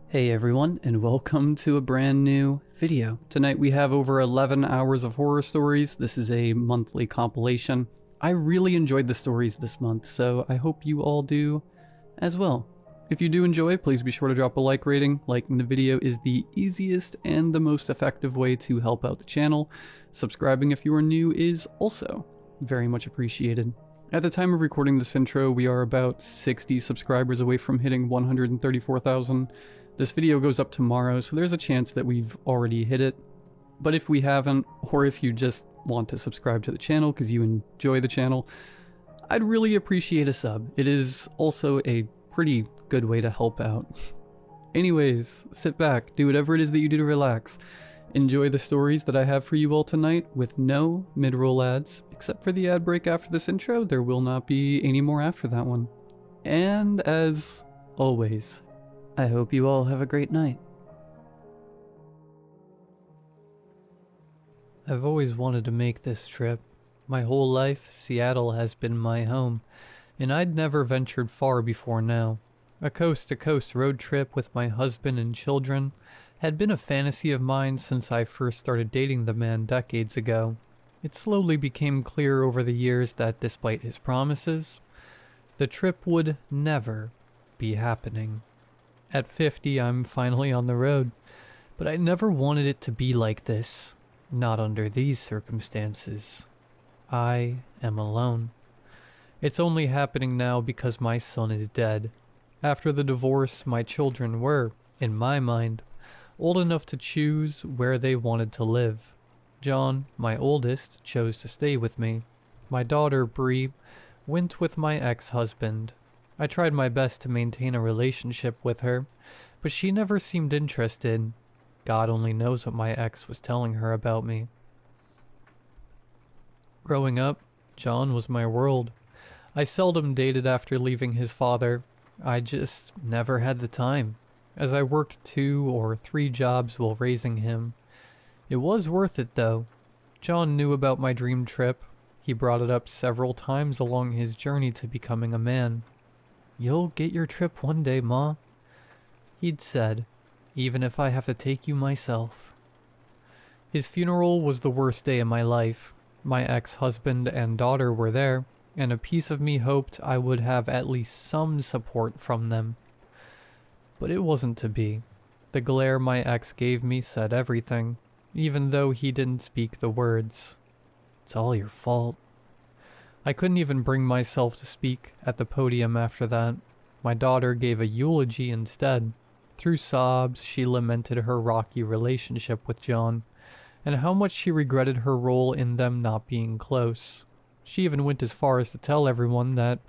Hey everyone, and welcome to a brand new video. Tonight we have over 11 hours of horror stories. This is a monthly compilation. I really enjoyed the stories this month, so I hope you all do as well. If you do enjoy, please be sure to drop a like rating. Liking the video is the easiest and the most effective way to help out the channel. Subscribing if you are new is also very much appreciated. At the time of recording this intro, we are about 60 subscribers away from hitting 134,000. This video goes up tomorrow, so there's a chance that we've already hit it. But if we haven't, or if you just want to subscribe to the channel because you enjoy the channel, I'd really appreciate a sub. It is also a pretty good way to help out. Anyways, sit back, do whatever it is that you do to relax. Enjoy the stories that I have for you all tonight with no mid-roll ads. Except for the ad break after this intro, there will not be any more after that one. And as always, I hope you all have a great night. I've always wanted to make this trip. My whole life, Seattle has been my home, and I'd never ventured far before now. A coast-to-coast road trip with my husband and children had been a fantasy of mine since I first started dating the man decades ago. It slowly became clear over the years that despite his promises, the trip would never be happening. At 50, I'm finally on the road, but I never wanted it to be like this. Not under these circumstances. I am alone. It's only happening now because my son is dead. After the divorce, my children were, in my mind, old enough to choose where they wanted to live. John, my oldest, chose to stay with me. My daughter, Bree, went with my ex-husband. I tried my best to maintain a relationship with her, but she never seemed interested. God only knows what my ex was telling her about me. Growing up, John was my world. I seldom dated after leaving his father. I just never had the time, as I worked 2 or 3 jobs while raising him. It was worth it, though. John knew about my dream trip. He brought it up several times along his journey to becoming a man. "You'll get your trip one day, Ma," he'd said, "even if I have to take you myself." His funeral was the worst day of my life. My ex-husband and daughter were there, and a piece of me hoped I would have at least some support from them. But it wasn't to be. The glare my ex gave me said everything, even though he didn't speak the words. "It's all your fault." I couldn't even bring myself to speak at the podium after that. My daughter gave a eulogy instead. Through sobs, she lamented her rocky relationship with John, and how much she regretted her role in them not being close. She even went as far as to tell everyone that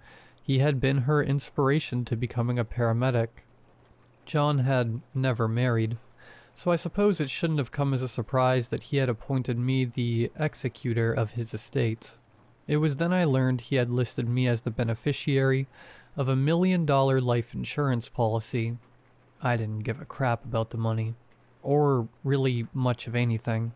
he had been her inspiration to becoming a paramedic. John had never married, so I suppose it shouldn't have come as a surprise that he had appointed me the executor of his estate. It was then I learned he had listed me as the beneficiary of $1 million life insurance policy. I didn't give a crap about the money, or really much of anything.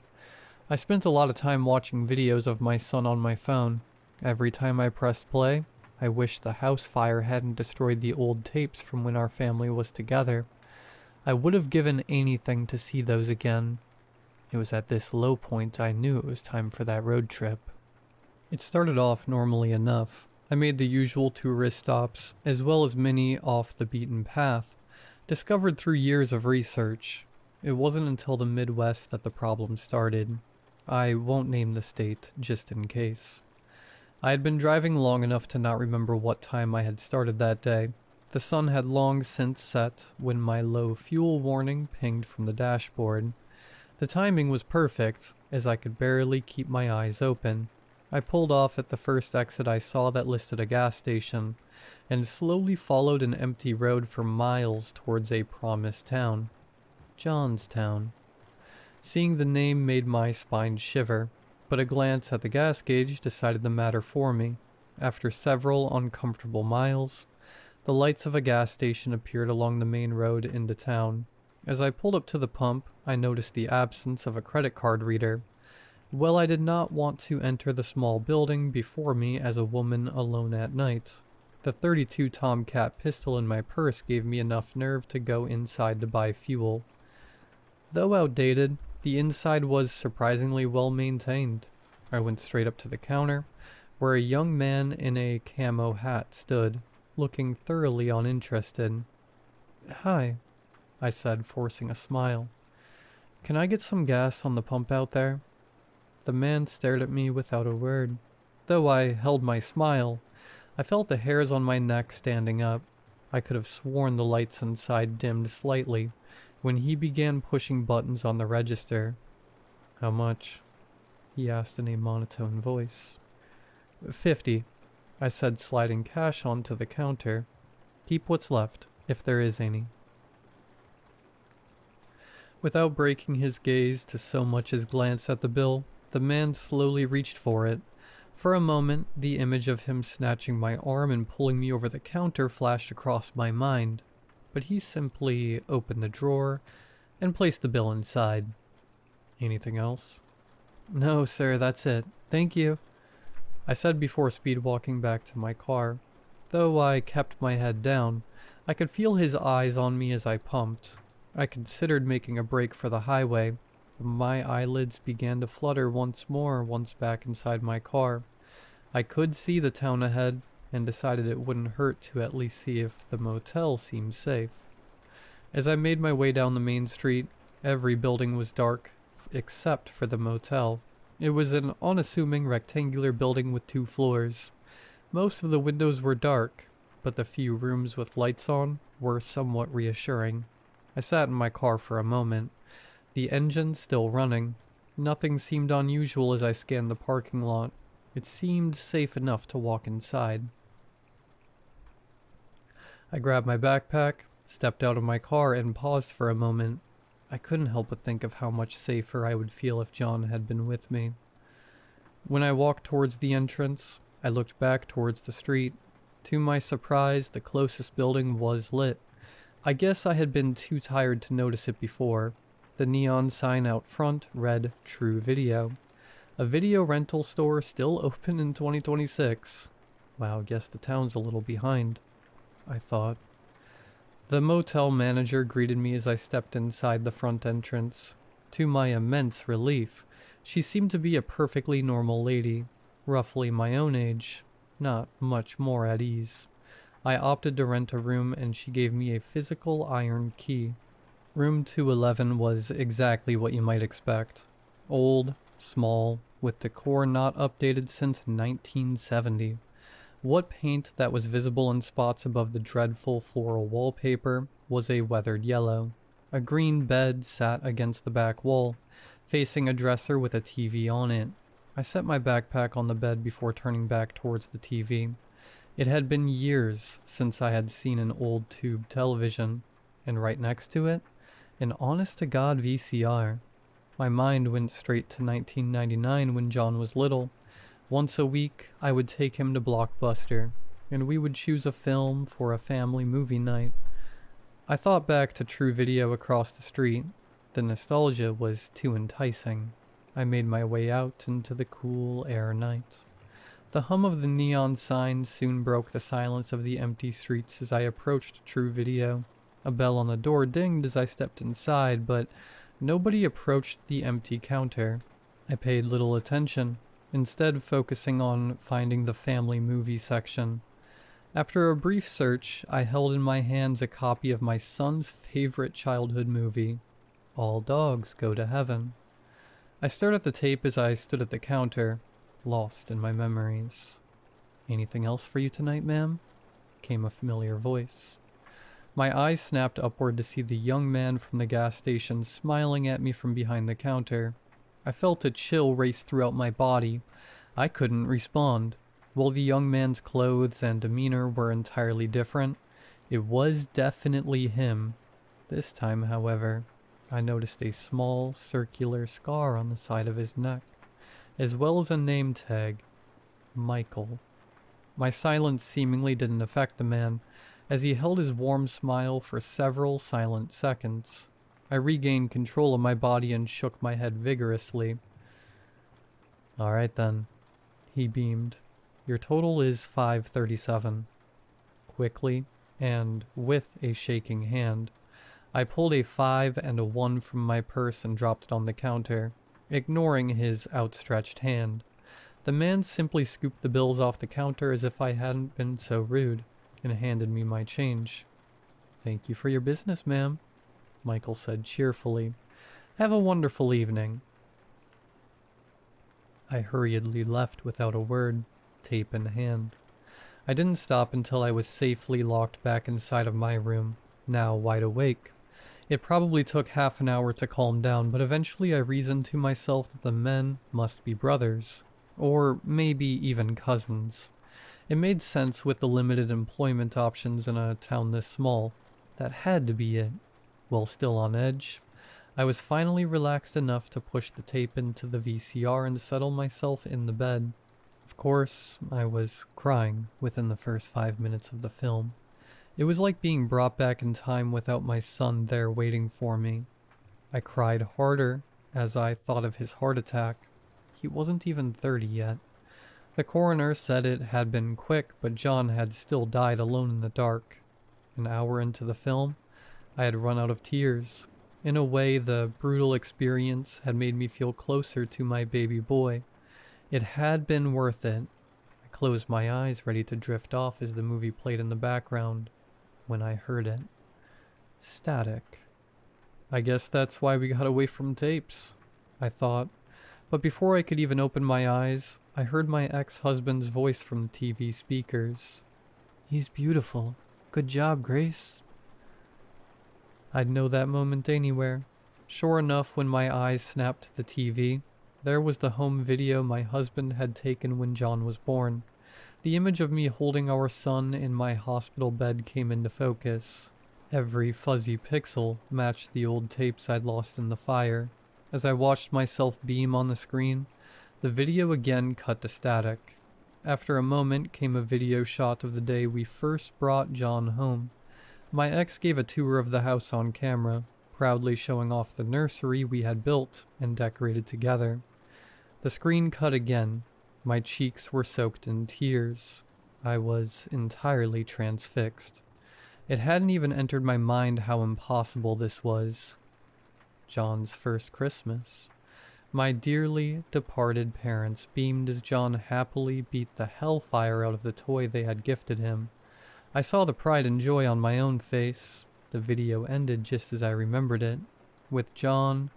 I spent a lot of time watching videos of my son on my phone. Every time I pressed play, I wished the house fire hadn't destroyed the old tapes from when our family was together. I would have given anything to see those again. It was at this low point I knew it was time for that road trip. It started off normally enough. I made the usual tourist stops, as well as many off the beaten path, discovered through years of research. It wasn't until the Midwest that the problem started. I won't name the state, just in case. I had been driving long enough to not remember what time I had started that day. The sun had long since set when my low fuel warning pinged from the dashboard. The timing was perfect, as I could barely keep my eyes open. I pulled off at the first exit I saw that listed a gas station, and slowly followed an empty road for miles towards a promised town. Johnstown. Seeing the name made my spine shiver, but a glance at the gas gauge decided the matter for me. After several uncomfortable miles, the lights of a gas station appeared along the main road into town. As I pulled up to the pump, I noticed the absence of a credit card reader. Well, I did not want to enter the small building before me as a woman alone at night. The .32 Tomcat pistol in my purse gave me enough nerve to go inside to buy fuel. Though outdated, the inside was surprisingly well maintained. I went straight up to the counter, where a young man in a camo hat stood, looking thoroughly uninterested. "Hi," I said, forcing a smile. "Can I get some gas on the pump out there?" The man stared at me without a word. Though I held my smile, I felt the hairs on my neck standing up. I could have sworn the lights inside dimmed slightly when he began pushing buttons on the register. "How much?" he asked in a monotone voice. "50, I said, sliding cash onto the counter. "Keep what's left, if there is any." Without breaking his gaze to so much as glance at the bill, the man slowly reached for it. For a moment, the image of him snatching my arm and pulling me over the counter flashed across my mind, but he simply opened the drawer and placed the bill inside. "Anything else?" "No, sir, that's it. Thank you," I said before speed walking back to my car. Though I kept my head down, I could feel his eyes on me as I pumped. I considered making a break for the highway, but my eyelids began to flutter once more once back inside my car. I could see the town ahead, and decided it wouldn't hurt to at least see if the motel seemed safe. As I made my way down the main street, every building was dark, except for the motel. It was an unassuming rectangular building with 2 floors. Most of the windows were dark, but the few rooms with lights on were somewhat reassuring. I sat in my car for a moment, the engine still running. Nothing seemed unusual as I scanned the parking lot. It seemed safe enough to walk inside. I grabbed my backpack, stepped out of my car, and paused for a moment. I couldn't help but think of how much safer I would feel if John had been with me. When I walked towards the entrance, I looked back towards the street. To my surprise, the closest building was lit. I guess I had been too tired to notice it before. The neon sign out front read True Video. A video rental store still open in 2026. Wow, guess the town's a little behind, I thought. The motel manager greeted me as I stepped inside the front entrance. To my immense relief, she seemed to be a perfectly normal lady, roughly my own age, not much more at ease. I opted to rent a room and she gave me a physical iron key. Room 211 was exactly what you might expect. Old, small, with decor not updated since 1970. What paint that was visible in spots above the dreadful floral wallpaper was a weathered yellow. A green bed sat against the back wall, facing a dresser with a TV on it. I set my backpack on the bed before turning back towards the TV. It had been years since I had seen an old tube television, and right next to it, an honest-to-God VCR. My mind went straight to 1999 when John was little. Once a week, I would take him to Blockbuster, and we would choose a film for a family movie night. I thought back to True Video across the street. The nostalgia was too enticing. I made my way out into the cool air night. The hum of the neon sign soon broke the silence of the empty streets as I approached True Video. A bell on the door dinged as I stepped inside, but nobody approached the empty counter. I paid little attention, instead focusing on finding the family movie section. After a brief search, I held in my hands a copy of my son's favorite childhood movie, All Dogs Go to Heaven. I stared at the tape as I stood at the counter, lost in my memories. "Anything else for you tonight, ma'am?" came a familiar voice. My eyes snapped upward to see the young man from the gas station smiling at me from behind the counter. I felt a chill race throughout my body. I couldn't respond. While the young man's clothes and demeanor were entirely different, it was definitely him. This time, however, I noticed a small, circular scar on the side of his neck, as well as a name tag, Michael. My silence seemingly didn't affect the man, as he held his warm smile for several silent seconds. I regained control of my body and shook my head vigorously. "All right then," he beamed. "Your total is $537. quickly, and with a shaking hand. I pulled a 5 and a 1 from my purse and dropped it on the counter, ignoring his outstretched hand. The man simply scooped the bills off the counter as if I hadn't been so rude, and handed me my change. "Thank you for your business, ma'am," Michael said cheerfully. "Have a wonderful evening." I hurriedly left without a word, tape in hand. I didn't stop until I was safely locked back inside of my room, now wide awake. It probably took half an hour to calm down, but eventually I reasoned to myself that the men must be brothers, or maybe even cousins. It made sense with the limited employment options in a town this small. That had to be it. While still on edge, I was finally relaxed enough to push the tape into the VCR and settle myself in the bed. Of course, I was crying within the first 5 minutes of the film. It was like being brought back in time without my son there waiting for me. I cried harder as I thought of his heart attack. He wasn't even 30 yet. The coroner said it had been quick, but John had still died alone in the dark. An hour into the film, I had run out of tears. In a way, the brutal experience had made me feel closer to my baby boy. It had been worth it. I closed my eyes, ready to drift off as the movie played in the background, when I heard it. Static. I guess that's why we got away from tapes, I thought. But before I could even open my eyes, I heard my ex-husband's voice from the TV speakers. "He's beautiful. Good job, Grace." I'd know that moment anywhere. Sure enough, when my eyes snapped to the TV, there was the home video my husband had taken when John was born. The image of me holding our son in my hospital bed came into focus. Every fuzzy pixel matched the old tapes I'd lost in the fire. As I watched myself beam on the screen, the video again cut to static. After a moment came a video shot of the day we first brought John home. My ex gave a tour of the house on camera, proudly showing off the nursery we had built and decorated together. The screen cut again. My cheeks were soaked in tears. I was entirely transfixed. It hadn't even entered my mind how impossible this was. John's first Christmas. My dearly departed parents beamed as John happily beat the hellfire out of the toy they had gifted him. I saw the pride and joy on my own face. The video ended just as I remembered it, with John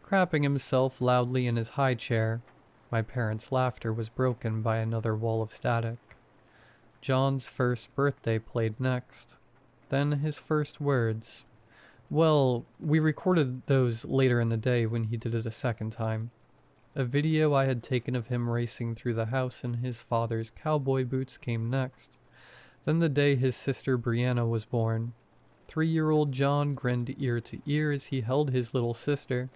crapping himself loudly in his high chair. My parents' laughter was broken by another wall of static. John's first birthday played next. Then his first words. Well, we recorded those later in the day when he did it a second time. A video I had taken of him racing through the house in his father's cowboy boots came next. Then the day his sister Brianna was born. 3-year-old John grinned ear to ear as he held his little sister.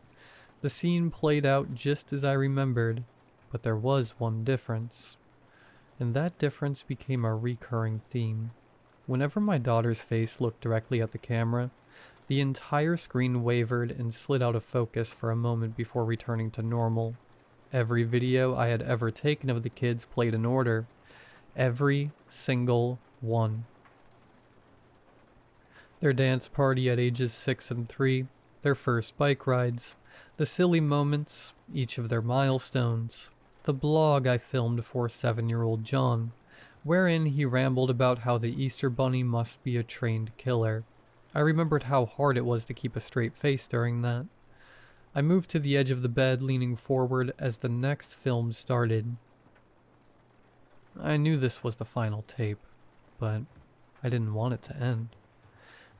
The scene played out just as I remembered, but there was one difference. And that difference became a recurring theme. Whenever my daughter's face looked directly at the camera, the entire screen wavered and slid out of focus for a moment before returning to normal. Every video I had ever taken of the kids played in order. Every single one. Their dance party at ages 6 and 3, their first bike rides, the silly moments, each of their milestones, the blog I filmed for 7-year-old John, wherein he rambled about how the Easter Bunny must be a trained killer. I remembered how hard it was to keep a straight face during that. I moved to the edge of the bed, leaning forward as the next film started. I knew this was the final tape, but I didn't want it to end.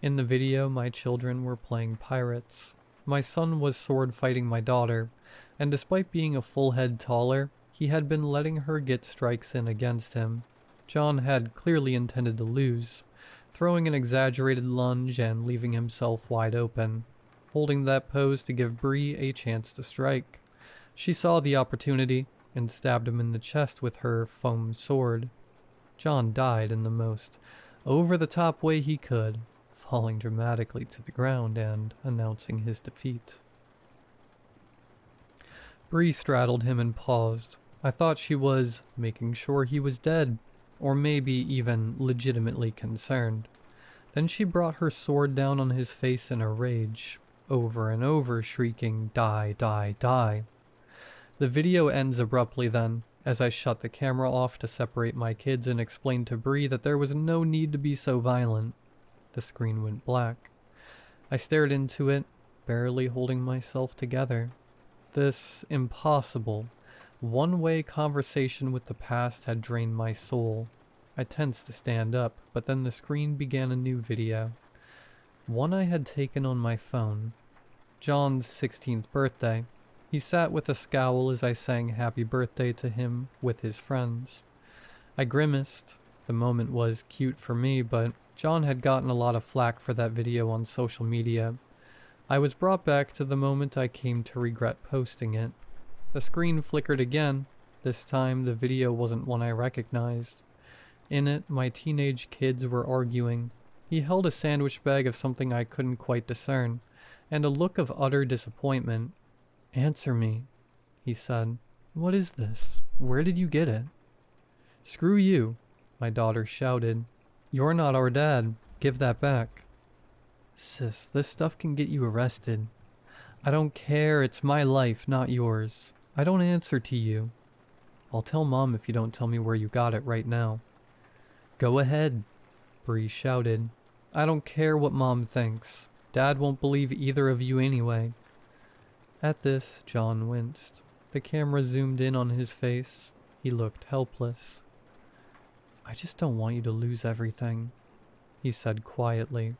In the video, my children were playing pirates. My son was sword fighting my daughter, and despite being a full head taller, he had been letting her get strikes in against him. John had clearly intended to lose, throwing an exaggerated lunge and leaving himself wide open, holding that pose to give Bree a chance to strike. She saw the opportunity and stabbed him in the chest with her foam sword. John died in the most over-the-top way he could, falling dramatically to the ground and announcing his defeat. Bree straddled him and paused. I thought she was making sure he was dead, or maybe even legitimately concerned. Then she brought her sword down on his face in a rage, over and over shrieking, "Die, die, die." The video ends abruptly then, as I shut the camera off to separate my kids and explain to Bree that there was no need to be so violent. The screen went black. I stared into it, barely holding myself together. This impossible, one-way conversation with the past had drained my soul. I tensed to stand up, but then the screen began a new video. One I had taken on my phone. John's 16th birthday. He sat with a scowl as I sang happy birthday to him with his friends. I grimaced. The moment was cute for me, but John had gotten a lot of flack for that video on social media. I was brought back to the moment I came to regret posting it. The screen flickered again. This time the video wasn't one I recognized. In it, my teenage kids were arguing. He held a sandwich bag of something I couldn't quite discern, and a look of utter disappointment. "Answer me," he said. "What is this? Where did you get it?" "Screw you," my daughter shouted. "You're not our dad. Give that back." "Sis, this stuff can get you arrested." "I don't care. It's my life, not yours. I don't answer to you." "I'll tell Mom if you don't tell me where you got it right now." "Go ahead," Bree shouted. "I don't care what Mom thinks. Dad won't believe either of you anyway." At this, John winced. The camera zoomed in on his face. He looked helpless. "I just don't want you to lose everything," he said quietly.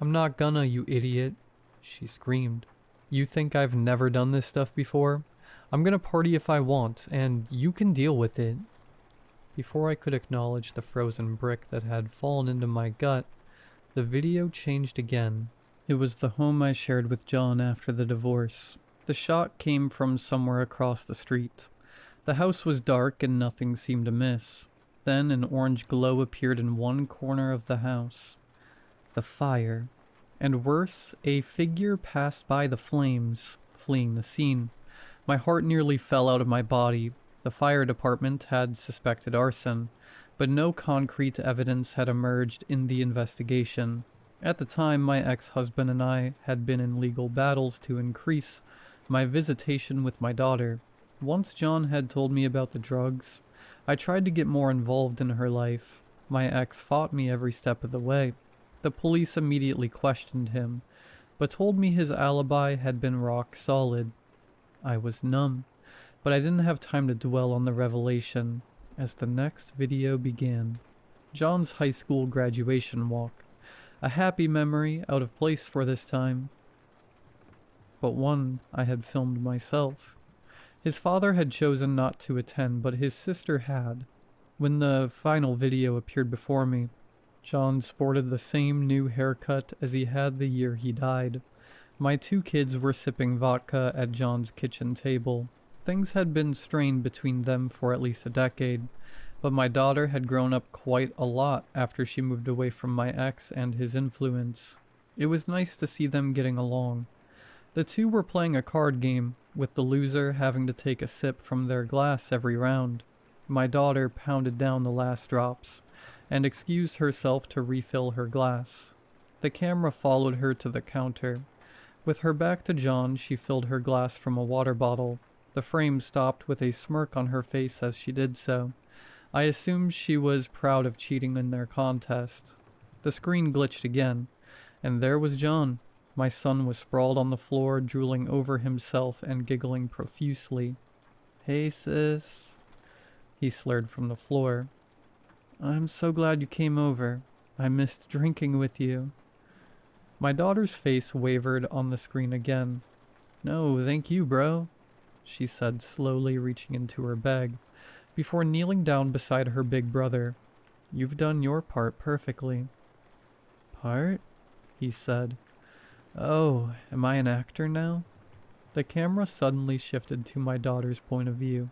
"I'm not gonna, you idiot," she screamed. "You think I've never done this stuff before? I'm gonna party if I want, and you can deal with it." Before I could acknowledge the frozen brick that had fallen into my gut, the video changed again. It was the home I shared with John after the divorce. The shot came from somewhere across the street. The house was dark and nothing seemed amiss. Then an orange glow appeared in one corner of the house. The fire. And worse, a figure passed by the flames, fleeing the scene. My heart nearly fell out of my body. The fire department had suspected arson, but no concrete evidence had emerged in the investigation. At the time, my ex-husband and I had been in legal battles to increase my visitation with my daughter. Once John had told me about the drugs, I tried to get more involved in her life. My ex fought me every step of the way. The police immediately questioned him, but told me his alibi had been rock solid. I was numb, but I didn't have time to dwell on the revelation, as the next video began. John's high school graduation walk. A happy memory, out of place for this time, but one I had filmed myself. His father had chosen not to attend, but his sister had. When the final video appeared before me, John sported the same new haircut as he had the year he died. My two kids were sipping vodka at John's kitchen table. Things had been strained between them for at least a decade, but my daughter had grown up quite a lot after she moved away from my ex and his influence. It was nice to see them getting along. The two were playing a card game, with the loser having to take a sip from their glass every round. My daughter pounded down the last drops, and excused herself to refill her glass. The camera followed her to the counter. With her back to John, she filled her glass from a water bottle. The frame stopped with a smirk on her face as she did so. I assumed she was proud of cheating in their contest. The screen glitched again, and there was John. My son was sprawled on the floor, drooling over himself and giggling profusely. "Hey, sis," he slurred from the floor. "I'm so glad you came over. I missed drinking with you." My daughter's face wavered on the screen again. "No, thank you, bro," she said, slowly reaching into her bag, before kneeling down beside her big brother. "You've done your part perfectly." "Part?" he said. "Oh, am I an actor now?" The camera suddenly shifted to my daughter's point of view.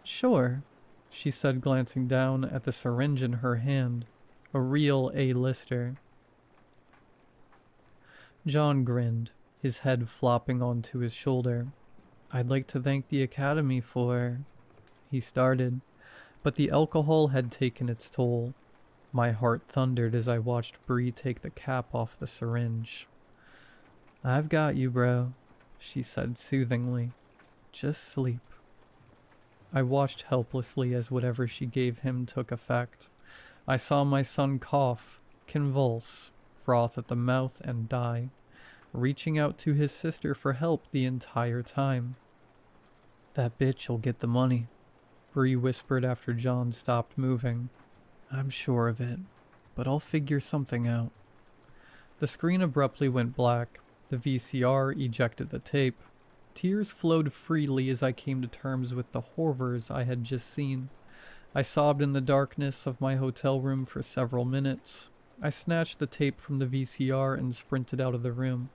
"Sure," she said, glancing down at the syringe in her hand. A real A-lister. John grinned, his head flopping onto his shoulder. "I'd like to thank the Academy for..." he started, But the alcohol had taken its toll. My heart thundered as I watched Bree take the cap off the syringe. "I've got you, bro," she said soothingly. "Just sleep." I watched helplessly as whatever she gave him took effect. I saw my son cough, convulse, froth at the mouth, and die, reaching out to his sister for help the entire time. "That bitch'll get the money," Bree whispered after John stopped moving. "I'm sure of it, but I'll figure something out." The screen abruptly went black. The VCR ejected the tape. Tears flowed freely as I came to terms with the horrors I had just seen. I sobbed in the darkness of my hotel room for several minutes. I snatched the tape from the VCR and sprinted out of the room.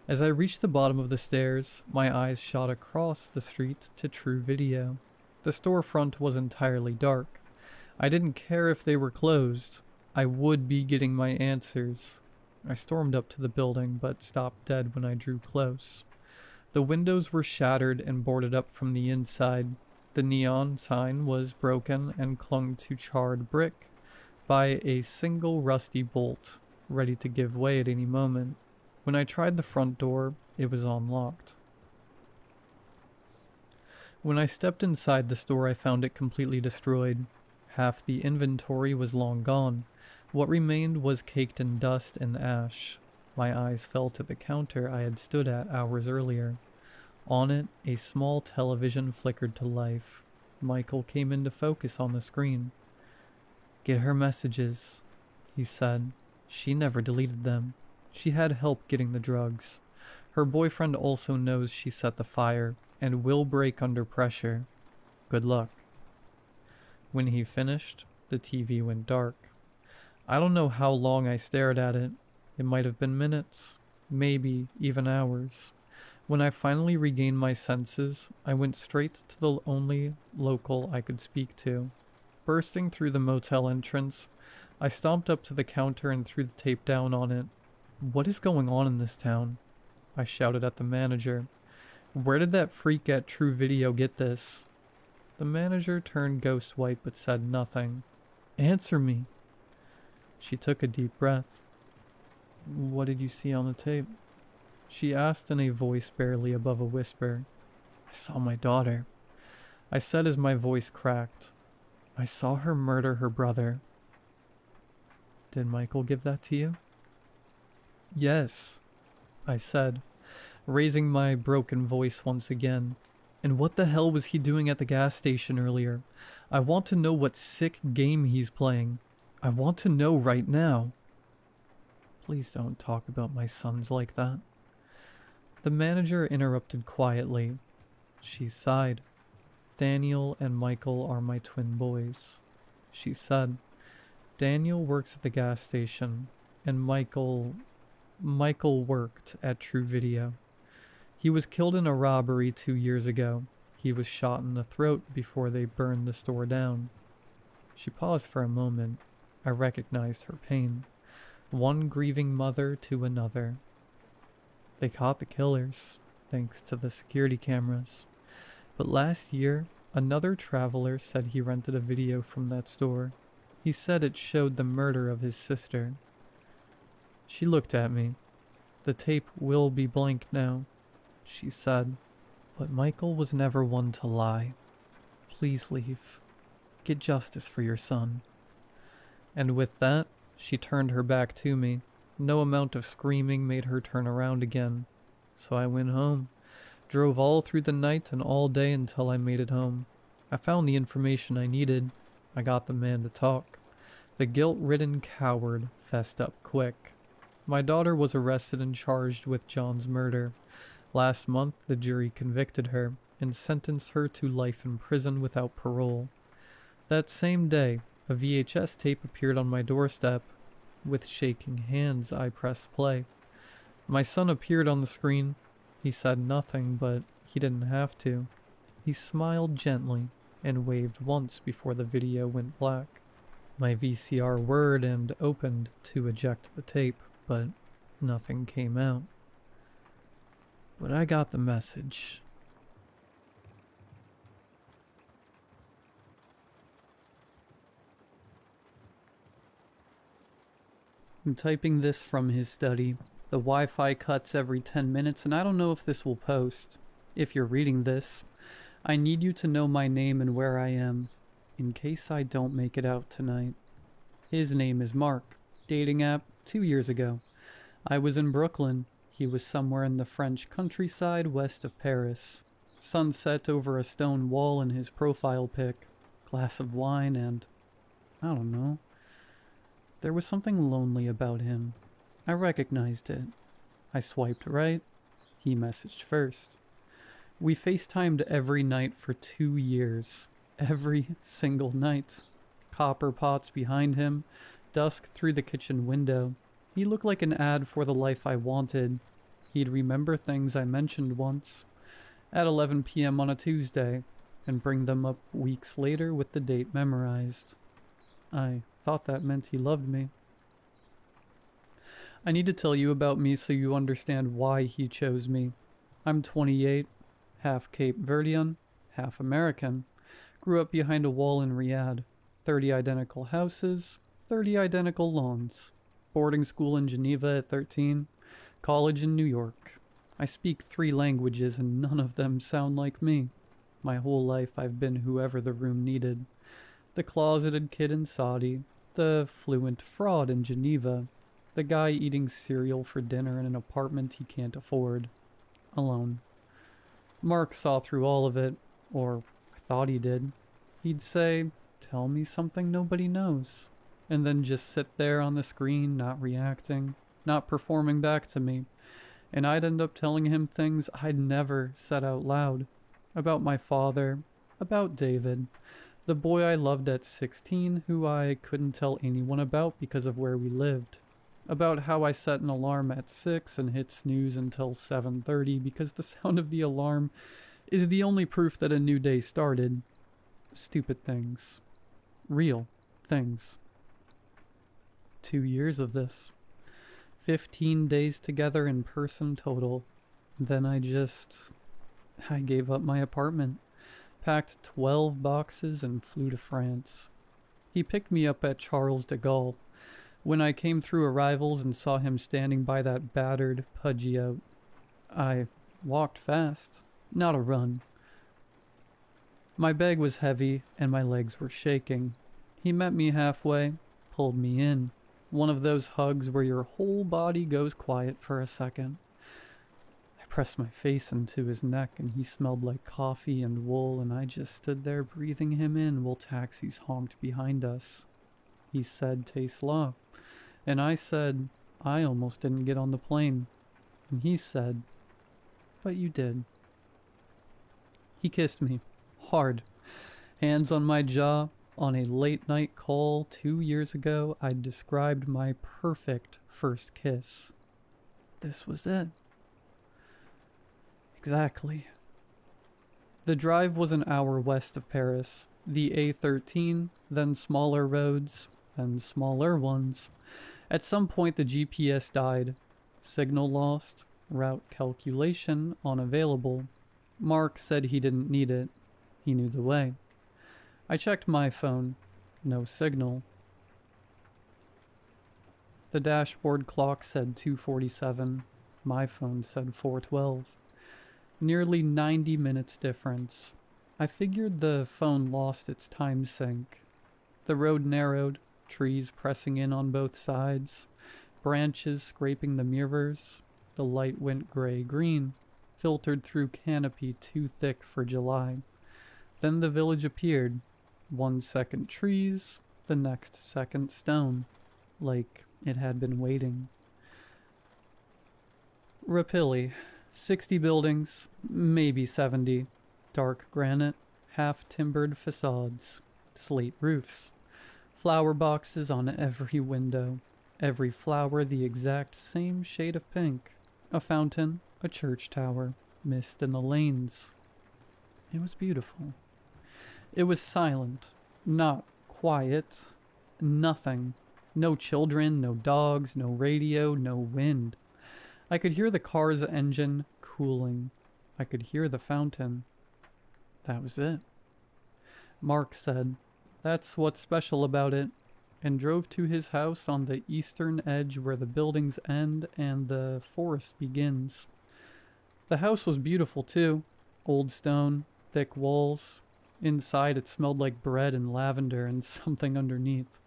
As I reached the bottom of the stairs, my eyes shot across the street to True Video. The storefront was entirely dark. I didn't care if they were closed. I would be getting my answers. I stormed up to the building, but stopped dead when I drew close. The windows were shattered and boarded up from the inside. The neon sign was broken and clung to charred brick by a single rusty bolt, ready to give way at any moment. When I tried the front door, it was unlocked. When I stepped inside the store, I found it completely destroyed. Half the inventory was long gone. What remained was caked in dust and ash. My eyes fell to the counter I had stood at hours earlier. On it, a small television flickered to life. Michael came into focus on the screen. "Get her messages," he said. "She never deleted them. She had help getting the drugs. Her boyfriend also knows she set the fire and will break under pressure. Good luck." When he finished, the TV went dark. I don't know how long I stared at it. It might have been minutes, maybe even hours. When I finally regained my senses, I went straight to the only local I could speak to. Bursting through the motel entrance, I stomped up to the counter and threw the tape down on it. "What is going on in this town?" I shouted at the manager. "Where did that freak at True Video get this?" The manager turned ghost white but said nothing. "Answer me." She took a deep breath. "What did you see on the tape?" she asked in a voice barely above a whisper. "I saw my daughter," I said as my voice cracked. "I saw her murder her brother." "Did Michael give that to you?" "Yes," I said, raising my broken voice once again. "And what the hell was he doing at the gas station earlier? I want to know what sick game he's playing. I want to know right now." "Please don't talk about my sons like that." The manager interrupted quietly. She sighed. "Daniel and Michael are my twin boys," she said. "Daniel works at the gas station, and Michael worked at True Video. He was killed in a robbery 2 years ago. He was shot in the throat before they burned the store down." She paused for a moment. I recognized her pain. One grieving mother to another. "They caught the killers, thanks to the security cameras. But last year, another traveler said he rented a video from that store. He said it showed the murder of his sister." She looked at me. "The tape will be blank now," she said. "But Michael was never one to lie. Please leave. Get justice for your son." And with that, she turned her back to me. No amount of screaming made her turn around again. So I went home. Drove all through the night and all day until I made it home. I found the information I needed. I got the man to talk. The guilt-ridden coward fessed up quick. My daughter was arrested and charged with John's murder. Last month, the jury convicted her and sentenced her to life in prison without parole. That same day, a VHS tape appeared on my doorstep. With shaking hands, I pressed play. My son appeared on the screen. He said nothing, but he didn't have to. He smiled gently and waved once before the video went black. My VCR whirred and opened to eject the tape, but nothing came out. But I got the message. I'm typing this from his study. The Wi-Fi cuts every 10 minutes, and I don't know if this will post. If you're reading this, I need you to know my name and where I am, in case I don't make it out tonight. His name is Mark. Dating app 2 years ago. I was in Brooklyn. He was somewhere in the French countryside west of Paris. Sunset over a stone wall in his profile pic. Glass of wine and... I don't know. There was something lonely about him. I recognized it. I swiped right. He messaged first. We FaceTimed every night for 2 years. Every single night. Copper pots behind him. Dusk through the kitchen window. He looked like an ad for the life I wanted. He'd remember things I mentioned once. At 11 p.m. on a Tuesday. And bring them up weeks later with the date memorized. I thought that meant he loved me. I need to tell you about me so you understand why he chose me. I'm 28, half Cape Verdean, half American. Grew up behind a wall in Riyadh. 30 identical houses, 30 identical lawns. Boarding school in Geneva at 13. College in New York. I speak 3 languages and none of them sound like me. My whole life I've been whoever the room needed. The closeted kid in Saudi. The fluent fraud in Geneva. The guy eating cereal for dinner in an apartment he can't afford. Alone. Mark saw through all of it, or I thought he did. He'd say, "Tell me something nobody knows," and then just sit there on the screen, not reacting, not performing back to me, and I'd end up telling him things I'd never said out loud. About my father, about David, the boy I loved at 16 who I couldn't tell anyone about because of where we lived. About how I set an alarm at 6 and hit snooze until 7:30 because the sound of the alarm is the only proof that a new day started. Stupid things. Real things. 2 years of this. 15 days together in person total. Then I gave up my apartment. Packed 12 boxes and flew to France. He picked me up at Charles de Gaulle. When I came through arrivals and saw him standing by that battered pudgy out, I walked fast, not a run. My bag was heavy and my legs were shaking. He met me halfway, pulled me in. One of those hugs where your whole body goes quiet for a second. I pressed my face into his neck and he smelled like coffee and wool, and I just stood there breathing him in while taxis honked behind us. He said, "Tastes law." And I said, "I almost didn't get on the plane." And he said, "But you did." He kissed me. Hard. Hands on my jaw. On a late night call 2 years ago, I described my perfect first kiss. This was it. Exactly. The drive was an hour west of Paris. The A13, then smaller roads, then smaller ones. At some point the GPS died. Signal lost. Route calculation unavailable. Mark said he didn't need it. He knew the way. I checked my phone. No signal. The dashboard clock said 2:47. My phone said 4:12. Nearly 90 minutes difference. I figured the phone lost its time sync. The road narrowed, trees pressing in on both sides, branches scraping the mirrors. The light went gray-green, filtered through canopy too thick for July. Then the village appeared. 1 second trees, the next second stone, like it had been waiting. Rapilli, 60 buildings, maybe 70. Dark granite, half-timbered facades, slate roofs. Flower boxes on every window. Every flower the exact same shade of pink. A fountain, a church tower, mist in the lanes. It was beautiful. It was silent, not quiet, nothing. No children, no dogs, no radio, no wind. I could hear the car's engine cooling. I could hear the fountain. That was it. Mark said, "That's what's special about it. and drove to his house on the eastern edge where the buildings end and the forest begins. The house was beautiful too. Old stone, thick walls. Inside it smelled like bread and lavender and something underneath.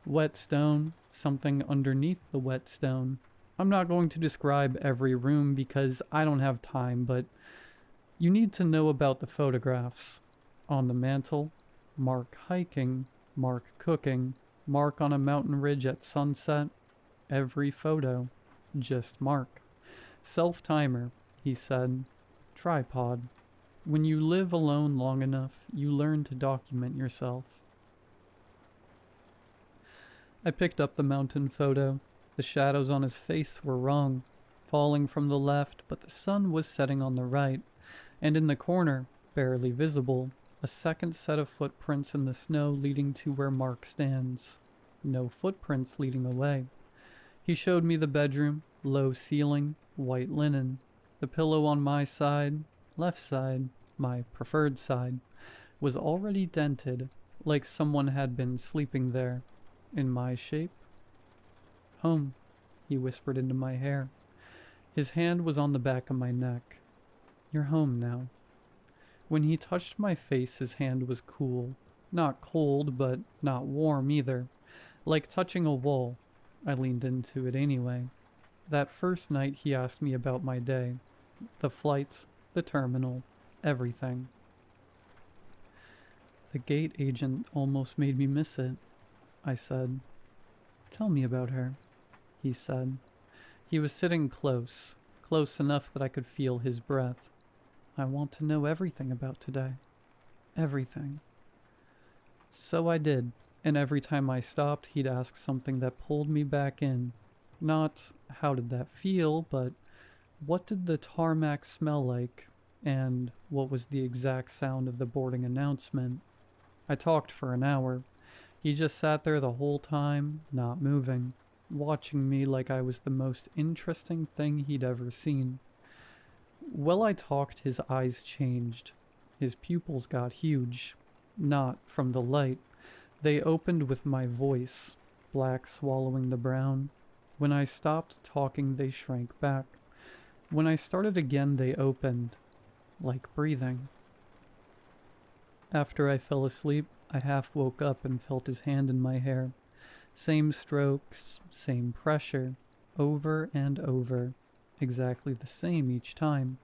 Wet stone, something underneath the wet stone. I'm not going to describe every room because I don't have time, but you need to know about the photographs. On the mantle, Mark hiking, Mark cooking, Mark on a mountain ridge at sunset. Every photo, just Mark. Self-timer, he said. Tripod. When you live alone long enough, you learn to document yourself. I picked up the mountain photo. The shadows on his face were wrong, falling from the left, but the sun was setting on the right, and in the corner, barely visible, a second set of footprints in the snow leading to where Mark stands. No footprints leading away. He showed me the bedroom, low ceiling, white linen. The pillow on my side, left side, my preferred side, was already dented, like someone had been sleeping there. In my shape. Home, he whispered into my hair. His hand was on the back of my neck. You're home now. When he touched my face, his hand was cool. Not cold, but not warm either. Like touching a wall. I leaned into it anyway. That first night he asked me about my day. The flights, the terminal, everything. The gate agent almost made me miss it, I said. Tell me about her, he said. He was sitting close enough that I could feel his breath. I want to know everything about today. Everything. So I did, and every time I stopped, he'd ask something that pulled me back in. Not, how did that feel, but what did the tarmac smell like, and what was the exact sound of the boarding announcement? I talked for an hour. He just sat there the whole time, not moving, watching me like I was the most interesting thing he'd ever seen. While I talked, his eyes changed. His pupils got huge. Not from the light. They opened with my voice, black swallowing the brown. When I stopped talking, they shrank back. When I started again, they opened, like breathing. After I fell asleep, I half woke up and felt his hand in my hair. Same strokes, same pressure, over and over, exactly the same each time.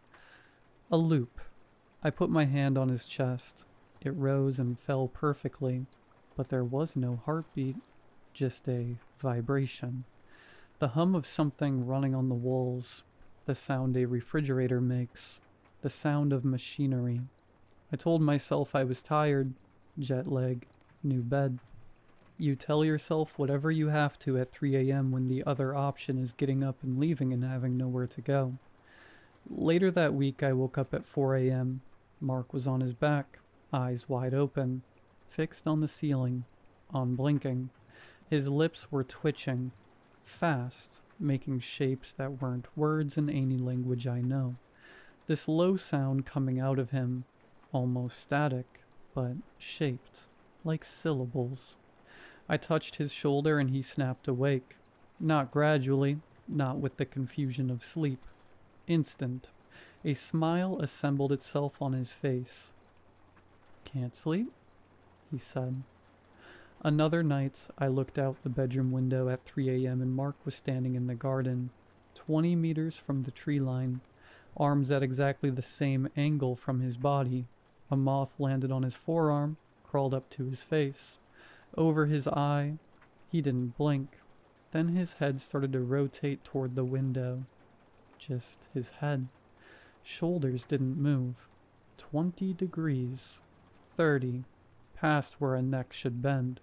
A loop. I put my hand on his chest. It rose and fell perfectly, but there was no heartbeat, just a vibration. The hum of something running on the walls, the sound a refrigerator makes, the sound of machinery. I told myself I was tired, jet lag, new bed. You tell yourself whatever you have to at 3 a.m. when the other option is getting up and leaving and having nowhere to go. Later that week I woke up at 4 a.m. Mark was on his back, eyes wide open, fixed on the ceiling, unblinking. His lips were twitching, fast, making shapes that weren't words in any language I know. This low sound coming out of him, almost static, but shaped, like syllables. I touched his shoulder and he snapped awake. Not gradually, not with the confusion of sleep. Instant. A smile assembled itself on his face. Can't sleep? He said. Another night, I looked out the bedroom window at 3 a.m. and Mark was standing in the garden, 20 meters from the tree line, arms at exactly the same angle from his body. A moth landed on his forearm, crawled up to his face. Over his eye, he didn't blink. Then his head started to rotate toward the window. Just his head. Shoulders didn't move. 20 degrees. 30. Past where a neck should bend.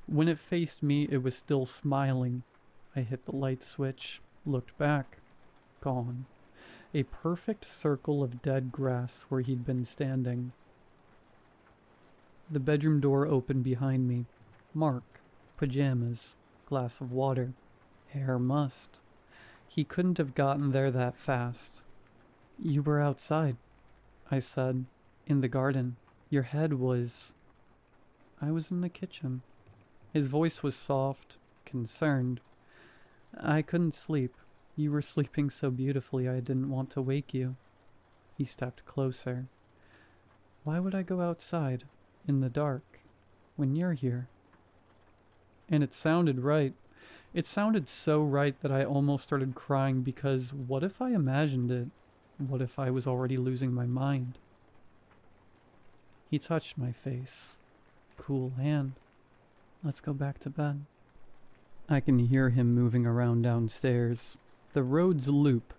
When it faced me, it was still smiling. I hit the light switch, looked back. Gone. A perfect circle of dead grass where he'd been standing. The bedroom door opened behind me. Mark. Pajamas. Glass of water. Hair mussed. He couldn't have gotten there that fast. You were outside, I said. In the garden. Your head was... I was in the kitchen. His voice was soft, concerned. I couldn't sleep. You were sleeping so beautifully I didn't want to wake you. He stepped closer. Why would I go outside, in the dark, when you're here? And it sounded right. It sounded so right that I almost started crying because what if I imagined it? What if I was already losing my mind? He touched my face. Cool hand. Let's go back to bed. I can hear him moving around downstairs. The roads loop.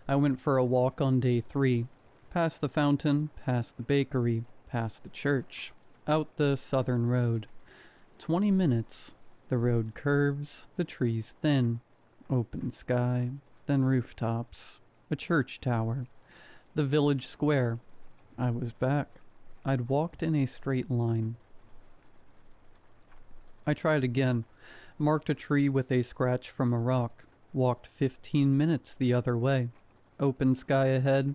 I went for a walk on day 3. Past the fountain, past the bakery, past the church. Out the southern road. 20 minutes. The road curves, the trees thin. Open sky, then rooftops. A church tower. The village square. I was back. I'd walked in a straight line. I tried again. Marked a tree with a scratch from a rock. Walked 15 minutes the other way. Open sky ahead,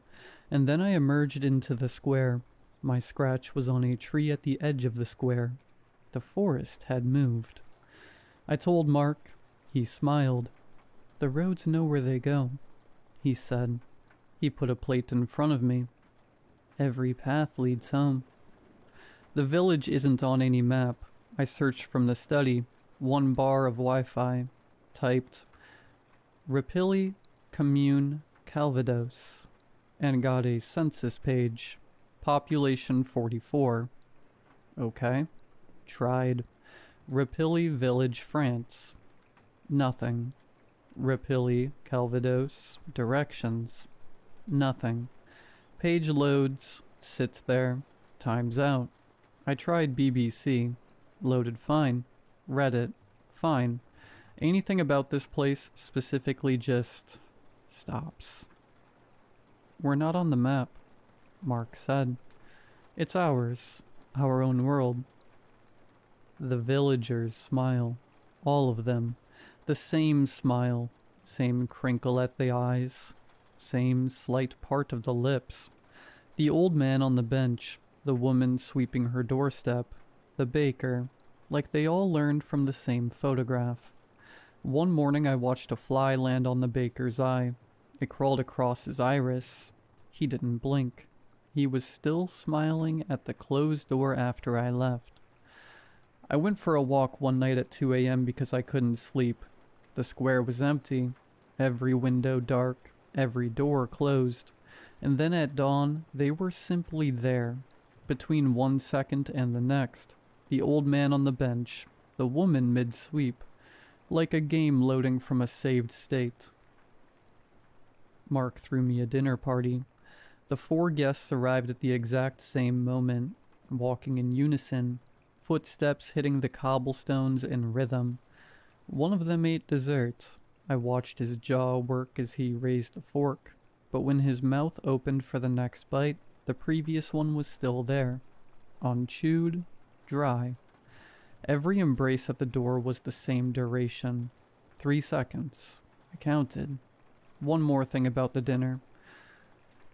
and then I emerged into the square. My scratch was on a tree at the edge of the square. The forest had moved. I told Mark. He smiled. The roads know where they go, he said. He put a plate in front of me. Every path leads home. The village isn't on any map. I searched from the study. 1 bar of Wi-Fi. Typed Rapilli Commune Calvados and got a census page. Population 44. Okay. Tried. Rapilli Village, France. Nothing. Rapilli, Calvados, directions. Nothing. Page loads, sits there, times out. I tried BBC. Loaded fine. Read it. Fine. Anything about this place specifically just stops. We're not on the map, Mark said. It's ours, our own world. The villagers smile, all of them. The same smile, same crinkle at the eyes, same slight part of the lips. The old man on the bench, the woman sweeping her doorstep, the baker, like they all learned from the same photograph. One morning I watched a fly land on the baker's eye. It crawled across his iris. He didn't blink. He was still smiling at the closed door after I left. I went for a walk one night at 2 a.m. because I couldn't sleep. The square was empty. Every window dark. Every door closed. And then at dawn, they were simply there. Between 1 second and the next. The old man on the bench. The woman mid-sweep. Like a game loading from a saved state. Mark threw me a dinner party. The 4 guests arrived at the exact same moment, walking in unison, footsteps hitting the cobblestones in rhythm. One of them ate dessert. I watched his jaw work as he raised the fork, but when his mouth opened for the next bite, the previous one was still there. Unchewed, dry. Every embrace at the door was the same duration. 3 seconds. I counted. One more thing about the dinner.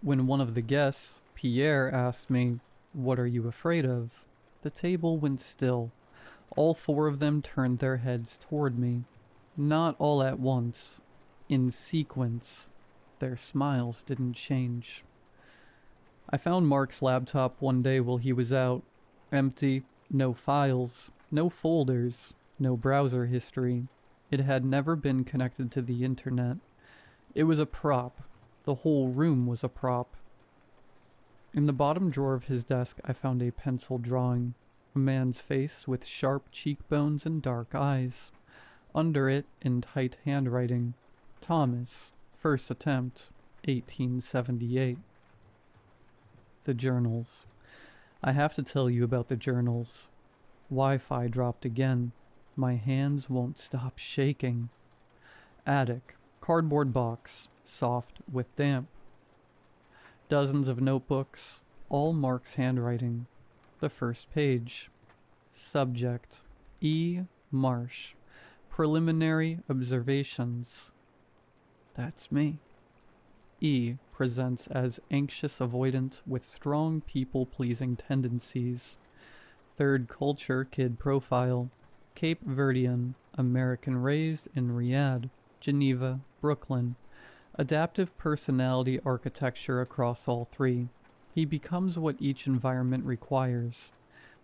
When one of the guests, Pierre, asked me, "What are you afraid of?" the table went still. All 4 of them turned their heads toward me. Not all at once. In sequence. Their smiles didn't change. I found Mark's laptop one day while he was out. Empty. No files. No folders. No browser history. It had never been connected to the internet. It was a prop. The whole room was a prop. In the bottom drawer of his desk, I found a pencil drawing. A man's face with sharp cheekbones and dark eyes. Under it, in tight handwriting, Thomas, first attempt, 1878. The journals. I have to tell you about the journals. Wi-Fi dropped again. My hands won't stop shaking. Attic. Cardboard box. Soft with damp. Dozens of notebooks. All Mark's handwriting. The first page. Subject. E. Marsh. Preliminary observations. That's me. E. presents as anxious avoidant with strong people-pleasing tendencies. Third culture kid profile. Cape Verdean, American raised in Riyadh, Geneva, Brooklyn. Adaptive personality architecture across all three. He becomes what each environment requires.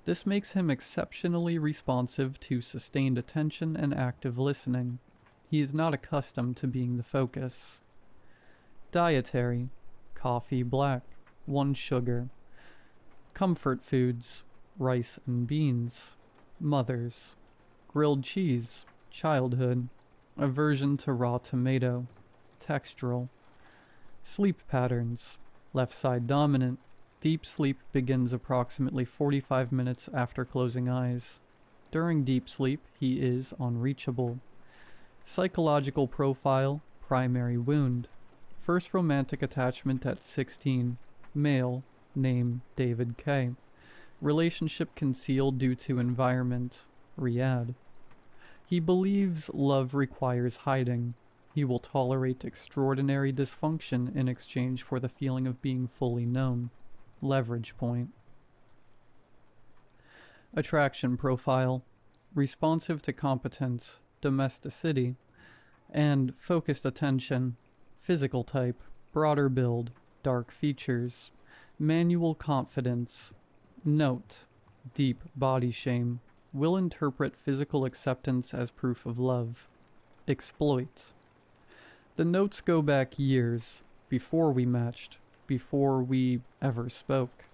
This makes him exceptionally responsive to sustained attention and active listening. He is not accustomed to being the focus. Dietary: coffee black, 1 sugar. Comfort foods: rice and beans. Mothers: grilled cheese, childhood. Aversion to raw tomato, textural. Sleep patterns: left side dominant. Deep sleep begins approximately 45 minutes after closing eyes. During deep sleep, he is unreachable. Psychological profile: primary wound. First romantic attachment at 16. Male. Name David K. Relationship concealed due to environment. Riyadh. He believes love requires hiding. He will tolerate extraordinary dysfunction in exchange for the feeling of being fully known. Leverage point. Attraction profile: responsive to competence, domesticity, and focused attention. Physical type: broader build, dark features. Manual confidence. Note: deep body shame. Will interpret physical acceptance as proof of love. Exploit. The notes go back years, before we matched, before we ever spoke.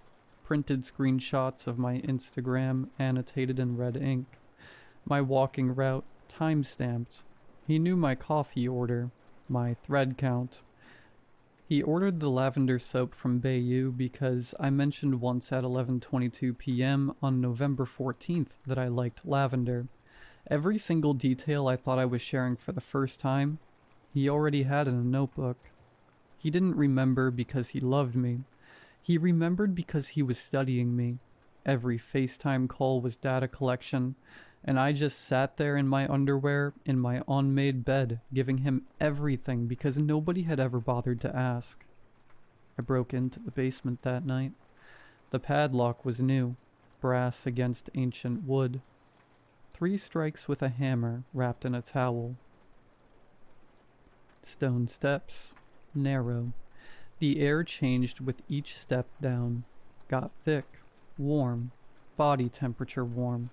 Printed screenshots of my Instagram annotated in red ink. My walking route time-stamped. He knew my coffee order, my thread count. He ordered the lavender soap from Bayou because I mentioned once at 11:22 p.m. on November 14th that I liked lavender. Every single detail I thought I was sharing for the first time, he already had in a notebook. He didn't remember because he loved me. He remembered because he was studying me. Every FaceTime call was data collection, and I just sat there in my underwear in my unmade bed, giving him everything because nobody had ever bothered to ask. I broke into the basement that night. The padlock was new, brass against ancient wood. 3 strikes with a hammer wrapped in a towel. Stone steps, narrow. The air changed with each step down. Got thick, warm, body temperature warm.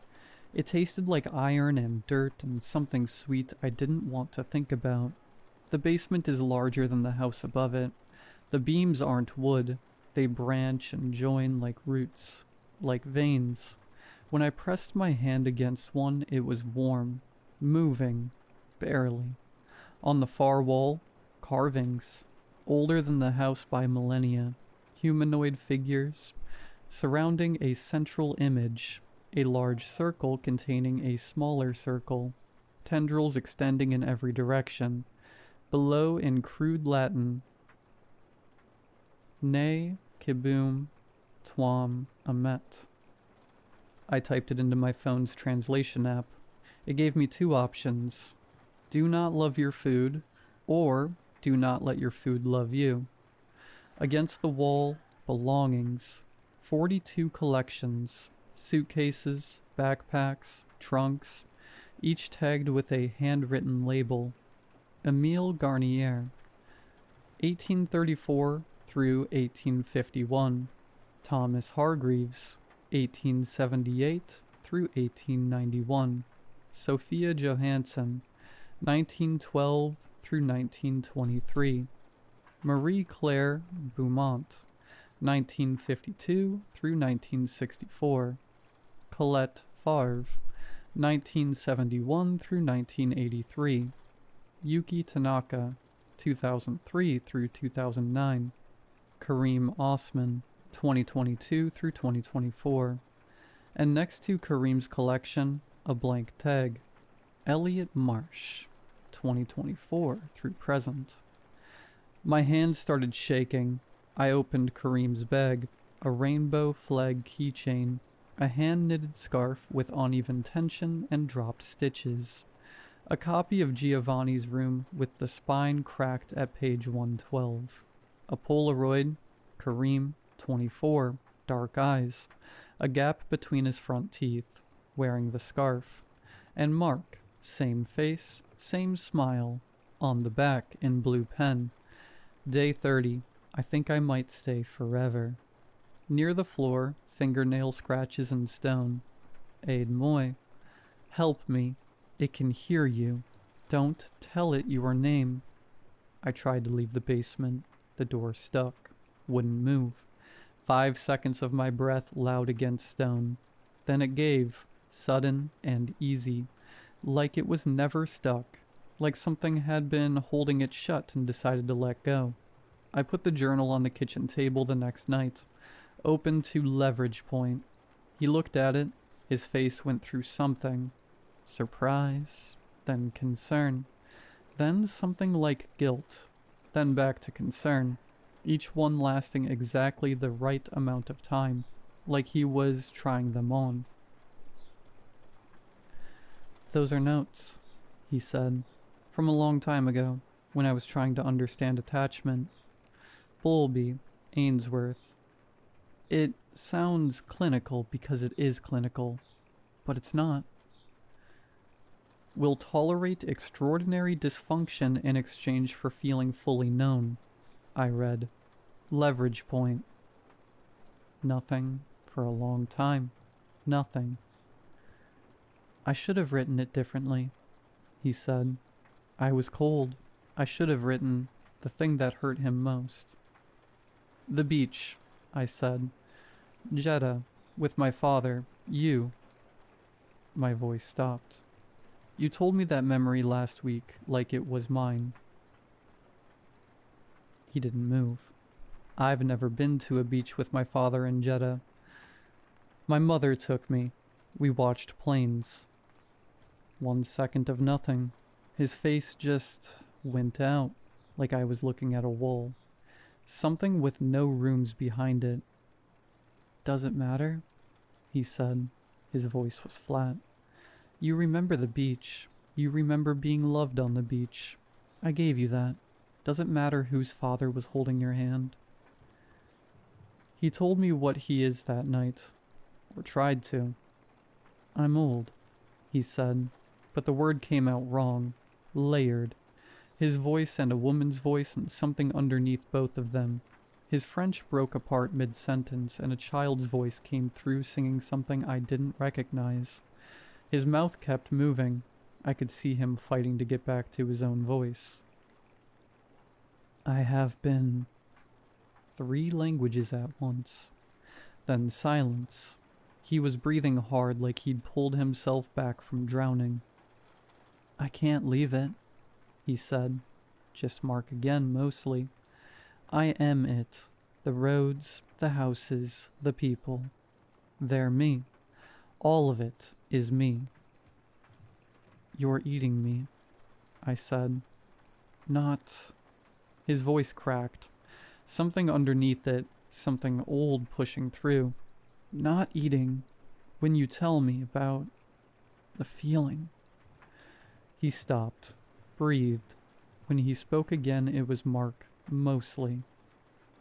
It tasted like iron and dirt and something sweet I didn't want to think about. The basement is larger than the house above it. The beams aren't wood. They branch and join like roots, like veins. When I pressed my hand against one, it was warm, moving, barely. On the far wall, carvings, older than the house by millennia, humanoid figures, surrounding a central image, a large circle containing a smaller circle, tendrils extending in every direction. Below, in crude Latin, Ne kibum twam amet. I typed it into my phone's translation app. It gave me 2 options. Do not love your food, or do not let your food love you. Against the wall, belongings. 42 collections. Suitcases, backpacks, trunks, each tagged with a handwritten label. Emile Garnier, 1834 through 1851. Thomas Hargreaves, 1878 through 1891. Sophia Johansson, 1912 through 1923. Marie Claire Beaumont, 1952 through 1964. Colette Favre, 1971 through 1983. Yuki Tanaka, 2003 through 2009. Kareem Osman, 2022 through 2024. And next to Kareem's collection, a blank tag. Elliot Marsh, 2024 through present. My hands started shaking. I opened Kareem's bag, a rainbow flag keychain, a hand-knitted scarf with uneven tension and dropped stitches, a copy of Giovanni's Room with the spine cracked at page 112, a Polaroid, Kareem, 24, dark eyes, a gap between his front teeth, wearing the scarf, And Mark, same face, same smile, on the back in blue pen. Day 30. I think I might stay forever. Near the floor, fingernail scratches in stone. Aid moi. Help me. It can hear you. Don't tell it your name. I tried to leave the basement. The door stuck. Wouldn't move. 5 seconds of my breath loud against stone. Then it gave, sudden and easy, like it was never stuck, like something had been holding it shut and decided to let go. I put the journal on the kitchen table the next night, open to leverage point. He looked at it. His face went through something. Surprise, then concern, then something like guilt, then back to concern, each one lasting exactly the right amount of time, like he was trying them on. Those are notes, he said, from a long time ago, when I was trying to understand attachment. Bowlby, Ainsworth. It sounds clinical because it is clinical, but it's not. Will tolerate extraordinary dysfunction in exchange for feeling fully known, I read. Leverage point. Nothing for a long time. Nothing. I should have written it differently, he said. I was cold. I should have written the thing that hurt him most. The beach, I said. Jeddah, with my father, you. My voice stopped. You told me that memory last week like it was mine. He didn't move. I've never been to a beach with my father in Jeddah. My mother took me. We watched planes. 1 second of nothing. His face just went out, like I was looking at a wall. Something with no rooms behind it. Does it matter? He said. His voice was flat. You remember the beach. You remember being loved on the beach. I gave you that. Does it matter whose father was holding your hand? He told me what he is that night, or tried to. I'm old, he said, but the word came out wrong, layered. His voice and a woman's voice and something underneath both of them. His French broke apart mid-sentence and a child's voice came through singing something I didn't recognize. His mouth kept moving. I could see him fighting to get back to his own voice. I have been 3 languages at once. Then silence. He was breathing hard like he'd pulled himself back from drowning. I can't leave it, he said. Just Mark again, mostly. I am it. The roads, the houses, the people. They're me. All of it is me. You're eating me, I said. Not... His voice cracked. Something underneath it, something old pushing through. Not eating. When you tell me about the feeling. He stopped, breathed. When he spoke again, it was Mark, mostly.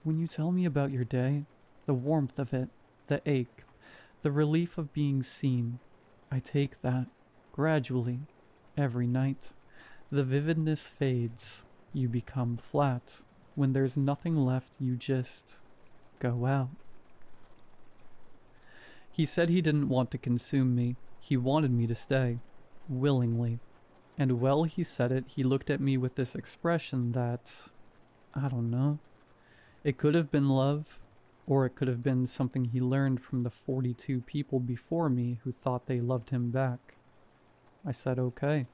When you tell me about your day, the warmth of it, the ache, the relief of being seen, I take that, gradually, every night. The vividness fades. You become flat. When there's nothing left, you just go out. He said he didn't want to consume me. He wanted me to stay, willingly. And while he said it, he looked at me with this expression that, I don't know. It could have been love, or it could have been something he learned from the 42 people before me who thought they loved him back. I said okay.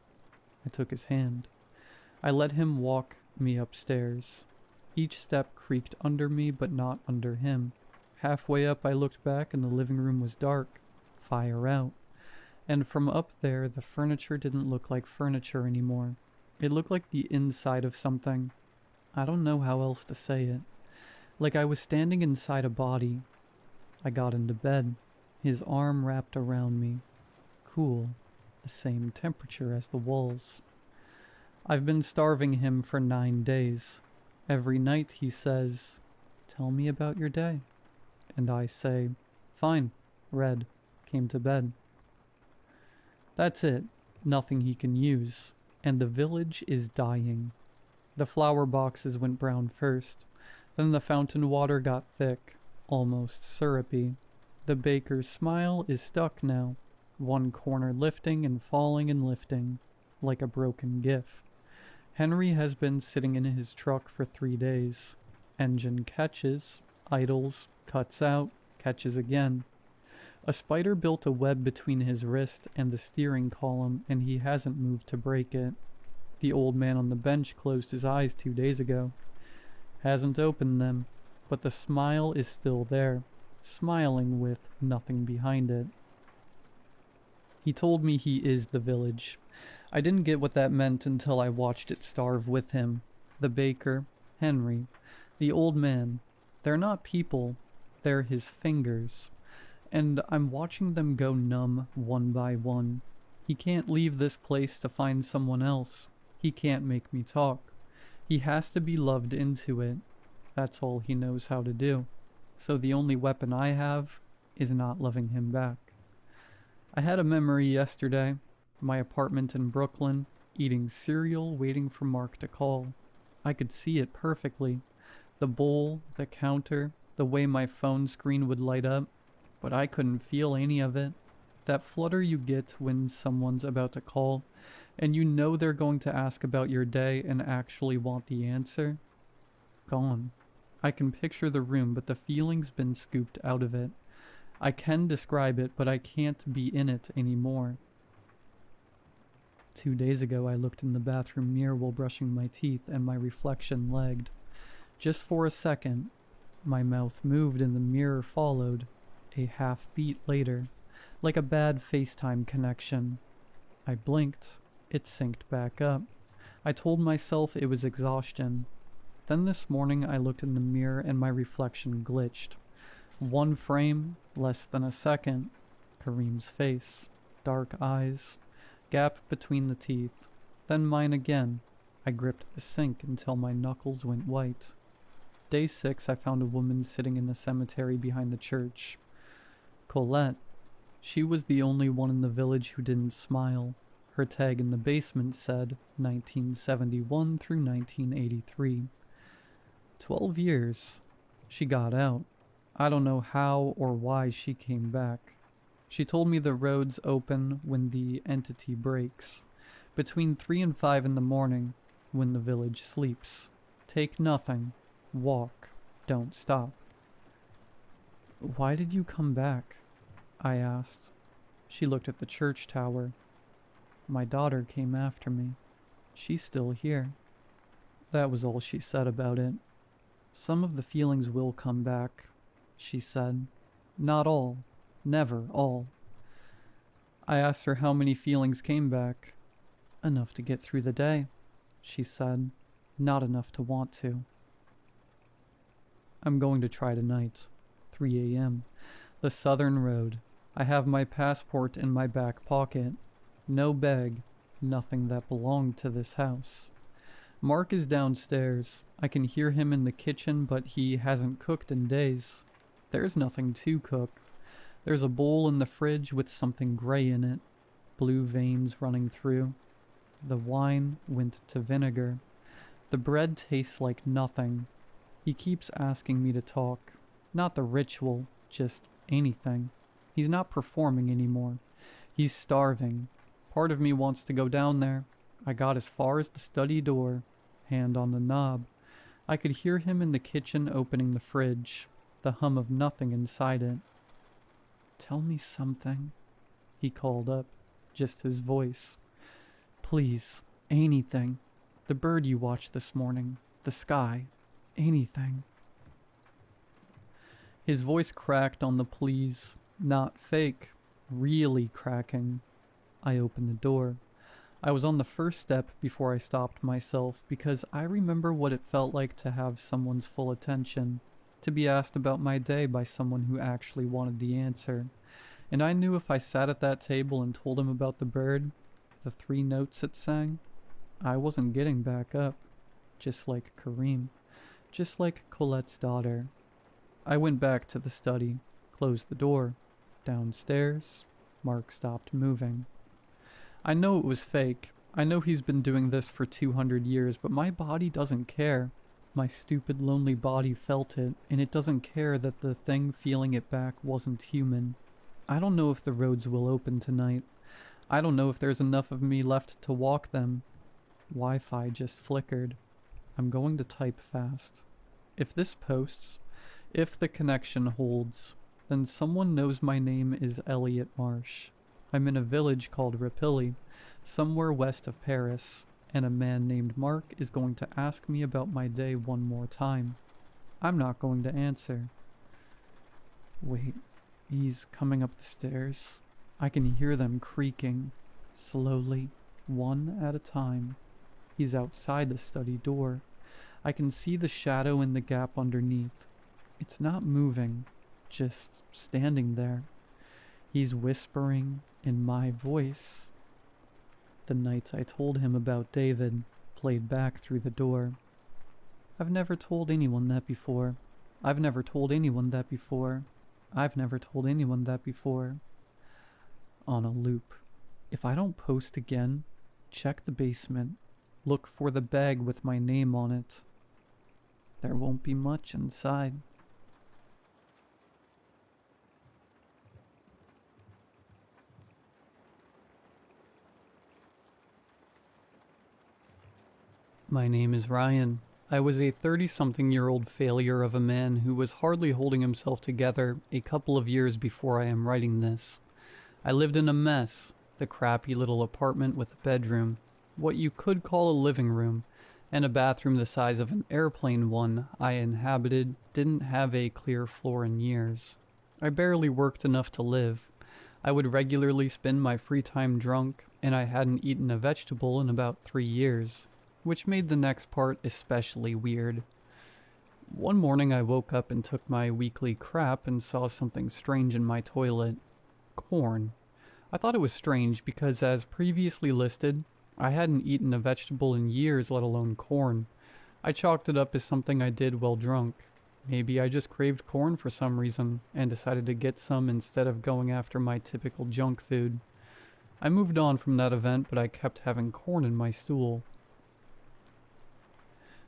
I took his hand. I let him walk me upstairs. Each step creaked under me, but not under him. Halfway up, I looked back and the living room was dark. Fire out. And from up there, the furniture didn't look like furniture anymore. It looked like the inside of something. I don't know how else to say it. Like I was standing inside a body. I got into bed. His arm wrapped around me. Cool. The same temperature as the walls. I've been starving him for 9 days. Every night he says, "Tell me about your day." And I say, "Fine." Read. Came to bed. That's it. Nothing he can use, and the village is dying. The flower boxes went brown first, then the fountain water got thick, almost syrupy. The baker's smile is stuck now, one corner lifting and falling and lifting, like a broken gif. Henry has been sitting in his truck for 3 days. Engine catches, idles, cuts out, catches again. A spider built a web between his wrist and the steering column, and he hasn't moved to break it. The old man on the bench closed his eyes 2 days ago. Hasn't opened them, but the smile is still there, smiling with nothing behind it. He told me he is the village. I didn't get what that meant until I watched it starve with him. The baker, Henry, the old man. They're not people, they're his fingers. And I'm watching them go numb one by one. He can't leave this place to find someone else. He can't make me talk. He has to be loved into it. That's all he knows how to do. So the only weapon I have is not loving him back. I had a memory yesterday. My apartment in Brooklyn, eating cereal, waiting for Mark to call. I could see it perfectly. The bowl, the counter, the way my phone screen would light up. But I couldn't feel any of it. That flutter you get when someone's about to call, and you know they're going to ask about your day and actually want the answer. Gone. I can picture the room, but the feeling's been scooped out of it. I can describe it, but I can't be in it anymore. 2 days ago, I looked in the bathroom mirror while brushing my teeth, and my reflection lagged. Just for a second, my mouth moved and the mirror followed. A half beat later, like a bad FaceTime connection. I blinked. It synced back up. I told myself it was exhaustion. Then this morning I looked in the mirror and my reflection glitched. One frame, less than a second. Kareem's face, dark eyes, gap between the teeth. Then mine again. I gripped the sink until my knuckles went white. Day 6, I found a woman sitting in the cemetery behind the church. Colette. She was the only one in the village who didn't smile. Her tag in the basement said 1971 through 1983. 12 years. She got out. I don't know how or why she came back. She told me the roads open when the entity breaks. Between 3 and 5 in the morning, when the village sleeps. Take nothing. Walk. Don't stop. Why did you come back? I asked. She looked at the church tower. My daughter came after me. She's still here. That was all she said about it. Some of the feelings will come back, she said. Not all. Never all. I asked her how many feelings came back. Enough to get through the day, she said. Not enough to want to. I'm going to try tonight. 3 a.m. The Southern Road. I have my passport in my back pocket. No bag. Nothing that belonged to this house. Mark is downstairs. I can hear him in the kitchen, but he hasn't cooked in days. There's nothing to cook. There's a bowl in the fridge with something gray in it. Blue veins running through. The wine went to vinegar. The bread tastes like nothing. He keeps asking me to talk. Not the ritual, just anything. He's not performing anymore. He's starving. Part of me wants to go down there. I got as far as the study door, hand on the knob. I could hear him in the kitchen opening the fridge, the hum of nothing inside it. Tell me something, he called up, just his voice. Please, anything. The bird you watched this morning, the sky, anything. His voice cracked on the please, not fake, really cracking. I opened the door. I was on the first step before I stopped myself because I remember what it felt like to have someone's full attention, to be asked about my day by someone who actually wanted the answer. And I knew if I sat at that table and told him about the bird, the 3 notes it sang, I wasn't getting back up. Just like Kareem. Just like Colette's daughter. I went back to the study, closed the door. Downstairs, Mark stopped moving. I know it was fake. I know he's been doing this for 200 years, but my body doesn't care. My stupid, lonely body felt it, and it doesn't care that the thing feeling it back wasn't human. I don't know if the roads will open tonight. I don't know if there's enough of me left to walk them. Wi-Fi just flickered. I'm going to type fast. If this posts, if the connection holds, then someone knows my name is Elliot Marsh. I'm in a village called Rapilly, somewhere west of Paris, and a man named Mark is going to ask me about my day one more time. I'm not going to answer. Wait, he's coming up the stairs. I can hear them creaking, slowly, one at a time. He's outside the study door. I can see the shadow in the gap underneath. It's not moving, just standing there. He's whispering in my voice. The night I told him about David played back through the door. I've never told anyone that before. I've never told anyone that before. I've never told anyone that before. On a loop. If I don't post again, check the basement. Look for the bag with my name on it. There won't be much inside. My name is Ryan. I was a 30-something-year-old failure of a man who was hardly holding himself together a couple of years before I am writing this. I lived in a mess, the crappy little apartment with a bedroom, what you could call a living room, and a bathroom the size of an airplane one I inhabited didn't have a clear floor in years. I barely worked enough to live. I would regularly spend my free time drunk, and I hadn't eaten a vegetable in about 3 years, which made the next part especially weird. One morning I woke up and took my weekly crap and saw something strange in my toilet. Corn. I thought it was strange because, as previously listed, I hadn't eaten a vegetable in years, let alone corn. I chalked it up as something I did while drunk. Maybe I just craved corn for some reason, and decided to get some instead of going after my typical junk food. I moved on from that event, but I kept having corn in my stool.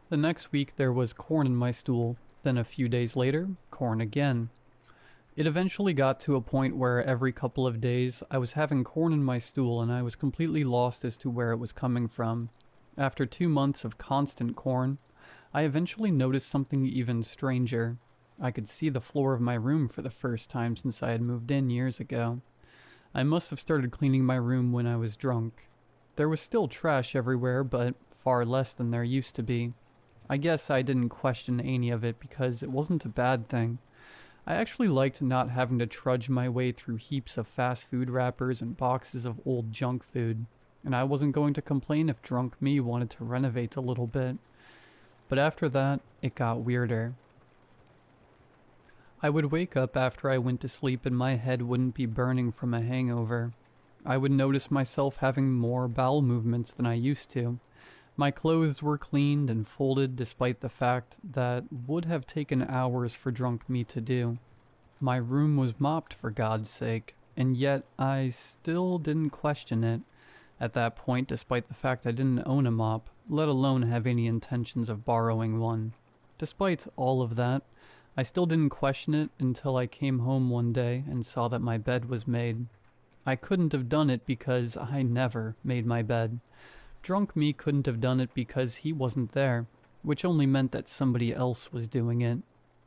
The next week there was corn in my stool, then a few days later, corn again. It eventually got to a point where every couple of days I was having corn in my stool and I was completely lost as to where it was coming from. After 2 months of constant corn, I eventually noticed something even stranger. I could see the floor of my room for the first time since I had moved in years ago. I must have started cleaning my room when I was drunk. There was still trash everywhere, but far less than there used to be. I guess I didn't question any of it because it wasn't a bad thing. I actually liked not having to trudge my way through heaps of fast food wrappers and boxes of old junk food, and I wasn't going to complain if drunk me wanted to renovate a little bit. But after that, it got weirder. I would wake up after I went to sleep and my head wouldn't be burning from a hangover. I would notice myself having more bowel movements than I used to. My clothes were cleaned and folded despite the fact that would have taken hours for drunk me to do. My room was mopped for God's sake, and yet I still didn't question it at that point despite the fact I didn't own a mop, let alone have any intentions of borrowing one. Despite all of that, I still didn't question it until I came home one day and saw that my bed was made. I couldn't have done it because I never made my bed. Drunk me couldn't have done it because he wasn't there, which only meant that somebody else was doing it.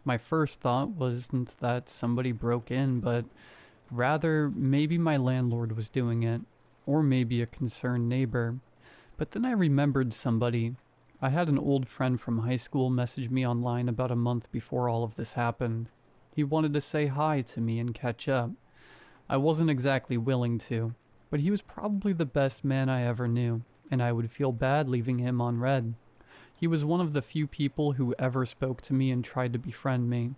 My first thought wasn't that somebody broke in, but rather maybe my landlord was doing it, or maybe a concerned neighbor. But then I remembered somebody. I had an old friend from high school message me online about a month before all of this happened. He wanted to say hi to me and catch up. I wasn't exactly willing to, but he was probably the best man I ever knew, and I would feel bad leaving him on red. He was one of the few people who ever spoke to me and tried to befriend me.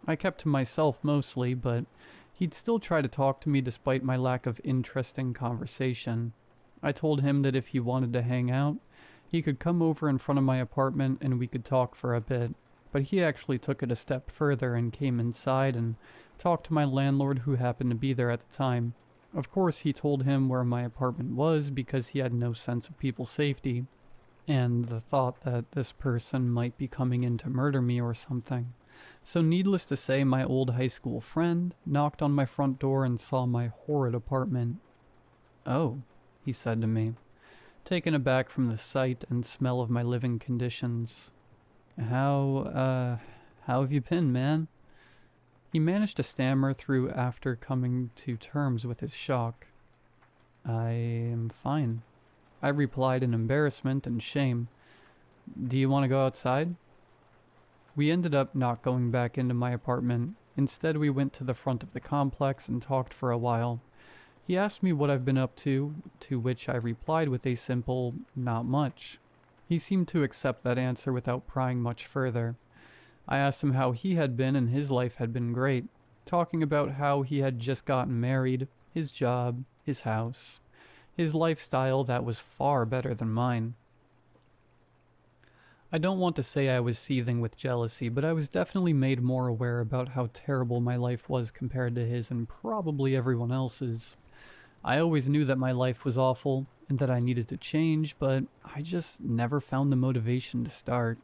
I kept to myself mostly, but he'd still try to talk to me despite my lack of interesting conversation. I told him that if he wanted to hang out, he could come over in front of my apartment and we could talk for a bit. But he actually took it a step further and came inside and talked to my landlord who happened to be there at the time. Of course, he told him where my apartment was because he had no sense of people's safety, and the thought that this person might be coming in to murder me or something. So needless to say, my old high school friend knocked on my front door and saw my horrid apartment. "Oh," he said to me, taken aback from the sight and smell of my living conditions. How have you been, man?" He managed to stammer through after coming to terms with his shock. "I am fine," I replied in embarrassment and shame. "Do you want to go outside?" We ended up not going back into my apartment. Instead, we went to the front of the complex and talked for a while. He asked me what I've been up to which I replied with a simple, "not much." He seemed to accept that answer without prying much further. I asked him how he had been, and his life had been great, talking about how he had just gotten married, his job, his house, his lifestyle that was far better than mine. I don't want to say I was seething with jealousy, but I was definitely made more aware about how terrible my life was compared to his and probably everyone else's. I always knew that my life was awful and that I needed to change, but I just never found the motivation to start.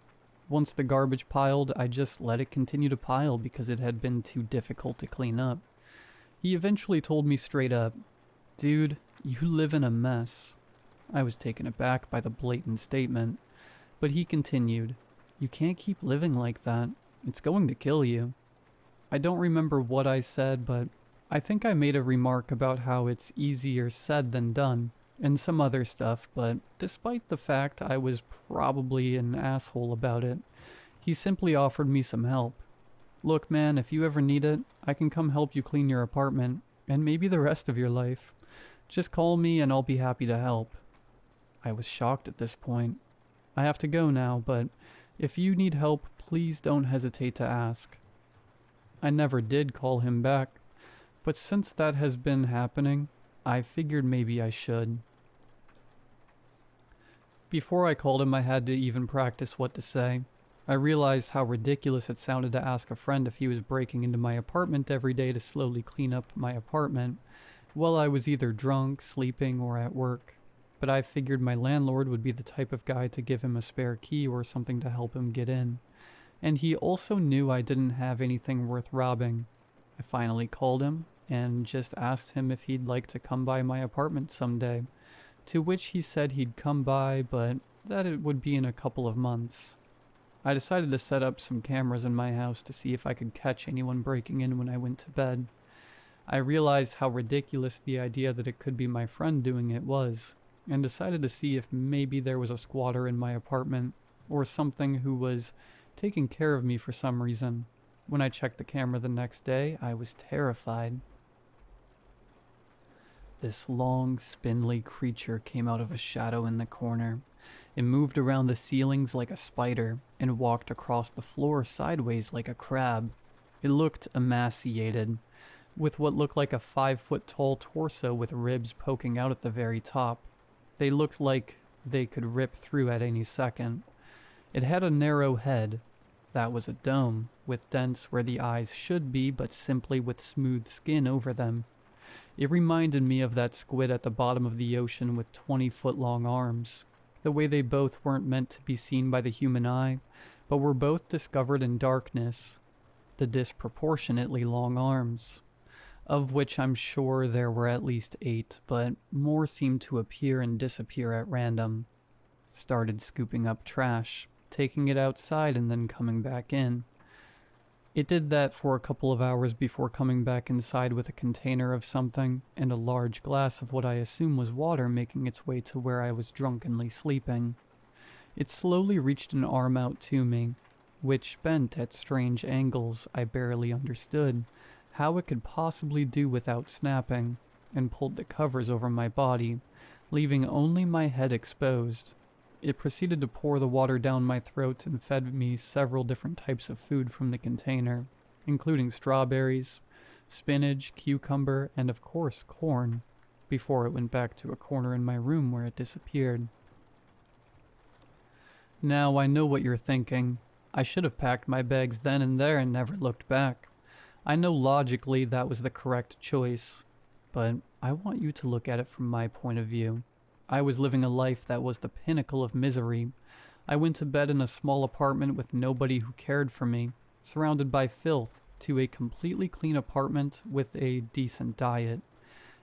Once the garbage piled, I just let it continue to pile because it had been too difficult to clean up. He eventually told me straight up, "Dude, you live in a mess." I was taken aback by the blatant statement, but he continued, "You can't keep living like that. It's going to kill you." I don't remember what I said, but I think I made a remark about how it's easier said than done, and some other stuff, but despite the fact I was probably an asshole about it, he simply offered me some help. "Look, man, if you ever need it, I can come help you clean your apartment, and maybe the rest of your life. Just call me and I'll be happy to help." I was shocked at this point. I have to go now, but if you need help, please don't hesitate to ask. I never did call him back, but since that has been happening, I figured maybe I should. Before I called him, I had to even practice what to say. I realized how ridiculous it sounded to ask a friend if he was breaking into my apartment every day to slowly clean up my apartment while I was either drunk, sleeping, or at work. But I figured my landlord would be the type of guy to give him a spare key or something to help him get in. And he also knew I didn't have anything worth robbing. I finally called him and just asked him if he'd like to come by my apartment someday, to which he said he'd come by, but that it would be in a couple of months. I decided to set up some cameras in my house to see if I could catch anyone breaking in when I went to bed. I realized how ridiculous the idea that it could be my friend doing it was, and decided to see if maybe there was a squatter in my apartment, or something who was taking care of me for some reason. When I checked the camera the next day, I was terrified. This long, spindly creature came out of a shadow in the corner. It moved around the ceilings like a spider, and walked across the floor sideways like a crab. It looked emaciated, with what looked like a 5-foot-tall torso with ribs poking out at the very top. They looked like they could rip through at any second. It had a narrow head. That was a dome, with dents where the eyes should be, but simply with smooth skin over them. It reminded me of that squid at the bottom of the ocean with 20-foot-long arms. The way they both weren't meant to be seen by the human eye, but were both discovered in darkness. The disproportionately long arms, of which I'm sure there were at least 8, but more seemed to appear and disappear at random. Started scooping up trash, taking it outside and then coming back in. It did that for a couple of hours before coming back inside with a container of something and a large glass of what I assume was water making its way to where I was drunkenly sleeping. It slowly reached an arm out to me, which bent at strange angles I barely understood how it could possibly do without snapping, and pulled the covers over my body, leaving only my head exposed. It proceeded to pour the water down my throat and fed me several different types of food from the container, including strawberries, spinach, cucumber, and of course corn, before it went back to a corner in my room where it disappeared. Now I know what you're thinking. I should have packed my bags then and there and never looked back. I know logically that was the correct choice, but I want you to look at it from my point of view. I was living a life that was the pinnacle of misery. I went to bed in a small apartment with nobody who cared for me, surrounded by filth, to a completely clean apartment with a decent diet.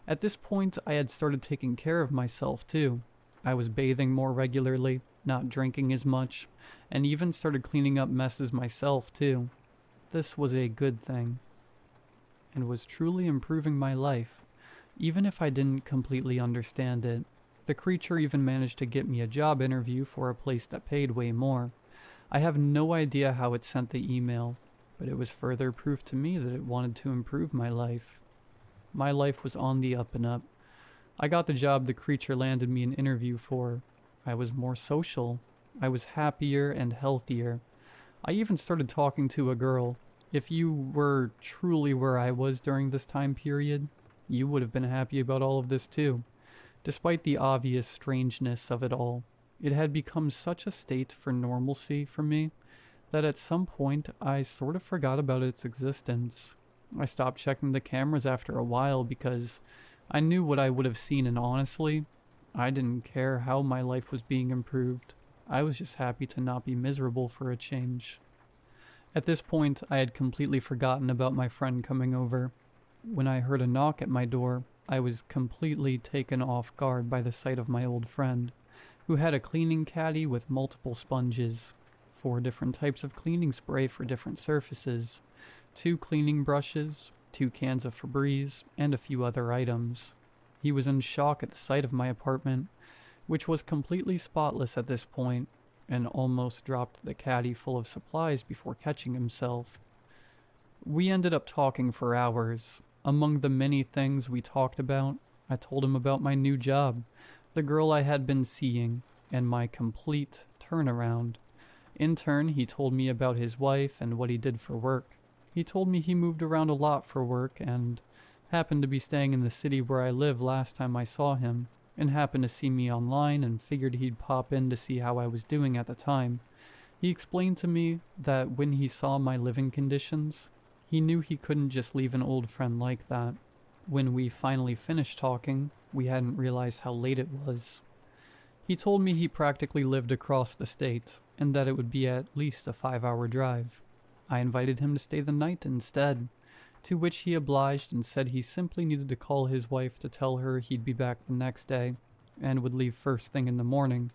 At this point, I had started taking care of myself too. I was bathing more regularly, not drinking as much, and even started cleaning up messes myself too. This was a good thing, and was truly improving my life, even if I didn't completely understand it. The creature even managed to get me a job interview for a place that paid way more. I have no idea how it sent the email, but it was further proof to me that it wanted to improve my life. My life was on the up and up. I got the job the creature landed me an interview for. I was more social. I was happier and healthier. I even started talking to a girl. If you were truly where I was during this time period, you would have been happy about all of this too. Despite the obvious strangeness of it all, it had become such a state for normalcy for me that at some point I sort of forgot about its existence. I stopped checking the cameras after a while because I knew what I would have seen, and honestly, I didn't care how my life was being improved. I was just happy to not be miserable for a change. At this point, I had completely forgotten about my friend coming over. When I heard a knock at my door, I was completely taken off guard by the sight of my old friend, who had a cleaning caddy with multiple sponges, 4 different types of cleaning spray for different surfaces, 2 cleaning brushes, 2 cans of Febreze, and a few other items. He was in shock at the sight of my apartment, which was completely spotless at this point, and almost dropped the caddy full of supplies before catching himself. We ended up talking for hours. Among the many things we talked about, I told him about my new job, the girl I had been seeing, and my complete turnaround. In turn, he told me about his wife and what he did for work. He told me he moved around a lot for work and happened to be staying in the city where I live last time I saw him, and happened to see me online and figured he'd pop in to see how I was doing at the time. He explained to me that when he saw my living conditions, he knew he couldn't just leave an old friend like that. When we finally finished talking, we hadn't realized how late it was. He told me he practically lived across the state, and that it would be at least a 5-hour drive. I invited him to stay the night instead, to which he obliged and said he simply needed to call his wife to tell her he'd be back the next day, and would leave first thing in the morning.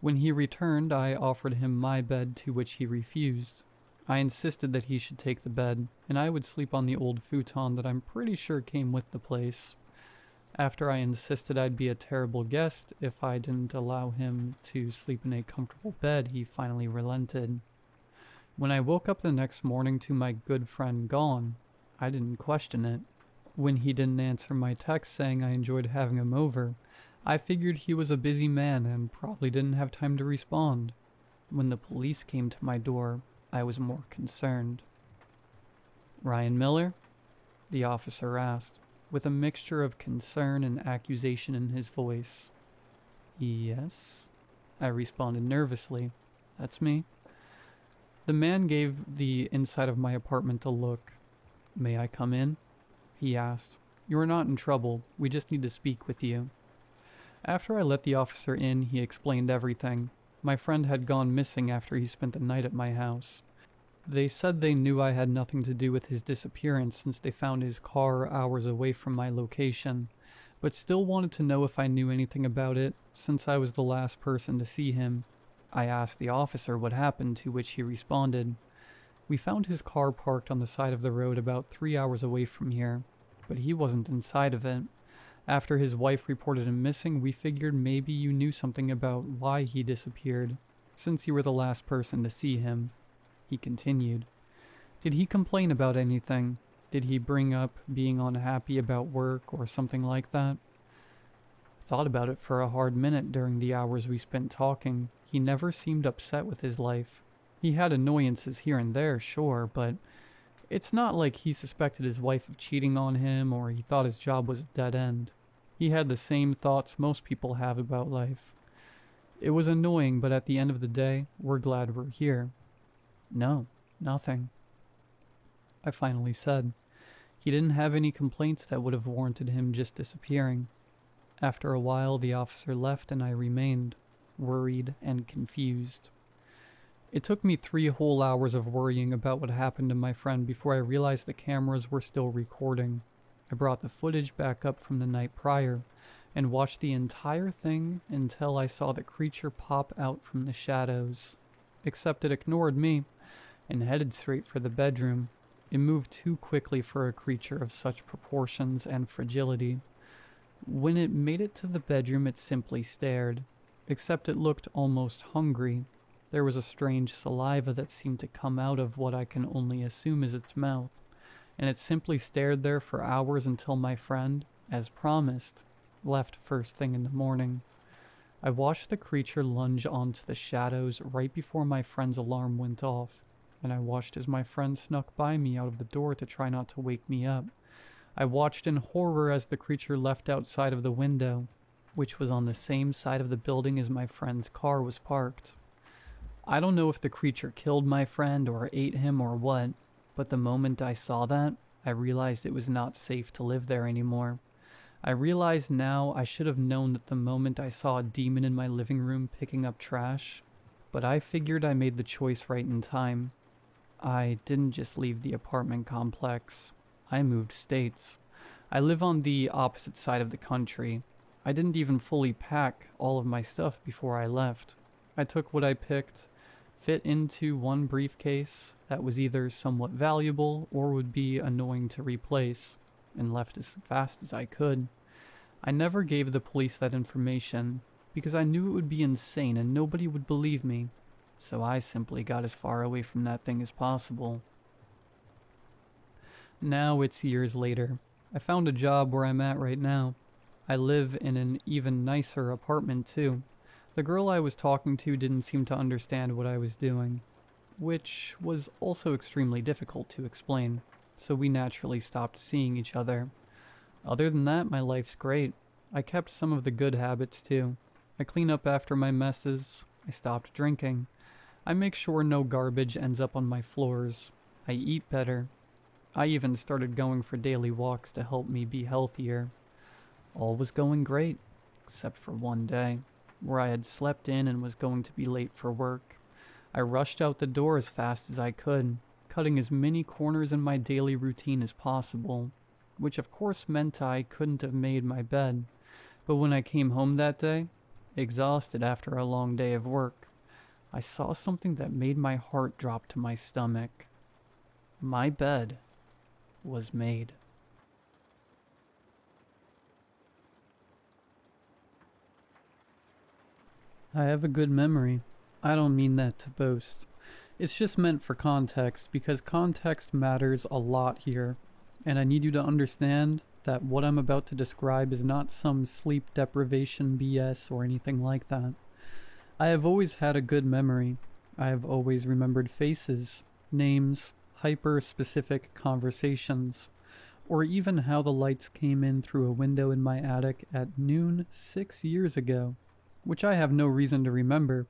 When he returned, I offered him my bed, to which he refused. I insisted that he should take the bed, and I would sleep on the old futon that I'm pretty sure came with the place. After I insisted I'd be a terrible guest if I didn't allow him to sleep in a comfortable bed, he finally relented. When I woke up the next morning to my good friend gone, I didn't question it. When he didn't answer my text saying I enjoyed having him over, I figured he was a busy man and probably didn't have time to respond. When the police came to my door, I was more concerned. "Ryan Miller?" the officer asked, with a mixture of concern and accusation in his voice. "Yes," I responded nervously. "That's me." The man gave the inside of my apartment a look. "May I come in?" he asked. "You are not in trouble. We just need to speak with you." After I let the officer in, he explained everything. My friend had gone missing after he spent the night at my house. They said they knew I had nothing to do with his disappearance since they found his car hours away from my location, but still wanted to know if I knew anything about it since I was the last person to see him. I asked the officer what happened, to which he responded, "We found his car parked on the side of the road about 3 hours away from here, but he wasn't inside of it. After his wife reported him missing, we figured maybe you knew something about why he disappeared, since you were the last person to see him." He continued, "Did he complain about anything? Did he bring up being unhappy about work or something like that?" Thought about it for a hard minute during the hours we spent talking. He never seemed upset with his life. He had annoyances here and there, sure, but it's not like he suspected his wife of cheating on him or he thought his job was a dead end. He had the same thoughts most people have about life. It was annoying, but at the end of the day, we're glad we're here. "No, nothing," I finally said. He didn't have any complaints that would have warranted him just disappearing. After a while, the officer left and I remained, worried and confused. It took me 3 whole hours of worrying about what happened to my friend before I realized the cameras were still recording. I brought the footage back up from the night prior and watched the entire thing until I saw the creature pop out from the shadows. Except it ignored me and headed straight for the bedroom. It moved too quickly for a creature of such proportions and fragility. When it made it to the bedroom, it simply stared, except it looked almost hungry. There was a strange saliva that seemed to come out of what I can only assume is its mouth, and it simply stared there for hours until my friend, as promised, left first thing in the morning. I watched the creature lunge onto the shadows right before my friend's alarm went off, and I watched as my friend snuck by me out of the door to try not to wake me up. I watched in horror as the creature left outside of the window, which was on the same side of the building as my friend's car was parked. I don't know if the creature killed my friend or ate him or what, but the moment I saw that, I realized it was not safe to live there anymore. I realize now I should have known that the moment I saw a demon in my living room picking up trash, but I figured I made the choice right in time. I didn't just leave the apartment complex. I moved states. I live on the opposite side of the country. I didn't even fully pack all of my stuff before I left. I took what I picked, fit into one briefcase that was either somewhat valuable or would be annoying to replace, and left as fast as I could. I never gave the police that information because I knew it would be insane and nobody would believe me, so I simply got as far away from that thing as possible. Now it's years later. I found a job where I'm at right now. I live in an even nicer apartment too. The girl I was talking to didn't seem to understand what I was doing, which was also extremely difficult to explain, so we naturally stopped seeing each other. Other than that, my life's great. I kept some of the good habits too. I clean up after my messes. I stopped drinking. I make sure no garbage ends up on my floors. I eat better. I even started going for daily walks to help me be healthier. All was going great, except for one day, where I had slept in and was going to be late for work. I rushed out the door as fast as I could, cutting as many corners in my daily routine as possible, which of course meant I couldn't have made my bed. But when I came home that day, exhausted after a long day of work, I saw something that made my heart drop to my stomach. My bed was made. I have a good memory. I don't mean that to boast. It's just meant for context, because context matters a lot here, and I need you to understand that what I'm about to describe is not some sleep deprivation BS or anything like that. I have always had a good memory. I have always remembered faces, names, hyper-specific conversations, or even how the lights came in through a window in my attic at noon 6 years ago, which I have no reason to remember,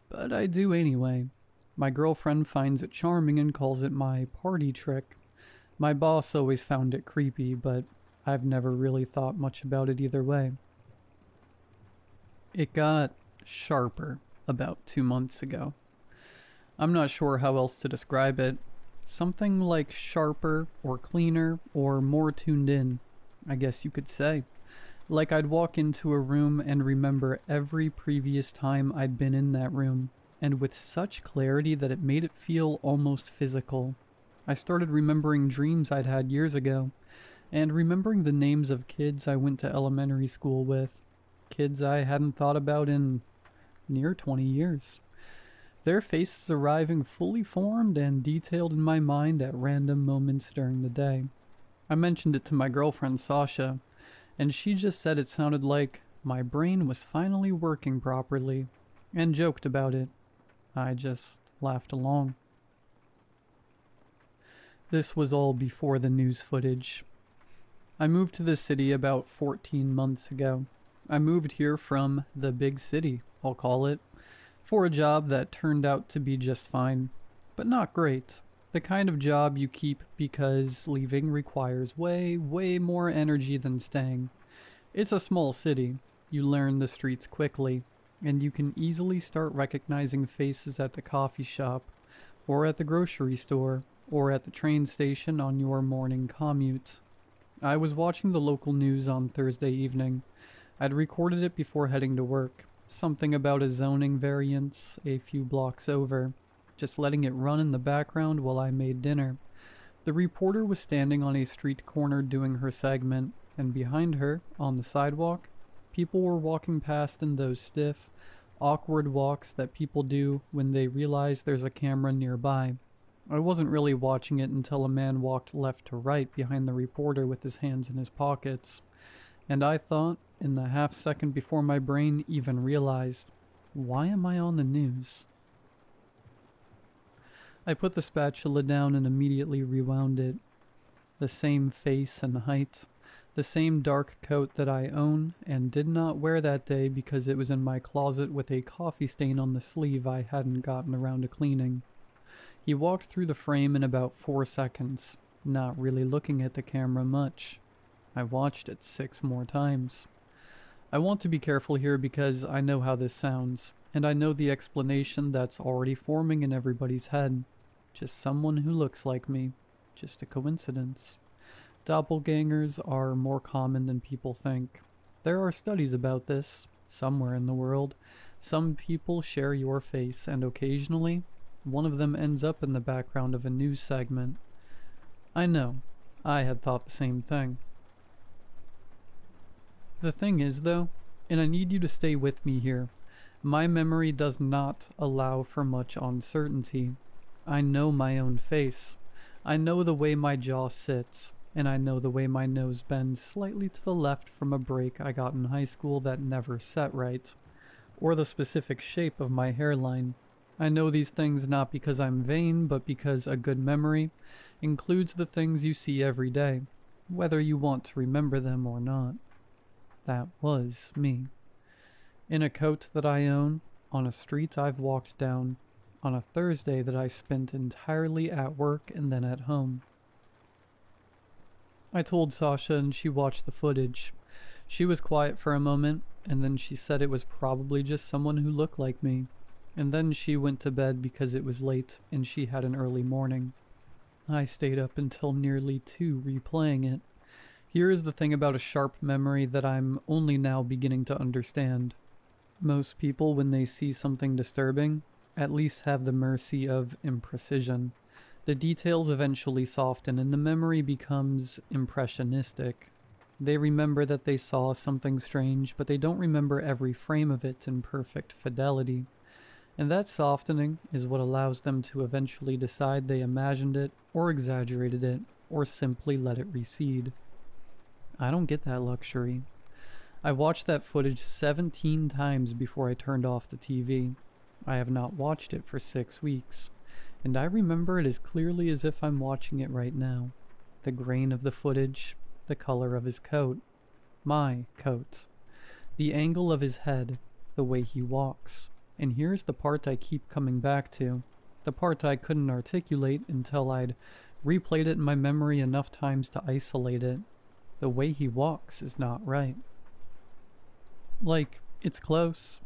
but I do anyway. My girlfriend finds it charming and calls it my party trick. My boss always found it creepy, but I've never really thought much about it either way. It got sharper about 2 months ago. I'm not sure how else to describe it. Something like sharper or cleaner or more tuned in, I guess you could say. Like I'd walk into a room and remember every previous time I'd been in that room, and with such clarity that it made it feel almost physical. I started remembering dreams I'd had years ago, and remembering the names of kids I went to elementary school with, kids I hadn't thought about in near 20 years. Their faces arriving fully formed and detailed in my mind at random moments during the day. I mentioned it to my girlfriend Sasha, and she just said it sounded like my brain was finally working properly, and joked about it. I just laughed along. This was all before the news footage. I moved to the city about 14 months ago. I moved here from the big city, I'll call it, for a job that turned out to be just fine, but not great. The kind of job you keep because leaving requires way, way more energy than staying. It's a small city. You learn the streets quickly, and you can easily start recognizing faces at the coffee shop, or at the grocery store, or at the train station on your morning commute. I was watching the local news on Thursday evening. I'd recorded it before heading to work. Something about a zoning variance a few blocks over. Just letting it run in the background while I made dinner. The reporter was standing on a street corner doing her segment, and behind her, on the sidewalk, people were walking past in those stiff, awkward walks that people do when they realize there's a camera nearby. I wasn't really watching it until a man walked left to right behind the reporter with his hands in his pockets. And I thought, in the half second before my brain even realized, why am I on the news? I put the spatula down and immediately rewound it. The same face and height. The same dark coat that I own and did not wear that day because it was in my closet with a coffee stain on the sleeve I hadn't gotten around to cleaning. He walked through the frame in about 4 seconds, not really looking at the camera much. I watched it 6 more times. I want to be careful here because I know how this sounds, and I know the explanation that's already forming in everybody's head. Just someone who looks like me. Just a coincidence. Doppelgangers are more common than people think. There are studies about this, somewhere in the world. Some people share your face, and occasionally, one of them ends up in the background of a news segment. I know, I had thought the same thing. The thing is, though, and I need you to stay with me here, my memory does not allow for much uncertainty. I know my own face. I know the way my jaw sits, and I know the way my nose bends slightly to the left from a break I got in high school that never set right, or the specific shape of my hairline. I know these things not because I'm vain, but because a good memory includes the things you see every day, whether you want to remember them or not. That was me. In a coat that I own, on a street I've walked down, on a Thursday that I spent entirely at work and then at home. I told Sasha and she watched the footage. She was quiet for a moment, and then she said it was probably just someone who looked like me. And then she went to bed because it was late and she had an early morning. I stayed up until nearly 2 replaying it. Here is the thing about a sharp memory that I'm only now beginning to understand. Most people, when they see something disturbing, at least have the mercy of imprecision. The details eventually soften and the memory becomes impressionistic. They remember that they saw something strange, but they don't remember every frame of it in perfect fidelity. And that softening is what allows them to eventually decide they imagined it, or exaggerated it, or simply let it recede. I don't get that luxury. I watched that footage 17 times before I turned off the TV. I have not watched it for 6 weeks, and I remember it as clearly as if I'm watching it right now. The grain of the footage, the color of his coat, my coat, the angle of his head, the way he walks. And here's the part I keep coming back to, the part I couldn't articulate until I'd replayed it in my memory enough times to isolate it. The way he walks is not right. Like, it's close.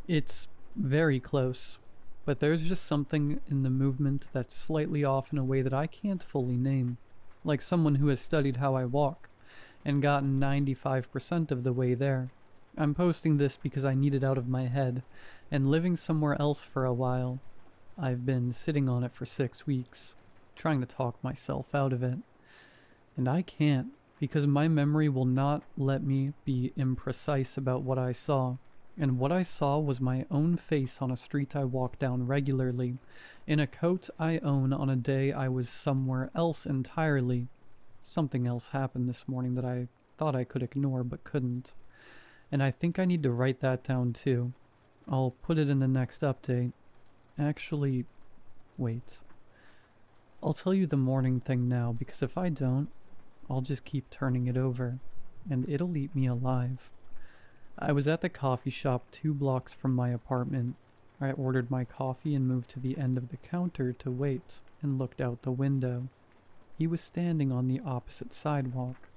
It's very close. But there's just something in the movement that's slightly off in a way that I can't fully name. Like someone who has studied how I walk, and gotten 95% of the way there. I'm posting this because I need it out of my head, and living somewhere else for a while. I've been sitting on it for 6 weeks, trying to talk myself out of it. And I can't, because my memory will not let me be imprecise about what I saw. And what I saw was my own face on a street I walk down regularly, in a coat I own on a day I was somewhere else entirely. Something else happened this morning that I thought I could ignore but couldn't. And I think I need to write that down too. I'll put it in the next update. Actually, wait. I'll tell you the morning thing now, because if I don't, I'll just keep turning it over, and it'll eat me alive. I was at the coffee shop 2 blocks from my apartment. I ordered my coffee and moved to the end of the counter to wait. and looked out the window. He was standing on the opposite sidewalk.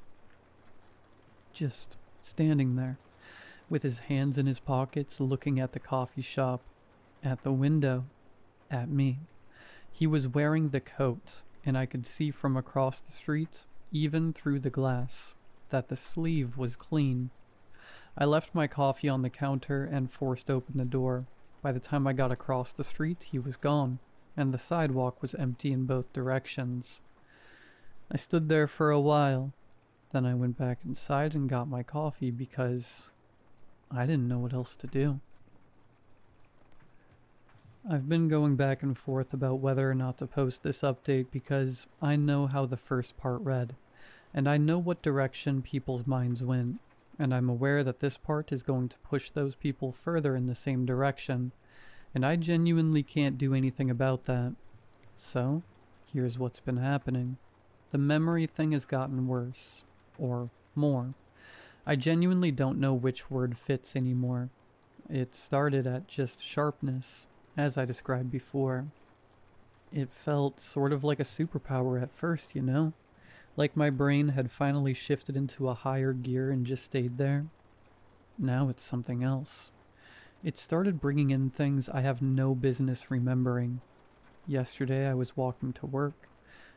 Just standing there, with his hands in his pockets, looking at the coffee shop, at the window, at me. He was wearing the coat, and I could see from across the street, even through the glass, that the sleeve was clean. I left my coffee on the counter and forced open the door. By the time I got across the street, he was gone, and the sidewalk was empty in both directions. I stood there for a while. Then I went back inside and got my coffee because I didn't know what else to do. I've been going back and forth about whether or not to post this update because I know how the first part read, and I know what direction people's minds went, and I'm aware that this part is going to push those people further in the same direction, and I genuinely can't do anything about that. So, here's what's been happening. The memory thing has gotten worse. Or more. I genuinely don't know which word fits anymore. It started at just sharpness, as I described before. It felt sort of like a superpower at first, you know? Like my brain had finally shifted into a higher gear and just stayed there. Now it's something else. It started bringing in things I have no business remembering. Yesterday I was walking to work,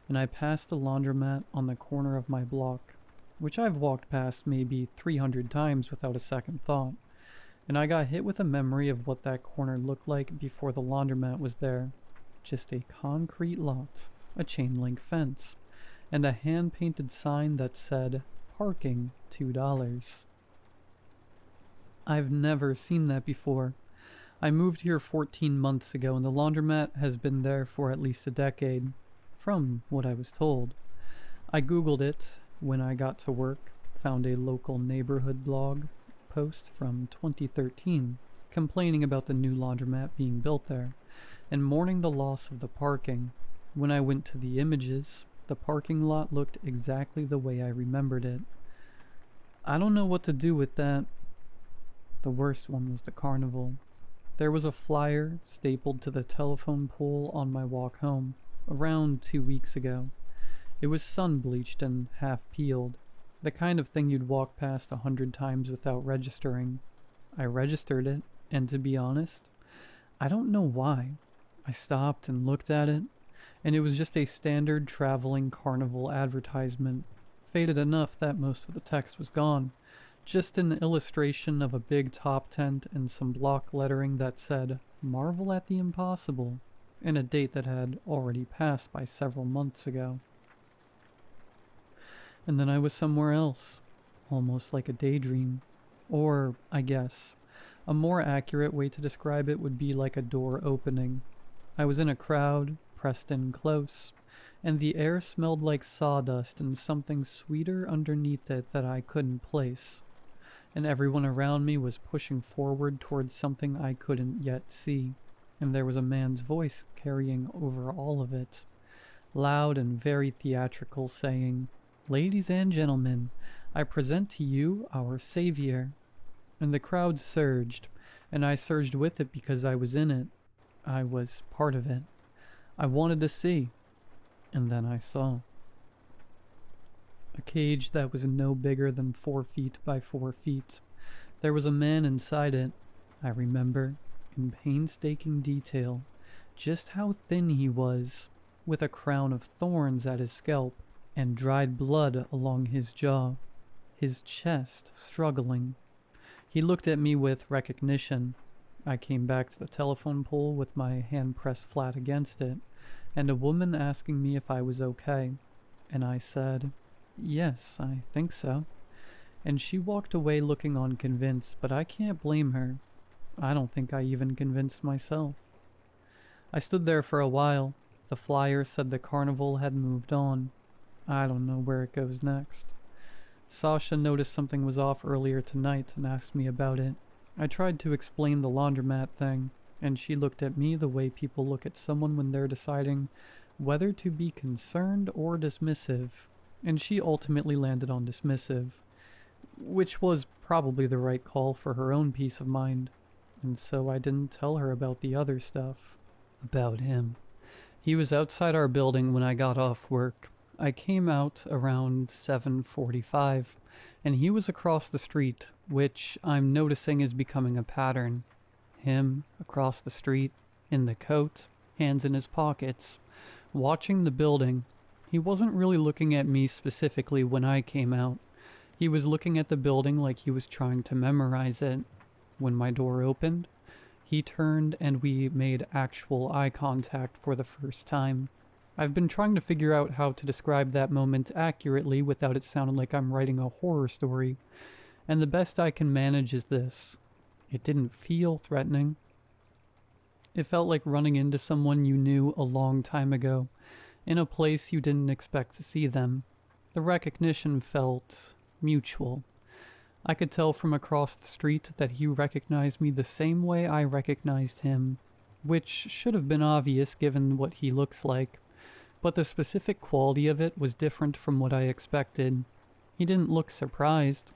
and I passed the laundromat on the corner of my block, which I've walked past maybe 300 times without a second thought, and I got hit with a memory of what that corner looked like before the laundromat was there. Just a concrete lot, a chain-link fence, and a hand-painted sign that said, "Parking, $2." I've never seen that before. I moved here 14 months ago, and the laundromat has been there for at least a decade, from what I was told. I googled it when I got to work, found a local neighborhood blog post from 2013 complaining about the new laundromat being built there and mourning the loss of the parking. When I went to the images, the parking lot looked exactly the way I remembered it. I don't know what to do with that. The worst one was the carnival. There was a flyer stapled to the telephone pole on my walk home around 2 weeks ago. It was sun-bleached and half-peeled, the kind of thing you'd walk past 100 times without registering. I registered it, and to be honest, I don't know why. I stopped and looked at it, and it was just a standard traveling carnival advertisement, faded enough that most of the text was gone, just an illustration of a big top tent and some block lettering that said, "Marvel at the Impossible," and a date that had already passed by several months ago. And then I was somewhere else, almost like a daydream. Or, I guess, a more accurate way to describe it would be like a door opening. I was in a crowd, pressed in close, and the air smelled like sawdust and something sweeter underneath it that I couldn't place. And everyone around me was pushing forward towards something I couldn't yet see, and there was a man's voice carrying over all of it, loud and very theatrical, saying, "Ladies and gentlemen, I present to you our savior." And the crowd surged, and I surged with it because I was in it. I was part of it. I wanted to see. And then I saw. A cage that was no bigger than 4 feet by 4 feet. There was a man inside it. I remember, in painstaking detail, just how thin he was, with a crown of thorns at his scalp, and dried blood along his jaw, his chest struggling. He looked at me with recognition. I came back to the telephone pole with my hand pressed flat against it, and a woman asking me if I was okay, and I said, "Yes, I think so." And she walked away looking unconvinced, but I can't blame her. I don't think I even convinced myself. I stood there for a while. The flyer said the carnival had moved on. I don't know where it goes next. Sasha noticed something was off earlier tonight and asked me about it. I tried to explain the laundromat thing, and she looked at me the way people look at someone when they're deciding whether to be concerned or dismissive, and she ultimately landed on dismissive, which was probably the right call for her own peace of mind, and so I didn't tell her about the other stuff. About him. He was outside our building when I got off work. I came out around 7:45, and he was across the street, which I'm noticing is becoming a pattern. Him across the street, in the coat, hands in his pockets, watching the building. He wasn't really looking at me specifically when I came out. He was looking at the building like he was trying to memorize it. When my door opened, he turned and we made actual eye contact for the first time. I've been trying to figure out how to describe that moment accurately without it sounding like I'm writing a horror story, and the best I can manage is this. It didn't feel threatening. It felt like running into someone you knew a long time ago, in a place you didn't expect to see them. The recognition felt mutual. I could tell from across the street that he recognized me the same way I recognized him, which should have been obvious given what he looks like, but the specific quality of it was different from what I expected. He didn't look surprised.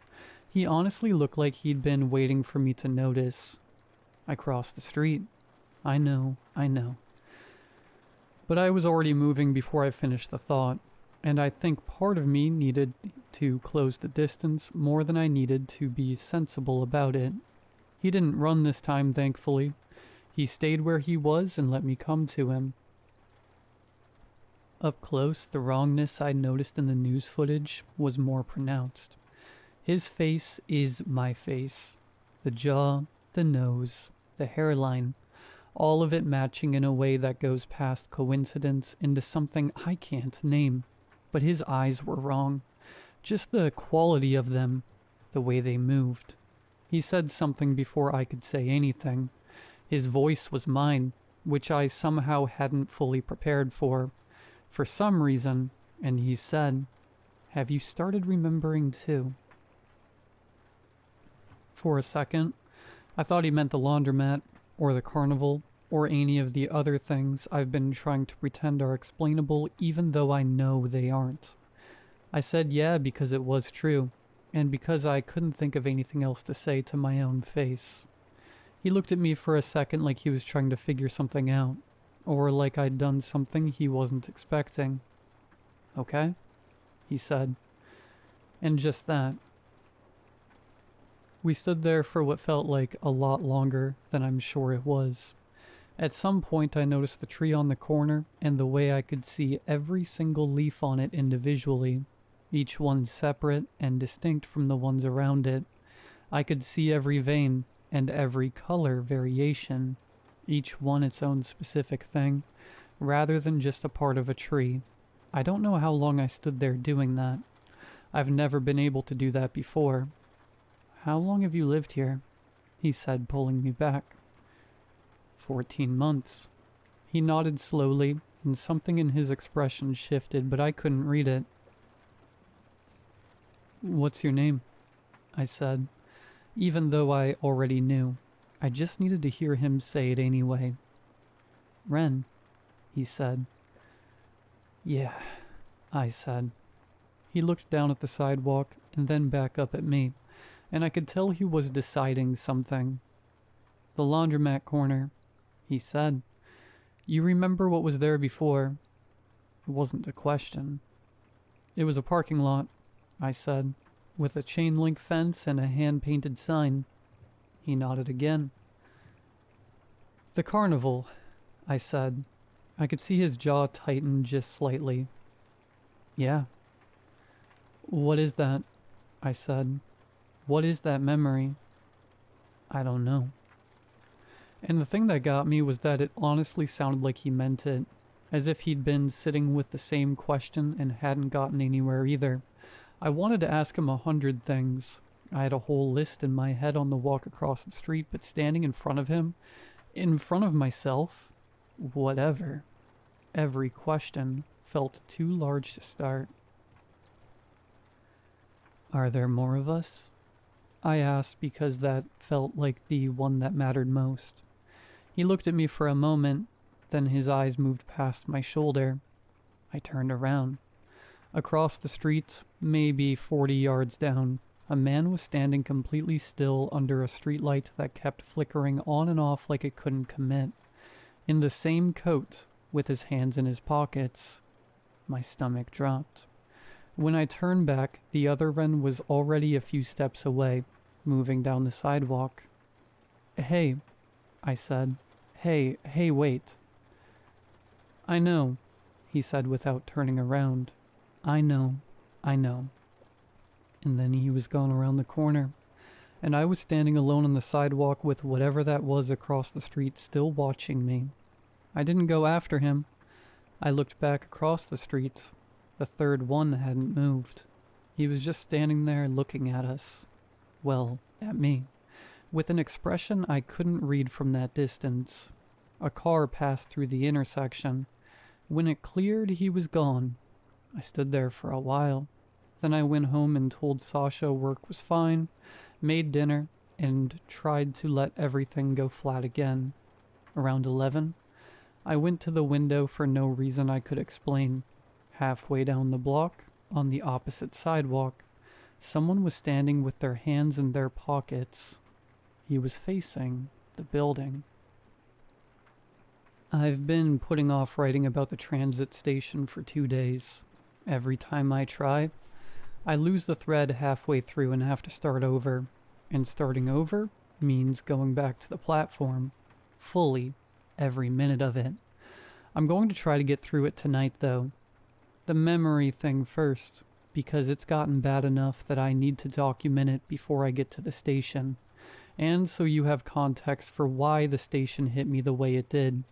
He honestly looked like he'd been waiting for me to notice. I crossed the street. I know. But I was already moving before I finished the thought, and I think part of me needed to close the distance more than I needed to be sensible about it. He didn't run this time, thankfully. He stayed where he was and let me come to him. Up close, the wrongness I noticed in the news footage was more pronounced. His face is my face. The jaw, the nose, the hairline, all of it matching in a way that goes past coincidence into something I can't name. But his eyes were wrong. Just the quality of them, the way they moved. He said something before I could say anything. His voice was mine, which I somehow hadn't fully prepared for some reason, and he said, "Have you started remembering too?" For a second, I thought he meant the laundromat, or the carnival, or any of the other things I've been trying to pretend are explainable even though I know they aren't. I said yeah because it was true, and because I couldn't think of anything else to say to my own face. He looked at me for a second like he was trying to figure something out, or like I'd done something he wasn't expecting. "Okay," he said. And just that. We stood there for what felt like a lot longer than I'm sure it was. At some point I noticed the tree on the corner and the way I could see every single leaf on it individually, each one separate and distinct from the ones around it. I could see every vein and every color variation, each one its own specific thing, rather than just a part of a tree. I don't know how long I stood there doing that. I've never been able to do that before. "How long have you lived here?" he said, pulling me back. 14 months. He nodded slowly, and something in his expression shifted, but I couldn't read it. "What's your name?" I said, even though I already knew. I just needed to hear him say it anyway. "Ren," he said. "Yeah," I said. He looked down at the sidewalk and then back up at me, and I could tell he was deciding something. "The laundromat corner," he said. "You remember what was there before?" It wasn't a question. "It was a parking lot," I said, "with a chain link fence and a hand-painted sign." He nodded again. "The carnival," I said. I could see his jaw tighten just slightly. "Yeah." "What is that?" I said. "What is that memory?" "I don't know." And the thing that got me was that it honestly sounded like he meant it, as if he'd been sitting with the same question and hadn't gotten anywhere either. I wanted to ask him 100 things. I had a whole list in my head on the walk across the street, but standing in front of him, in front of myself, whatever. Every question felt too large to start. "Are there more of us?" I asked because that felt like the one that mattered most. He looked at me for a moment, then his eyes moved past my shoulder. I turned around. Across the street, maybe 40 yards down, a man was standing completely still under a streetlight that kept flickering on and off like it couldn't commit. In the same coat, with his hands in his pockets. My stomach dropped. When I turned back, the other wren was already a few steps away, moving down the sidewalk. "Hey," I said. Hey, wait." "I know," he said without turning around. I know. And then he was gone around the corner, and I was standing alone on the sidewalk with whatever that was across the street still watching me. I didn't go after him. I looked back across the street. The third one hadn't moved. He was just standing there looking at us. Well, at me. With an expression I couldn't read from that distance. A car passed through the intersection. When it cleared, he was gone. I stood there for a while. Then I went home and told Sasha work was fine, made dinner, and tried to let everything go flat again. Around 11, I went to the window for no reason I could explain. Halfway down the block, on the opposite sidewalk, someone was standing with their hands in their pockets. He was facing the building. I've been putting off writing about the transit station for 2 days. Every time I try, I lose the thread halfway through and have to start over. And starting over means going back to the platform. Fully, every minute of it. I'm going to try to get through it tonight, though. The memory thing first, because it's gotten bad enough that I need to document it before I get to the station. And so you have context for why the station hit me the way it did.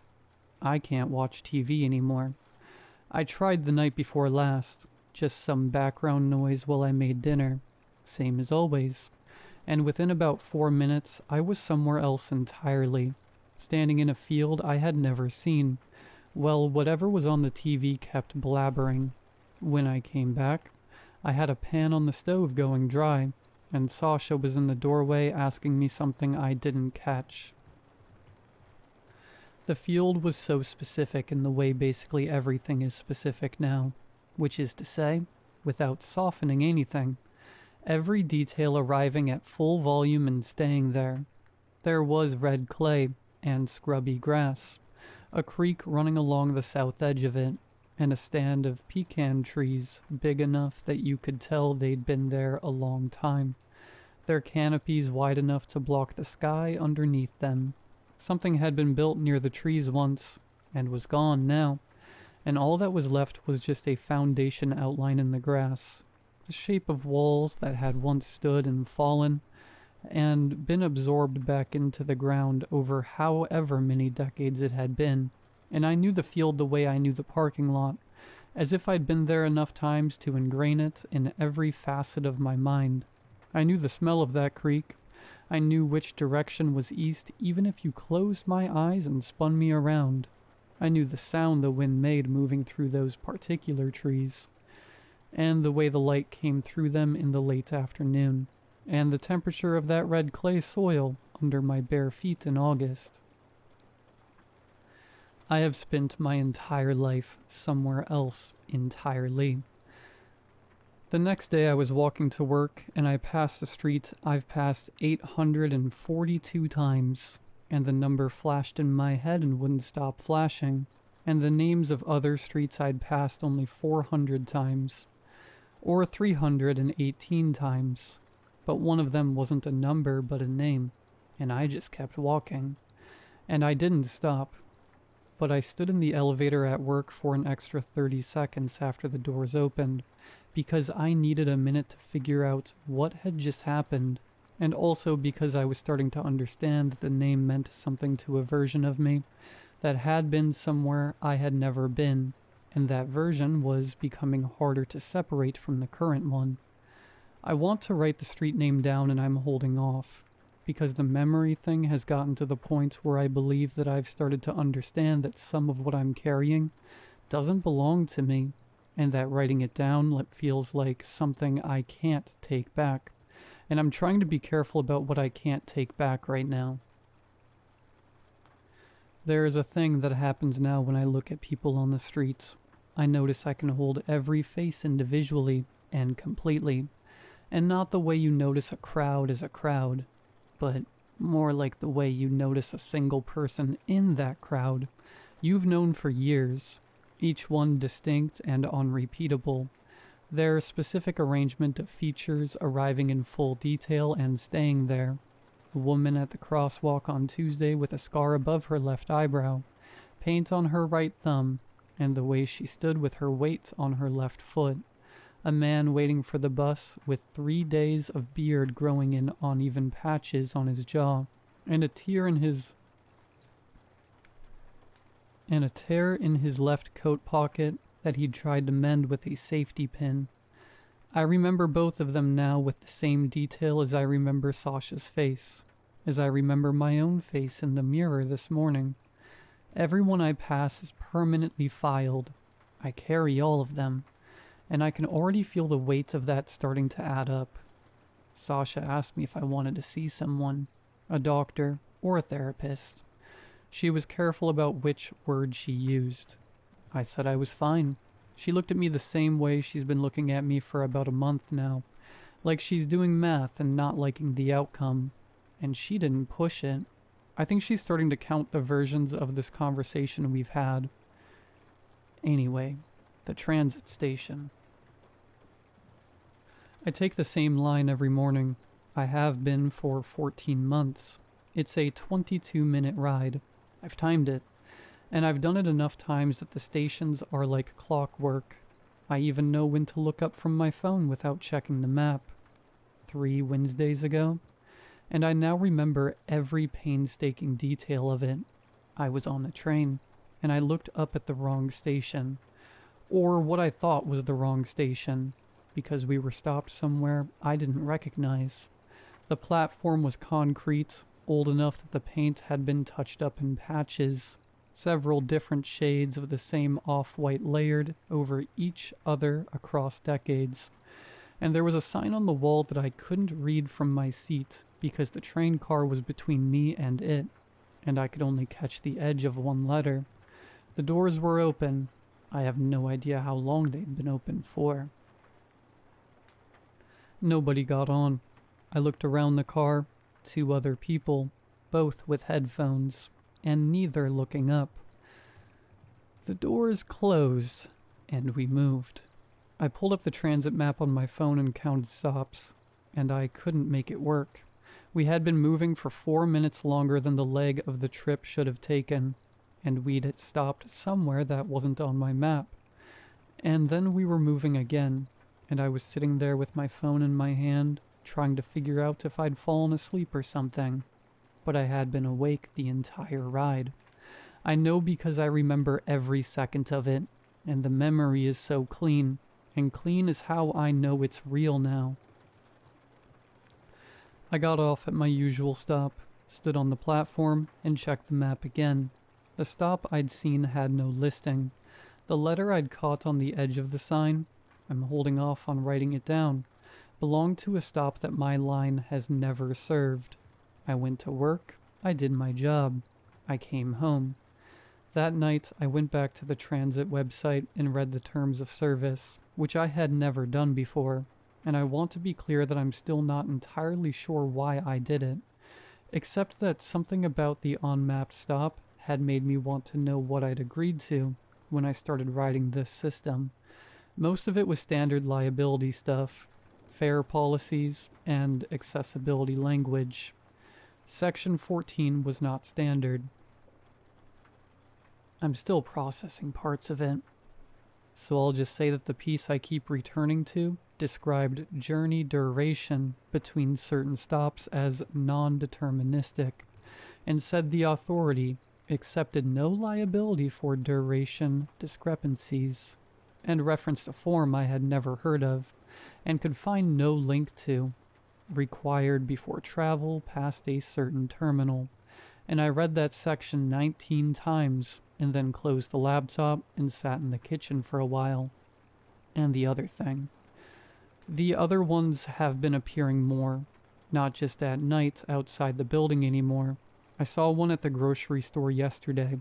I can't watch TV anymore. I tried the night before last, just some background noise while I made dinner, same as always. And within about 4 minutes, I was somewhere else entirely, standing in a field I had never seen. Well, whatever was on the TV kept blabbering. When I came back, I had a pan on the stove going dry, and Sasha was in the doorway asking me something I didn't catch. The field was so specific in the way basically everything is specific now, which is to say, without softening anything, every detail arriving at full volume and staying there. There was red clay and scrubby grass, a creek running along the south edge of it, and a stand of pecan trees big enough that you could tell they'd been there a long time, their canopies wide enough to block the sky underneath them. Something had been built near the trees once, and was gone now, and all that was left was just a foundation outline in the grass, the shape of walls that had once stood and fallen, and been absorbed back into the ground over however many decades it had been. And I knew the field the way I knew the parking lot, as if I'd been there enough times to ingrain it in every facet of my mind. I knew the smell of that creek. I knew which direction was east even if you closed my eyes and spun me around. I knew the sound the wind made moving through those particular trees, and the way the light came through them in the late afternoon, and the temperature of that red clay soil under my bare feet in August. I have spent my entire life somewhere else entirely. The next day I was walking to work, and I passed a street I've passed 842 times, and the number flashed in my head and wouldn't stop flashing, and the names of other streets I'd passed only 400 times, or 318 times, but one of them wasn't a number but a name, and I just kept walking, and I didn't stop. But I stood in the elevator at work for an extra 30 seconds after the doors opened, because I needed a minute to figure out what had just happened, and also because I was starting to understand that the name meant something to a version of me that had been somewhere I had never been, and that version was becoming harder to separate from the current one. I want to write the street name down, and I'm holding off, because the memory thing has gotten to the point where I believe that I've started to understand that some of what I'm carrying doesn't belong to me, and that writing it down feels like something I can't take back, and I'm trying to be careful about what I can't take back right now. There is a thing that happens now when I look at people on the streets. I notice I can hold every face individually and completely, and not the way you notice a crowd as a crowd, but more like the way you notice a single person in that crowd, you've known for years, each one distinct and unrepeatable. Their specific arrangement of features arriving in full detail and staying there. A woman at the crosswalk on Tuesday with a scar above her left eyebrow, paint on her right thumb, and the way she stood with her weight on her left foot. A man waiting for the bus with 3 days of beard growing in uneven patches on his jaw, and a tear in his and a tear in his left coat pocket that he'd tried to mend with a safety pin. I remember both of them now with the same detail as I remember Sasha's face, as I remember my own face in the mirror this morning. Everyone I pass is permanently filed. I carry all of them, and I can already feel the weight of that starting to add up. Sasha asked me if I wanted to see someone, a doctor or a therapist. She was careful about which word she used. I said I was fine. She looked at me the same way she's been looking at me for about a month now, like she's doing math and not liking the outcome. And she didn't push it. I think she's starting to count the versions of this conversation we've had. Anyway, the transit station. I take the same line every morning. I have been for 14 months. It's a 22-minute ride. I've timed it, and I've done it enough times that the stations are like clockwork. I even know when to look up from my phone without checking the map. 3 Wednesdays ago, and I now remember every painstaking detail of it. I was on the train, and I looked up at the wrong station, or what I thought was the wrong station, because we were stopped somewhere I didn't recognize. The platform was concrete, old enough that the paint had been touched up in patches, several different shades of the same off-white layered over each other across decades. And there was a sign on the wall that I couldn't read from my seat because the train car was between me and it, and I could only catch the edge of one letter. The doors were open. I have no idea how long they'd been open for. Nobody got on. I looked around the car. 2 other people, both with headphones, and neither looking up. The doors closed, and we moved. I pulled up the transit map on my phone and counted stops, and I couldn't make it work. We had been moving for 4 minutes longer than the leg of the trip should have taken, and we'd stopped somewhere that wasn't on my map. And then we were moving again, and I was sitting there with my phone in my hand, trying to figure out if I'd fallen asleep or something. But I had been awake the entire ride. I know because I remember every second of it, and the memory is so clean, and clean is how I know it's real now. I got off at my usual stop, stood on the platform, and checked the map again. The stop I'd seen had no listing. The letter I'd caught on the edge of the sign, I'm holding off on writing it down, belonged to a stop that my line has never served. I went to work, I did my job, I came home. That night, I went back to the transit website and read the terms of service, which I had never done before, and I want to be clear that I'm still not entirely sure why I did it, except that something about the unmapped stop had made me want to know what I'd agreed to when I started writing this system. Most of it was standard liability stuff, fare policies, and accessibility language. Section 14 was not standard. I'm still processing parts of it. So I'll just say that the piece I keep returning to described journey duration between certain stops as non-deterministic, and said the authority accepted no liability for duration discrepancies, and referenced a form I had never heard of, and could find no link to, required before travel past a certain terminal. And I read that section 19 times, and then closed the laptop and sat in the kitchen for a while. And the other thing. The other ones have been appearing more, not just at night outside the building anymore. I saw one at the grocery store yesterday,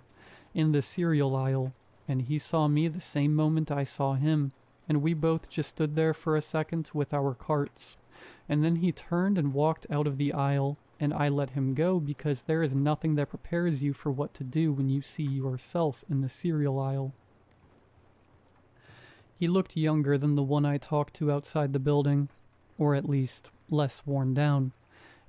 in the cereal aisle, and he saw me the same moment I saw him, and we both just stood there for a second with our carts, and then he turned and walked out of the aisle and I let him go because there is nothing that prepares you for what to do when you see yourself in the cereal aisle. He looked younger than the one I talked to outside the building, or at least less worn down,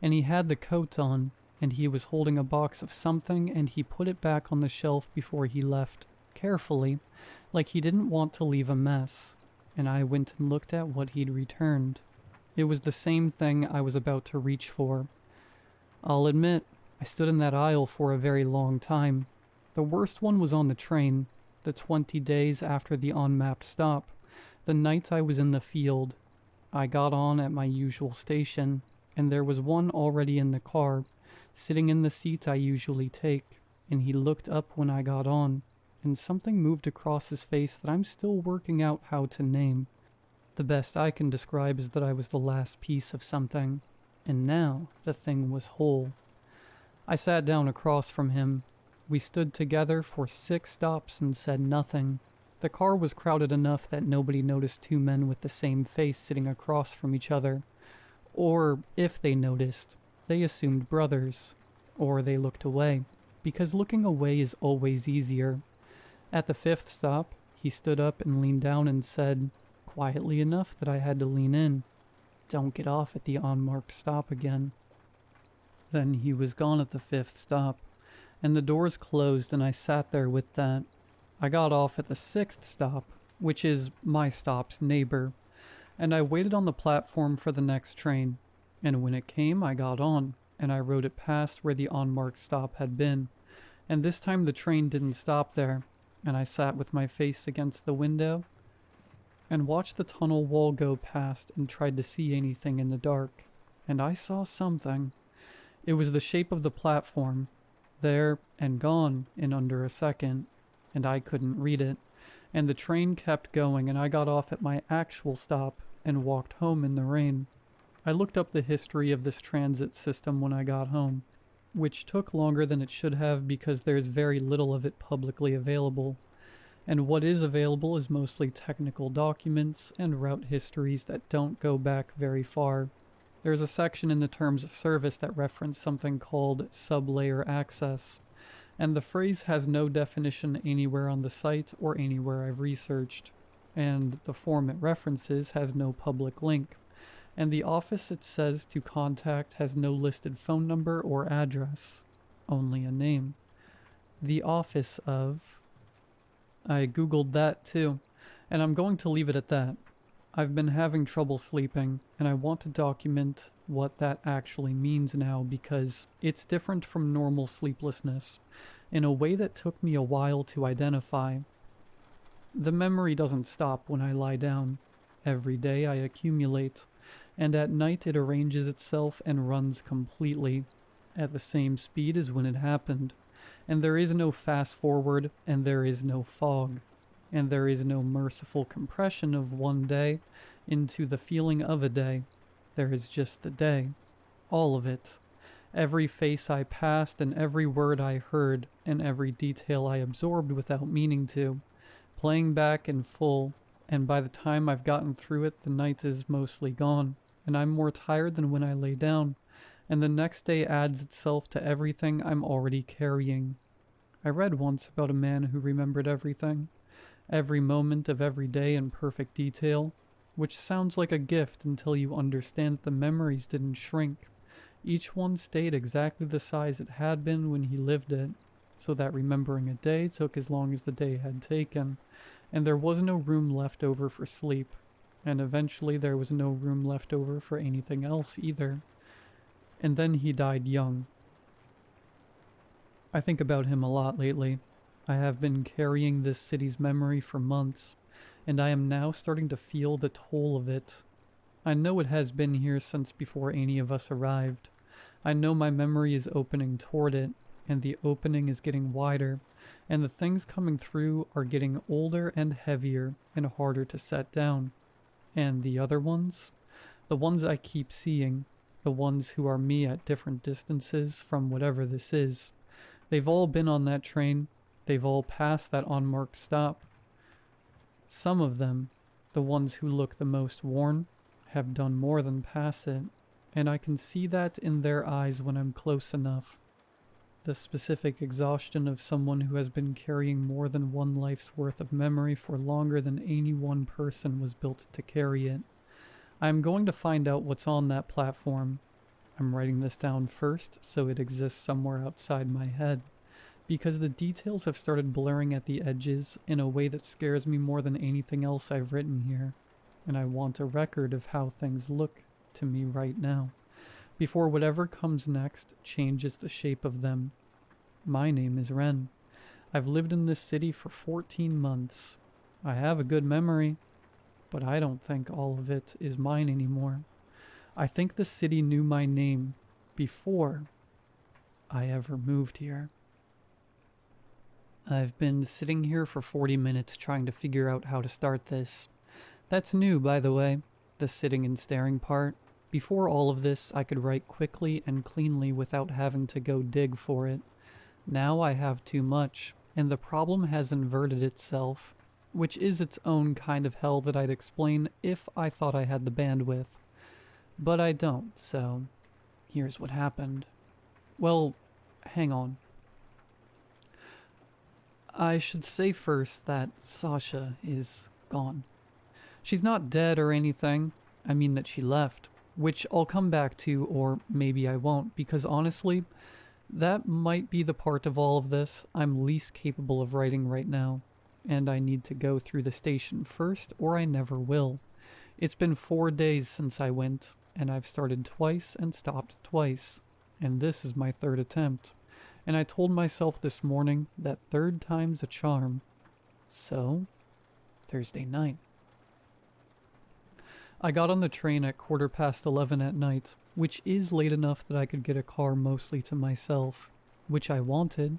and he had the coat on, and he was holding a box of something, and he put it back on the shelf before he left, carefully, like he didn't want to leave a mess, and I went and looked at what he'd returned. It was the same thing I was about to reach for. I'll admit, I stood in that aisle for a very long time. The worst one was on the train, the 20 days after the unmapped stop, the night I was in the field. I got on at my usual station, and there was one already in the car, sitting in the seat I usually take, and he looked up when I got on, and something moved across his face that I'm still working out how to name. The best I can describe is that I was the last piece of something, and now the thing was whole. I sat down across from him. We stood together for 6 stops and said nothing. The car was crowded enough that nobody noticed 2 men with the same face sitting across from each other. Or, if they noticed, they assumed brothers. Or they looked away, because looking away is always easier. At the 5th stop, he stood up and leaned down and said, quietly enough that I had to lean in, "Don't get off at the unmarked stop again." Then he was gone at the 5th stop, and the doors closed, and I sat there with that. I got off at the 6th stop, which is my stop's neighbor, and I waited on the platform for the next train, and when it came I got on, and I rode it past where the unmarked stop had been, and this time the train didn't stop there, and I sat with my face against the window and watched the tunnel wall go past and tried to see anything in the dark, and I saw something. It was the shape of the platform, there and gone in under a second, and I couldn't read it, and the train kept going, and I got off at my actual stop and walked home in the rain. I looked up the history of this transit system when I got home, which took longer than it should have because there's very little of it publicly available, and what is available is mostly technical documents and route histories that don't go back very far. There's a section in the terms of service that reference something called sublayer access, and the phrase has no definition anywhere on the site or anywhere I've researched, and the form it references has no public link, and the office it says to contact has no listed phone number or address, only a name. The office of... I googled that too, and I'm going to leave it at that. I've been having trouble sleeping, and I want to document what that actually means now because it's different from normal sleeplessness, in a way that took me a while to identify. The memory doesn't stop when I lie down. Every day I accumulate, and at night it arranges itself and runs completely, at the same speed as when it happened. And there is no fast forward, and there is no fog, and there is no merciful compression of one day into the feeling of a day. There is just the day. All of it. Every face I passed, and every word I heard, and every detail I absorbed without meaning to, playing back in full, and by the time I've gotten through it, the night is mostly gone, and I'm more tired than when I lay down, and the next day adds itself to everything I'm already carrying. I read once about a man who remembered everything, every moment of every day in perfect detail, which sounds like a gift until you understand that the memories didn't shrink. Each one stayed exactly the size it had been when he lived it, so that remembering a day took as long as the day had taken, and there was no room left over for sleep, and eventually there was no room left over for anything else either. And then he died young. I think about him a lot lately. I have been carrying this city's memory for months, and I am now starting to feel the toll of it. I know it has been here since before any of us arrived. I know my memory is opening toward it, and the opening is getting wider, and the things coming through are getting older and heavier and harder to set down. And the other ones? The ones I keep seeing, the ones who are me at different distances from whatever this is. They've all been on that train. They've all passed that unmarked stop. Some of them, the ones who look the most worn, have done more than pass it. and I can see that in their eyes when I'm close enough. The specific exhaustion of someone who has been carrying more than one life's worth of memory for longer than any one person was built to carry it. I'm going to find out what's on that platform. I'm writing this down first so it exists somewhere outside my head, because the details have started blurring at the edges in a way that scares me more than anything else I've written here, and I want a record of how things look to me right now, before whatever comes next changes the shape of them. My name is Ren. I've lived in this city for 14 months. I have a good memory, but I don't think all of it is mine anymore. I think the city knew my name before I ever moved here. I've been sitting here for 40 minutes trying to figure out how to start this. That's new, by the way, the sitting and staring part. Before all of this, I could write quickly and cleanly without having to go dig for it. Now I have too much, and the problem has inverted itself, which is its own kind of hell that I'd explain if I thought I had the bandwidth. But I don't, so here's what happened. Well, hang on. I should say first that Sasha is gone. She's not dead or anything. I mean that she left, which I'll come back to, or maybe I won't, because honestly, that might be the part of all of this I'm least capable of writing right now, and I need to go through the station first, or I never will. It's been 4 days since I went, and I've started twice and stopped twice, and this is my third attempt. And I told myself this morning that third time's a charm. So, Thursday night. I got on the train at 11:15 at night, which is late enough that I could get a car mostly to myself, which I wanted,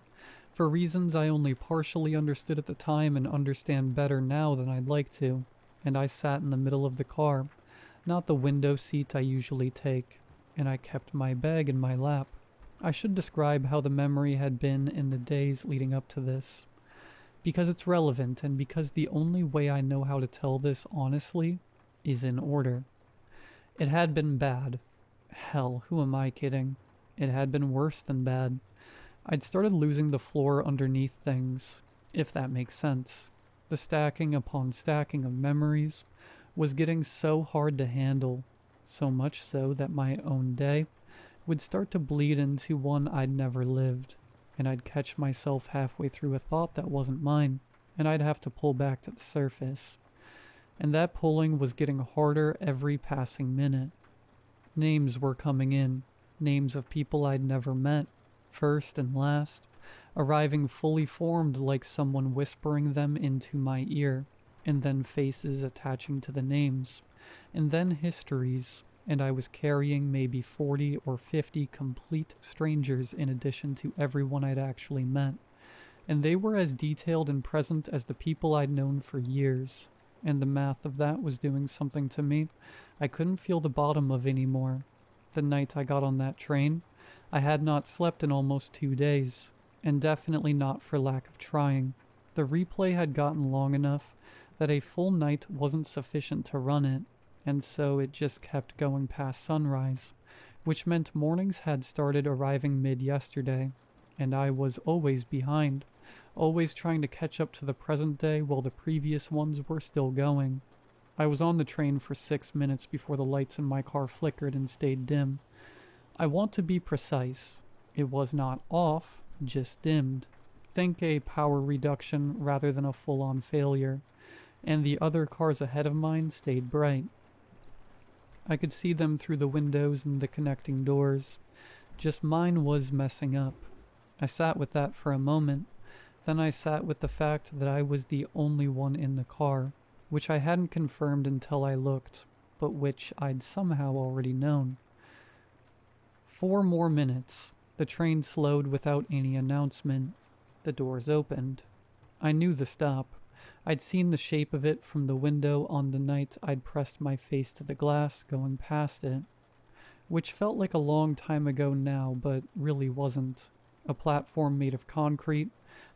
for reasons I only partially understood at the time and understand better now than I'd like to, and I sat in the middle of the car, not the window seat I usually take, and I kept my bag in my lap. I should describe how the memory had been in the days leading up to this, because it's relevant and because the only way I know how to tell this honestly is in order. It had been bad. Hell, who am I kidding? It had been worse than bad. I'd started losing the floor underneath things, if that makes sense. The stacking upon stacking of memories was getting so hard to handle, so much so that my own day would start to bleed into one I'd never lived, and I'd catch myself halfway through a thought that wasn't mine, and I'd have to pull back to the surface. And that pulling was getting harder every passing minute. Names were coming in, names of people I'd never met, first and last, arriving fully formed like someone whispering them into my ear, and then faces attaching to the names, and then histories, and I was carrying maybe 40 or 50 complete strangers in addition to everyone I'd actually met, and they were as detailed and present as the people I'd known for years, and the math of that was doing something to me I couldn't feel the bottom of anymore. The night I got on that train, I had not slept in almost 2 days, and definitely not for lack of trying. The replay had gotten long enough that a full night wasn't sufficient to run it, and so it just kept going past sunrise, which meant mornings had started arriving mid-yesterday, and I was always behind, always trying to catch up to the present day while the previous ones were still going. I was on the train for 6 minutes before the lights in my car flickered and stayed dim. I want to be precise. It was not off, just dimmed. Think a power reduction rather than a full-on failure, and the other cars ahead of mine stayed bright. I could see them through the windows and the connecting doors. Just mine was messing up. I sat with that for a moment. Then I sat with the fact that I was the only one in the car, which I hadn't confirmed until I looked, but which I'd somehow already known. 4 more minutes. The train slowed without any announcement. The doors opened. I knew the stop. I'd seen the shape of it from the window on the night I'd pressed my face to the glass going past it, which felt like a long time ago now, but really wasn't. A platform made of concrete,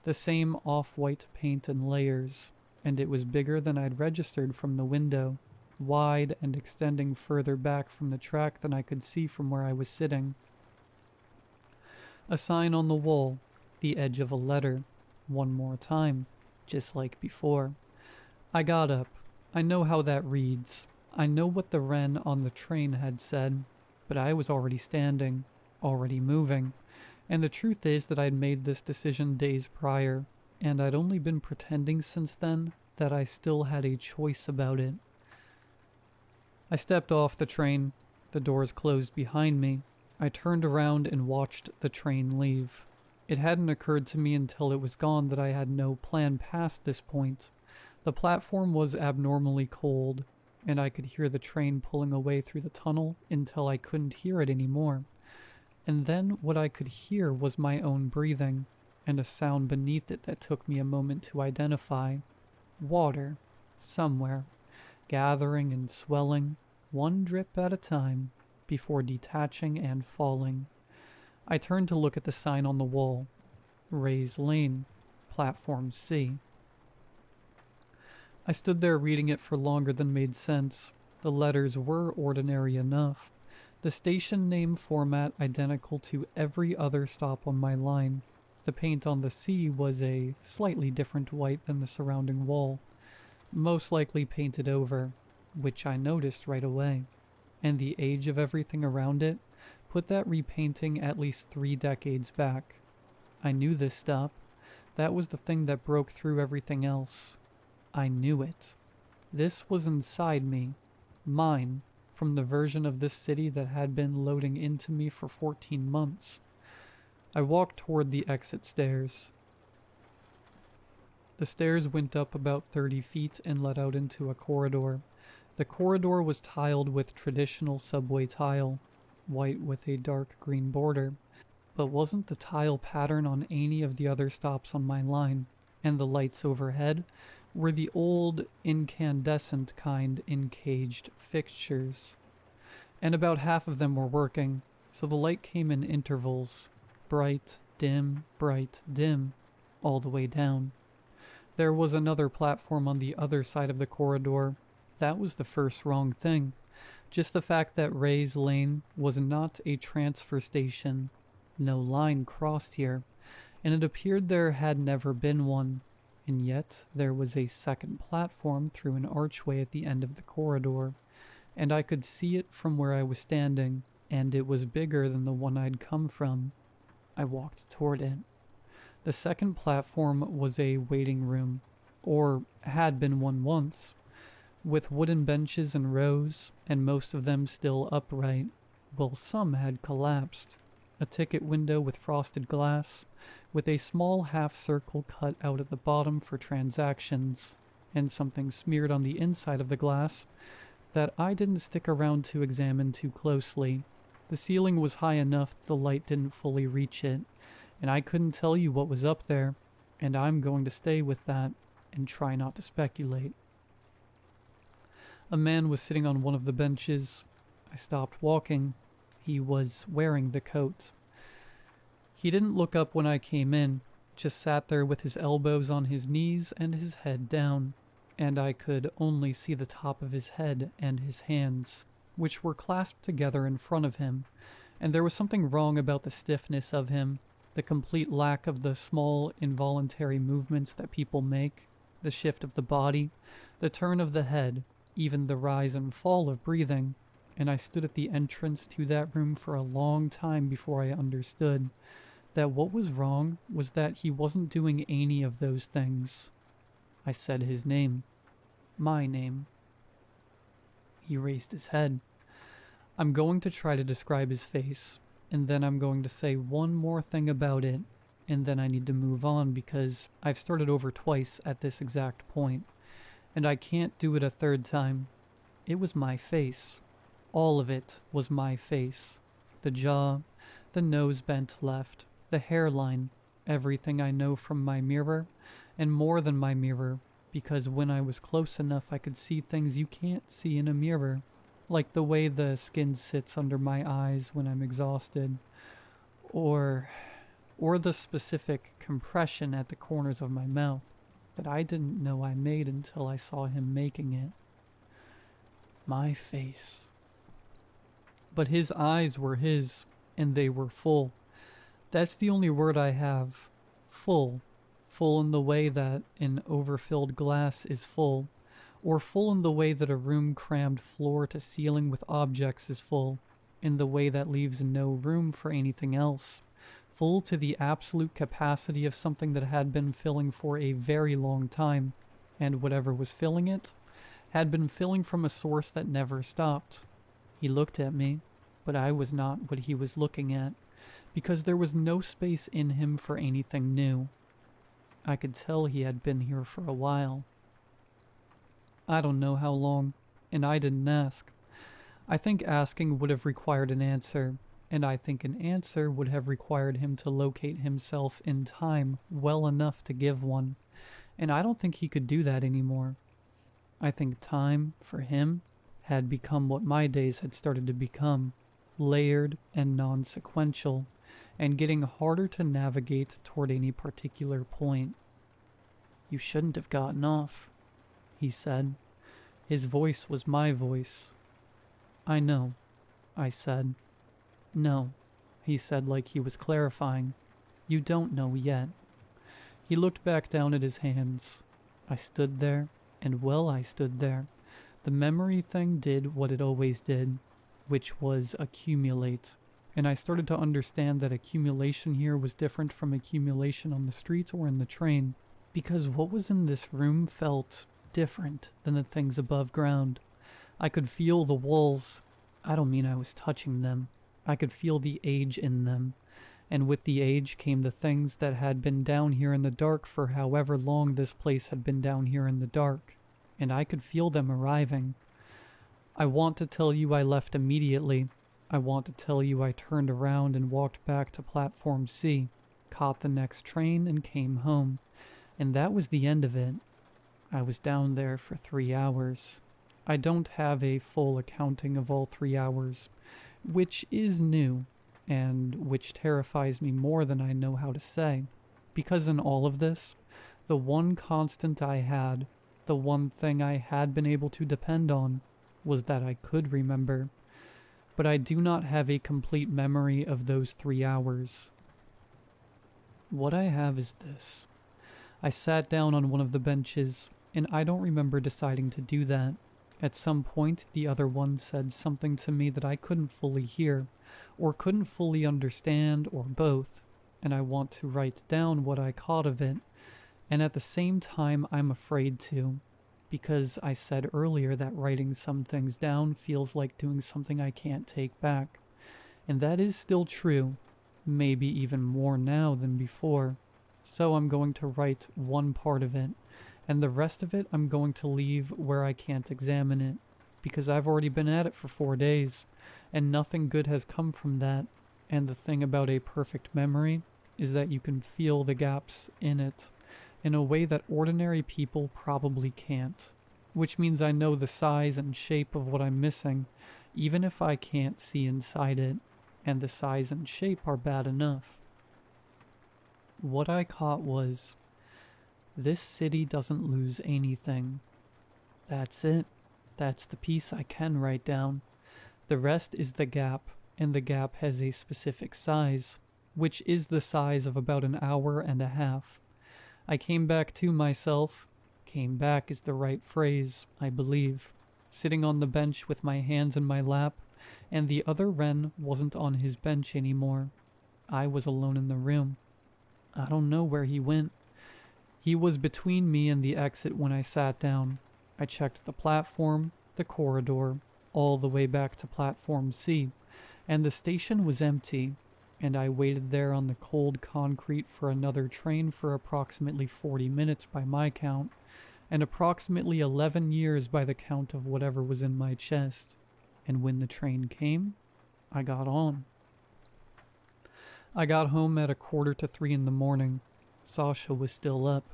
the same off-white paint and layers, and it was bigger than I'd registered from the window, wide and extending further back from the track than I could see from where I was sitting. A sign on the wall, the edge of a letter, one more time, just like before. I got up. I know how that reads. I know what the wren on the train had said, but I was already standing, already moving, and the truth is that I'd made this decision days prior, and I'd only been pretending since then that I still had a choice about it. I stepped off the train. The doors closed behind me. I turned around and watched the train leave. It hadn't occurred to me until it was gone that I had no plan past this point. The platform was abnormally cold, and I could hear the train pulling away through the tunnel until I couldn't hear it anymore. And then what I could hear was my own breathing, and a sound beneath it that took me a moment to identify. Water, somewhere, gathering and swelling, one drip at a time, before detaching and falling. I turned to look at the sign on the wall. Ray's Lane, Platform C. I stood there reading it for longer than made sense. The letters were ordinary enough. The station name format identical to every other stop on my line. The paint on the C was a slightly different white than the surrounding wall. Most likely painted over, which I noticed right away. And the age of everything around it put that repainting at least 3 decades back. I knew this stop. That was the thing that broke through everything else. I knew it. This was inside me, mine, from the version of this city that had been loading into me for 14 months. I walked toward the exit stairs. The stairs went up about 30 feet and led out into a corridor. The corridor was tiled with traditional subway tile, white with a dark green border, but wasn't the tile pattern on any of the other stops on my line, and the lights overhead were the old incandescent kind in caged fixtures. And about half of them were working, so the light came in intervals, bright, dim, all the way down. There was another platform on the other side of the corridor. That was the first wrong thing. Just the fact that Ray's Lane was not a transfer station. No line crossed here, and it appeared there had never been one. And yet there was a second platform through an archway at the end of the corridor, and I could see it from where I was standing, and it was bigger than the one I'd come from. I walked toward it. The second platform was a waiting room, or had been one once, with wooden benches in rows, and most of them still upright, while some had collapsed. A ticket window with frosted glass, with a small half-circle cut out at the bottom for transactions, and something smeared on the inside of the glass that I didn't stick around to examine too closely. The ceiling was high enough the light didn't fully reach it, and I couldn't tell you what was up there, and I'm going to stay with that and try not to speculate. A man was sitting on one of the benches. I stopped walking. He was wearing the coat. He didn't look up when I came in, just sat there with his elbows on his knees and his head down, and I could only see the top of his head and his hands, which were clasped together in front of him, and there was something wrong about the stiffness of him, the complete lack of the small, involuntary movements that people make, the shift of the body, the turn of the head, even the rise and fall of breathing, and I stood at the entrance to that room for a long time before I understood that what was wrong was that he wasn't doing any of those things. I said his name. My name. He raised his head. I'm going to try to describe his face, and then I'm going to say one more thing about it, and then I need to move on because I've started over twice at this exact point, and I can't do it a third time. It was my face. All of it was my face. The jaw, the nose bent left, the hairline, everything I know from my mirror, and more than my mirror, because when I was close enough I could see things you can't see in a mirror, like the way the skin sits under my eyes when I'm exhausted, or the specific compression at the corners of my mouth that I didn't know I made until I saw him making it. My face. But his eyes were his, and they were full. That's the only word I have. Full. Full in the way that an overfilled glass is full, or full in the way that a room crammed floor to ceiling with objects is full, in the way that leaves no room for anything else. Full to the absolute capacity of something that had been filling for a very long time, and whatever was filling it had been filling from a source that never stopped. He looked at me, but I was not what he was looking at, because there was no space in him for anything new. I could tell he had been here for a while. I don't know how long, and I didn't ask. I think asking would have required an answer, and I think an answer would have required him to locate himself in time well enough to give one, and I don't think he could do that anymore. I think time, for him, had become what my days had started to become, layered and non-sequential, and getting harder to navigate toward any particular point. "You shouldn't have gotten off," he said. His voice was my voice. "I know," I said. "No," he said like he was clarifying. "You don't know yet." He looked back down at his hands. I stood there, and while I stood there, the memory thing did what it always did, which was accumulate. And I started to understand that accumulation here was different from accumulation on the streets or in the train, because what was in this room felt different than the things above ground. I could feel the walls. I don't mean I was touching them. I could feel the age in them. And with the age came the things that had been down here in the dark for however long this place had been down here in the dark. And I could feel them arriving. I want to tell you I left immediately. I want to tell you I turned around and walked back to Platform C, caught the next train, and came home. And that was the end of it. I was down there for 3 hours. I don't have a full accounting of all 3 hours, which is new, and which terrifies me more than I know how to say. Because in all of this, the one constant I had, the one thing I had been able to depend on, was that I could remember. But I do not have a complete memory of those 3 hours. What I have is this. I sat down on one of the benches, and I don't remember deciding to do that. At some point, the other one said something to me that I couldn't fully hear, or couldn't fully understand, or both, and I want to write down what I caught of it, and at the same time I'm afraid to, because I said earlier that writing some things down feels like doing something I can't take back. And that is still true, maybe even more now than before. So I'm going to write one part of it, and the rest of it I'm going to leave where I can't examine it, because I've already been at it for 4 days, and nothing good has come from that. And the thing about a perfect memory is that you can feel the gaps in it, in a way that ordinary people probably can't, which means I know the size and shape of what I'm missing, even if I can't see inside it, and the size and shape are bad enough. What I caught was, this city doesn't lose anything. That's it. That's the piece I can write down. The rest is the gap, and the gap has a specific size, which is the size of about an hour and a half. I came back to myself. Came back is the right phrase, I believe. Sitting on the bench with my hands in my lap, and the other Wren wasn't on his bench anymore. I was alone in the room. I don't know where he went. He was between me and the exit when I sat down. I checked the platform, the corridor, all the way back to Platform C, and the station was empty, and I waited there on the cold concrete for another train for approximately 40 minutes by my count, and approximately 11 years by the count of whatever was in my chest. And when the train came, I got on. I got home at 2:45 in the morning. Sasha was still up.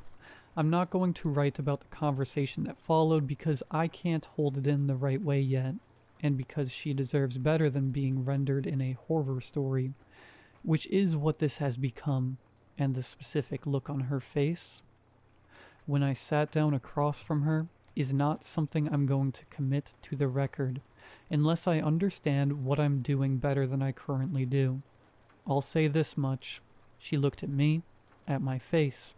I'm not going to write about the conversation that followed because I can't hold it in the right way yet, and because she deserves better than being rendered in a horror story, which is what this has become, and the specific look on her face. When I sat down across from her, is not something I'm going to commit to the record unless I understand what I'm doing better than I currently do. I'll say this much. She looked at me, at my face,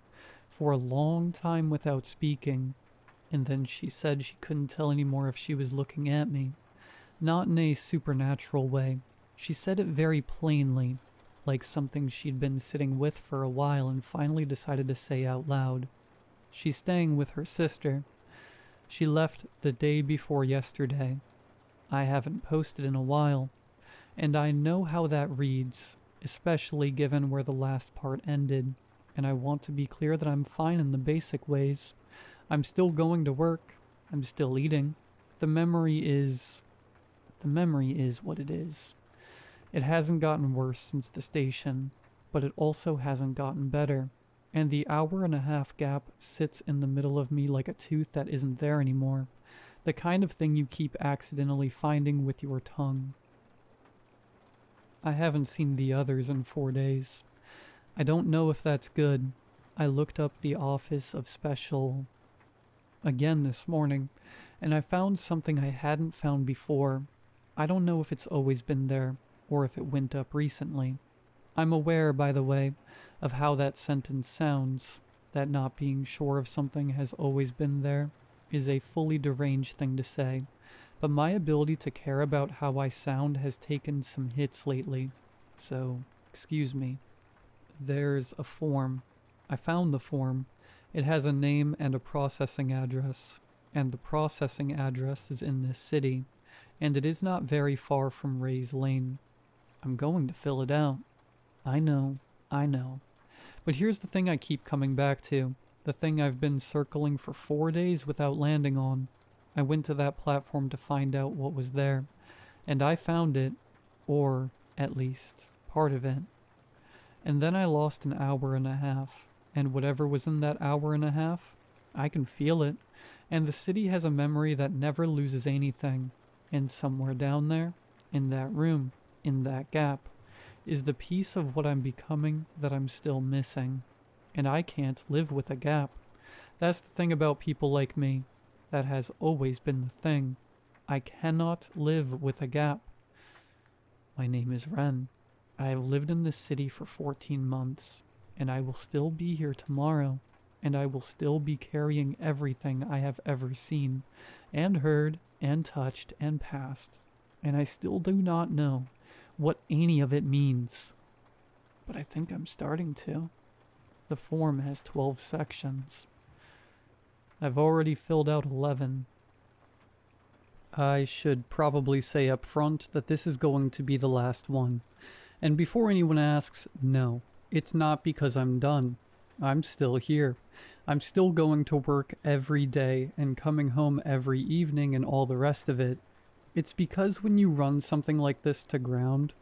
for a long time without speaking, and then she said she couldn't tell anymore if she was looking at me. Not in a supernatural way. She said it very plainly, like something she'd been sitting with for a while and finally decided to say out loud. She's staying with her sister. She left the day before yesterday. I haven't posted in a while, and I know how that reads, especially given where the last part ended, and I want to be clear that I'm fine in the basic ways. I'm still going to work. I'm still eating. The memory is what it is. It hasn't gotten worse since the station, but it also hasn't gotten better, and the hour-and-a-half gap sits in the middle of me like a tooth that isn't there anymore, the kind of thing you keep accidentally finding with your tongue. I haven't seen the others in 4 days. I don't know if that's good. I looked up the office of special again this morning, and I found something I hadn't found before. I don't know if it's always been there, or if it went up recently. I'm aware, by the way, of how that sentence sounds, that not being sure of something has always been there is a fully deranged thing to say, but my ability to care about how I sound has taken some hits lately, so excuse me. There's a form. I found the form. It has a name and a processing address, and the processing address is in this city, and it is not very far from Ray's Lane. I'm going to fill it out. I know. But here's the thing I keep coming back to, the thing I've been circling for 4 days without landing on. I went to that platform to find out what was there, and I found it, or at least part of it. And then I lost an hour-and-a-half, and whatever was in that hour-and-a-half, I can feel it, and the city has a memory that never loses anything, and somewhere down there, in that room, in that gap, is the piece of what I'm becoming that I'm still missing, and I can't live with a gap. That's the thing about people like me. That has always been the thing. I cannot live with a gap. My name is Ren. I have lived in this city for 14 months, and I will still be here tomorrow, and I will still be carrying everything I have ever seen, and heard, and touched, and passed, and I still do not know what any of it means. But I think I'm starting to. The form has 12 sections. I've already filled out 11. I should probably say up front that this is going to be the last one. And before anyone asks, no, it's not because I'm done. I'm still here. I'm still going to work every day and coming home every evening and all the rest of it. It's because when you run something like this to ground,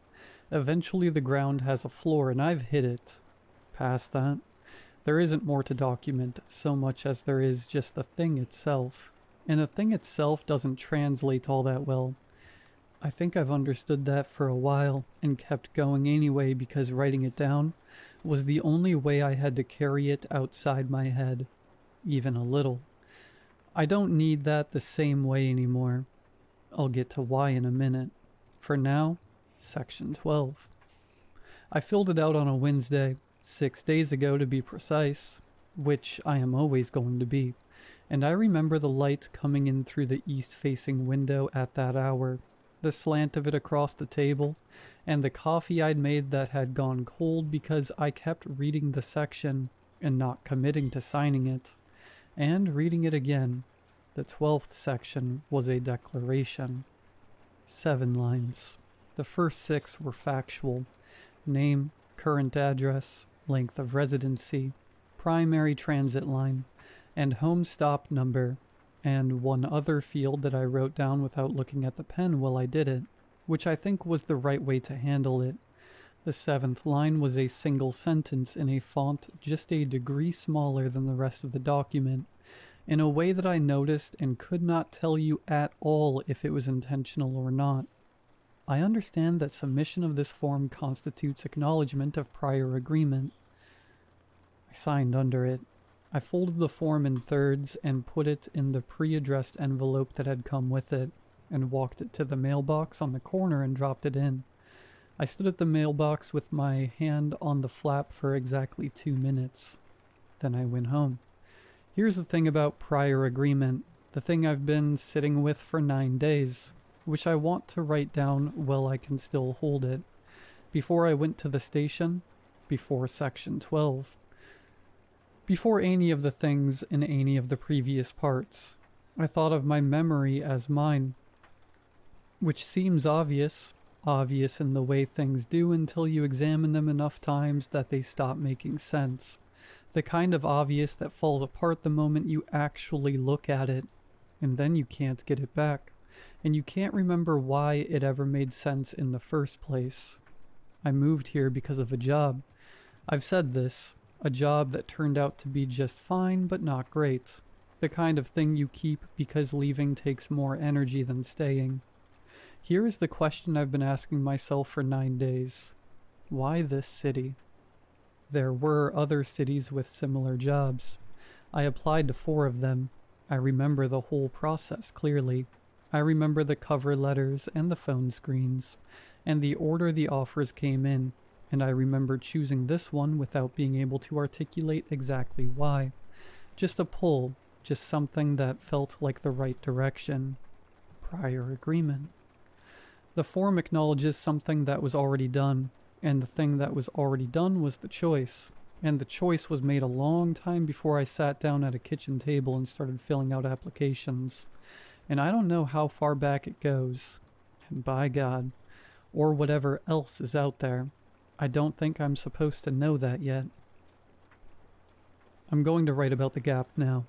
eventually the ground has a floor, and I've hit it. Past that, there isn't more to document so much as there is just the thing itself. And the thing itself doesn't translate all that well. I think I've understood that for a while and kept going anyway because writing it down was the only way I had to carry it outside my head, even a little. I don't need that the same way anymore. I'll get to why in a minute. For now, Section 12. I filled it out on a Wednesday, 6 days ago to be precise, which I am always going to be, and I remember the light coming in through the east-facing window at that hour, the slant of it across the table, and the coffee I'd made that had gone cold because I kept reading the section and not committing to signing it, and reading it again. The 12th section was a declaration. 7 lines. The first 6 were factual. Name, current address, length of residency, primary transit line, and home stop number, and one other field that I wrote down without looking at the pen while I did it, which I think was the right way to handle it. The 7th line was a single sentence in a font just a degree smaller than the rest of the document, in a way that I noticed and could not tell you at all if it was intentional or not. I understand that submission of this form constitutes acknowledgement of prior agreement. I signed under it. I folded the form in thirds and put it in the pre-addressed envelope that had come with it, and walked it to the mailbox on the corner and dropped it in. I stood at the mailbox with my hand on the flap for exactly 2 minutes. Then I went home. Here's the thing about prior agreement, the thing I've been sitting with for 9 days, which I want to write down while I can still hold it. Before I went to the station, before Section 12. Before any of the things in any of the previous parts, I thought of my memory as mine, which seems obvious in the way things do until you examine them enough times that they stop making sense. The kind of obvious that falls apart the moment you actually look at it, and then you can't get it back, and you can't remember why it ever made sense in the first place. I moved here because of a job. I've said this, a job that turned out to be just fine but not great. The kind of thing you keep because leaving takes more energy than staying. Here is the question I've been asking myself for 9 days. Why this city? There were other cities with similar jobs. I applied to 4 of them. I remember the whole process clearly. I remember the cover letters and the phone screens, and the order the offers came in, and I remember choosing this one without being able to articulate exactly why. Just a pull, just something that felt like the right direction. Prior agreement. The form acknowledges something that was already done, and the thing that was already done was the choice. And the choice was made a long time before I sat down at a kitchen table and started filling out applications. And I don't know how far back it goes. And by God, or whatever else is out there, I don't think I'm supposed to know that yet. I'm going to write about the gap now.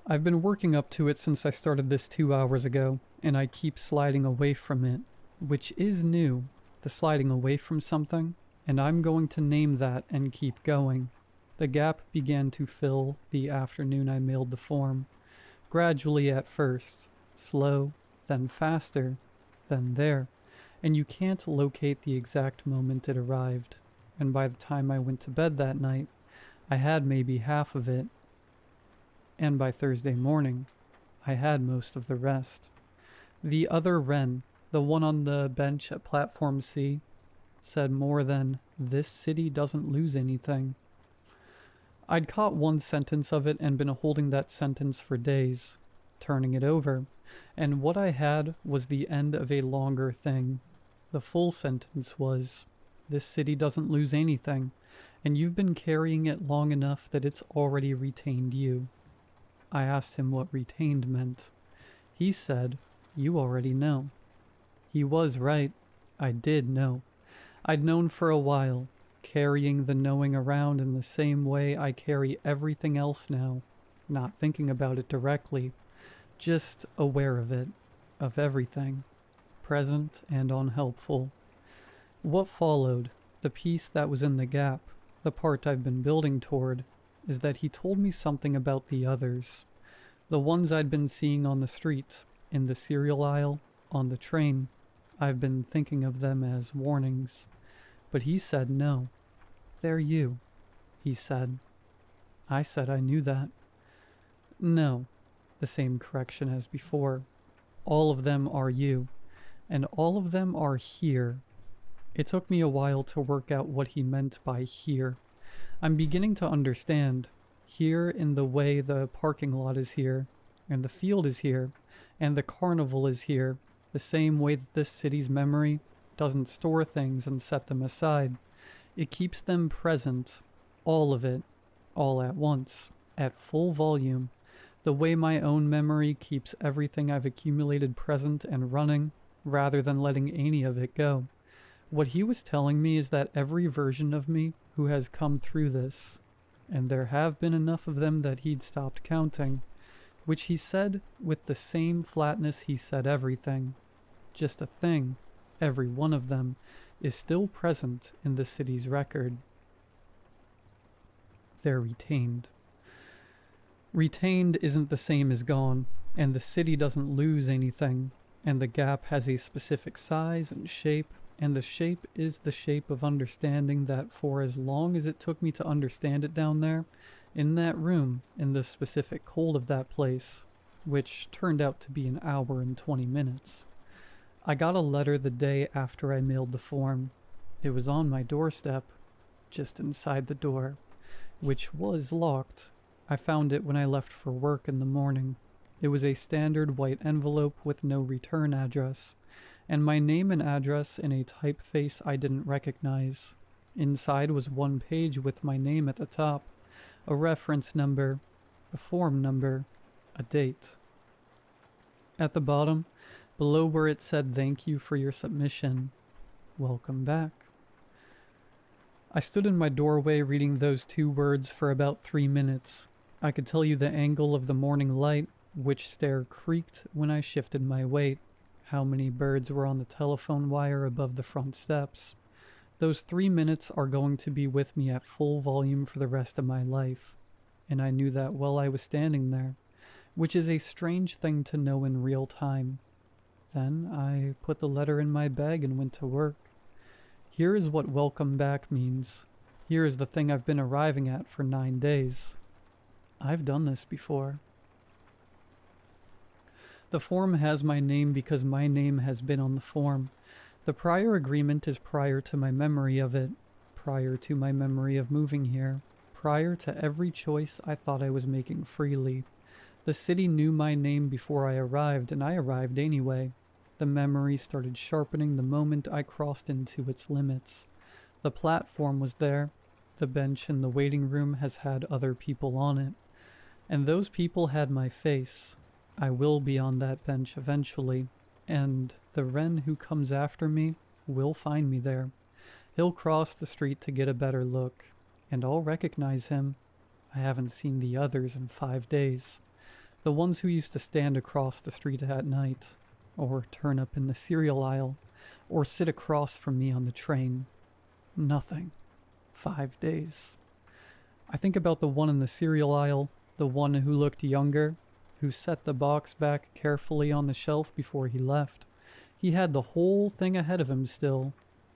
I've been working up to it since I started this 2 hours ago, and I keep sliding away from it, which is new, the sliding away from something, and I'm going to name that and keep going. The gap began to fill the afternoon I mailed the form. Gradually at first, slow, then faster, then there, and you can't locate the exact moment it arrived, and by the time I went to bed that night, I had maybe half of it, and by Thursday morning, I had most of the rest. The other Wren, the one on the bench at Platform C, said more than, "This city doesn't lose anything." I'd caught one sentence of it and been holding that sentence for days, turning it over, and what I had was the end of a longer thing. The full sentence was, "This city doesn't lose anything, and you've been carrying it long enough that it's already retained you." I asked him what retained meant. He said, "You already know." He was right. I did know. I'd known for a while, carrying the knowing around in the same way I carry everything else now, not thinking about it directly, just aware of it, of everything, present and unhelpful. What followed, the piece that was in the gap, the part I've been building toward, is that he told me something about the others, the ones I'd been seeing on the street, in the cereal aisle, on the train. I've been thinking of them as warnings. But he said no. "They're you," he said. I said I knew that. "No," the same correction as before. "All of them are you, and all of them are here." It took me a while to work out what he meant by here. I'm beginning to understand. Here in the way the parking lot is here, and the field is here, and the carnival is here, the same way that this city's memory doesn't store things and set them aside. It keeps them present, all of it, all at once, at full volume, the way my own memory keeps everything I've accumulated present and running, rather than letting any of it go. What he was telling me is that every version of me who has come through this, and there have been enough of them that he'd stopped counting, which he said with the same flatness he said everything, just a thing, every one of them, is still present in the city's record. They're retained. Retained isn't the same as gone, and the city doesn't lose anything, and the gap has a specific size and shape, and the shape is the shape of understanding that for as long as it took me to understand it down there, In that room, in the specific cold of that place, which turned out to be an hour and 20 minutes, I got a letter the day after I mailed the form. It was on my doorstep, just inside the door, which was locked. I found it when I left for work in the morning. It was a standard white envelope with no return address, and my name and address in a typeface I didn't recognize. Inside was one page with my name at the top, a reference number, a form number, a date. At the bottom, below where it said "Thank you for your submission, welcome back." I stood in my doorway reading those 2 words for about 3 minutes. I could tell you the angle of the morning light, which stair creaked when I shifted my weight, how many birds were on the telephone wire above the front steps. Those 3 minutes are going to be with me at full volume for the rest of my life, and I knew that while I was standing there, which is a strange thing to know in real time. Then I put the letter in my bag and went to work. Here is what welcome back means. Here is the thing I've been arriving at for 9 days. I've done this before. The form has my name because my name has been on the form. The prior agreement is prior to my memory of it, prior to my memory of moving here, prior to every choice I thought I was making freely. The city knew my name before I arrived, and I arrived anyway. The memory started sharpening the moment I crossed into its limits. The platform was there. The bench in the waiting room has had other people on it. And those people had my face. I will be on that bench eventually, and the Wren who comes after me will find me there. He'll cross the street to get a better look, and I'll recognize him. I haven't seen the others in 5 days. The ones who used to stand across the street at night, or turn up in the cereal aisle, or sit across from me on the train. Nothing. 5 days. I think about the one in the cereal aisle, the one who looked younger, who set the box back carefully on the shelf before he left. He had the whole thing ahead of him still.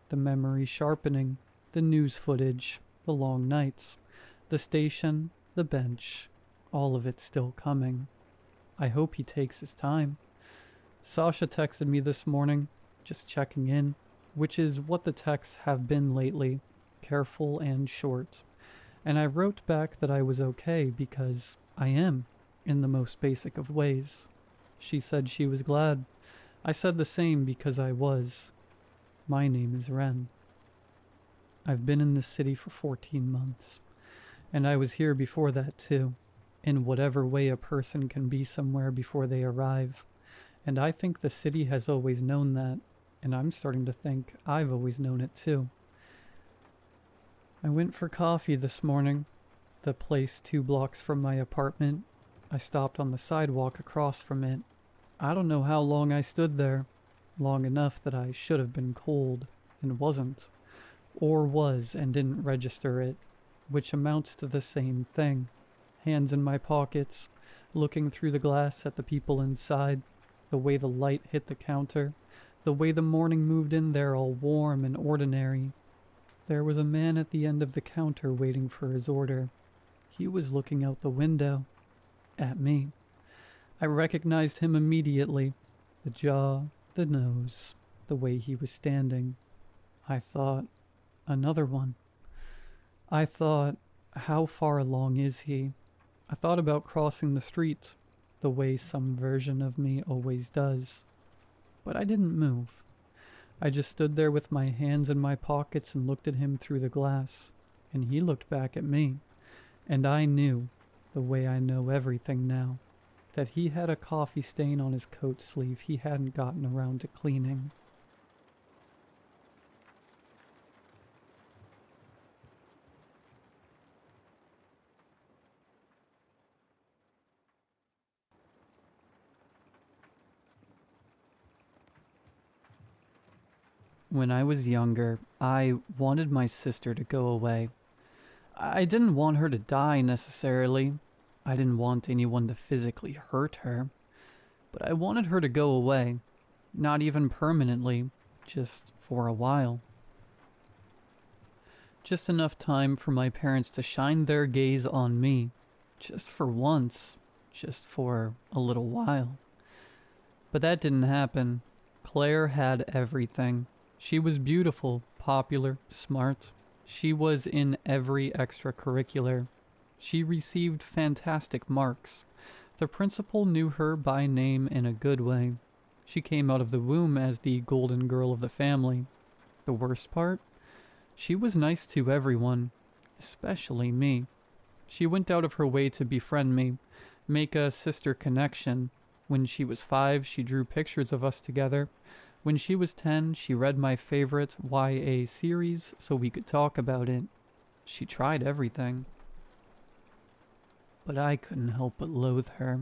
The memory sharpening, the news footage, the long nights, the station, the bench, all of it still coming. I hope he takes his time. Sasha texted me this morning, just checking in, which is what the texts have been lately, careful and short. And I wrote back that I was okay because I am, in the most basic of ways. She said she was glad. I said the same because I was. My name is Wren. I've been in this city for 14 months, and I was here before that too, in whatever way a person can be somewhere before they arrive. And I think the city has always known that, and I'm starting to think I've always known it too. I went for coffee this morning, the place 2 blocks from my apartment. I stopped on the sidewalk across from it. I don't know how long I stood there. Long enough that I should have been cold, and wasn't. Or was and didn't register it, which amounts to the same thing. Hands in my pockets, looking through the glass at the people inside, the way the light hit the counter, the way the morning moved in there all warm and ordinary. There was a man at the end of the counter waiting for his order. He was looking out the window. At me. I recognized him immediately. The jaw, the nose, the way he was standing. I thought, another one. I thought, how far along is he? I thought about crossing the street, the way some version of me always does. But I didn't move. I just stood there with my hands in my pockets and looked at him through the glass, and he looked back at me, and I knew, the way I know everything now, that he had a coffee stain on his coat sleeve he hadn't gotten around to cleaning. When I was younger, I wanted my sister to go away. I didn't want her to die necessarily. I didn't want anyone to physically hurt her. But I wanted her to go away. Not even permanently, just for a while. Just enough time for my parents to shine their gaze on me. Just for once. Just for a little while. But that didn't happen. Claire had everything. She was beautiful, popular, smart. She was in every extracurricular. She received fantastic marks. The principal knew her by name in a good way. She came out of the womb as the golden girl of the family. The worst part? She was nice to everyone, especially me. She went out of her way to befriend me, make a sister connection. When she was 5, she drew pictures of us together. When she was 10, she read my favorite YA series so we could talk about it. She tried everything. But I couldn't help but loathe her.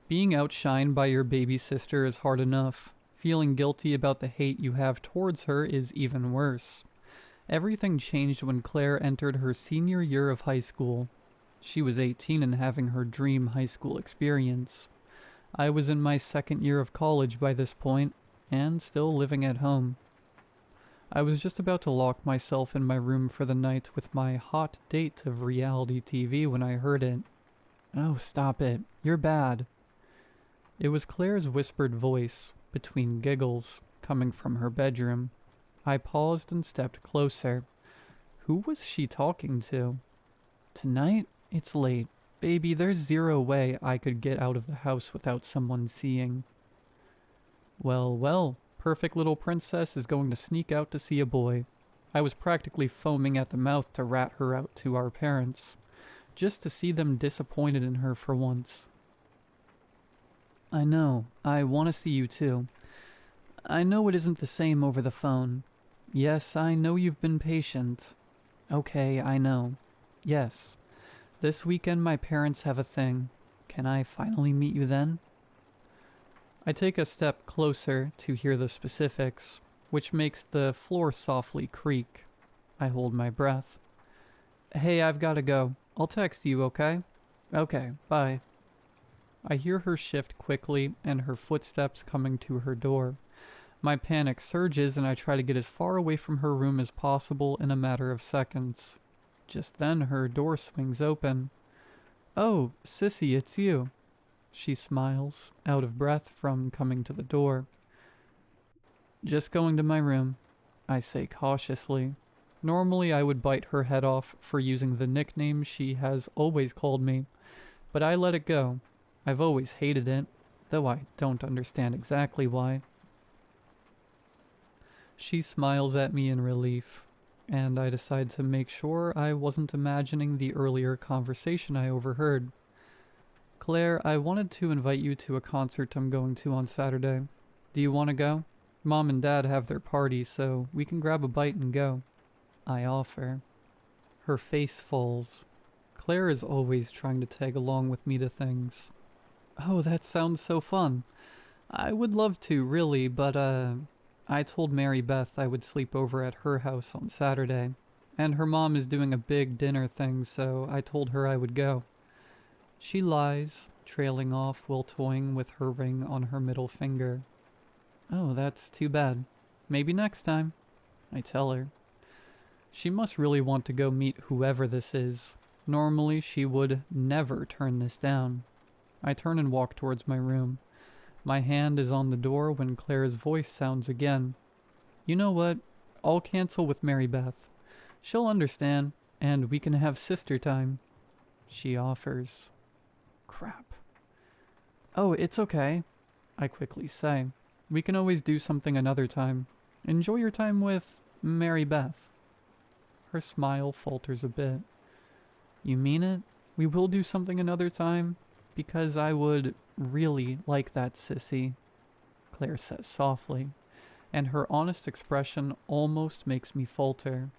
Being outshined by your baby sister is hard enough. Feeling guilty about the hate you have towards her is even worse. Everything changed when Claire entered her senior year of high school. She was 18 and having her dream high school experience. I was in my 2nd year of college by this point, and still living at home. I was just about to lock myself in my room for the night with my hot date of reality TV when I heard it. "Oh, stop it. You're bad." It was Claire's whispered voice, between giggles, coming from her bedroom. I paused and stepped closer. Who was she talking to? "Tonight? It's late. Baby, there's zero way I could get out of the house without someone seeing." Well, well, perfect little princess is going to sneak out to see a boy. I was practically foaming at the mouth to rat her out to our parents, just to see them disappointed in her for once. "I know. I want to see you too. I know it isn't the same over the phone. Yes, I know you've been patient. Okay, I know. Yes. This weekend my parents have a thing. Can I finally meet you then?" I take a step closer to hear the specifics, which makes the floor softly creak. I hold my breath. "Hey, I've gotta go. I'll text you, okay?" "Okay, bye." I hear her shift quickly and her footsteps coming to her door. My panic surges and I try to get as far away from her room as possible in a matter of seconds. Just then her door swings open. "Oh, sissy, it's you." She smiles, out of breath from coming to the door. "Just going to my room," I say cautiously. Normally I would bite her head off for using the nickname she has always called me, but I let it go. I've always hated it, though I don't understand exactly why. She smiles at me in relief, and I decide to make sure I wasn't imagining the earlier conversation I overheard. "Claire, I wanted to invite you to a concert I'm going to on Saturday. Do you want to go? Mom and Dad have their party, so we can grab a bite and go." I offer. Her face falls. Claire is always trying to tag along with me to things. "Oh, that sounds so fun. I would love to, really, but, I told Mary Beth I would sleep over at her house on Saturday, and her mom is doing a big dinner thing, so I told her I would go." She lies, trailing off while toying with her ring on her middle finger. "Oh, that's too bad. Maybe next time," I tell her. She must really want to go meet whoever this is. Normally, she would never turn this down. I turn and walk towards my room. My hand is on the door when Claire's voice sounds again. "You know what? I'll cancel with Mary Beth. She'll understand, and we can have sister time," she offers. Crap. "Oh, it's okay," I quickly say. "We can always do something another time. Enjoy your time with Mary Beth." Her smile falters a bit. "You mean it? We will do something another time? Because I would really like that, sissy," Claire says softly, and her honest expression almost makes me falter.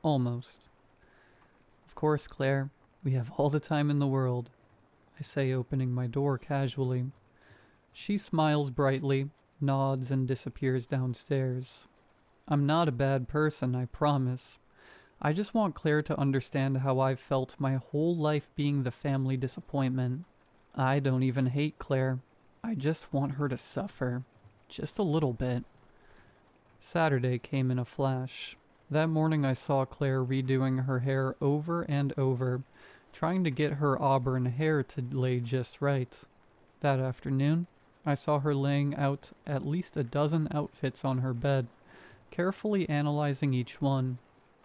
Almost. "Of course, Claire. We have all the time in the world," I say, opening my door casually. She smiles brightly, nods, and disappears downstairs. I'm not a bad person, I promise. I just want Claire to understand how I've felt my whole life being the family disappointment. I don't even hate Claire. I just want her to suffer. Just a little bit. Saturday came in a flash. That morning I saw Claire redoing her hair over and over, trying to get her auburn hair to lay just right. That afternoon, I saw her laying out at least a dozen outfits on her bed, carefully analyzing each one.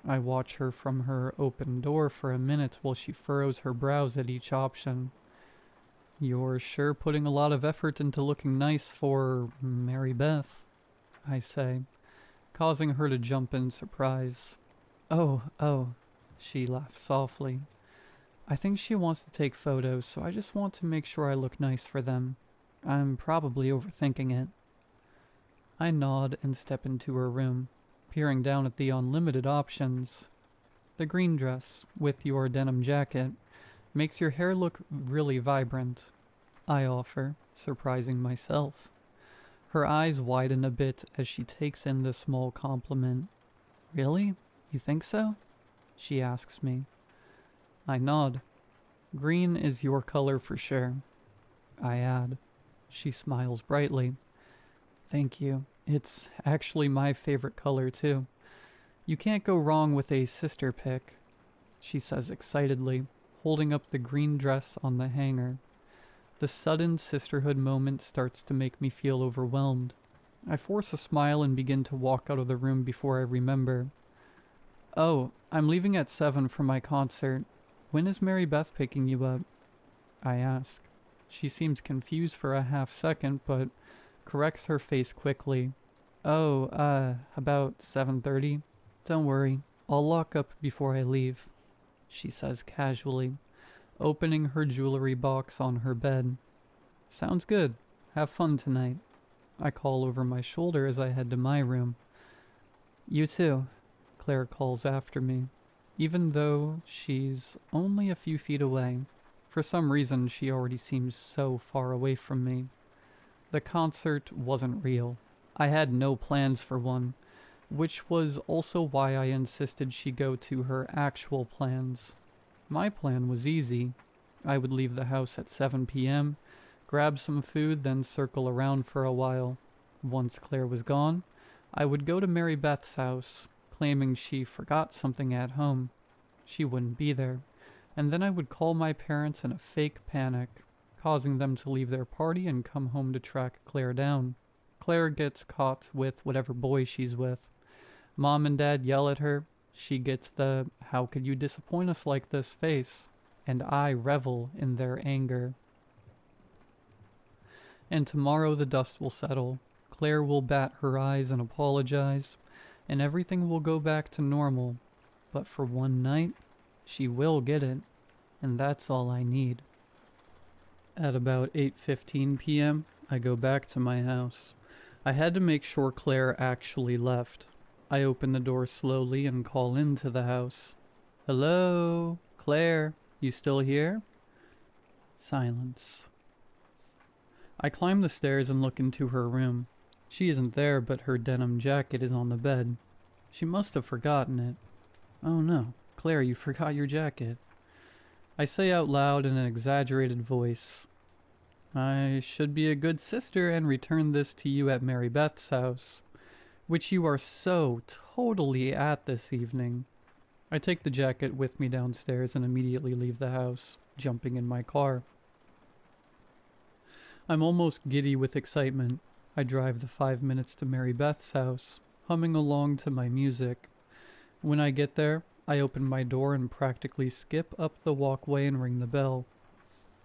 I watch her from her open door for a minute while she furrows her brows at each option. "You're sure putting a lot of effort into looking nice for Mary Beth," I say, causing her to jump in surprise. Oh, she laughs softly. "I think she wants to take photos, so I just want to make sure I look nice for them. I'm probably overthinking it." I nod and step into her room, peering down at the unlimited options. "The green dress, with your denim jacket, makes your hair look really vibrant," I offer, surprising myself. Her eyes widen a bit as she takes in the small compliment. "Really? You think so?" she asks me. I nod. "Green is your color for sure," I add. She smiles brightly. "Thank you. It's actually my favorite color too. You can't go wrong with a sister pick," she says excitedly, holding up the green dress on the hanger. The sudden sisterhood moment starts to make me feel overwhelmed. I force a smile and begin to walk out of the room before I remember. "Oh, I'm leaving at 7 for my concert. When is Mary Beth picking you up?" I ask. She seems confused for a half second, but corrects her face quickly. "Oh, about 7:30. Don't worry, I'll lock up before I leave," she says casually, opening her jewelry box on her bed. "Sounds good. Have fun tonight," I call over my shoulder as I head to my room. "You too," Claire calls after me, even though she's only a few feet away. For some reason, she already seems so far away from me. The concert wasn't real. I had no plans for one, which was also why I insisted she go to her actual plans. My plan was easy. I would leave the house at 7 p.m., grab some food, then circle around for a while. Once Claire was gone, I would go to Mary Beth's house, claiming she forgot something at home. She wouldn't be there, and then I would call my parents in a fake panic, causing them to leave their party and come home to track Claire down. Claire gets caught with whatever boy she's with. Mom and Dad yell at her. She gets the "how could you disappoint us like this" face, and I revel in their anger. And tomorrow the dust will settle. Claire will bat her eyes and apologize, and everything will go back to normal. But for one night, she will get it, and that's all I need. At about 8:15 p.m., I go back to my house. I had to make sure Claire actually left. I open the door slowly and call into the house. "Hello? Claire, you still here?" Silence. I climb the stairs and look into her room. She isn't there, but her denim jacket is on the bed. She must have forgotten it. "Oh no, Claire, you forgot your jacket." I say out loud in an exaggerated voice, "I should be a good sister and return this to you at Mary Beth's house, which you are so totally at this evening." I take the jacket with me downstairs and immediately leave the house, jumping in my car. I'm almost giddy with excitement. I drive the 5 minutes to Mary Beth's house, humming along to my music. When I get there, I open my door and practically skip up the walkway and ring the bell.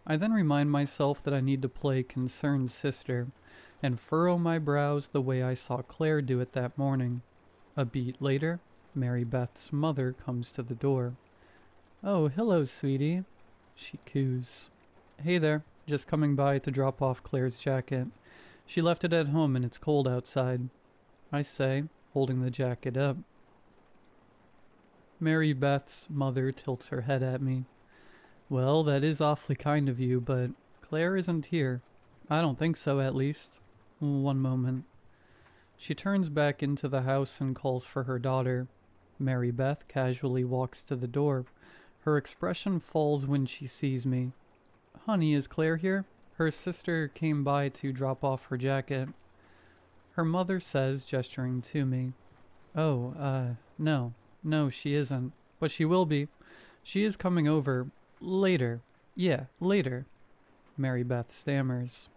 I then remind myself that I need to play concerned sister, and furrow my brows the way I saw Claire do it that morning. A beat later, Mary Beth's mother comes to the door. "Oh, hello, sweetie," she coos. "Hey there, just coming by to drop off Claire's jacket. She left it at home and it's cold outside," I say, holding the jacket up. Mary Beth's mother tilts her head at me. "Well, that is awfully kind of you, but Claire isn't here. I don't think so, at least. One moment." She turns back into the house and calls for her daughter. Mary Beth casually walks to the door. Her expression falls when she sees me. "Honey, is Claire here? Her sister came by to drop off her jacket." Her mother says, gesturing to me, "Oh, No, no, she isn't. But she will be. She is coming over later. Yeah, later. Mary Beth stammers.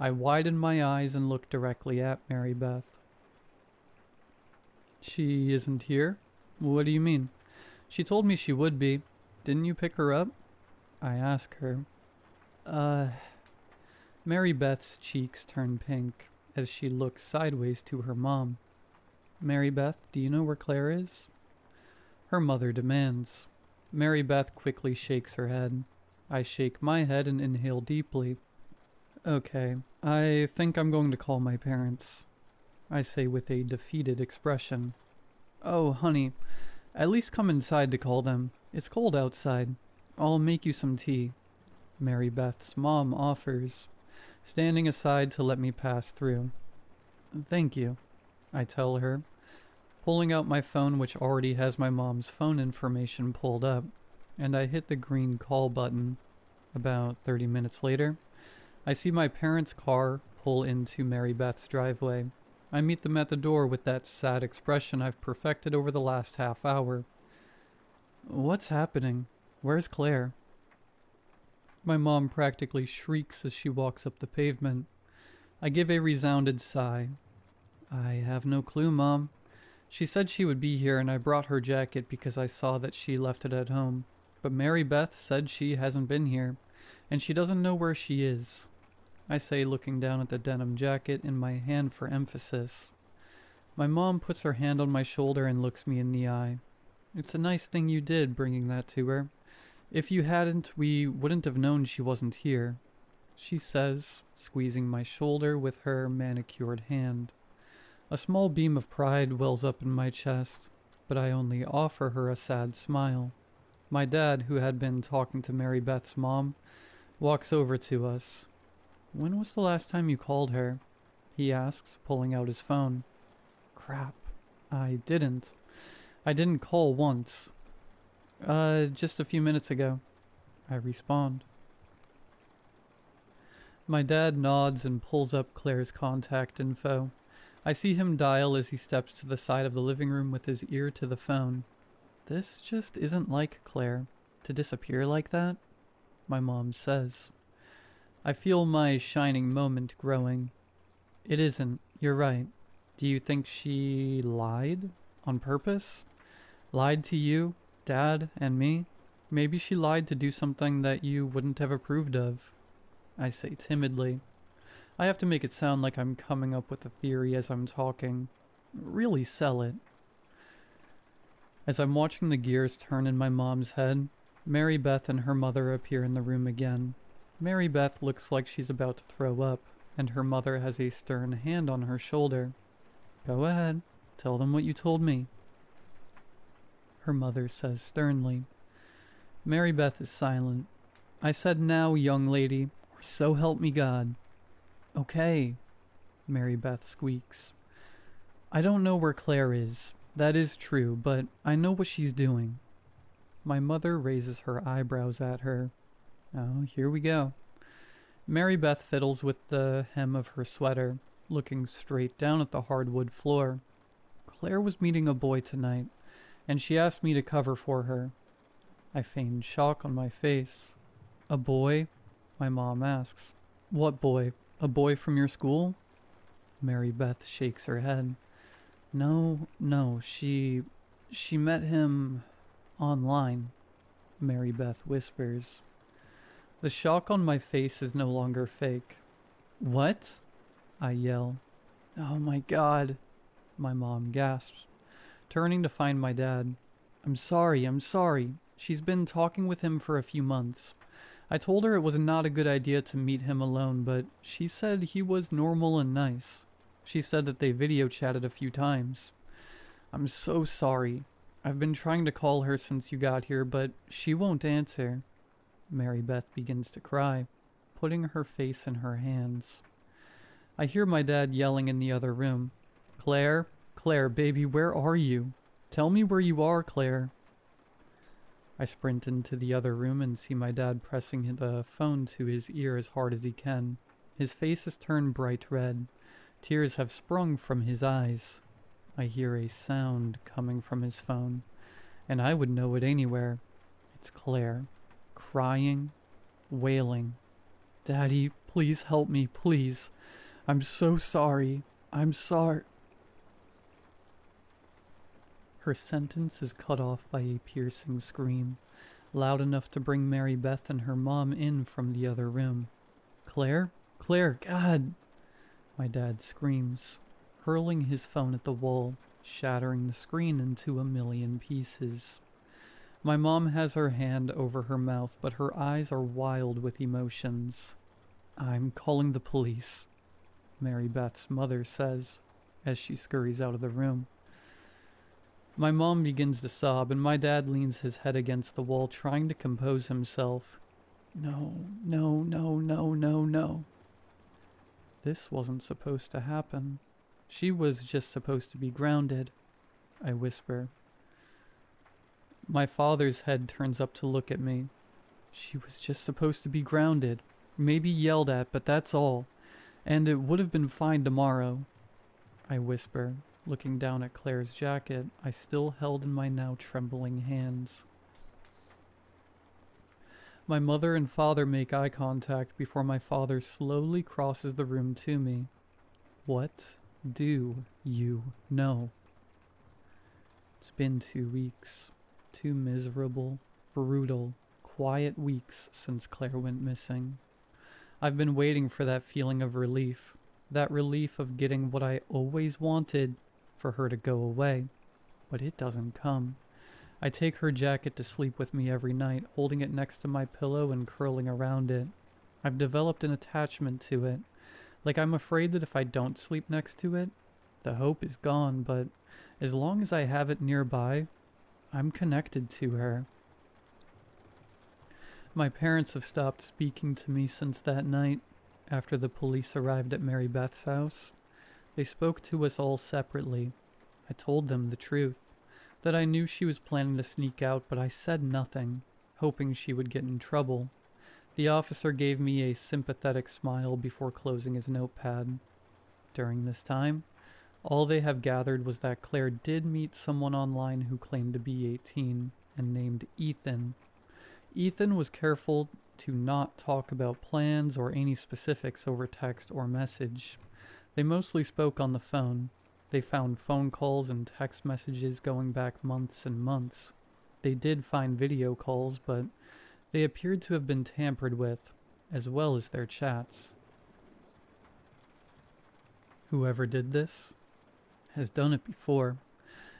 I widen my eyes and look directly at Mary Beth. She isn't here? What do you mean? She told me she would be. Didn't you pick her up? I ask her. Mary Beth's cheeks turn pink as she looks sideways to her mom. Mary Beth, do you know where Claire is? Her mother demands. Mary Beth quickly shakes her head. I shake my head and inhale deeply. Okay, I think I'm going to call my parents, I say with a defeated expression. Oh, honey, at least come inside to call them. It's cold outside. I'll make you some tea, Mary Beth's mom offers, standing aside to let me pass through. Thank you, I tell her, pulling out my phone, which already has my mom's phone information pulled up, and I hit the green call button. About 30 minutes later, I see my parents' car pull into Mary Beth's driveway. I meet them at the door with that sad expression I've perfected over the last half hour. What's happening? Where's Claire? My mom practically shrieks as she walks up the pavement. I give a resounded sigh. I have no clue, Mom. She said she would be here and I brought her jacket because I saw that she left it at home. But Mary Beth said she hasn't been here, and she doesn't know where she is, I say, looking down at the denim jacket in my hand for emphasis. My mom puts her hand on my shoulder and looks me in the eye. It's a nice thing you did, bringing that to her. If you hadn't, we wouldn't have known she wasn't here, she says, squeezing my shoulder with her manicured hand. A small beam of pride wells up in my chest, but I only offer her a sad smile. My dad, who had been talking to Mary Beth's mom, walks over to us. When was the last time you called her? He asks, pulling out his phone. Crap. I didn't call once. Just a few minutes ago, I respond. My dad nods and pulls up Claire's contact info. I see him dial as he steps to the side of the living room with his ear to the phone. This just isn't like Claire, to disappear like that, my mom says. I feel my shining moment growing. It isn't, you're right. Do you think she lied? On purpose? Lied to you, Dad, and me? Maybe she lied to do something that you wouldn't have approved of, I say timidly. I have to make it sound like I'm coming up with a theory as I'm talking. Really sell it. As I'm watching the gears turn in my mom's head, Mary Beth and her mother appear in the room again. Mary Beth looks like she's about to throw up, and her mother has a stern hand on her shoulder. Go ahead, tell them what you told me, her mother says sternly. Mary Beth is silent. I said, now, young lady, or so help me God. Okay, Mary Beth squeaks. I don't know where Claire is. That is true, but I know what she's doing. My mother raises her eyebrows at her. Oh, here we go. Mary Beth fiddles with the hem of her sweater, looking straight down at the hardwood floor. Claire was meeting a boy tonight, and she asked me to cover for her. I feign shock on my face. A boy? My mom asks. What boy? A boy from your school? Mary Beth shakes her head. No, she met him online, Mary Beth whispers. The shock on my face is no longer fake. What? I yell. Oh my God, my mom gasps, turning to find my dad. I'm sorry. She's been talking with him for a few months. I told her it was not a good idea to meet him alone, but she said he was normal and nice. She said that they video chatted a few times. I'm so sorry. I've been trying to call her since you got here, but she won't answer. Mary Beth begins to cry, putting her face in her hands. I hear my dad yelling in the other room. Claire, baby, where are you? Tell me where you are, Claire. I sprint into the other room and see my dad pressing the phone to his ear as hard as he can. His face has turned bright red. Tears have sprung from his eyes. I hear a sound coming from his phone, and I would know it anywhere. It's Claire, crying, wailing. Daddy, please help me, please. I'm so sorry. I'm sorry. Her sentence is cut off by a piercing scream, loud enough to bring Mary Beth and her mom in from the other room. Claire? Claire, God! My dad screams, hurling his phone at the wall, shattering the screen into a million pieces. My mom has her hand over her mouth, but her eyes are wild with emotions. I'm calling the police, Mary Beth's mother says, as she scurries out of the room. My mom begins to sob, and my dad leans his head against the wall, trying to compose himself. No, no, no, no, no, no. This wasn't supposed to happen. She was just supposed to be grounded, I whisper. My father's head turns up to look at me. She was just supposed to be grounded, maybe yelled at, but that's all. And it would have been fine tomorrow, I whisper, looking down at Claire's jacket I still held in my now trembling hands. My mother and father make eye contact before my father slowly crosses the room to me. What do you know? It's been 2 weeks. 2 miserable, brutal, quiet weeks since Claire went missing. I've been waiting for that feeling of relief, that relief of getting what I always wanted, for her to go away. But it doesn't come. I take her jacket to sleep with me every night, holding it next to my pillow and curling around it. I've developed an attachment to it. Like I'm afraid that if I don't sleep next to it, the hope is gone, but as long as I have it nearby, I'm connected to her. My parents have stopped speaking to me since that night, after the police arrived at Mary Beth's house. They spoke to us all separately. I told them the truth, that I knew she was planning to sneak out, but I said nothing, hoping she would get in trouble. The officer gave me a sympathetic smile before closing his notepad. During this time, all they have gathered was that Claire did meet someone online who claimed to be 18 and named Ethan. Ethan was careful to not talk about plans or any specifics over text or message. They mostly spoke on the phone. They found phone calls and text messages going back months and months. They did find video calls, but they appeared to have been tampered with, as well as their chats. Whoever did this has done it before,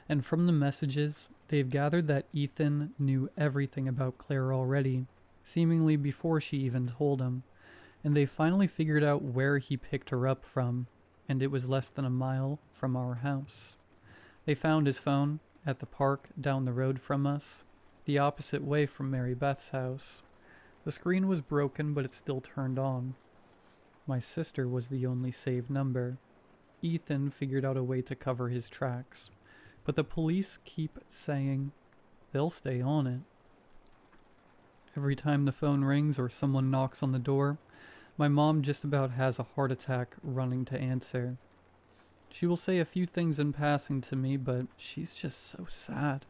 and from the messages, they've gathered that Ethan knew everything about Claire already, seemingly before she even told him, and they finally figured out where he picked her up from, and it was less than a mile from our house. They found his phone at the park down the road from us, the opposite way from Mary Beth's house. The screen was broken, but it still turned on. My sister was the only saved number. Ethan figured out a way to cover his tracks, but the police keep saying they'll stay on it. Every time the phone rings or someone knocks on the door, my mom just about has a heart attack running to answer. She will say a few things in passing to me, but she's just so sad.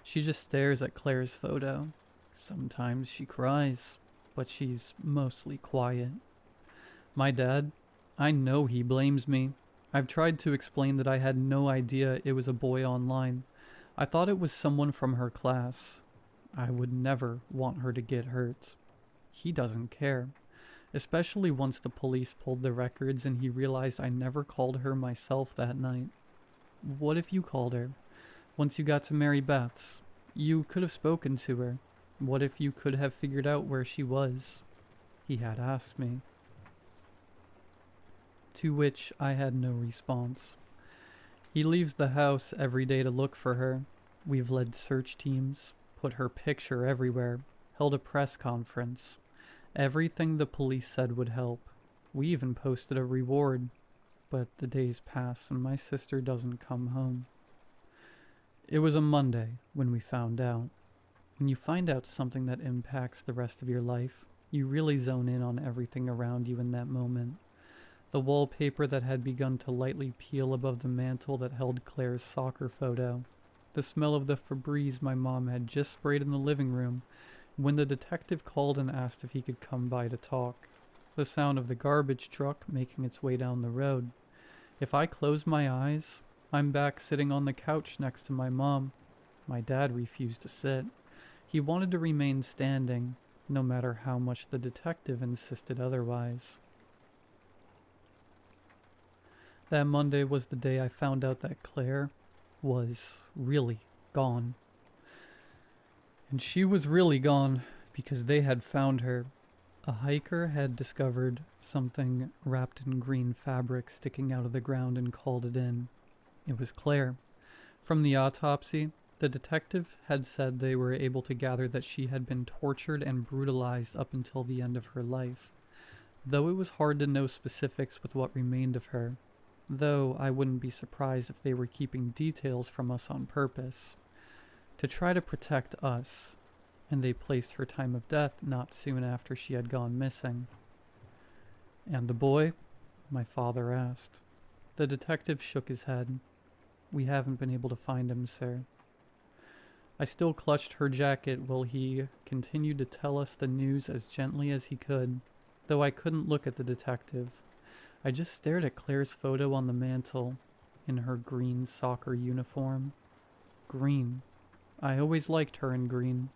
She just stares at Claire's photo. Sometimes she cries, but she's mostly quiet. My dad, I know he blames me. I've tried to explain that I had no idea it was a boy online. I thought it was someone from her class. I would never want her to get hurt. He doesn't care, especially once the police pulled the records and he realized I never called her myself that night. What if you called her? Once you got to Mary Beth's, you could have spoken to her. What if you could have figured out where she was? He had asked me. To which I had no response. He leaves the house every day to look for her. We've led search teams, put her picture everywhere, held a press conference. Everything the police said would help. We even posted a reward. But the days pass and my sister doesn't come home. It was a Monday when we found out. When you find out something that impacts the rest of your life, you really zone in on everything around you in that moment. the wallpaper that had begun to lightly peel above the mantel that held Claire's soccer photo, the smell of the Febreze my mom had just sprayed in the living room when the detective called and asked if he could come by to talk, the sound of the garbage truck making its way down the road. If I close my eyes, I'm back sitting on the couch next to my mom. My dad refused to sit. He wanted to remain standing, no matter how much the detective insisted otherwise. That Monday was the day I found out that Claire was really gone. And she was really gone because they had found her. A hiker had discovered something wrapped in green fabric sticking out of the ground and called it in. It was Claire. From the autopsy, the detective had said they were able to gather that she had been tortured and brutalized up until the end of her life, though it was hard to know specifics with what remained of her, though I wouldn't be surprised if they were keeping details from us on purpose, to try to protect us, and they placed her time of death not soon after she had gone missing. "And the boy?" my father asked. The detective shook his head. "We haven't been able to find him, sir." I still clutched her jacket while he continued to tell us the news as gently as he could, though I couldn't look at the detective. I just stared at Claire's photo on the mantel, in her green soccer uniform. Green. I always liked her in green.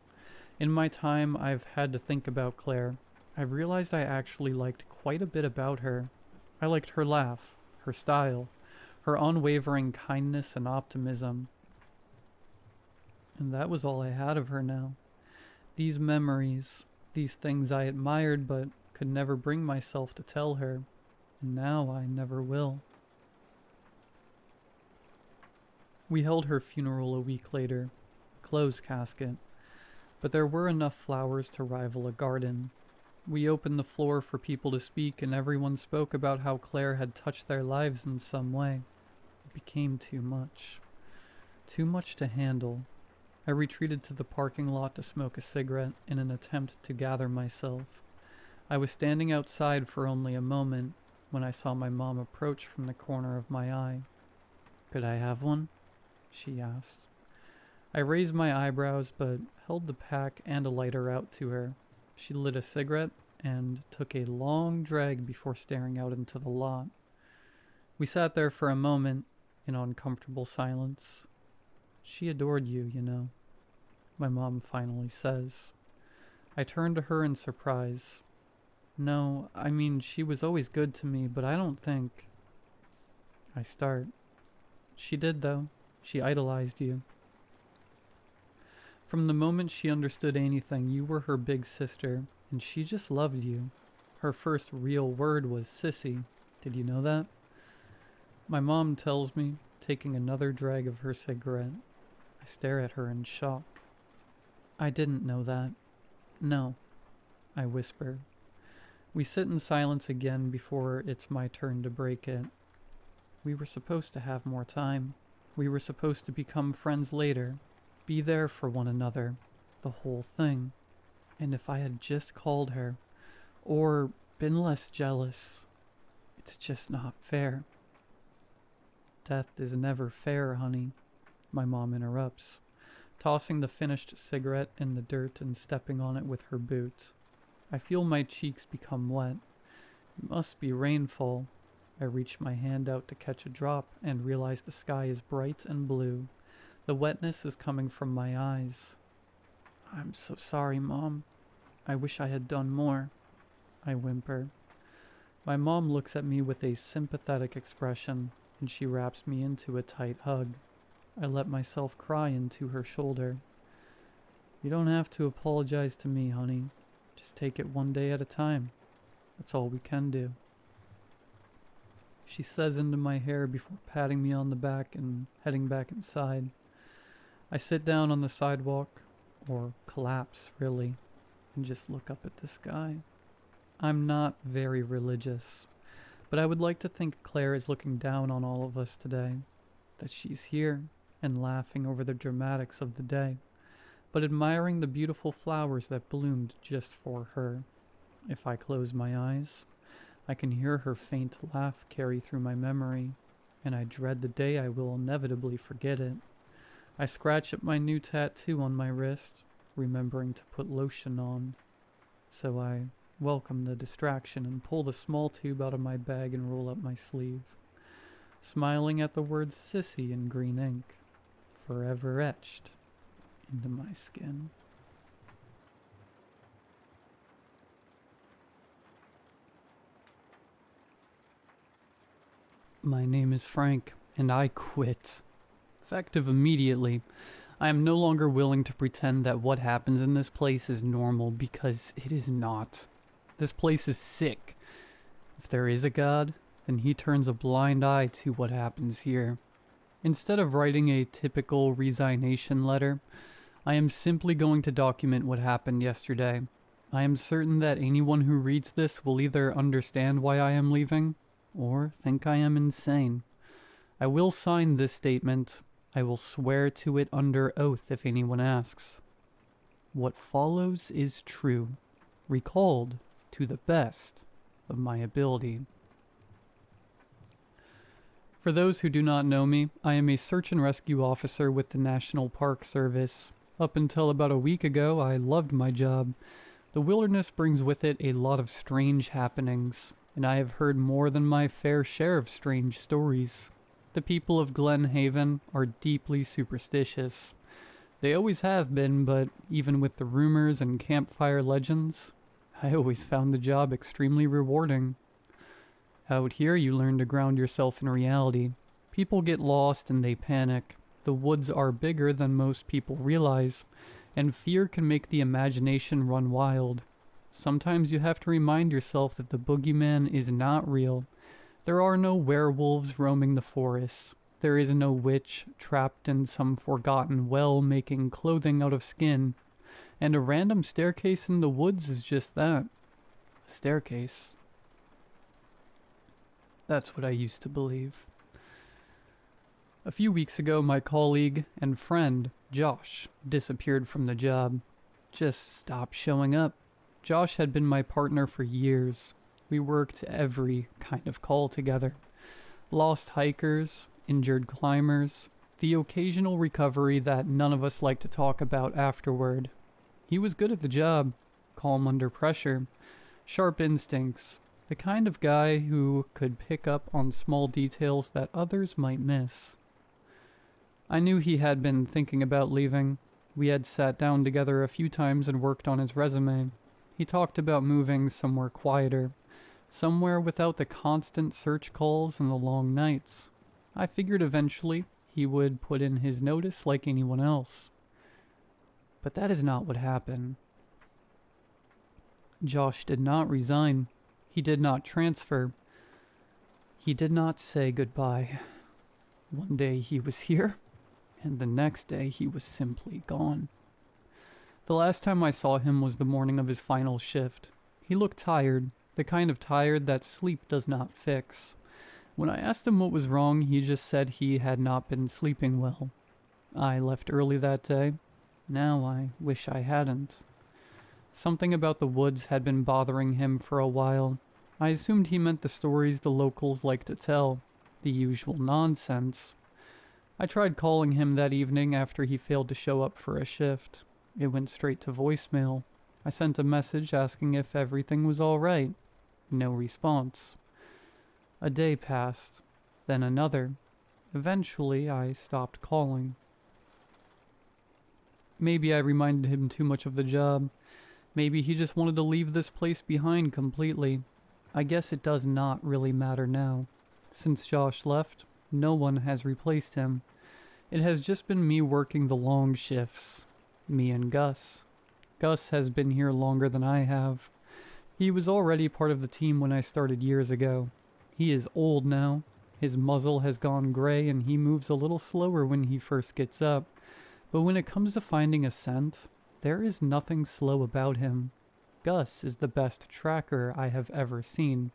In my time I've had to think about Claire, I've realized I actually liked quite a bit about her. I liked her laugh, her style, her unwavering kindness and optimism. And that was all I had of her now. These memories, these things I admired but could never bring myself to tell her, and now I never will. We held her funeral a week later, closed casket, but there were enough flowers to rival a garden. We opened the floor for people to speak, and everyone spoke about how Claire had touched their lives in some way. It became too much to handle. I retreated to the parking lot to smoke a cigarette in an attempt to gather myself. I was standing outside for only a moment when I saw my mom approach from the corner of my eye. "Could I have one?" she asked. I raised my eyebrows but held the pack and a lighter out to her. She lit a cigarette and took a long drag before staring out into the lot. We sat there for a moment in uncomfortable silence. "She adored you, you know," my mom finally says. I turned to her in surprise. "No, I mean, she was always good to me, but I don't think..." I start. "She did, though. She idolized you. From the moment she understood anything, you were her big sister, and she just loved you. Her first real word was sissy. Did you know that?" My mom tells me, taking another drag of her cigarette. I stare at her in shock. "I didn't know that. No," I whisper. We sit in silence again before it's my turn to break it. We were supposed to have more time. We were supposed to become friends later, be there for one another, the whole thing. And if I had just called her, or been less jealous, it's just not fair." "Death is never fair, honey," my mom interrupts, tossing the finished cigarette in the dirt and stepping on it with her boot. I feel my cheeks become wet. It must be rainfall. I reach my hand out to catch a drop and realize the sky is bright and blue. The wetness is coming from my eyes. "I'm so sorry, Mom. I wish I had done more," I whimper. My mom looks at me with a sympathetic expression, and she wraps me into a tight hug. I let myself cry into her shoulder. "You don't have to apologize to me, honey. Just take it one day at a time. That's all we can do." She says into my hair before patting me on the back and heading back inside. I sit down on the sidewalk, or collapse, really, and just look up at the sky. I'm not very religious, but I would like to think Claire is looking down on all of us today, that she's here and laughing over the dramatics of the day, but admiring the beautiful flowers that bloomed just for her. If I close my eyes, I can hear her faint laugh carry through my memory, and I dread the day I will inevitably forget it. I scratch at my new tattoo on my wrist, remembering to put lotion on. So I welcome the distraction and pull the small tube out of my bag and roll up my sleeve, smiling at the word sissy in green ink, forever etched into my skin. My name is Frank, and I quit. Effective immediately. I am no longer willing to pretend that what happens in this place is normal, because it is not. This place is sick. If there is a God, then he turns a blind eye to what happens here. Instead of writing a typical resignation letter, I am simply going to document what happened yesterday. I am certain that anyone who reads this will either understand why I am leaving, or think I am insane. I will sign this statement. I will swear to it under oath if anyone asks. What follows is true, recalled to the best of my ability. For those who do not know me, I am a search and rescue officer with the National Park Service. Up until about a week ago, I loved my job. The wilderness brings with it a lot of strange happenings, and I have heard more than my fair share of strange stories. The people of Glen Haven are deeply superstitious. They always have been, but even with the rumors and campfire legends, I always found the job extremely rewarding. Out here, you learn to ground yourself in reality. People get lost and they panic. The woods are bigger than most people realize, and fear can make the imagination run wild. Sometimes you have to remind yourself that the boogeyman is not real. There are no werewolves roaming the forests. There is no witch trapped in some forgotten well making clothing out of skin. And a random staircase in the woods is just that. A staircase. That's what I used to believe. A few weeks ago, my colleague and friend, Josh, disappeared from the job. Just stopped showing up. Josh had been my partner for years. We worked every kind of call together. Lost hikers, injured climbers, the occasional recovery that none of us like to talk about afterward. He was good at the job, calm under pressure, sharp instincts, the kind of guy who could pick up on small details that others might miss. I knew he had been thinking about leaving. We had sat down together a few times and worked on his resume. He talked about moving somewhere quieter, somewhere without the constant search calls and the long nights. I figured eventually he would put in his notice like anyone else. But that is not what happened. Josh did not resign. He did not transfer. He did not say goodbye. One day he was here, and the next day he was simply gone. The last time I saw him was the morning of his final shift. He looked tired, the kind of tired that sleep does not fix. When I asked him what was wrong, he just said he had not been sleeping well. I left early that day. Now I wish I hadn't. Something about the woods had been bothering him for a while. I assumed he meant the stories the locals like to tell, the usual nonsense. I tried calling him that evening after he failed to show up for a shift. It went straight to voicemail. I sent a message asking if everything was all right. No response. A day passed, then another. Eventually, I stopped calling. Maybe I reminded him too much of the job. Maybe he just wanted to leave this place behind completely. I guess it does not really matter now. Since Josh left, no one has replaced him. It has just been me working the long shifts. Me and Gus. Gus has been here longer than I have. He was already part of the team when I started years ago. He is old now. His muzzle has gone gray and he moves a little slower when he first gets up. But when it comes to finding a scent, there is nothing slow about him. Gus is the best tracker I have ever seen.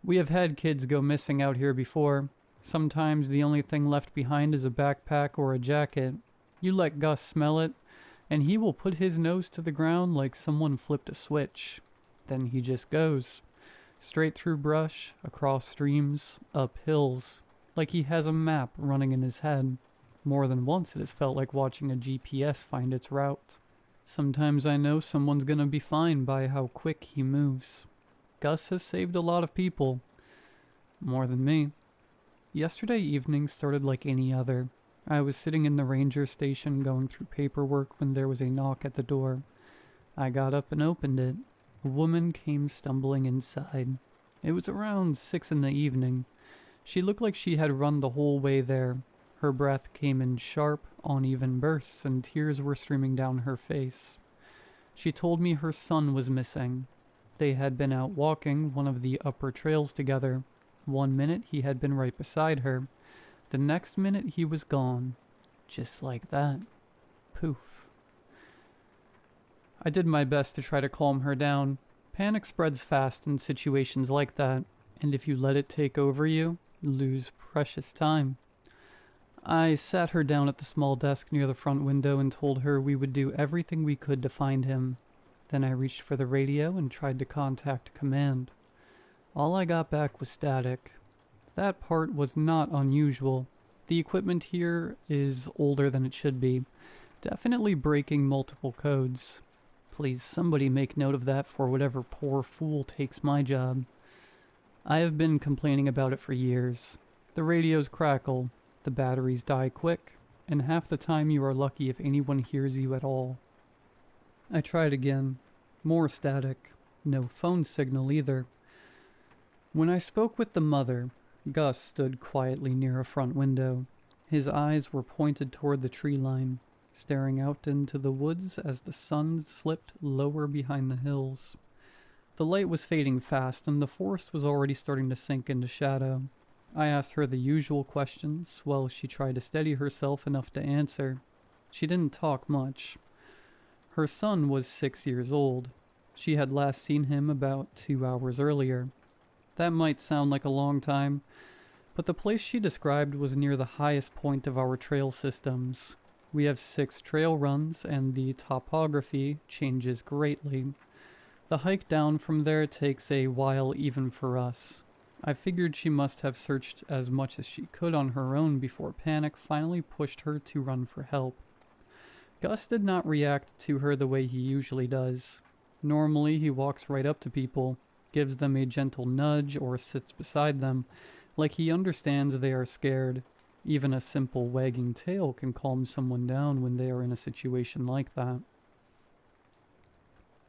We have had kids go missing out here before. Sometimes the only thing left behind is a backpack or a jacket. You let Gus smell it, and he will put his nose to the ground like someone flipped a switch. Then he just goes. Straight through brush, across streams, up hills, like he has a map running in his head. More than once it has felt like watching a GPS find its route. Sometimes I know someone's gonna be fine by how quick he moves. Gus has saved a lot of people. More than me. Yesterday evening started like any other. I was sitting in the ranger station going through paperwork when there was a knock at the door. I got up and opened it. A woman came stumbling inside. It was around 6 in the evening. She looked like she had run the whole way there. Her breath came in sharp, uneven bursts, and tears were streaming down her face. She told me her son was missing. They had been out walking one of the upper trails together. 1 minute he had been right beside her. The next minute he was gone. Just like that. Poof. I did my best to try to calm her down. Panic spreads fast in situations like that, and if you let it take over you lose precious time. I sat her down at the small desk near the front window and told her we would do everything we could to find him. Then I reached for the radio and tried to contact command. All I got back was static. That part was not unusual. The equipment here is older than it should be, definitely breaking multiple codes. Please, somebody make note of that for whatever poor fool takes my job. I have been complaining about it for years. The radios crackle, the batteries die quick, and half the time you are lucky if anyone hears you at all. I tried again. More static. No phone signal either. When I spoke with the mother, Gus stood quietly near a front window. His eyes were pointed toward the tree line, staring out into the woods as the sun slipped lower behind the hills. The light was fading fast, and the forest was already starting to sink into shadow. I asked her the usual questions, while she tried to steady herself enough to answer. She didn't talk much. Her son was 6 years old. She had last seen him about 2 hours earlier. That might sound like a long time, but the place she described was near the highest point of our trail systems. We have 6 trail runs, and the topography changes greatly. The hike down from there takes a while even for us. I figured she must have searched as much as she could on her own before panic finally pushed her to run for help. Gus did not react to her the way he usually does. Normally he walks right up to people, gives them a gentle nudge, or sits beside them, like he understands they are scared. Even a simple wagging tail can calm someone down when they are in a situation like that.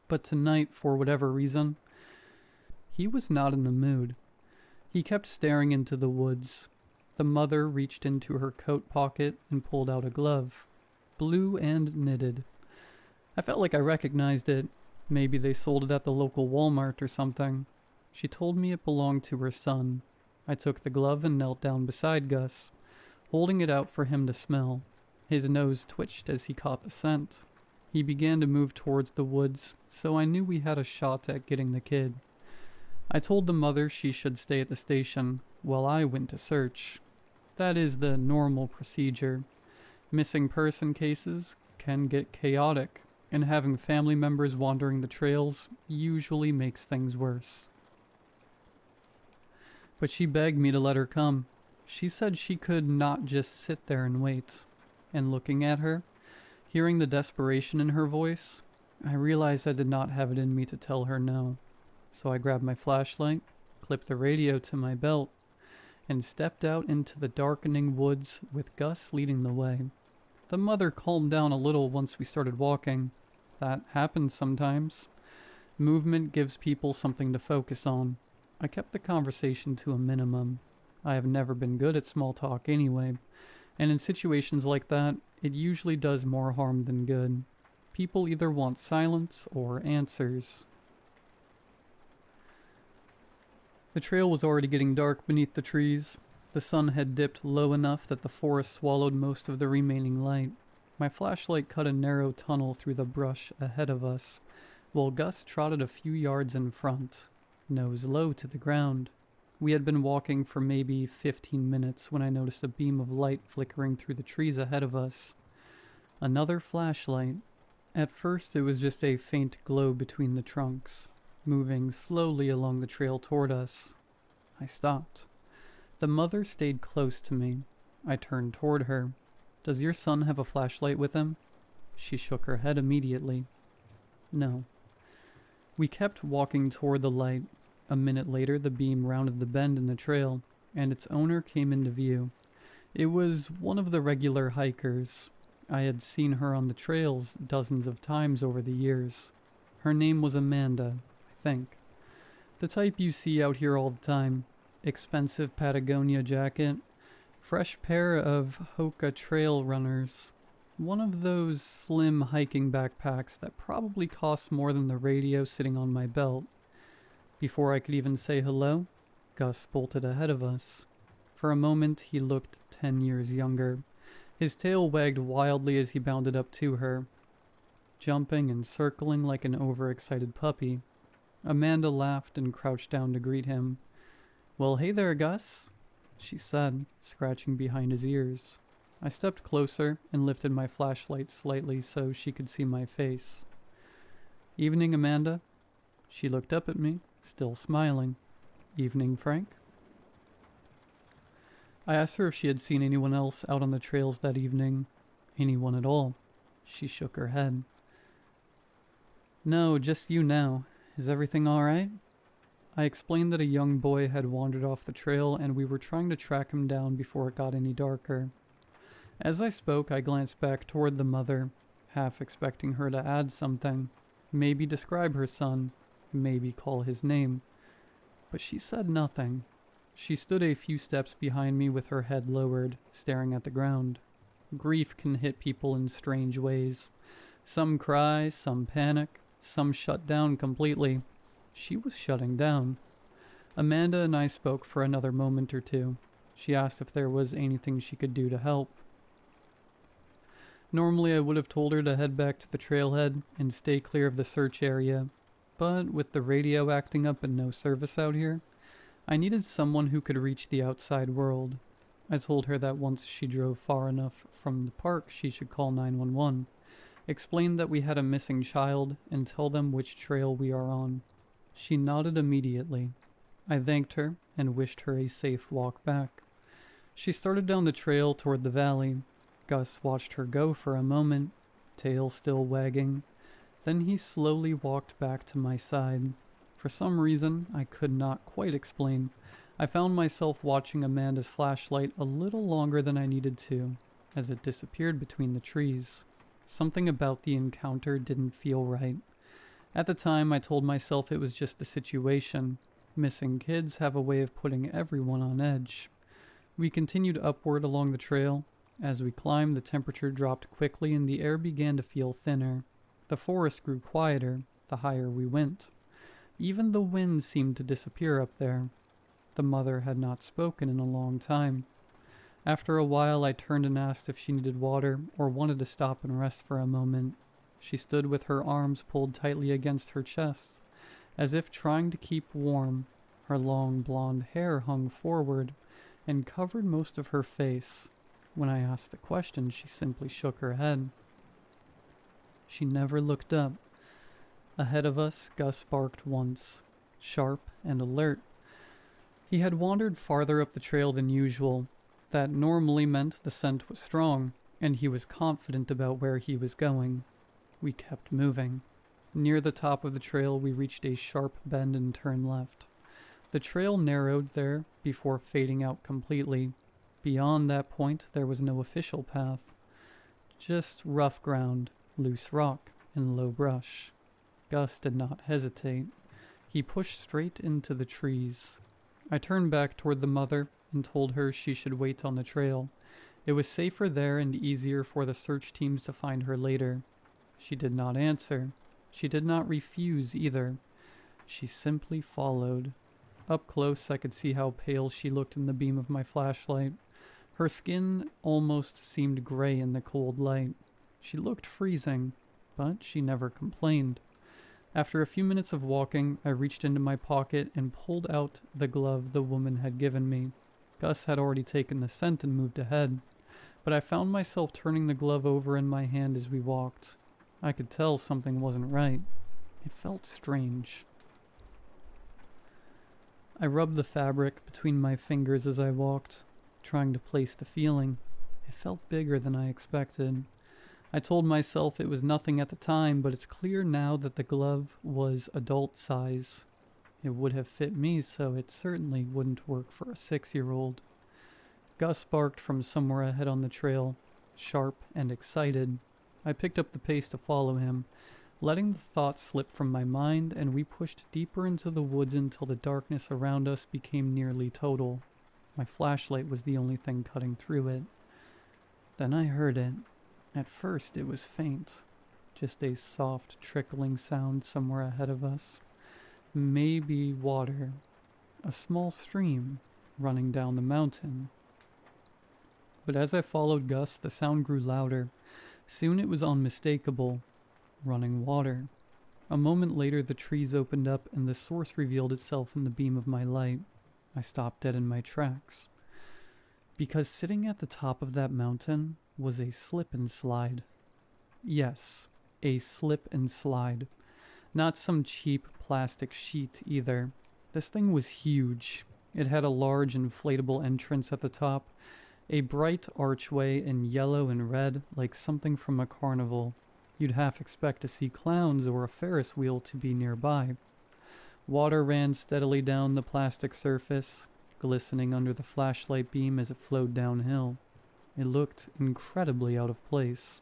But tonight, for whatever reason, he was not in the mood. He kept staring into the woods. The mother reached into her coat pocket and pulled out a glove, blue and knitted. I felt like I recognized it. Maybe they sold it at the local Walmart or something. She told me it belonged to her son. I took the glove and knelt down beside Gus, holding it out for him to smell. His nose twitched as he caught the scent. He began to move towards the woods, so I knew we had a shot at getting the kid. I told the mother she should stay at the station while I went to search. That is the normal procedure. Missing person cases can get chaotic, and having family members wandering the trails usually makes things worse. But she begged me to let her come. She said she could not just sit there and wait. And looking at her, hearing the desperation in her voice, I realized I did not have it in me to tell her no. So I grabbed my flashlight, clipped the radio to my belt, and stepped out into the darkening woods with Gus leading the way. The mother calmed down a little once we started walking. That happens sometimes. Movement gives people something to focus on. I kept the conversation to a minimum. I have never been good at small talk anyway, and in situations like that, it usually does more harm than good. People either want silence or answers. The trail was already getting dark beneath the trees. The sun had dipped low enough that the forest swallowed most of the remaining light. My flashlight cut a narrow tunnel through the brush ahead of us, while Gus trotted a few yards in front, nose low to the ground. We had been walking for maybe 15 minutes when I noticed a beam of light flickering through the trees ahead of us. Another flashlight. At first it was just a faint glow between the trunks. moving slowly along the trail toward us. I stopped. The mother stayed close to me. I turned toward her. "Does your son have a flashlight with him?" She shook her head immediately. "No." We kept walking toward the light. A minute later, the beam rounded the bend in the trail, and its owner came into view. It was one of the regular hikers. I had seen her on the trails dozens of times over the years. Her name was Amanda, I think. The type you see out here all the time. Expensive Patagonia jacket, fresh pair of Hoka trail runners, one of those slim hiking backpacks that probably costs more than the radio sitting on my belt. Before I could even say hello, Gus bolted ahead of us. For a moment he looked 10 years younger. His tail wagged wildly as he bounded up to her, jumping and circling like an overexcited puppy. Amanda laughed and crouched down to greet him. "Well, hey there, Gus," she said, scratching behind his ears. I stepped closer and lifted my flashlight slightly so she could see my face. "Evening, Amanda." She looked up at me, still smiling. "Evening, Frank." I asked her if she had seen anyone else out on the trails that evening. Anyone at all. She shook her head. "No, just you now. Is everything all right?" I explained that a young boy had wandered off the trail and we were trying to track him down before it got any darker. As I spoke, I glanced back toward the mother, half expecting her to add something, maybe describe her son, maybe call his name. But she said nothing. She stood a few steps behind me with her head lowered, staring at the ground. Grief can hit people in strange ways. Some cry, some panic, some shut down completely. She was shutting down. Amanda and I spoke for another moment or two. She asked if there was anything she could do to help. Normally I would have told her to head back to the trailhead and stay clear of the search area, but with the radio acting up and no service out here, I needed someone who could reach the outside world. I told her that once she drove far enough from the park she should call 911, explain that we had a missing child, and tell them which trail we are on. She nodded immediately. I thanked her and wished her a safe walk back. She started down the trail toward the valley. Gus watched her go for a moment, tail still wagging. Then he slowly walked back to my side. For some reason I could not quite explain, I found myself watching Amanda's flashlight a little longer than I needed to, as it disappeared between the trees. Something about the encounter didn't feel right. At the time, I told myself it was just the situation. Missing kids have a way of putting everyone on edge. We continued upward along the trail. As we climbed, the temperature dropped quickly and the air began to feel thinner. The forest grew quieter the higher we went. Even the wind seemed to disappear up there. The mother had not spoken in a long time. After a while, I turned and asked if she needed water or wanted to stop and rest for a moment. She stood with her arms pulled tightly against her chest, as if trying to keep warm. Her long blonde hair hung forward and covered most of her face. When I asked the question, she simply shook her head. She never looked up. Ahead of us, Gus barked once, sharp and alert. He had wandered farther up the trail than usual. That normally meant the scent was strong, and he was confident about where he was going. We kept moving. Near the top of the trail, we reached a sharp bend and turned left. The trail narrowed there before fading out completely. Beyond that point, there was no official path. Just rough ground, loose rock, and low brush. Gus did not hesitate. He pushed straight into the trees. I turned back toward the mother and told her she should wait on the trail. It was safer there and easier for the search teams to find her later. She did not answer. She did not refuse either. She simply followed. Up close, I could see how pale she looked in the beam of my flashlight. Her skin almost seemed gray in the cold light. She looked freezing, but she never complained. After a few minutes of walking, I reached into my pocket and pulled out the glove the woman had given me. Gus had already taken the scent and moved ahead, but I found myself turning the glove over in my hand as we walked. I could tell something wasn't right. It felt strange. I rubbed the fabric between my fingers as I walked, trying to place the feeling. It felt bigger than I expected. I told myself it was nothing at the time, but it's clear now that the glove was adult size. It would have fit me, so it certainly wouldn't work for a 6-year-old. Gus barked from somewhere ahead on the trail, sharp and excited. I picked up the pace to follow him, letting the thought slip from my mind, and we pushed deeper into the woods until the darkness around us became nearly total. My flashlight was the only thing cutting through it. Then I heard it. At first it was faint, just a soft trickling sound somewhere ahead of us. Maybe water, a small stream running down the mountain. But as I followed Gus, the sound grew louder. Soon it was unmistakable. Running water. A moment later the trees opened up and the source revealed itself in the beam of my light. I stopped dead in my tracks. Because sitting at the top of that mountain was a slip and slide. Yes, a slip and slide. Not some cheap plastic sheet either. This thing was huge. It had a large inflatable entrance at the top, a bright archway in yellow and red like something from a carnival. You'd half expect to see clowns or a Ferris wheel to be nearby. Water ran steadily down the plastic surface, glistening under the flashlight beam as it flowed downhill. It looked incredibly out of place.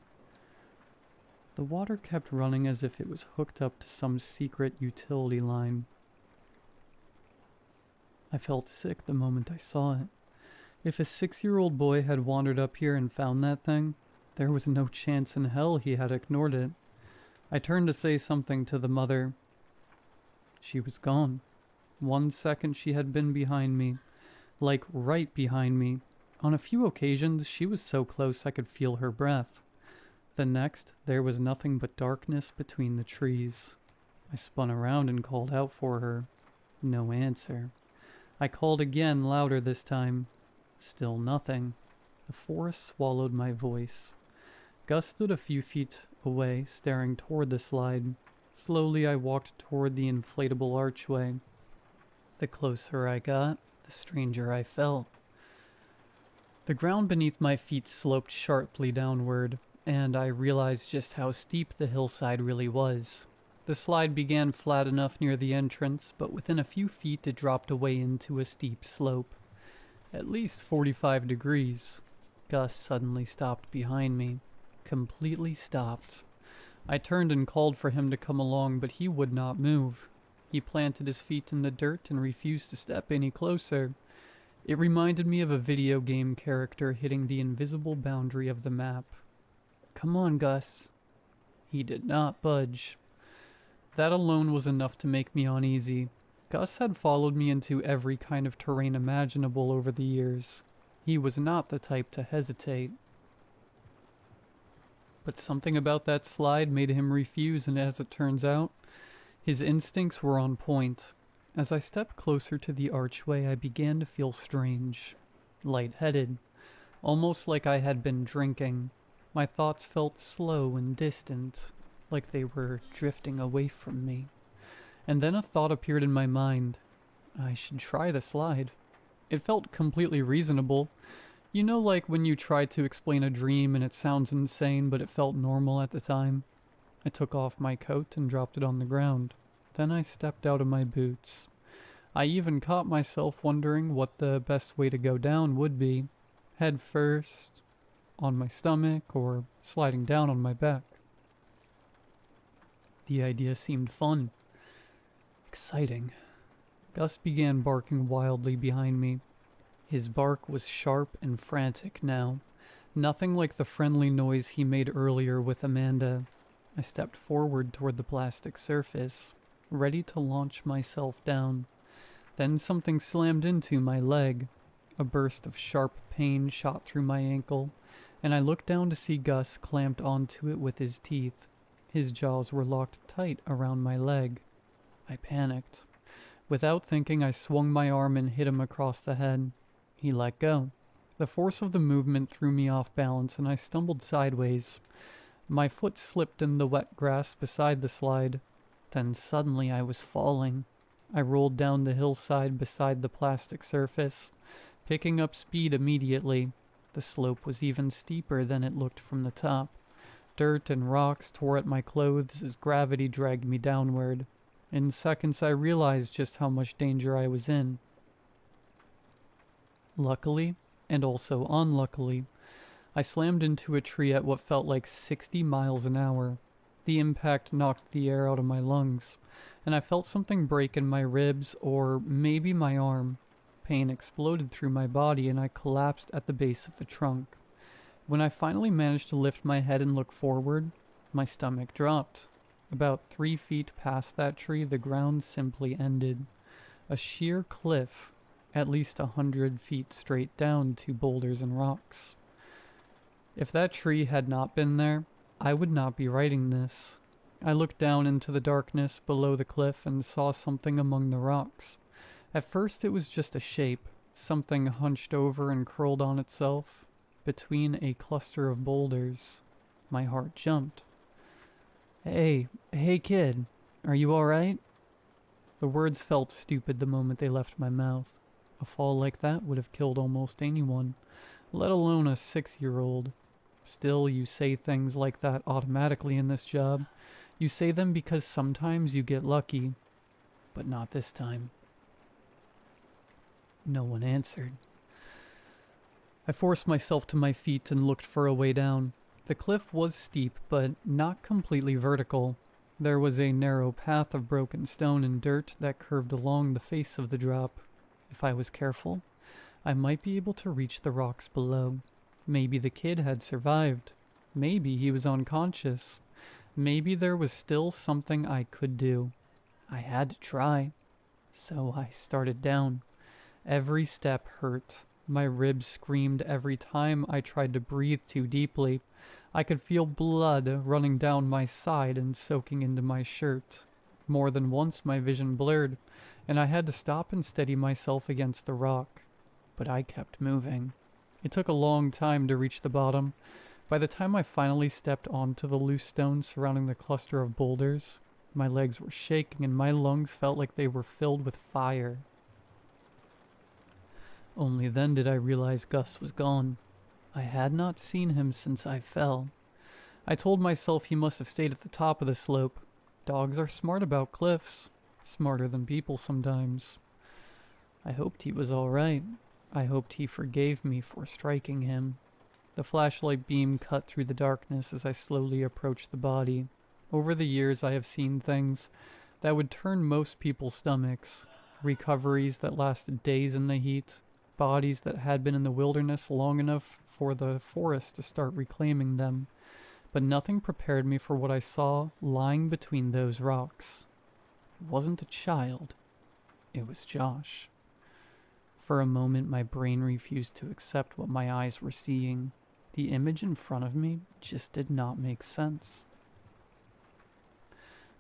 The water kept running as if it was hooked up to some secret utility line. I felt sick the moment I saw it. If a 6-year-old boy had wandered up here and found that thing, there was no chance in hell he had ignored it. I turned to say something to the mother. She was gone. 1 second she had been behind me, like right behind me. On a few occasions she was so close I could feel her breath. The next, there was nothing but darkness between the trees. I spun around and called out for her. No answer. I called again, louder this time. Still nothing. The forest swallowed my voice. Gus stood a few feet away, staring toward the slide. Slowly I walked toward the inflatable archway. The closer I got, the stranger I felt. The ground beneath my feet sloped sharply downward, and I realized just how steep the hillside really was. The slide began flat enough near the entrance, but within a few feet it dropped away into a steep slope. At least 45 degrees. Gus suddenly stopped behind me. Completely stopped. I turned and called for him to come along, but he would not move. He planted his feet in the dirt and refused to step any closer. It reminded me of a video game character hitting the invisible boundary of the map. Come on, Gus. He did not budge. That alone was enough to make me uneasy. Gus had followed me into every kind of terrain imaginable over the years. He was not the type to hesitate. But something about that slide made him refuse, and as it turns out, his instincts were on point. As I stepped closer to the archway, I began to feel strange, lightheaded, almost like I had been drinking. My thoughts felt slow and distant, like they were drifting away from me. And then a thought appeared in my mind. I should try the slide. It felt completely reasonable. You know, like when you try to explain a dream and it sounds insane, but it felt normal at the time? I took off my coat and dropped it on the ground. Then I stepped out of my boots. I even caught myself wondering what the best way to go down would be. Head first, on my stomach, or sliding down on my back. The idea seemed fun. Exciting. Gus began barking wildly behind me. His bark was sharp and frantic now, nothing like the friendly noise he made earlier with Amanda. I stepped forward toward the plastic surface, ready to launch myself down. Then something slammed into my leg. A burst of sharp pain shot through my ankle, and I looked down to see Gus clamped onto it with his teeth. His jaws were locked tight around my leg. I panicked. Without thinking, I swung my arm and hit him across the head. He let go. The force of the movement threw me off balance, and I stumbled sideways. My foot slipped in the wet grass beside the slide. Then suddenly I was falling. I rolled down the hillside beside the plastic surface, picking up speed immediately. The slope was even steeper than it looked from the top. Dirt and rocks tore at my clothes as gravity dragged me downward. In seconds I realized just how much danger I was in. Luckily, and also unluckily, I slammed into a tree at what felt like 60 miles an hour. The impact knocked the air out of my lungs, and I felt something break in my ribs or maybe my arm. Pain exploded through my body and I collapsed at the base of the trunk. When I finally managed to lift my head and look forward, my stomach dropped. About 3 feet past that tree, the ground simply ended. A sheer cliff, at least 100 feet straight down to boulders and rocks. If that tree had not been there, I would not be writing this. I looked down into the darkness below the cliff and saw something among the rocks. At first it was just a shape, something hunched over and curled on itself, between a cluster of boulders. My heart jumped. Hey kid, are you alright? The words felt stupid the moment they left my mouth. A fall like that would have killed almost anyone, let alone a 6-year-old. Still, you say things like that automatically in this job. You say them because sometimes you get lucky, but not this time. No one answered. I forced myself to my feet and looked for a way down. The cliff was steep, but not completely vertical. There was a narrow path of broken stone and dirt that curved along the face of the drop. If I was careful, I might be able to reach the rocks below. Maybe the kid had survived. Maybe he was unconscious. Maybe there was still something I could do. I had to try. So I started down. Every step hurt. My ribs screamed every time I tried to breathe too deeply. I could feel blood running down my side and soaking into my shirt. More than once my vision blurred, and I had to stop and steady myself against the rock. But I kept moving. It took a long time to reach the bottom. By the time I finally stepped onto the loose stones surrounding the cluster of boulders, my legs were shaking and my lungs felt like they were filled with fire. Only then did I realize Gus was gone. I had not seen him since I fell. I told myself he must have stayed at the top of the slope. Dogs are smart about cliffs, smarter than people sometimes. I hoped he was all right. I hoped he forgave me for striking him. The flashlight beam cut through the darkness as I slowly approached the body. Over the years I have seen things that would turn most people's stomachs. Recoveries that lasted days in the heat. Bodies that had been in the wilderness long enough for the forest to start reclaiming them. But nothing prepared me for what I saw lying between those rocks. It wasn't a child. It was Josh. For a moment, my brain refused to accept what my eyes were seeing. The image in front of me just did not make sense.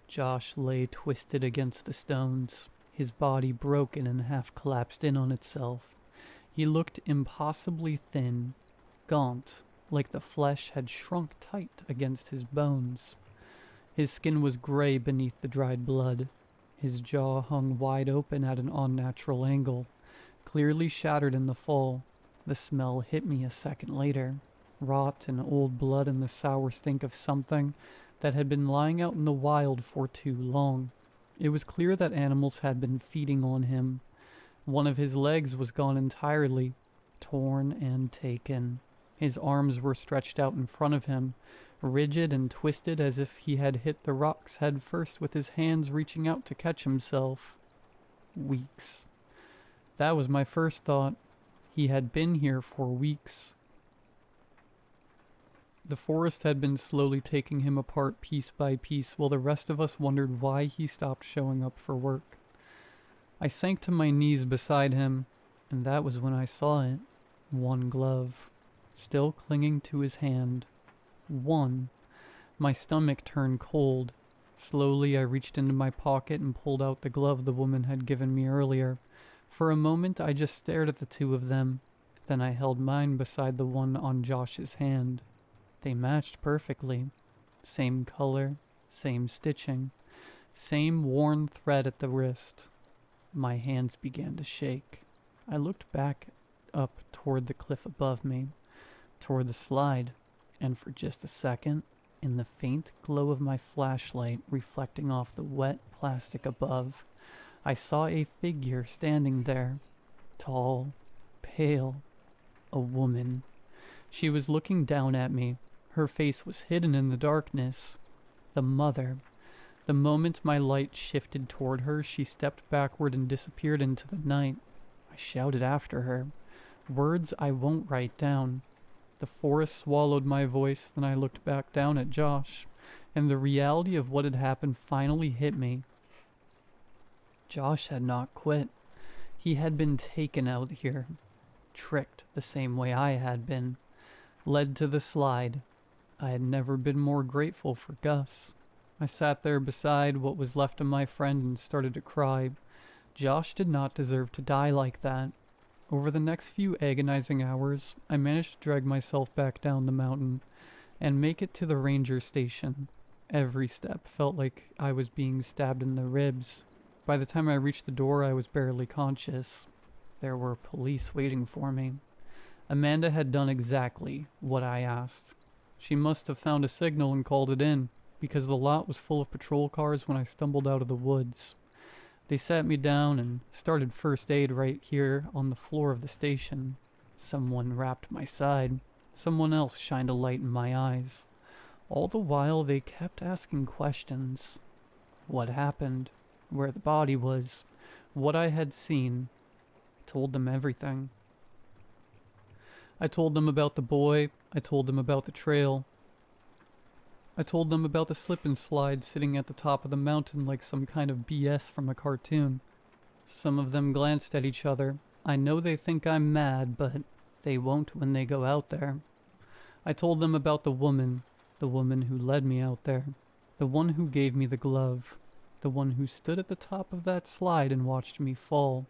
Josh lay twisted against the stones, his body broken and half collapsed in on itself. He looked impossibly thin, gaunt, like the flesh had shrunk tight against his bones. His skin was gray beneath the dried blood. His jaw hung wide open at an unnatural angle, clearly shattered in the fall. The smell hit me a second later. Rot and old blood and the sour stink of something that had been lying out in the wild for too long. It was clear that animals had been feeding on him. One of his legs was gone entirely, torn and taken. His arms were stretched out in front of him, rigid and twisted as if he had hit the rocks head first with his hands reaching out to catch himself. Weeks. That was my first thought. He had been here for weeks. The forest had been slowly taking him apart piece by piece while the rest of us wondered why he stopped showing up for work. I sank to my knees beside him, and that was when I saw it. One glove, still clinging to his hand. One. My stomach turned cold. Slowly I reached into my pocket and pulled out the glove the woman had given me earlier. For a moment I just stared at the two of them. Then I held mine beside the one on Josh's hand. They matched perfectly. Same color, same stitching, same worn thread at the wrist. My hands began to shake. I looked back up toward the cliff above me, toward the slide, and for just a second, in the faint glow of my flashlight reflecting off the wet plastic above, I saw a figure standing there, tall, pale, a woman. She was looking down at me. Her face was hidden in the darkness. The mother. The moment my light shifted toward her, she stepped backward and disappeared into the night. I shouted after her. Words I won't write down. The forest swallowed my voice, then I looked back down at Josh, and the reality of what had happened finally hit me. Josh had not quit. He had been taken out here, tricked the same way I had been, led to the slide. I had never been more grateful for Gus. I sat there beside what was left of my friend and started to cry. Josh did not deserve to die like that. Over the next few agonizing hours, I managed to drag myself back down the mountain and make it to the ranger station. Every step felt like I was being stabbed in the ribs. By the time I reached the door, I was barely conscious. There were police waiting for me. Amanda had done exactly what I asked. She must have found a signal and called it in, because the lot was full of patrol cars when I stumbled out of the woods. They sat me down and started first aid right here on the floor of the station. Someone wrapped my side. Someone else shined a light in my eyes. All the while they kept asking questions. What happened? Where the body was? What I had seen? I told them everything. I told them about the boy. I told them about the trail. I told them about the slip and slide sitting at the top of the mountain like some kind of BS from a cartoon. Some of them glanced at each other. I know they think I'm mad, but they won't when they go out there. I told them about the woman who led me out there, the one who gave me the glove, the one who stood at the top of that slide and watched me fall.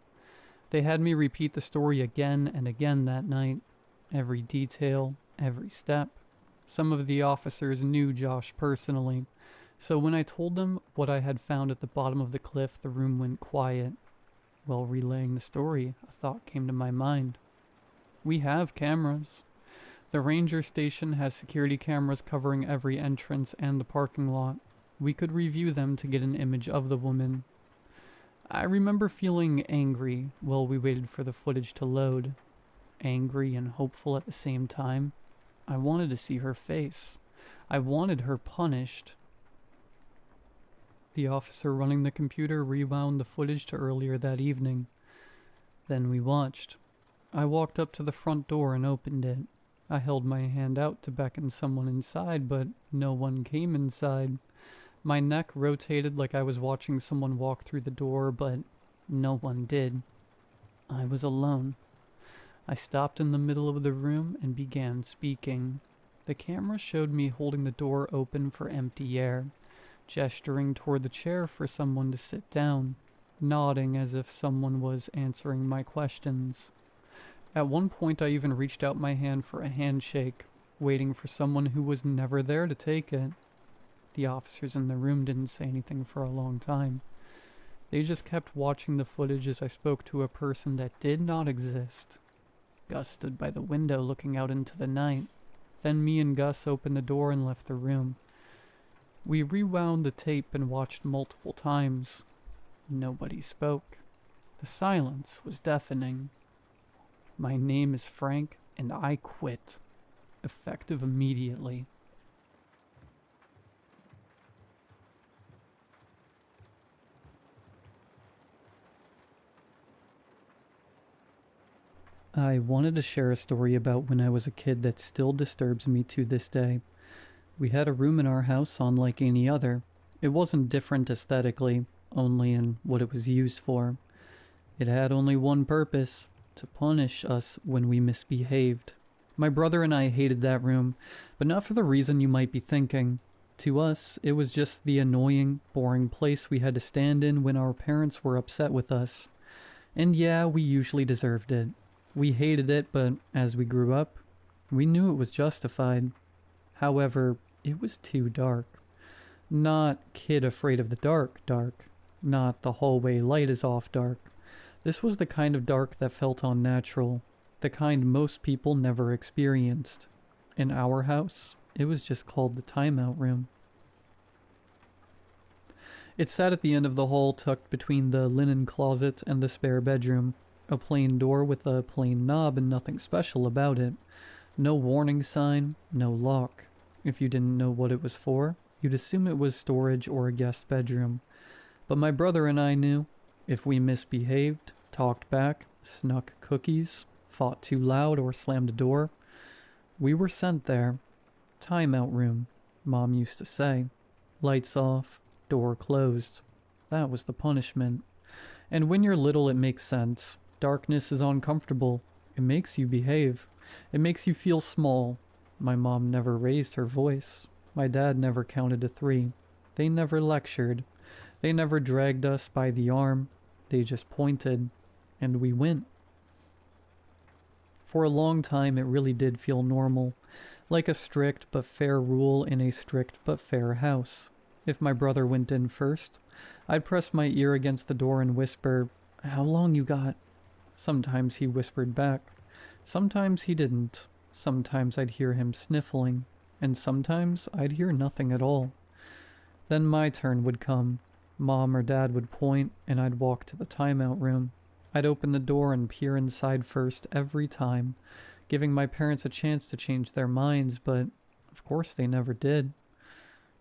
They had me repeat the story again and again that night, every detail, every step. Some of the officers knew Josh personally, so when I told them what I had found at the bottom of the cliff, the room went quiet. While relaying the story, a thought came to my mind. We have cameras. The ranger station has security cameras covering every entrance and the parking lot. We could review them to get an image of the woman. I remember feeling angry while we waited for the footage to load. Angry and hopeful at the same time. I wanted to see her face. I wanted her punished. The officer running the computer rewound the footage to earlier that evening. Then we watched. I walked up to the front door and opened it. I held my hand out to beckon someone inside, but no one came inside. My neck rotated like I was watching someone walk through the door, but no one did. I was alone. I stopped in the middle of the room and began speaking. The camera showed me holding the door open for empty air, gesturing toward the chair for someone to sit down, nodding as if someone was answering my questions. At one point I even reached out my hand for a handshake, waiting for someone who was never there to take it. The officers in the room didn't say anything for a long time. They just kept watching the footage as I spoke to a person that did not exist. Gus stood by the window looking out into the night. Then me and Gus opened the door and left the room. We rewound the tape and watched multiple times. Nobody spoke. The silence was deafening. My name is Frank, and I quit. Effective immediately. I wanted to share a story about when I was a kid that still disturbs me to this day. We had a room in our house unlike any other. It wasn't different aesthetically, only in what it was used for. It had only one purpose, to punish us when we misbehaved. My brother and I hated that room, but not for the reason you might be thinking. To us, it was just the annoying, boring place we had to stand in when our parents were upset with us. And yeah, we usually deserved it. We hated it, but as we grew up, we knew it was justified. However, it was too dark. Not kid afraid of the dark, dark. Not the hallway light is off dark. This was the kind of dark that felt unnatural, the kind most people never experienced. In our house, it was just called the timeout room. It sat at the end of the hall tucked between the linen closet and the spare bedroom. A plain door with a plain knob and nothing special about it. No warning sign, no lock. If you didn't know what it was for, you'd assume it was storage or a guest bedroom. But my brother and I knew. If we misbehaved, talked back, snuck cookies, fought too loud, or slammed a door, we were sent there. Timeout room, Mom used to say. Lights off, door closed. That was the punishment. And when you're little, it makes sense. Darkness is uncomfortable. It makes you behave. It makes you feel small. My mom never raised her voice. My dad never counted to 3. They never lectured. They never dragged us by the arm. They just pointed, and we went. For a long time, it really did feel normal, like a strict but fair rule in a strict but fair house. If my brother went in first, I'd press my ear against the door and whisper, "How long you got?" Sometimes he whispered back. Sometimes he didn't. Sometimes I'd hear him sniffling, and sometimes I'd hear nothing at all. Then my turn would come. Mom or Dad would point, and I'd walk to the timeout room. I'd open the door and peer inside first every time, giving my parents a chance to change their minds, but of course they never did.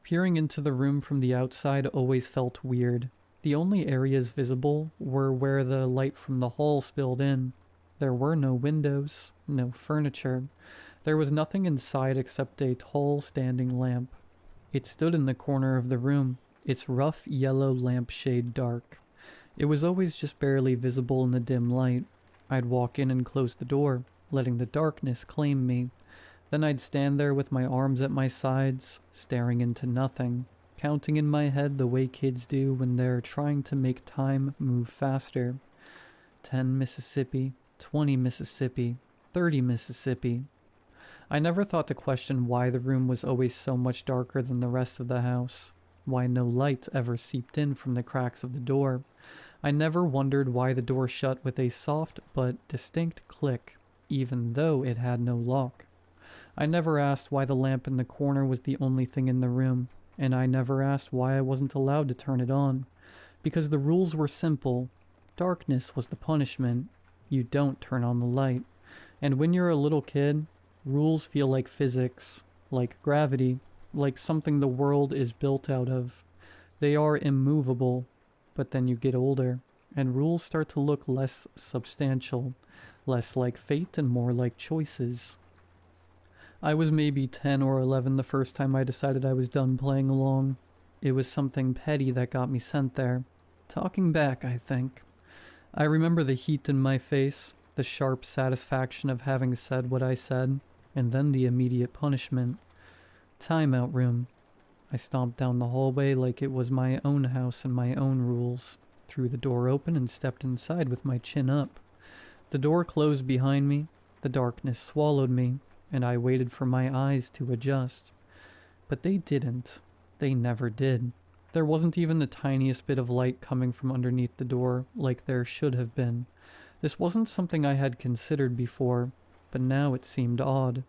Peering into the room from the outside always felt weird. The only areas visible were where the light from the hall spilled in. There were no windows, no furniture. There was nothing inside except a tall standing lamp. It stood in the corner of the room, its rough yellow lampshade dark. It was always just barely visible in the dim light. I'd walk in and close the door, letting the darkness claim me. Then I'd stand there with my arms at my sides, staring into nothing, counting in my head the way kids do when they're trying to make time move faster. 10 Mississippi, 20 Mississippi, 30 Mississippi. I never thought to question why the room was always so much darker than the rest of the house, why no light ever seeped in from the cracks of the door. I never wondered why the door shut with a soft but distinct click, even though it had no lock. I never asked why the lamp in the corner was the only thing in the room, and I never asked why I wasn't allowed to turn it on, because the rules were simple. Darkness was the punishment. You don't turn on the light. And when you're a little kid, rules feel like physics, like gravity, like something the world is built out of. They are immovable, but then you get older, and rules start to look less substantial, less like fate and more like choices. I was maybe 10 or 11 the first time I decided I was done playing along. It was something petty that got me sent there. Talking back, I think. I remember the heat in my face, the sharp satisfaction of having said what I said, and then the immediate punishment. Timeout room. I stomped down the hallway like it was my own house and my own rules, threw the door open and stepped inside with my chin up. The door closed behind me, the darkness swallowed me, and I waited for my eyes to adjust. But they didn't. They never did. There wasn't even the tiniest bit of light coming from underneath the door like there should have been. This wasn't something I had considered before, but now it seemed odd.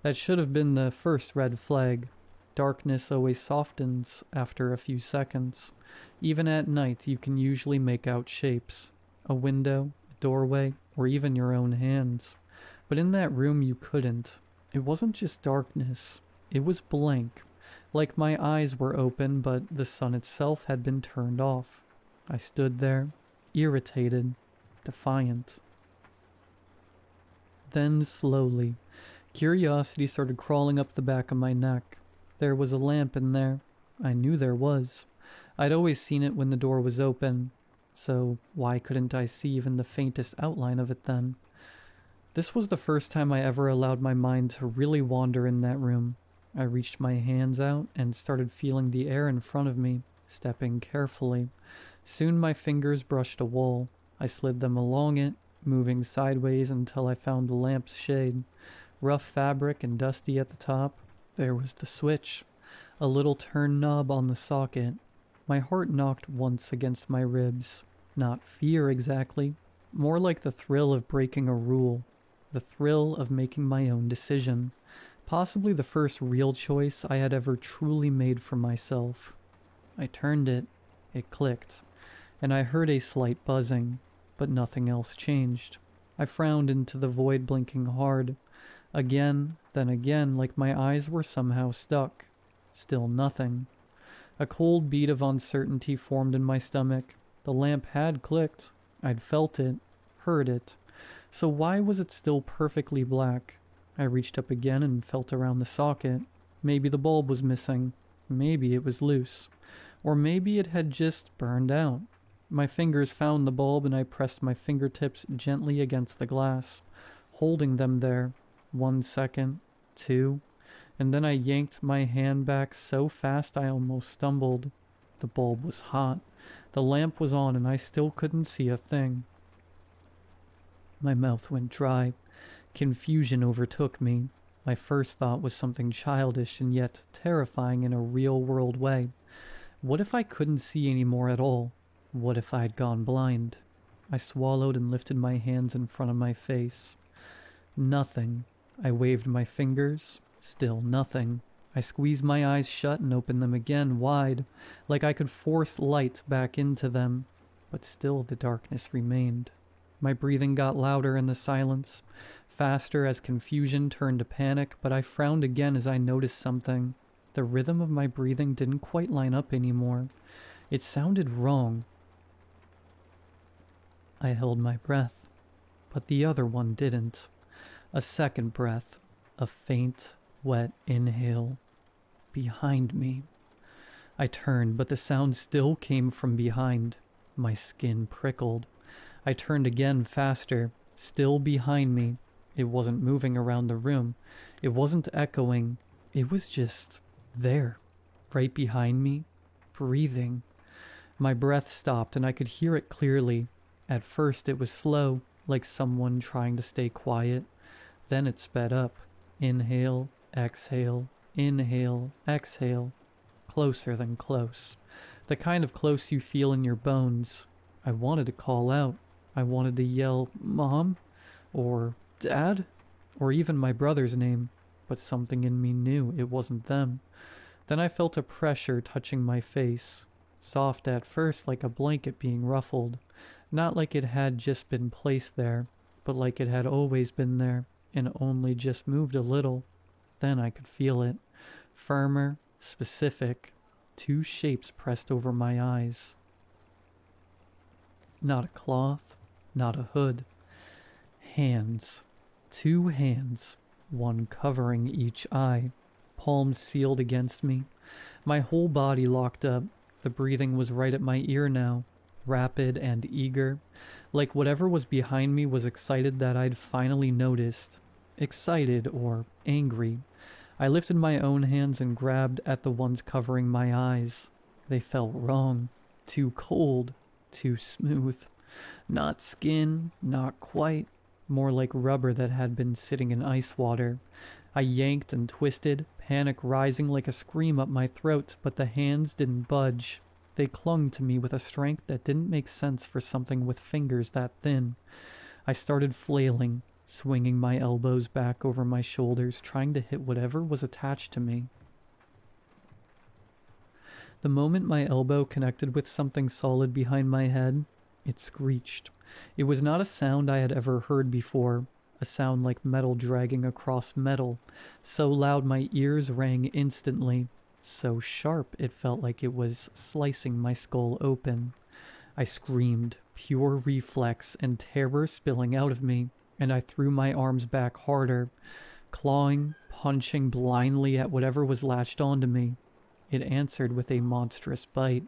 That should have been the first red flag. Darkness always softens after a few seconds. Even at night you can usually make out shapes. A window, a doorway, or even your own hands. But in that room you couldn't. It wasn't just darkness. It was blank. Like my eyes were open, but the sun itself had been turned off. I stood there, irritated, defiant. Then, slowly, curiosity started crawling up the back of my neck. There was a lamp in there. I knew there was. I'd always seen it when the door was open. So why couldn't I see even the faintest outline of it then? This was the first time I ever allowed my mind to really wander in that room. I reached my hands out and started feeling the air in front of me, stepping carefully. Soon my fingers brushed a wall. I slid them along it, moving sideways until I found the lamp's shade. Rough fabric and dusty at the top. There was the switch, a little turn knob on the socket. My heart knocked once against my ribs. Not fear exactly, More like the thrill of breaking a rule, the thrill of making my own decision, possibly the first real choice I had ever truly made for myself. I turned it, it clicked, and I heard a slight buzzing, but nothing else changed. I frowned into the void, blinking hard. Again, then again, like my eyes were somehow stuck. Still nothing. A cold beat of uncertainty formed in my stomach. The lamp had clicked. I'd felt it, heard it. So why was it still perfectly black? I reached up again and felt around the socket. Maybe the bulb was missing. Maybe it was loose. Or maybe it had just burned out. My fingers found the bulb and I pressed my fingertips gently against the glass, holding them there. 1 second, 2, and then I yanked my hand back so fast I almost stumbled. The bulb was hot. The lamp was on and I still couldn't see a thing. My mouth went dry. Confusion overtook me. My first thought was something childish and yet terrifying in a real-world way. What if I couldn't see anymore at all? What if I'd gone blind? I swallowed and lifted my hands in front of my face. Nothing. I waved my fingers. Still nothing. I squeezed my eyes shut and opened them again wide, like I could force light back into them. But still the darkness remained. My breathing got louder in the silence, faster as confusion turned to panic, but I frowned again as I noticed something. The rhythm of my breathing didn't quite line up anymore. It sounded wrong. I held my breath, but the other one didn't. A second breath, a faint, wet inhale. Behind me. I turned, but the sound still came from behind. My skin prickled. I turned again faster, still behind me. It wasn't moving around the room. It wasn't echoing. It was just there, right behind me, breathing. My breath stopped and I could hear it clearly. At first it was slow, like someone trying to stay quiet. Then it sped up. Inhale, exhale, inhale, exhale. Closer than close. The kind of close you feel in your bones. I wanted to call out. I wanted to yell, Mom? Or Dad? Or even my brother's name. But something in me knew it wasn't them. Then I felt a pressure touching my face. Soft at first, like a blanket being ruffled. Not like it had just been placed there, but like it had always been there, and only just moved a little. Then I could feel it. Firmer, specific. 2 shapes pressed over my eyes. Not a cloth, not a hood. Hands. 2 hands, one covering each eye. Palms sealed against me. My whole body locked up. The breathing was right at my ear now. Rapid and eager. Like whatever was behind me was excited that I'd finally noticed. Excited or angry. I lifted my own hands and grabbed at the ones covering my eyes. They felt wrong. Too cold. Too smooth. Not skin, not quite. More like rubber that had been sitting in ice water. I yanked and twisted, panic rising like a scream up my throat, but the hands didn't budge. They clung to me with a strength that didn't make sense for something with fingers that thin. I started flailing, swinging my elbows back over my shoulders, trying to hit whatever was attached to me. The moment my elbow connected with something solid behind my head, it screeched. It was not a sound I had ever heard before, a sound like metal dragging across metal, so loud my ears rang instantly, so sharp it felt like it was slicing my skull open. I screamed, pure reflex and terror spilling out of me, and I threw my arms back harder, clawing, punching blindly at whatever was latched onto me. It answered with a monstrous bite,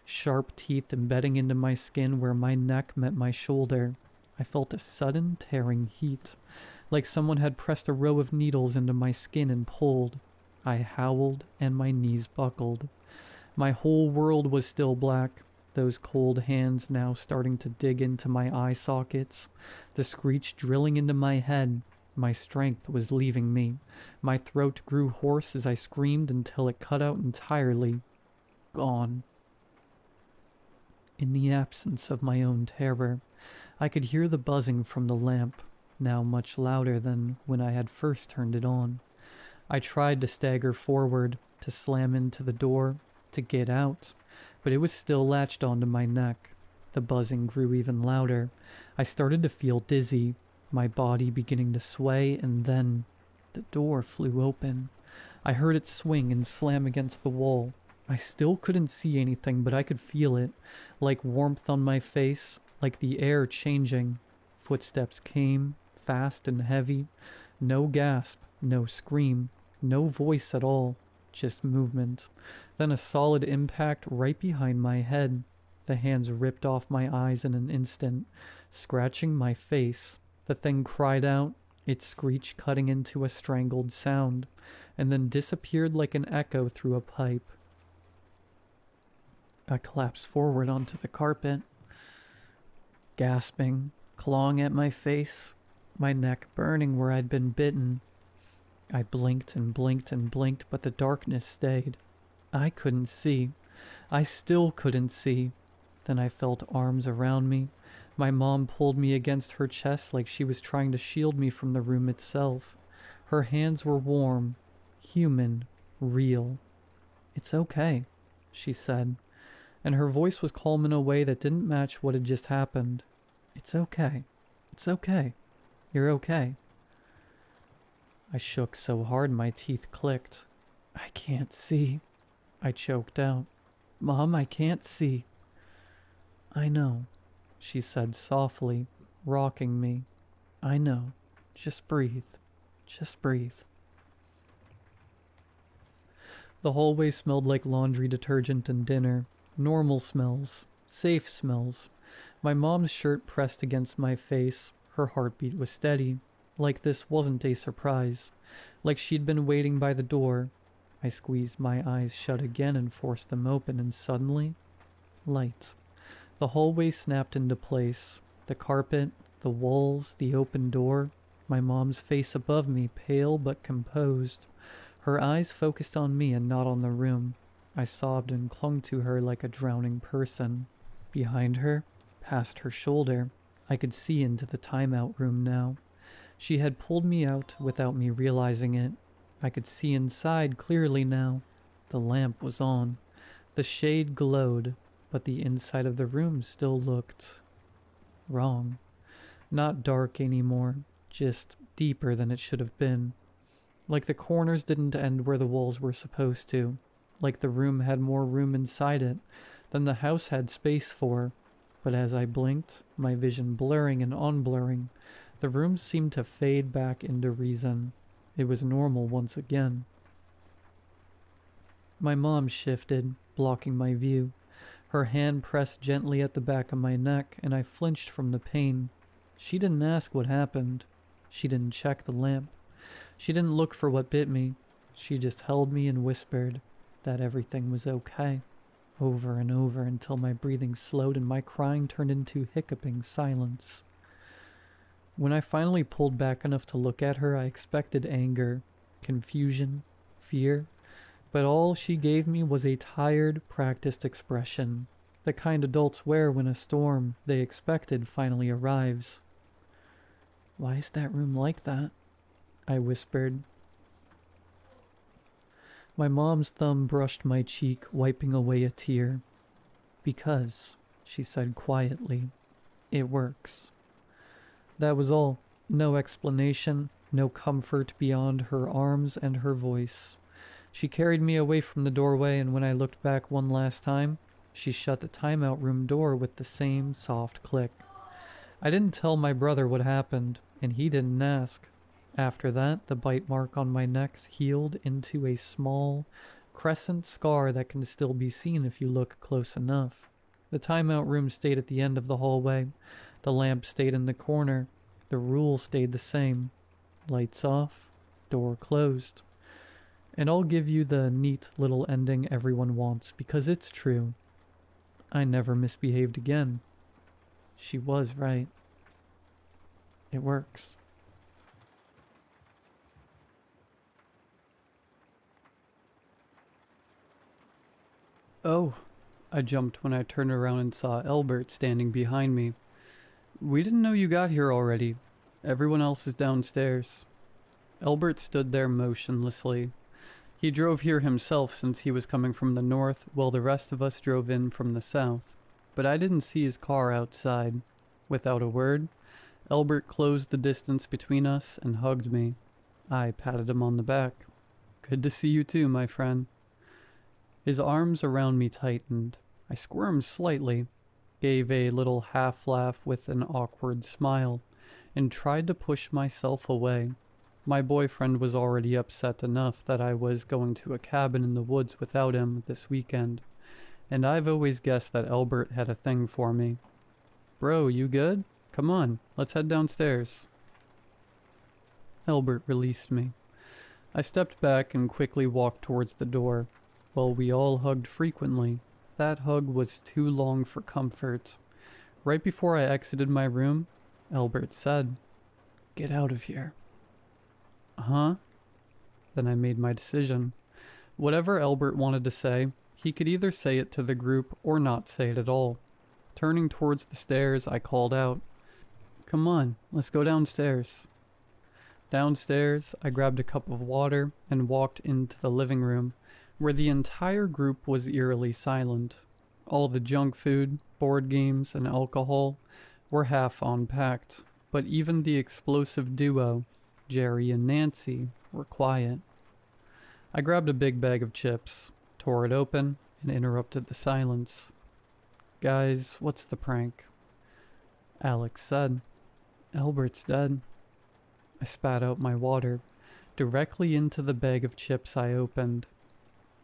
sharp teeth embedding into my skin where my neck met my shoulder. I felt a sudden tearing heat, like someone had pressed a row of needles into my skin and pulled. I howled and my knees buckled. My whole world was still black, those cold hands now starting to dig into my eye sockets, the screech drilling into my head. My strength was leaving me. My throat grew hoarse as I screamed until it cut out entirely. Gone. In the absence of my own terror, I could hear the buzzing from the lamp, now much louder than when I had first turned it on. I tried to stagger forward, to slam into the door, to get out, but it was still latched onto my neck. The buzzing grew even louder. I started to feel dizzy, my body beginning to sway, and then the door flew open. I heard it swing and slam against the wall. I still couldn't see anything, but I could feel it, like warmth on my face, like the air changing. Footsteps came, fast and heavy. No gasp, no scream, no voice at all, just movement. Then a solid impact right behind my head. The hands ripped off my eyes in an instant, scratching my face. The thing cried out, its screech cutting into a strangled sound, and then disappeared like an echo through a pipe. I collapsed forward onto the carpet, gasping, clawing at my face, my neck burning where I'd been bitten. I blinked and blinked and blinked, but the darkness stayed. I couldn't see. I still couldn't see. Then I felt arms around me. My mom pulled me against her chest like she was trying to shield me from the room itself. Her hands were warm, human, real. "It's okay," she said, and her voice was calm in a way that didn't match what had just happened. "It's okay. It's okay. You're okay." I shook so hard my teeth clicked. "I can't see," I choked out. "Mom, I can't see." "I know," she said softly, rocking me. "I know. Just breathe. Just breathe." The hallway smelled like laundry detergent and dinner. Normal smells. Safe smells. My mom's shirt pressed against my face. Her heartbeat was steady. Like this wasn't a surprise. Like she'd been waiting by the door. I squeezed my eyes shut again and forced them open, and suddenly, light. The hallway snapped into place. The carpet, the walls, the open door. My mom's face above me, pale but composed. Her eyes focused on me and not on the room. I sobbed and clung to her like a drowning person. Behind her, past her shoulder, I could see into the timeout room now. She had pulled me out without me realizing it. I could see inside clearly now. The lamp was on. The shade glowed, but the inside of the room still looked wrong. Not dark anymore, just deeper than it should have been. Like the corners didn't end where the walls were supposed to. Like the room had more room inside it than the house had space for. But as I blinked, my vision blurring and unblurring, the room seemed to fade back into reason. It was normal once again. My mom shifted, blocking my view. Her hand pressed gently at the back of my neck, and I flinched from the pain. She didn't ask what happened. She didn't check the lamp. She didn't look for what bit me. She just held me and whispered that everything was okay, over and over until my breathing slowed and my crying turned into hiccuping silence. When I finally pulled back enough to look at her, I expected anger, confusion, fear, but all she gave me was a tired, practiced expression, the kind adults wear when a storm they expected finally arrives. "Why is that room like that?" I whispered. My mom's thumb brushed my cheek, wiping away a tear. "Because," she said quietly, "it works." That was all. No explanation, no comfort beyond her arms and her voice. She carried me away from the doorway, and when I looked back one last time, she shut the timeout room door with the same soft click. I didn't tell my brother what happened, and he didn't ask. After that, the bite mark on my neck healed into a small, crescent scar that can still be seen if you look close enough. The timeout room stayed at the end of the hallway. The lamp stayed in the corner. The rule stayed the same. Lights off, door closed. And I'll give you the neat little ending everyone wants, because it's true. I never misbehaved again. She was right. It works. "Oh," I jumped when I turned around and saw Elbert standing behind me. We didn't know you got here already. Everyone else is downstairs. Albert stood there motionlessly. He drove here himself since he was coming from the north, while the rest of us drove in from the south. But I didn't see his car outside. Without a word, Albert closed the distance between us and hugged me. I patted him on the back. Good to see you too, my friend. His arms around me tightened. I squirmed slightly, gave a little half-laugh with an awkward smile, and tried to push myself away. My boyfriend was already upset enough that I was going to a cabin in the woods without him this weekend, and I've always guessed that Albert had a thing for me. Bro, you good? Come on, let's head downstairs. Albert released me. I stepped back and quickly walked towards the door. While we all hugged frequently, that hug was too long for comfort. Right before I exited my room, Albert said, "Get out of here." Huh? Then I made my decision. Whatever Albert wanted to say, he could either say it to the group or not say it at all. Turning towards the stairs, I called out, "Come on, let's go downstairs." Downstairs, I grabbed a cup of water and walked into the living room, where the entire group was eerily silent. All the junk food, board games, and alcohol were half unpacked, but even the explosive duo, Jerry and Nancy, were quiet. I grabbed a big bag of chips, tore it open, and interrupted the silence. "Guys, what's the prank?" Alex said, "Albert's dead." I spat out my water, directly into the bag of chips I opened.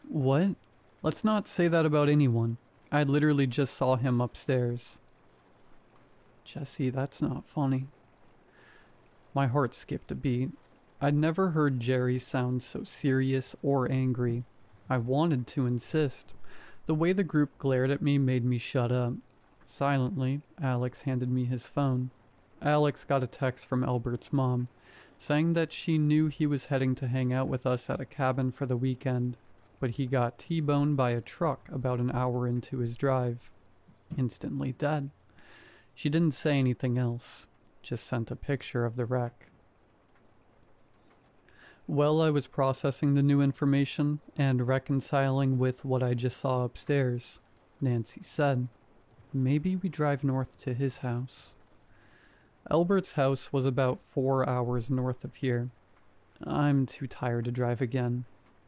What? Let's not say that about anyone. I literally just saw him upstairs. Jesse, that's not funny. My heart skipped a beat. I'd never heard Jerry sound so serious or angry. I wanted to insist. The way the group glared at me made me shut up. Silently, Alex handed me his phone. Alex got a text from Albert's mom, saying that she knew he was heading to hang out with us at a cabin for the weekend, but he got T-boned by a truck about an hour into his drive. Instantly dead. She didn't say anything else, just sent a picture of the wreck. While I was processing the new information and reconciling with what I just saw upstairs, Nancy said, "Maybe we drive north to his house." Albert's house was about 4 hours north of here. "I'm too tired to drive again,"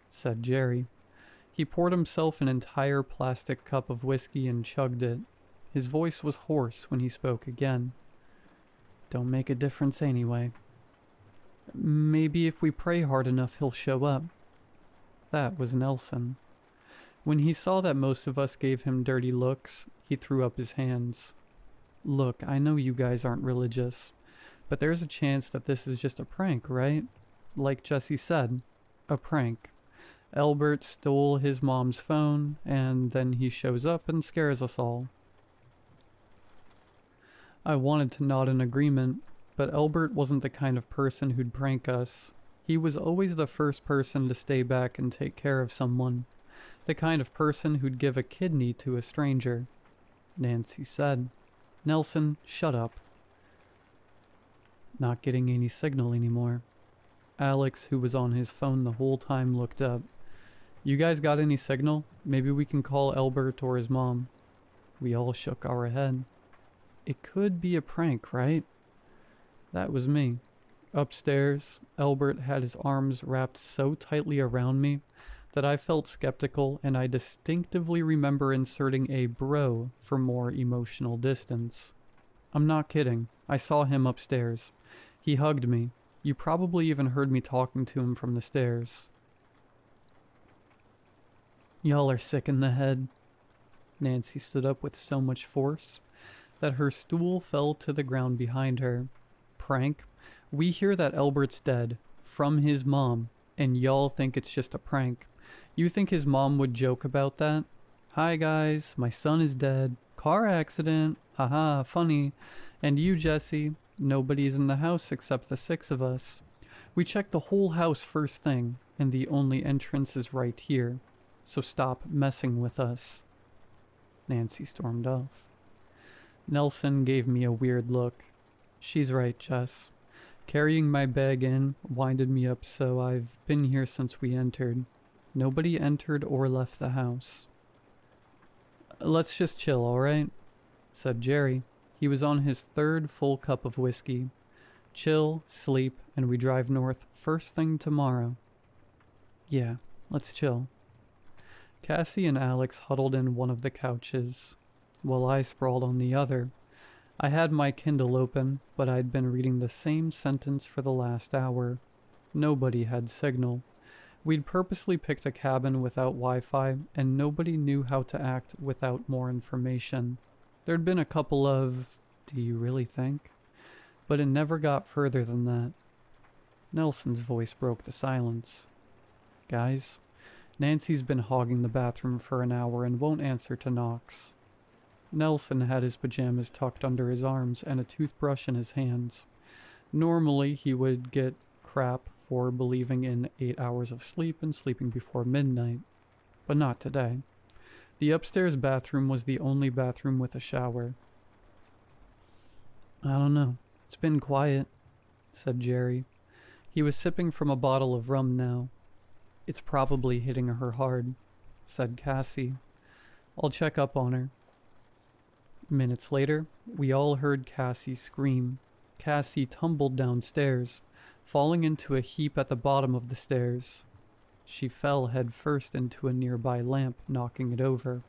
said Jerry. He poured himself an entire plastic cup of whiskey and chugged it. His voice was hoarse when he spoke again. "Don't make a difference anyway. Maybe if we pray hard enough he'll show up." That was Nelson. When he saw that most of us gave him dirty looks, he threw up his hands. "Look, I know you guys aren't religious, but there's a chance that this is just a prank, right? Like Jesse said, a prank. Albert stole his mom's phone, and then he shows up and scares us all." I wanted to nod in agreement, but Albert wasn't the kind of person who'd prank us. He was always the first person to stay back and take care of someone. The kind of person who'd give a kidney to a stranger. Nancy said, "Nelson, shut up." Not getting any signal anymore. Alex, who was on his phone the whole time, looked up. "You guys got any signal? Maybe we can call Albert or his mom." We all shook our head. It could be a prank, right? That was me. Upstairs, Albert had his arms wrapped so tightly around me that I felt skeptical, and I distinctively remember inserting a bro for more emotional distance. I'm not kidding. I saw him upstairs. He hugged me. You probably even heard me talking to him from the stairs. Y'all are sick in the head. Nancy stood up with so much force that her stool fell to the ground behind her. Prank? We hear that Albert's dead, from his mom, and y'all think it's just a prank. You think his mom would joke about that? "Hi guys, my son is dead. Car accident. Haha, funny. And you, Jesse, nobody's in the house except the 6 of us. We checked the whole house first thing, and the only entrance is right here. So stop messing with us." Nancy stormed off. Nelson gave me a weird look. She's right, Jess. Carrying my bag in winded me up, so I've been here since we entered. Nobody entered or left the house. Let's just chill, alright? Said Jerry. He was on his third full cup of whiskey. Chill, sleep, and we drive north first thing tomorrow. Yeah, let's chill. Cassie and Alex huddled in one of the couches, while I sprawled on the other. I had my Kindle open, but I'd been reading the same sentence for the last hour. Nobody had signal. We'd purposely picked a cabin without Wi-Fi, and nobody knew how to act without more information. There'd been a couple of, "Do you really think?" But it never got further than that. Nelson's voice broke the silence. Guys, Nancy's been hogging the bathroom for an hour and won't answer to knocks. Nelson had his pajamas tucked under his arms and a toothbrush in his hands. Normally, he would get crap for believing in 8 hours of sleep and sleeping before midnight. But not today. The upstairs bathroom was the only bathroom with a shower. I don't know. It's been quiet, said Jerry. He was sipping from a bottle of rum now. It's probably hitting her hard, said Cassie. I'll check up on her. Minutes later, we all heard Cassie scream. Cassie tumbled downstairs, falling into a heap at the bottom of the stairs. She fell head first into a nearby lamp, knocking it over.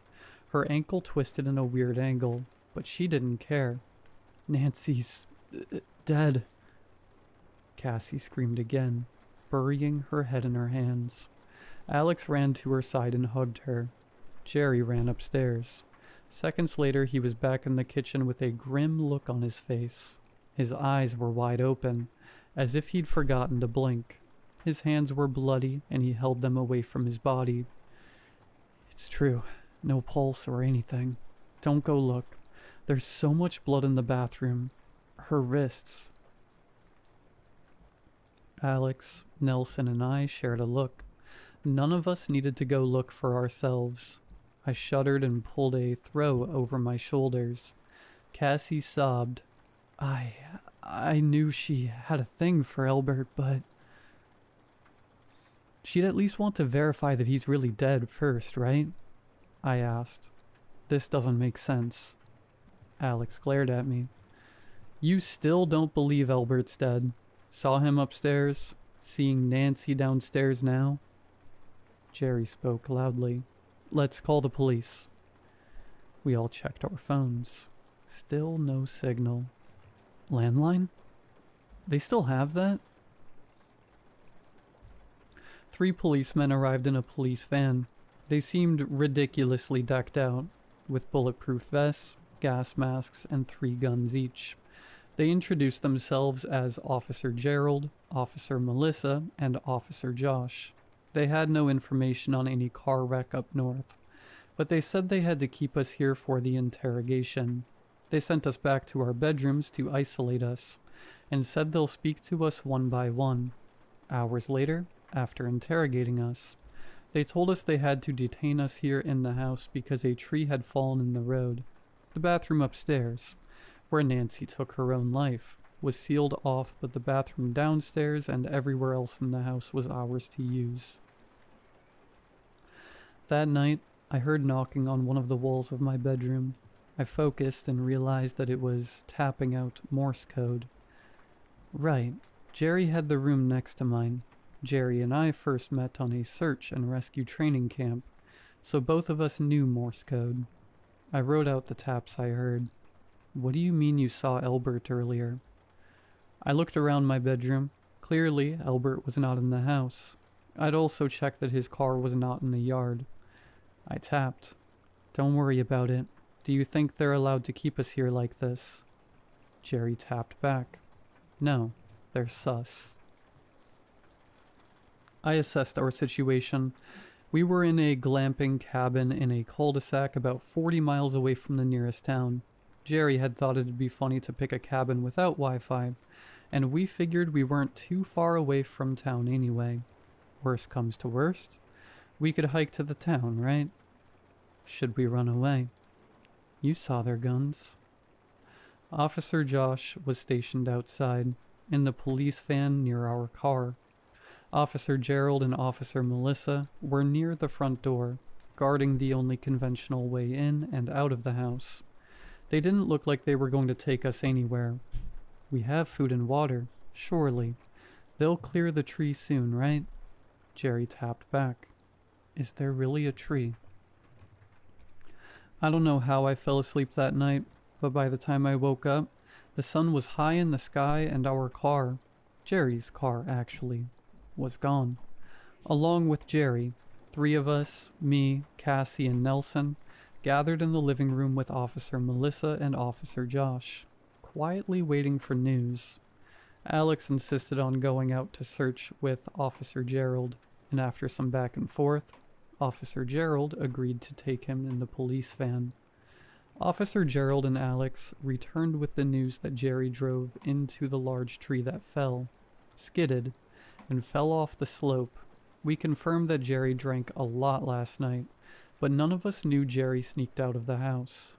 Her ankle twisted in a weird angle, but she didn't care. Nancy's dead. Cassie screamed again, burying her head in her hands. Alex ran to her side and hugged her. Jerry ran upstairs. Seconds later, he was back in the kitchen with a grim look on his face. His eyes were wide open, as if he'd forgotten to blink. His hands were bloody, and he held them away from his body. It's true. No pulse or anything. Don't go look. There's so much blood in the bathroom. Her wrists. Alex, Nelson, and I shared a look. None of us needed to go look for ourselves. I shuddered and pulled a throw over my shoulders. Cassie sobbed. I knew she had a thing for Elbert, but... She'd at least want to verify that he's really dead first, right? I asked. This doesn't make sense. Alex glared at me. You still don't believe Elbert's dead? Saw him upstairs? Seeing Nancy downstairs now? Jerry spoke loudly. Let's call the police. We all checked our phones. Still no signal. Landline? They still have that? 3 policemen arrived in a police van. They seemed ridiculously decked out, with bulletproof vests, gas masks, and 3 guns each. They introduced themselves as Officer Gerald, Officer Melissa, and Officer Josh. They had no information on any car wreck up north, but they said they had to keep us here for the interrogation. They sent us back to our bedrooms to isolate us, and said they'll speak to us one by one. Hours later, after interrogating us, they told us they had to detain us here in the house because a tree had fallen in the road. The bathroom upstairs, where Nancy took her own life, was sealed off, but the bathroom downstairs and everywhere else in the house was ours to use. That night, I heard knocking on one of the walls of my bedroom. I focused and realized that it was tapping out Morse code. Right, Jerry had the room next to mine. Jerry and I first met on a search and rescue training camp, so both of us knew Morse code. I wrote out the taps I heard. What do you mean you saw Elbert earlier? I looked around my bedroom. Clearly, Elbert was not in the house. I'd also checked that his car was not in the yard. I tapped. Don't worry about it. Do you think they're allowed to keep us here like this? Jerry tapped back. No, they're sus. I assessed our situation. We were in a glamping cabin in a cul-de-sac about 40 miles away from the nearest town. Jerry had thought it'd be funny to pick a cabin without Wi-Fi, and we figured we weren't too far away from town anyway. Worst comes to worst, we could hike to the town, right? Should we run away? You saw their guns. Officer Josh was stationed outside, in the police van near our car. Officer Gerald and Officer Melissa were near the front door, guarding the only conventional way in and out of the house. They didn't look like they were going to take us anywhere. We have food and water, surely. They'll clear the tree soon, right? Jerry tapped back. Is there really a tree? I don't know how I fell asleep that night, but by the time I woke up, the sun was high in the sky and our car, Jerry's car actually, was gone. Along with Jerry, 3 of us, me, Cassie, and Nelson, gathered in the living room with Officer Melissa and Officer Josh, quietly waiting for news. Alex insisted on going out to search with Officer Gerald, and after some back and forth, Officer Gerald agreed to take him in the police van. Officer Gerald and Alex returned with the news that Jerry drove into the large tree that fell, skidded, and fell off the slope. We confirmed that Jerry drank a lot last night, but none of us knew Jerry sneaked out of the house.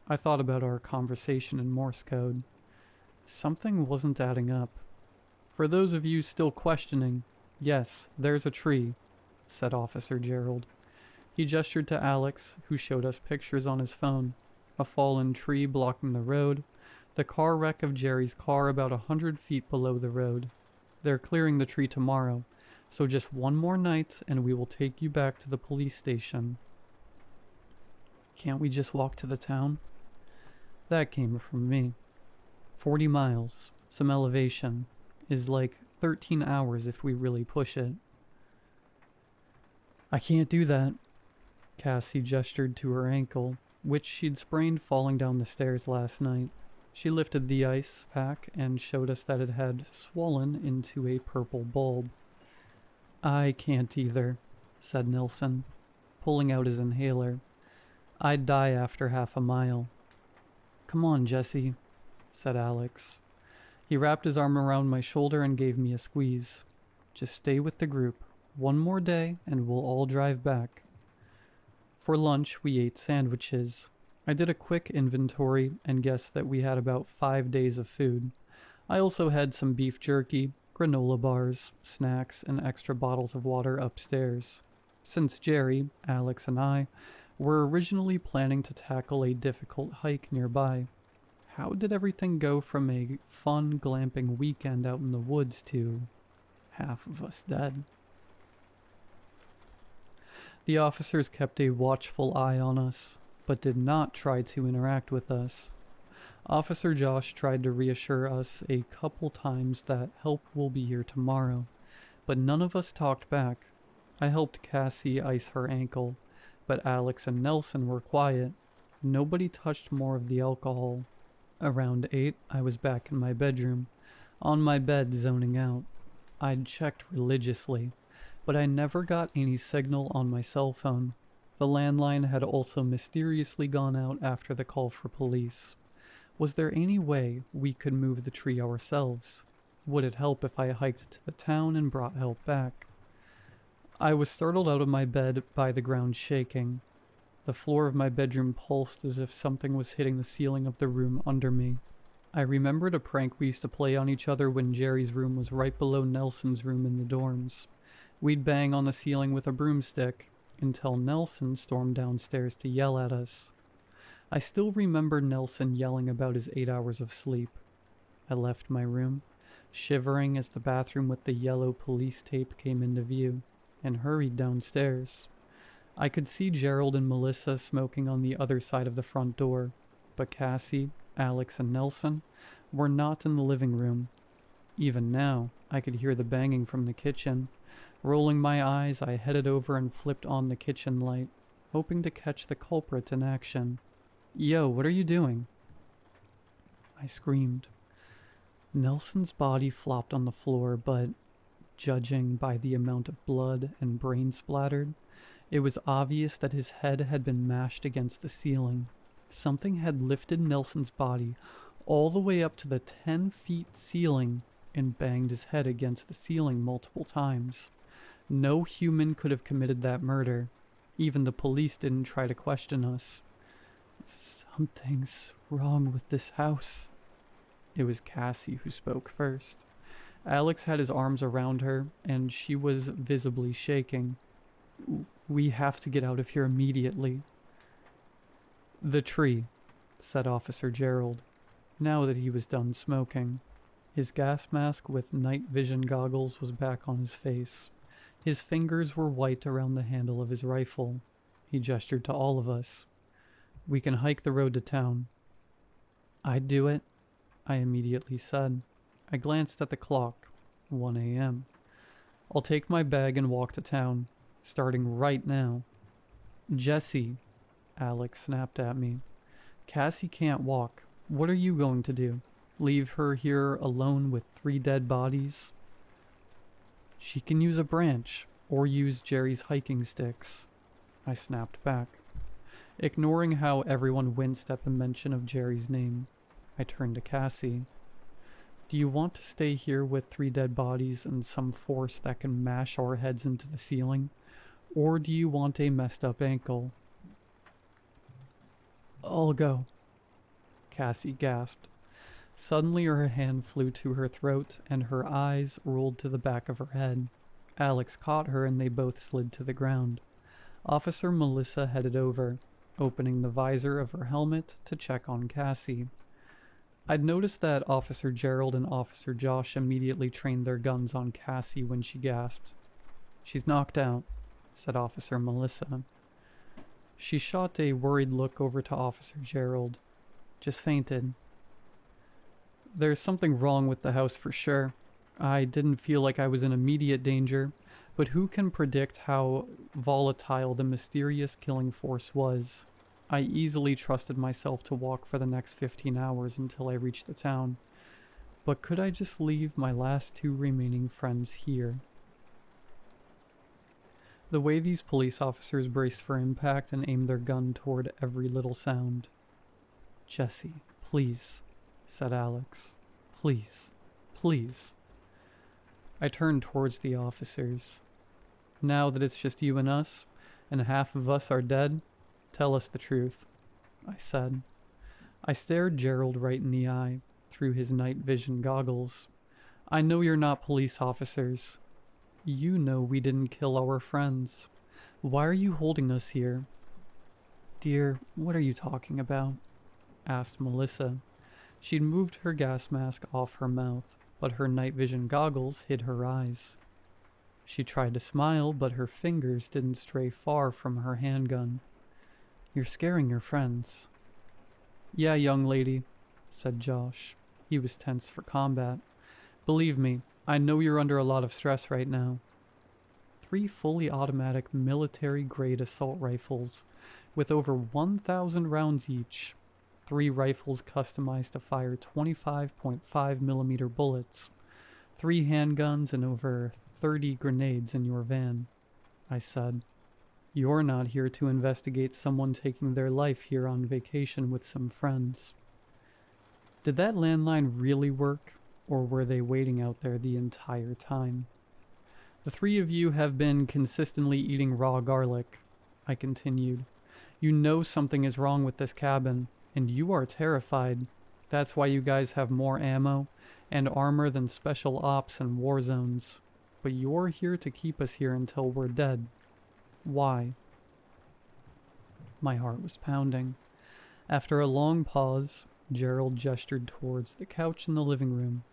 I thought about our conversation in Morse code. Something wasn't adding up. For those of you still questioning, yes, there's a tree, said Officer Gerald. He gestured to Alex, who showed us pictures on his phone. A fallen tree blocking the road, the car wreck of Jerry's car about 100 feet below the road. They're clearing the tree tomorrow, so just one more night and we will take you back to the police station. Can't we just walk to the town? That came from me. 40 miles, some elevation, is like 13 hours if we really push it. I can't do that. Cassie gestured to her ankle, which she'd sprained falling down the stairs last night. She lifted the ice pack and showed us that it had swollen into a purple bulb. I can't either, said Nelson, pulling out his inhaler. I'd die after half a mile. Come on, Jesse, said Alex. He wrapped his arm around my shoulder and gave me a squeeze. Just stay with the group. One more day and we'll all drive back. For lunch, we ate sandwiches. I did a quick inventory and guessed that we had about 5 days of food. I also had some beef jerky, granola bars, snacks, and extra bottles of water upstairs. Since Jerry, Alex, and I were originally planning to tackle a difficult hike nearby, how did everything go from a fun glamping weekend out in the woods to half of us dead? The officers kept a watchful eye on us, but did not try to interact with us. Officer Josh tried to reassure us a couple times that help will be here tomorrow, but none of us talked back. I helped Cassie ice her ankle, but Alex and Nelson were quiet. Nobody touched more of the alcohol. Around 8, I was back in my bedroom, on my bed zoning out. I'd checked religiously, but I never got any signal on my cell phone. The landline had also mysteriously gone out after the call for police. Was there any way we could move the tree ourselves? Would it help if I hiked to the town and brought help back? I was startled out of my bed by the ground shaking. The floor of my bedroom pulsed as if something was hitting the ceiling of the room under me. I remembered a prank we used to play on each other when Jerry's room was right below Nelson's room in the dorms. We'd bang on the ceiling with a broomstick until Nelson stormed downstairs to yell at us. I still remember Nelson yelling about his 8 hours of sleep. I left my room, shivering as the bathroom with the yellow police tape came into view, and hurried downstairs. I could see Gerald and Melissa smoking on the other side of the front door, but Cassie, Alex, and Nelson were not in the living room. Even now, I could hear the banging from the kitchen. Rolling my eyes, I headed over and flipped on the kitchen light, hoping to catch the culprit in action. Yo, what are you doing? I screamed. Nelson's body flopped on the floor, but judging by the amount of blood and brain splattered, it was obvious that his head had been mashed against the ceiling. Something had lifted Nelson's body all the way up to the 10-feet ceiling and banged his head against the ceiling multiple times. No human could have committed that murder. Even the police didn't try to question us. Something's wrong with this house. It was Cassie who spoke first. Alex had his arms around her, and she was visibly shaking. We have to get out of here immediately. The tree, said Officer Gerald, now that he was done smoking. His gas mask with night vision goggles was back on his face. His fingers were white around the handle of his rifle. He gestured to all of us. We can hike the road to town. I'd do it, I immediately said. I glanced at the clock. 1 a.m. I'll take my bag and walk to town, starting right now. Jesse, Alex snapped at me. Cassie can't walk. What are you going to do? Leave her here alone with 3 dead bodies? She can use a branch, or use Jerry's hiking sticks. I snapped back. Ignoring how everyone winced at the mention of Jerry's name, I turned to Cassie. Do you want to stay here with 3 dead bodies and some force that can mash our heads into the ceiling? Or do you want a messed up ankle? I'll go, Cassie gasped. Suddenly her hand flew to her throat and her eyes rolled to the back of her head. Alex caught her and they both slid to the ground. Officer Melissa headed over, opening the visor of her helmet to check on Cassie. I'd noticed that Officer Gerald and Officer Josh immediately trained their guns on Cassie when she gasped. She's knocked out, said Officer Melissa. She shot a worried look over to Officer Gerald. Just fainted. There's something wrong with the house for sure. I didn't feel like I was in immediate danger, but who can predict how volatile the mysterious killing force was? I easily trusted myself to walk for the next 15 hours until I reached the town. But could I just leave my last 2 remaining friends here? The way these police officers braced for impact and aimed their gun toward every little sound. Jesse, please, said Alex. Please, please. I turned towards the officers. Now that it's just you and us, and half of us are dead, tell us the truth, I said. I stared Gerald right in the eye, through his night vision goggles. I know you're not police officers. You know we didn't kill our friends. Why are you holding us here? Dear, what are you talking about? Asked Melissa. She'd moved her gas mask off her mouth, but her night vision goggles hid her eyes. She tried to smile, but her fingers didn't stray far from her handgun. You're scaring your friends. Yeah, young lady, said Josh. He was tense for combat. Believe me, I know you're under a lot of stress right now. 3 fully automatic military-grade assault rifles, with over 1,000 rounds each. 3 rifles customized to fire 25.5mm bullets. 3 handguns and over 30 grenades in your van, I said. You're not here to investigate someone taking their life here on vacation with some friends. Did that landline really work, or were they waiting out there the entire time? The 3 of you have been consistently eating raw garlic, I continued. You know something is wrong with this cabin, and you are terrified. That's why you guys have more ammo and armor than special ops and war zones. But you're here to keep us here until we're dead. Why? My heart was pounding. After a long pause, Gerald gestured towards the couch in the living room.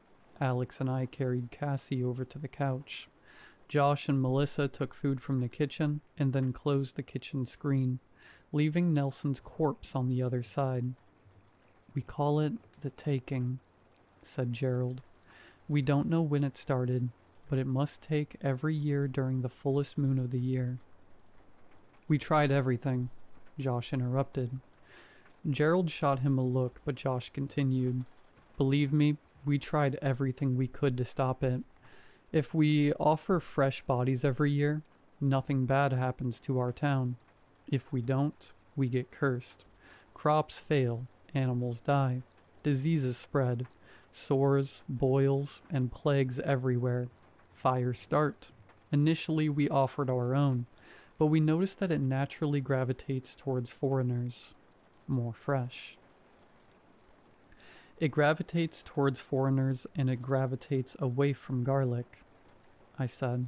Alex and I carried Cassie over to the couch. Josh and Melissa took food from the kitchen and then closed the kitchen screen, leaving Nelson's corpse on the other side. We call it the taking, said Gerald. We don't know when it started, but it must take every year during the fullest moon of the year. We tried everything, Josh interrupted. Gerald shot him a look, but Josh continued. Believe me, we tried everything we could to stop it. If we offer fresh bodies every year, nothing bad happens to our town. If we don't, we get cursed. Crops fail, animals die, diseases spread, sores, boils, and plagues everywhere. Fires start. Initially, we offered our own, but we noticed that it naturally gravitates towards foreigners. more fresh. It gravitates towards foreigners and it gravitates away from garlic, I said.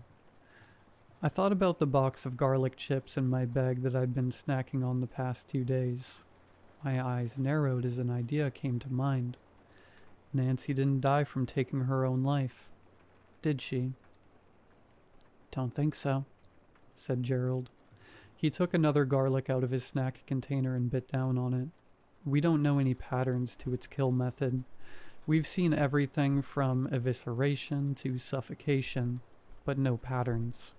I thought about the box of garlic chips in my bag that I'd been snacking on the past 2 days. My eyes narrowed as an idea came to mind. Nancy didn't die from taking her own life, did she? Don't think so, said Gerald. He took another garlic out of his snack container and bit down on it. We don't know any patterns to its kill method. We've seen everything from evisceration to suffocation, but no patterns.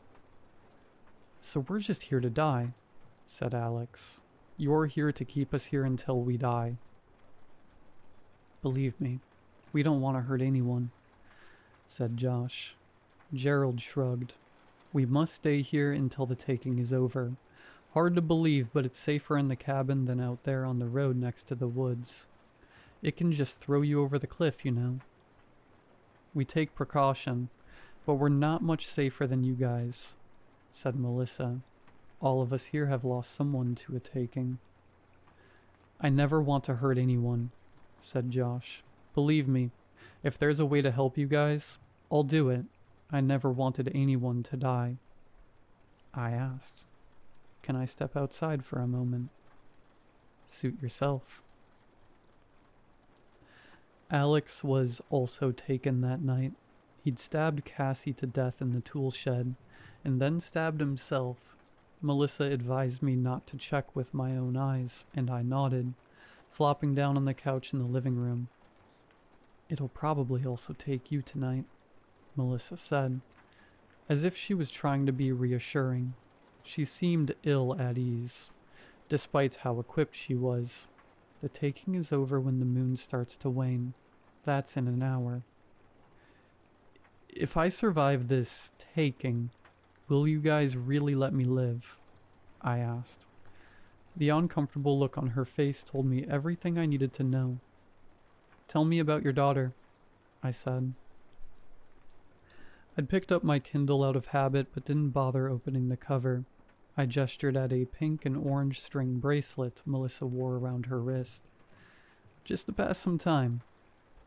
So we're just here to die, said Alex. You're here to keep us here until we die. Believe me, we don't want to hurt anyone, said Josh. Gerald shrugged. We must stay here until the taking is over. Hard to believe, but it's safer in the cabin than out there on the road next to the woods. It can just throw you over the cliff, you know. We take precaution, but we're not much safer than you guys, said Melissa. All of us here have lost someone to a taking. I never want to hurt anyone, said Josh. Believe me, if there's a way to help you guys, I'll do it. I never wanted anyone to die. I asked, can I step outside for a moment? Suit yourself. Alex was also taken that night. He'd stabbed Cassie to death in the tool shed, and then stabbed himself. Melissa advised me not to check with my own eyes, and I nodded, flopping down on the couch in the living room. It'll probably also take you tonight, Melissa said, as if she was trying to be reassuring. She seemed ill at ease, despite how equipped she was. The taking is over when the moon starts to wane. That's in an hour. If I survive this taking, will you guys really let me live? I asked. The uncomfortable look on her face told me everything I needed to know. Tell me about your daughter, I said. I'd picked up my Kindle out of habit but didn't bother opening the cover. I gestured at a pink and orange string bracelet Melissa wore around her wrist. Just to pass some time.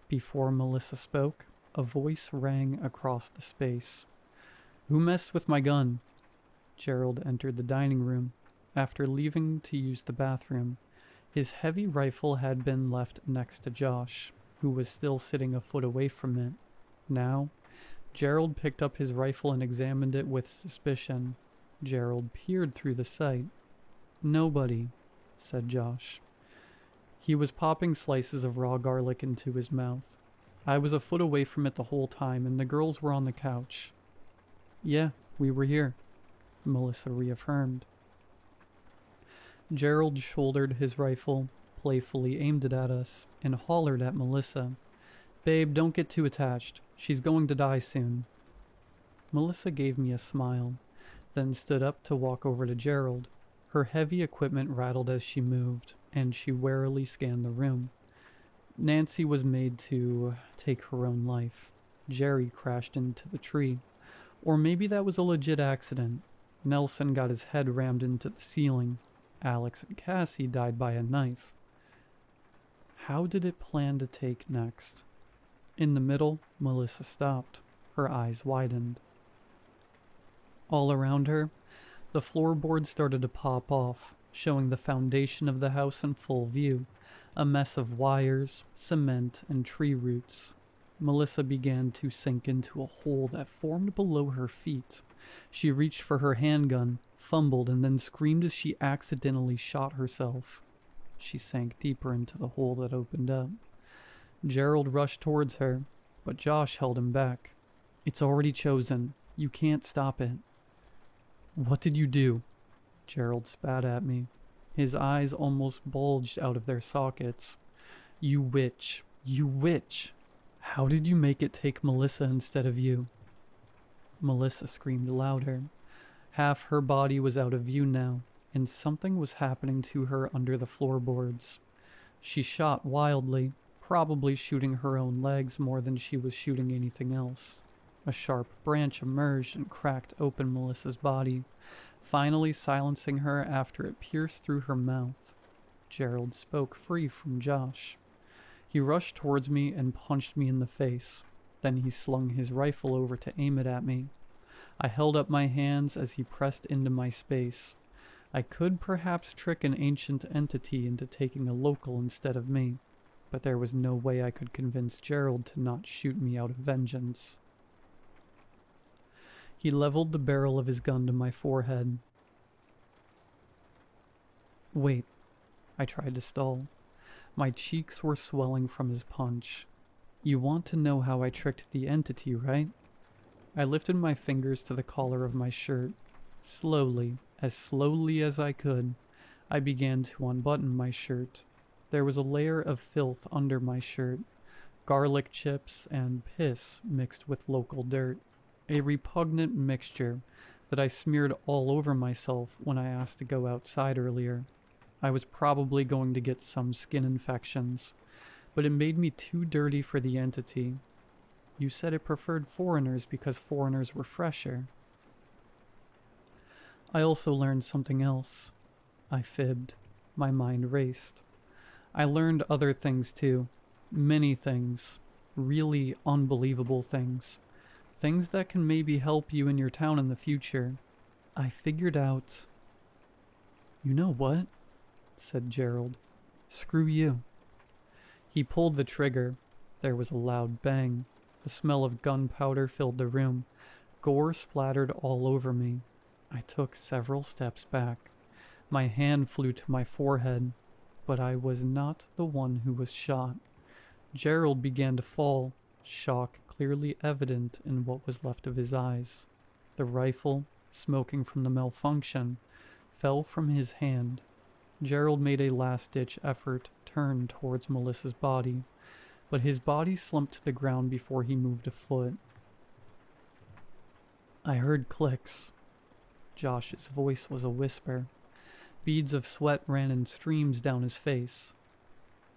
Before Melissa spoke, a voice rang across the space. Who messed with my gun? Gerald entered the dining room. After leaving to use the bathroom, his heavy rifle had been left next to Josh, who was still sitting a foot away from it. Now, Gerald picked up his rifle and examined it with suspicion. Gerald peered through the sight. Nobody, said Josh. He was popping slices of raw garlic into his mouth. I was a foot away from it the whole time, and the girls were on the couch. Yeah, we were here, Melissa reaffirmed. Gerald shouldered his rifle, playfully aimed it at us, and hollered at Melissa. Babe, don't get too attached. She's going to die soon. Melissa gave me a smile, then stood up to walk over to Gerald. Her heavy equipment rattled as she moved, and she warily scanned the room. Nancy was made to take her own life. Jerry crashed into the tree. Or maybe that was a legit accident. Nelson got his head rammed into the ceiling. Alex and Cassie died by a knife. How did it plan to take next? In the middle, Melissa stopped. Her eyes widened. All around her, the floorboards started to pop off, showing the foundation of the house in full view, a mess of wires, cement, and tree roots. Melissa began to sink into a hole that formed below her feet. She reached for her handgun, fumbled, and then screamed as she accidentally shot herself. She sank deeper into the hole that opened up. Gerald rushed towards her, but Josh held him back. It's already chosen. You can't stop it. What did you do? Gerald spat at me. His eyes almost bulged out of their sockets. You witch. You witch. How did you make it take Melissa instead of you? Melissa screamed louder. Half her body was out of view now, and something was happening to her under the floorboards. She shot wildly, probably shooting her own legs more than she was shooting anything else. A sharp branch emerged and cracked open Melissa's body, finally silencing her after it pierced through her mouth. Gerald spoke free from Josh. He rushed towards me and punched me in the face. Then he slung his rifle over to aim it at me. I held up my hands as he pressed into my space. I could perhaps trick an ancient entity into taking a local instead of me, but there was no way I could convince Gerald to not shoot me out of vengeance. He leveled the barrel of his gun to my forehead. Wait, I tried to stall. My cheeks were swelling from his punch. You want to know how I tricked the entity, right? I lifted my fingers to the collar of my shirt. Slowly as I could, I began to unbutton my shirt. There was a layer of filth under my shirt, garlic chips and piss mixed with local dirt, a repugnant mixture that I smeared all over myself when I asked to go outside earlier. I was probably going to get some skin infections, but it made me too dirty for the entity. You said it preferred foreigners because foreigners were fresher. I also learned something else. I fibbed. My mind raced. I learned other things too. Many things. Really unbelievable things. Things that can maybe help you in your town in the future. I figured out... You know what? Said Gerald. Screw you. He pulled the trigger. There was a loud bang. The smell of gunpowder filled the room. Gore splattered all over me. I took several steps back. My hand flew to my forehead, but I was not the one who was shot. Gerald began to fall, shock clearly evident in what was left of his eyes. The rifle, smoking from the malfunction, fell from his hand. Gerald made a last-ditch effort to turn towards Melissa's body, but his body slumped to the ground before he moved a foot. I heard clicks. Josh's voice was a whisper. Beads of sweat ran in streams down his face.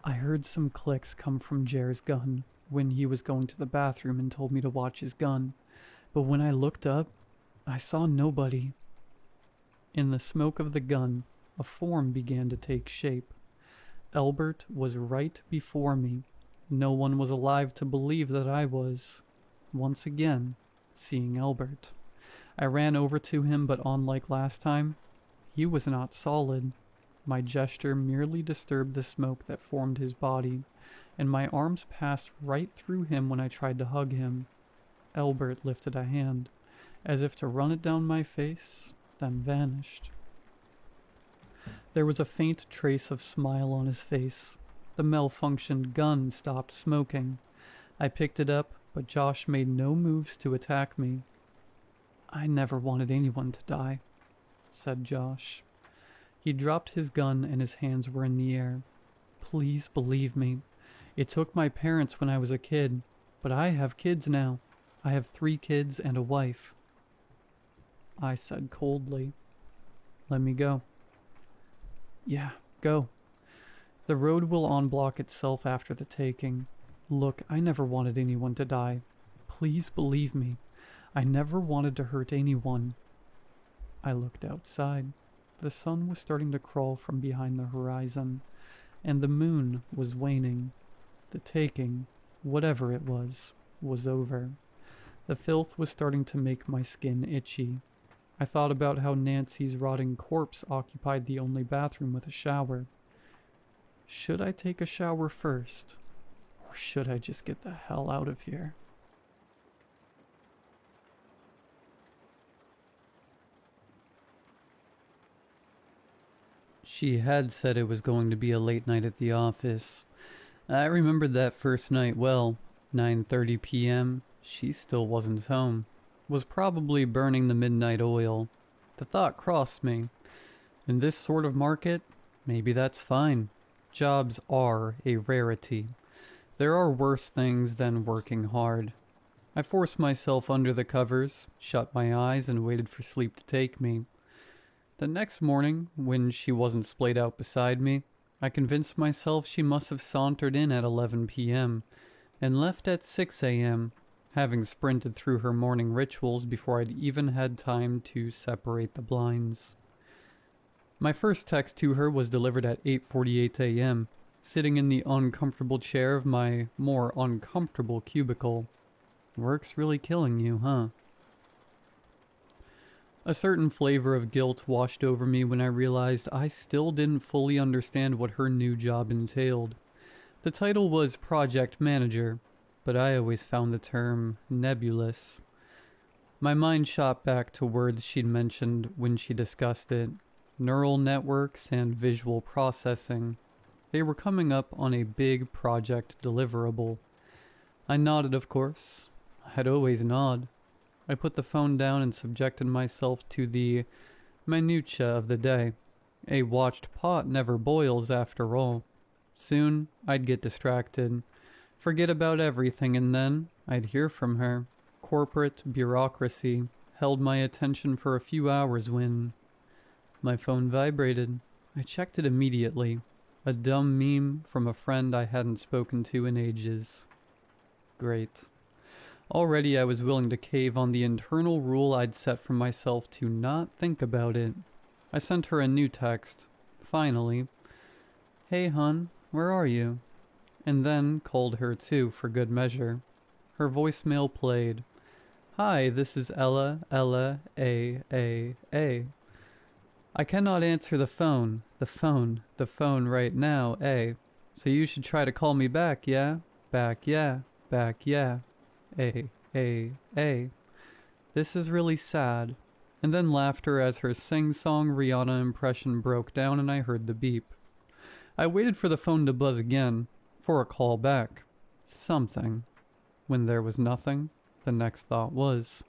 I heard some clicks come from Jer's gun when he was going to the bathroom and told me to watch his gun, but when I looked up, I saw nobody. In the smoke of the gun, a form began to take shape. Albert was right before me. No one was alive to believe that I was, once again, seeing Albert. I ran over to him, but unlike last time, he was not solid. My gesture merely disturbed the smoke that formed his body, and my arms passed right through him when I tried to hug him. Albert lifted a hand, as if to run it down my face, then vanished. There was a faint trace of smile on his face. The malfunctioned gun stopped smoking. I picked it up, but Josh made no moves to attack me. I never wanted anyone to die, said Josh. He dropped his gun and his hands were in the air. Please believe me. It took my parents when I was a kid, but I have kids now. I have 3 kids and a wife. I said coldly, Let me go. Yeah, go. The road will unblock itself after the taking. Look, I never wanted anyone to die. Please believe me. I never wanted to hurt anyone. I looked outside. The sun was starting to crawl from behind the horizon, and the moon was waning. The taking, whatever it was over. The filth was starting to make my skin itchy. I thought about how Nancy's rotting corpse occupied the only bathroom with a shower. Should I take a shower first, or should I just get the hell out of here? She had said it was going to be a late night at the office. I remembered that first night well. 9:30 p.m. She still wasn't home. Was probably burning the midnight oil. The thought crossed me. In this sort of market, maybe that's fine. Jobs are a rarity. There are worse things than working hard. I forced myself under the covers, shut my eyes, and waited for sleep to take me. The next morning, when she wasn't splayed out beside me, I convinced myself she must have sauntered in at 11 p.m. and left at 6 a.m., having sprinted through her morning rituals before I'd even had time to separate the blinds. My first text to her was delivered at 8:48 a.m., sitting in the uncomfortable chair of my more uncomfortable cubicle. Work's really killing you, huh? A certain flavor of guilt washed over me when I realized I still didn't fully understand what her new job entailed. The title was Project Manager, but I always found the term nebulous. My mind shot back to words she'd mentioned when she discussed it: neural networks and visual processing. They were coming up on a big project deliverable. I nodded, of course. I'd always nod. I put the phone down and subjected myself to the minutiae of the day. A watched pot never boils, after all. Soon, I'd get distracted, forget about everything, and then I'd hear from her. Corporate bureaucracy held my attention for a few hours when my phone vibrated. I checked it immediately. A dumb meme from a friend I hadn't spoken to in ages. Great. Already I was willing to cave on the internal rule I'd set for myself to not think about it. I sent her a new text. Finally. Hey hun, where are you? And then called her too, for good measure. Her voicemail played. Hi, this is Ella, A. I cannot answer the phone right now, So you should try to call me back, yeah? Back, yeah. A. This is really sad. And then laughter as her sing-song Rihanna impression broke down and I heard the beep. I waited for the phone to buzz again, for a call back. Something. When there was nothing, the next thought was,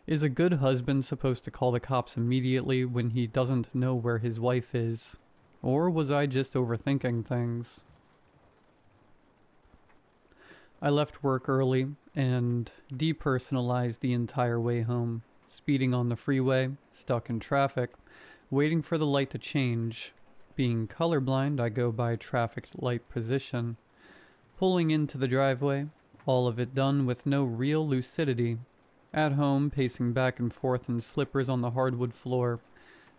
is a good husband supposed to call the cops immediately when he doesn't know where his wife is? Or was I just overthinking things? I left work early and depersonalized the entire way home, speeding on the freeway, stuck in traffic, waiting for the light to change. Being colorblind, I go by traffic light position. Pulling into the driveway, all of it done with no real lucidity. At home, pacing back and forth in slippers on the hardwood floor.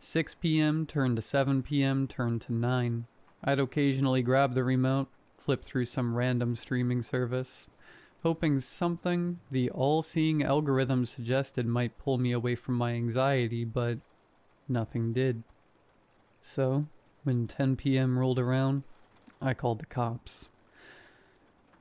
6 p.m. turned to 7 p.m. turned to 9. I'd occasionally grab the remote, flip through some random streaming service, hoping something the all-seeing algorithm suggested might pull me away from my anxiety, but nothing did. So, when 10 p.m. rolled around, I called the cops.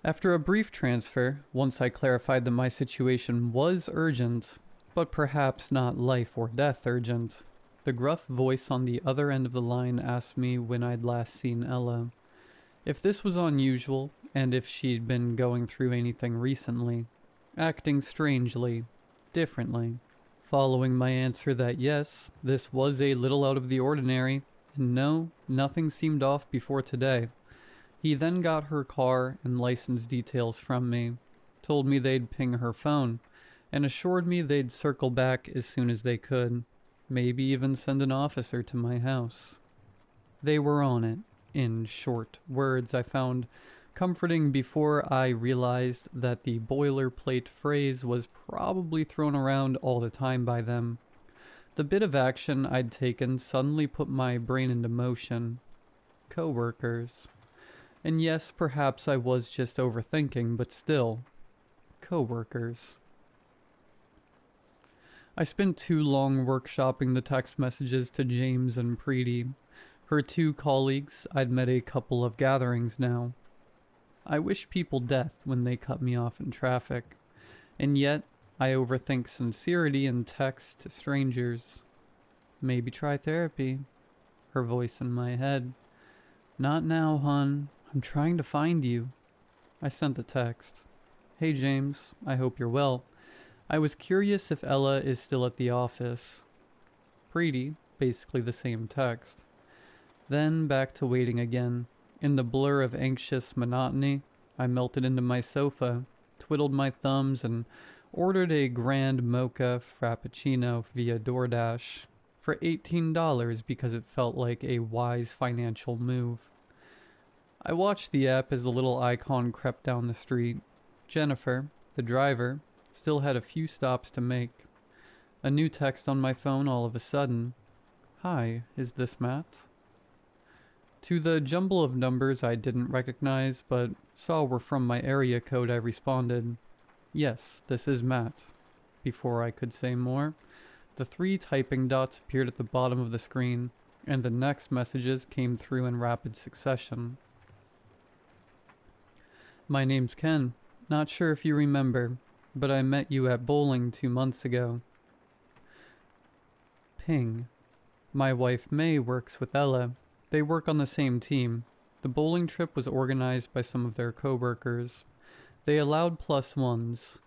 After a brief transfer, once I clarified that my situation was urgent, but perhaps not life or death urgent, the gruff voice on the other end of the line asked me when I'd last seen Ella. If this was unusual, and if she'd been going through anything recently, acting strangely, differently. Following my answer that yes, this was a little out of the ordinary, and no, nothing seemed off before today. He then got her car and license details from me, told me they'd ping her phone, and assured me they'd circle back as soon as they could, maybe even send an officer to my house. They were on it. In short words I found comforting before I realized that the boilerplate phrase was probably thrown around all the time by them. The bit of action I'd taken suddenly put my brain into motion. Co-workers. And yes, perhaps I was just overthinking, but still. Co-workers. I spent too long workshopping the text messages to James and Preeti. Her two colleagues I'd met a couple of gatherings now. I wish people death when they cut me off in traffic, and yet I overthink sincerity in text to strangers. Maybe try therapy. Her voice in my head. Not now, hun. I'm trying to find you. I sent the text. Hey James, I hope you're well. I was curious if Ella is still at the office. Preeti, basically the same text. Then back to waiting again. In the blur of anxious monotony, I melted into my sofa, twiddled my thumbs, and ordered a grand mocha frappuccino via DoorDash for $18 because it felt like a wise financial move. I watched the app as the little icon crept down the street. Jennifer, the driver, still had a few stops to make. A new text on my phone all of a sudden. Hi, is this Matt? To the jumble of numbers I didn't recognize but saw were from my area code, I responded, "Yes, this is Matt." Before I could say more, the 3 typing dots appeared at the bottom of the screen, and the next messages came through in rapid succession. "My name's Ken. Not sure if you remember, but I met you at bowling 2 months ago." Ping. My wife May works with Ella. They work on the same team. The bowling trip was organized by some of their co-workers. They allowed +1s.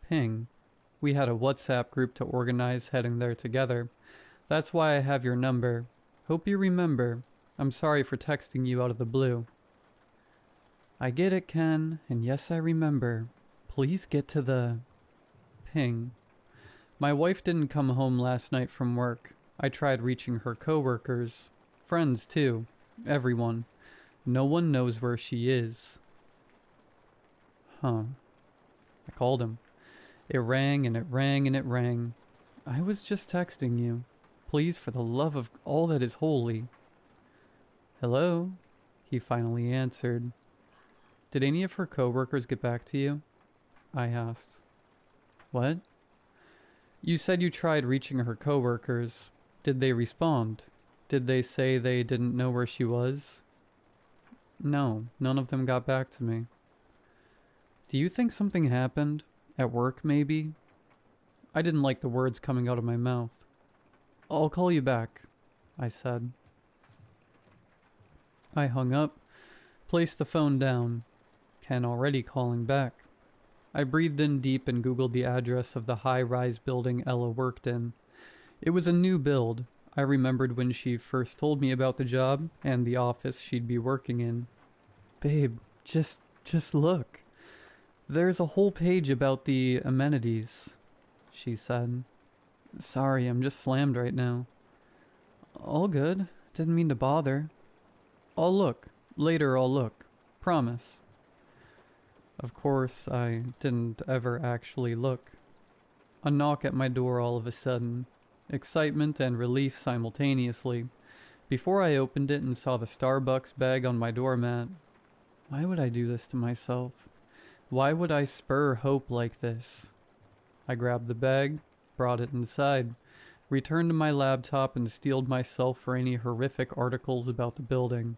Ping. We had a WhatsApp group to organize heading there together. That's why I have your number. Hope you remember. I'm sorry for texting you out of the blue. I get it, Ken, and yes, I remember. Please get to the... Ping. My wife didn't come home last night from work. I tried reaching her co-workers. Friends, too. Everyone. No one knows where she is. Huh. I called him. It rang and it rang and it rang. I was just texting you. Please, for the love of all that is holy. Hello? He finally answered. Did any of her co-workers get back to you? I asked. What? You said you tried reaching her co-workers. Did they respond? Did they say they didn't know where she was? No, none of them got back to me. Do you think something happened? At work, maybe? I didn't like the words coming out of my mouth. I'll call you back, I said. I hung up, placed the phone down. Ken already calling back. I breathed in deep and Googled the address of the high-rise building Ella worked in. It was a new build. I remembered when she first told me about the job and the office she'd be working in. Babe, just look. There's a whole page about the amenities, she said. Sorry, I'm just slammed right now. All good. Didn't mean to bother. I'll look. Later I'll look. Promise. Of course, I didn't ever actually look. A knock at my door all of a sudden. Excitement and relief simultaneously. Before I opened it and saw the Starbucks bag on my doormat. Why would I do this to myself? Why would I spur hope like this? I grabbed the bag, brought it inside, returned to my laptop and steeled myself for any horrific articles about the building.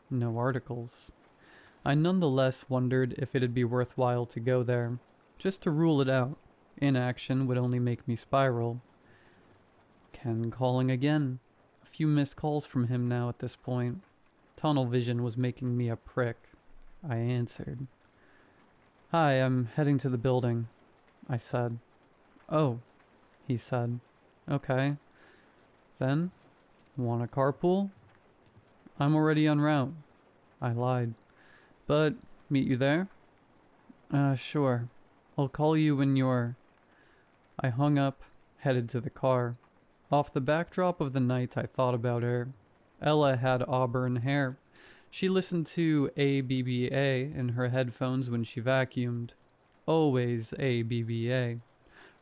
No articles. I nonetheless wondered if it'd be worthwhile to go there, just to rule it out. Inaction would only make me spiral. Ken calling again. A few missed calls from him now at this point. Tunnel vision was making me a prick. I answered. Hi, I'm heading to the building, I said. Oh, he said. Okay. Then, want a carpool? I'm already en route. I lied. But, meet you there? Sure. I'll call you when you're... I hung up, headed to the car. Off the backdrop of the night, I thought about her. Ella had auburn hair. She listened to ABBA in her headphones when she vacuumed. Always ABBA.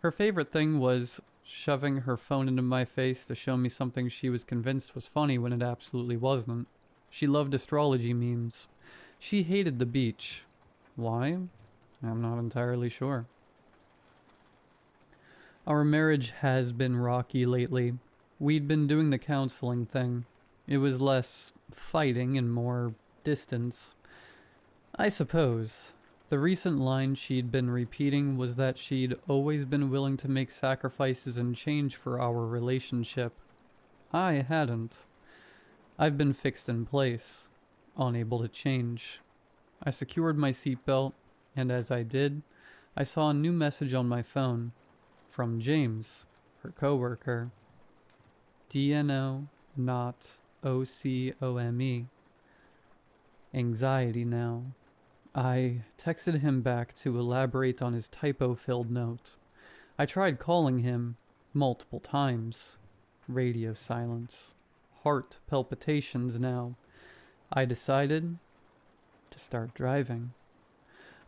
Her favorite thing was shoving her phone into my face to show me something she was convinced was funny when it absolutely wasn't. She loved astrology memes. She hated the beach. Why? I'm not entirely sure. Our marriage has been rocky lately. We'd been doing the counseling thing. It was less fighting and more distance. I suppose. The recent line she'd been repeating was that she'd always been willing to make sacrifices and change for our relationship. I hadn't. I've been fixed in place, unable to change. I secured my seatbelt, and as I did, I saw a new message on my phone. From James, her coworker. DNO, not OCOME. Anxiety now. I texted him back to elaborate on his typo-filled note. I tried calling him multiple times. Radio silence. Heart palpitations now. I decided to start driving.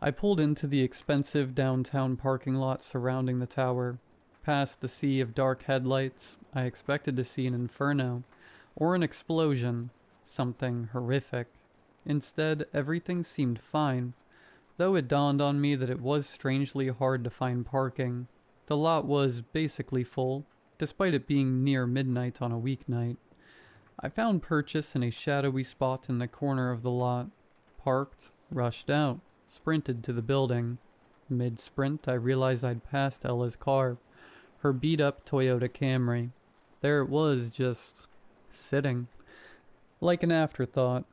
I pulled into the expensive downtown parking lot surrounding the tower. Past the sea of dark headlights, I expected to see an inferno, or an explosion, something horrific. Instead, everything seemed fine, though it dawned on me that it was strangely hard to find parking. The lot was basically full, despite it being near midnight on a weeknight. I found purchase in a shadowy spot in the corner of the lot, parked, rushed out, sprinted to the building. Mid-sprint, I realized I'd passed Ella's car, her beat-up Toyota Camry. There it was, just sitting. Like an afterthought,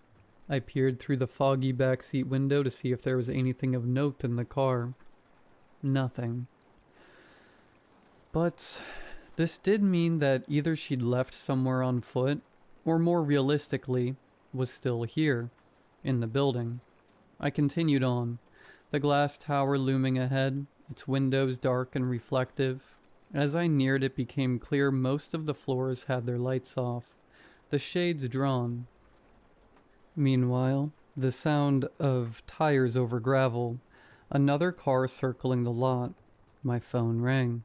I peered through the foggy backseat window to see if there was anything of note in the car. Nothing. But this did mean that either she'd left somewhere on foot, or more realistically, was still here, in the building. I continued on, the glass tower looming ahead, its windows dark and reflective. As I neared, it became clear most of the floors had their lights off, the shades drawn. Meanwhile, the sound of tires over gravel, another car circling the lot. My phone rang.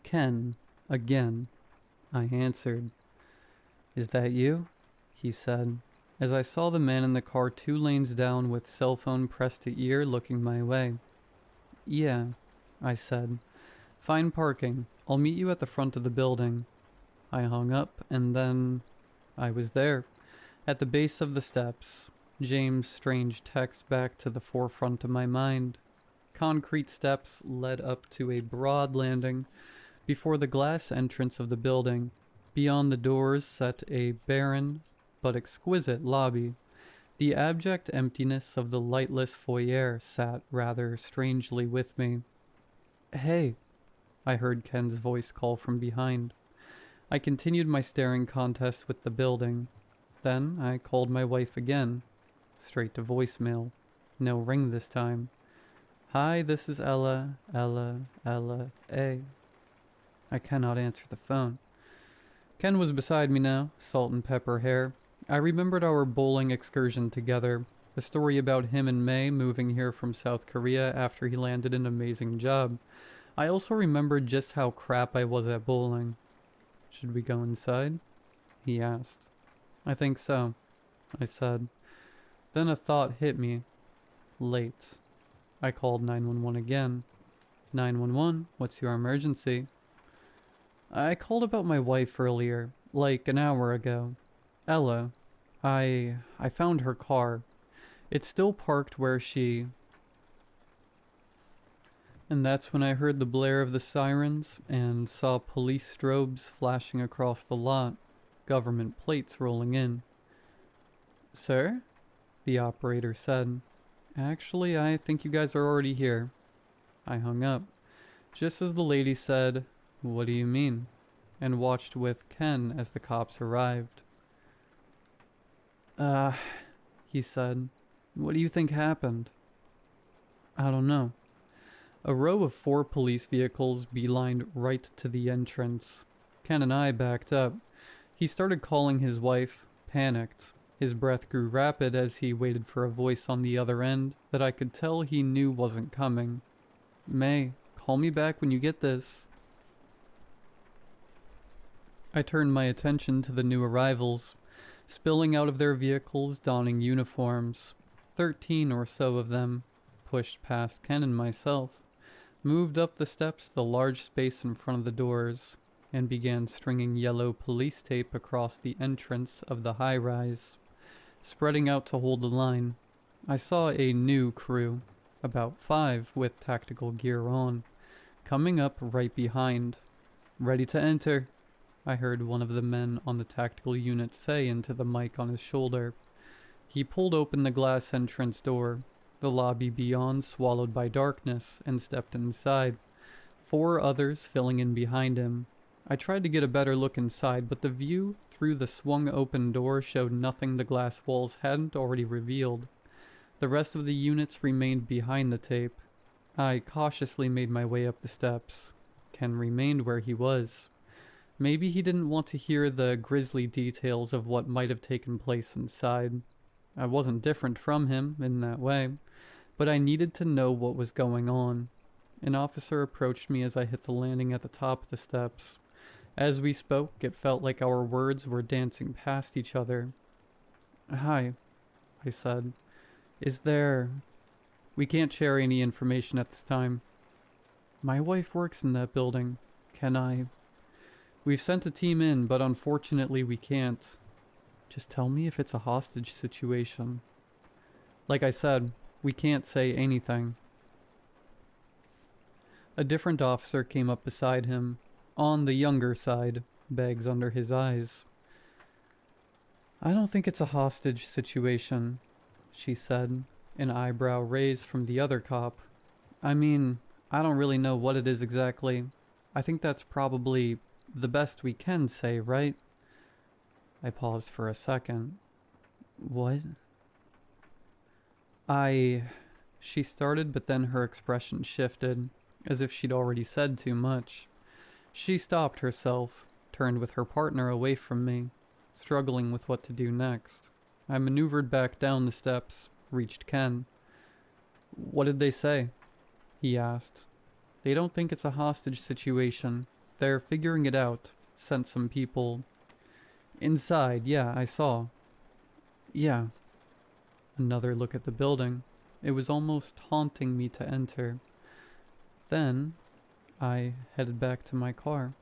Ken, again. I answered. "Is that you?" he said, as I saw the man in the car 2 lanes down with cell phone pressed to ear looking my way. "Yeah," I said. "Find parking. I'll meet you at the front of the building." I hung up, and then I was there, at the base of the steps. James' strange text back to the forefront of my mind. Concrete steps led up to a broad landing before the glass entrance of the building. Beyond the doors sat a barren but exquisite lobby. The abject emptiness of the lightless foyer sat rather strangely with me. "Hey," I heard Ken's voice call from behind. I continued my staring contest with the building. Then I called my wife again. Straight to voicemail. No ring this time. "Hi, this is Ella. I cannot answer the phone. Ken was beside me now, salt and pepper hair. I remembered our bowling excursion together, the story about him and May moving here from South Korea after he landed an amazing job. I also remembered just how crap I was at bowling. "Should we go inside?" he asked. "I think so," I said. Then a thought hit me. Late. I called 911 again. 911, what's your emergency? "I called about my wife earlier, like an hour ago. Ella. I found her car. It's still parked where she..." And that's when I heard the blare of the sirens and saw police strobes flashing across the lot, government plates rolling in. "Sir?" the operator said. "Actually, I think you guys are already here." I hung up, just as the lady said, "What do you mean?" and watched with Ken as the cops arrived. He said. "What do you think happened?" "I don't know." A row of 4 police vehicles beelined right to the entrance. Ken and I backed up. He started calling his wife, panicked. His breath grew rapid as he waited for a voice on the other end that I could tell he knew wasn't coming. "May, call me back when you get this." I turned my attention to the new arrivals, spilling out of their vehicles, donning uniforms. 13 or so of them, pushed past Ken and myself, moved up the steps to the large space in front of the doors, and began stringing yellow police tape across the entrance of the high-rise, spreading out to hold the line. I saw a new crew, about 5 with tactical gear on, coming up right behind. "Ready to enter," I heard one of the men on the tactical unit say into the mic on his shoulder. He pulled open the glass entrance door, the lobby beyond swallowed by darkness, and stepped inside, 4 others filling in behind him. I tried to get a better look inside, but the view through the swung open door showed nothing the glass walls hadn't already revealed. The rest of the units remained behind the tape. I cautiously made my way up the steps. Ken remained where he was. Maybe he didn't want to hear the grisly details of what might have taken place inside. I wasn't different from him in that way, but I needed to know what was going on. An officer approached me as I hit the landing at the top of the steps. As we spoke, it felt like our words were dancing past each other. "Hi," I said. "Is there... We can't share any information at this time." "My wife works in that building. Can I..." "We've sent a team in, but unfortunately we can't." "Just tell me if it's a hostage situation." "Like I said, we can't say anything." A different officer came up beside him, on the younger side, bags under his eyes. "I don't think it's a hostage situation," she said, an eyebrow raised from the other cop. "I mean, I don't really know what it is exactly. I think that's probably the best we can say, right?" I paused for a second. "What?" She started, but then her expression shifted, as if she'd already said too much. She stopped herself, turned with her partner away from me, struggling with what to do next. I maneuvered back down the steps, reached Ken. "What did they say?" he asked. "They don't think it's a hostage situation. They're figuring it out. Sent some people." "Inside, yeah, I saw." "Yeah." Another look at the building. It was almost haunting me to enter. Then I headed back to my car.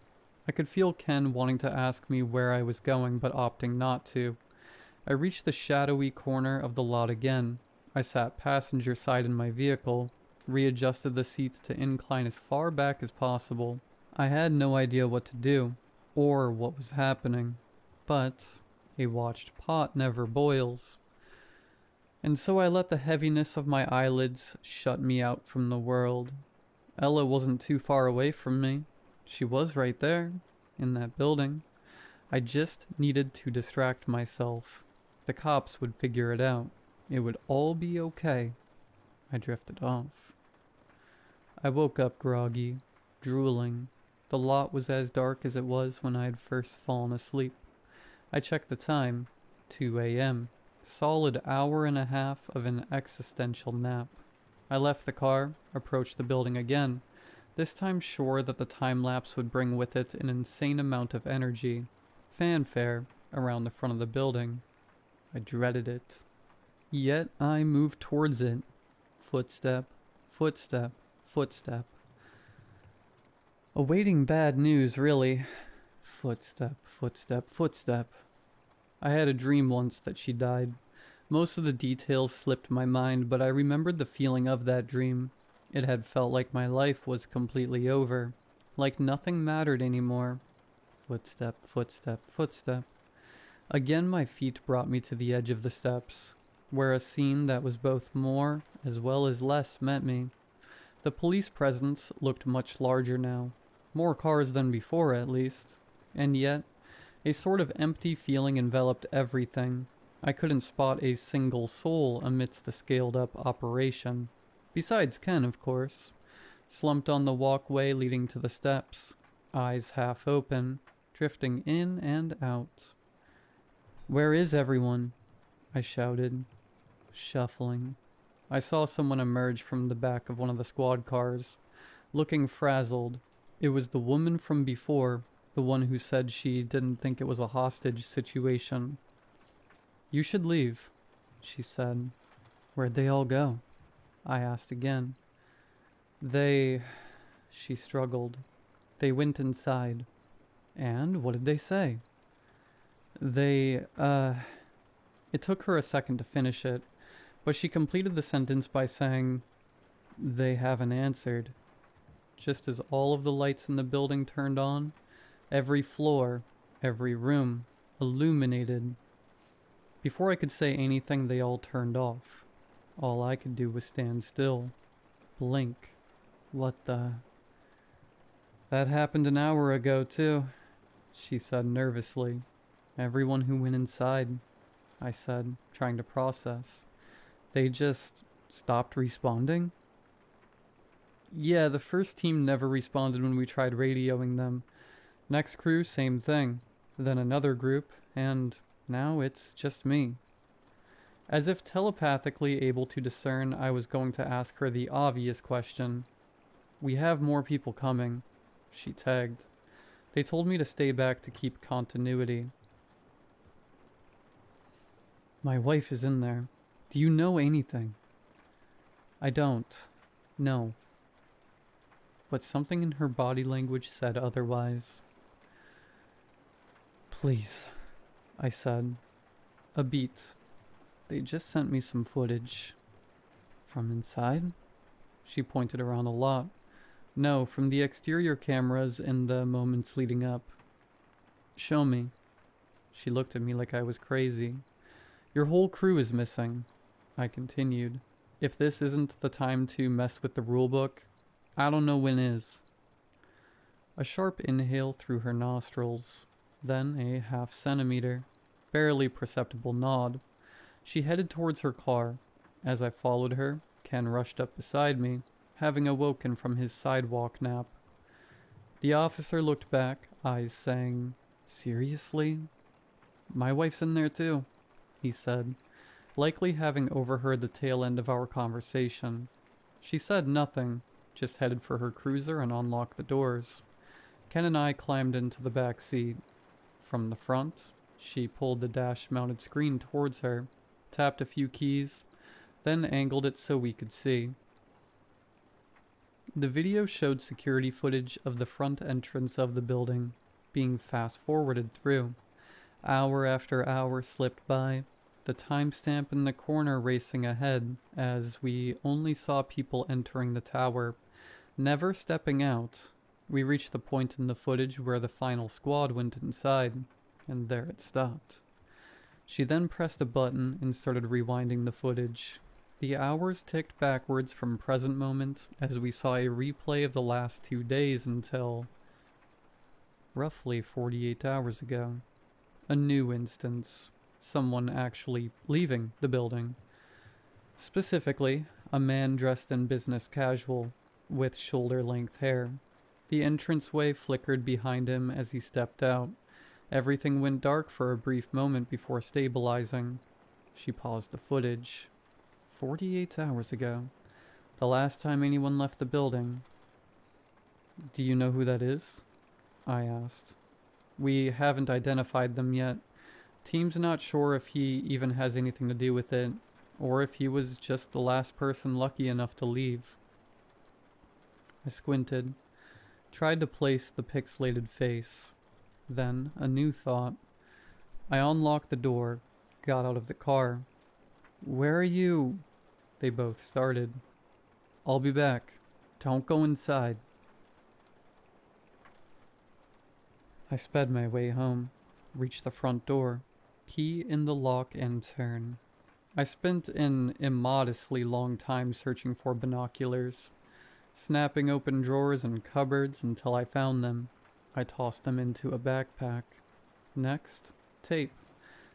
I could feel Ken wanting to ask me where I was going, but opting not to. I reached the shadowy corner of the lot again. I sat passenger side in my vehicle, readjusted the seats to incline as far back as possible. I had no idea what to do, or what was happening, but a watched pot never boils. And so I let the heaviness of my eyelids shut me out from the world. Ella wasn't too far away from me. She was right there, in that building. I just needed to distract myself. The cops would figure it out. It would all be okay. I drifted off. I woke up groggy, drooling. The lot was as dark as it was when I had first fallen asleep. I checked the time, 2 a.m. Solid hour and a half of an existential nap. I left the car, approached the building again, this time sure that the time-lapse would bring with it an insane amount of energy. Fanfare around the front of the building. I dreaded it. Yet I moved towards it. Footstep, footstep, footstep. Awaiting bad news, really. Footstep, footstep, footstep. I had a dream once that she died. Most of the details slipped my mind, but I remembered the feeling of that dream. It had felt like my life was completely over, like nothing mattered anymore. Footstep, footstep, footstep. Again my feet brought me to the edge of the steps, where a scene that was both more as well as less met me. The police presence looked much larger now, more cars than before at least, and yet a sort of empty feeling enveloped everything. I couldn't spot a single soul amidst the scaled-up operation. Besides Ken, of course, slumped on the walkway leading to the steps, eyes half open, drifting in and out. "Where is everyone?" I shouted, shuffling. I saw someone emerge from the back of one of the squad cars, looking frazzled. It was the woman from before, the one who said she didn't think it was a hostage situation. "You should leave," she said. "Where'd they all go?" I asked again. She struggled. "They went inside." "And what did they say?" It took her a second to finish it, but she completed the sentence by saying, "They haven't answered." Just as all of the lights in the building turned on, every floor, every room, illuminated. Before I could say anything, they all turned off. All I could do was stand still, blink. What the... "That happened an hour ago, too," she said nervously. "Everyone who went inside," I said, trying to process. "They just stopped responding?" "Yeah, the first team never responded when we tried radioing them. Next crew, same thing. Then another group, and now it's just me." As if telepathically able to discern, I was going to ask her the obvious question. "We have more people coming," she tagged. "They told me to stay back to keep continuity." "My wife is in there. Do you know anything?" "I don't. No." But something in her body language said otherwise. "Please," I said. "A beat. They just sent me some footage." "From inside?" She pointed around a lot. "No, from the exterior cameras in the moments leading up." "Show me." She looked at me like I was crazy. "Your whole crew is missing," I continued. "If this isn't the time to mess with the rulebook, I don't know when is." A sharp inhale through her nostrils, then a half-centimeter, barely perceptible nod. She headed towards her car. As I followed her, Ken rushed up beside me, having awoken from his sidewalk nap. The officer looked back, eyes saying, "Seriously?" "My wife's in there too," he said, likely having overheard the tail end of our conversation. She said nothing, just headed for her cruiser and unlocked the doors. Ken and I climbed into the back seat. From the front, she pulled the dash-mounted screen towards her, tapped a few keys, then angled it so we could see. The video showed security footage of the front entrance of the building being fast-forwarded through. Hour after hour slipped by, the timestamp in the corner racing ahead as we only saw people entering the tower, never stepping out. We reached the point in the footage where the final squad went inside, and there it stopped. She then pressed a button and started rewinding the footage. The hours ticked backwards from present moment as we saw a replay of the last 2 days until roughly 48 hours ago. A new instance. Someone actually leaving the building. Specifically, a man dressed in business casual, with shoulder-length hair. The entranceway flickered behind him as he stepped out. Everything went dark for a brief moment before stabilizing. She paused the footage. 48 hours ago. The last time anyone left the building. "Do you know who that is?" I asked. "We haven't identified them yet. Team's not sure if he even has anything to do with it, or if he was just the last person lucky enough to leave." I squinted, tried to place the pixelated face. Then, a new thought. I unlocked the door, got out of the car. "Where are you?" They both started. "I'll be back. Don't go inside." I sped my way home, reached the front door, key in the lock and turn. I spent an immodestly long time searching for binoculars, snapping open drawers and cupboards until I found them. I tossed them into a backpack. Next, tape,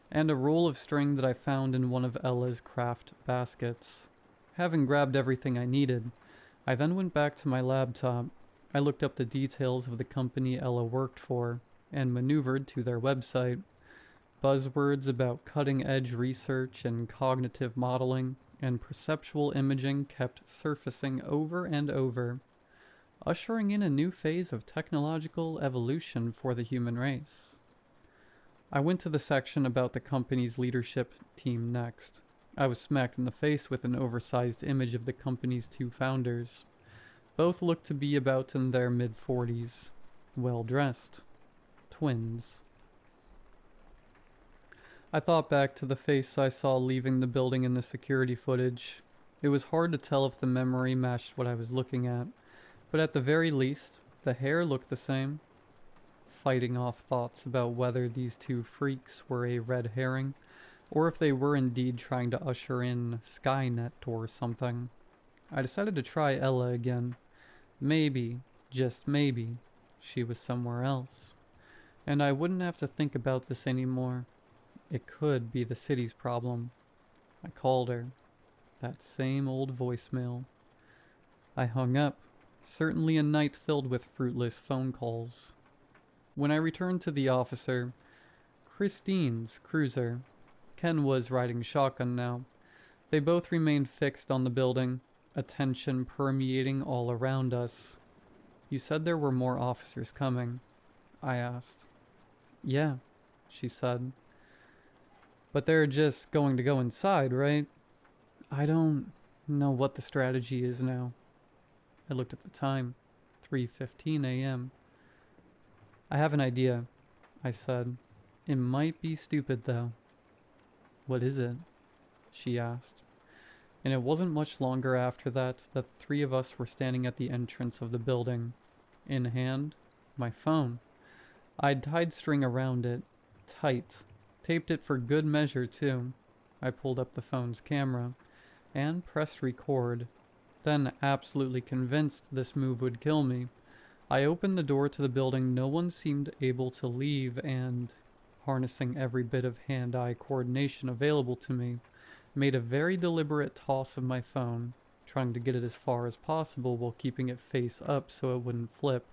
and a roll of string that I found in one of Ella's craft baskets. Having grabbed everything I needed, I then went back to my laptop. I looked up the details of the company Ella worked for, and maneuvered to their website. Buzzwords about cutting-edge research in cognitive modeling and perceptual imaging kept surfacing over and over, ushering in a new phase of technological evolution for the human race. I went to the section about the company's leadership team next. I was smacked in the face with an oversized image of the company's 2 founders. Both looked to be about in their mid-40s, well-dressed. Twins. I thought back to the face I saw leaving the building in the security footage. It was hard to tell if the memory matched what I was looking at, but at the very least, the hair looked the same. Fighting off thoughts about whether these 2 freaks were a red herring, or if they were indeed trying to usher in Skynet or something, I decided to try Ella again. Maybe, just maybe, she was somewhere else. And I wouldn't have to think about this anymore. It could be the city's problem. I called her. That same old voicemail. I hung up. Certainly a night filled with fruitless phone calls. When I returned to the officer, Christine's cruiser, Ken was riding shotgun now. They both remained fixed on the building. attention permeating all around us. "You said there were more officers coming," I asked. "Yeah," she said. "But they're just going to go inside, right?" "I don't know what the strategy is now." I looked at the time. 3:15 a.m. "I have an idea," I said. "It might be stupid, though." "What is it?" she asked. And it wasn't much longer after that the three of us were standing at the entrance of the building. In hand, my phone. I'd tied string around it, tight. Taped it for good measure, too. I pulled up the phone's camera and pressed record. Then, absolutely convinced this move would kill me, I opened the door to the building no one seemed able to leave and, harnessing every bit of hand-eye coordination available to me, made a very deliberate toss of my phone, trying to get it as far as possible while keeping it face up so it wouldn't flip.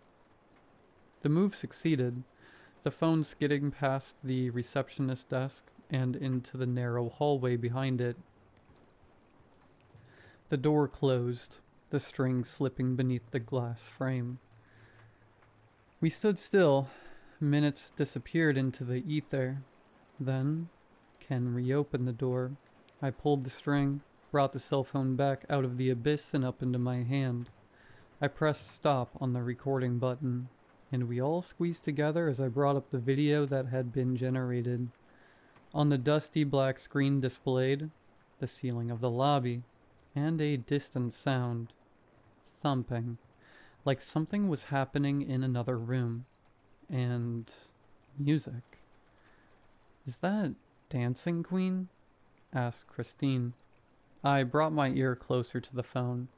The move succeeded, the phone skidding past the receptionist desk and into the narrow hallway behind it. The door closed, the string slipping beneath the glass frame. We stood still. Minutes disappeared into the ether. Then, Ken reopened the door. I pulled the string, brought the cell phone back out of the abyss and up into my hand. I pressed stop on the recording button, and we all squeezed together as I brought up the video that had been generated. On the dusty black screen displayed the ceiling of the lobby, and a distant sound. Thumping, like something was happening in another room. And music. "Is that Dancing Queen?" asked Christine. I brought my ear closer to the phone.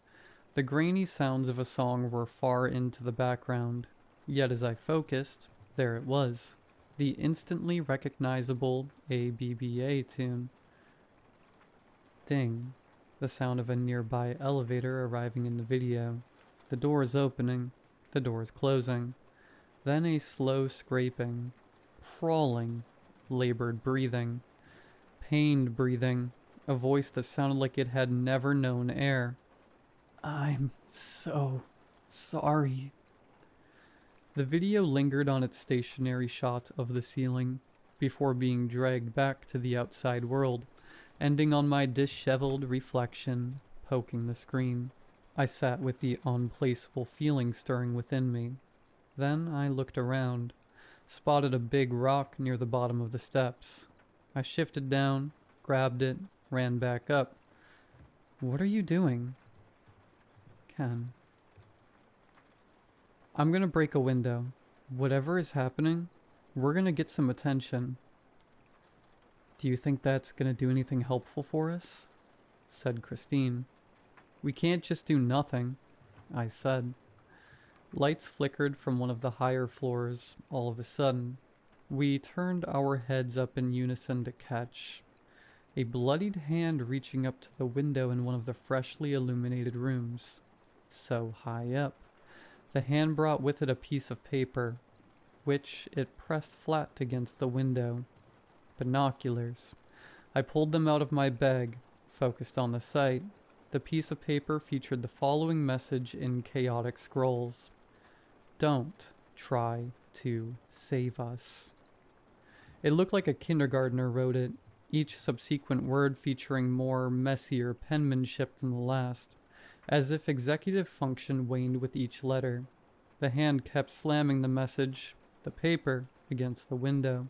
The grainy sounds of a song were far into the background, yet as I focused, there it was, the instantly recognizable ABBA tune. Ding, the sound of a nearby elevator arriving in the video. The doors opening, the doors closing. Then a slow scraping, crawling, labored breathing, pained breathing, a voice that sounded like it had never known air. "I'm so sorry." The video lingered on its stationary shot of the ceiling, before being dragged back to the outside world, ending on my disheveled reflection, poking the screen. I sat with the unplaceable feeling stirring within me. Then I looked around, spotted a big rock near the bottom of the steps. I shifted down, grabbed it, ran back up. "What are you doing?" "Ken." "I'm gonna break a window. Whatever is happening, we're gonna get some attention." "Do you think that's gonna do anything helpful for us?" said Christine. "We can't just do nothing," I said. Lights flickered from one of the higher floors all of a sudden. We turned our heads up in unison to catch a bloodied hand reaching up to the window in one of the freshly illuminated rooms. So high up, the hand brought with it a piece of paper, which it pressed flat against the window. Binoculars. I pulled them out of my bag, focused on the sight. The piece of paper featured the following message in chaotic scrolls. "Don't try to save us." It looked like a kindergartner wrote it, each subsequent word featuring more messier penmanship than the last, as if executive function waned with each letter. The hand kept slamming the message, the paper, against the window.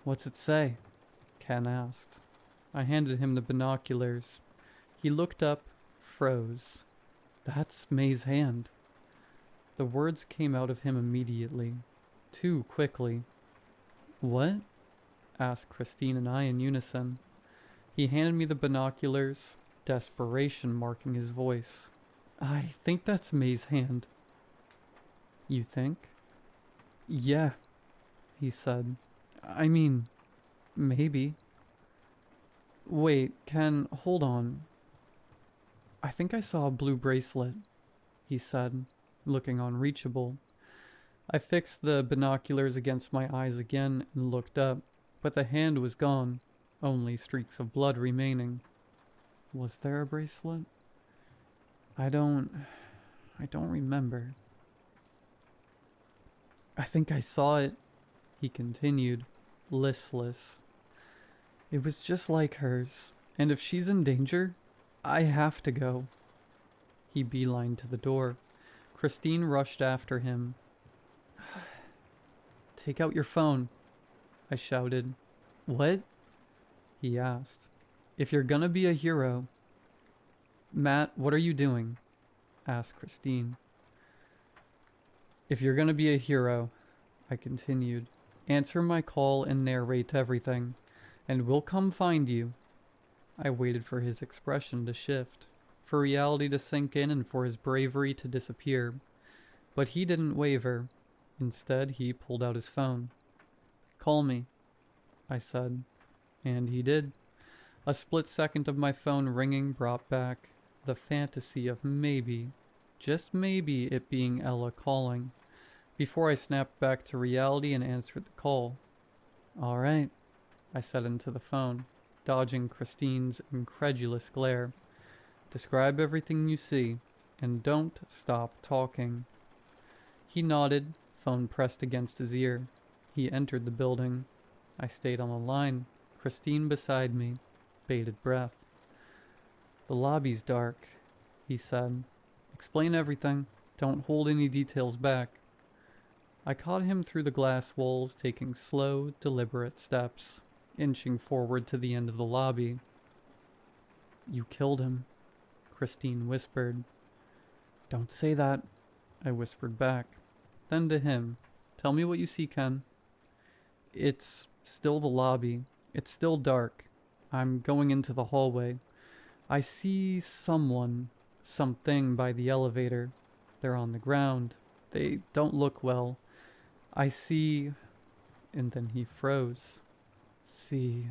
"What's it say?" Ken asked. I handed him the binoculars. He looked up, froze. "That's May's hand." The words came out of him immediately, too quickly. "What?" asked Christine and I in unison. He handed me the binoculars, desperation marking his voice. "I think that's May's hand." "You think?" "Yeah," he said. "I mean, maybe." "Wait, Ken, hold on. I think I saw a blue bracelet," he said, looking unreachable. I fixed the binoculars against my eyes again and looked up, but the hand was gone, only streaks of blood remaining. Was there a bracelet? I don't remember. I think I saw it, he continued, listless. It was just like hers, and if she's in danger, I have to go. He beelined to the door. Christine rushed after him. Take out your phone, I shouted. What? He asked. If you're gonna be a hero... Matt, what are you doing? Asked Christine. If you're gonna be a hero, I continued, answer my call and narrate everything, and we'll come find you. I waited for his expression to shift, for reality to sink in and for his bravery to disappear. But he didn't waver. Instead, he pulled out his phone. Call me, I said, and he did. A split second of my phone ringing brought back the fantasy of maybe, just maybe, it being Ella calling, before I snapped back to reality and answered the call. All right, I said into the phone, dodging Christine's incredulous glare. Describe everything you see, and don't stop talking. He nodded, phone pressed against his ear. He entered the building. I stayed on the line, Christine beside me, bated breath. The lobby's dark, he said. Explain everything. Don't hold any details back. I caught him through the glass walls, taking slow, deliberate steps, inching forward to the end of the lobby. You killed him, Christine whispered. Don't say that, I whispered back. Then to him, tell me what you see, Ken. It's still the lobby. It's still dark. I'm going into the hallway. I see something by the elevator. They're on the ground. They don't look well. I see... And then he froze. See...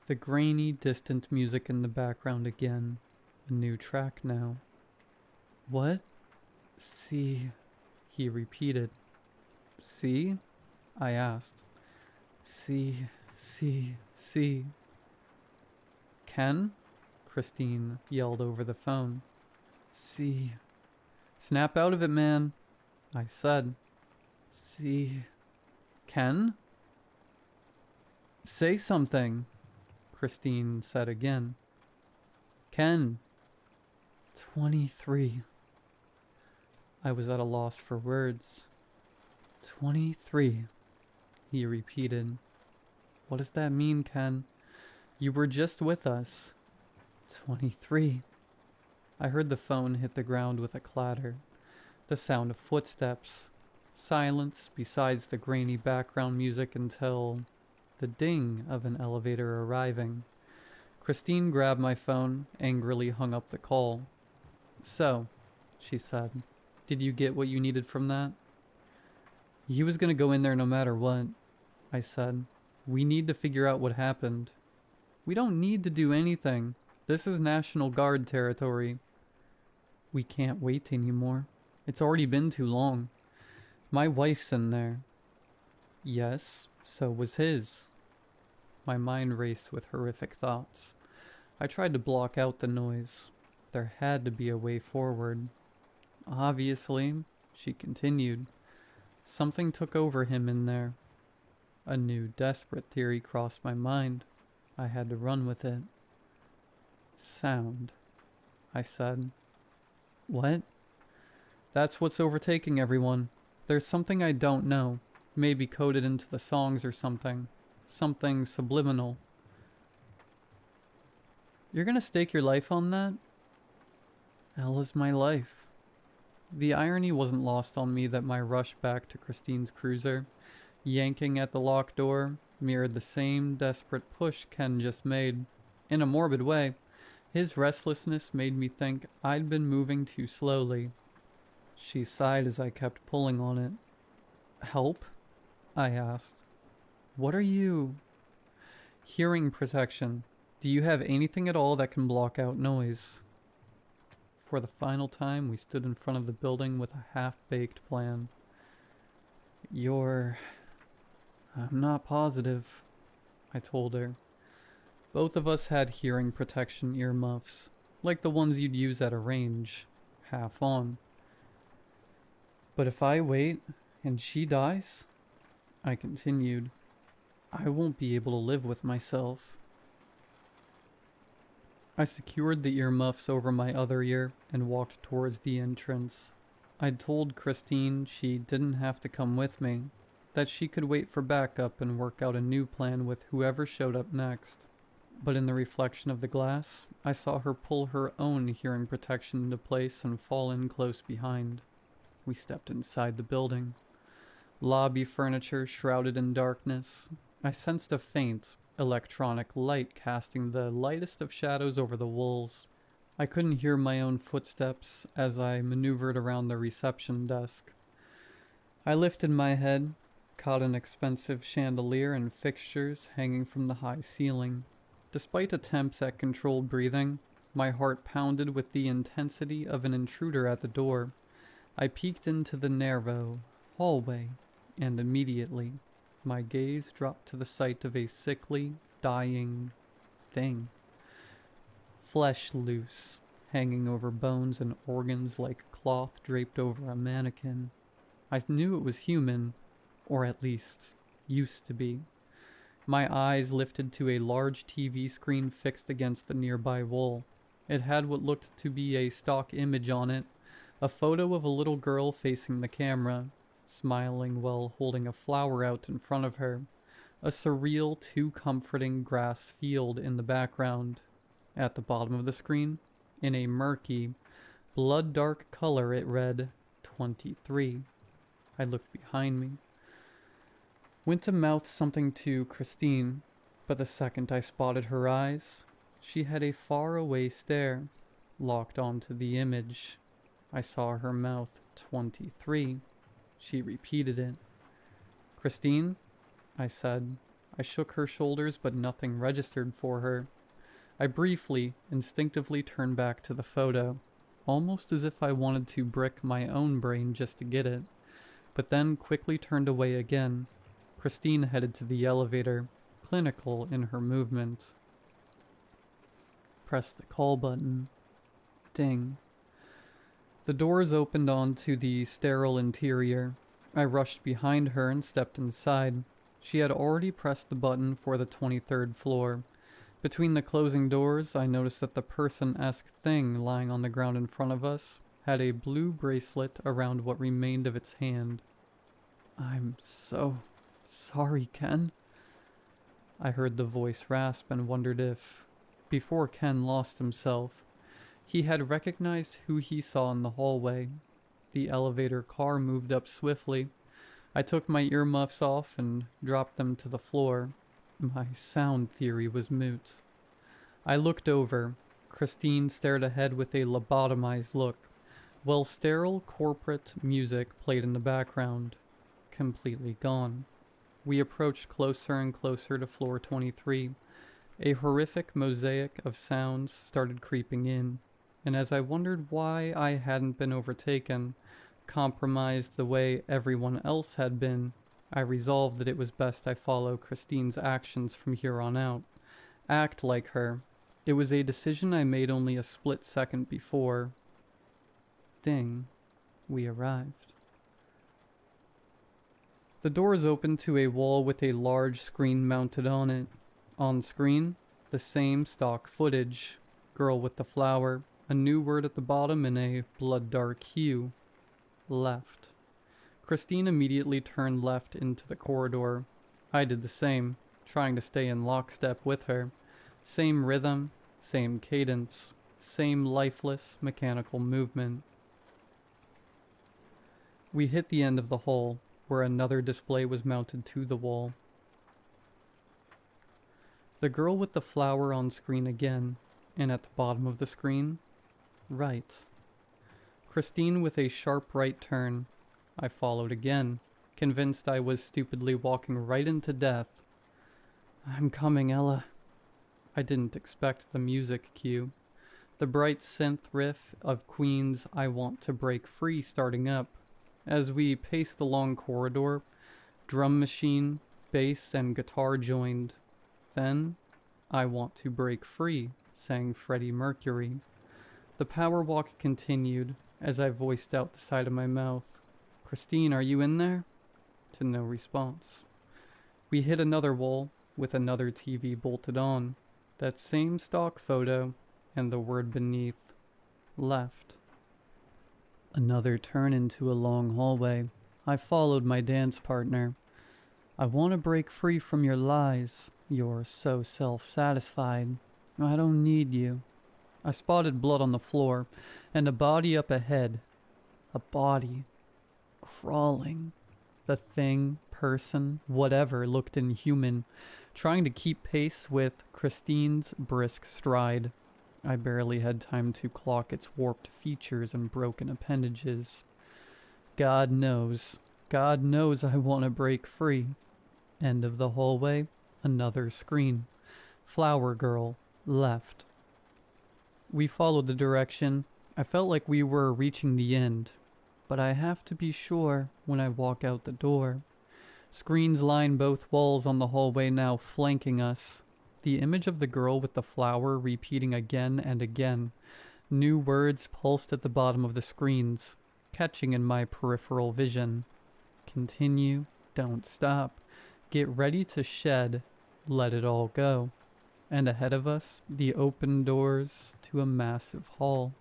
The grainy, distant music in the background again. A new track now. What? See... He repeated. See? I asked. See... Ken? Christine yelled over the phone. See... Snap out of it, man, I said. See... Ken? Say something, Christine said again. Ken. 23. I was at a loss for words. 23, he repeated. What does that mean, Ken? You were just with us. 23. I heard the phone hit the ground with a clatter. The sound of footsteps. Silence besides the grainy background music until the ding of an elevator arriving. Christine grabbed my phone, angrily hung up the call. So, she said, did you get what you needed from that? He was gonna go in there no matter what, I said. We need to figure out what happened. We don't need to do anything. This is National Guard territory. We can't wait anymore. It's already been too long. My wife's in there. Yes, so was his. My mind raced with horrific thoughts. I tried to block out the noise. There had to be a way forward. Obviously, she continued. Something took over him in there. A new, desperate theory crossed my mind. I had to run with it. Sound, I said. What? That's what's overtaking everyone. There's something I don't know. Maybe coded into the songs or something. Something subliminal. You're gonna stake your life on that? Ella's my life. The irony wasn't lost on me that my rush back to Christine's cruiser, yanking at the locked door, mirrored the same desperate push Ken just made. In a morbid way, his restlessness made me think I'd been moving too slowly. She sighed as I kept pulling on it. Help? I asked. What are you... Hearing protection. Do you have anything at all that can block out noise? For the final time, we stood in front of the building with a half-baked plan. I'm not positive, I told her. Both of us had hearing protection earmuffs, like the ones you'd use at a range, half on. But if I wait and she dies, I continued, I won't be able to live with myself. I secured the earmuffs over my other ear and walked towards the entrance. I'd told Christine she didn't have to come with me, that she could wait for backup and work out a new plan with whoever showed up next. But in the reflection of the glass, I saw her pull her own hearing protection into place and fall in close behind. We stepped inside the building. Lobby furniture shrouded in darkness. I sensed a faint, electronic light casting the lightest of shadows over the walls. I couldn't hear my own footsteps as I maneuvered around the reception desk. I lifted my head, caught an expensive chandelier and fixtures hanging from the high ceiling. Despite attempts at controlled breathing, my heart pounded with the intensity of an intruder at the door. I peeked into the narrow hallway, and immediately my gaze dropped to the sight of a sickly, dying thing. Flesh loose, hanging over bones and organs like cloth draped over a mannequin. I knew it was human, or at least used to be. My eyes lifted to a large TV screen fixed against the nearby wall. It had what looked to be a stock image on it, a photo of a little girl facing the camera, smiling while holding a flower out in front of her, a surreal, too comforting grass field in the background. At the bottom of the screen, in a murky, blood-dark color, it read 23. I looked behind me. Went to mouth something to Christine, but the second I spotted her eyes, she had a far-away stare, locked onto the image. I saw her mouth 23. She repeated it. Christine? I said. I shook her shoulders, but nothing registered for her. I briefly, instinctively turned back to the photo, almost as if I wanted to brick my own brain just to get it, but then quickly turned away again. Christine headed to the elevator, clinical in her movement. Press the call button. Ding. The doors opened onto the sterile interior. I rushed behind her and stepped inside. She had already pressed the button for the 23rd floor. Between the closing doors, I noticed that the person-esque thing lying on the ground in front of us had a blue bracelet around what remained of its hand. I'm so sorry, Ken. I heard the voice rasp and wondered if, before Ken lost himself, he had recognized who he saw in the hallway. The elevator car moved up swiftly. I took my earmuffs off and dropped them to the floor. My sound theory was moot. I looked over. Christine stared ahead with a lobotomized look, while sterile corporate music played in the background. Completely gone. We approached closer and closer to floor 23. A horrific mosaic of sounds started creeping in, and as I wondered why I hadn't been overtaken, compromised the way everyone else had been, I resolved that it was best I follow Christine's actions from here on out. Act like her. It was a decision I made only a split second before. Ding. We arrived. The doors opened to a wall with a large screen mounted on it. On screen, the same stock footage. Girl with the flower, a new word at the bottom in a blood-dark hue. Left. Christine immediately turned left into the corridor. I did the same, trying to stay in lockstep with her. Same rhythm, same cadence, same lifeless, mechanical movement. We hit the end of the hall, where another display was mounted to the wall. The girl with the flower on screen again, and at the bottom of the screen, right. Christine with a sharp right turn. I followed again, convinced I was stupidly walking right into death. I'm coming, Ella. I didn't expect the music cue. The bright synth riff of Queen's I Want to Break Free starting up. As we paced the long corridor, drum machine, bass, and guitar joined. Then, I want to break free, sang Freddie Mercury. The power walk continued as I voiced out the side of my mouth. Christine, are you in there? To no response. We hit another wall with another TV bolted on. That same stock photo and the word beneath. Left. Another turn into a long hallway. I followed my dance partner. I want to break free from your lies. You're so self-satisfied. I don't need you. I spotted blood on the floor and a body up ahead. A body. Crawling. The thing, person, whatever looked inhuman, trying to keep pace with Christine's brisk stride. I barely had time to clock its warped features and broken appendages. God knows I want to break free. End of the hallway, another screen. Flower girl, left. We followed the direction. I felt like we were reaching the end, but I have to be sure when I walk out the door. Screens line both walls on the hallway now, flanking us. The image of the girl with the flower repeating again and again. New words pulsed at the bottom of the screens, catching in my peripheral vision. Continue, don't stop. Get ready to shed, let it all go. And ahead of us, the open doors to a massive hall.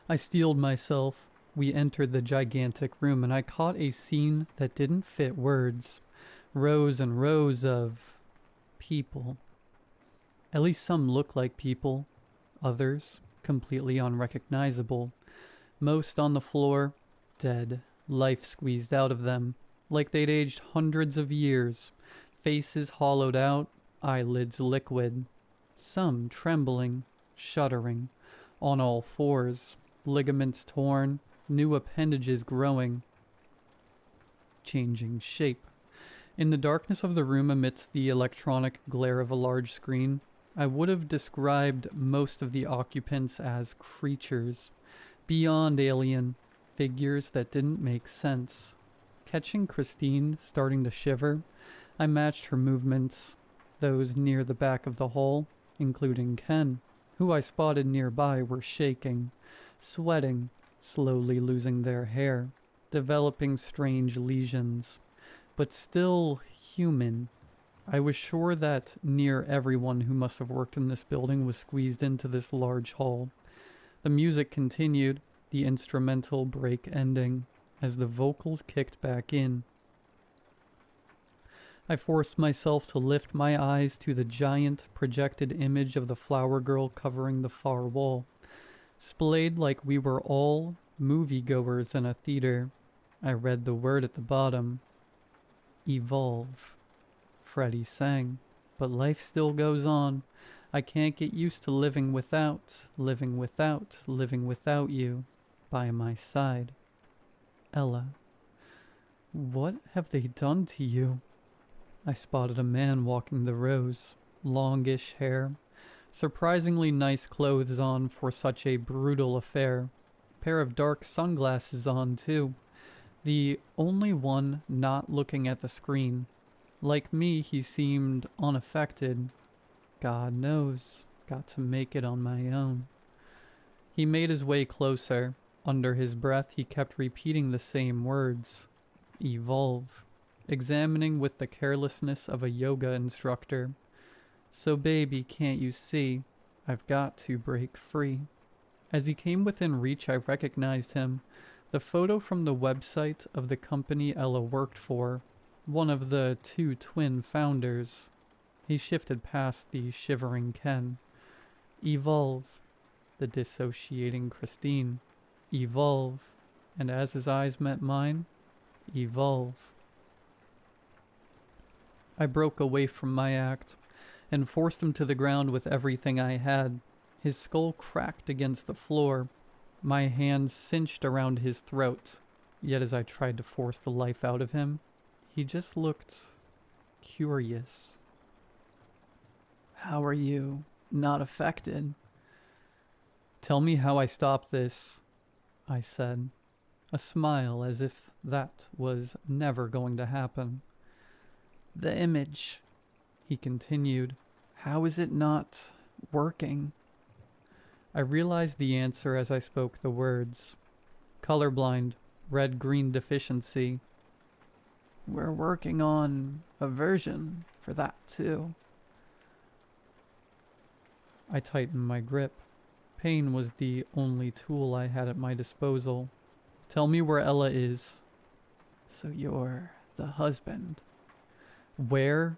I steeled myself. We entered the gigantic room, and I caught a scene that didn't fit words. Rows and rows of people. At least some looked like people. Others, completely unrecognizable. Most on the floor, dead, life squeezed out of them, like they'd aged hundreds of years. Faces hollowed out, eyelids liquid. Some trembling, shuddering, on all fours, ligaments torn, new appendages growing, changing shape. In the darkness of the room amidst the electronic glare of a large screen, I would have described most of the occupants as creatures, beyond alien, figures that didn't make sense. Catching Christine starting to shiver, I matched her movements, those near the back of the hall, including Ken, who I spotted nearby, were shaking, sweating, slowly losing their hair, developing strange lesions, but still human. I was sure that near everyone who must have worked in this building was squeezed into this large hall. The music continued, the instrumental break ending, as the vocals kicked back in. I forced myself to lift my eyes to the giant projected image of the flower girl covering the far wall, splayed like we were all moviegoers in a theater. I read the word at the bottom. Evolve. Freddie sang. But life still goes on. I can't get used to living without you by my side. Ella. What have they done to you? I spotted a man walking the rows, longish hair, surprisingly nice clothes on for such a brutal affair. Pair of dark sunglasses on, too. The only one not looking at the screen. Like me, he seemed unaffected. God knows, got to make it on my own. He made his way closer. Under his breath, he kept repeating the same words. Evolve. Examining with the carelessness of a yoga instructor. So baby, can't you see? I've got to break free. As he came within reach, I recognized him. The photo from the website of the company Ella worked for. One of the two twin founders. He shifted past the shivering Ken. Evolve. The dissociating Christine. Evolve. And as his eyes met mine, evolve. I broke away from my act and forced him to the ground with everything I had. His skull cracked against the floor. My hands cinched around his throat. Yet as I tried to force the life out of him, he just looked curious. How are you not affected? Tell me how I stop this, I said, a smile as if that was never going to happen. The image. He continued, "How is it not working?" I realized the answer as I spoke the words. Colorblind, red-green deficiency. "We're working on a version for that too." I tightened my grip. Pain was the only tool I had at my disposal. "Tell me where Ella is." "So you're the husband." "Where?"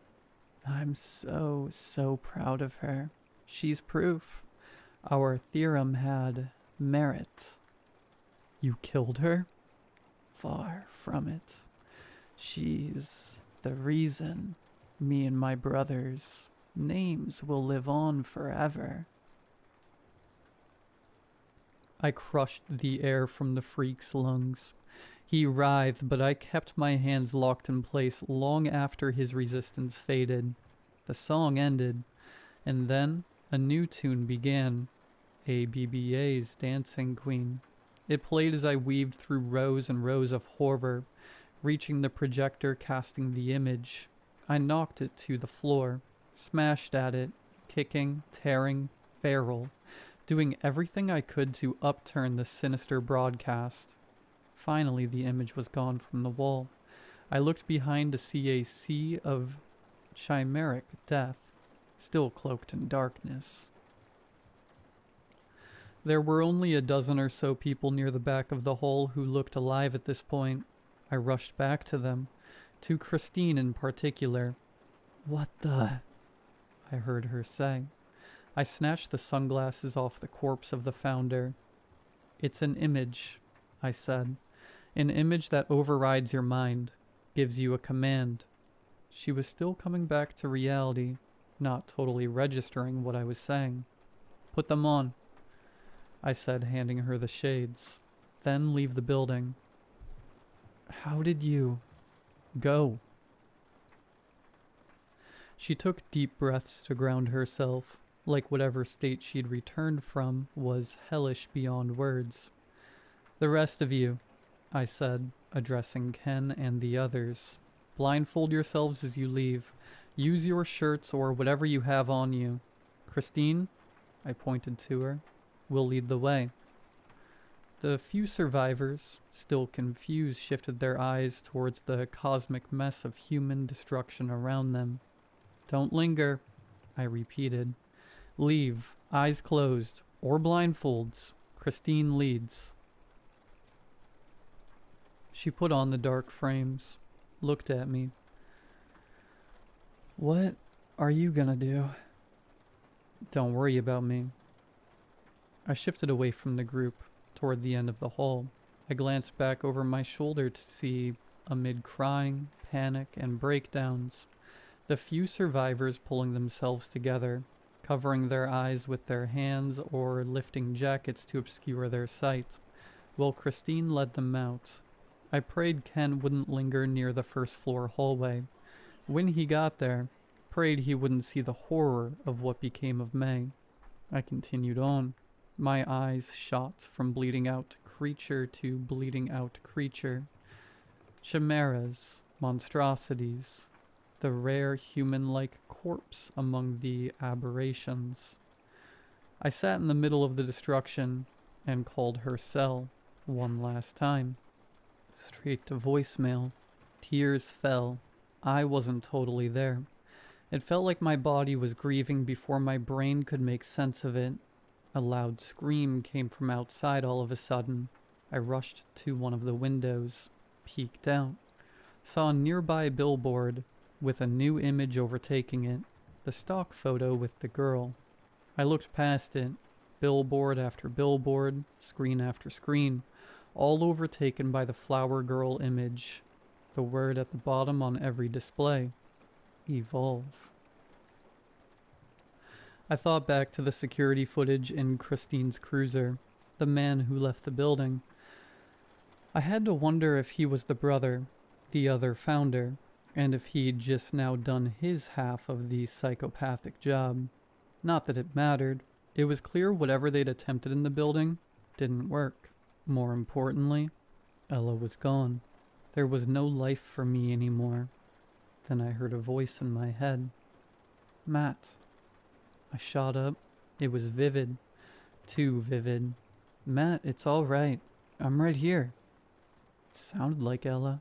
"I'm so proud of her. She's proof. Our theorem had merit." "You killed her?" "Far from it. She's the reason me and my brother's names will live on forever." I crushed the air from the freak's lungs. He writhed, but I kept my hands locked in place long after his resistance faded. The song ended, and then a new tune began, ABBA's Dancing Queen. It played as I weaved through rows and rows of horror, reaching the projector, casting the image. I knocked it to the floor, smashed at it, kicking, tearing, feral, doing everything I could to upturn the sinister broadcast. Finally, the image was gone from the wall. I looked behind to see a sea of chimeric death, still cloaked in darkness. There were only a dozen or so people near the back of the hall who looked alive at this point. I rushed back to them, to Christine in particular. "What the?" I heard her say. I snatched the sunglasses off the corpse of the founder. "It's an image," I said. "An image that overrides your mind, gives you a command." She was still coming back to reality, not totally registering what I was saying. "Put them on," I said, handing her the shades. "Then leave the building." "How did you?" "Go." She took deep breaths to ground herself, like whatever state she'd returned from was hellish beyond words. "The rest of you," I said, addressing Ken and the others, "blindfold yourselves as you leave. Use your shirts or whatever you have on you. Christine," I pointed to her, "will lead the way." The few survivors, still confused, shifted their eyes towards the cosmic mess of human destruction around them. "Don't linger," I repeated. "Leave, eyes closed, or blindfolds. Christine leads." She put on the dark frames, looked at me. "What are you gonna do?" "Don't worry about me." I shifted away from the group, toward the end of the hall. I glanced back over my shoulder to see, amid crying, panic, and breakdowns, the few survivors pulling themselves together, covering their eyes with their hands or lifting jackets to obscure their sight, while Christine led them out. I prayed Ken wouldn't linger near the first floor hallway. When he got there, prayed he wouldn't see the horror of what became of May. I continued on. My eyes shot from bleeding out creature to bleeding out creature. Chimeras, monstrosities, the rare human-like corpse among the aberrations. I sat in the middle of the destruction and called her cell one last time. Straight to voicemail. Tears fell. I wasn't totally there. It felt like my body was grieving before my brain could make sense of it. A loud scream came from outside all of a sudden. I rushed to one of the windows, peeked out, saw a nearby billboard with a new image overtaking it, the stock photo with the girl. I looked past it, billboard after billboard, screen after screen, all overtaken by the flower girl image, the word at the bottom on every display, evolve. I thought back to the security footage in Christine's cruiser, the man who left the building. I had to wonder if he was the brother, the other founder, and if he'd just now done his half of the psychopathic job. Not that it mattered. It was clear whatever they'd attempted in the building didn't work. More importantly, Ella was gone. There was no life for me anymore. Then I heard a voice in my head. Matt. I shot up. It was vivid. Too vivid. Matt, it's all right. I'm right here. It sounded like Ella.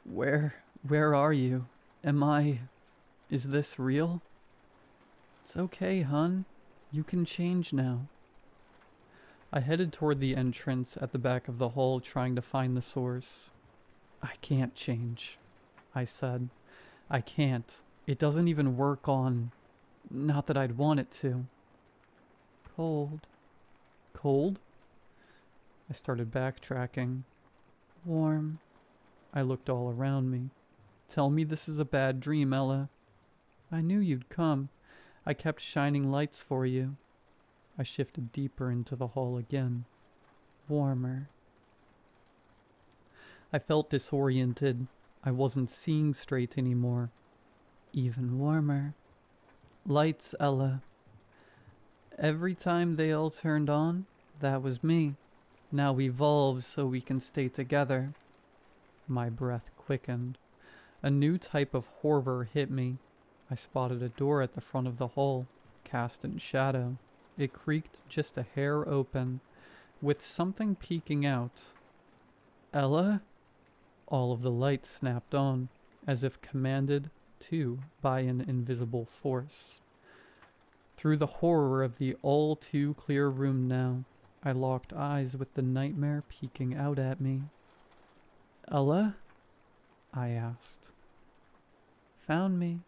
Where are you? Is this real? It's okay, hun. You can change now. I headed toward the entrance at the back of the hall, trying to find the source. I can't change, I said. I can't. It doesn't even work on... Not that I'd want it to. Cold. Cold? I started backtracking. Warm. I looked all around me. Tell me this is a bad dream, Ella. I knew you'd come. I kept shining lights for you. I shifted deeper into the hall again. Warmer. I felt disoriented. I wasn't seeing straight anymore. Even warmer. Lights, Ella. Every time they all turned on, that was me. Now evolve so we can stay together. My breath quickened. A new type of horror hit me. I spotted a door at the front of the hall, cast in shadow. It creaked just a hair open, with something peeking out. Ella? All of the lights snapped on, as if commanded to by an invisible force. Through the horror of the all-too-clear room now, I locked eyes with the nightmare peeking out at me. Ella? I asked. Found me.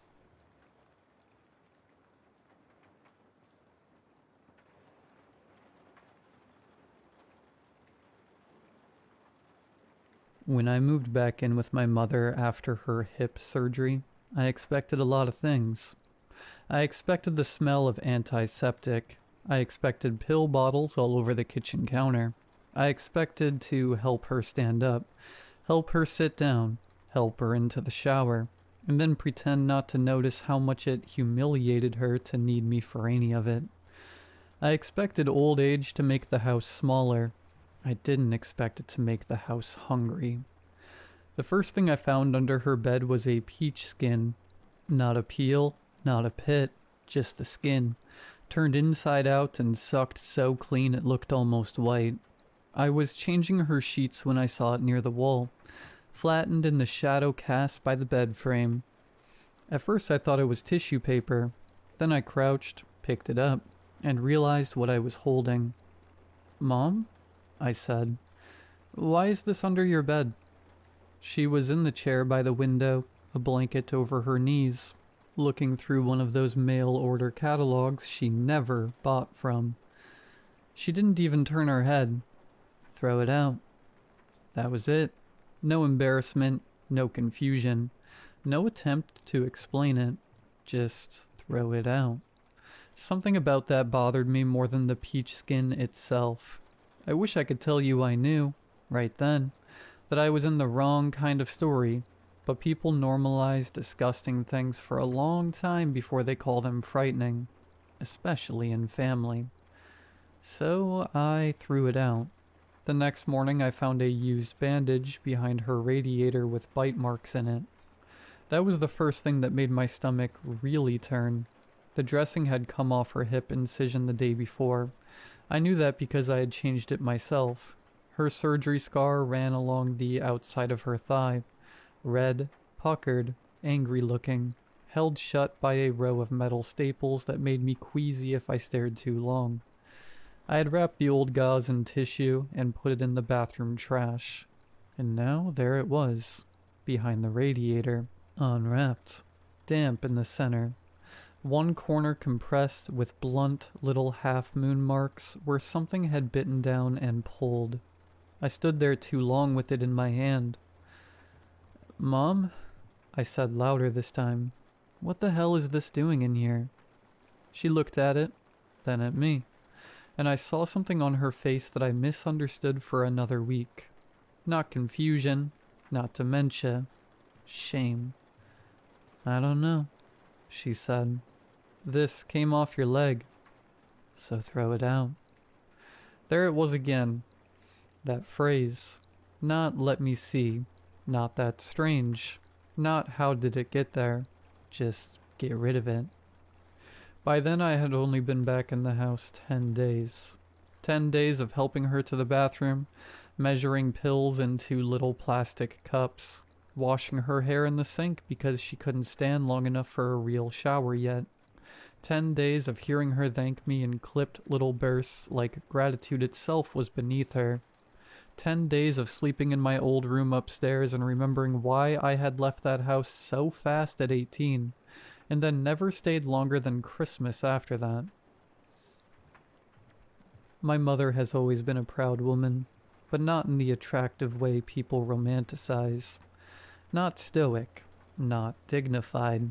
When I moved back in with my mother after her hip surgery, I expected a lot of things. I expected the smell of antiseptic. I expected pill bottles all over the kitchen counter. I expected to help her stand up, help her sit down, help her into the shower, and then pretend not to notice how much it humiliated her to need me for any of it. I expected old age to make the house smaller. I didn't expect it to make the house hungry. The first thing I found under her bed was a peach skin. Not a peel, not a pit, just the skin, turned inside out and sucked so clean it looked almost white. I was changing her sheets when I saw it near the wall, flattened in the shadow cast by the bed frame. At first I thought it was tissue paper. Then I crouched, picked it up, and realized what I was holding. Mom? I said. Why is this under your bed? She was in the chair by the window, a blanket over her knees, looking through one of those mail-order catalogs she never bought from. She didn't even turn her head. Throw it out. That was it. No embarrassment, no confusion, no attempt to explain it. Just throw it out. Something about that bothered me more than the peach skin itself. I wish I could tell you I knew, right then, that I was in the wrong kind of story, but people normalize disgusting things for a long time before they call them frightening, especially in family. So I threw it out. The next morning I found a used bandage behind her radiator with bite marks in it. That was the first thing that made my stomach really turn. The dressing had come off her hip incision the day before. I knew that because I had changed it myself. Her surgery scar ran along the outside of her thigh, red, puckered, angry looking, held shut by a row of metal staples that made me queasy if I stared too long. I had wrapped the old gauze in tissue and put it in the bathroom trash. And now there it was, behind the radiator, unwrapped, damp in the center. One corner compressed with blunt little half-moon marks where something had bitten down and pulled. I stood there too long with it in my hand. Mom, I said louder this time, what the hell is this doing in here? She looked at it, then at me, and I saw something on her face that I misunderstood for another week. Not confusion, not dementia, shame. I don't know, she said. This came off your leg, so throw it out. There it was again. That phrase. Not let me see. Not that strange. Not how did it get there. Just get rid of it. By then I had only been back in the house 10 days. 10 days of helping her to the bathroom, measuring pills into little plastic cups, washing her hair in the sink because she couldn't stand long enough for a real shower yet. 10 days of hearing her thank me in clipped little bursts like gratitude itself was beneath her. 10 days of sleeping in my old room upstairs and remembering why I had left that house so fast at 18, and then never stayed longer than Christmas after that. My mother has always been a proud woman, but not in the attractive way people romanticize. Not stoic, not dignified.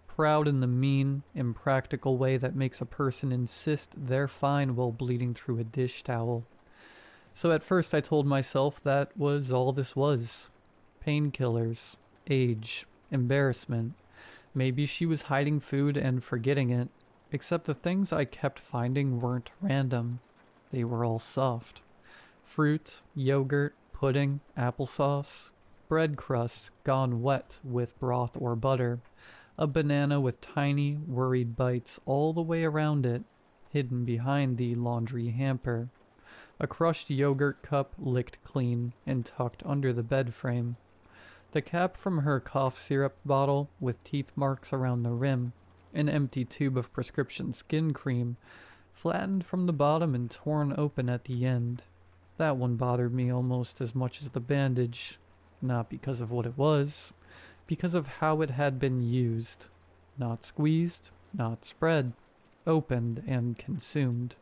Proud in the mean, impractical way that makes a person insist they're fine while bleeding through a dish towel. So at first I told myself that was all this was. Painkillers, age, embarrassment. Maybe she was hiding food and forgetting it, except the things I kept finding weren't random. They were all soft. Fruit, yogurt, pudding, applesauce, bread crusts gone wet with broth or butter, a banana with tiny, worried bites all the way around it, hidden behind the laundry hamper. A crushed yogurt cup licked clean and tucked under the bed frame. The cap from her cough syrup bottle with teeth marks around the rim. An empty tube of prescription skin cream, flattened from the bottom and torn open at the end. That one bothered me almost as much as the bandage. Not because of what it was, because of how it had been used. Not squeezed, not spread, opened and consumed.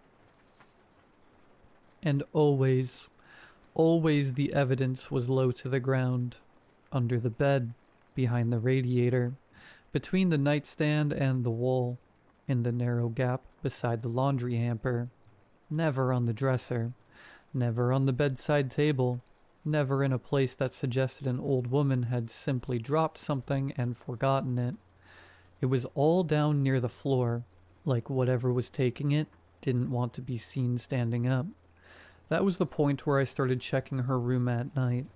And always the evidence was low to the ground. Under the bed, behind the radiator, between the nightstand and the wall, in the narrow gap beside the laundry hamper. Never on the dresser, never on the bedside table, never in a place that suggested an old woman had simply dropped something and forgotten it. It was all down near the floor, like whatever was taking it didn't want to be seen standing up. That was the point where I started checking her room at night.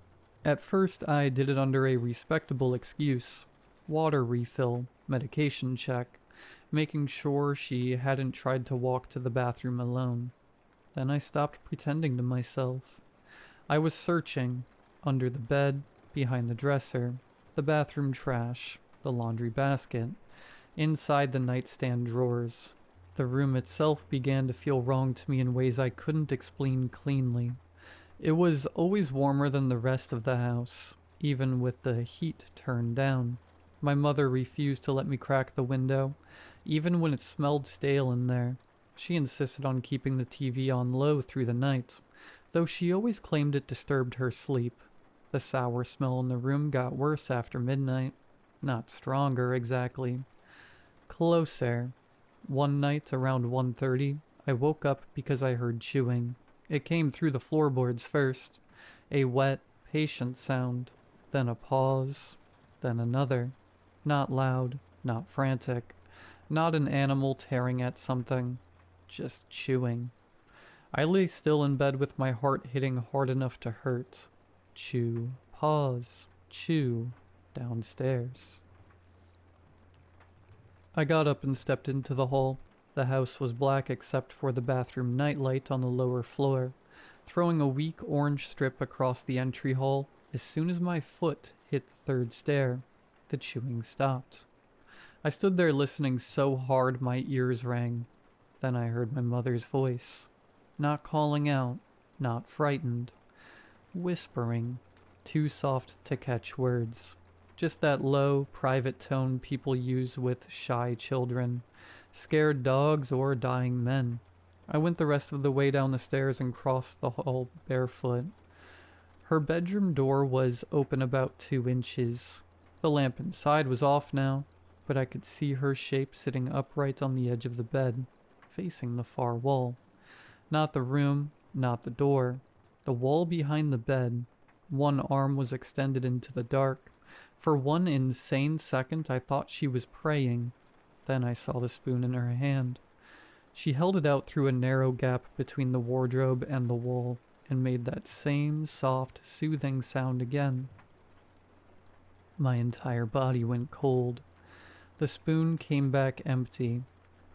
At first, I did it under a respectable excuse. Water refill, medication check, making sure she hadn't tried to walk to the bathroom alone. Then I stopped pretending to myself. I was searching, under the bed, behind the dresser, the bathroom trash, the laundry basket, inside the nightstand drawers. The room itself began to feel wrong to me in ways I couldn't explain cleanly. It was always warmer than the rest of the house, even with the heat turned down. My mother refused to let me crack the window, even when it smelled stale in there. She insisted on keeping the TV on low through the night, though she always claimed it disturbed her sleep. The sour smell in the room got worse after midnight. Not stronger, exactly. Closer. One night around 1:30, I woke up because I heard chewing. It came through the floorboards first. A wet, patient sound. Then a pause. Then another. Not loud, not frantic. Not an animal tearing at something. Just chewing. I lay still in bed with my heart hitting hard enough to hurt. Chew. Pause. Chew. Downstairs. I got up and stepped into the hall. The house was black except for the bathroom nightlight on the lower floor, throwing a weak orange strip across the entry hall. As soon as my foot hit the third stair, the chewing stopped. I stood there listening so hard my ears rang. Then I heard my mother's voice. Not calling out, not frightened. Whispering, too soft to catch words. Just that low, private tone people use with shy children, scared dogs, or dying men. I went the rest of the way down the stairs and crossed the hall barefoot. Her bedroom door was open about 2 inches. The lamp inside was off now, but I could see her shape sitting upright on the edge of the bed, facing the far wall. Not the room, not the door. The wall behind the bed. One arm was extended into the dark. For one insane second, I thought she was praying. Then I saw the spoon in her hand. She held it out through a narrow gap between the wardrobe and the wall, and made that same soft, soothing sound again. My entire body went cold. The spoon came back empty.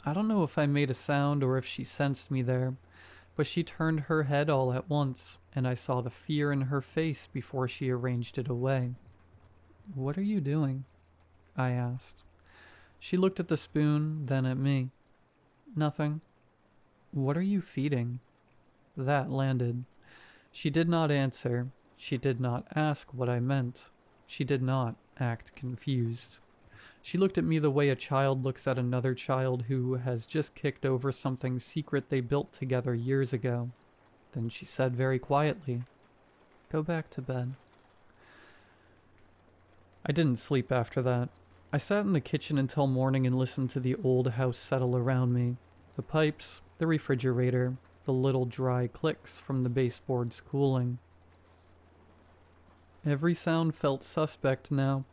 I don't know if I made a sound or if she sensed me there, but she turned her head all at once, and I saw the fear in her face before she arranged it away. "What are you doing?" I asked. She looked at the spoon, then at me. "Nothing." "What are you feeding?" That landed. She did not answer. She did not ask what I meant. She did not act confused. She looked at me the way a child looks at another child who has just kicked over something secret they built together years ago. Then she said very quietly, "Go back to bed." I didn't sleep after that. I sat in the kitchen until morning and listened to the old house settle around me. The pipes, the refrigerator, the little dry clicks from the baseboards cooling. Every sound felt suspect now.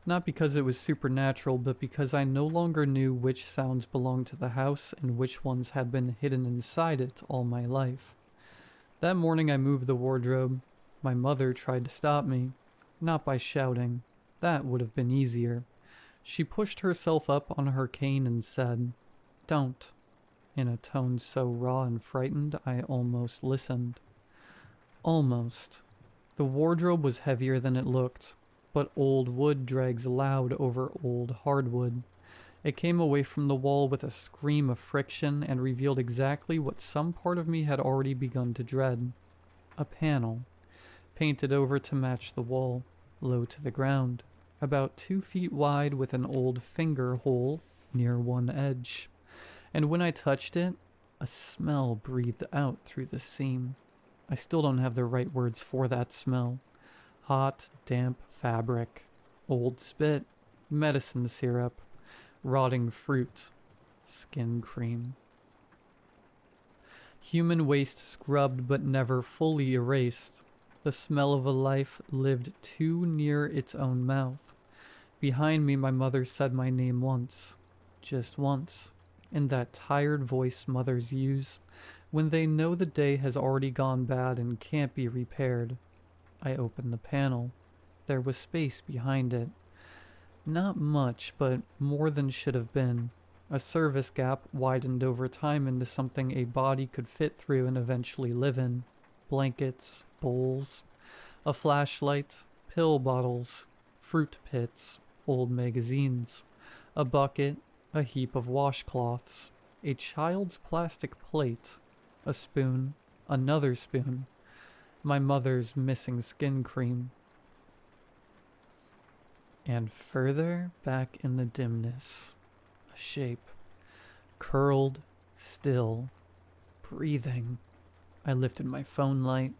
Not because it was supernatural, but because I no longer knew which sounds belonged to the house and which ones had been hidden inside it all my life. That morning I moved the wardrobe. My mother tried to stop me. Not by shouting. That would have been easier. She pushed herself up on her cane and said, "Don't," in a tone so raw and frightened I almost listened. Almost. The wardrobe was heavier than it looked. But old wood drags loud over old hardwood. It came away from the wall with a scream of friction and revealed exactly what some part of me had already begun to dread. A panel, painted over to match the wall, low to the ground, about 2 feet wide with an old finger hole near one edge. And when I touched it, a smell breathed out through the seam. I still don't have the right words for that smell. Hot, damp fabric, old spit, medicine syrup, rotting fruit, skin cream. Human waste scrubbed but never fully erased. The smell of a life lived too near its own mouth. Behind me, my mother said my name once, just once, in that tired voice mothers use when they know the day has already gone bad and can't be repaired. I opened the panel. There was space behind it. Not much, but more than should have been. A service gap widened over time into something a body could fit through and eventually live in. Blankets, bowls, a flashlight, pill bottles, fruit pits, old magazines, a bucket, a heap of washcloths, a child's plastic plate, a spoon, another spoon, my mother's missing skin cream. And further back in the dimness, a shape, curled, still, breathing. I lifted my phone light.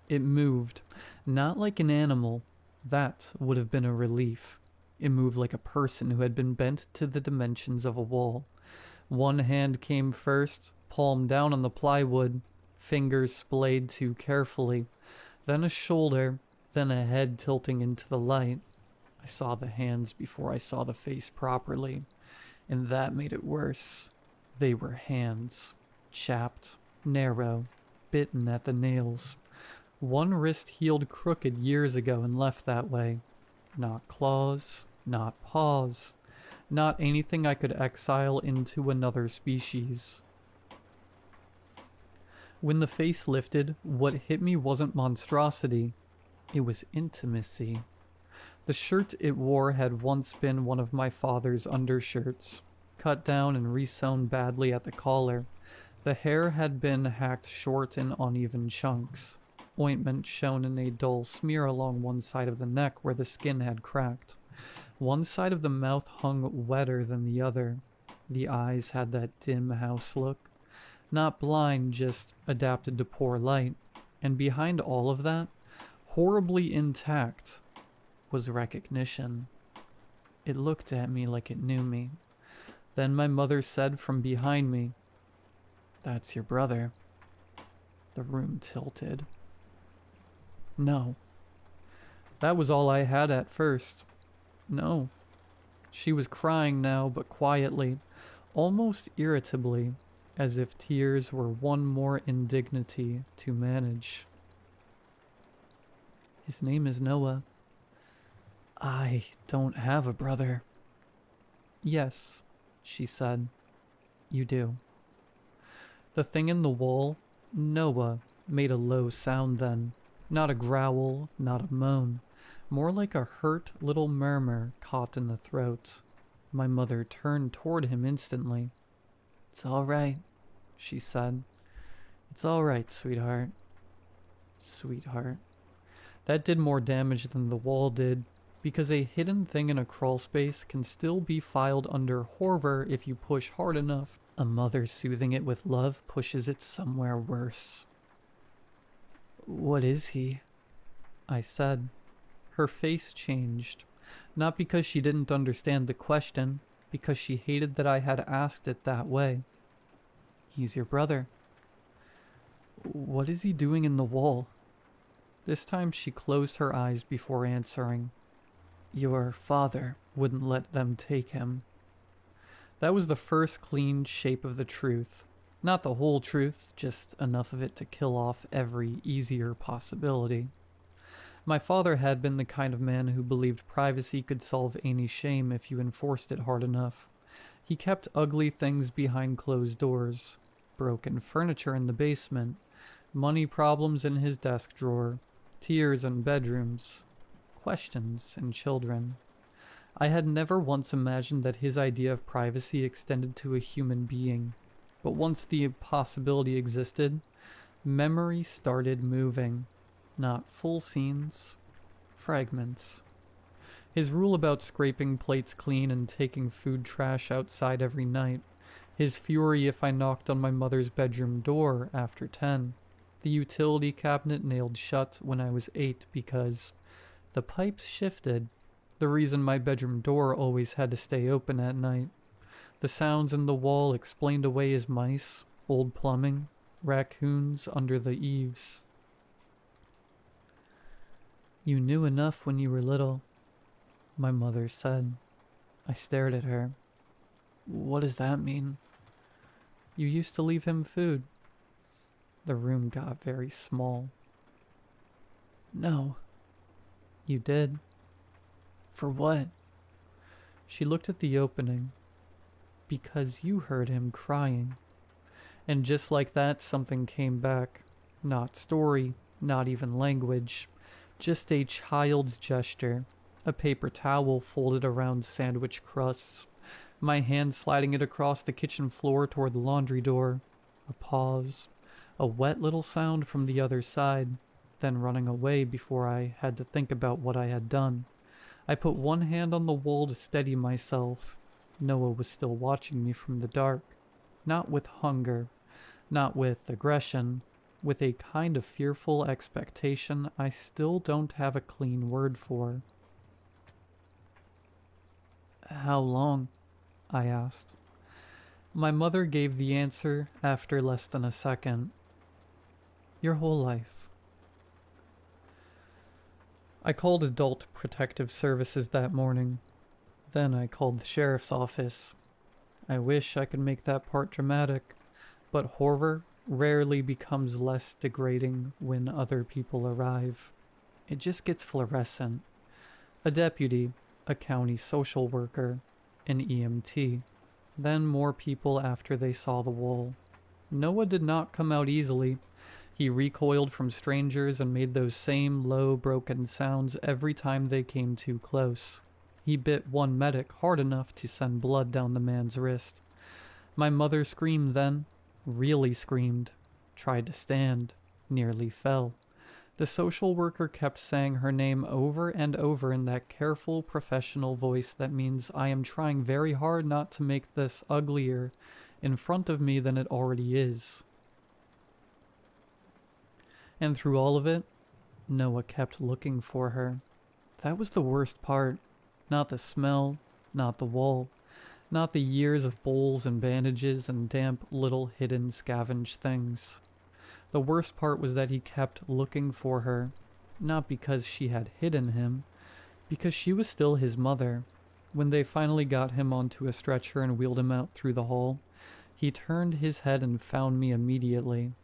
It moved, not like an animal. That would have been a relief. It moved like a person who had been bent to the dimensions of a wall. One hand came first, palm down on the plywood, fingers splayed too carefully, then a shoulder, then a head tilting into the light. I saw the hands before I saw the face properly, and that made it worse. They were hands, chapped, narrow, bitten at the nails. One wrist healed crooked years ago and left that way. Not claws, not paws, not anything I could exile into another species. When the face lifted, what hit me wasn't monstrosity. It was intimacy. The shirt it wore had once been one of my father's undershirts, cut down and resewn badly at the collar. The hair had been hacked short in uneven chunks. Ointment shone in a dull smear along one side of the neck where the skin had cracked. One side of the mouth hung wetter than the other. The eyes had that dim house look. Not blind, just adapted to poor light. And behind all of that, horribly intact, was recognition. It looked at me like it knew me. Then my mother said from behind me, "That's your brother." The room tilted. No. That was all I had at first. No. She was crying now, but quietly, almost irritably, as if tears were one more indignity to manage. "His name is Noah." "I don't have a brother." "Yes," she said. You do. The thing in the wall, Noah, made a low sound then. Not a growl, not a moan. More like a hurt little murmur caught in the throat. My mother turned toward him instantly. "It's all right," she said. "It's all right, sweetheart." Sweetheart. That did more damage than the wall did, because a hidden thing in a crawlspace can still be filed under horror if you push hard enough. A mother soothing it with love pushes it somewhere worse. "What is he?" I said. Her face changed, not because she didn't understand the question, because she hated that I had asked it that way. "He's your brother." "What is he doing in the wall?" This time she closed her eyes before answering. "Your father wouldn't let them take him." That was the first clean shape of the truth. Not the whole truth, just enough of it to kill off every easier possibility. My father had been the kind of man who believed privacy could solve any shame if you enforced it hard enough. He kept ugly things behind closed doors, broken furniture in the basement, money problems in his desk drawer, tears in bedrooms, questions in children. I had never once imagined that his idea of privacy extended to a human being, but once the possibility existed, memory started moving. Not full scenes, fragments. His rule about scraping plates clean and taking food trash outside every night. His fury if I knocked on my mother's bedroom door after 10. The utility cabinet nailed shut when I was 8 because the pipes shifted. The reason my bedroom door always had to stay open at night. The sounds in the wall explained away as mice, old plumbing, raccoons under the eaves. "You knew enough when you were little," my mother said. I stared at her. "What does that mean?" "You used to leave him food." The room got very small. "No." "You did." "For what?" She looked at the opening. "Because you heard him crying." And just like that, something came back. Not story, not even language. Just a child's gesture. A paper towel folded around sandwich crusts. My hand sliding it across the kitchen floor toward the laundry door. A pause. A wet little sound from the other side. Then running away before I had to think about what I had done. I put one hand on the wall to steady myself. Noah was still watching me from the dark. Not with hunger. Not with aggression. With a kind of fearful expectation I still don't have a clean word for. "How long?" I asked. My mother gave the answer after less than a second. "Your whole life." I called Adult Protective Services that morning. Then I called the sheriff's office. I wish I could make that part dramatic, but horror rarely becomes less degrading when other people arrive. It just gets fluorescent. A deputy, a county social worker, an EMT, then more people after they saw the wall. Noah did not come out easily. He recoiled from strangers and made those same low, broken sounds every time they came too close. He bit one medic hard enough to send blood down the man's wrist. My mother screamed then. Really screamed, tried to stand, nearly fell. The social worker kept saying her name over and over in that careful, professional voice that means I am trying very hard not to make this uglier in front of me than it already is. And through all of it, Noah kept looking for her. That was the worst part. Not the smell, not the wall. Not the years of bowls and bandages and damp little hidden scavenged things. The worst part was that he kept looking for her, not because she had hidden him, because she was still his mother. When they finally got him onto a stretcher and wheeled him out through the hall, he turned his head and found me immediately.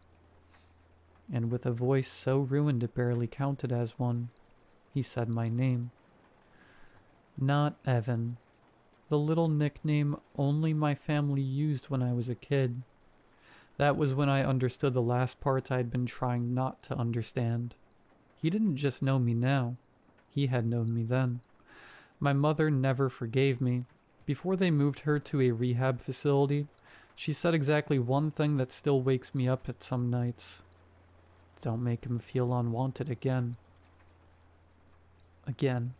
And with a voice so ruined it barely counted as one, he said my name. Not Evan. The little nickname only my family used when I was a kid. That was when I understood the last part I'd been trying not to understand. He didn't just know me now. He had known me then. My mother never forgave me. Before they moved her to a rehab facility, she said exactly one thing that still wakes me up at some nights. Don't make him feel unwanted again. Again.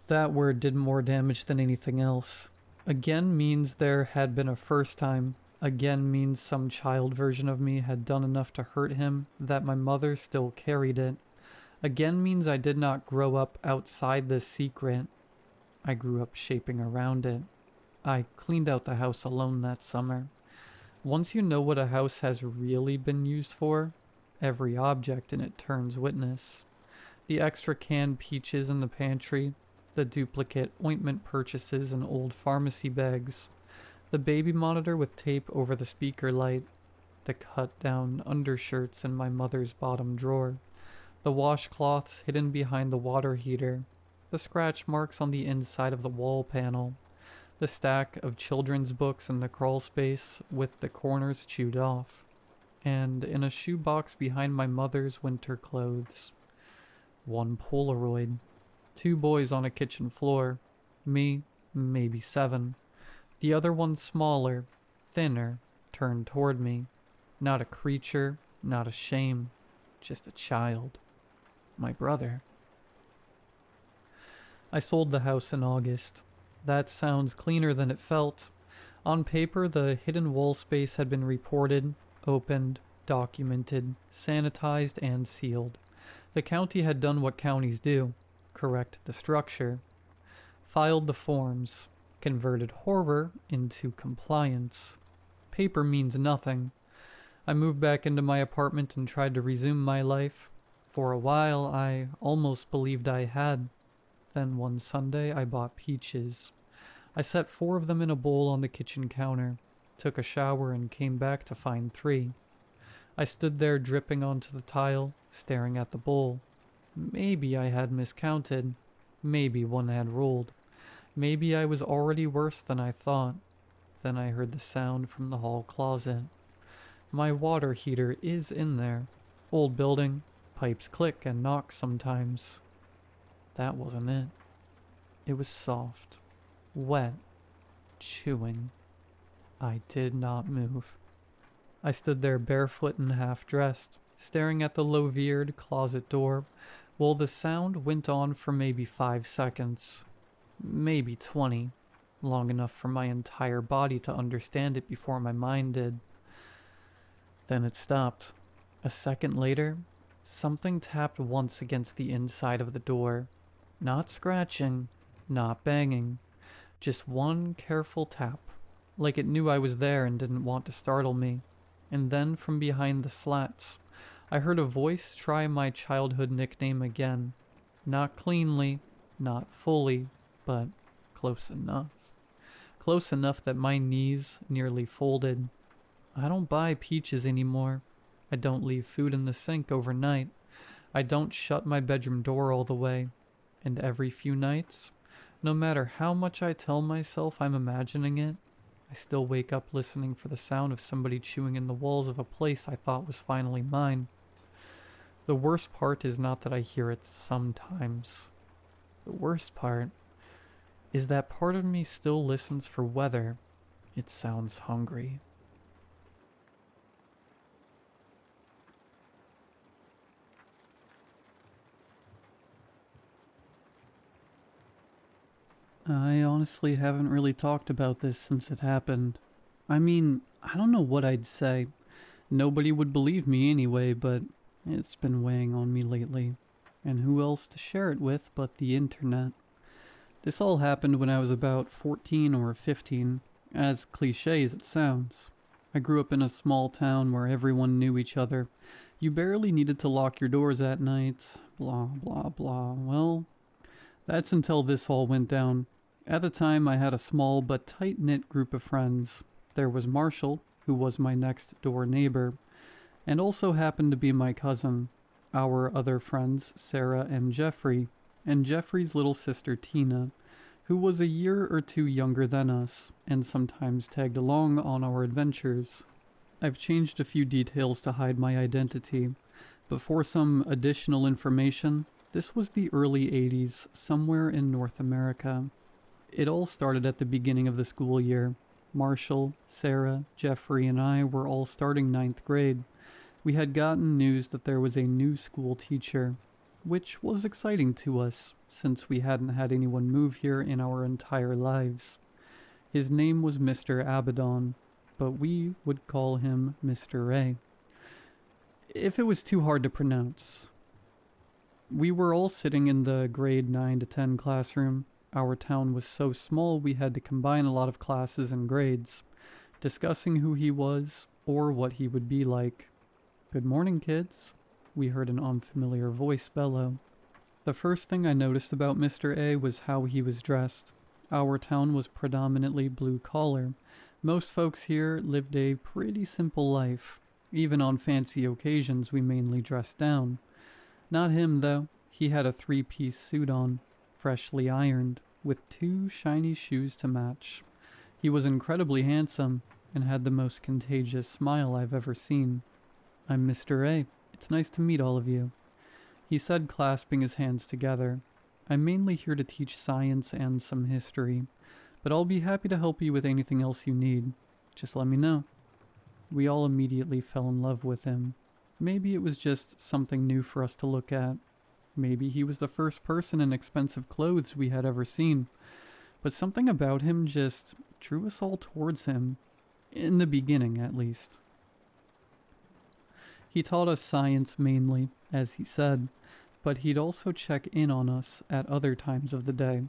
That word did more damage than anything else. Again means there had been a first time. Again means some child version of me had done enough to hurt him that my mother still carried it. Again means I did not grow up outside this secret. I grew up shaping around it. I cleaned out the house alone that summer. Once you know what a house has really been used for, every object in it turns witness. The extra canned peaches in the pantry, the duplicate ointment purchases in old pharmacy bags, the baby monitor with tape over the speaker light, the cut-down undershirts in my mother's bottom drawer, the washcloths hidden behind the water heater, the scratch marks on the inside of the wall panel, the stack of children's books in the crawl space with the corners chewed off, and in a shoebox behind my mother's winter clothes. One Polaroid. 2 boys on a kitchen floor. Me, maybe 7. The other one smaller, thinner, turned toward me. Not a creature, not a shame, just a child. My brother. I sold the house in August. That sounds cleaner than it felt. On paper, the hidden wall space had been reported, opened, documented, sanitized, and sealed. The county had done what counties do. Correct the structure. Filed the forms. Converted horror into compliance. Paper means nothing. I moved back into my apartment and tried to resume my life. For a while, I almost believed I had. Then one Sunday, I bought peaches. I set 4 of them in a bowl on the kitchen counter, took a shower, and came back to find 3. I stood there dripping onto the tile, staring at the bowl. Maybe I had miscounted. Maybe one had rolled. Maybe I was already worse than I thought. Then I heard the sound from the hall closet. My water heater is in there. Old building. Pipes click and knock sometimes. That wasn't it. It was soft, wet, chewing. I did not move. I stood there barefoot and half-dressed, staring at the low-veered closet door, while the sound went on for maybe 5 seconds. Maybe 20. Long enough for my entire body to understand it before my mind did. Then it stopped. A second later, something tapped once against the inside of the door. Not scratching, not banging, just one careful tap, like it knew I was there and didn't want to startle me. And then from behind the slats, I heard a voice try my childhood nickname again. Not cleanly, not fully, but close enough. Close enough that my knees nearly folded. I don't buy peaches anymore. I don't leave food in the sink overnight. I don't shut my bedroom door all the way. And every few nights, no matter how much I tell myself I'm imagining it, I still wake up listening for the sound of somebody chewing in the walls of a place I thought was finally mine. The worst part is not that I hear it sometimes. The worst part is that part of me still listens for whether it sounds hungry. I honestly haven't really talked about this since it happened. I mean, I don't know what I'd say. Nobody would believe me anyway, but it's been weighing on me lately. And who else to share it with but the internet? This all happened when I was about 14 or 15, as cliché as it sounds. I grew up in a small town where everyone knew each other. You barely needed to lock your doors at night, blah blah blah. Well, that's until this all went down. At the time, I had a small but tight-knit group of friends. There was Marshall, who was my next-door neighbor, and also happened to be my cousin. Our other friends, Sarah and Jeffrey, and Jeffrey's little sister Tina, who was a year or two younger than us, and sometimes tagged along on our adventures. I've changed a few details to hide my identity, but for some additional information, this was the early 80s, somewhere in North America. It all started at the beginning of the school year. Marshall, Sarah, Jeffrey, and I were all starting 9th grade. We had gotten news that there was a new school teacher, which was exciting to us, since we hadn't had anyone move here in our entire lives. His name was Mr. Abaddon, but we would call him Mr. A, if it was too hard to pronounce. We were all sitting in the grade 9 to 10 classroom. Our town was so small we had to combine a lot of classes and grades, discussing who he was or what he would be like. "Good morning, kids," we heard an unfamiliar voice bellow. The first thing I noticed about Mr. A was how he was dressed. Our town was predominantly blue collar. Most folks here lived a pretty simple life. Even on fancy occasions we mainly dressed down. Not him, though. He had a 3-piece suit on, freshly ironed, with 2 shiny shoes to match. He was incredibly handsome, and had the most contagious smile I've ever seen. "I'm Mr. A. It's nice to meet all of you," he said, clasping his hands together. "I'm mainly here to teach science and some history, but I'll be happy to help you with anything else you need. Just let me know." We all immediately fell in love with him. Maybe it was just something new for us to look at. Maybe he was the first person in expensive clothes we had ever seen. But something about him just drew us all towards him. In the beginning, at least. He taught us science mainly, as he said, but he'd also check in on us at other times of the day.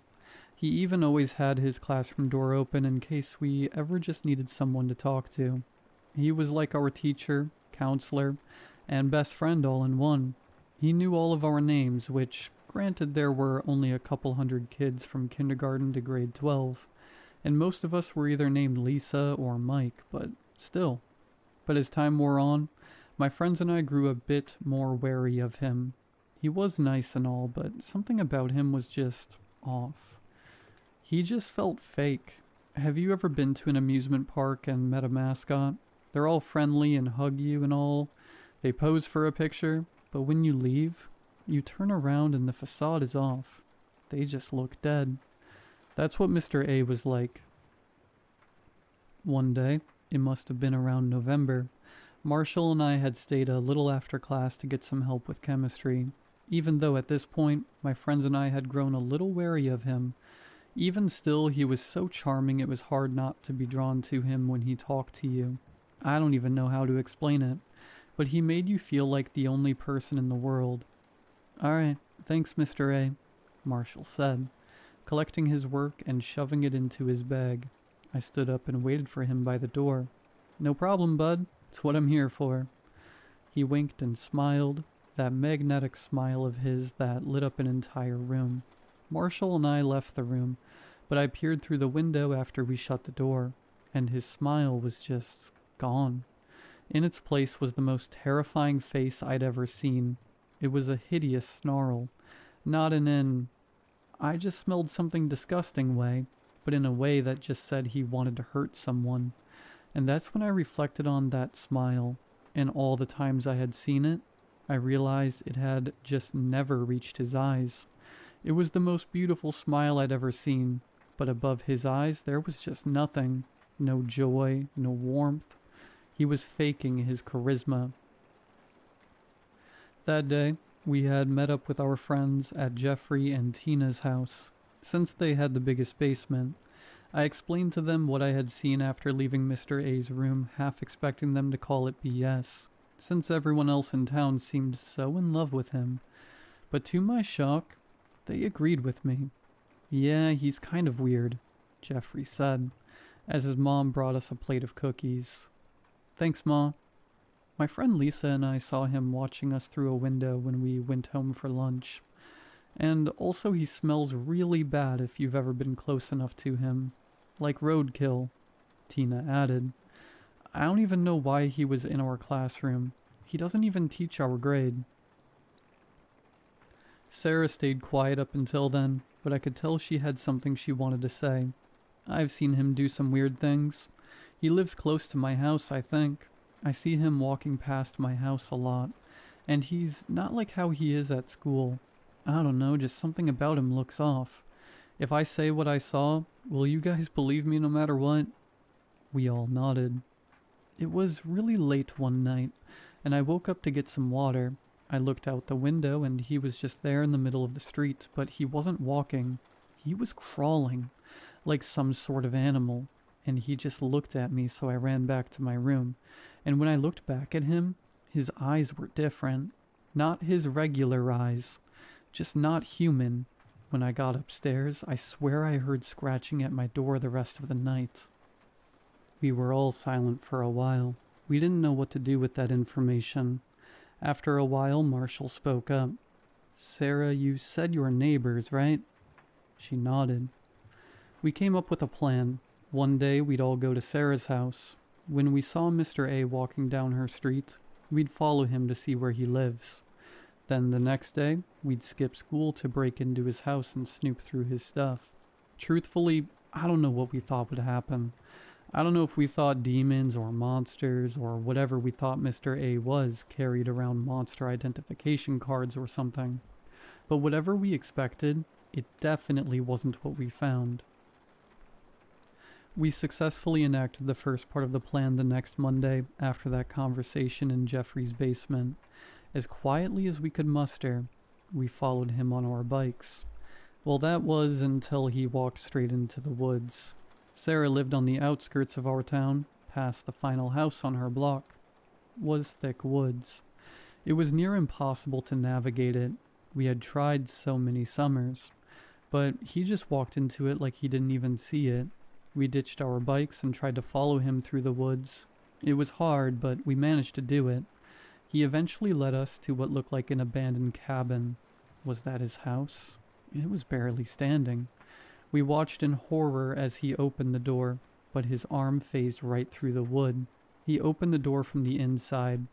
He even always had his classroom door open in case we ever just needed someone to talk to. He was like our teacher, counselor, and best friend all in one. He knew all of our names, which, granted, there were only a couple hundred kids from kindergarten to grade 12, and most of us were either named Lisa or Mike, but still. But as time wore on, my friends and I grew a bit more wary of him. He was nice and all, but something about him was just off. He just felt fake. Have you ever been to an amusement park and met a mascot? They're all friendly and hug you and all. They pose for a picture, but when you leave, you turn around and the facade is off. They just look dead. That's what Mr. A was like. One day, it must have been around November, Marshall and I had stayed a little after class to get some help with chemistry, even though at this point, my friends and I had grown a little wary of him. Even still, he was so charming it was hard not to be drawn to him when he talked to you. I don't even know how to explain it, but he made you feel like the only person in the world. "Alright, thanks, Mr. A," Marshall said, collecting his work and shoving it into his bag. I stood up and waited for him by the door. "No problem, bud. It's what I'm here for." He winked and smiled, that magnetic smile of his that lit up an entire room. Marshall and I left the room, but I peered through the window after we shut the door, and his smile was just gone. In its place was the most terrifying face I'd ever seen. It was a hideous snarl, not in an "I just smelled something disgusting" way, but in a way that just said he wanted to hurt someone. And that's when I reflected on that smile, and all the times I had seen it, I realized it had just never reached his eyes. It was the most beautiful smile I'd ever seen, but above his eyes there was just nothing. No joy, no warmth. He was faking his charisma. That day, we had met up with our friends at Jeffrey and Tina's house. Since they had the biggest basement, I explained to them what I had seen after leaving Mr. A's room, half expecting them to call it BS, since everyone else in town seemed so in love with him. But to my shock, they agreed with me. "Yeah, he's kind of weird," Jeffrey said, as his mom brought us a plate of cookies. "Thanks, Ma." My friend Lisa and I saw him watching us through a window when we went home for lunch. And also he smells really bad if you've ever been close enough to him. Like roadkill, Tina added. I don't even know why he was in our classroom. He doesn't even teach our grade. Sarah stayed quiet up until then, but I could tell she had something she wanted to say. I've seen him do some weird things. He lives close to my house, I think. I see him walking past my house a lot, and he's not like how he is at school. I don't know, just something about him looks off. If I say what I saw, will you guys believe me no matter what?" We all nodded. It was really late one night, and I woke up to get some water. I looked out the window, and he was just there in the middle of the street, but he wasn't walking. He was crawling, like some sort of animal, and he just looked at me, so I ran back to my room. And when I looked back at him, his eyes were different. Not his regular eyes, just not human. When I got upstairs, I swear I heard scratching at my door the rest of the night. We were all silent for a while. We didn't know what to do with that information. After a while, Marshall spoke up. "Sarah, you said you were neighbors, right?" She nodded. We came up with a plan. One day, we'd all go to Sarah's house. When we saw Mr. A walking down her street, we'd follow him to see where he lives. Then the next day, we'd skip school to break into his house and snoop through his stuff. Truthfully, I don't know what we thought would happen. I don't know if we thought demons or monsters or whatever we thought Mr. A was carried around monster identification cards or something. But whatever we expected, it definitely wasn't what we found. We successfully enacted the first part of the plan the next Monday after that conversation in Jeffrey's basement. As quietly as we could muster, we followed him on our bikes. Well, that was until he walked straight into the woods. Sarah lived on the outskirts of our town, past the final house on her block. Was thick woods. It was near impossible to navigate it. We had tried so many summers. But he just walked into it like he didn't even see it. We ditched our bikes and tried to follow him through the woods. It was hard, but we managed to do it. He eventually led us to what looked like an abandoned cabin. Was that his house? It was barely standing. We watched in horror as he opened the door, but his arm phased right through the wood. He opened the door from the inside.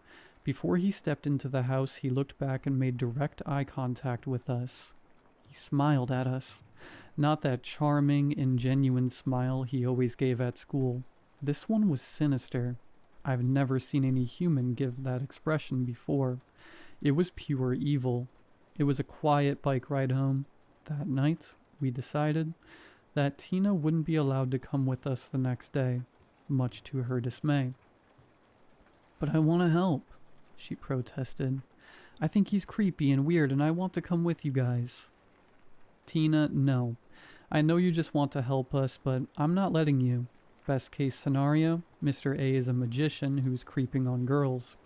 Before he stepped into the house, he looked back and made direct eye contact with us. He smiled at us. Not that charming, ingenuine smile he always gave at school. This one was sinister. I've never seen any human give that expression before. It was pure evil. It was a quiet bike ride home. That night, we decided that Tina wouldn't be allowed to come with us the next day, much to her dismay. "But I want to help," she protested. "I think he's creepy and weird and I want to come with you guys." "Tina, no. I know you just want to help us, but I'm not letting you. Best case scenario, Mr. A is a magician who's creeping on girls.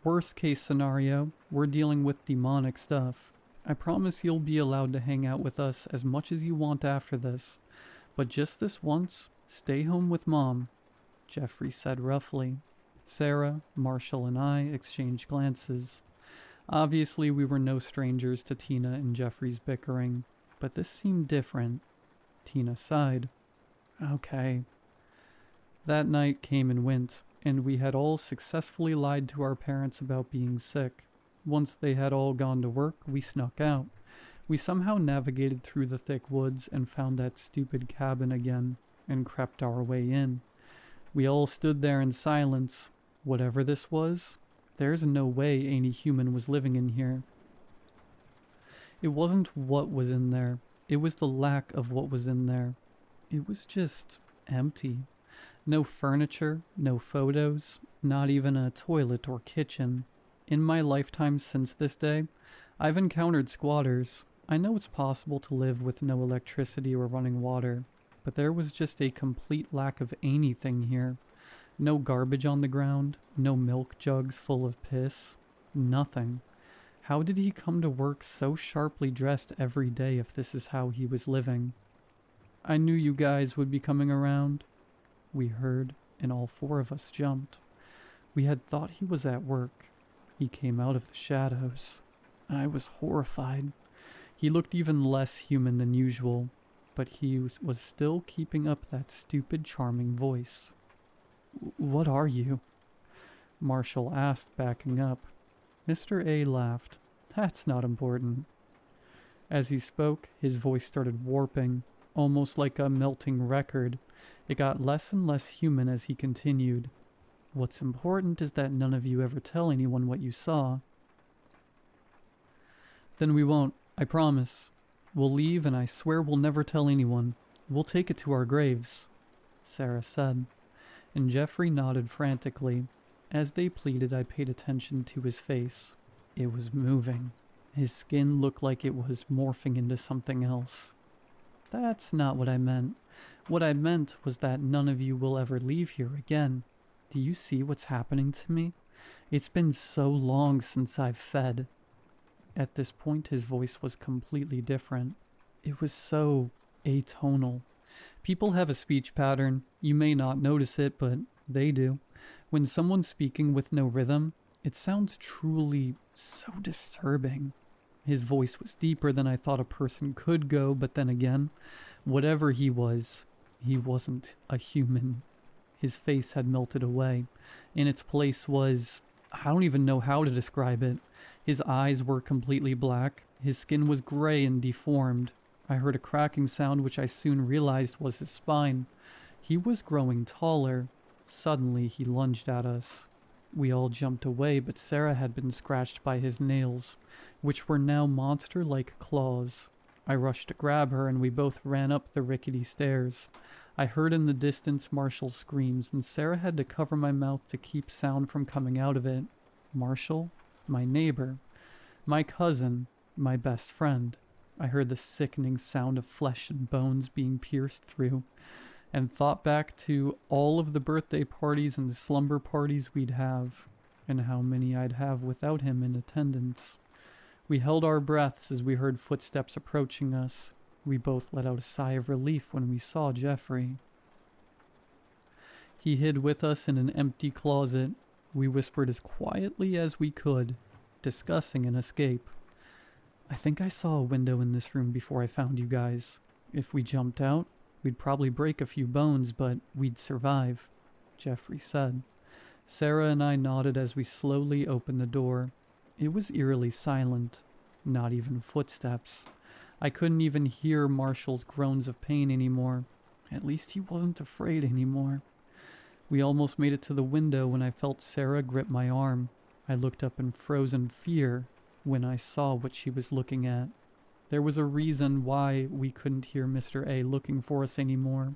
Worst case scenario, we're dealing with demonic stuff. I promise you'll be allowed to hang out with us as much as you want after this. But just this once, stay home with Mom," Jeffrey said roughly. Sarah, Marshall, and I exchanged glances. Obviously, we were no strangers to Tina and Jeffrey's bickering, but this seemed different. Tina sighed. "Okay." That night came and went, and we had all successfully lied to our parents about being sick. Once they had all gone to work, we snuck out. We somehow navigated through the thick woods and found that stupid cabin again, and crept our way in. We all stood there in silence. Whatever this was, there's no way any human was living in here. It wasn't what was in there. It was the lack of what was in there. It was just empty. No furniture, no photos, not even a toilet or kitchen. In my lifetime since this day, I've encountered squatters. I know it's possible to live with no electricity or running water, but there was just a complete lack of anything here. No garbage on the ground, no milk jugs full of piss, nothing. How did he come to work so sharply dressed every day if this is how he was living? "I knew you guys would be coming around," we heard, and all four of us jumped. We had thought he was at work. He came out of the shadows. I was horrified. He looked even less human than usual, but he was still keeping up that stupid, charming voice. "What are you?" Marshall asked, backing up. Mr. A laughed. "That's not important." As he spoke, his voice started warping, almost like a melting record. It got less and less human as he continued. What's important is that none of you ever tell anyone what you saw. Then we won't, I promise. We'll leave, and I swear we'll never tell anyone. We'll take it to our graves, Sarah said, and Jeffrey nodded frantically. As they pleaded, I paid attention to his face. It was moving. His skin looked like it was morphing into something else. That's not what I meant. What I meant was that none of you will ever leave here again. Do you see what's happening to me? It's been so long since I've fed. At this point, his voice was completely different. It was so atonal. People have a speech pattern. You may not notice it, but they do. When someone's speaking with no rhythm, it sounds truly so disturbing. His voice was deeper than I thought a person could go, but then again, whatever he wasn't a human. His face had melted away. In its place was, I don't even know how to describe it. His eyes were completely black. His skin was gray and deformed. I heard a cracking sound which I soon realized was his spine. He was growing taller. Suddenly he lunged at us. We all jumped away, but Sarah had been scratched by his nails, which were now monster-like claws. I rushed to grab her, and we both ran up the rickety stairs. I heard in the distance Marshall's screams, and Sarah had to cover my mouth to keep sound from coming out of it. Marshall? My neighbor. My cousin. My best friend. I heard the sickening sound of flesh and bones being pierced through, and thought back to all of the birthday parties and slumber parties we'd have, and how many I'd have without him in attendance. We held our breaths as we heard footsteps approaching us. We both let out a sigh of relief when we saw Jeffrey. He hid with us in an empty closet. We whispered as quietly as we could, discussing an escape. I think I saw a window in this room before I found you guys. If we jumped out, we'd probably break a few bones, but we'd survive, Jeffrey said. Sarah and I nodded as we slowly opened the door. It was eerily silent. Not even footsteps. I couldn't even hear Marshall's groans of pain anymore. At least he wasn't afraid anymore. We almost made it to the window when I felt Sarah grip my arm. I looked up in frozen fear when I saw what she was looking at. There was a reason why we couldn't hear Mr. A looking for us anymore.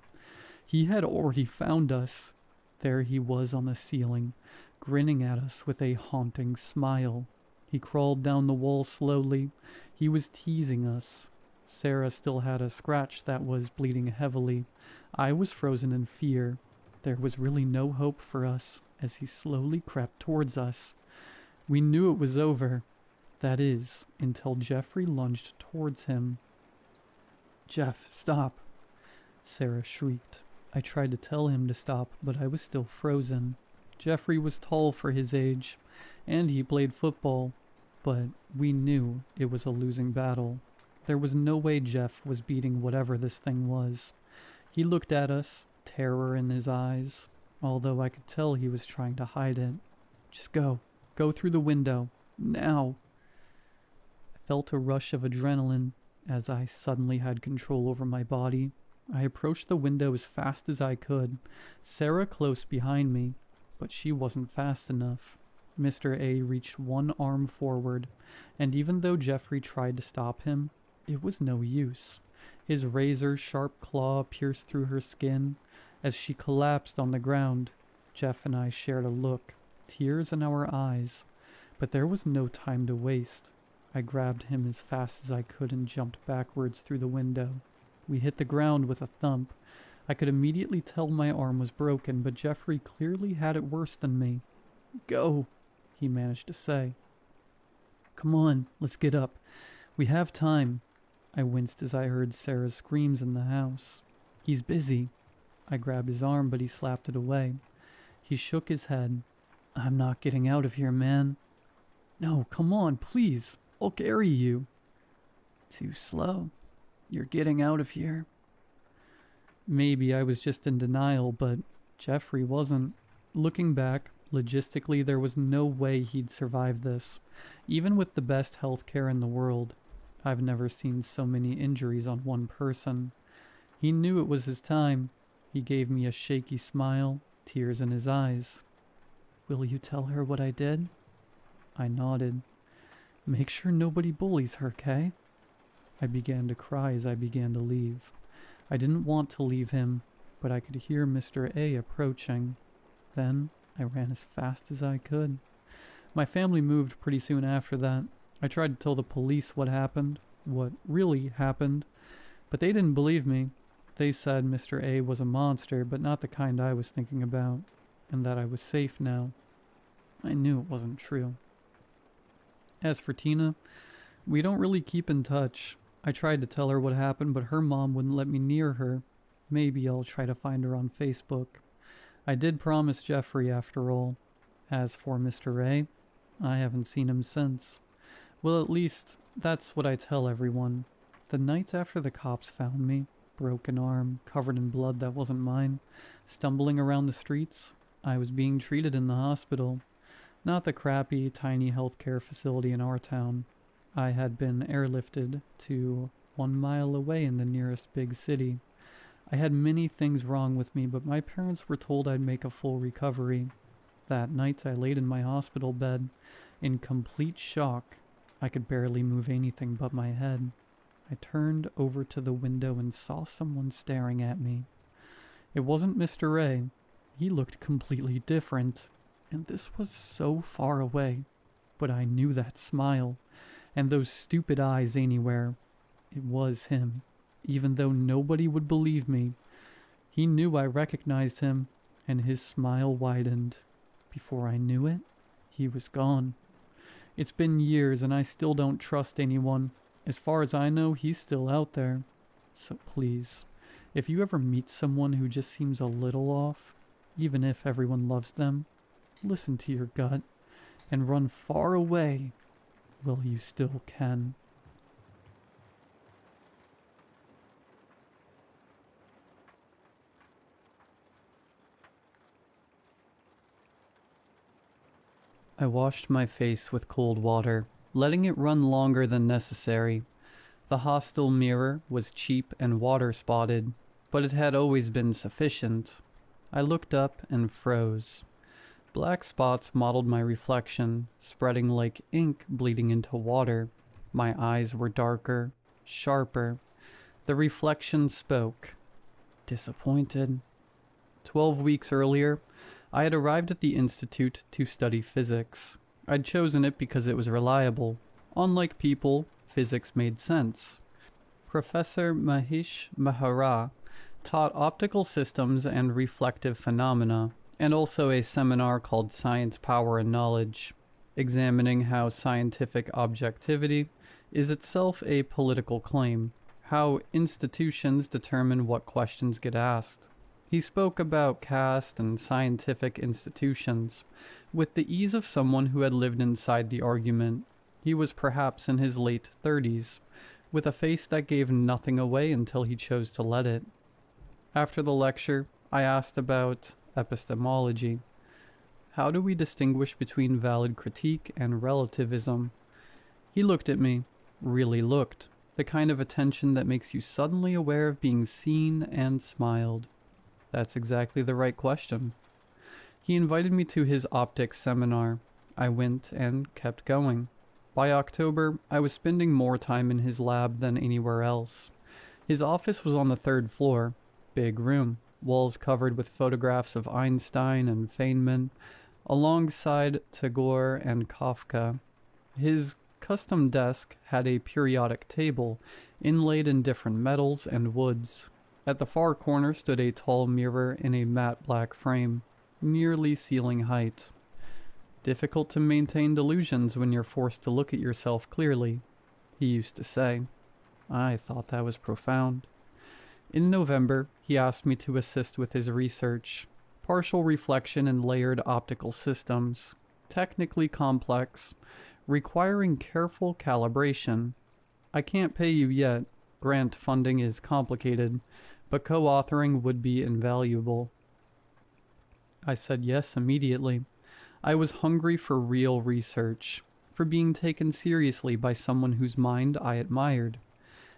He had already found us. There he was on the ceiling, grinning at us with a haunting smile. He crawled down the wall slowly. He was teasing us. Sarah still had a scratch that was bleeding heavily. I was frozen in fear. There was really no hope for us as he slowly crept towards us. We knew it was over. That is, until Jeffrey lunged towards him. "Jeff, stop!" Sarah shrieked. I tried to tell him to stop, but I was still frozen. Jeffrey was tall for his age, and he played football, but we knew it was a losing battle. There was no way Jeff was beating whatever this thing was. He looked at us, terror in his eyes, although I could tell he was trying to hide it. "Just go. Go through the window. Now!" I felt a rush of adrenaline as I suddenly had control over my body. I approached the window as fast as I could, Sarah close behind me, but she wasn't fast enough. Mr. A reached one arm forward, and even though Jeffrey tried to stop him, it was no use. His razor-sharp claw pierced through her skin. As she collapsed on the ground, Jeff and I shared a look, tears in our eyes, but there was no time to waste. I grabbed him as fast as I could and jumped backwards through the window. We hit the ground with a thump. I could immediately tell my arm was broken, but Jeffrey clearly had it worse than me. "Go," he managed to say. "Come on, let's get up. We have time." I winced as I heard Sarah's screams in the house. "He's busy." I grabbed his arm, but he slapped it away. He shook his head. "I'm not getting out of here, man." "No, come on, please. I'll carry you." "Too slow. You're getting out of here." Maybe I was just in denial, but Jeffrey wasn't. Looking back, logistically there was no way he'd survive this, even with the best health care in the world. I've never seen so many injuries on one person. He knew it was his time. He gave me a shaky smile, tears in his eyes. "Will you tell her what I did?" I nodded. "Make sure nobody bullies her, Kay?" I began to cry as I began to leave. I didn't want to leave him, but I could hear Mr. A approaching. Then I ran as fast as I could. My family moved pretty soon after that. I tried to tell the police what happened, what really happened, but they didn't believe me. They said Mr. A was a monster, but not the kind I was thinking about, and that I was safe now. I knew it wasn't true. As for Tina, we don't really keep in touch. I tried to tell her what happened, but her mom wouldn't let me near her. Maybe I'll try to find her on Facebook. I did promise Jeffrey, after all. As for Mr. A, I haven't seen him since. Well, at least, that's what I tell everyone. The nights after the cops found me, broken arm, covered in blood that wasn't mine, stumbling around the streets, I was being treated in the hospital. Not the crappy, tiny healthcare facility in our town. I had been airlifted to 1 mile away in the nearest big city. I had many things wrong with me, but my parents were told I'd make a full recovery. That night I laid in my hospital bed, in complete shock. I could barely move anything but my head. I turned over to the window and saw someone staring at me. It wasn't Mr. A. He looked completely different, and this was so far away. But I knew that smile, and those stupid eyes anywhere. It was him, even though nobody would believe me. He knew I recognized him, and his smile widened. Before I knew it, he was gone. It's been years, and I still don't trust anyone. As far as I know, he's still out there. So please, if you ever meet someone who just seems a little off, even if everyone loves them, listen to your gut and run far away while you still can. I washed my face with cold water, letting it run longer than necessary. The hostel mirror was cheap and water-spotted, but it had always been sufficient. I looked up and froze. Black spots mottled my reflection, spreading like ink bleeding into water. My eyes were darker, sharper. The reflection spoke. Disappointed. 12 weeks earlier, I had arrived at the Institute to study physics. I'd chosen it because it was reliable. Unlike people, physics made sense. Professor Mahesh Mahara taught optical systems and reflective phenomena, and also a seminar called Science, Power, and Knowledge, examining how scientific objectivity is itself a political claim, how institutions determine what questions get asked. He spoke about caste and scientific institutions with the ease of someone who had lived inside the argument. He was perhaps in his late 30s, with a face that gave nothing away until he chose to let it. After the lecture, I asked about epistemology. How do we distinguish between valid critique and relativism? He looked at me, really looked, the kind of attention that makes you suddenly aware of being seen, and smiled. That's exactly the right question. He invited me to his optics seminar. I went and kept going. By October, I was spending more time in his lab than anywhere else. His office was on the 3rd floor. Big room, walls covered with photographs of Einstein and Feynman, alongside Tagore and Kafka. His custom desk had a periodic table, inlaid in different metals and woods. At the far corner stood a tall mirror in a matte black frame, nearly ceiling height. Difficult to maintain delusions when you're forced to look at yourself clearly, he used to say. I thought that was profound. In November, he asked me to assist with his research. Partial reflection in layered optical systems, technically complex, requiring careful calibration. I can't pay you yet. Grant funding is complicated, but co-authoring would be invaluable. I said yes immediately. I was hungry for real research. for being taken seriously by someone whose mind I admired.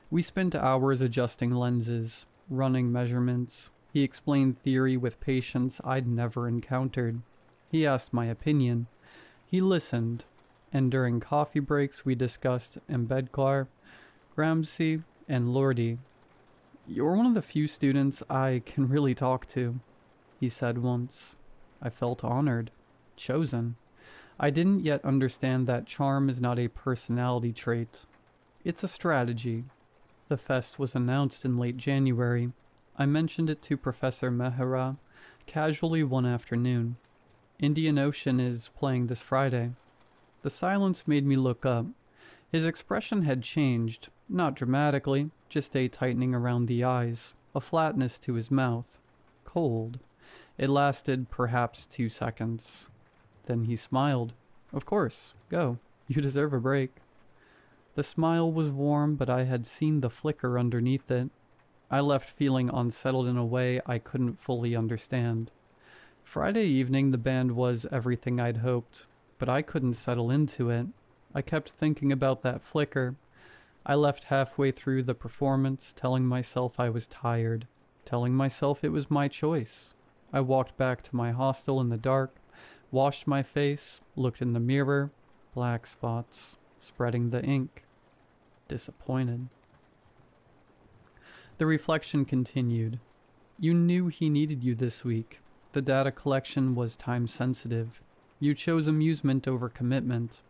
We spent hours adjusting lenses, running measurements. He explained theory with patience I'd never encountered. He asked my opinion. He listened, and during coffee breaks we discussed Ambedkar, Gramsci, and Lordy. "You're one of the few students I can really talk to," he said once. I felt honored, chosen. I didn't yet understand that charm is not a personality trait. It's a strategy. The fest was announced in late January. I mentioned it to Professor Mehra casually one afternoon. "Indian Ocean is playing this Friday." The silence made me look up. His expression had changed, not dramatically, just a tightening around the eyes, a flatness to his mouth. Cold. It lasted perhaps 2 seconds. Then he smiled. "Of course, go. You deserve a break." The smile was warm, but I had seen the flicker underneath it. I left feeling unsettled in a way I couldn't fully understand. Friday evening the band was everything I'd hoped, but I couldn't settle into it. I kept thinking about that flicker. I left halfway through the performance, telling myself I was tired, telling myself it was my choice. I walked back to my hostel in the dark, washed my face, looked in the mirror, black spots, spreading the ink. Disappointed. The reflection continued. "You knew he needed you this week. The data collection was time-sensitive. You chose amusement over commitment.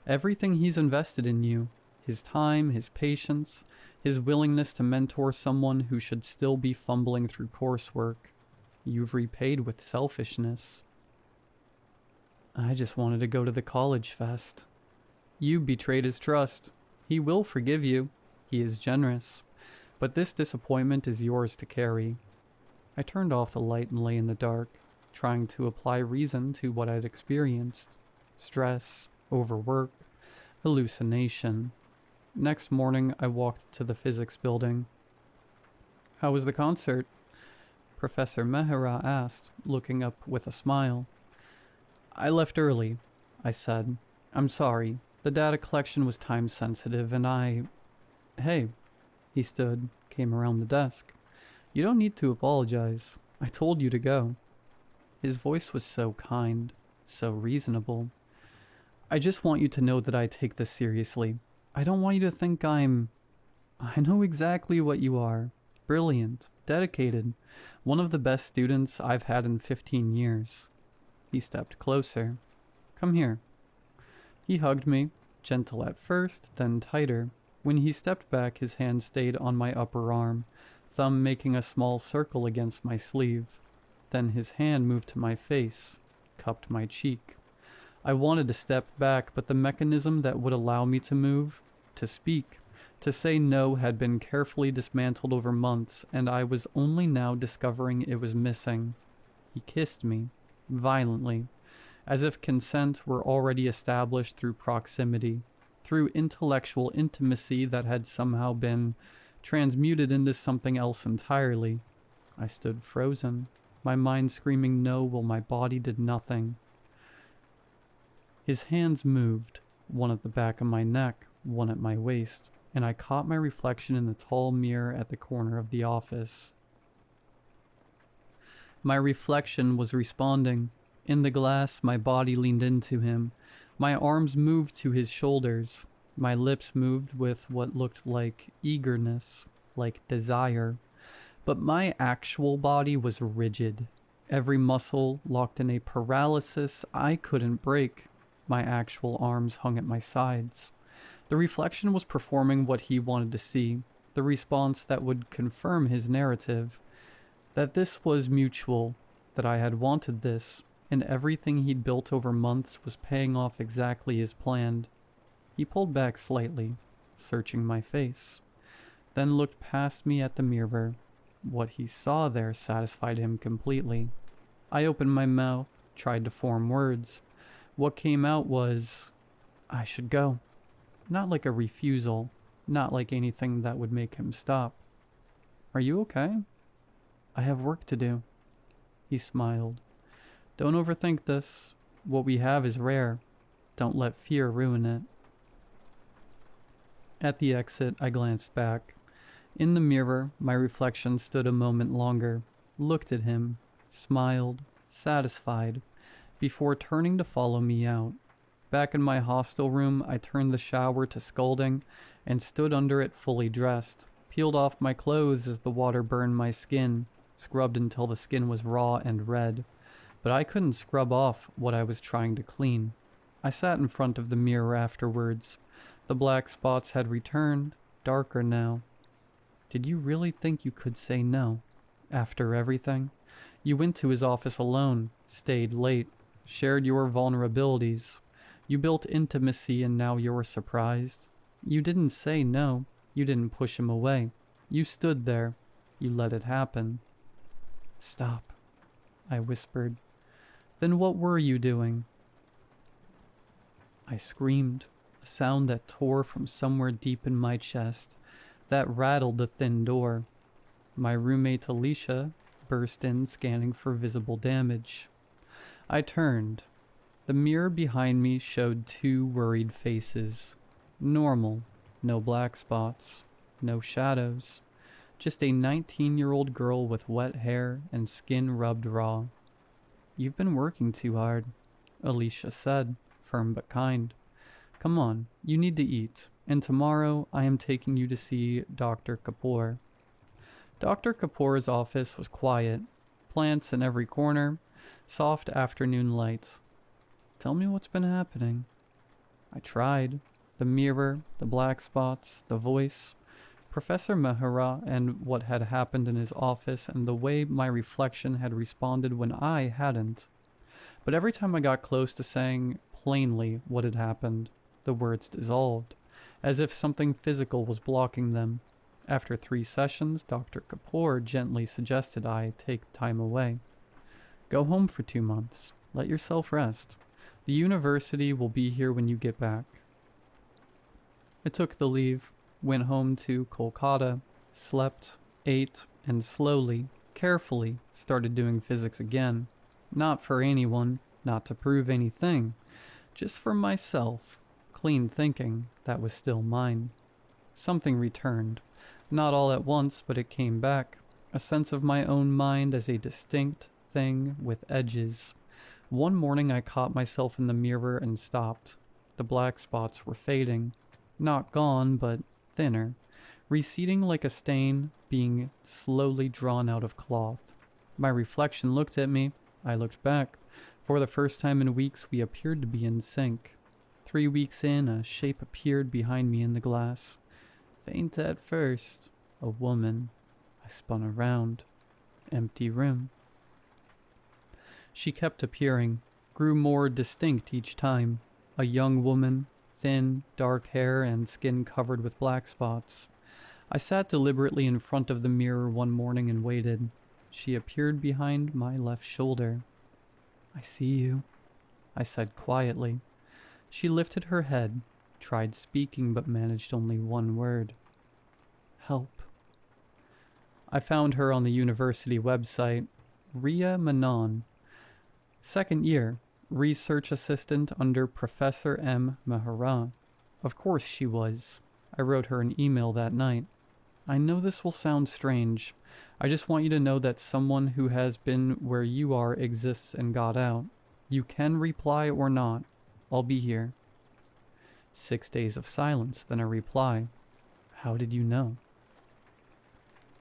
Everything he's invested in you, his time, his patience, his willingness to mentor someone who should still be fumbling through coursework, you've repaid with selfishness." I just wanted to go to the college fest. "You betrayed his trust. He will forgive you. He is generous. But this disappointment is yours to carry." I turned off the light and lay in the dark, trying to apply reason to what I'd experienced. Stress, overwork, hallucination. Next morning, I walked to the physics building. "How was the concert?" Professor Mehra asked, looking up with a smile. "I left early," I said. "I'm sorry. The data collection was time-sensitive, and I..." "Hey." He stood, came around the desk. "You don't need to apologize. I told you to go." His voice was so kind, so reasonable. "I just want you to know that I take this seriously. I don't want you to think I know exactly what you are. Brilliant, dedicated, one of the best students I've had in 15 years. He stepped closer. "Come here." He hugged me, gentle at first, then tighter. When he stepped back, his hand stayed on my upper arm, thumb making a small circle against my sleeve. Then his hand moved to my face, cupped my cheek. I wanted to step back, but the mechanism that would allow me to move, to speak, to say no had been carefully dismantled over months, and I was only now discovering it was missing. He kissed me, violently, as if consent were already established through proximity, through intellectual intimacy that had somehow been transmuted into something else entirely. I stood frozen, my mind screaming no while my body did nothing. His hands moved, one at the back of my neck, one at my waist, and I caught my reflection in the tall mirror at the corner of the office. My reflection was responding. In the glass, my body leaned into him. My arms moved to his shoulders. My lips moved with what looked like eagerness, like desire. But my actual body was rigid. Every muscle locked in a paralysis I couldn't break. My actual arms hung at my sides. The reflection was performing what he wanted to see, the response that would confirm his narrative. That this was mutual, that I had wanted this, and everything he'd built over months was paying off exactly as planned. He pulled back slightly, searching my face, then looked past me at the mirror. What he saw there satisfied him completely. I opened my mouth, tried to form words. What came out was, I should go. Not like a refusal, not like anything that would make him stop. Are you okay? I have work to do. He smiled. Don't overthink this. What we have is rare. don't let fear ruin it. At the exit, I glanced back. In the mirror, my reflection stood a moment longer, looked at him, smiled, satisfied, before turning to follow me out. Back in my hostel room, I turned the shower to scalding and stood under it fully dressed, peeled off my clothes as the water burned my skin, scrubbed until the skin was raw and red. But I couldn't scrub off what I was trying to clean. I sat in front of the mirror afterwards. The black spots had returned, darker now. Did you really think you could say no? After everything? You went to his office alone, stayed late, shared your vulnerabilities. You built intimacy and now you're surprised. You didn't say no. You didn't push him away. You stood there. You let it happen. Stop, I whispered. Then what were you doing? I screamed, a sound that tore from somewhere deep in my chest, that rattled the thin door. My roommate Alicia burst in, scanning for visible damage. I turned. The mirror behind me showed two worried faces. Normal, no black spots, no shadows. Just a 19-year-old girl with wet hair and skin rubbed raw. You've been working too hard, Alicia said, firm but kind. Come on, you need to eat, and tomorrow I am taking you to see Dr. Kapoor. Dr. Kapoor's office was quiet, plants in every corner, soft afternoon lights. Tell me what's been happening. I tried. The mirror, the black spots, the voice, Professor Mehra and what had happened in his office and the way my reflection had responded when I hadn't. But every time I got close to saying plainly what had happened, the words dissolved, as if something physical was blocking them. After 3 sessions, Dr. Kapoor gently suggested I take time away. Go home for 2 months. Let yourself rest. The university will be here when you get back. I took the leave, went home to Kolkata, slept, ate, and slowly, carefully started doing physics again. Not for anyone, not to prove anything, just for myself. Clean thinking that was still mine. Something returned. Not all at once, but it came back. A sense of my own mind as a distinct thing with edges. One morning I caught myself in the mirror and stopped. The black spots were fading. Not gone, but thinner. Receding like a stain, being slowly drawn out of cloth. My reflection looked at me. I looked back. For the first time in weeks, we appeared to be in sync. 3 weeks in, a shape appeared behind me in the glass. Faint at first. A woman. I spun around. Empty room. She kept appearing, grew more distinct each time. A young woman, thin, dark hair and skin covered with black spots. I sat deliberately in front of the mirror one morning and waited. She appeared behind my left shoulder. I see you, I said quietly. She lifted her head, tried speaking but managed only one word. Help. I found her on the university website. Ria Manon. 2nd year, research assistant under Professor M. Mehra. Of course she was. I wrote her an email that night. I know this will sound strange. I just want you to know that someone who has been where you are exists and got out. You can reply or not. I'll be here. 6 days of silence, then a reply. How did you know?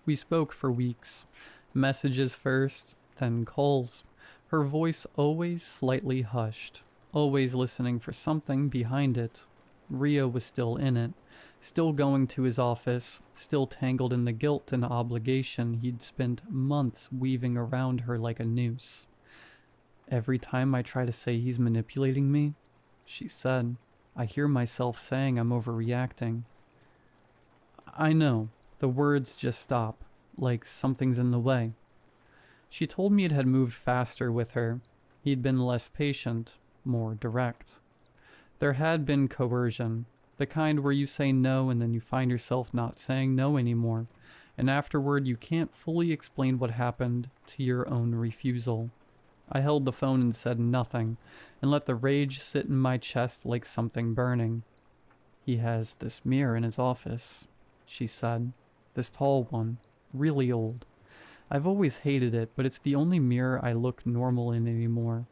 We spoke for weeks. Messages first, then calls. Her voice always slightly hushed, always listening for something behind it. Ria was still in it, still going to his office, still tangled in the guilt and obligation he'd spent months weaving around her like a noose. Every time I try to say he's manipulating me, she said, I hear myself saying I'm overreacting. I know, the words just stop, like something's in the way. She told me it had moved faster with her. He'd been less patient, more direct. There had been coercion, the kind where you say no and then you find yourself not saying no anymore, and afterward you can't fully explain what happened to your own refusal. I held the phone and said nothing, and let the rage sit in my chest like something burning. "He has this mirror in his office," she said. "This tall one. Really old. I've always hated it, but it's the only mirror I look normal in anymore.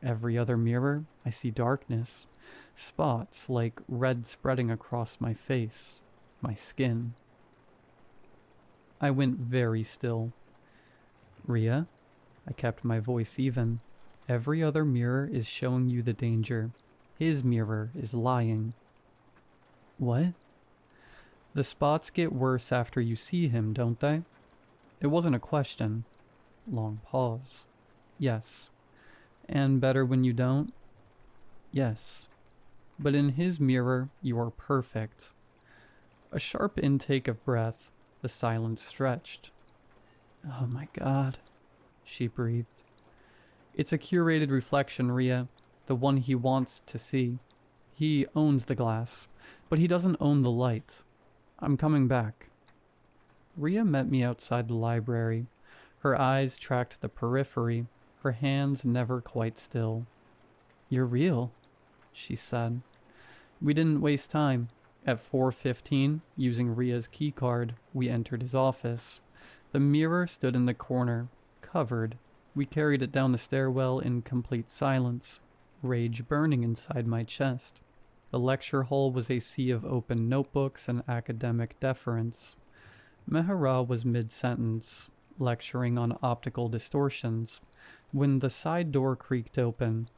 Every other mirror, I see darkness. Spots like red spreading across my face, my skin." I went very still. "Rhea," I kept my voice even, "every other mirror is showing you the danger. His mirror is lying." "What?" "The spots get worse after you see him, don't they?" It wasn't a question. Long pause. "Yes." "And better when you don't?" "Yes. But in his mirror, you are perfect." A sharp intake of breath. The silence stretched. "Oh my God," she breathed. "It's a curated reflection, Rhea. The one he wants to see. He owns the glass, but he doesn't own the light. I'm coming back." Rhea met me outside the library. Her eyes tracked the periphery, her hands never quite still. "You're real," she said. We didn't waste time. At 4:15, using Rhea's keycard, we entered his office. The mirror stood in the corner, covered. We carried it down the stairwell in complete silence, rage burning inside my chest. The lecture hall was a sea of open notebooks and academic deference. Mehra was mid-sentence, lecturing on optical distortions, when the side door creaked open.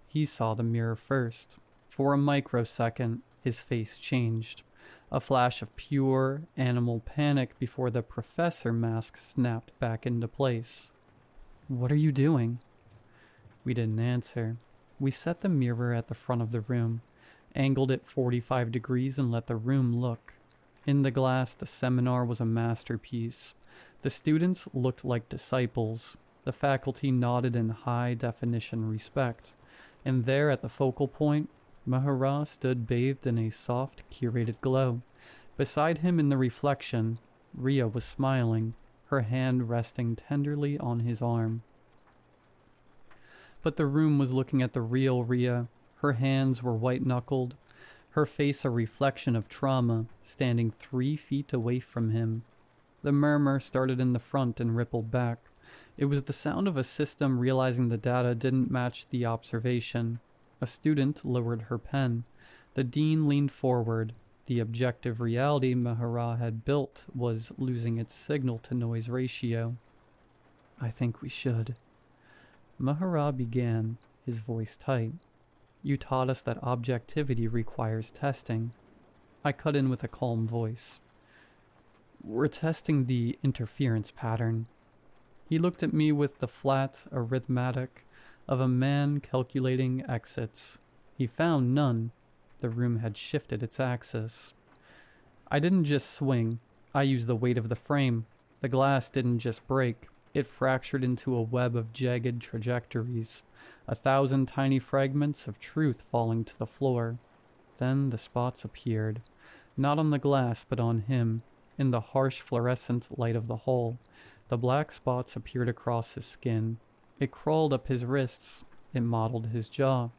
He saw the mirror first. For a microsecond, his face changed. A flash of pure animal panic before the professor mask snapped back into place. "What are you doing?" We didn't answer. We set the mirror at the front of the room, angled it 45 degrees and let the room look. In the glass, the seminar was a masterpiece. The students looked like disciples. The faculty nodded in high-definition respect. And there at the focal point, Mehra stood bathed in a soft, curated glow. Beside him in the reflection, Rhea was smiling, her hand resting tenderly on his arm. But the room was looking at the real Rhea. Her hands were white-knuckled, her face a reflection of trauma, standing 3 feet away from him. The murmur started in the front and rippled back. It was the sound of a system realizing the data didn't match the observation. A student lowered her pen. The dean leaned forward. The objective reality Mehra had built was losing its signal-to-noise ratio. "I think we should." Mehra began, his voice tight. "You taught us that objectivity requires testing." I cut in with a calm voice. "We're testing the interference pattern." He looked at me with the flat arithmetic of a man calculating exits. He found none. The room had shifted its axis. I didn't just swing. I used the weight of the frame. The glass didn't just break. It fractured into a web of jagged trajectories, 1,000 tiny fragments of truth falling to the floor. Then the spots appeared, not on the glass but on him, in the harsh fluorescent light of the hall. The black spots appeared across his skin. It crawled up his wrists. It mottled his jaw.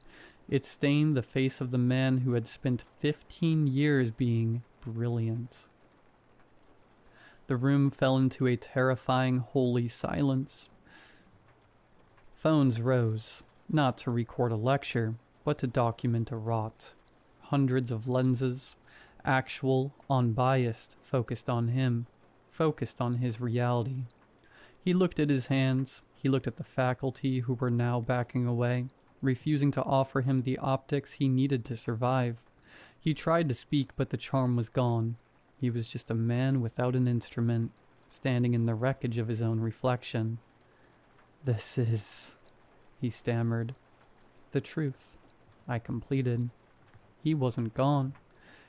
It stained the face of the man who had spent 15 years being brilliant. The room fell into a terrifying, holy silence. Phones rose, not to record a lecture, but to document a rot. Hundreds of lenses, actual, unbiased, focused on him, focused on his reality. He looked at his hands. He looked at the faculty who were now backing away, refusing to offer him the optics he needed to survive. He tried to speak, but the charm was gone. He was just a man without an instrument, standing in the wreckage of his own reflection. "This is," he stammered. "The truth," I completed. He wasn't gone.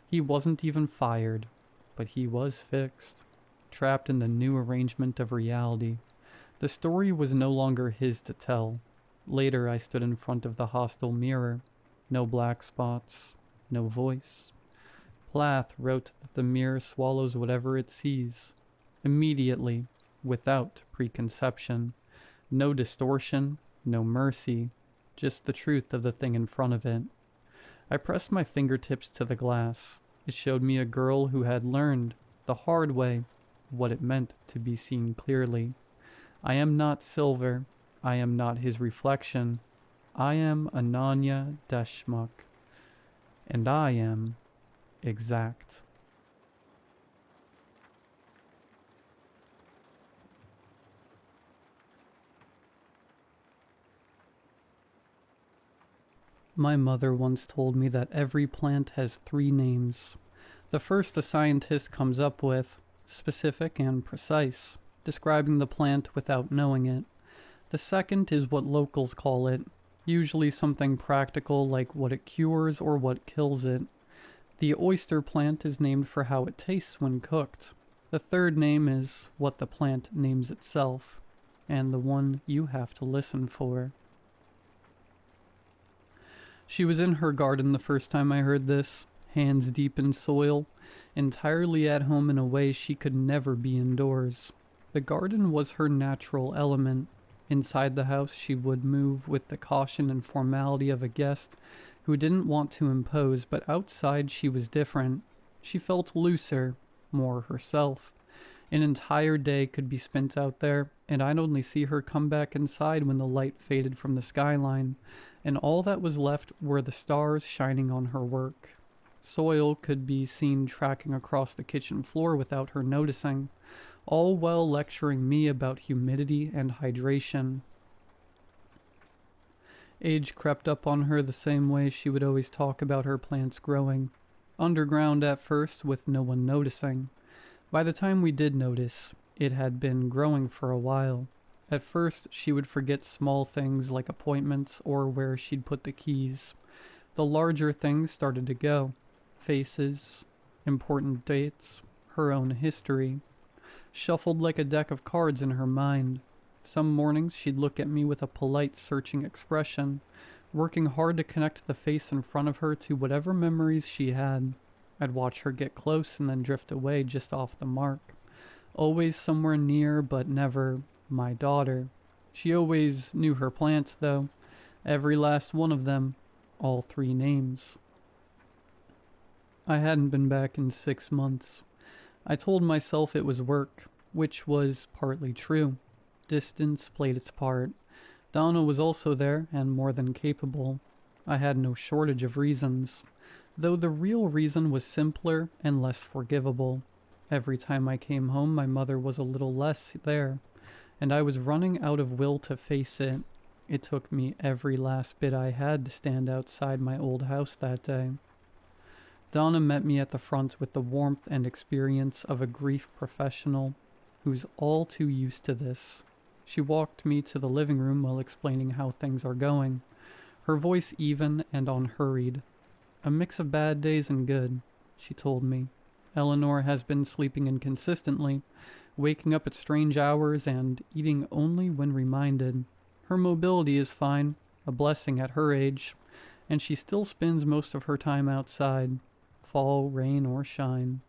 He wasn't even fired, but he was fixed, trapped in the new arrangement of reality. The story was no longer his to tell. Later I stood in front of the hostile mirror. No black spots, no voice. Plath wrote that the mirror swallows whatever it sees, immediately, without preconception. No distortion, No mercy, just the truth of the thing in front of it. I pressed my fingertips to the glass. It showed me a girl who had learned, the hard way, what it meant to be seen clearly. I am not silver. I am not his reflection. I am Ananya Deshmukh. And I am exact. My mother once told me that every plant has 3 names. The first a scientist comes up with, specific and precise, describing the plant without knowing it. The second is what locals call it, usually something practical like what it cures or what kills it. The oyster plant is named for how it tastes when cooked. The third name is what the plant names itself, and the one you have to listen for. She was in her garden the first time I heard this, hands deep in soil, entirely at home in a way she could never be indoors. The garden was her natural element. Inside the house she would move with the caution and formality of a guest who didn't want to impose, but outside she was different. She felt looser, more herself. An entire day could be spent out there, and I'd only see her come back inside when the light faded from the skyline, and all that was left were the stars shining on her work. Soil could be seen tracking across the kitchen floor without her noticing, all while lecturing me about humidity and hydration. Age crept up on her the same way she would always talk about her plants growing. Underground at first, with no one noticing. By the time we did notice, it had been growing for a while. At first, she would forget small things like appointments or where she'd put the keys. The larger things started to go. Faces, important dates, her own history. Shuffled like a deck of cards in her mind. Some mornings she'd look at me with a polite, searching expression, working hard to connect the face in front of her to whatever memories she had. I'd watch her get close and then drift away just off the mark. Always somewhere near, but never my daughter. She always knew her plants, though. Every last one of them. All 3 names. I hadn't been back in 6 months. I told myself it was work, which was partly true. Distance played its part. Donna was also there, and more than capable. I had no shortage of reasons, though the real reason was simpler and less forgivable. Every time I came home, my mother was a little less there, and I was running out of will to face it. It took me every last bit I had to stand outside my old house that day. Donna met me at the front with the warmth and experience of a grief professional who's all too used to this. She walked me to the living room while explaining how things are going, her voice even and unhurried. A mix of bad days and good, she told me. Eleanor has been sleeping inconsistently, waking up at strange hours and eating only when reminded. Her mobility is fine, a blessing at her age, and she still spends most of her time outside, fall, rain, or shine.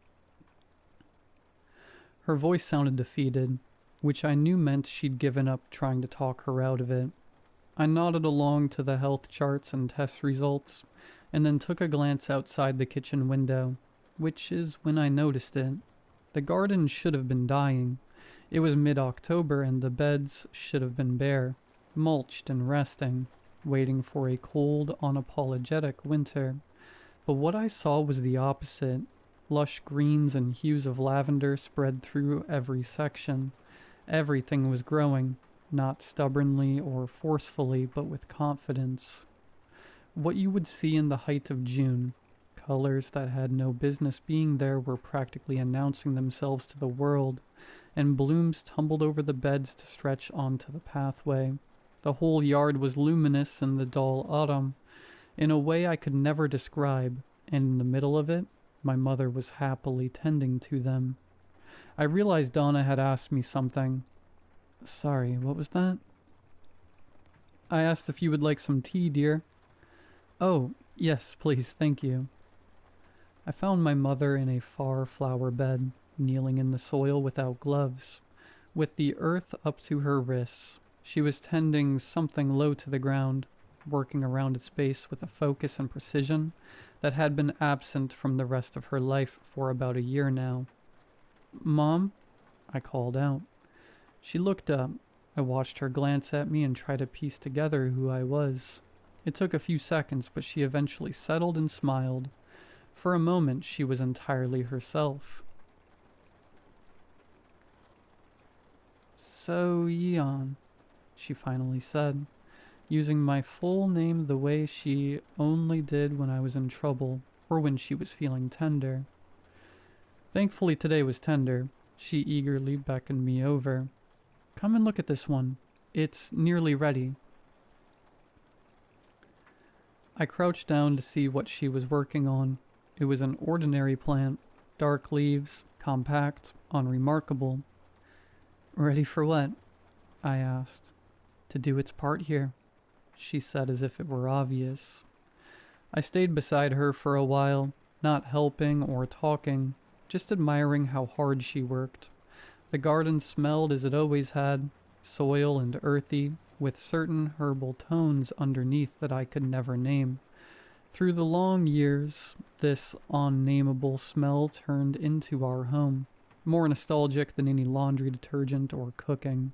Her voice sounded defeated, which I knew meant she'd given up trying to talk her out of it. I nodded along to the health charts and test results, and then took a glance outside the kitchen window, which is when I noticed it. The garden should have been dying. It was mid-October, and the beds should have been bare, mulched and resting, waiting for a cold, unapologetic winter. But what I saw was the opposite. Lush greens and hues of lavender spread through every section. Everything was growing, not stubbornly or forcefully, but with confidence. What you would see in the height of June. Colors that had no business being there were practically announcing themselves to the world, and blooms tumbled over the beds to stretch onto the pathway. The whole yard was luminous in the dull autumn, in a way I could never describe, and in the middle of it, my mother was happily tending to them. I realized Donna had asked me something. Sorry, what was that? I asked if you would like some tea, dear. Oh, yes, please, thank you. I found my mother in a far flower bed, kneeling in the soil without gloves, with the earth up to her wrists. She was tending something low to the ground, working around its base with a focus and precision that had been absent from the rest of her life for about a year now. "Mom?" I called out. She looked up. I watched her glance at me and try to piece together who I was. It took a few seconds, but she eventually settled and smiled. For a moment, she was entirely herself. "So, Eon," she finally said, using my full name the way she only did when I was in trouble or when she was feeling tender. Thankfully today was tender. She eagerly beckoned me over. "Come and look at this one. It's nearly ready." I crouched down to see what she was working on. It was an ordinary plant, dark leaves, compact, unremarkable. "Ready for what?" I asked. "To do its part here," she said as if it were obvious. I stayed beside her for a while, not helping or talking, just admiring how hard she worked. The garden smelled as it always had, soil and earthy, with certain herbal tones underneath that I could never name. Through the long years, this unnameable smell turned into our home, more nostalgic than any laundry detergent or cooking.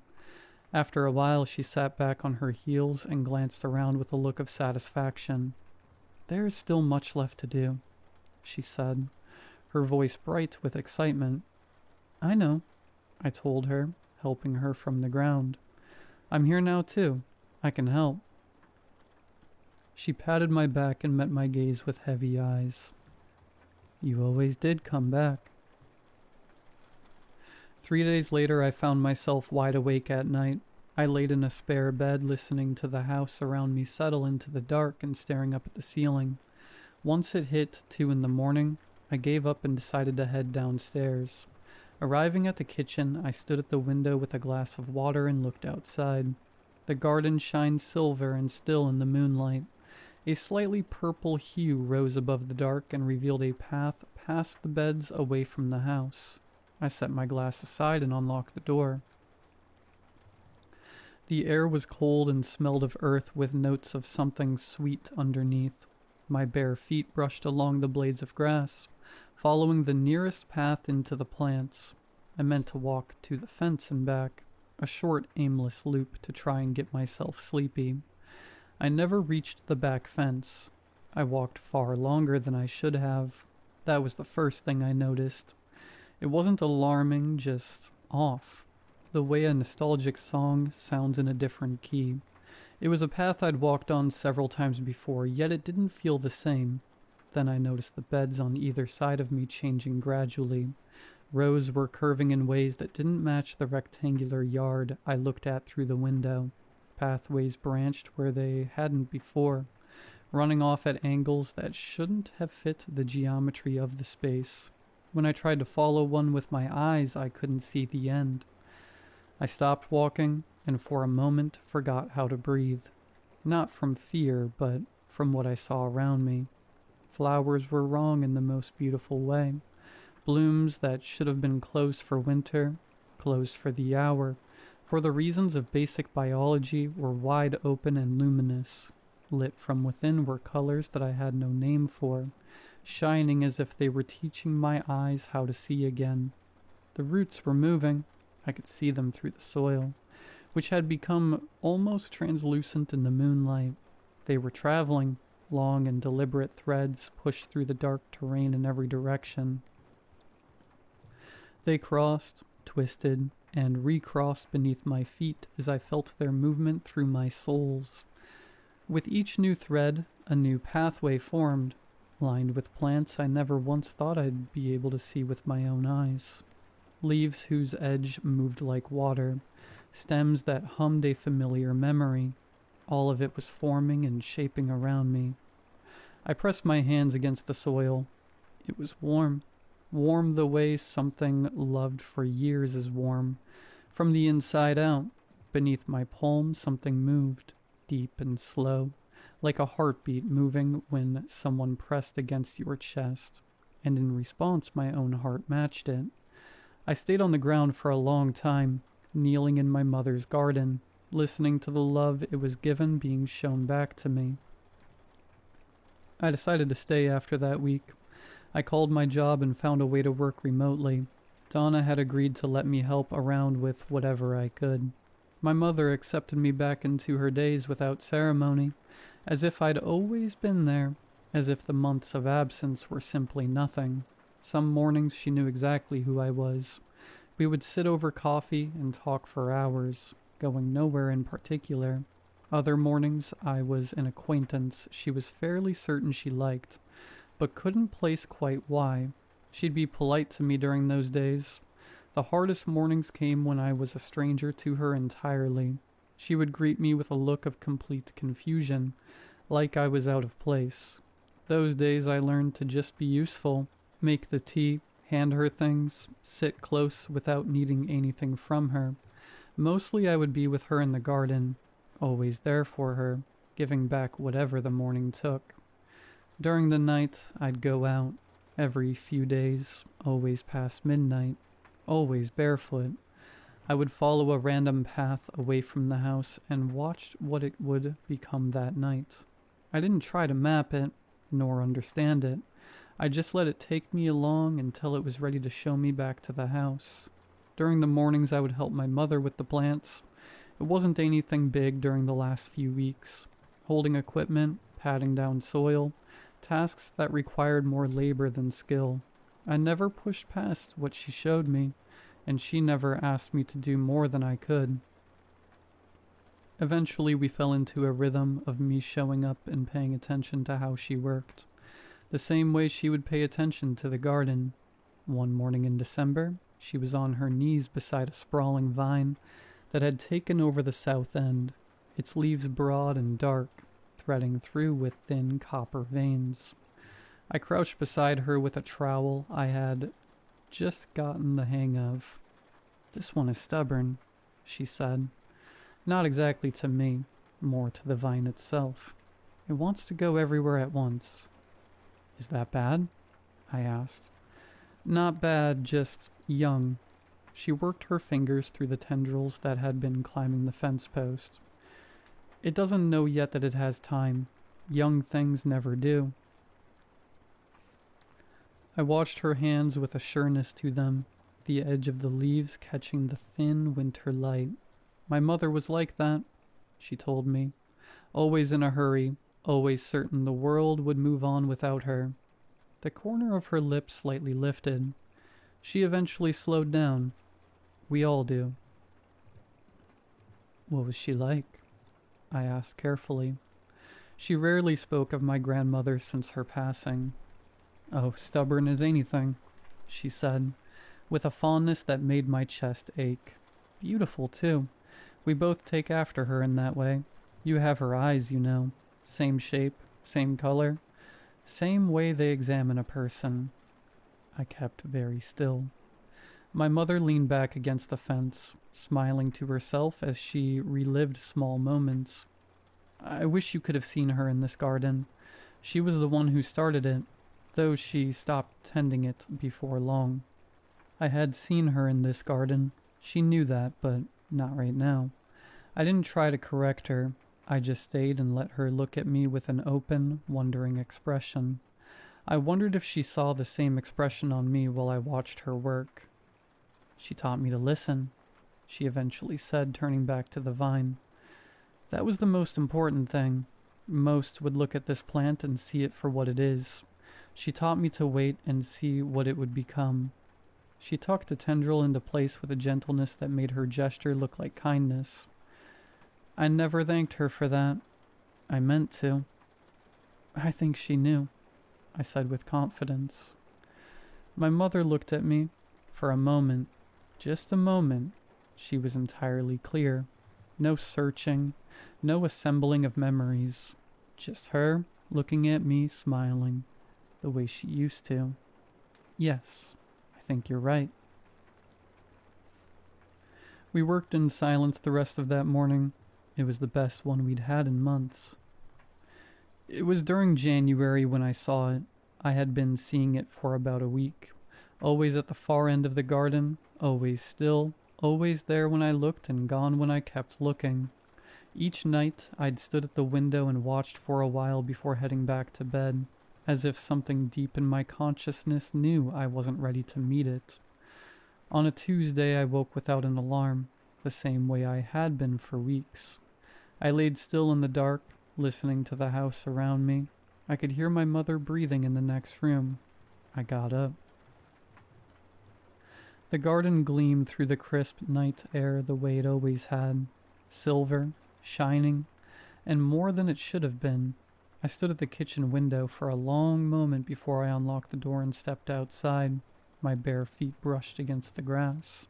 After a while, she sat back on her heels and glanced around with a look of satisfaction. "There is still much left to do," she said, her voice bright with excitement. "I know," I told her, helping her from the ground. "I'm here now too. I can help." She patted my back and met my gaze with heavy eyes. "You always did come back." 3 days later, I found myself wide awake at night. I laid in a spare bed, listening to the house around me settle into the dark and staring up at the ceiling. Once it hit 2 in the morning, I gave up and decided to head downstairs. Arriving at the kitchen, I stood at the window with a glass of water and looked outside. The garden shined silver and still in the moonlight. A slightly purple hue rose above the dark and revealed a path past the beds away from the house. I set my glass aside and unlocked the door. The air was cold and smelled of earth with notes of something sweet underneath. My bare feet brushed along the blades of grass, following the nearest path into the plants. I meant to walk to the fence and back, a short, aimless loop to try and get myself sleepy. I never reached the back fence. I walked far longer than I should have. That was the first thing I noticed. It wasn't alarming, just off. The way a nostalgic song sounds in a different key. It was a path I'd walked on several times before, yet it didn't feel the same. Then I noticed the beds on either side of me changing gradually. Rows were curving in ways that didn't match the rectangular yard I looked at through the window. Pathways branched where they hadn't before, running off at angles that shouldn't have fit the geometry of the space. When I tried to follow one with my eyes, I couldn't see the end. I stopped walking, and for a moment forgot how to breathe. Not from fear, but from what I saw around me. Flowers were wrong in the most beautiful way. Blooms that should have been closed for winter, closed for the hour, for the reasons of basic biology, were wide open and luminous. Lit from within were colors that I had no name for, shining as if they were teaching my eyes how to see again. The roots were moving. I could see them through the soil, which had become almost translucent in the moonlight. They were traveling, long and deliberate threads pushed through the dark terrain in every direction. They crossed, twisted, and recrossed beneath my feet as I felt their movement through my soles. With each new thread, a new pathway formed, lined with plants I never once thought I'd be able to see with my own eyes. Leaves whose edge moved like water, stems that hummed a familiar memory. All of it was forming and shaping around me. I pressed my hands against the soil. It was warm. Warm the way something loved for years is warm. From the inside out, beneath my palm, something moved, deep and slow, like a heartbeat moving when someone pressed against your chest. And in response, my own heart matched it. I stayed on the ground for a long time, kneeling in my mother's garden. listening to the love it was given being shown back to me. I decided to stay after that week. I called my job and found a way to work remotely. Donna had agreed to let me help around with whatever I could. My mother accepted me back into her days without ceremony, as if I'd always been there, as if the months of absence were simply nothing. Some mornings she knew exactly who I was. We would sit over coffee and talk for hours, going nowhere in particular. Other mornings I was an acquaintance she was fairly certain she liked, but couldn't place quite why. She'd be polite to me during those days. The hardest mornings came when I was a stranger to her entirely. She would greet me with a look of complete confusion, like I was out of place. Those days I learned to just be useful, make the tea, hand her things, sit close without needing anything from her. Mostly I would be with her in the garden, always there for her, giving back whatever the morning took. During the night, I'd go out, every few days, always past midnight, always barefoot. I would follow a random path away from the house and watched what it would become that night. I didn't try to map it, nor understand it. I just let it take me along until it was ready to show me back to the house. During the mornings I would help my mother with the plants. It wasn't anything big during the last few weeks. Holding equipment, patting down soil, tasks that required more labor than skill. I never pushed past what she showed me, and she never asked me to do more than I could. Eventually we fell into a rhythm of me showing up and paying attention to how she worked, the same way she would pay attention to the garden. One morning in December, she was on her knees beside a sprawling vine that had taken over the south end, its leaves broad and dark, threading through with thin copper veins. I crouched beside her with a trowel I had just gotten the hang of. "This one is stubborn," she said. Not exactly to me, more to the vine itself. "It wants to go everywhere at once." "Is that bad?" I asked. "Not bad, just young." She worked her fingers through the tendrils that had been climbing the fence post. "It doesn't know yet that it has time. Young things never do." I watched her hands with a sureness to them, the edge of the leaves catching the thin winter light. My mother was like that, she told me. Always in a hurry, always certain the world would move on without her. The corner of her lip slightly lifted. She eventually slowed down. We all do. "What was she like?" I asked carefully. She rarely spoke of my grandmother since her passing. "Oh, stubborn as anything," she said, with a fondness that made my chest ache. "Beautiful, too. We both take after her in that way. You have her eyes, you know. Same shape, same color, same way they examine a person." I kept very still. My mother leaned back against the fence, smiling to herself as she relived small moments. "I wish you could have seen her in this garden. She was the one who started it, though she stopped tending it before long." I had seen her in this garden. She knew that, but not right now. I didn't try to correct her. I just stayed and let her look at me with an open, wondering expression. I wondered if she saw the same expression on me while I watched her work. "She taught me to listen," she eventually said, turning back to the vine. "That was the most important thing. Most would look at this plant and see it for what it is. She taught me to wait and see what it would become." She tucked a tendril into place with a gentleness that made her gesture look like kindness. I never thanked her for that. I meant to. "I think she knew," I said with confidence. My mother looked at me. For a moment, just a moment, she was entirely clear. No searching, no assembling of memories. Just her looking at me, smiling, the way she used to. "Yes, I think you're right." We worked in silence the rest of that morning. It was the best one we'd had in months. It was during January when I saw it. I had been seeing it for about a week. Always at the far end of the garden, always still, always there when I looked and gone when I kept looking. Each night, I'd stood at the window and watched for a while before heading back to bed, as if something deep in my consciousness knew I wasn't ready to meet it. On a Tuesday, I woke without an alarm, the same way I had been for weeks. I laid still in the dark, listening to the house around me. I could hear my mother breathing in the next room. I got up. The garden gleamed through the crisp night air the way it always had, silver, shining, and more than it should have been. I stood at the kitchen window for a long moment before I unlocked the door and stepped outside. My bare feet brushed against the grass.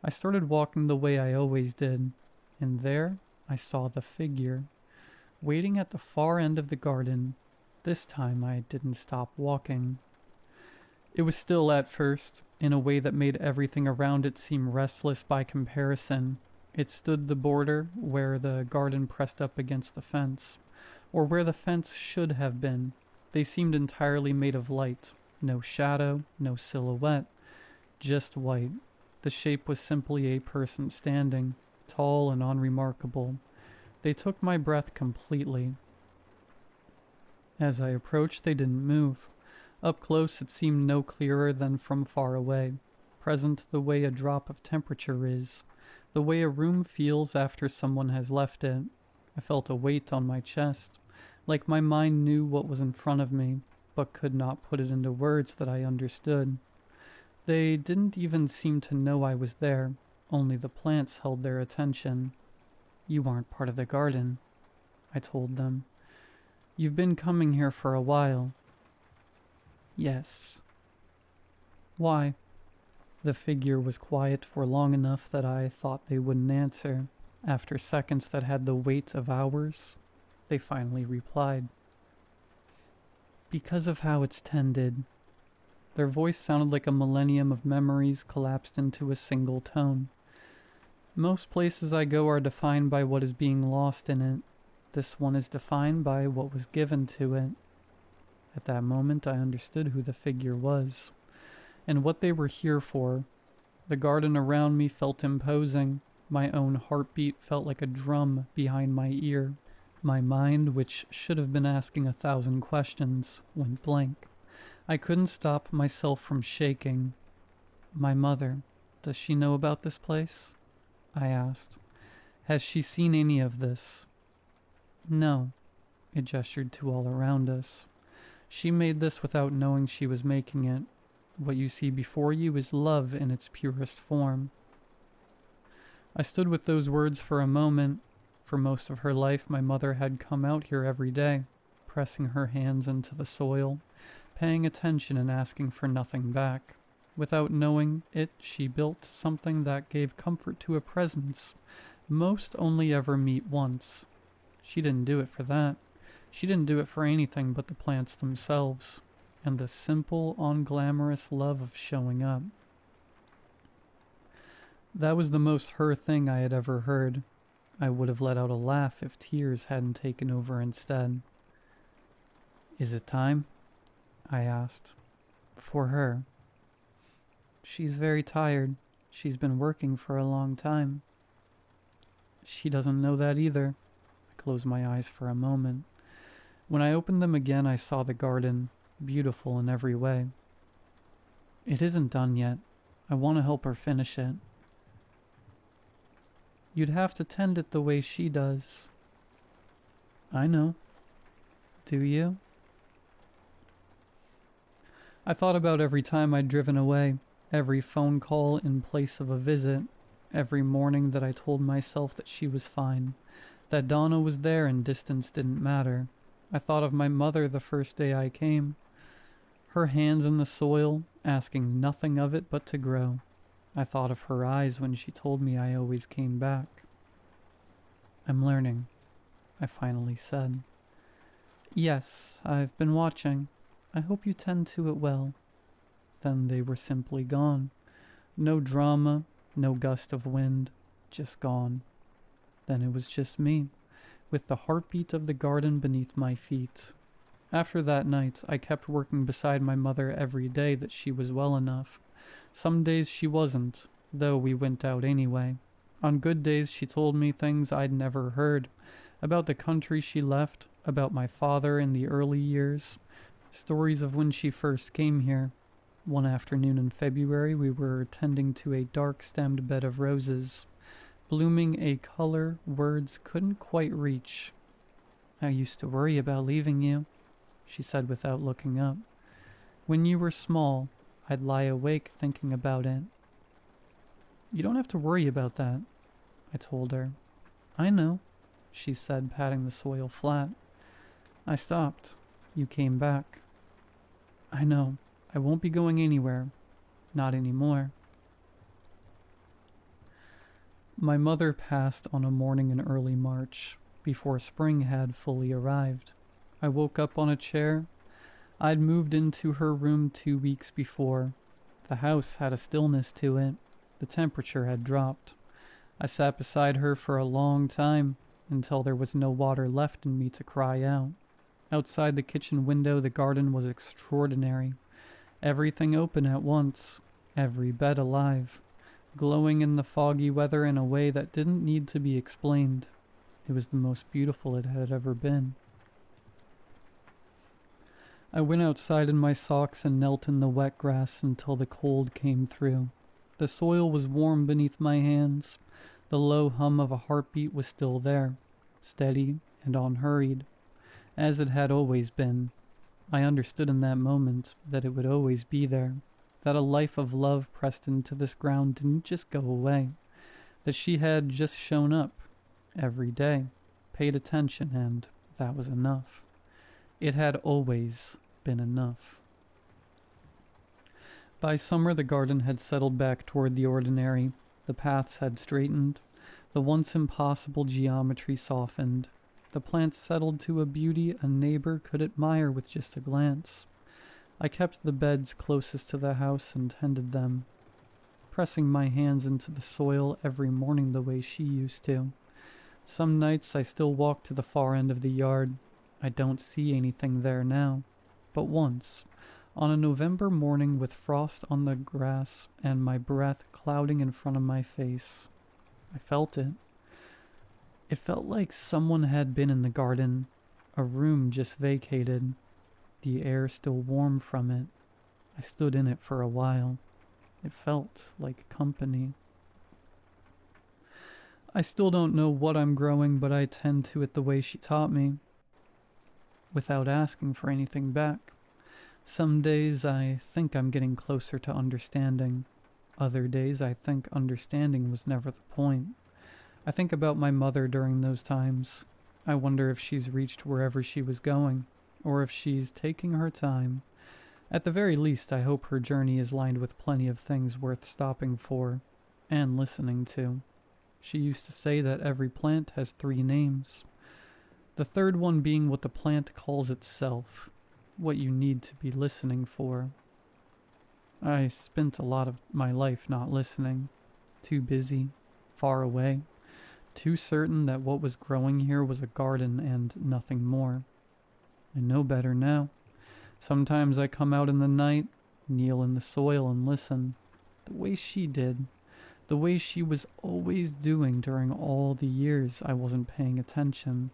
I started walking the way I always did, and there I saw the figure, waiting at the far end of the garden. This time I didn't stop walking. It was still at first, in a way that made everything around it seem restless by comparison. It stood the border where the garden pressed up against the fence, or where the fence should have been. They seemed entirely made of light. No shadow, no silhouette, just white. The shape was simply a person standing, tall and unremarkable. They took my breath completely. As I approached, they didn't move. Up close, it seemed no clearer than from far away, present the way a drop of temperature is, the way a room feels after someone has left it. I felt a weight on my chest, like my mind knew what was in front of me, but could not put it into words that I understood. They didn't even seem to know I was there, only the plants held their attention. "You aren't part of the garden," I told them. "You've been coming here for a while." "Yes." "Why?" The figure was quiet for long enough that I thought they wouldn't answer. After seconds that had the weight of hours, they finally replied. "Because of how it's tended." Their voice sounded like a millennium of memories collapsed into a single tone. "Most places I go are defined by what is being lost in it. This one is defined by what was given to it." At that moment, I understood who the figure was, and what they were here for. The garden around me felt imposing. My own heartbeat felt like a drum behind my ear. My mind, which should have been asking 1,000 questions, went blank. I couldn't stop myself from shaking. "My mother, does she know about this place?" I asked. "Has she seen any of this?" "No." It gestured to all around us. "She made this without knowing she was making it. What you see before you is love in its purest form." I stood with those words for a moment. For most of her life, my mother had come out here every day, pressing her hands into the soil, paying attention and asking for nothing back. Without knowing it, she built something that gave comfort to a presence most only ever meet once. She didn't do it for that. She didn't do it for anything but the plants themselves, and the simple, unglamorous love of showing up. That was the most her thing I had ever heard. I would have let out a laugh if tears hadn't taken over instead. "Is it time?" I asked. "For her." "She's very tired. She's been working for a long time." "She doesn't know that either." I closed my eyes for a moment. When I opened them again, I saw the garden, beautiful in every way. "It isn't done yet. I want to help her finish it." "You'd have to tend it the way she does." "I know." "Do you?" I thought about every time I'd driven away, every phone call in place of a visit, every morning that I told myself that she was fine, that Donna was there and distance didn't matter. I thought of my mother the first day I came, her hands in the soil, asking nothing of it but to grow. I thought of her eyes when she told me I always came back. "I'm learning," I finally said. "Yes, I've been watching. I hope you tend to it well." Then they were simply gone. No drama, no gust of wind, just gone. Then it was just me, with the heartbeat of the garden beneath my feet. After that night, I kept working beside my mother every day that she was well enough. Some days she wasn't, though we went out anyway. On good days she told me things I'd never heard, About the country she left, about my father in the early years, stories of when she first came here. One afternoon in February, we were tending to a dark-stemmed bed of roses, blooming a color words couldn't quite reach. "I used to worry about leaving you," she said without looking up. "When you were small, I'd lie awake thinking about it." "You don't have to worry about that," I told her. "I know," she said, patting the soil flat. "I stopped. You came back." "I know. I won't be going anywhere. Not anymore." My mother passed on a morning in early March, before spring had fully arrived. I woke up on a chair. I'd moved into her room 2 weeks before. The house had a stillness to it. The temperature had dropped. I sat beside her for a long time, until there was no water left in me to cry out. Outside the kitchen window, the garden was extraordinary. Everything open at once, every bed alive, glowing in the foggy weather in a way that didn't need to be explained. It was the most beautiful it had ever been. I went outside in my socks and knelt in the wet grass until the cold came through. The soil was warm beneath my hands. The low hum of a heartbeat was still there, steady and unhurried, as it had always been. I understood in that moment that it would always be there, that a life of love pressed into this ground didn't just go away, that she had just shown up every day, paid attention, and that was enough. It had always been enough. By summer, the garden had settled back toward the ordinary. The paths had straightened. The once impossible geometry softened. The plants settled to a beauty a neighbor could admire with just a glance. I kept the beds closest to the house and tended them, pressing my hands into the soil every morning the way she used to. Some nights I still walk to the far end of the yard. I don't see anything there now. But once, on a November morning with frost on the grass and my breath clouding in front of my face, I felt it. It felt like someone had been in the garden, a room just vacated, the air still warm from it. I stood in it for a while. It felt like company. I still don't know what I'm growing, but I tend to it the way she taught me, without asking for anything back. Some days I think I'm getting closer to understanding. Other days I think understanding was never the point. I think about my mother during those times. I wonder if she's reached wherever she was going, or if she's taking her time. At the very least, I hope her journey is lined with plenty of things worth stopping for, and listening to. She used to say that every plant has 3 names. The third one being what the plant calls itself, what you need to be listening for. I spent a lot of my life not listening, too busy, far away, too certain that what was growing here was a garden and nothing more. I know better now. Sometimes I come out in the night, kneel in the soil and listen, the way she did, the way she was always doing during all the years I wasn't paying attention.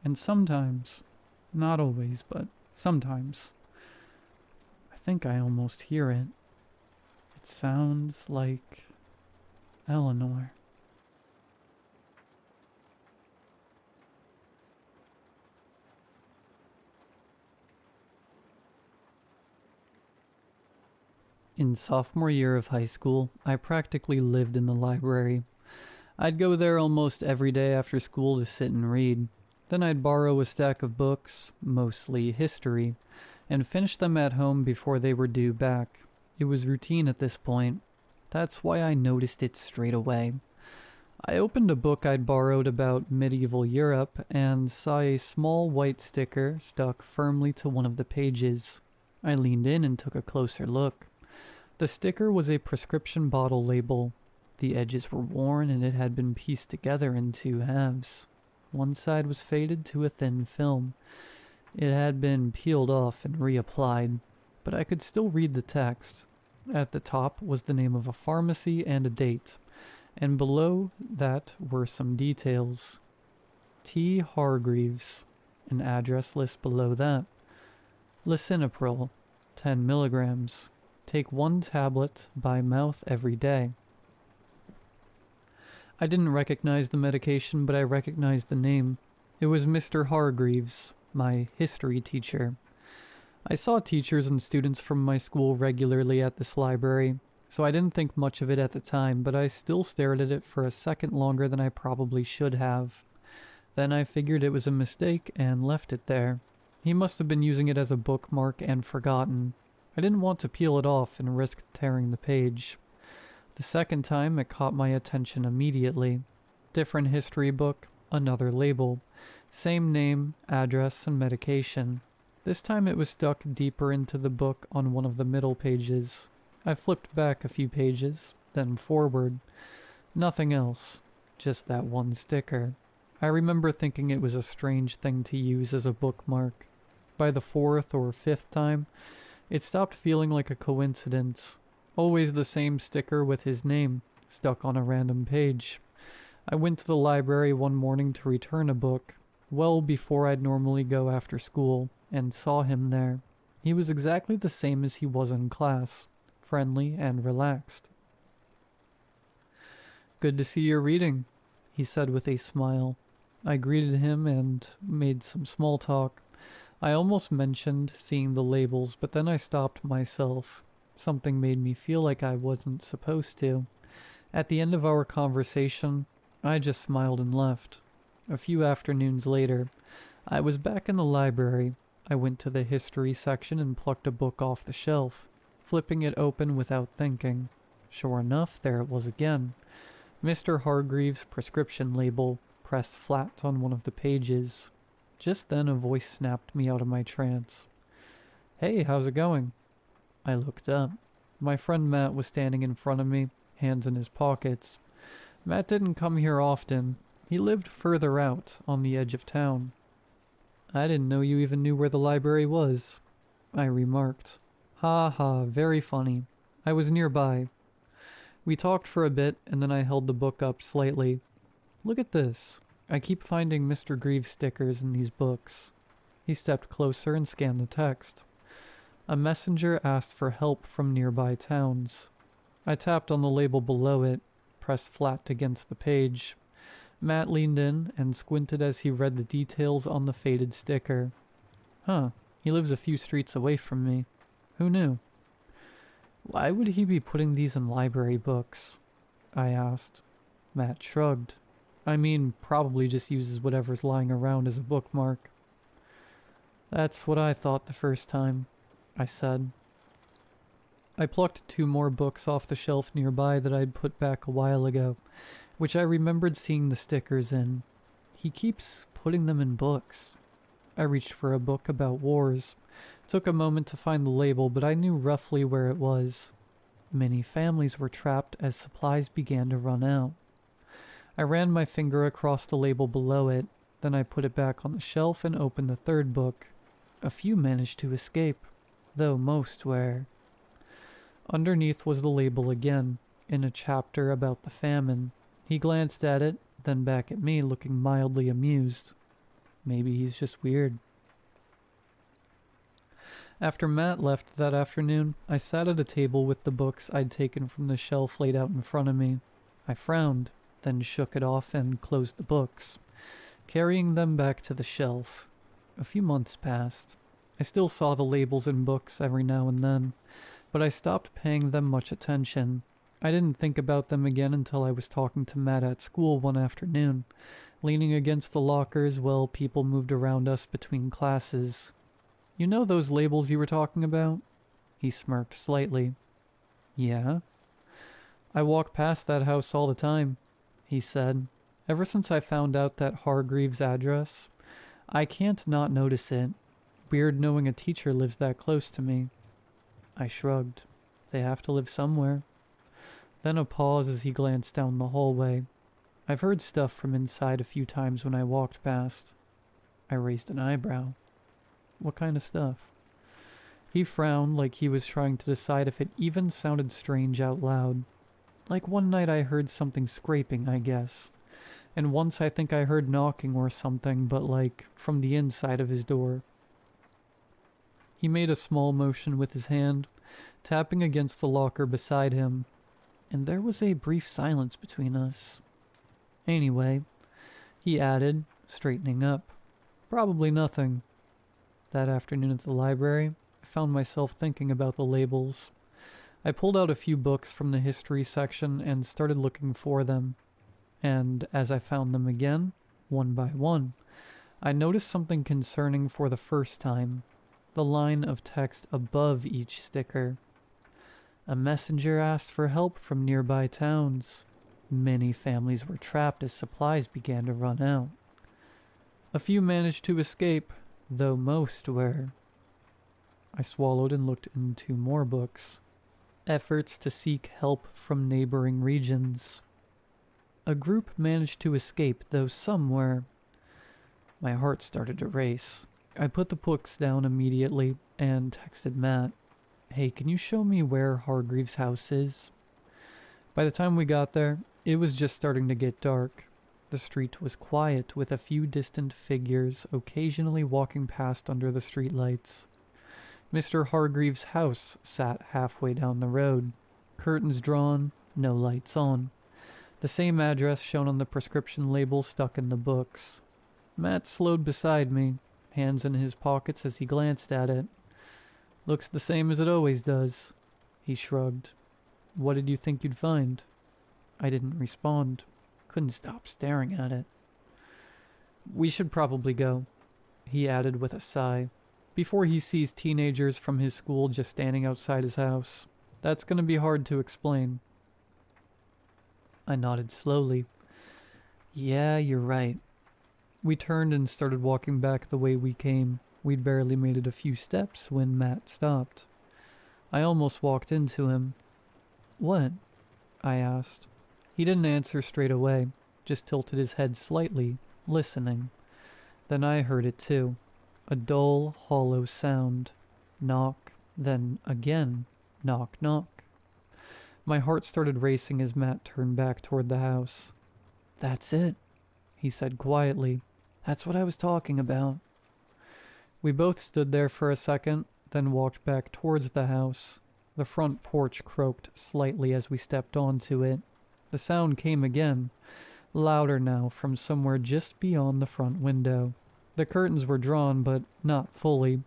And sometimes, not always, but sometimes, I think I almost hear it. It sounds like Eleanor. In sophomore year of high school, I practically lived in the library. I'd go there almost every day after school to sit and read. Then I'd borrow a stack of books, mostly history, and finish them at home before they were due back. It was routine at this point. That's why I noticed it straight away. I opened a book I'd borrowed about medieval Europe and saw a small white sticker stuck firmly to one of the pages. I leaned in and took a closer look. The sticker was a prescription bottle label. The edges were worn and it had been pieced together in 2 halves. One side was faded to a thin film. It had been peeled off and reapplied, but I could still read the text. At the top was the name of a pharmacy and a date, and below that were some details. T. Hargreaves, an address list below that. Lisinopril, 10 milligrams. Take 1 tablet by mouth every day. I didn't recognize the medication, but I recognized the name. It was Mr. Hargreaves, my history teacher. I saw teachers and students from my school regularly at this library, so I didn't think much of it at the time, but I still stared at it for a second longer than I probably should have. Then I figured it was a mistake and left it there. He must have been using it as a bookmark and forgotten. I didn't want to peel it off and risk tearing the page. The second time, it caught my attention immediately. Different history book, another label. Same name, address, and medication. This time it was stuck deeper into the book on one of the middle pages. I flipped back a few pages, then forward. Nothing else. Just that one sticker. I remember thinking it was a strange thing to use as a bookmark. By the 4th or 5th time, it stopped feeling like a coincidence. Always the same sticker with his name, stuck on a random page. I went to the library one morning to return a book, well before I'd normally go after school, and saw him there. He was exactly the same as he was in class, friendly and relaxed. "Good to see you're reading," he said with a smile. I greeted him and made some small talk. I almost mentioned seeing the labels, but then I stopped myself. Something made me feel like I wasn't supposed to. At the end of our conversation, I just smiled and left. A few afternoons later, I was back in the library. I went to the history section and plucked a book off the shelf, flipping it open without thinking. Sure enough, there it was again. Mr. Hargreaves' prescription label, pressed flat on one of the pages. Just then a voice snapped me out of my trance. "Hey, how's it going?" I looked up. My friend Matt was standing in front of me, hands in his pockets. Matt didn't come here often. He lived further out, on the edge of town. "I didn't know you even knew where the library was," I remarked. "Ha ha, very funny. I was nearby." We talked for a bit, and then I held the book up slightly. "Look at this. I keep finding Mr. Greaves stickers in these books." He stepped closer and scanned the text. A messenger asked for help from nearby towns. I tapped on the label below it, pressed flat against the page. Matt leaned in and squinted as he read the details on the faded sticker. "Huh, he lives a few streets away from me. Who knew?" "Why would he be putting these in library books?" I asked. Matt shrugged. "I mean, probably just uses whatever's lying around as a bookmark." "That's what I thought the first time," I said. I plucked 2 more books off the shelf nearby that I'd put back a while ago, which I remembered seeing the stickers in. He keeps putting them in books. I reached for a book about wars. Took a moment to find the label, but I knew roughly where it was. Many families were trapped as supplies began to run out. I ran my finger across the label below it, then I put it back on the shelf and opened the 3rd book. A few managed to escape, though most were. Underneath was the label again, in a chapter about the famine. He glanced at it, then back at me, looking mildly amused. Maybe he's just weird. After Matt left that afternoon, I sat at a table with the books I'd taken from the shelf laid out in front of me. I frowned, then shook it off and closed the books, carrying them back to the shelf. A few months passed. I still saw the labels in books every now and then, but I stopped paying them much attention. I didn't think about them again until I was talking to Matt at school one afternoon, leaning against the lockers while people moved around us between classes. "You know those labels you were talking about?" He smirked slightly. "Yeah?" "I walk past that house all the time," he said. "Ever since I found out that Hargreaves' address, I can't not notice it. Weird knowing a teacher lives that close to me." I shrugged. They have to live somewhere. Then a pause as he glanced down the hallway. I've heard stuff from inside a few times when I walked past. I raised an eyebrow. "What kind of stuff?" He frowned like he was trying to decide if it even sounded strange out loud. "Like one night I heard something scraping, I guess. And once I think I heard knocking or something, but like from the inside of his door. He made a small motion with his hand, tapping against the locker beside him, and there was a brief silence between us. Anyway, he added, straightening up, probably nothing. That afternoon at the library, I found myself thinking about the labels. I pulled out a few books from the history section and started looking for them. And as I found them again, one by one, I noticed something concerning for the first time. The line of text above each sticker. A messenger asked for help from nearby towns. Many families were trapped as supplies began to run out. A few managed to escape, though most were. I swallowed and looked into more books. Efforts to seek help from neighboring regions. A group managed to escape, though some were. My heart started to race. I put the books down immediately and texted Matt, "Hey, can you show me where Hargreaves' house is?" By the time we got there, it was just starting to get dark. The street was quiet, with a few distant figures occasionally walking past under the streetlights. Mr. Hargreaves' house sat halfway down the road, curtains drawn, no lights on. The same address shown on the prescription label stuck in the books. Matt slowed beside me, hands in his pockets as he glanced at it. "Looks the same as it always does," he shrugged. "What did you think you'd find?" I didn't respond. Couldn't stop staring at it. "We should probably go," he added with a sigh, "before he sees teenagers from his school just standing outside his house. That's gonna be hard to explain." I nodded slowly. "Yeah, you're right." We turned and started walking back the way we came. We'd barely made it a few steps when Matt stopped. I almost walked into him. "What?" I asked. He didn't answer straight away, just tilted his head slightly, listening. Then I heard it too. A dull, hollow sound. Knock, then again. Knock, knock. My heart started racing as Matt turned back toward the house. "That's it," he said quietly. "That's what I was talking about." We both stood there for a second, then walked back towards the house. The front porch croaked slightly as we stepped onto it. The sound came again, louder now from somewhere just beyond the front window. The curtains were drawn, but not fully.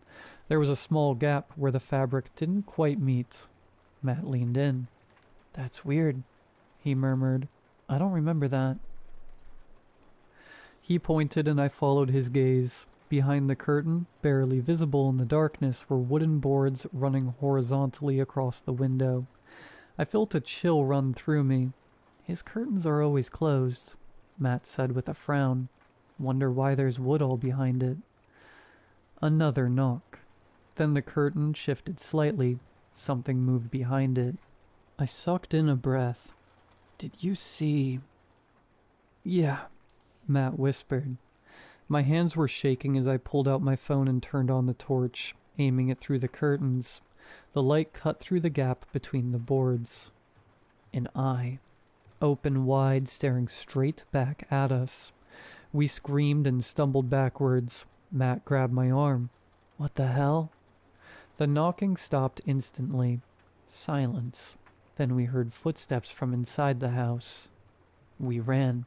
There was a small gap where the fabric didn't quite meet. Matt leaned in. "That's weird," he murmured. "I don't remember that." He pointed and I followed his gaze. Behind the curtain, barely visible in the darkness, were wooden boards running horizontally across the window. I felt a chill run through me. "His curtains are always closed," Matt said with a frown. "Wonder why there's wood all behind it." Another knock. Then the curtain shifted slightly. Something moved behind it. I sucked in a breath. "Did you see?" "Yeah," Matt whispered. My hands were shaking as I pulled out my phone and turned on the torch, aiming it through the curtains. The light cut through the gap between the boards. An eye, open wide, staring straight back at us. We screamed and stumbled backwards. Matt grabbed my arm. "What the hell?" The knocking stopped instantly. Silence. Then we heard footsteps from inside the house. We ran.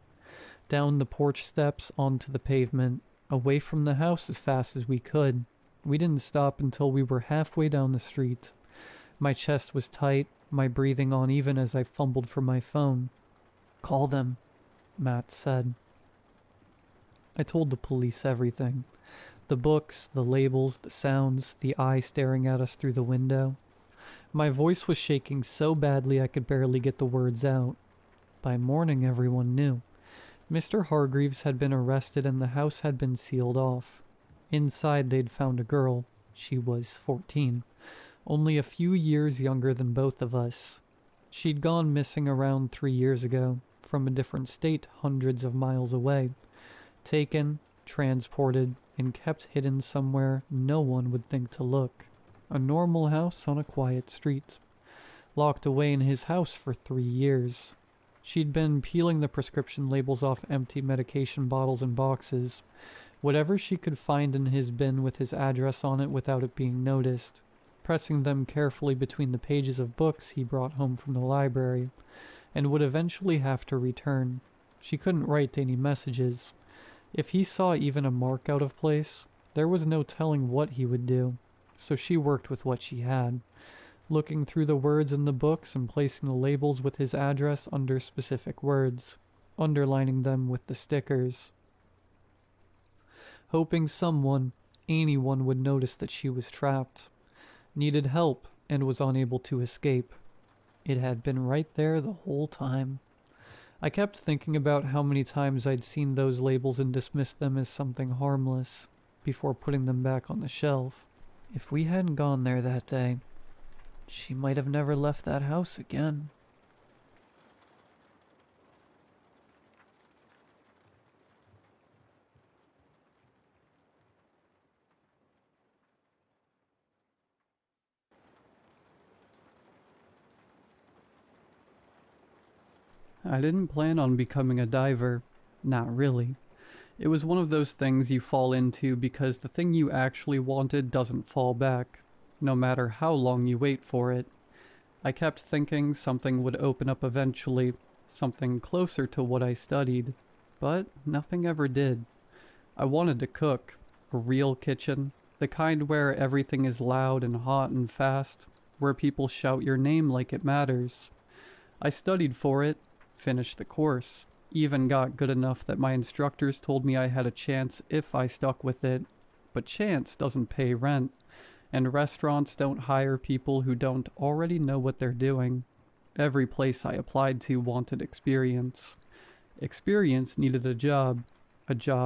Down the porch steps onto the pavement, away from the house as fast as we could. We didn't stop until we were halfway down the street. My chest was tight, my breathing uneven as I fumbled for my phone. "Call them," Matt said. I told the police everything. The books, the labels, the sounds, the eye staring at us through the window. My voice was shaking so badly I could barely get the words out. By morning everyone knew. Mr. Hargreaves had been arrested and the house had been sealed off. Inside they'd found a girl. She was 14, only a few years younger than both of us. She'd gone missing around 3 years ago, from a different state hundreds of miles away. Taken, transported, and kept hidden somewhere no one would think to look. A normal house on a quiet street. Locked away in his house for 3 years. She'd been peeling the prescription labels off empty medication bottles and boxes, whatever she could find in his bin with his address on it without it being noticed, pressing them carefully between the pages of books he brought home from the library, and would eventually have to return. She couldn't write any messages. If he saw even a mark out of place, there was no telling what he would do, so she worked with what she had, looking through the words in the books and placing the labels with his address under specific words, underlining them with the stickers, hoping someone, anyone, would notice that she was trapped, needed help, and was unable to escape. It had been right there the whole time. I kept thinking about how many times I'd seen those labels and dismissed them as something harmless before putting them back on the shelf. If we hadn't gone there that day, she might have never left that house again. I didn't plan on becoming a diver. Not really. It was one of those things you fall into because the thing you actually wanted doesn't fall back, no matter how long you wait for it. I kept thinking something would open up eventually, something closer to what I studied, but nothing ever did. I wanted to cook, a real kitchen, the kind where everything is loud and hot and fast, where people shout your name like it matters. I studied for it, finished the course, even got good enough that my instructors told me I had a chance if I stuck with it, but chance doesn't pay rent, and restaurants don't hire people who don't already know what they're doing. Every place I applied to wanted experience. Experience needed a job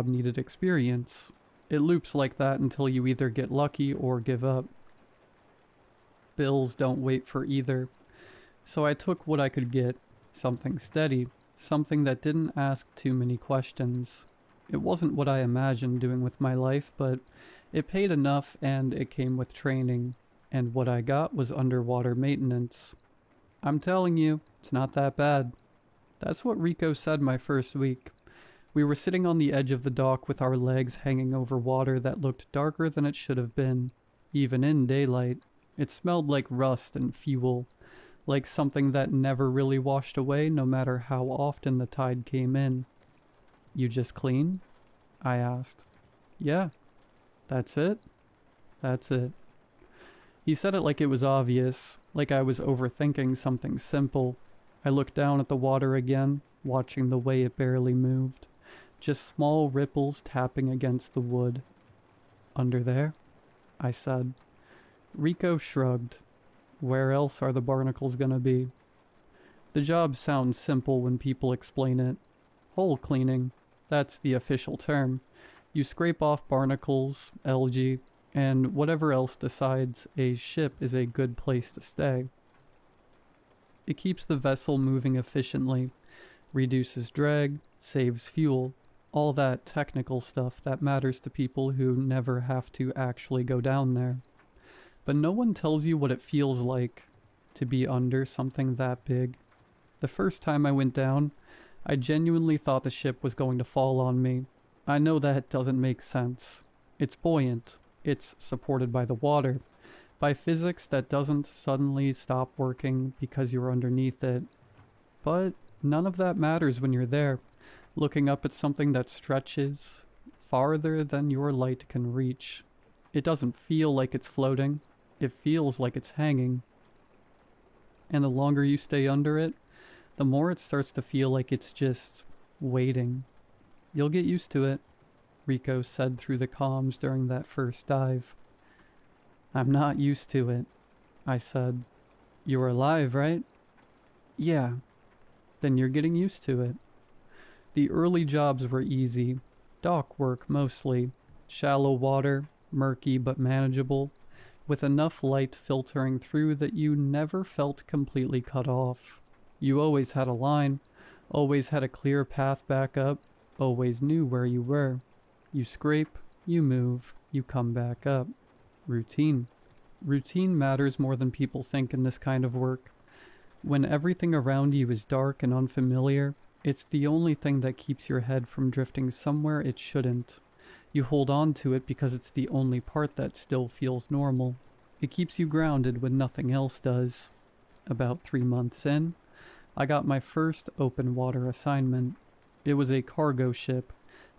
needed experience. It loops like that until you either get lucky or give up. Bills don't wait for either. So I took what I could get, something steady, something that didn't ask too many questions. It wasn't what I imagined doing with my life, but it paid enough and it came with training, and what I got was underwater maintenance. I'm telling you, it's not that bad. That's what Rico said my first week. We were sitting on the edge of the dock with our legs hanging over water that looked darker than it should have been, even in daylight. It smelled like rust and fuel, like something that never really washed away no matter how often the tide came in. "You just clean?" I asked. "Yeah." "That's it?" "That's it." He said it like it was obvious, like I was overthinking something simple. I looked down at the water again, watching the way it barely moved. Just small ripples tapping against the wood. "Under there?" I said. Rico shrugged. "Where else are the barnacles gonna be?" The job sounds simple when people explain it. Hull cleaning, that's the official term. You scrape off barnacles, algae, and whatever else decides a ship is a good place to stay. It keeps the vessel moving efficiently, reduces drag, saves fuel, all that technical stuff that matters to people who never have to actually go down there. But no one tells you what it feels like to be under something that big. The first time I went down, I genuinely thought the ship was going to fall on me. I know that doesn't make sense. It's buoyant. It's supported by the water, by physics that doesn't suddenly stop working because you're underneath it. But none of that matters when you're there, looking up at something that stretches farther than your light can reach. It doesn't feel like it's floating. It feels like it's hanging. And the longer you stay under it, the more it starts to feel like it's just waiting. "You'll get used to it," Rico said through the comms during that first dive. "I'm not used to it," I said. "You're alive, right?" "Yeah." "Then you're getting used to it." The early jobs were easy. Dock work mostly. Shallow water, murky but manageable, with enough light filtering through that you never felt completely cut off. You always had a line, always had a clear path back up, always knew where you were. You scrape, you move, you come back up. Routine. Routine matters more than people think in this kind of work. When everything around you is dark and unfamiliar, it's the only thing that keeps your head from drifting somewhere it shouldn't. You hold on to it because it's the only part that still feels normal. It keeps you grounded when nothing else does. About 3 months in, I got my first open water assignment. It was a cargo ship,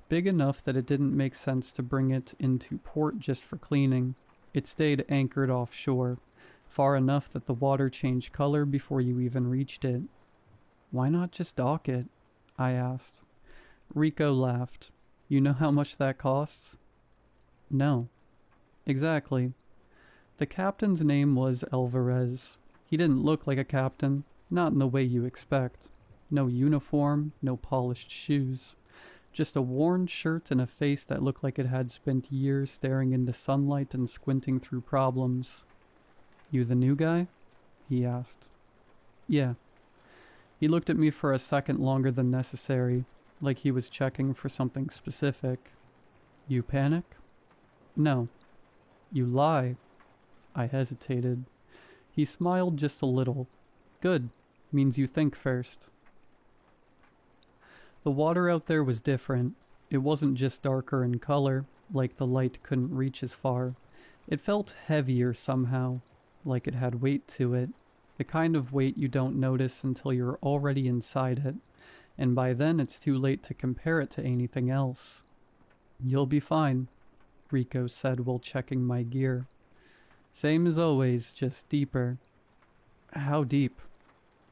big enough that it didn't make sense to bring it into port just for cleaning. It stayed anchored offshore, far enough that the water changed color before you even reached it. "Why not just dock it?" I asked. Rico laughed. "You know how much that costs?" "No." "Exactly." The captain's name was Alvarez. He didn't look like a captain, not in the way you expect. No uniform, no polished shoes. Just a worn shirt and a face that looked like it had spent years staring into sunlight and squinting through problems. "You the new guy?" he asked. "Yeah." He looked at me for a second longer than necessary, like he was checking for something specific. "You panic?" "No." "You lie?" I hesitated. He smiled just a little. "Good. Means you think first." The water out there was different. It wasn't just darker in color, like the light couldn't reach as far. It felt heavier somehow, like it had weight to it. The kind of weight you don't notice until you're already inside it, and by then it's too late to compare it to anything else. "You'll be fine," Rico said while checking my gear. "Same as always, just deeper." "How deep?"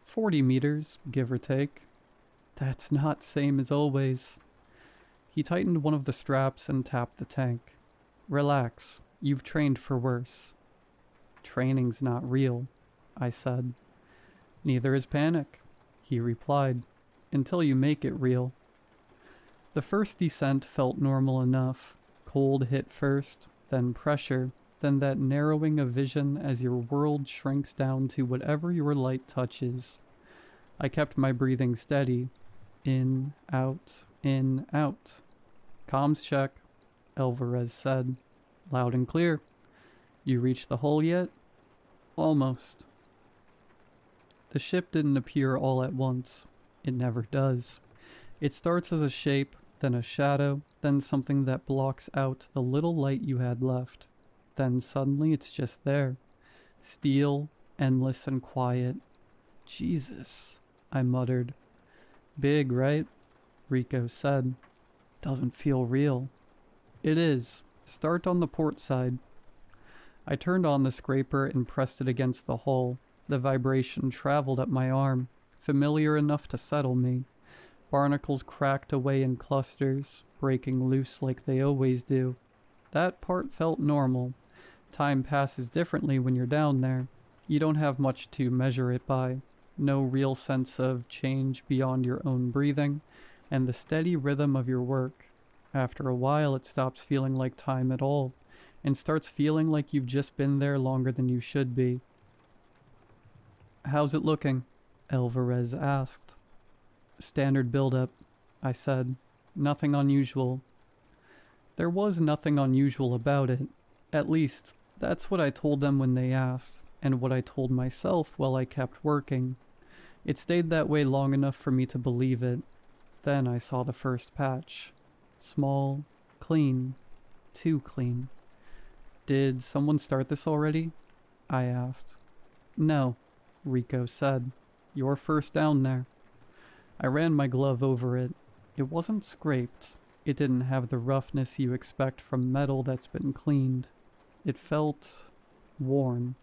40 meters, give or take." "That's not same as always." He tightened one of the straps and tapped the tank. "Relax, you've trained for worse." "Training's not real," I said. "Neither is panic," he replied, "until you make it real." The first descent felt normal enough. Cold hit first, then pressure, then that narrowing of vision as your world shrinks down to whatever your light touches. I kept my breathing steady. In, out, in, out. "Comms check," Alvarez said. "Loud and clear." "You reached the hull yet?" "Almost." The ship didn't appear all at once. It never does. It starts as a shape, then a shadow, then something that blocks out the little light you had left. Then suddenly it's just there. Steel, endless and quiet. "Jesus," I muttered. "Big, right?" Rico said. "Doesn't feel real." "It is. Start on the port side." I turned on the scraper and pressed it against the hull. The vibration traveled up my arm, familiar enough to settle me. Barnacles cracked away in clusters, breaking loose like they always do. That part felt normal. Time passes differently when you're down there. You don't have much to measure it by. No real sense of change beyond your own breathing and the steady rhythm of your work. After a while, it stops feeling like time at all and starts feeling like you've just been there longer than you should be. "How's it looking?" Alvarez asked. "Standard build-up," I said. "Nothing unusual." There was nothing unusual about it. At least, that's what I told them when they asked, and what I told myself while I kept working. It stayed that way long enough for me to believe it. Then I saw the first patch. Small, clean, too clean. "Did someone start this already?" I asked. "No," Rico said. "You're first down there." I ran my glove over it. It wasn't scraped. It didn't have the roughness you expect from metal that's been cleaned. It felt worn.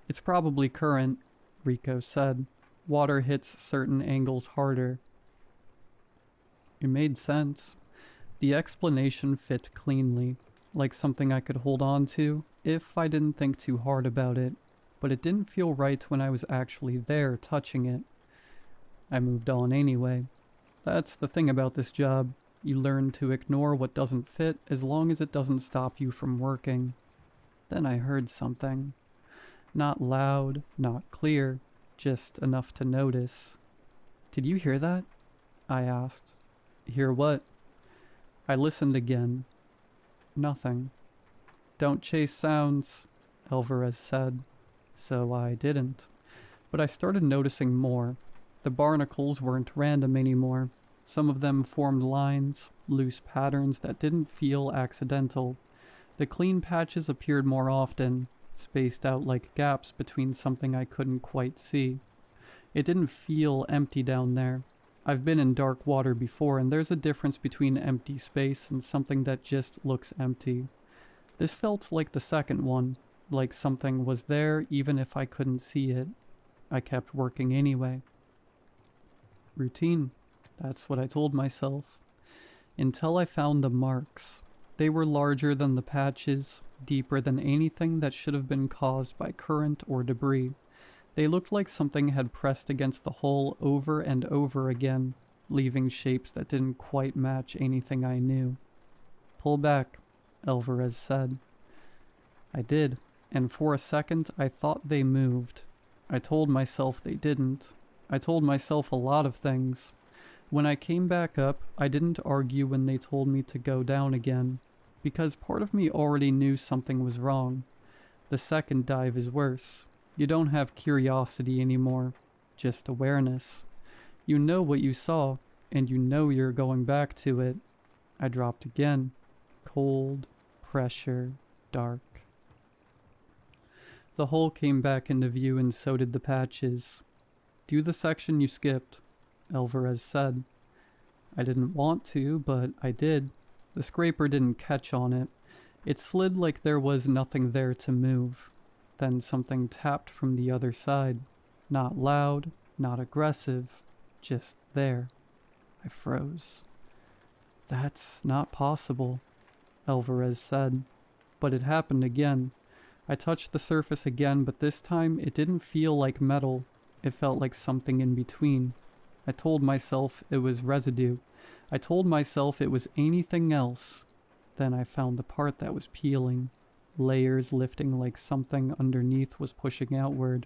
"It's probably current," Rico said. "Water hits certain angles harder." It made sense. The explanation fit cleanly, like something I could hold on to if I didn't think too hard about it, but it didn't feel right when I was actually there touching it. I moved on anyway. That's the thing about this job. You learn to ignore what doesn't fit as long as it doesn't stop you from working. Then I heard something. Not loud, not clear, just enough to notice. "Did you hear that?" I asked. "Hear what?" I listened again. Nothing. "Don't chase sounds," Alvarez said. So I didn't. But I started noticing more. The barnacles weren't random anymore. Some of them formed lines, loose patterns that didn't feel accidental. The clean patches appeared more often, spaced out like gaps between something I couldn't quite see. It didn't feel empty down there. I've been in dark water before, and there's a difference between empty space and something that just looks empty. This felt like the second one, like something was there even if I couldn't see it. I kept working anyway. Routine. That's what I told myself. Until I found the marks. They were larger than the patches, deeper than anything that should have been caused by current or debris. They looked like something had pressed against the hull over and over again, leaving shapes that didn't quite match anything I knew. "Pull back," Alvarez said. I did, and for a second I thought they moved. I told myself they didn't. I told myself a lot of things. When I came back up, I didn't argue when they told me to go down again, because part of me already knew something was wrong. The second dive is worse. You don't have curiosity anymore, just awareness. You know what you saw, and you know you're going back to it. I dropped again. Cold, pressure, dark. The hole came back into view and so did the patches. "Do the section you skipped," Alvarez said. I didn't want to, but I did. The scraper didn't catch on it. It slid like there was nothing there to move. Then something tapped from the other side. Not loud, not aggressive, just there. I froze. "That's not possible," Alvarez said. But it happened again. I touched the surface again, but this time it didn't feel like metal. It felt like something in between. I told myself it was residue. I told myself it was anything else. Then I found the part that was peeling. Layers lifting like something underneath was pushing outward.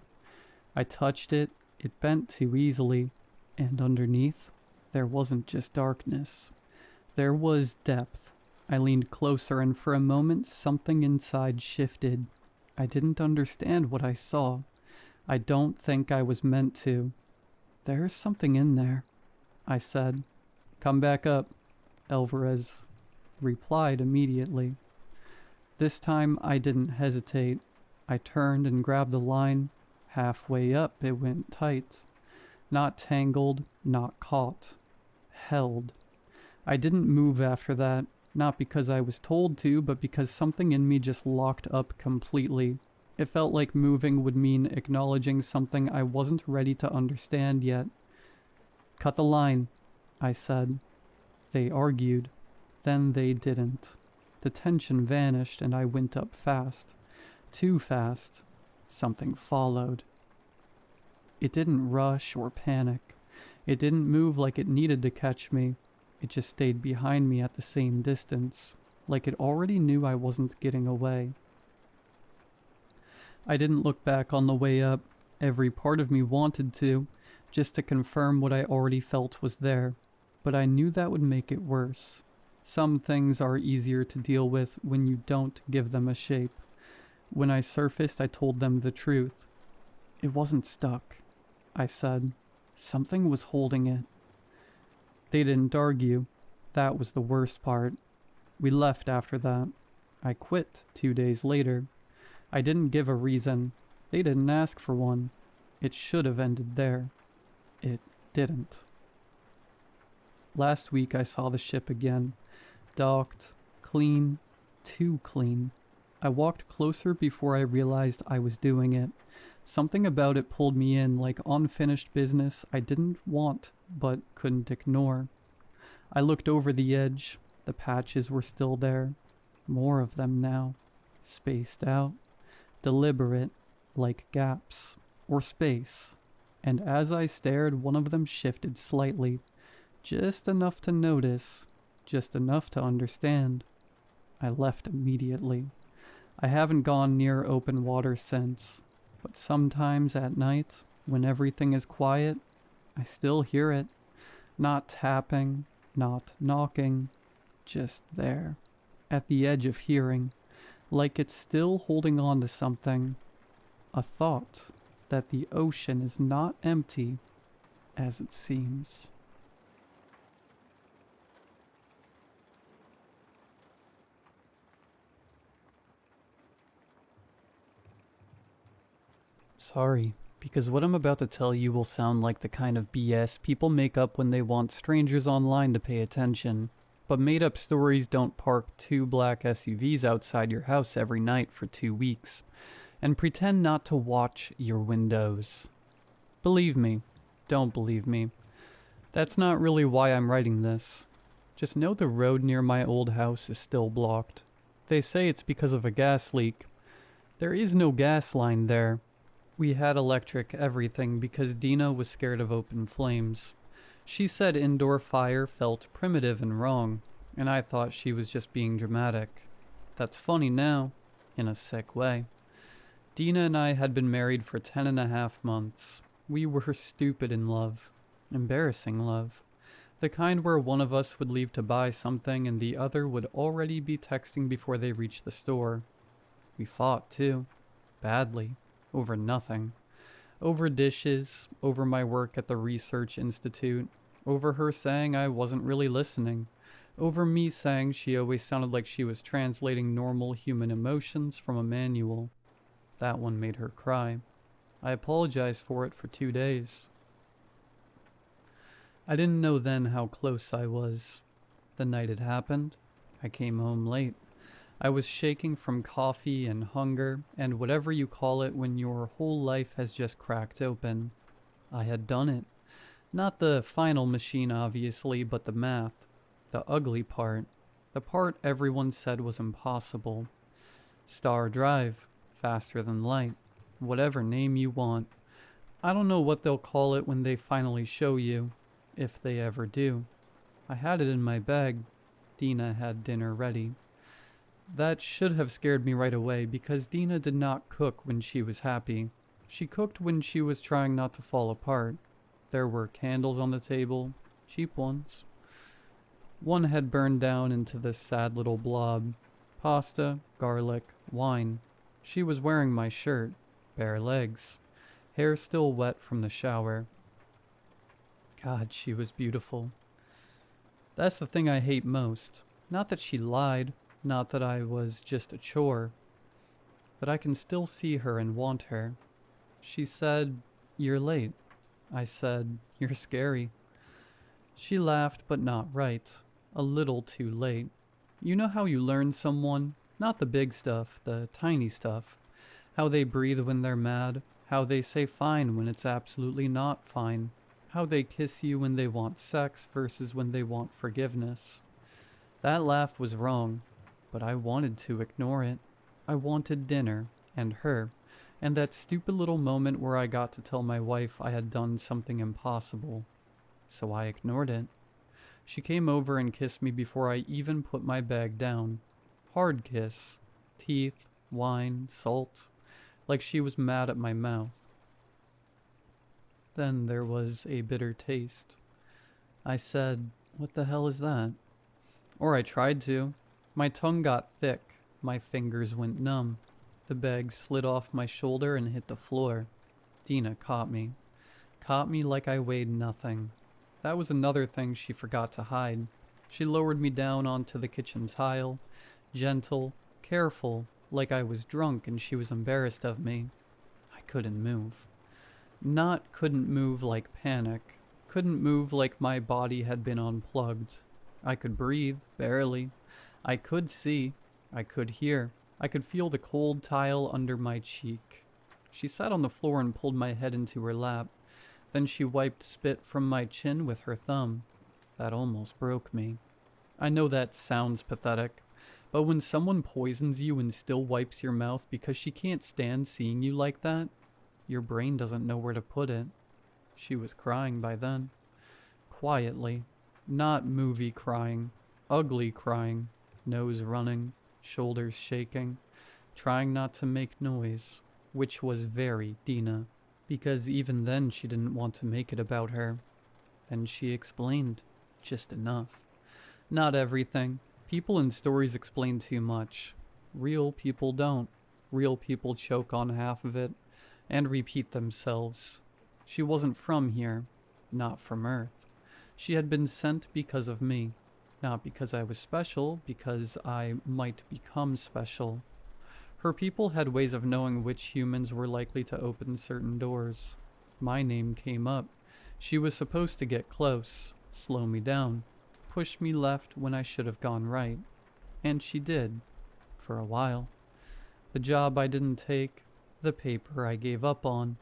I touched it. It bent too easily. And underneath, there wasn't just darkness. There was depth. I leaned closer, and for a moment something inside shifted. I didn't understand what I saw. I don't think I was meant to. "There's something in there," I said. "Come back up," Alvarez replied immediately. This time I didn't hesitate. I turned and grabbed the line. Halfway up it went tight. Not tangled, not caught. Held. I didn't move after that. Not because I was told to, but because something in me just locked up completely. It felt like moving would mean acknowledging something I wasn't ready to understand yet. "Cut the line," I said. They argued. Then they didn't. The tension vanished and I went up fast. Too fast. Something followed. It didn't rush or panic. It didn't move like it needed to catch me. It just stayed behind me at the same distance, like it already knew I wasn't getting away. I didn't look back on the way up. Every part of me wanted to, just to confirm what I already felt was there. But I knew that would make it worse. Some things are easier to deal with when you don't give them a shape. When I surfaced, I told them the truth. "It wasn't stuck," I said. "Something was holding it." They didn't argue. That was the worst part. We left after that. I quit 2 days later. I didn't give a reason. They didn't ask for one. It should have ended there. It didn't. Last week I saw the ship again. Docked. Clean. Too clean. I walked closer before I realized I was doing it. Something about it pulled me in like unfinished business I didn't want but couldn't ignore. I looked over the edge. The patches were still there. More of them now. Spaced out. Deliberate, like gaps, or space. And as I stared, one of them shifted slightly. Just enough to notice. Just enough to understand. I left immediately. I haven't gone near open water since. But sometimes at night, when everything is quiet, I still hear it. Not tapping, not knocking, just there, at the edge of hearing, like it's still holding on to something. A thought, that the ocean is not empty as it seems. Sorry, because what I'm about to tell you will sound like the kind of BS people make up when they want strangers online to pay attention. But made-up stories don't park 2 black SUVs outside your house every night for 2 weeks, and pretend not to watch your windows. Believe me, don't believe me. That's not really why I'm writing this. Just know the road near my old house is still blocked. They say it's because of a gas leak. There is no gas line there. We had electric everything because Dina was scared of open flames. She said indoor fire felt primitive and wrong, and I thought she was just being dramatic. That's funny now, in a sick way. Dina and I had been married for 10.5 months. We were stupid in love. Embarrassing love. The kind where one of us would leave to buy something and the other would already be texting before they reached the store. We fought, too. Badly. Over nothing. Over dishes, over my work at the Research Institute, over her saying I wasn't really listening, over me saying she always sounded like she was translating normal human emotions from a manual. That one made her cry. I apologized for it for 2 days. I didn't know then how close I was. The night it happened, I came home late. I was shaking from coffee and hunger, and whatever you call it when your whole life has just cracked open. I had done it. Not the final machine, obviously, but the math. The ugly part. The part everyone said was impossible. Star Drive. Faster than light. Whatever name you want. I don't know what they'll call it when they finally show you. If they ever do. I had it in my bag. Dina had dinner ready. That should have scared me right away because Dina did not cook when she was happy. She cooked when she was trying not to fall apart. There were candles on the table, cheap ones. One had burned down into this sad little blob. Pasta, garlic, wine. She was wearing my shirt, bare legs, hair still wet from the shower. God, she was beautiful. That's the thing I hate most. Not that she lied. Not that I was just a chore, but I can still see her and want her. She said, "You're late." I said, "You're scary." She laughed, but not right. A little too late. You know how you learn someone? Not the big stuff, the tiny stuff. How they breathe when they're mad. How they say fine when it's absolutely not fine. How they kiss you when they want sex versus when they want forgiveness. That laugh was wrong. But I wanted to ignore it. I wanted dinner, and her, and that stupid little moment where I got to tell my wife I had done something impossible. So I ignored it. She came over and kissed me before I even put my bag down. Hard kiss. Teeth, wine, salt. Like she was mad at my mouth. Then there was a bitter taste. I said, "What the hell is that?" Or I tried to. My tongue got thick. My fingers went numb. The bag slid off my shoulder and hit the floor. Dina caught me. Caught me like I weighed nothing. That was another thing she forgot to hide. She lowered me down onto the kitchen tile. Gentle, careful, like I was drunk and she was embarrassed of me. I couldn't move. Not couldn't move like panic. Couldn't move like my body had been unplugged. I could breathe, barely. I could see, I could hear, I could feel the cold tile under my cheek. She sat on the floor and pulled my head into her lap. Then she wiped spit from my chin with her thumb. That almost broke me. I know that sounds pathetic, but when someone poisons you and still wipes your mouth because she can't stand seeing you like that, your brain doesn't know where to put it. She was crying by then. Quietly. Not movie crying. Ugly crying. Nose running, shoulders shaking, trying not to make noise, which was very Dina, because even then she didn't want to make it about her. Then she explained, just enough. Not everything. People in stories explain too much. Real people don't. Real people choke on half of it. and repeat themselves. She wasn't from here, not from Earth. She had been sent because of me, not because I was special, because I might become special. Her people had ways of knowing which humans were likely to open certain doors. My name came up. She was supposed to get close, slow me down, push me left when I should have gone right. And she did, for a while. The job I didn't take, the paper I gave up on.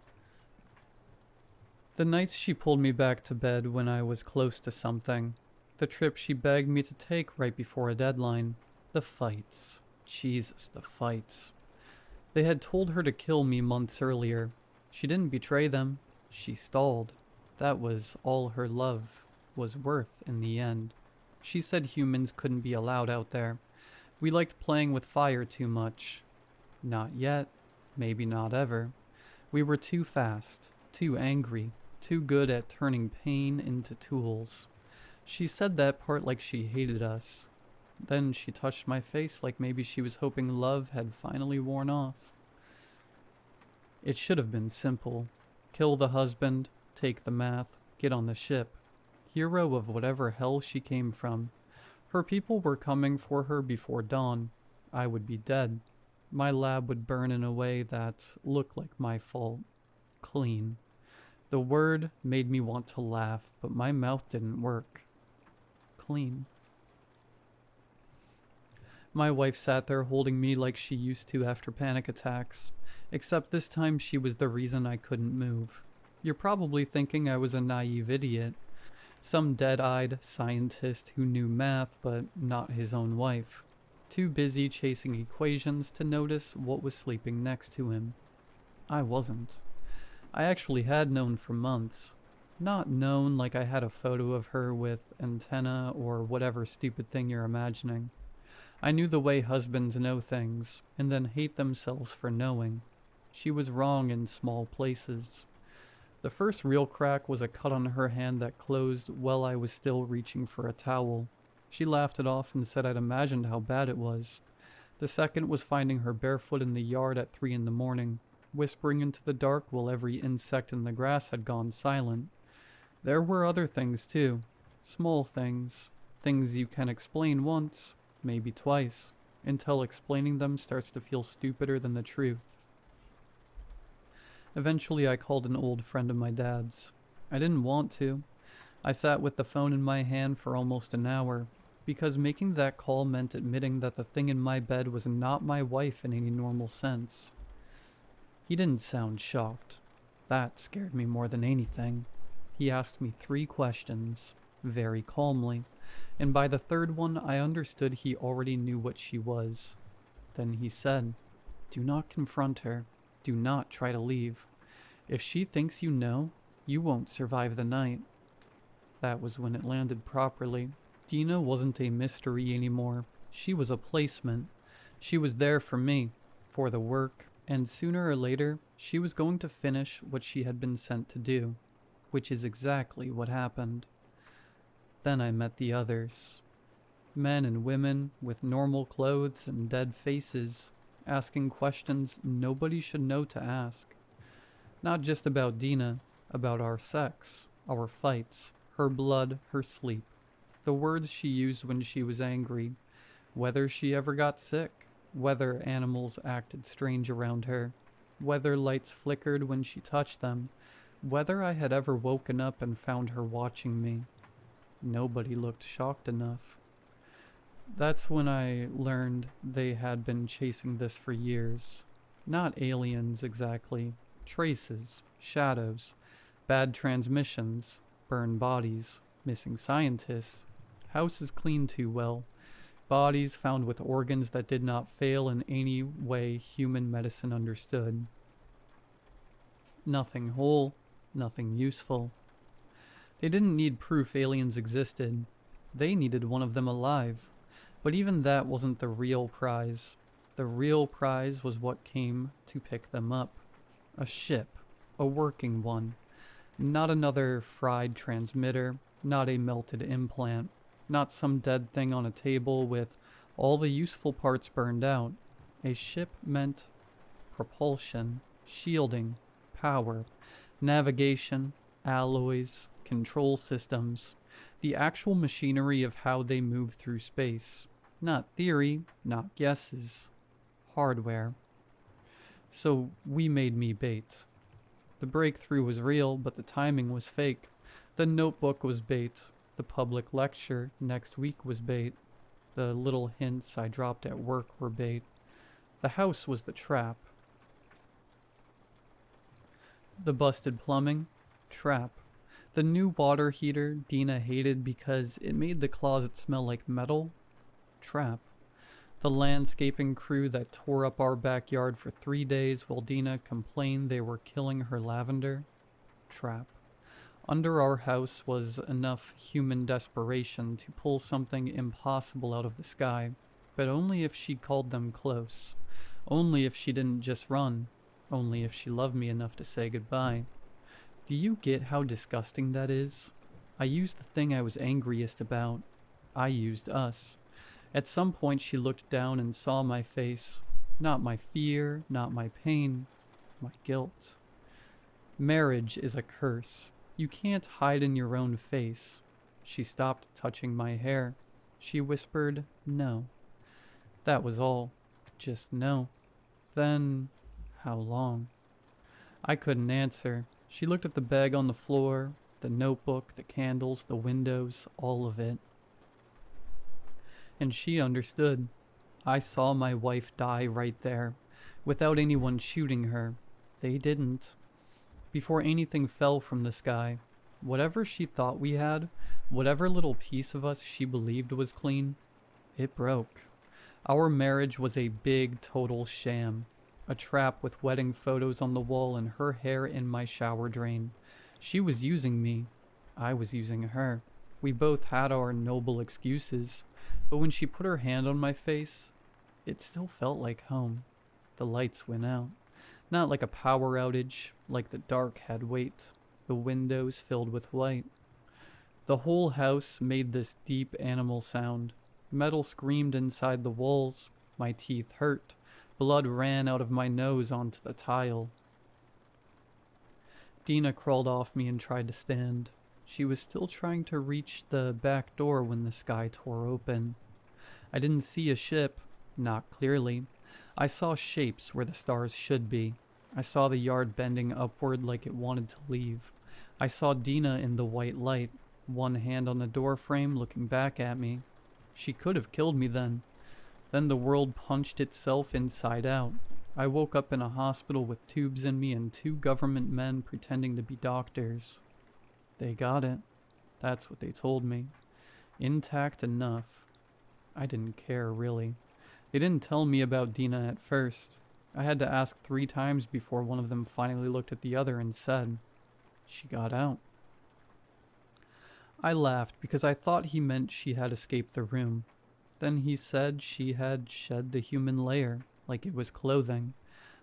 The nights she pulled me back to bed when I was close to something. The trip she begged me to take right before a deadline. The fights. Jesus, the fights. They had told her to kill me months earlier. She didn't betray them. She stalled. That was all her love was worth in the end. She said humans couldn't be allowed out there. We liked playing with fire too much. Not yet. Maybe not ever. We were too fast, too angry, too good at turning pain into tools. She said that part like she hated us. Then she touched my face like maybe she was hoping love had finally worn off. It should have been simple. Kill the husband, take the math, get on the ship. Hero of whatever hell she came from. Her people were coming for her before dawn. I would be dead. My lab would burn in a way that looked like my fault. Clean. The word made me want to laugh, but my mouth didn't work. Clean. My wife sat there holding me like she used to after panic attacks, except this time she was the reason I couldn't move. You're probably thinking I was a naive idiot. Some dead-eyed scientist who knew math but not his own wife. Too busy chasing equations to notice what was sleeping next to him. I wasn't. I actually had known for months. Not known like I had a photo of her with antenna or whatever stupid thing you're imagining. I knew the way husbands know things, and then hate themselves for knowing. She was wrong in small places. The first real crack was a cut on her hand that closed while I was still reaching for a towel. She laughed it off and said I'd imagined how bad it was. The second was finding her barefoot in the yard at 3 a.m, whispering into the dark while every insect in the grass had gone silent. There were other things too. Small things. Things you can explain once, maybe twice, until explaining them starts to feel stupider than the truth. Eventually I called an old friend of my dad's. I didn't want to. I sat with the phone in my hand for almost an hour, because making that call meant admitting that the thing in my bed was not my wife in any normal sense. He didn't sound shocked. That scared me more than anything. He asked me 3 questions, very calmly, and by the third one I understood he already knew what she was. Then he said, "Do not confront her. Do not try to leave. If she thinks you know, you won't survive the night." That was when it landed properly. Dina wasn't a mystery anymore. She was a placement. She was there for me, for the work, and sooner or later, she was going to finish what she had been sent to do, which is exactly what happened. Then I met the others. Men and women with normal clothes and dead faces, asking questions nobody should know to ask. Not just about Dina, about our sex, our fights, her blood, her sleep, the words she used when she was angry, whether she ever got sick, whether animals acted strange around her, whether lights flickered when she touched them, whether I had ever woken up and found her watching me. Nobody looked shocked enough. That's when I learned they had been chasing this for years. Not aliens exactly. Traces, shadows, bad transmissions, burned bodies, missing scientists, houses cleaned too well, bodies found with organs that did not fail in any way human medicine understood. Nothing whole, nothing useful. They didn't need proof aliens existed. They needed one of them alive. But even that wasn't the real prize. The real prize was what came to pick them up. A ship. A working one. Not another fried transmitter. Not a melted implant. Not some dead thing on a table with all the useful parts burned out. A ship meant propulsion, shielding, power, navigation, alloys, control systems, the actual machinery of how they move through space. Not theory, not guesses. Hardware. So we made me bait. The breakthrough was real, but the timing was fake. The notebook was bait. The public lecture next week was bait. The little hints I dropped at work were bait. The house was the trap. The busted plumbing? Trap. The new water heater Dina hated because it made the closet smell like metal? Trap. The landscaping crew that tore up our backyard for 3 days while Dina complained they were killing her lavender? Trap. Under our house was enough human desperation to pull something impossible out of the sky, but only if she called them close. Only if she didn't just run. Only if she loved me enough to say goodbye. Do you get how disgusting that is? I used the thing I was angriest about. I used us. At some point she looked down and saw my face. Not my fear, not my pain, my guilt. Marriage is a curse. You can't hide in your own face. She stopped touching my hair. She whispered, no. That was all. Just no. Then, how long? I couldn't answer. She looked at the bag on the floor, the notebook, the candles, the windows, all of it. And she understood. I saw my wife die right there, without anyone shooting her. They didn't. Before anything fell from the sky, whatever she thought we had, whatever little piece of us she believed was clean, it broke. Our marriage was a big total sham. A trap with wedding photos on the wall and her hair in my shower drain. She was using me. I was using her. We both had our noble excuses, but when she put her hand on my face, it still felt like home. The lights went out. Not like a power outage, like the dark had weight. The windows filled with light. The whole house made this deep animal sound. Metal screamed inside the walls. My teeth hurt. Blood ran out of my nose onto the tile. Dina crawled off me and tried to stand. She was still trying to reach the back door when the sky tore open. I didn't see a ship, not clearly. I saw shapes where the stars should be. I saw the yard bending upward like it wanted to leave. I saw Dina in the white light, one hand on the door frame looking back at me. She could have killed me then. Then the world punched itself inside out. I woke up in a hospital with tubes in me and 2 government men pretending to be doctors. They got it. That's what they told me. Intact enough. I didn't care, really. They didn't tell me about Dina at first. I had to ask 3 times before one of them finally looked at the other and said, she got out. I laughed because I thought he meant she had escaped the room. Then he said she had shed the human layer, like it was clothing,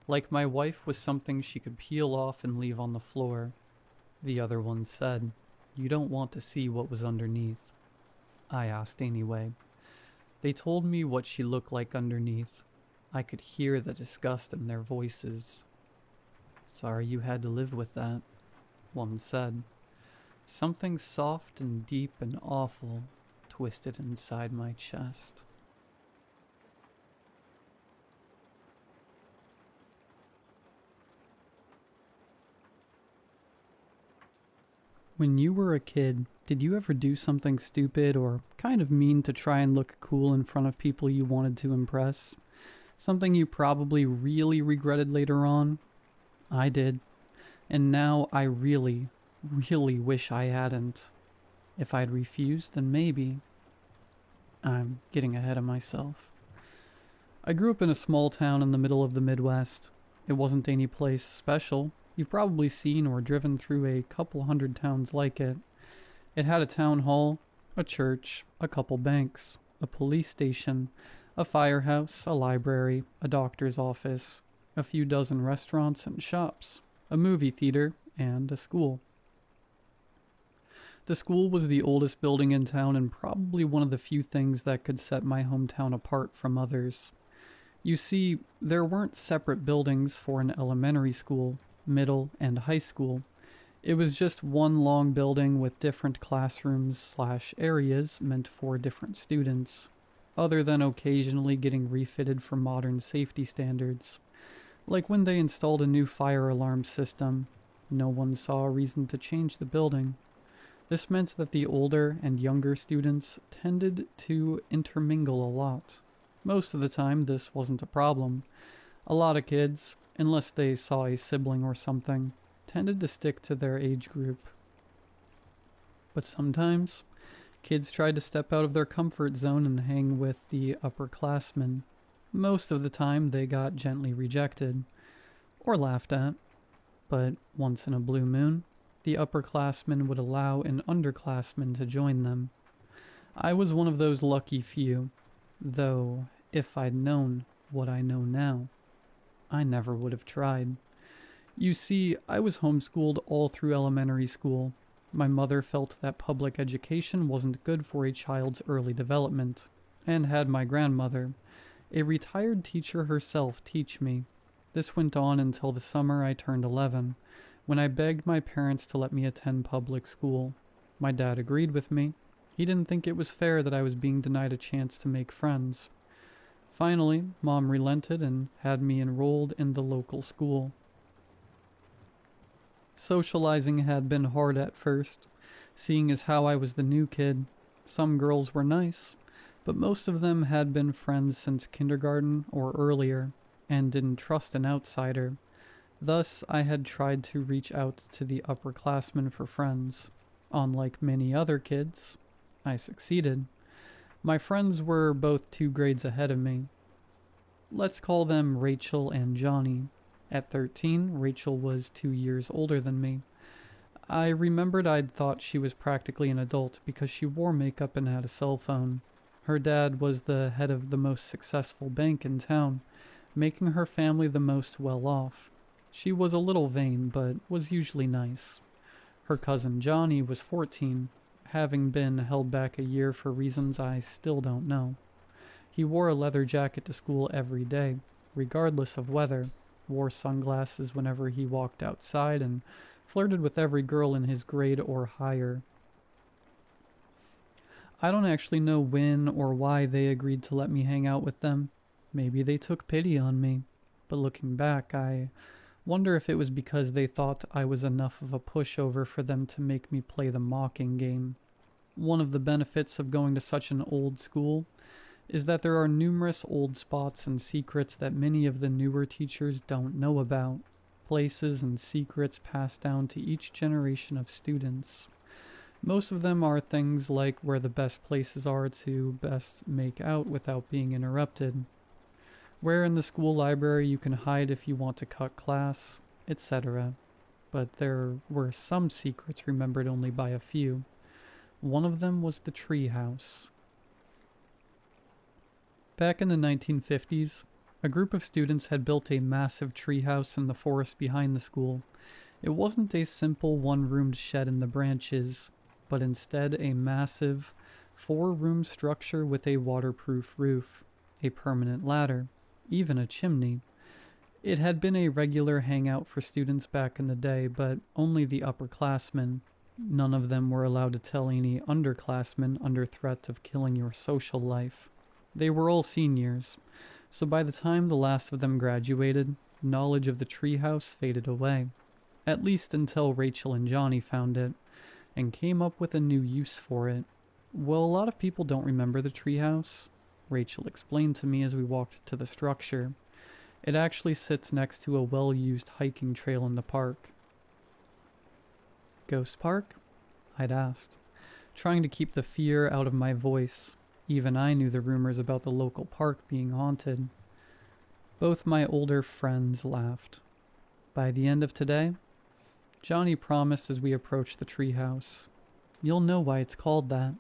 like my wife was something she could peel off and leave on the floor. The other one said, you don't want to see what was underneath. I asked anyway. They told me what she looked like underneath. I could hear the disgust in their voices. Sorry you had to live with that, one said. Something soft and deep and awful twisted inside my chest. When you were a kid, did you ever do something stupid or kind of mean to try and look cool in front of people you wanted to impress? Something you probably really regretted later on? I did. And now I really wish I hadn't. If I'd refused, then maybe. I'm getting ahead of myself. I grew up in a small town in the middle of the Midwest. It wasn't any place special. You've probably seen or driven through a couple hundred towns like it. It had a town hall, a church, a couple banks, a police station, a firehouse, a library, a doctor's office, a few dozen restaurants and shops, a movie theater, and a school. The school was the oldest building in town and probably one of the few things that could set my hometown apart from others. You see, there weren't separate buildings for an elementary school. middle, and high school. It was just one long building with different classrooms/areas meant for different students, other than occasionally getting refitted for modern safety standards. Like when they installed a new fire alarm system, no one saw a reason to change the building. This meant that the older and younger students tended to intermingle a lot. Most of the time, this wasn't a problem. A lot of kids, unless they saw a sibling or something, tended to stick to their age group. But sometimes, kids tried to step out of their comfort zone and hang with the upperclassmen. Most of the time, they got gently rejected, or laughed at. But once in a blue moon, the upperclassmen would allow an underclassman to join them. I was one of those lucky few, though if I'd known what I know now, I never would have tried. You see, I was homeschooled all through elementary school. My mother felt that public education wasn't good for a child's early development, and had my grandmother, a retired teacher herself, teach me. This went on until the summer I turned 11, when I begged my parents to let me attend public school. My dad agreed with me. He didn't think it was fair that I was being denied a chance to make friends. Finally, Mom relented and had me enrolled in the local school. Socializing had been hard at first, seeing as how I was the new kid. Some girls were nice, but most of them had been friends since kindergarten or earlier, and didn't trust an outsider. Thus, I had tried to reach out to the upperclassmen for friends. Unlike many other kids, I succeeded. My friends were both 2 grades ahead of me. Let's call them Rachel and Johnny. At 13, Rachel was 2 years older than me. I remembered I'd thought she was practically an adult because she wore makeup and had a cell phone. Her dad was the head of the most successful bank in town, making her family the most well-off. She was a little vain, but was usually nice. Her cousin Johnny was 14, having been held back a year for reasons I still don't know. He wore a leather jacket to school every day, regardless of weather, wore sunglasses whenever he walked outside, and flirted with every girl in his grade or higher. I don't actually know when or why they agreed to let me hang out with them. Maybe they took pity on me, but looking back, I wonder if it was because they thought I was enough of a pushover for them to make me play the mocking game. One of the benefits of going to such an old school is that there are numerous old spots and secrets that many of the newer teachers don't know about, places and secrets passed down to each generation of students. Most of them are things like where the best places are to best make out without being interrupted, where in the school library you can hide if you want to cut class, etc. But there were some secrets remembered only by a few. One of them was the tree house. Back in the 1950s, a group of students had built a massive treehouse in the forest behind the school. It wasn't a simple one-roomed shed in the branches, but instead a massive 4-room structure with a waterproof roof, a permanent ladder, even a chimney. It had been a regular hangout for students back in the day, but only the upperclassmen. None of them were allowed to tell any underclassmen under threat of killing your social life. They were all seniors, so by the time the last of them graduated, knowledge of the treehouse faded away. At least until Rachel and Johnny found it, and came up with a new use for it. Well, a lot of people don't remember the treehouse. Rachel explained to me as we walked to the structure. It actually sits next to a well-used hiking trail in the park. Ghost Park? I'd asked, trying to keep the fear out of my voice. Even I knew the rumors about the local park being haunted. Both my older friends laughed. By the end of today, Johnny promised as we approached the treehouse, "You'll know why it's called that."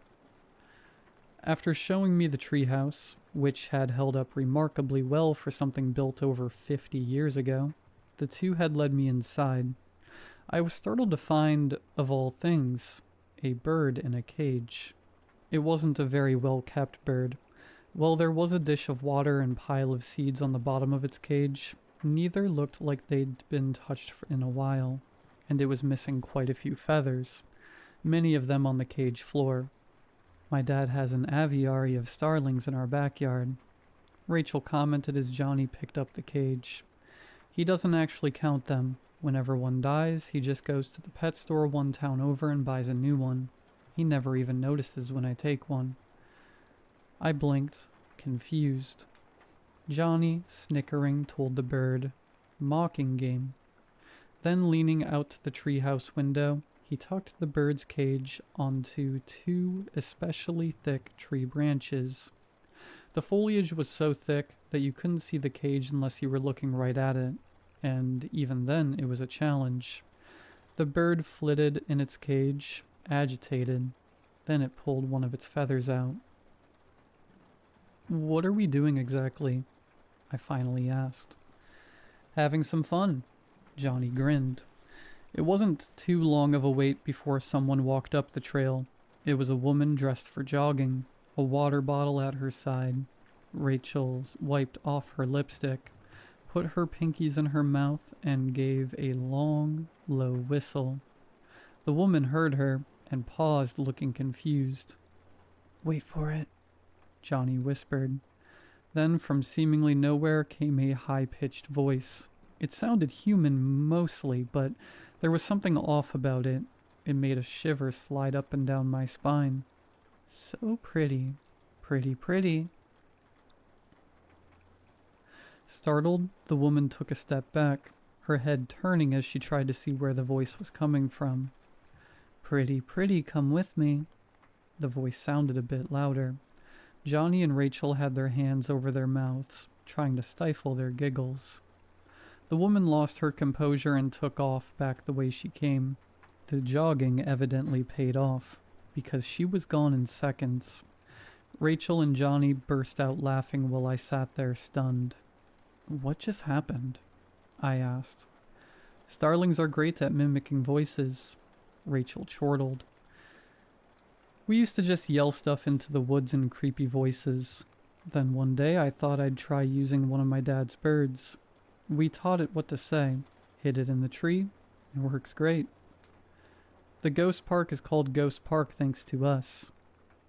After showing me the treehouse, which had held up remarkably well for something built over 50 years ago, the two had led me inside. I was startled to find, of all things, a bird in a cage. It wasn't a very well-kept bird. While there was a dish of water and pile of seeds on the bottom of its cage, Neither looked like they'd been touched in a while, and it was missing quite a few feathers, many of them on the cage floor. My dad has an aviary of starlings in our backyard. Rachel commented as Johnny picked up the cage. He doesn't actually count them. Whenever one dies, he just goes to the pet store one town over and buys a new one. He never even notices when I take one. I blinked, confused. Johnny, snickering, told the bird, "Mocking game." Then, leaning out to the treehouse window, he tucked the bird's cage onto 2 especially thick tree branches. The foliage was so thick that you couldn't see the cage unless you were looking right at it, and even then it was a challenge. The bird flitted in its cage, agitated. Then it pulled one of its feathers out. "What are we doing exactly?" I finally asked. "Having some fun." Johnny grinned. It wasn't too long of a wait before someone walked up the trail. It was a woman dressed for jogging, a water bottle at her side. Rachel wiped off her lipstick, put her pinkies in her mouth, and gave a long, low whistle. The woman heard her and paused, looking confused. "Wait for it," Johnny whispered. Then from seemingly nowhere came a high-pitched voice. It sounded human mostly, but there was something off about it. It made a shiver slide up and down my spine. "So pretty, pretty, pretty." Startled, the woman took a step back, her head turning as she tried to see where the voice was coming from. "Pretty, pretty, come with me." The voice sounded a bit louder. Johnny and Rachel had their hands over their mouths, trying to stifle their giggles. The woman lost her composure and took off back the way she came. The jogging evidently paid off, because she was gone in seconds. Rachel and Johnny burst out laughing while I sat there stunned. "What just happened?" I asked. "Starlings are great at mimicking voices," Rachel chortled. "We used to just yell stuff into the woods in creepy voices. Then one day I thought I'd try using one of my dad's birds. We taught it what to say, hid it in the tree. It works great. The ghost park is called Ghost Park thanks to us."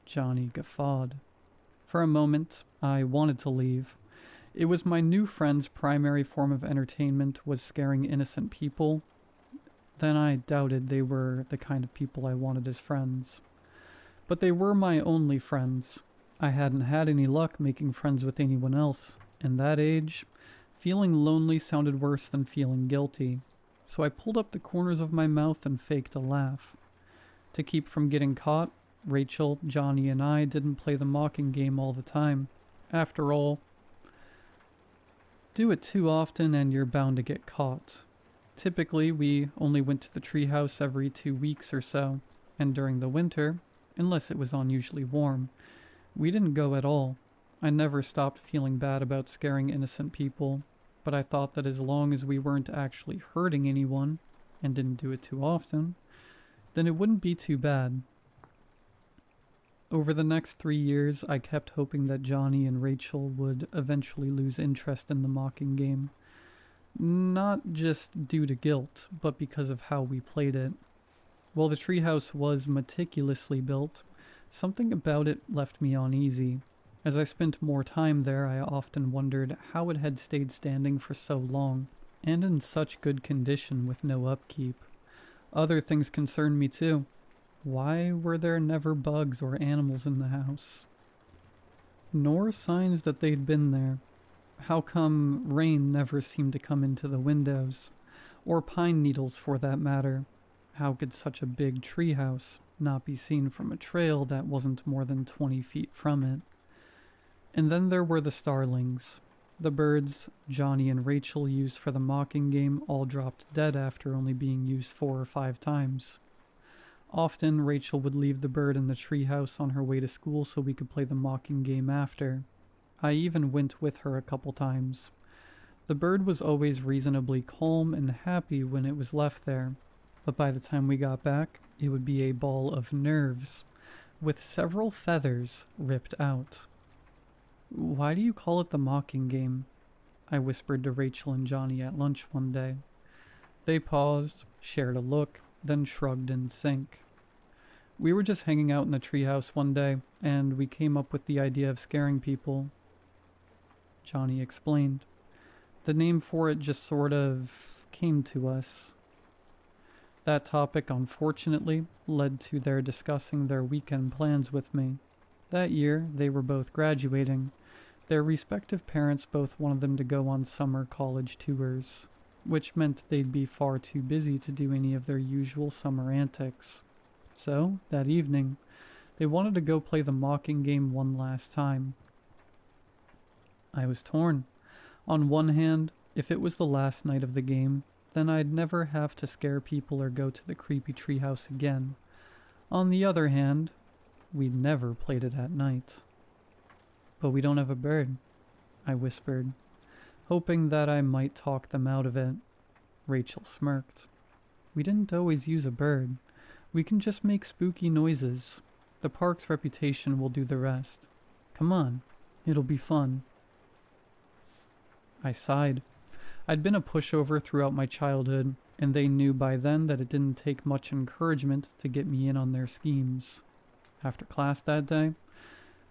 Johnny guffawed. For a moment, I wanted to leave. It was my new friend's primary form of entertainment was scaring innocent people. Then I doubted they were the kind of people I wanted as friends. But they were my only friends. I hadn't had any luck making friends with anyone else. In that age, feeling lonely sounded worse than feeling guilty. So I pulled up the corners of my mouth and faked a laugh. To keep from getting caught, Rachel, Johnny, and I didn't play the mocking game all the time. After all, do it too often and you're bound to get caught. Typically, we only went to the treehouse every 2 weeks or so, and during the winter, unless it was unusually warm, we didn't go at all. I never stopped feeling bad about scaring innocent people, but I thought that as long as we weren't actually hurting anyone, and didn't do it too often, then it wouldn't be too bad. Over the next 3 years, I kept hoping that Johnny and Rachel would eventually lose interest in the mocking game. Not just due to guilt, but because of how we played it. While the treehouse was meticulously built, something about it left me uneasy. As I spent more time there, I often wondered how it had stayed standing for so long, and in such good condition with no upkeep. Other things concerned me too. Why were there never bugs or animals in the house? Nor signs that they'd been there. How come rain never seemed to come into the windows? Or pine needles, for that matter. How could such a big treehouse not be seen from a trail that wasn't more than 20 feet from it? And then there were the starlings. The birds Johnny and Rachel used for the mocking game all dropped dead after only being used 4 or 5 times. Often, Rachel would leave the bird in the treehouse on her way to school so we could play the mocking game after. I even went with her a couple times. The bird was always reasonably calm and happy when it was left there, but by the time we got back, it would be a ball of nerves, with several feathers ripped out. "Why do you call it the mocking game?" I whispered to Rachel and Johnny at lunch one day. They paused, shared a look, then shrugged in sync. We were just hanging out in the treehouse one day, and we came up with the idea of scaring people. Johnny explained. The name for it just sort of came to us. That topic, unfortunately, led to their discussing their weekend plans with me. That year, they were both graduating. Their respective parents both wanted them to go on summer college tours, which meant they'd be far too busy to do any of their usual summer antics. So, that evening, they wanted to go play the mocking game one last time. I was torn. On one hand, if it was the last night of the game, then I'd never have to scare people or go to the creepy treehouse again. On the other hand, we'd never played it at night. But we don't have a bird, I whispered, hoping that I might talk them out of it. Rachel smirked. We didn't always use a bird. We can just make spooky noises. The park's reputation will do the rest. Come on, it'll be fun. I sighed. I'd been a pushover throughout my childhood, and they knew by then that it didn't take much encouragement to get me in on their schemes. After class that day,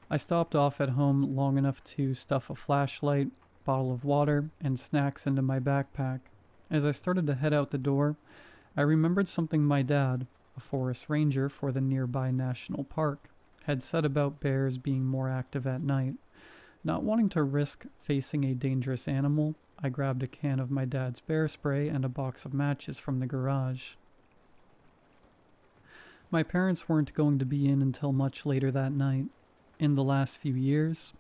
I stopped off at home long enough to stuff a flashlight, bottle of water, and snacks into my backpack. As I started to head out the door, I remembered something my dad, a forest ranger for the nearby national park, had said about bears being more active at night. Not wanting to risk facing a dangerous animal, I grabbed a can of my dad's bear spray and a box of matches from the garage. My parents weren't going to be in until much later that night. In the last few years,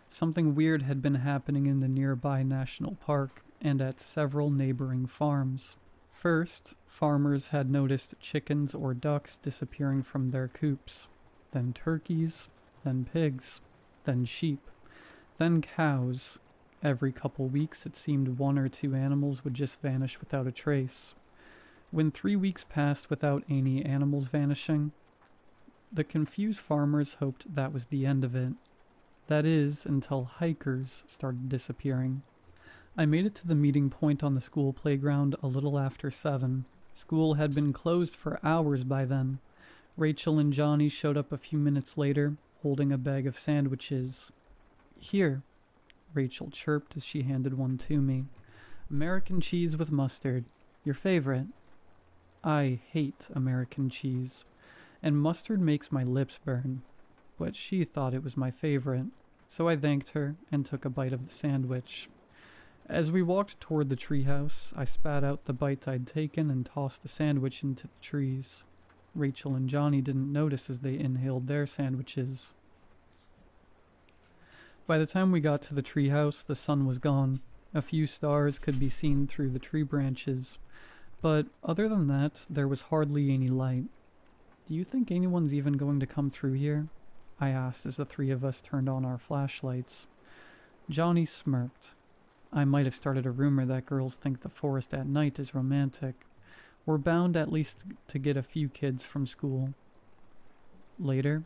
something weird had been happening in the nearby national park and at several neighboring farms. First, farmers had noticed chickens or ducks disappearing from their coops, then turkeys, then pigs, then sheep, then cows. Every couple weeks it seemed one or two animals would just vanish without a trace. When 3 weeks passed without any animals vanishing, the confused farmers hoped that was the end of it. That is, until hikers started disappearing. I made it to the meeting point on the school playground a little after 7. School had been closed for hours by then. Rachel and Johnny showed up a few minutes later, holding a bag of sandwiches. Here, Rachel chirped as she handed one to me. American cheese with mustard. Your favorite. I hate American cheese, and mustard makes my lips burn. But she thought it was my favorite, so I thanked her and took a bite of the sandwich. As we walked toward the treehouse, I spat out the bite I'd taken and tossed the sandwich into the trees. Rachel and Johnny didn't notice as they inhaled their sandwiches. By the time we got to the treehouse, the sun was gone. A few stars could be seen through the tree branches, but other than that, there was hardly any light. Do you think anyone's even going to come through here? I asked as the three of us turned on our flashlights. Johnny smirked. I might have started a rumor that girls think the forest at night is romantic. We're bound at least to get a few kids from school. Later,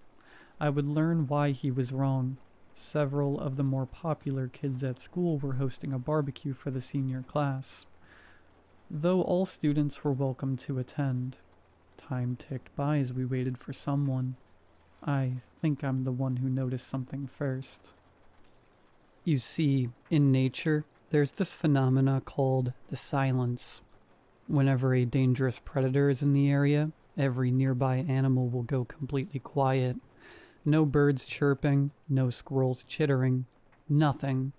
I would learn why he was wrong. Several of the more popular kids at school were hosting a barbecue for the senior class, though all students were welcome to attend. Time ticked by as we waited for someone. I think I'm the one who noticed something first. You see, in nature, there's this phenomena called the silence. Whenever a dangerous predator is in the area, every nearby animal will go completely quiet. No birds chirping, no squirrels chittering, nothing.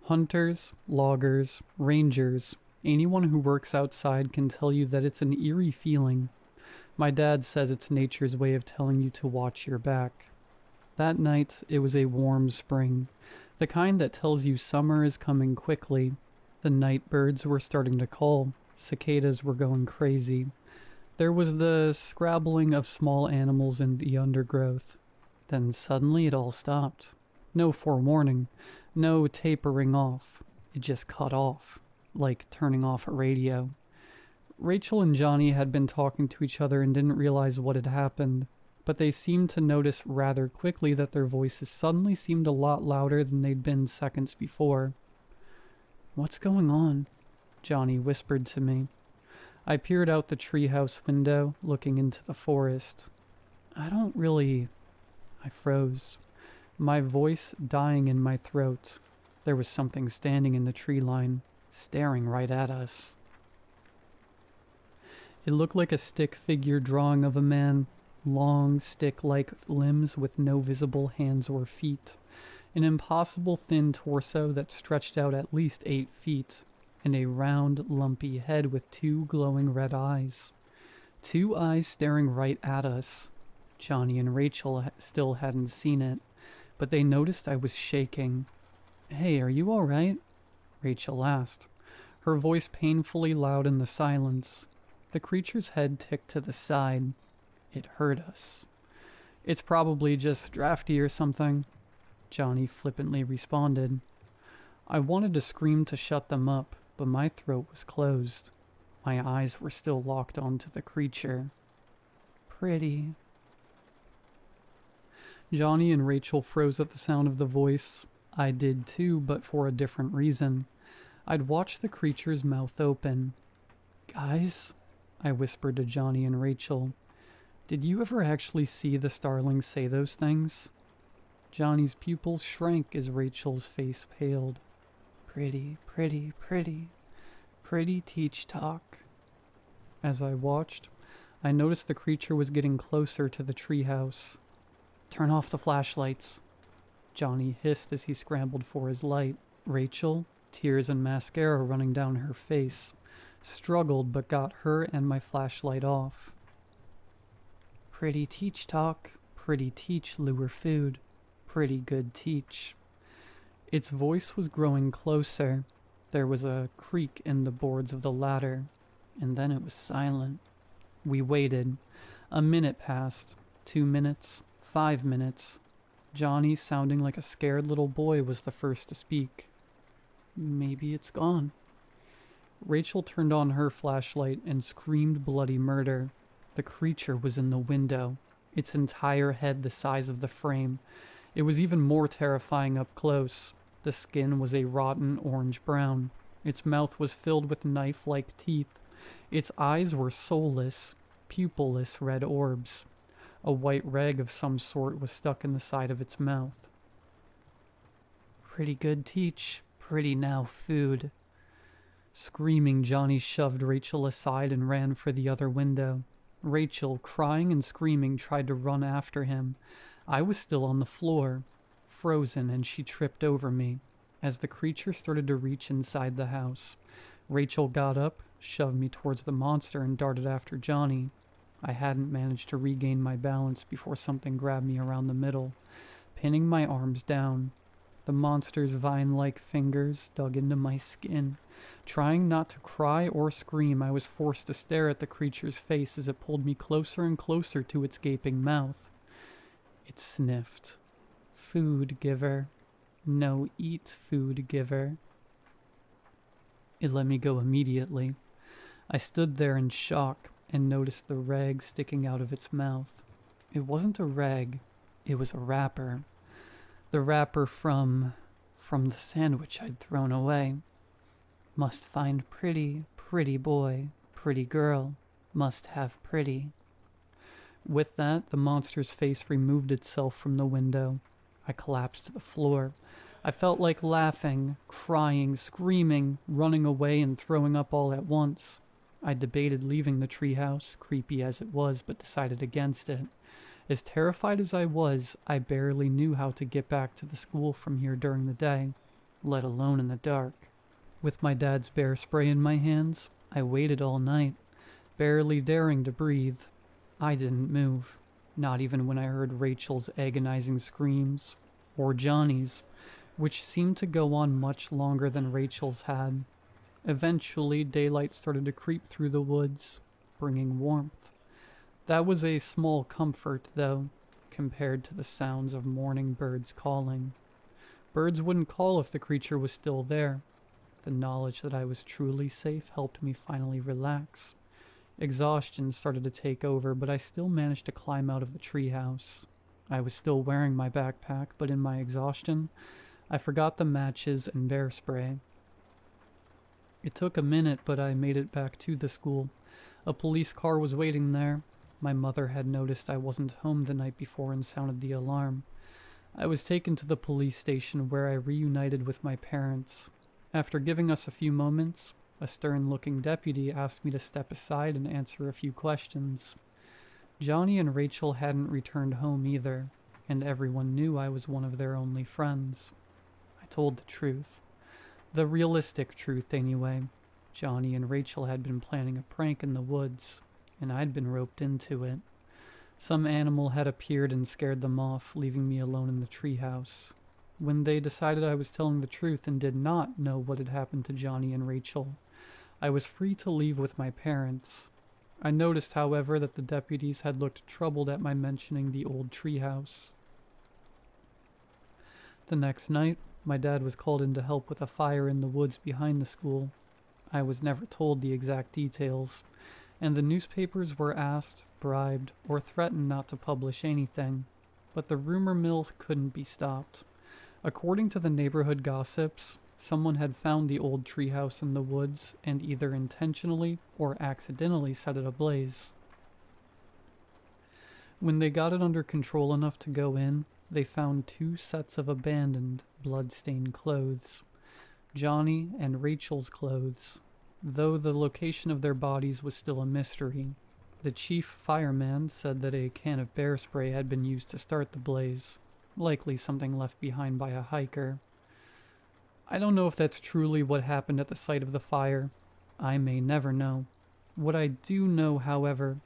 Hunters, loggers, rangers, anyone who works outside can tell you that it's an eerie feeling. My dad says it's nature's way of telling you to watch your back. That night, it was a warm spring, the kind that tells you summer is coming quickly. The night birds were starting to call, cicadas were going crazy. There was the scrabbling of small animals in the undergrowth. Then suddenly it all stopped. No forewarning, no tapering off. It just cut off, like turning off a radio. Rachel and Johnny had been talking to each other and didn't realize what had happened, but they seemed to notice rather quickly that their voices suddenly seemed a lot louder than they'd been seconds before. "What's going on?" Johnny whispered to me. I peered out the treehouse window, looking into the forest. I froze, my voice dying in my throat. There was something standing in the tree line, staring right at us. It looked like a stick figure drawing of a man, long, stick-like limbs with no visible hands or feet, an impossible thin torso that stretched out at least 8 feet, and a round, lumpy head with 2 glowing red eyes. 2 eyes staring right at us. Johnny and Rachel still hadn't seen it, but they noticed I was shaking. "Hey, are you all right?" Rachel asked, her voice painfully loud in the silence. The creature's head ticked to the side. It heard us. "It's probably just drafty or something," Johnny flippantly responded. I wanted to scream to shut them up, but my throat was closed. My eyes were still locked onto the creature. "Pretty." Johnny and Rachel froze at the sound of the voice. I did too, but for a different reason. I'd watched the creature's mouth open. "Guys," I whispered to Johnny and Rachel, "did you ever actually see the starlings say those things?" Johnny's pupils shrank as Rachel's face paled. "Pretty, pretty, pretty. Pretty teach talk." As I watched, I noticed the creature was getting closer to the treehouse. "Turn off the flashlights," Johnny hissed as he scrambled for his light. Rachel, tears and mascara running down her face, struggled but got her and my flashlight off. "Pretty teach talk, pretty teach lure food, pretty good teach." Its voice was growing closer. There was a creak in the boards of the ladder, and then it was silent. We waited. A minute passed, 2 minutes, 5 minutes. Johnny, sounding like a scared little boy, was the first to speak. "Maybe it's gone." Rachel turned on her flashlight and screamed bloody murder. The creature was in the window, its entire head the size of the frame. It was even more terrifying up close. The skin was a rotten orange-brown. Its mouth was filled with knife-like teeth. Its eyes were soulless, pupilless red orbs. A white rag of some sort was stuck in the side of its mouth. "Pretty good teach, pretty now food." Screaming, Johnny shoved Rachel aside and ran for the other window. Rachel, crying and screaming, tried to run after him. I was still on the floor, frozen, and she tripped over me. As the creature started to reach inside the house, Rachel got up, shoved me towards the monster, and darted after Johnny. I hadn't managed to regain my balance before something grabbed me around the middle, pinning my arms down. The monster's vine-like fingers dug into my skin. Trying not to cry or scream, I was forced to stare at the creature's face as it pulled me closer and closer to its gaping mouth. It sniffed. "Food giver. No eat food giver." It let me go immediately. I stood there in shock and noticed the rag sticking out of its mouth. It wasn't a rag, it was a wrapper. The wrapper from the sandwich I'd thrown away. "Must find pretty, pretty boy, pretty girl, must have pretty." With that, the monster's face removed itself from the window. I collapsed to the floor. I felt like laughing, crying, screaming, running away, and throwing up all at once. I debated leaving the treehouse, creepy as it was, but decided against it. As terrified as I was, I barely knew how to get back to the school from here during the day, let alone in the dark. With my dad's bear spray in my hands, I waited all night, barely daring to breathe. I didn't move, not even when I heard Rachel's agonizing screams, or Johnny's, which seemed to go on much longer than Rachel's had. Eventually, daylight started to creep through the woods, bringing warmth. That was a small comfort, though, compared to the sounds of morning birds calling. Birds wouldn't call if the creature was still there. The knowledge that I was truly safe helped me finally relax. Exhaustion started to take over, but I still managed to climb out of the treehouse. I was still wearing my backpack, but in my exhaustion, I forgot the matches and bear spray. It took a minute, but I made it back to the school. A police car was waiting there. My mother had noticed I wasn't home the night before and sounded the alarm. I was taken to the police station where I reunited with my parents. After giving us a few moments, a stern-looking deputy asked me to step aside and answer a few questions. Johnny and Rachel hadn't returned home either, and everyone knew I was one of their only friends. I told the truth. The realistic truth, anyway. Johnny and Rachel had been planning a prank in the woods, and I'd been roped into it. Some animal had appeared and scared them off, leaving me alone in the treehouse. When they decided I was telling the truth and did not know what had happened to Johnny and Rachel, I was free to leave with my parents. I noticed, however, that the deputies had looked troubled at my mentioning the old treehouse. The next night, my dad was called in to help with a fire in the woods behind the school. I was never told the exact details, and the newspapers were asked, bribed, or threatened not to publish anything, but the rumor mill couldn't be stopped. According to the neighborhood gossips, someone had found the old treehouse in the woods and either intentionally or accidentally set it ablaze. When they got it under control enough to go in, they found 2 sets of abandoned, blood-stained clothes. Johnny and Rachel's clothes, though the location of their bodies was still a mystery. The chief fireman said that a can of bear spray had been used to start the blaze, likely something left behind by a hiker. I don't know if that's truly what happened at the site of the fire. I may never know. What I do know, however,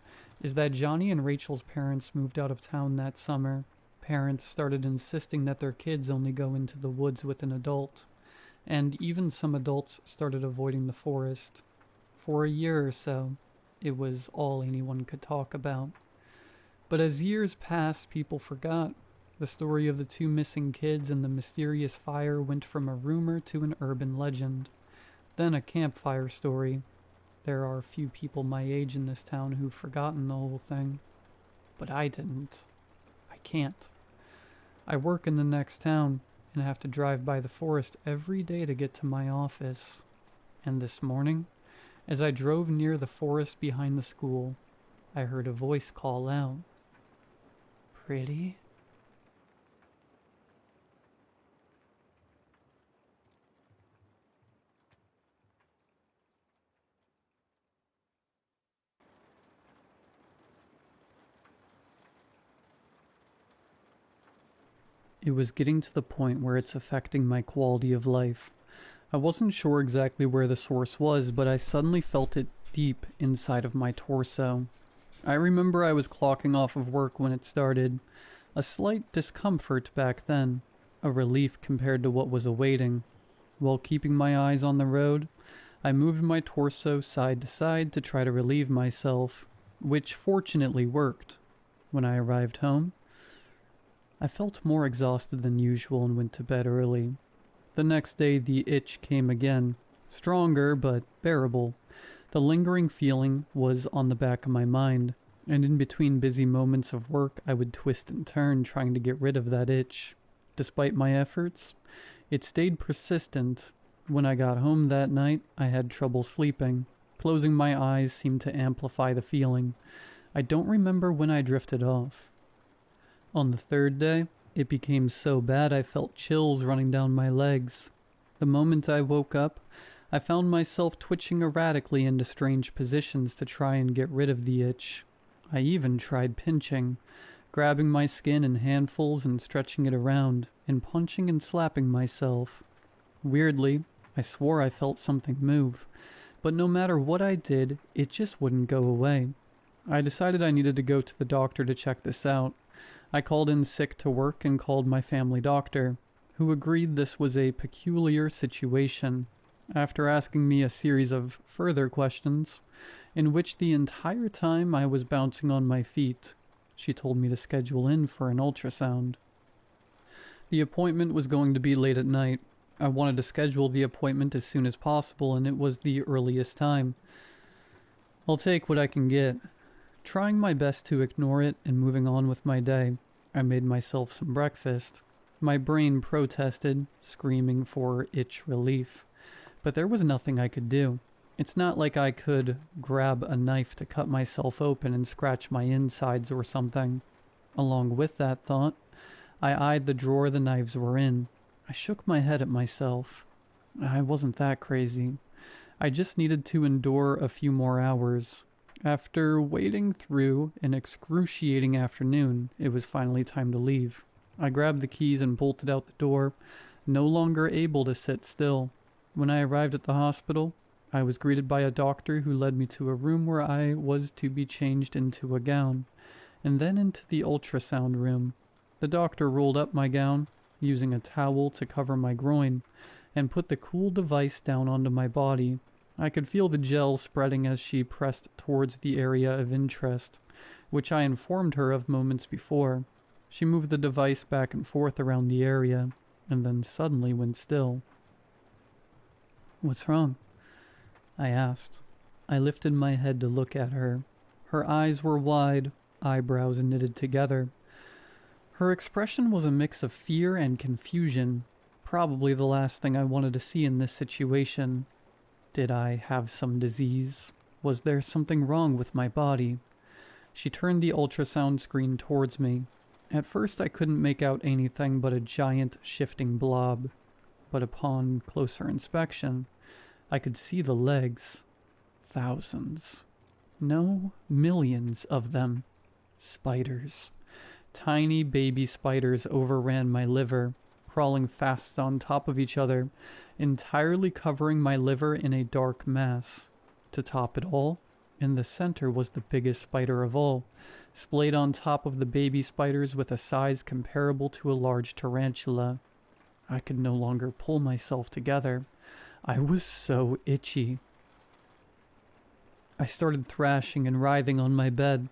is that Johnny and Rachel's parents moved out of town that summer. Parents started insisting that their kids only go into the woods with an adult, and even some adults started avoiding the forest. For a year or so, it was all anyone could talk about. But as years passed, people forgot. The story of the 2 missing kids and the mysterious fire went from a rumor to an urban legend, then a campfire story. There are few people my age in this town who've forgotten the whole thing. But I didn't. I can't. I work in the next town and have to drive by the forest every day to get to my office. And this morning, as I drove near the forest behind the school, I heard a voice call out, "Pretty?" It was getting to the point where it's affecting my quality of life. I wasn't sure exactly where the source was, but I suddenly felt it deep inside of my torso. I remember I was clocking off of work when it started. A slight discomfort back then, a relief compared to what was awaiting. While keeping my eyes on the road, I moved my torso side to side to try to relieve myself, which fortunately worked. When I arrived home, I felt more exhausted than usual and went to bed early. The next day the itch came again, stronger but bearable. The lingering feeling was on the back of my mind, and in between busy moments of work I would twist and turn trying to get rid of that itch. Despite my efforts, it stayed persistent. When I got home that night, I had trouble sleeping. Closing my eyes seemed to amplify the feeling. I don't remember when I drifted off. On the 3rd day, it became so bad I felt chills running down my legs. The moment I woke up, I found myself twitching erratically into strange positions to try and get rid of the itch. I even tried pinching, grabbing my skin in handfuls and stretching it around, and punching and slapping myself. Weirdly, I swore I felt something move, but no matter what I did, it just wouldn't go away. I decided I needed to go to the doctor to check this out. I called in sick to work and called my family doctor, who agreed this was a peculiar situation. After asking me a series of further questions, in which the entire time I was bouncing on my feet, she told me to schedule in for an ultrasound. The appointment was going to be late at night. I wanted to schedule the appointment as soon as possible, and it was the earliest time. I'll take what I can get. Trying my best to ignore it and moving on with my day, I made myself some breakfast. My brain protested, screaming for itch relief. But there was nothing I could do. It's not like I could grab a knife to cut myself open and scratch my insides or something. Along with that thought, I eyed the drawer the knives were in. I shook my head at myself. I wasn't that crazy. I just needed to endure a few more hours. After waiting through an excruciating afternoon, it was finally time to leave. I grabbed the keys and bolted out the door, no longer able to sit still. When I arrived at the hospital, I was greeted by a doctor who led me to a room where I was to be changed into a gown, and then into the ultrasound room. The doctor rolled up my gown, using a towel to cover my groin, and put the cool device down onto my body. I could feel the gel spreading as she pressed towards the area of interest, which I informed her of moments before. She moved the device back and forth around the area, and then suddenly went still. "What's wrong?" I asked. I lifted my head to look at her. Her eyes were wide, eyebrows knitted together. Her expression was a mix of fear and confusion, probably the last thing I wanted to see in this situation. Did I have some disease? Was there something wrong with my body? She turned the ultrasound screen towards me. At first I couldn't make out anything but a giant shifting blob, but upon closer inspection, I could see the legs. Thousands. No, millions of them. Spiders. Tiny baby spiders overran my liver, crawling fast on top of each other, entirely covering my liver in a dark mass. To top it all, in the center was the biggest spider of all, splayed on top of the baby spiders with a size comparable to a large tarantula. I could no longer pull myself together. I was so itchy. I started thrashing and writhing on my bed.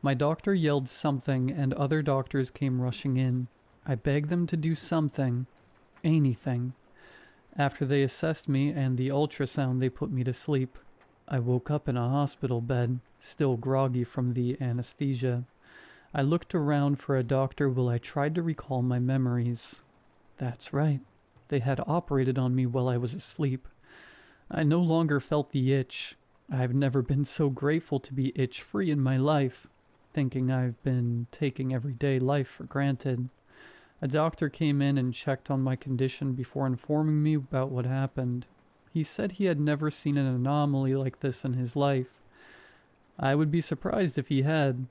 My doctor yelled something, and other doctors came rushing in. I begged them to do something. Anything. After they assessed me and the ultrasound, they put me to sleep. I woke up in a hospital bed, still groggy from the anesthesia. I looked around for a doctor while I tried to recall my memories. That's right. They had operated on me while I was asleep. I no longer felt the itch. I've never been so grateful to be itch-free in my life, thinking I've been taking everyday life for granted. A doctor came in and checked on my condition before informing me about what happened. He said he had never seen an anomaly like this in his life. I would be surprised if he had.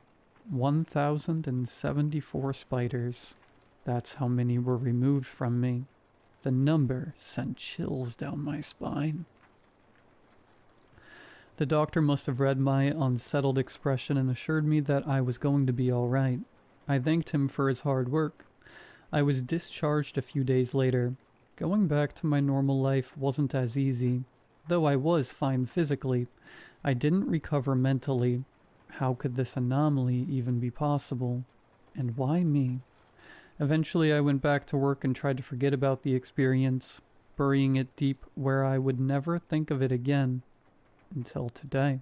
1,074 spiders. That's how many were removed from me. The number sent chills down my spine. The doctor must have read my unsettled expression and assured me that I was going to be all right. I thanked him for his hard work. I was discharged a few days later. Going back to my normal life wasn't as easy. Though I was fine physically, I didn't recover mentally. How could this anomaly even be possible? And why me? Eventually I went back to work and tried to forget about the experience, burying it deep where I would never think of it again. Until today.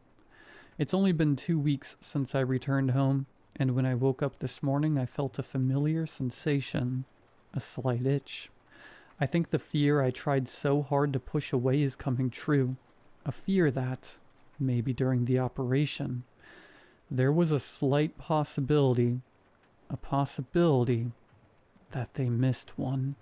It's only been 2 weeks since I returned home, and when I woke up this morning I felt a familiar sensation, a slight itch. I think the fear I tried so hard to push away is coming true. A fear that, maybe during the operation, there was a slight possibility, that they missed one.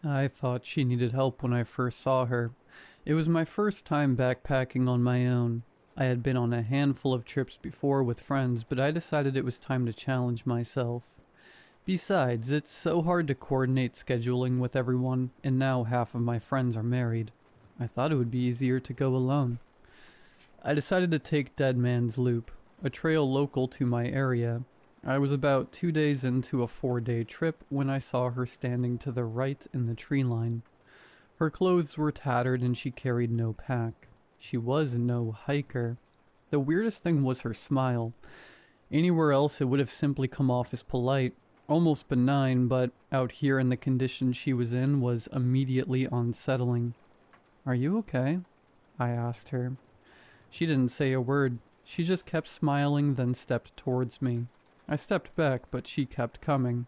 I thought she needed help when I first saw her. It was my first time backpacking on my own. I had been on a handful of trips before with friends, but I decided it was time to challenge myself. Besides, it's so hard to coordinate scheduling with everyone, and now half of my friends are married. I thought it would be easier to go alone. I decided to take Dead Man's Loop, a trail local to my area. I was about 2 days into a 4-day trip when I saw her standing to the right in the tree line. Her clothes were tattered and she carried no pack. She was no hiker. The weirdest thing was her smile. Anywhere else it would have simply come off as polite, almost benign, but out here in the condition she was in was immediately unsettling. "Are you okay?" I asked her. She didn't say a word. She just kept smiling, then stepped towards me. I stepped back, but she kept coming.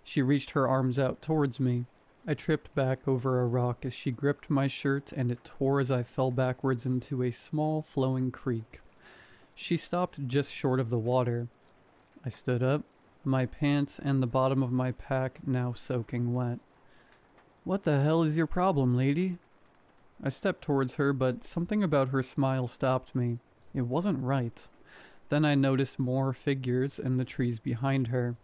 She reached her arms out towards me. I tripped back over a rock as she gripped my shirt, and it tore as I fell backwards into a small, flowing creek. She stopped just short of the water. I stood up, my pants and the bottom of my pack now soaking wet. "What the hell is your problem, lady?" I stepped towards her, but something about her smile stopped me. It wasn't right. Then I noticed more figures in the trees behind her.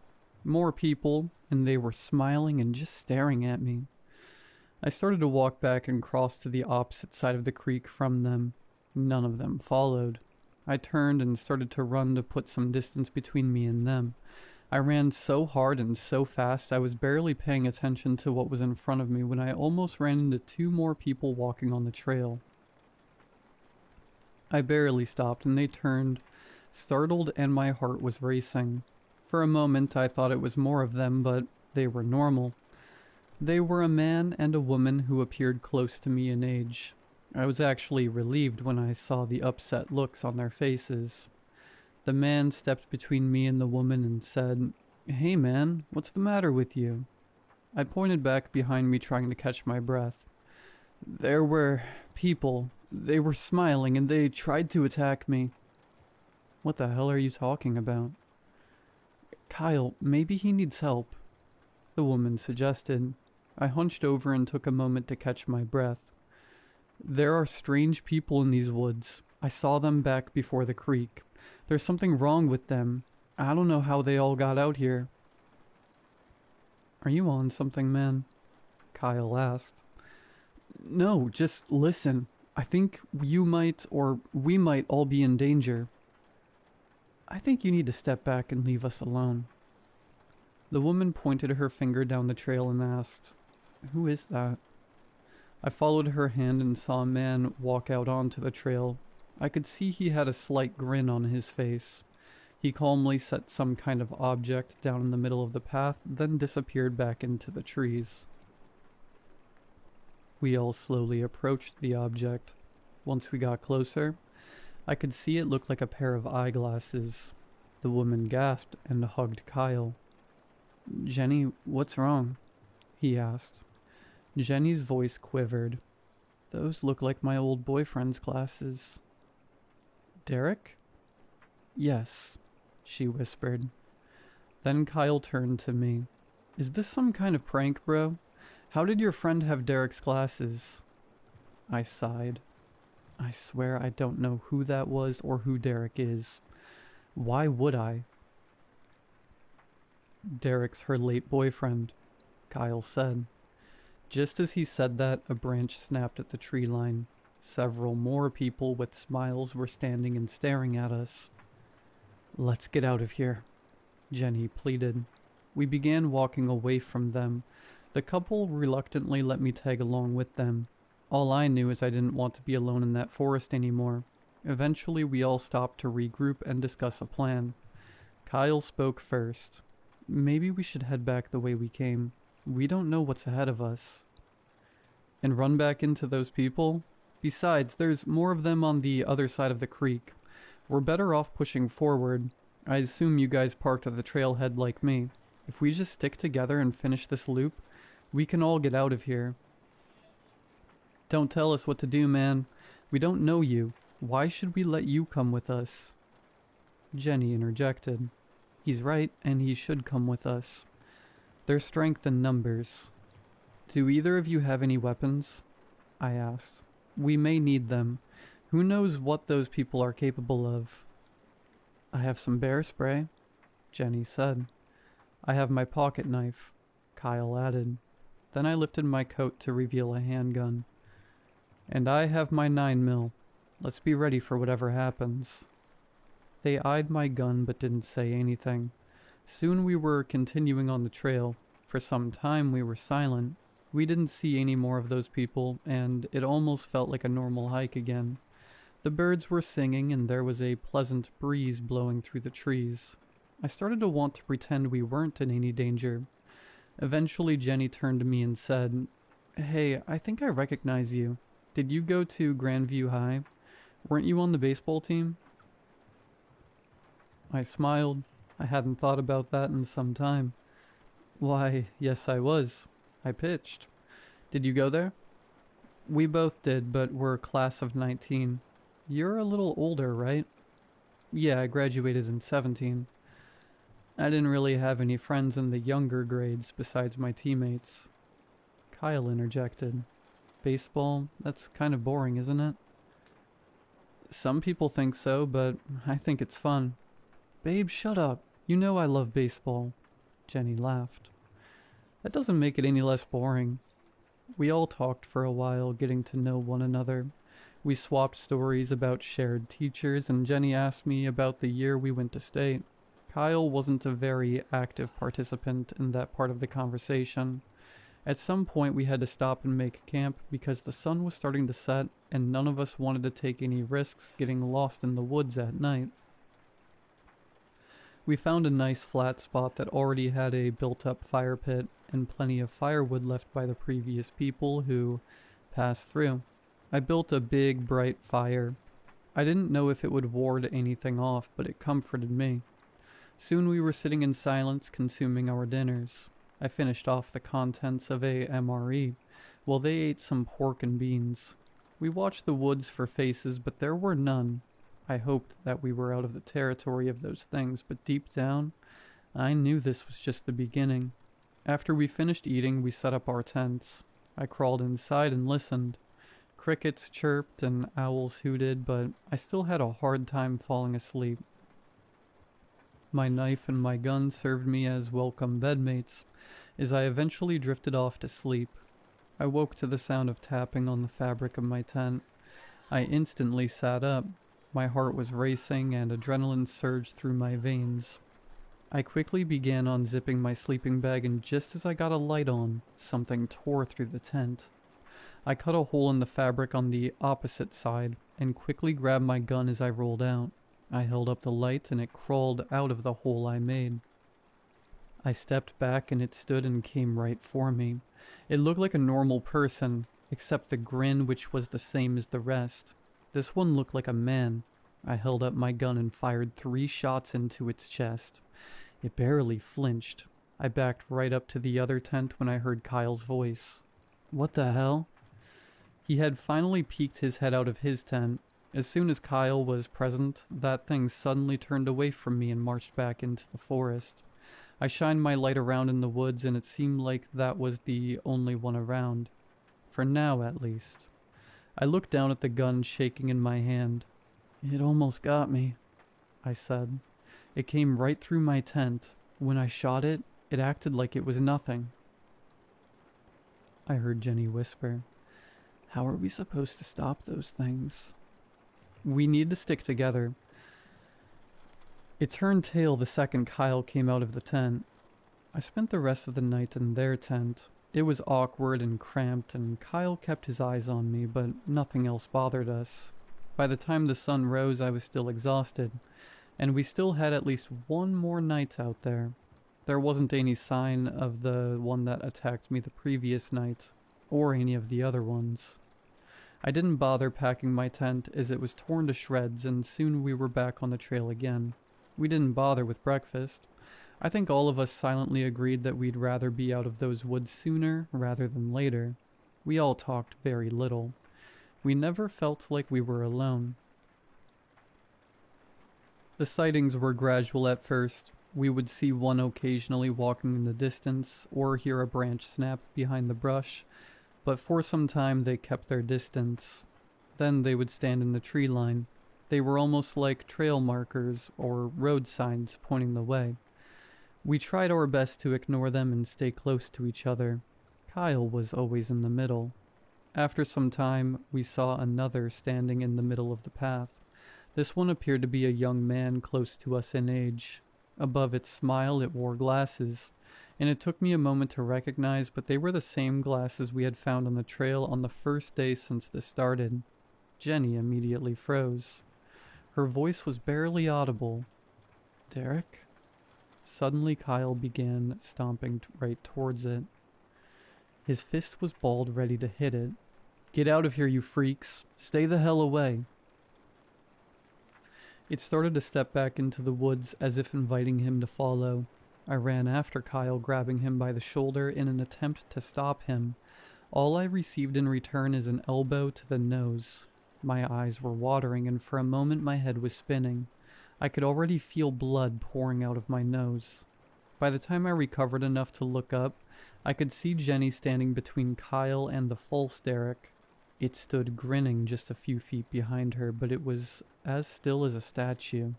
More people, and they were smiling and just staring at me. I started to walk back and cross to the opposite side of the creek from them. None of them followed. I turned and started to run to put some distance between me and them. I ran so hard and so fast I was barely paying attention to what was in front of me when I almost ran into 2 more people walking on the trail. I barely stopped and they turned, startled, and my heart was racing. For a moment I thought it was more of them, but they were normal. They were a man and a woman who appeared close to me in age. I was actually relieved when I saw the upset looks on their faces. The man stepped between me and the woman and said, "Hey man, what's the matter with you?" I pointed back behind me trying to catch my breath. "There were people. They were smiling and they tried to attack me." "What the hell are you talking about?" "Kyle, maybe he needs help," the woman suggested. I hunched over and took a moment to catch my breath. "There are strange people in these woods. I saw them back before the creek. There's something wrong with them. I don't know how they all got out here." "Are you on something, man?" Kyle asked. "No, just listen. I think you might, or we might all be in danger." "I think you need to step back and leave us alone." The woman pointed her finger down the trail and asked, "Who is that?" I followed her hand and saw a man walk out onto the trail. I could see he had a slight grin on his face. He calmly set some kind of object down in the middle of the path, then disappeared back into the trees. We all slowly approached the object. Once we got closer, I could see it looked like a pair of eyeglasses. The woman gasped and hugged Kyle. "Jenny, what's wrong?" he asked. Jenny's voice quivered. "Those look like my old boyfriend's glasses." "Derek?" "Yes," she whispered. Then Kyle turned to me. "Is this some kind of prank, bro? How did your friend have Derek's glasses?" I sighed. I swear I don't know who that was or who Derek is. Why would I? "Derek's her late boyfriend," Kyle said. Just as he said that, a branch snapped at the tree line. Several more people with smiles were standing and staring at us. "Let's get out of here," Jenny pleaded. We began walking away from them. The couple reluctantly let me tag along with them. All I knew is I didn't want to be alone in that forest anymore. Eventually we all stopped to regroup and discuss a plan. Kyle spoke first. "Maybe we should head back the way we came. We don't know what's ahead of us." "And run back into those people? Besides, there's more of them on the other side of the creek. We're better off pushing forward. I assume you guys parked at the trailhead like me. If we just stick together and finish this loop, we can all get out of here." "Don't tell us what to do, man. We don't know you. Why should we let you come with us?" Jenny interjected. "He's right, and he should come with us. There's strength in numbers." "Do either of you have any weapons?" I asked. "We may need them. Who knows what those people are capable of?" "I have some bear spray," Jenny said. "I have my pocket knife," Kyle added. Then I lifted my coat to reveal a handgun. "And I have my 9mm. Let's be ready for whatever happens." They eyed my gun but didn't say anything. Soon we were continuing on the trail. For some time we were silent. We didn't see any more of those people, and it almost felt like a normal hike again. The birds were singing and there was a pleasant breeze blowing through the trees. I started to want to pretend we weren't in any danger. Eventually Jenny turned to me and said, "Hey, I think I recognize you. Did you go to Grandview High? Weren't you on the baseball team?" I smiled. I hadn't thought about that in some time. Why, yes I was. I pitched. Did you go there? We both did, but we're a class of 19. You're a little older, right? Yeah, I graduated in 17. I didn't really have any friends in the younger grades besides my teammates. Kyle interjected. Baseball? That's kind of boring, isn't it? Some people think so, but I think it's fun. Babe, shut up. You know I love baseball. Jenny laughed. That doesn't make it any less boring. We all talked for a while, getting to know one another. We swapped stories about shared teachers, and Jenny asked me about the year we went to state. Kyle wasn't a very active participant in that part of the conversation. At some point we had to stop and make camp because the sun was starting to set and none of us wanted to take any risks getting lost in the woods at night. We found a nice flat spot that already had a built-up fire pit and plenty of firewood left by the previous people who passed through. I built a big, bright fire. I didn't know if it would ward anything off, but it comforted me. Soon we were sitting in silence consuming our dinners. I finished off the contents of a MRE, while they ate some pork and beans. We watched the woods for faces, but there were none. I hoped that we were out of the territory of those things, but deep down, I knew this was just the beginning. After we finished eating, we set up our tents. I crawled inside and listened. Crickets chirped and owls hooted, but I still had a hard time falling asleep. My knife and my gun served me as welcome bedmates, as I eventually drifted off to sleep. I woke to the sound of tapping on the fabric of my tent. I instantly sat up. My heart was racing and adrenaline surged through my veins. I quickly began unzipping my sleeping bag, and just as I got a light on, something tore through the tent. I cut a hole in the fabric on the opposite side and quickly grabbed my gun as I rolled out. I held up the light and it crawled out of the hole I made. I stepped back and it stood and came right for me. It looked like a normal person, except the grin, which was the same as the rest. This one looked like a man. I held up my gun and fired 3 shots into its chest. It barely flinched. I backed right up to the other tent when I heard Kyle's voice. What the hell? He had finally peeked his head out of his tent. As soon as Kyle was present, that thing suddenly turned away from me and marched back into the forest. I shined my light around in the woods and it seemed like that was the only one around. For now, at least. I looked down at the gun shaking in my hand. It almost got me, I said. It came right through my tent. When I shot it, it acted like it was nothing. I heard Jenny whisper, "How are we supposed to stop those things?" We need to stick together. It turned tail the second Kyle came out of the tent. I spent the rest of the night in their tent. It was awkward and cramped, and Kyle kept his eyes on me, but nothing else bothered us. By the time the sun rose, I was still exhausted, and we still had at least one more night out there. There wasn't any sign of the one that attacked me the previous night, or any of the other ones. I didn't bother packing my tent as it was torn to shreds, and soon we were back on the trail again. We didn't bother with breakfast. I think all of us silently agreed that we'd rather be out of those woods sooner rather than later. We all talked very little. We never felt like we were alone. The sightings were gradual at first. We would see one occasionally walking in the distance, or hear a branch snap behind the brush, but for some time they kept their distance. Then they would stand in the tree line. They were almost like trail markers or road signs pointing the way. We tried our best to ignore them and stay close to each other. Kyle was always in the middle. After some time, we saw another standing in the middle of the path. This one appeared to be a young man close to us in age. Above its smile, it wore glasses, and it took me a moment to recognize, but they were the same glasses we had found on the trail on the first day since this started. Jenny immediately froze. Her voice was barely audible. "Derek?" Suddenly Kyle began stomping right towards it. His fist was balled, ready to hit it. "Get out of here, you freaks! Stay the hell away!" It started to step back into the woods as if inviting him to follow. I ran after Kyle, grabbing him by the shoulder in an attempt to stop him. All I received in return is an elbow to the nose. My eyes were watering, and for a moment my head was spinning. I could already feel blood pouring out of my nose. By the time I recovered enough to look up, I could see Jenny standing between Kyle and the false Derek. It stood grinning just a few feet behind her, but it was as still as a statue.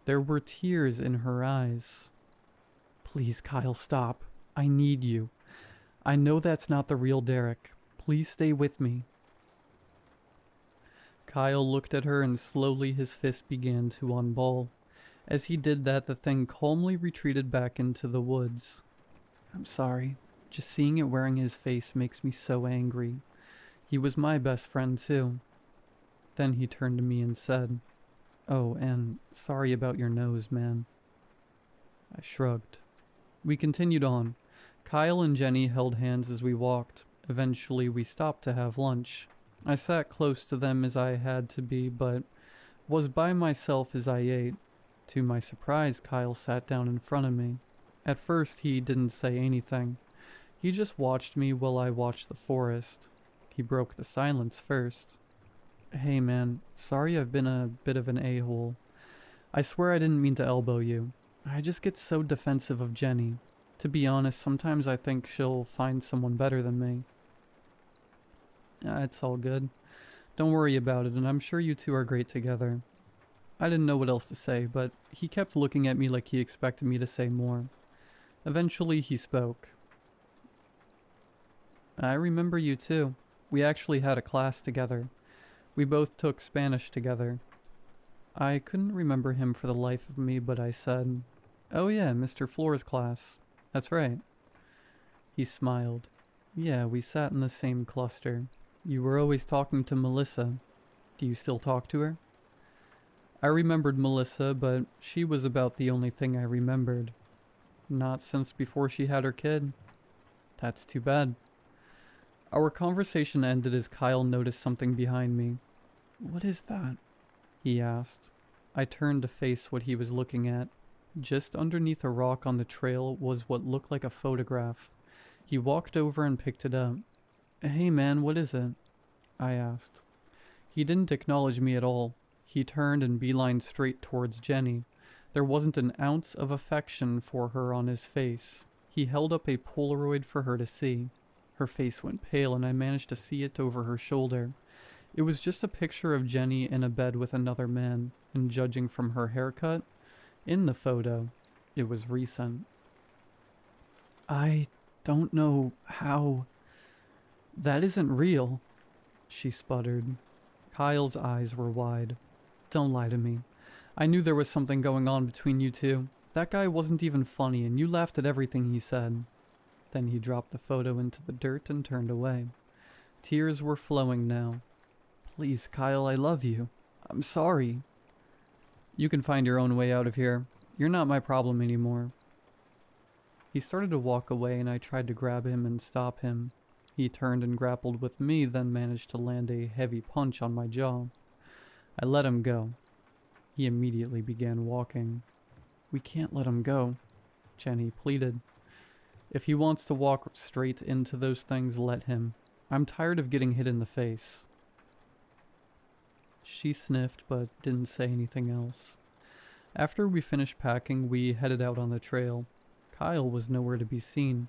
There were tears in her eyes. Please, Kyle, stop. I need you. I know that's not the real Derek. Please stay with me. Kyle looked at her and slowly his fist began to unball. As he did that, the thing calmly retreated back into the woods. I'm sorry. Just seeing it wearing his face makes me so angry. He was my best friend too. Then he turned to me and said, "Oh, and sorry about your nose, man." I shrugged. We continued on. Kyle and Jenny held hands as we walked. Eventually we stopped to have lunch. I sat close to them as I had to be, but was by myself as I ate. To my surprise, Kyle sat down in front of me. At first he didn't say anything. He just watched me while I watched the forest. He broke the silence first. Hey man, sorry I've been a bit of an a-hole. I swear I didn't mean to elbow you. I just get so defensive of Jenny. To be honest, sometimes I think she'll find someone better than me. It's all good. Don't worry about it, and I'm sure you two are great together. I didn't know what else to say, but he kept looking at me like he expected me to say more. Eventually he spoke. I remember you too. We actually had a class together. We both took Spanish together. I couldn't remember him for the life of me, but I said, "Oh yeah, Mr. Floor's class. That's right." He smiled. "Yeah, we sat in the same cluster. You were always talking to Melissa. Do you still talk to her?" I remembered Melissa, but she was about the only thing I remembered. Not since before she had her kid. That's too bad. Our conversation ended as Kyle noticed something behind me. "What is that?" he asked. I turned to face what he was looking at. Just underneath a rock on the trail was what looked like a photograph. He walked over and picked it up. "Hey man, what is it?" I asked. He didn't acknowledge me at all. He turned and beelined straight towards Jenny. There wasn't an ounce of affection for her on his face. He held up a Polaroid for her to see. Her face went pale and I managed to see it over her shoulder. It was just a picture of Jenny in a bed with another man, and judging from her haircut, in the photo, it was recent. "I don't know how... That isn't real," she sputtered. Kyle's eyes were wide. "Don't lie to me. I knew there was something going on between you two. That guy wasn't even funny and you laughed at everything he said." Then he dropped the photo into the dirt and turned away. Tears were flowing now. "Please, Kyle, I love you. I'm sorry." "You can find your own way out of here. You're not my problem anymore." He started to walk away and I tried to grab him and stop him. He turned and grappled with me, then managed to land a heavy punch on my jaw. I let him go. He immediately began walking. "We can't let him go," Jenny pleaded. "If he wants to walk straight into those things, let him. I'm tired of getting hit in the face." She sniffed, but didn't say anything else. After we finished packing, we headed out on the trail. Kyle was nowhere to be seen.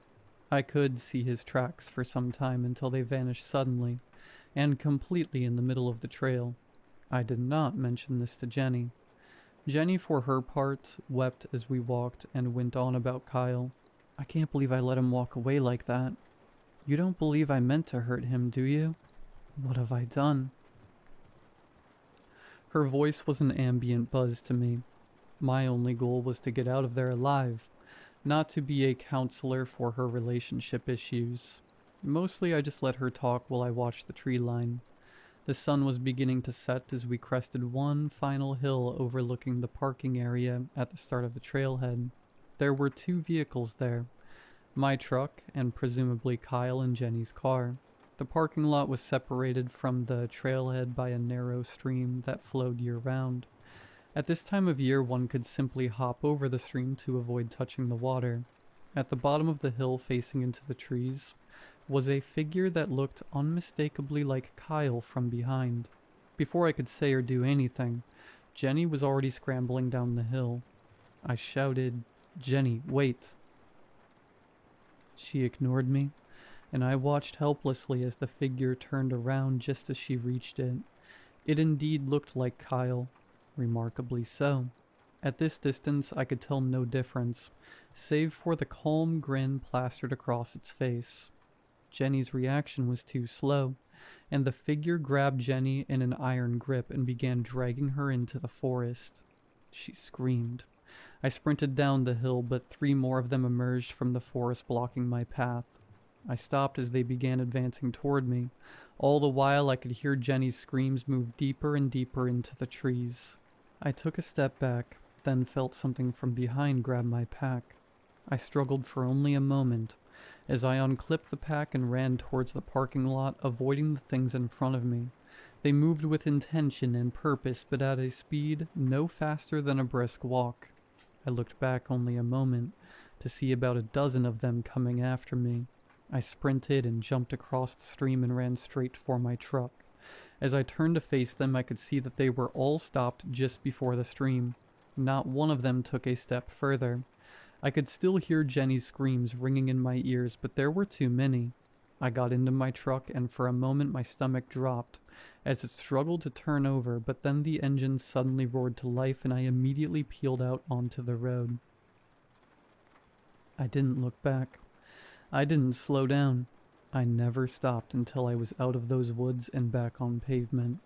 I could see his tracks for some time until they vanished suddenly, and completely in the middle of the trail. I did not mention this to Jenny. Jenny, for her part, wept as we walked and went on about Kyle. "I can't believe I let him walk away like that. You don't believe I meant to hurt him, do you? What have I done?" Her voice was an ambient buzz to me. My only goal was to get out of there alive, not to be a counselor for her relationship issues. Mostly I just let her talk while I watched the tree line. The sun was beginning to set as we crested one final hill overlooking the parking area at the start of the trailhead. There were 2 vehicles there, my truck and presumably Kyle and Jenny's car. The parking lot was separated from the trailhead by a narrow stream that flowed year-round. At this time of year, one could simply hop over the stream to avoid touching the water. At the bottom of the hill facing into the trees was a figure that looked unmistakably like Kyle from behind. Before I could say or do anything, Jenny was already scrambling down the hill. I shouted, "Jenny, wait!" She ignored me, and I watched helplessly as the figure turned around just as she reached it. It indeed looked like Kyle, remarkably so. At this distance, I could tell no difference, save for the calm grin plastered across its face. Jenny's reaction was too slow, and the figure grabbed Jenny in an iron grip and began dragging her into the forest. She screamed. I sprinted down the hill, but 3 more of them emerged from the forest, blocking my path. I stopped as they began advancing toward me. All the while, I could hear Jenny's screams move deeper and deeper into the trees. I took a step back, then felt something from behind grab my pack. I struggled for only a moment, as I unclipped the pack and ran towards the parking lot, avoiding the things in front of me. They moved with intention and purpose, but at a speed no faster than a brisk walk. I looked back only a moment, to see about a dozen of them coming after me. I sprinted and jumped across the stream and ran straight for my truck. As I turned to face them, I could see that they were all stopped just before the stream. Not one of them took a step further. I could still hear Jenny's screams ringing in my ears, but there were too many. I got into my truck, and for a moment my stomach dropped, as it struggled to turn over, but then the engine suddenly roared to life and I immediately peeled out onto the road. I didn't look back. I didn't slow down. I never stopped until I was out of those woods and back on pavement.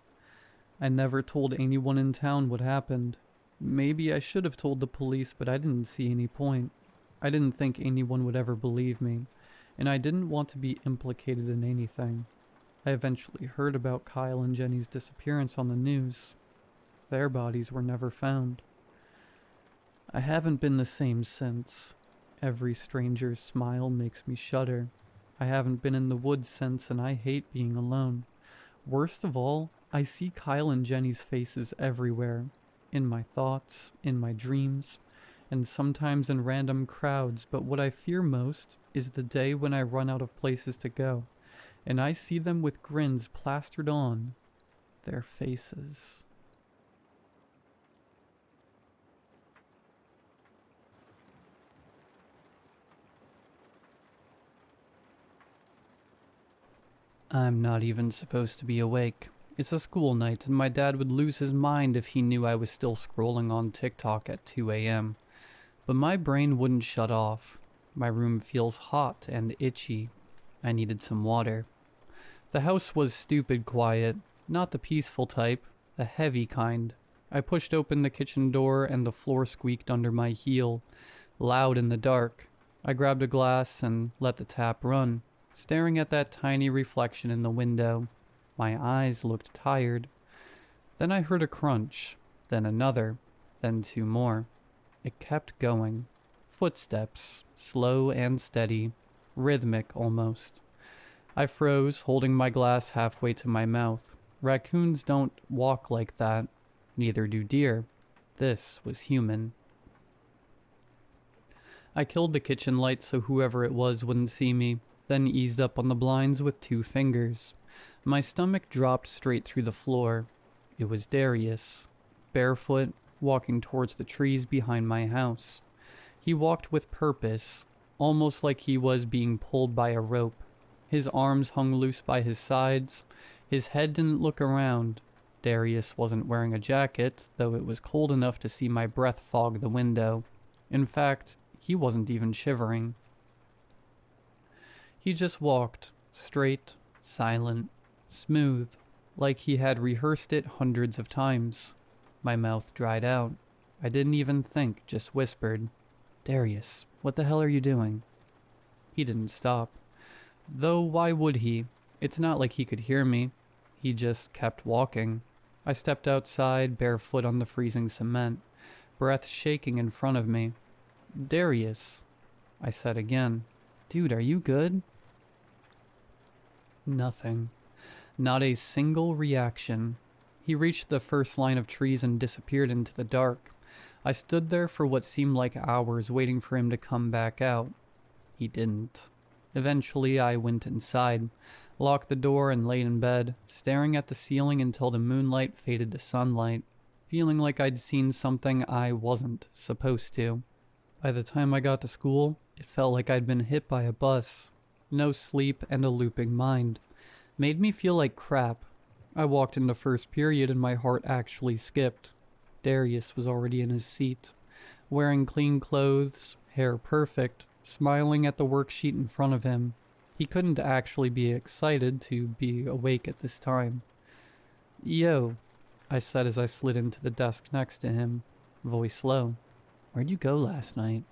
I never told anyone in town what happened. Maybe I should have told the police, but I didn't see any point. I didn't think anyone would ever believe me, and I didn't want to be implicated in anything. I eventually heard about Kyle and Jenny's disappearance on the news. Their bodies were never found. I haven't been the same since. Every stranger's smile makes me shudder. I haven't been in the woods since, and I hate being alone. Worst of all, I see Kyle and Jenny's faces everywhere. In my thoughts, in my dreams, and sometimes in random crowds, but what I fear most is the day when I run out of places to go, and I see them with grins plastered on their faces. I'm not even supposed to be awake. It's a school night, and my dad would lose his mind if he knew I was still scrolling on TikTok at 2 a.m. But my brain wouldn't shut off. My room feels hot and itchy. I needed some water. The house was stupid quiet, not the peaceful type, the heavy kind. I pushed open the kitchen door and the floor squeaked under my heel, loud in the dark. I grabbed a glass and let the tap run, staring at that tiny reflection in the window. My eyes looked tired. Then I heard a crunch, then another, then 2 more. It kept going. Footsteps, slow and steady, rhythmic almost. I froze, holding my glass halfway to my mouth. Raccoons don't walk like that. Neither do deer. This was human. I killed the kitchen light so whoever it was wouldn't see me, then eased up on the blinds with 2 fingers. My stomach dropped straight through the floor. It was Darius, barefoot, walking towards the trees behind my house. He walked with purpose, almost like he was being pulled by a rope. His arms hung loose by his sides. His head didn't look around. Darius wasn't wearing a jacket, though it was cold enough to see my breath fog the window. In fact, he wasn't even shivering. He just walked, straight, silent, smooth, like he had rehearsed it hundreds of times. My mouth dried out. I didn't even think, just whispered, "Darius, what the hell are you doing?" He didn't stop. Though why would he? It's not like he could hear me. He just kept walking. I stepped outside, barefoot on the freezing cement, breath shaking in front of me. "Darius," I said again. "Dude, are you good?" Nothing. Not a single reaction. He reached the first line of trees and disappeared into the dark. I stood there for what seemed like hours waiting for him to come back out. He didn't. Eventually, I went inside, locked the door, and lay in bed, staring at the ceiling until the moonlight faded to sunlight, feeling like I'd seen something I wasn't supposed to. By the time I got to school, it felt like I'd been hit by a bus. No sleep and a looping mind. Made me feel like crap. I walked into first period and my heart actually skipped. Darius was already in his seat, wearing clean clothes, hair perfect, smiling at the worksheet in front of him. He couldn't actually be excited to be awake at this time. "Yo," I said as I slid into the desk next to him, voice low. "Where'd you go last night?"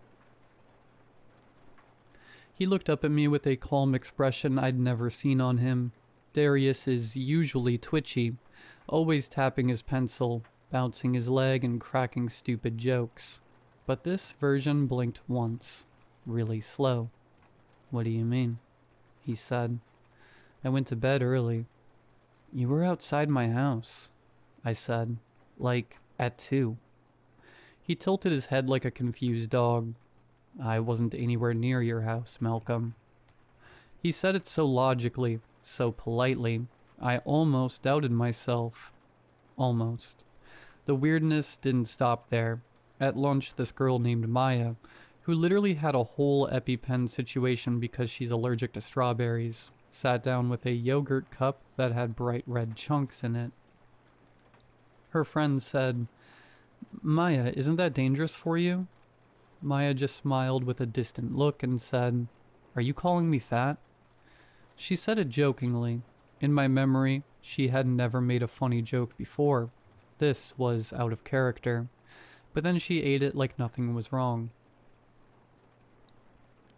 He looked up at me with a calm expression I'd never seen on him. Darius is usually twitchy, always tapping his pencil, bouncing his leg, and cracking stupid jokes. But this version blinked once, really slow. "What do you mean?" he said. "I went to bed early." "You were outside my house," I said, "like at 2. He tilted his head like a confused dog. "I wasn't anywhere near your house, Malcolm." He said it so logically, so politely, I almost doubted myself. Almost. The weirdness didn't stop there. At lunch, this girl named Maya, who literally had a whole EpiPen situation because she's allergic to strawberries, sat down with a yogurt cup that had bright red chunks in it. Her friend said, "Maya, isn't that dangerous for you?" Maya just smiled with a distant look and said, "Are you calling me fat?" She said it jokingly. In my memory, she had never made a funny joke before. This was out of character. But then she ate it like nothing was wrong.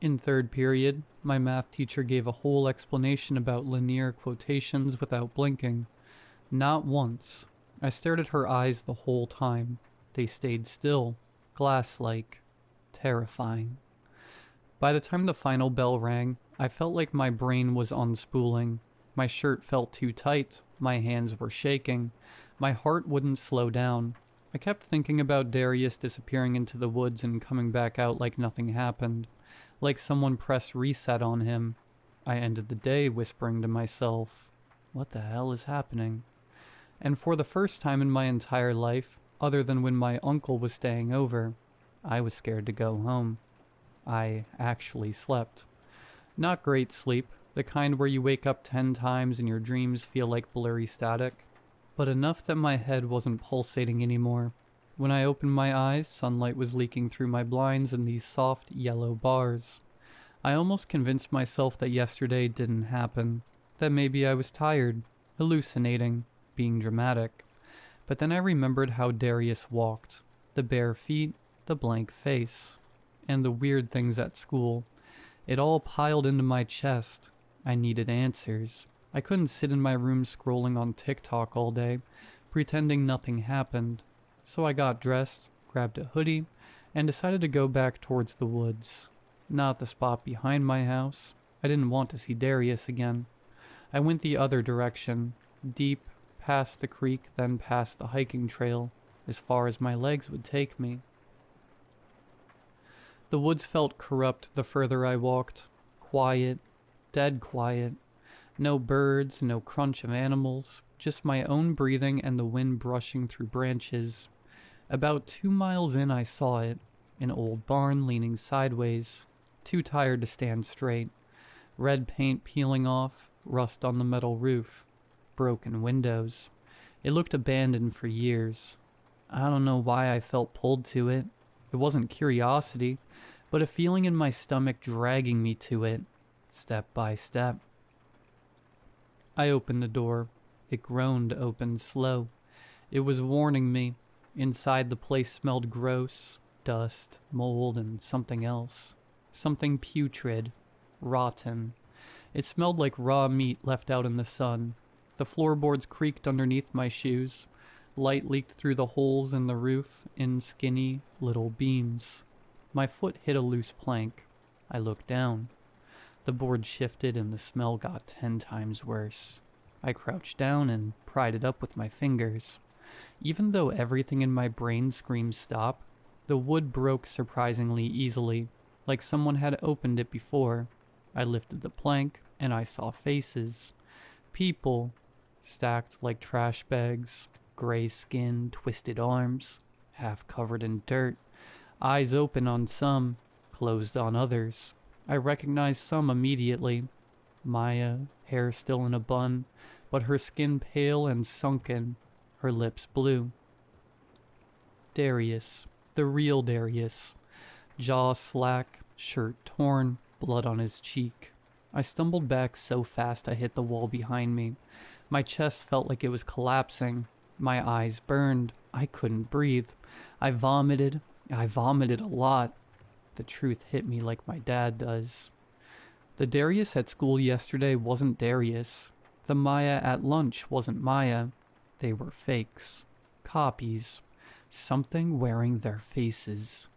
In third period, my math teacher gave a whole explanation about linear quotations without blinking. Not once. I stared at her eyes the whole time. They stayed still, glass-like, terrifying. By the time the final bell rang, I felt like my brain was unspooling. My shirt felt too tight, my hands were shaking, my heart wouldn't slow down. I kept thinking about Darius disappearing into the woods and coming back out like nothing happened, like someone pressed reset on him. I ended the day whispering to myself, "What the hell is happening?" And for the first time in my entire life, other than when my uncle was staying over, I was scared to go home. I actually slept. Not great sleep, the kind where you wake up 10 times and your dreams feel like blurry static, but enough that my head wasn't pulsating anymore. When I opened my eyes, sunlight was leaking through my blinds in these soft yellow bars. I almost convinced myself that yesterday didn't happen, that maybe I was tired, hallucinating, being dramatic. But then I remembered how Darius walked, the bare feet, the blank face, and the weird things at school. It all piled into my chest. I needed answers. I couldn't sit in my room scrolling on TikTok all day, pretending nothing happened. So I got dressed, grabbed a hoodie, and decided to go back towards the woods. Not the spot behind my house. I didn't want to see Darius again. I went the other direction, deep, past the creek, then past the hiking trail, as far as my legs would take me. The woods felt corrupt the further I walked. Quiet, dead quiet. No birds, no crunch of animals, just my own breathing and the wind brushing through branches. About 2 miles in I saw it, an old barn leaning sideways, too tired to stand straight. Red paint peeling off, rust on the metal roof, broken windows. It looked abandoned for years. I don't know why I felt pulled to it. It wasn't curiosity, but a feeling in my stomach dragging me to it, step by step. I opened the door. It groaned open slow. It was warning me. Inside, the place smelled gross, dust, mold, and something else. Something putrid, rotten. It smelled like raw meat left out in the sun. The floorboards creaked underneath my shoes. Light leaked through the holes in the roof in skinny little beams. My foot hit a loose plank. I looked down. The board shifted and the smell got 10 times worse. I crouched down and pried it up with my fingers. Even though everything in my brain screamed stop, the wood broke surprisingly easily, like someone had opened it before. I lifted the plank, and I saw faces. People, stacked like trash bags, gray skin, twisted arms, half covered in dirt, eyes open on some, closed on others. I recognized some immediately. Maya, hair still in a bun, but her skin pale and sunken, her lips blue. Darius, the real Darius, jaw slack, shirt torn, blood on his cheek. I stumbled back so fast I hit the wall behind me. My chest felt like it was collapsing. My eyes burned. I couldn't breathe. I vomited a lot. The truth hit me like my dad does. The Darius at school yesterday wasn't Darius. The Maya at lunch wasn't Maya. They were fakes. Copies. Something wearing their faces.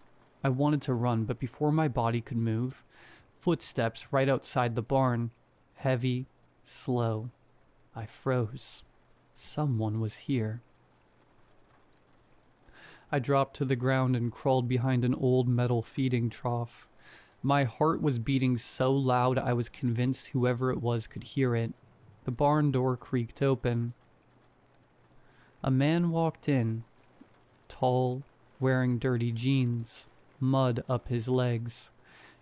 I wanted to run, but before my body could move, footsteps right outside the barn. Heavy, slow. I froze. Someone was here. I dropped to the ground and crawled behind an old metal feeding trough. My heart was beating so loud I was convinced whoever it was could hear it. The barn door creaked open. A man walked in, tall, wearing dirty jeans, mud up his legs.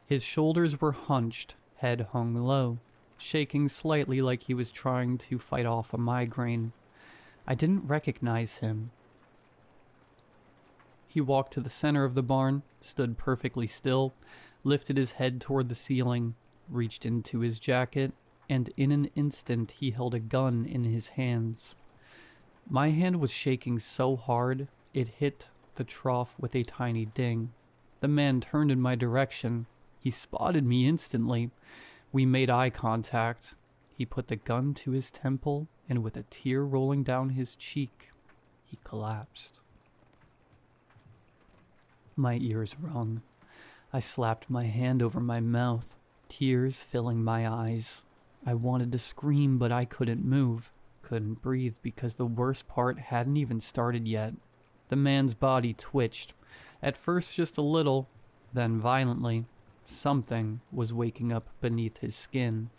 His shoulders were hunched, head hung low, shaking slightly like he was trying to fight off a migraine. I didn't recognize him. He walked to the center of the barn, stood perfectly still, lifted his head toward the ceiling, reached into his jacket, and in an instant he held a gun in his hands. My hand was shaking so hard, it hit the trough with a tiny ding. The man turned in my direction. He spotted me instantly. We made eye contact. He put the gun to his temple, and with a tear rolling down his cheek, he collapsed. My ears rung. I slapped my hand over my mouth, tears filling my eyes. I wanted to scream, but I couldn't move, couldn't breathe because the worst part hadn't even started yet. The man's body twitched, at first just a little, then violently. Something was waking up beneath his skin.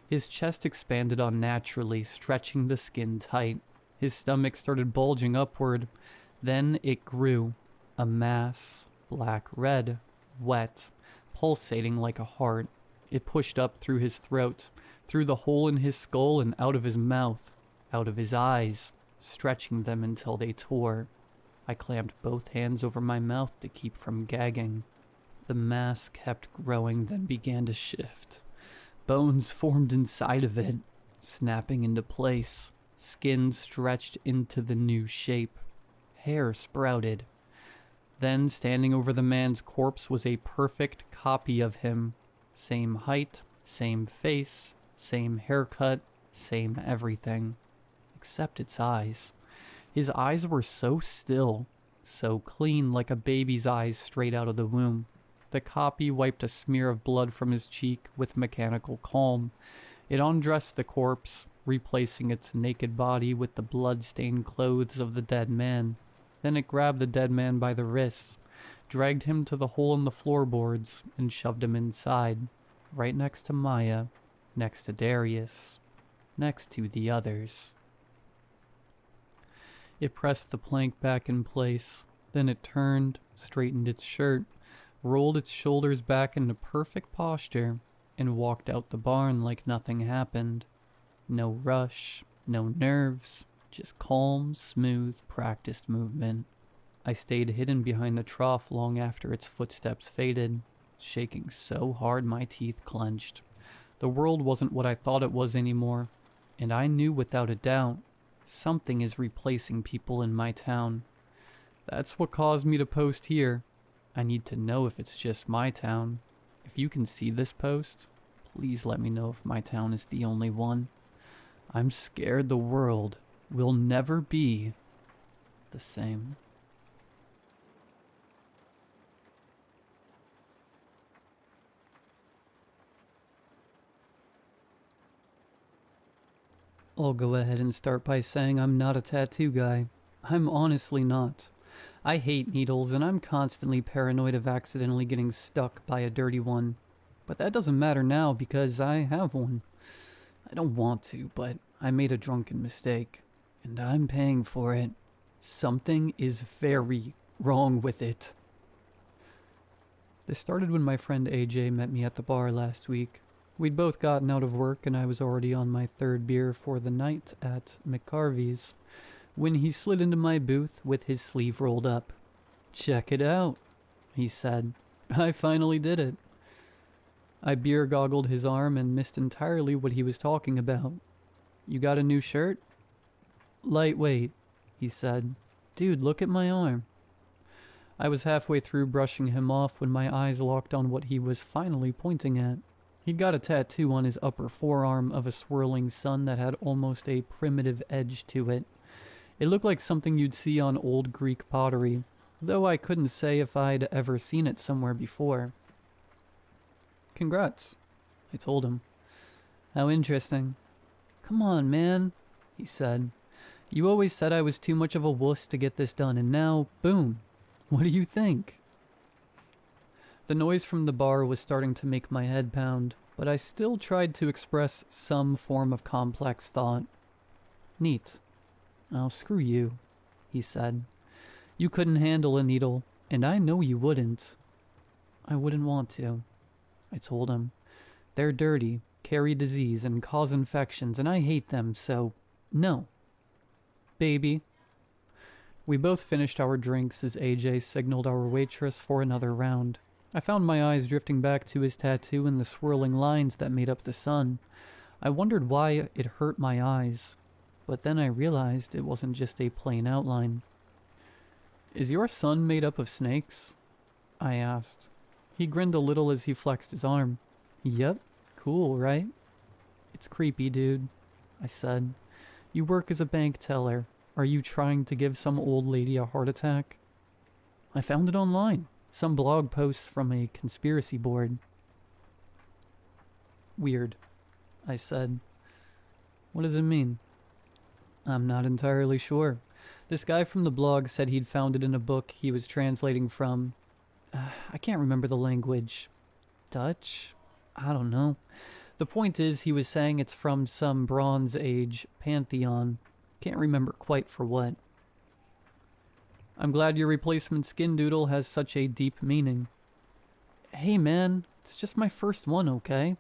His chest expanded unnaturally, stretching the skin tight. His stomach started bulging upward. Then it grew. A mass, black-red, wet, pulsating like a heart. It pushed up through his throat, through the hole in his skull and out of his mouth, out of his eyes, stretching them until they tore. I clamped both hands over my mouth to keep from gagging. The mass kept growing, then began to shift. Bones formed inside of it, snapping into place. Skin stretched into the new shape. Hair sprouted. Then, standing over the man's corpse was a perfect copy of him. Same height, same face, same haircut, same everything. Except its eyes. His eyes were so still, so clean like a baby's eyes straight out of the womb. The copy wiped a smear of blood from his cheek with mechanical calm. It undressed the corpse, replacing its naked body with the blood-stained clothes of the dead man. Then it grabbed the dead man by the wrists, dragged him to the hole in the floorboards, and shoved him inside, right next to Maya, next to Darius, next to the others. It pressed the plank back in place, then it turned, straightened its shirt, rolled its shoulders back into perfect posture, and walked out the barn like nothing happened. No rush, no nerves, just calm, smooth, practiced movement. I stayed hidden behind the trough long after its footsteps faded, shaking so hard my teeth clenched. The world wasn't what I thought it was anymore, and I knew without a doubt something is replacing people in my town. That's what caused me to post here. I need to know if it's just my town. If you can see this post, please let me know if my town is the only one. I'm scared the world will never be the same. I'll go ahead and start by saying I'm not a tattoo guy. I'm honestly not. I hate needles, and I'm constantly paranoid of accidentally getting stuck by a dirty one. But that doesn't matter now because I have one. I don't want to, but I made a drunken mistake, and I'm paying for it. Something is very wrong with it. This started when my friend AJ met me at the bar last week. We'd both gotten out of work, and I was already on my third beer for the night at McCarvey's when he slid into my booth with his sleeve rolled up. "Check it out," he said. I finally did it. I beer-goggled his arm and missed entirely what he was talking about. "You got a new shirt?" "Lightweight," he said. "Dude, look at my arm." I was halfway through brushing him off when my eyes locked on what he was finally pointing at. He'd got a tattoo on his upper forearm of a swirling sun that had almost a primitive edge to it. It looked like something you'd see on old Greek pottery, though I couldn't say if I'd ever seen it somewhere before. "Congrats," I told him. "How interesting." "Come on, man," he said. "You always said I was too much of a wuss to get this done, and now, boom. What do you think?" The noise from the bar was starting to make my head pound, but I still tried to express some form of complex thought. "Neat." "Oh, screw you," he said. "You couldn't handle a needle, and I know you wouldn't." "I wouldn't want to," I told him. "They're dirty, carry disease, and cause infections, and I hate them, so no." "Baby." We both finished our drinks as AJ signaled our waitress for another round. I found my eyes drifting back to his tattoo and the swirling lines that made up the sun. I wondered why it hurt my eyes, but then I realized it wasn't just a plain outline. "Is your sun made up of snakes?" I asked. He grinned a little as he flexed his arm. "Yep, cool, right?" "It's creepy, dude," I said. "You work as a bank teller. Are you trying to give some old lady a heart attack?" "I found it online. Some blog posts from a conspiracy board." "Weird," I said. "What does it mean?" "I'm not entirely sure. This guy from the blog said he'd found it in a book he was translating from... I can't remember the language. Dutch? I don't know. The point is, he was saying it's from some Bronze Age pantheon. Can't remember quite for what. "I'm glad your replacement skin doodle has such a deep meaning." "Hey man, it's just my first one, okay?"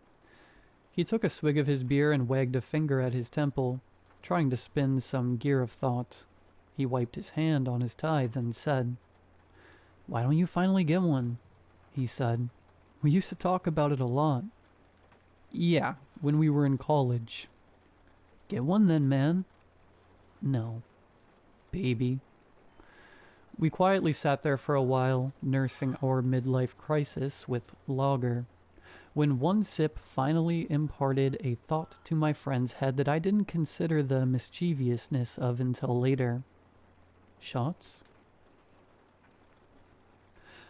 He took a swig of his beer and wagged a finger at his temple, trying to spin some gear of thought. He wiped his hand on his tie, then said, "Why don't you finally get one?" he said. "We used to talk about it a lot." "Yeah, when we were in college." "Get one then, man." "No." "Baby." We quietly sat there for a while, nursing our midlife crisis with lager, when one sip finally imparted a thought to my friend's head that I didn't consider the mischievousness of until later. "Shots?"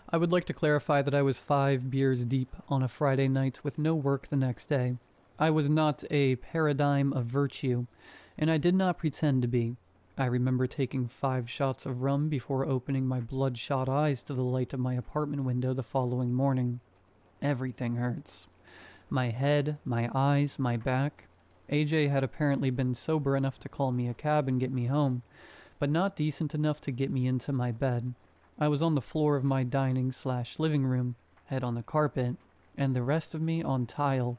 I would like to clarify that I was 5 beers deep on a Friday night with no work the next day. I was not a paradigm of virtue, and I did not pretend to be. I remember taking 5 shots of rum before opening my bloodshot eyes to the light of my apartment window the following morning. Everything hurts. My head, my eyes, my back. AJ had apparently been sober enough to call me a cab and get me home, but not decent enough to get me into my bed. I was on the floor of my dining/living room, head on the carpet, and the rest of me on tile.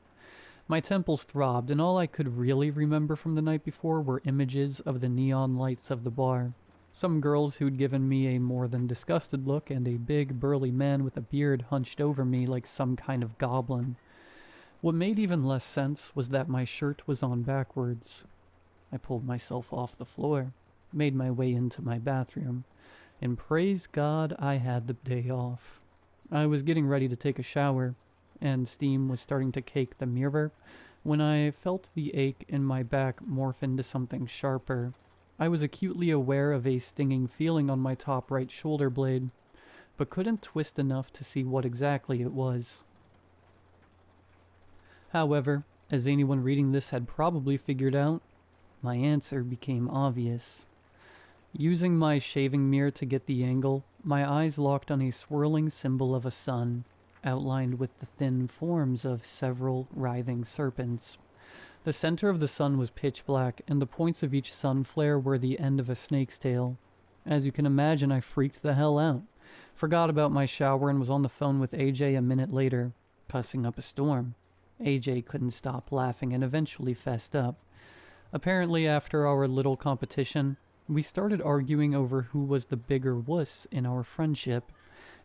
My temples throbbed, and all I could really remember from the night before were images of the neon lights of the bar. Some girls who'd given me a more than disgusted look, and a big, burly man with a beard hunched over me like some kind of goblin. What made even less sense was that my shirt was on backwards. I pulled myself off the floor, made my way into my bathroom, and praise God I had the day off. I was getting ready to take a shower, and steam was starting to cake the mirror, when I felt the ache in my back morph into something sharper. I was acutely aware of a stinging feeling on my top right shoulder blade, but couldn't twist enough to see what exactly it was. However, as anyone reading this had probably figured out, My answer became obvious. Using my shaving mirror to get the angle, my eyes locked on a swirling symbol of a sun, outlined with the thin forms of several writhing serpents. The center of the sun was pitch black, and the points of each sun flare were the end of a snake's tail. As you can imagine, I freaked the hell out. Forgot about my shower and was on the phone with AJ a minute later, cussing up a storm. AJ couldn't stop laughing and eventually fessed up. Apparently, after our little competition, we started arguing over who was the bigger wuss in our friendship,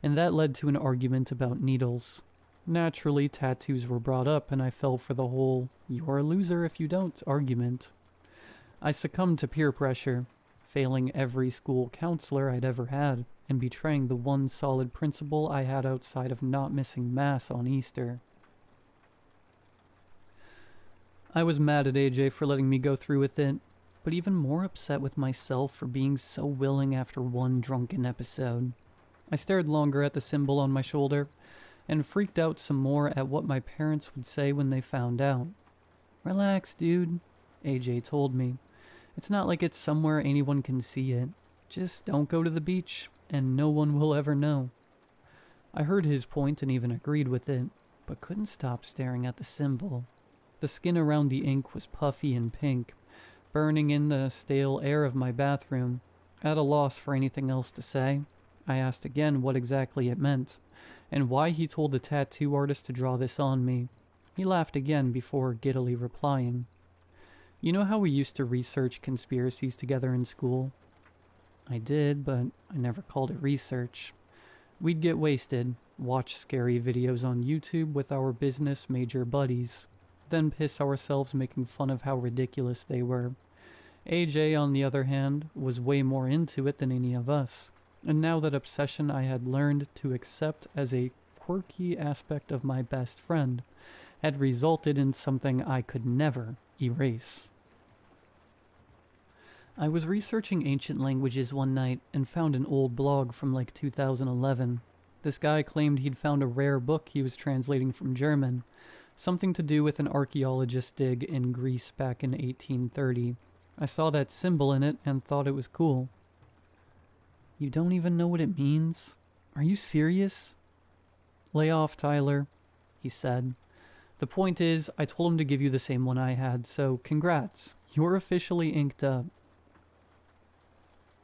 and that led to an argument about needles. Naturally, tattoos were brought up, and I fell for the whole "you're a loser if you don't" argument. I succumbed to peer pressure, failing every school counselor I'd ever had, and betraying the one solid principle I had outside of not missing Mass on Easter. I was mad at AJ for letting me go through with it, but even more upset with myself for being so willing after one drunken episode. I stared longer at the symbol on my shoulder, and freaked out some more at what my parents would say when they found out. "Relax, dude," AJ told me. "It's not like it's somewhere anyone can see it. Just don't go to the beach, and no one will ever know." I heard his point and even agreed with it, but couldn't stop staring at the symbol. The skin around the ink was puffy and pink, burning in the stale air of my bathroom. At a loss for anything else to say, I asked again what exactly it meant, and why he told the tattoo artist to draw this on me. He laughed again before giddily replying, "You know how we used to research conspiracies together in school?" I did, but I never called it research. We'd get wasted, watch scary videos on YouTube with our business major buddies, then piss ourselves making fun of how ridiculous they were. AJ, on the other hand, was way more into it than any of us, and now that obsession I had learned to accept as a quirky aspect of my best friend had resulted in something I could never erase. I was researching ancient languages one night and found an old blog from like 2011. This guy claimed he'd found a rare book he was translating from German, something to do with an archaeologist's dig in Greece back in 1830. I saw that symbol in it and thought it was cool. "You don't even know what it means? Are you serious?" "Lay off, Tyler," he said. "The point is, I told him to give you the same one I had, so congrats. You're officially inked up."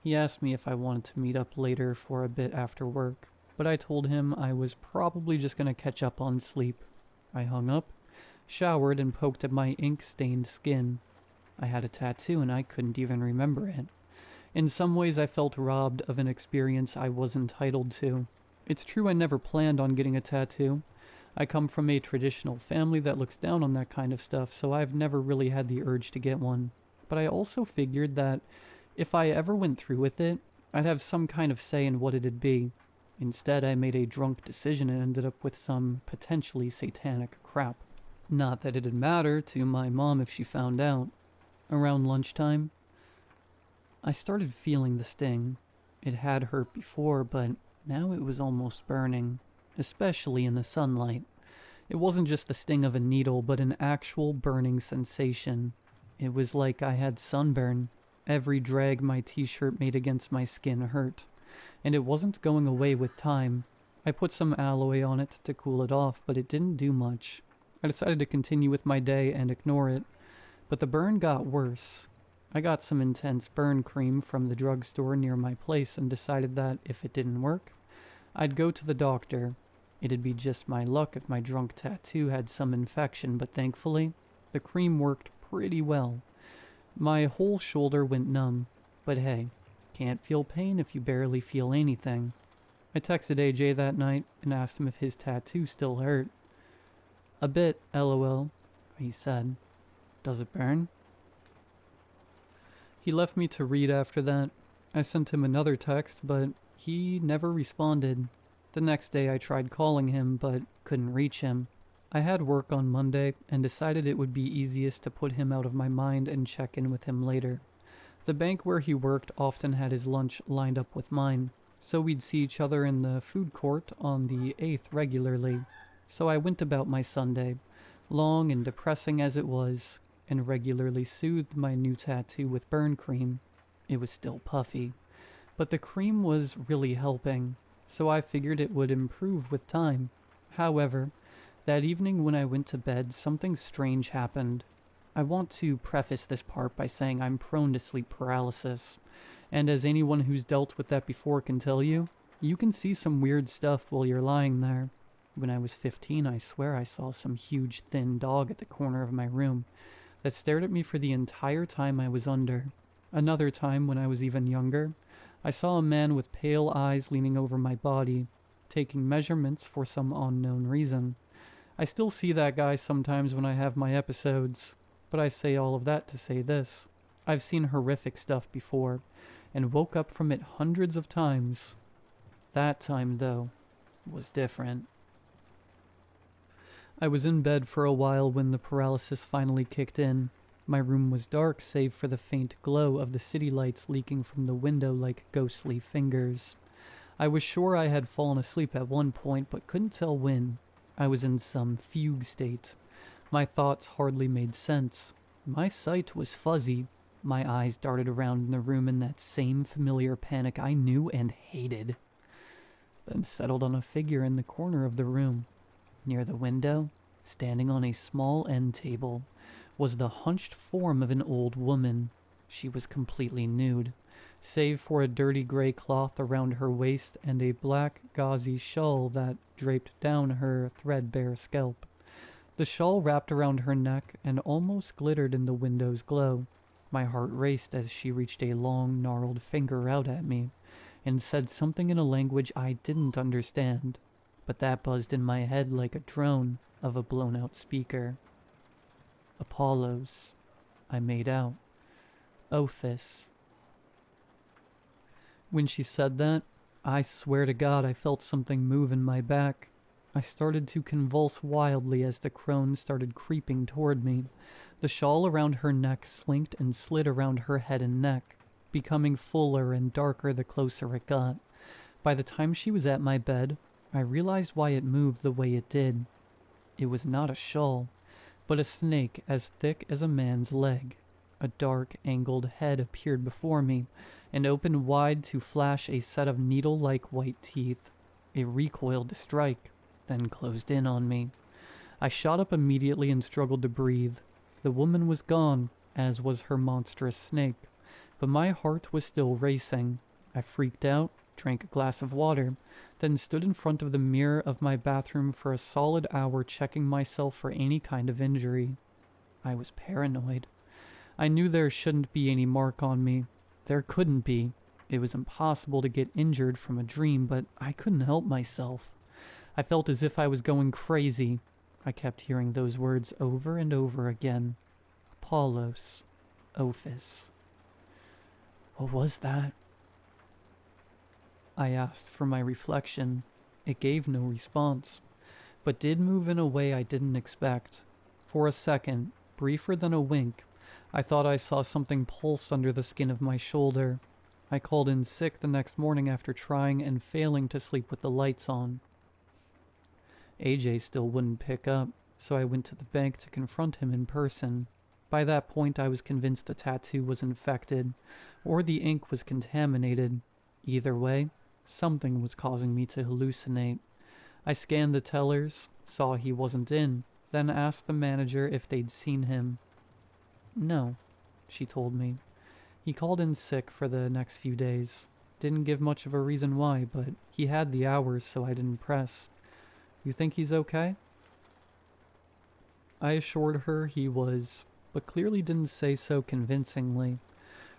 He asked me if I wanted to meet up later for a bit after work, but I told him I was probably just going to catch up on sleep. I hung up, showered, and poked at my ink-stained skin. I had a tattoo and I couldn't even remember it. In some ways I felt robbed of an experience I was entitled to. It's true I never planned on getting a tattoo. I come from a traditional family that looks down on that kind of stuff, so I've never really had the urge to get one. But I also figured that if I ever went through with it, I'd have some kind of say in what it'd be. Instead, I made a drunk decision and ended up with some potentially satanic crap. Not that it'd matter to my mom if she found out. Around lunchtime, I started feeling the sting. It had hurt before, but now it was almost burning, especially in the sunlight. It wasn't just the sting of a needle, but an actual burning sensation. It was like I had sunburn. Every drag my t-shirt made against my skin hurt, and it wasn't going away with time. I put some aloe on it to cool it off, but it didn't do much. I decided to continue with my day and ignore it, but the burn got worse. I got some intense burn cream from the drugstore near my place and decided that if it didn't work, I'd go to the doctor. It'd be just my luck if my drunk tattoo had some infection, but thankfully, the cream worked pretty well. My whole shoulder went numb, but hey, can't feel pain if you barely feel anything. I texted AJ that night and asked him if his tattoo still hurt. "A bit, LOL," he said. "Does it burn?" He left me to read after that. I sent him another text, but he never responded. The next day I tried calling him, but couldn't reach him. I had work on Monday and decided it would be easiest to put him out of my mind and check in with him later. The bank where he worked often had his lunch lined up with mine, so we'd see each other in the food court on the 8th regularly. So I went about my Sunday, long and depressing as it was. and regularly soothed my new tattoo with burn cream. It was still puffy, but the cream was really helping, so I figured it would improve with time. However, that evening when I went to bed, something strange happened. I want to preface this part by saying I'm prone to sleep paralysis, and as anyone who's dealt with that before can tell you, you can see some weird stuff while you're lying there. When I was 15, I swear I saw some huge thin dog at the corner of my room that stared at me for the entire time I was under. Another time, when I was even younger, I saw a man with pale eyes leaning over my body, taking measurements for some unknown reason. I still see that guy sometimes when I have my episodes, but I say all of that to say this. I've seen horrific stuff before, and woke up from it hundreds of times. That time, though, was different. I was in bed for a while when the paralysis finally kicked in. My room was dark save for the faint glow of the city lights leaking from the window like ghostly fingers. I was sure I had fallen asleep at one point, but couldn't tell when. I was in some fugue state. My thoughts hardly made sense. My sight was fuzzy. My eyes darted around in the room in that same familiar panic I knew and hated, then settled on a figure in the corner of the room. Near the window, standing on a small end table, was the hunched form of an old woman. She was completely nude, save for a dirty gray cloth around her waist and a black gauzy shawl that draped down her threadbare scalp. The shawl wrapped around her neck and almost glittered in the window's glow. My heart raced as she reached a long, gnarled finger out at me and said something in a language I didn't understand, but that buzzed in my head like a drone of a blown-out speaker. Apollos, I made out. Ophis. When she said that, I swear to God I felt something move in my back. I started to convulse wildly as the crone started creeping toward me. The shawl around her neck slinked and slid around her head and neck, becoming fuller and darker the closer it got. By the time she was at my bed, I realized why it moved the way it did. It was not a shawl, but a snake as thick as a man's leg. A dark, angled head appeared before me, and opened wide to flash a set of needle-like white teeth. It recoiled to strike, then closed in on me. I shot up immediately and struggled to breathe. The woman was gone, as was her monstrous snake, but my heart was still racing. I freaked out, drank a glass of water, then stood in front of the mirror of my bathroom for a solid hour checking myself for any kind of injury. I was paranoid. I knew there shouldn't be any mark on me. There couldn't be. It was impossible to get injured from a dream, but I couldn't help myself. I felt as if I was going crazy. I kept hearing those words over and over again. Apollos. Ophis. What was that? I asked for my reflection. It gave no response, but did move in a way I didn't expect. For a second, briefer than a wink, I thought I saw something pulse under the skin of my shoulder. I called in sick the next morning after trying and failing to sleep with the lights on. AJ still wouldn't pick up, so I went to the bank to confront him in person. By that point, I was convinced the tattoo was infected, or the ink was contaminated. Either way, something was causing me to hallucinate. I scanned the tellers, saw he wasn't in, then asked the manager if they'd seen him. No, she told me. He called in sick for the next few days. Didn't give much of a reason why, but he had the hours, so I didn't press. You think he's okay? I assured her he was, but clearly didn't say so convincingly.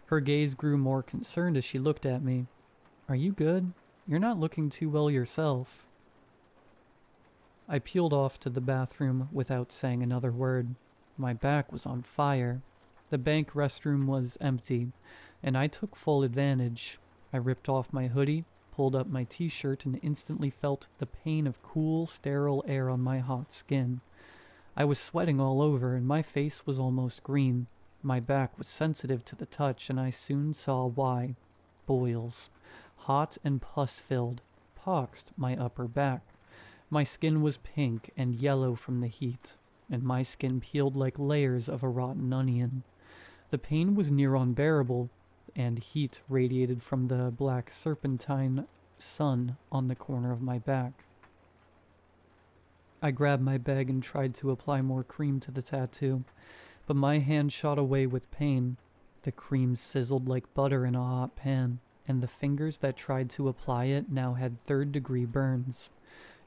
Her gaze grew more concerned as she looked at me. Are you good? You're not looking too well yourself. I peeled off to the bathroom without saying another word. My back was on fire. The bank restroom was empty, and I took full advantage. I ripped off my hoodie, pulled up my t-shirt, and instantly felt the pain of cool, sterile air on my hot skin. I was sweating all over, and my face was almost green. My back was sensitive to the touch, and I soon saw why. Boils. Hot and pus-filled. Poxed my upper back. My skin was pink and yellow from the heat. and my skin peeled like layers of a rotten onion. The pain was near unbearable, and heat radiated from the black serpentine sun on the corner of my back. I grabbed my bag and tried to apply more cream to the tattoo, but my hand shot away with pain. The cream sizzled like butter in a hot pan, and the fingers that tried to apply it now had third-degree burns.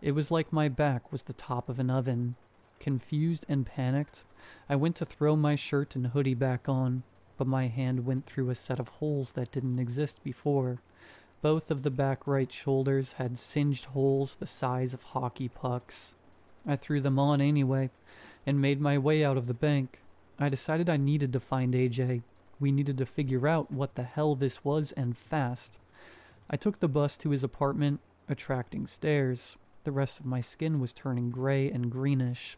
It was like my back was the top of an oven. Confused and panicked, I went to throw my shirt and hoodie back on, but my hand went through a set of holes that didn't exist before. Both of the back right shoulders had singed holes the size of hockey pucks. I threw them on anyway, and made my way out of the bank. I decided I needed to find AJ. We needed to figure out what the hell this was, and fast. I took the bus to his apartment, attracting stares. The rest of my skin was turning gray and greenish.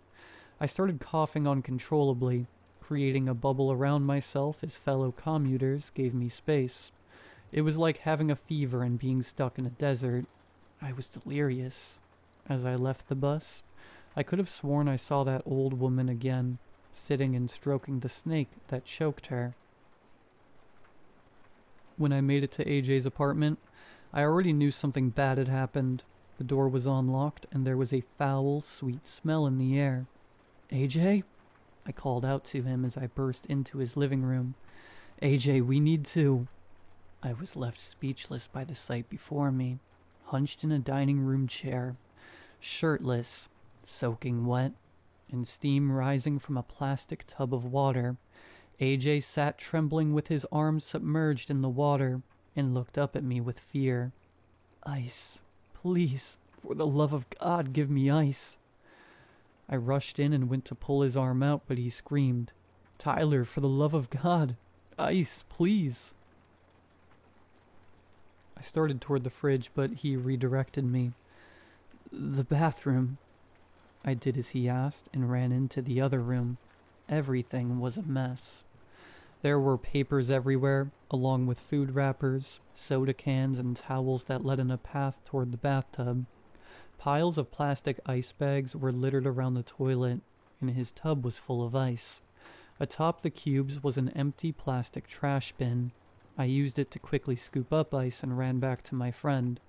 I started coughing uncontrollably, creating a bubble around myself as fellow commuters gave me space. It was like having a fever and being stuck in a desert. I was delirious. As I left the bus, I could have sworn I saw that old woman again, sitting and stroking the snake that choked her. When I made it to AJ's apartment, I already knew something bad had happened. The door was unlocked, and there was a foul, sweet smell in the air. AJ? I called out to him as I burst into his living room. AJ, we need to... I was left speechless by the sight before me, hunched in a dining room chair, shirtless, soaking wet, and steam rising from a plastic tub of water. AJ sat trembling with his arms submerged in the water and looked up at me with fear. Ice. Please, for the love of God, give me ice. I rushed in and went to pull his arm out, but he screamed, Tyler, for the love of God, ice, please. I started toward the fridge, but he redirected me. The bathroom. I did as he asked and ran into the other room. Everything was a mess. There were papers everywhere, along with food wrappers, soda cans, and towels that led in a path toward the bathtub. Piles of plastic ice bags were littered around the toilet, and his tub was full of ice. Atop the cubes was an empty plastic trash bin. I used it to quickly scoop up ice and ran back to my friend.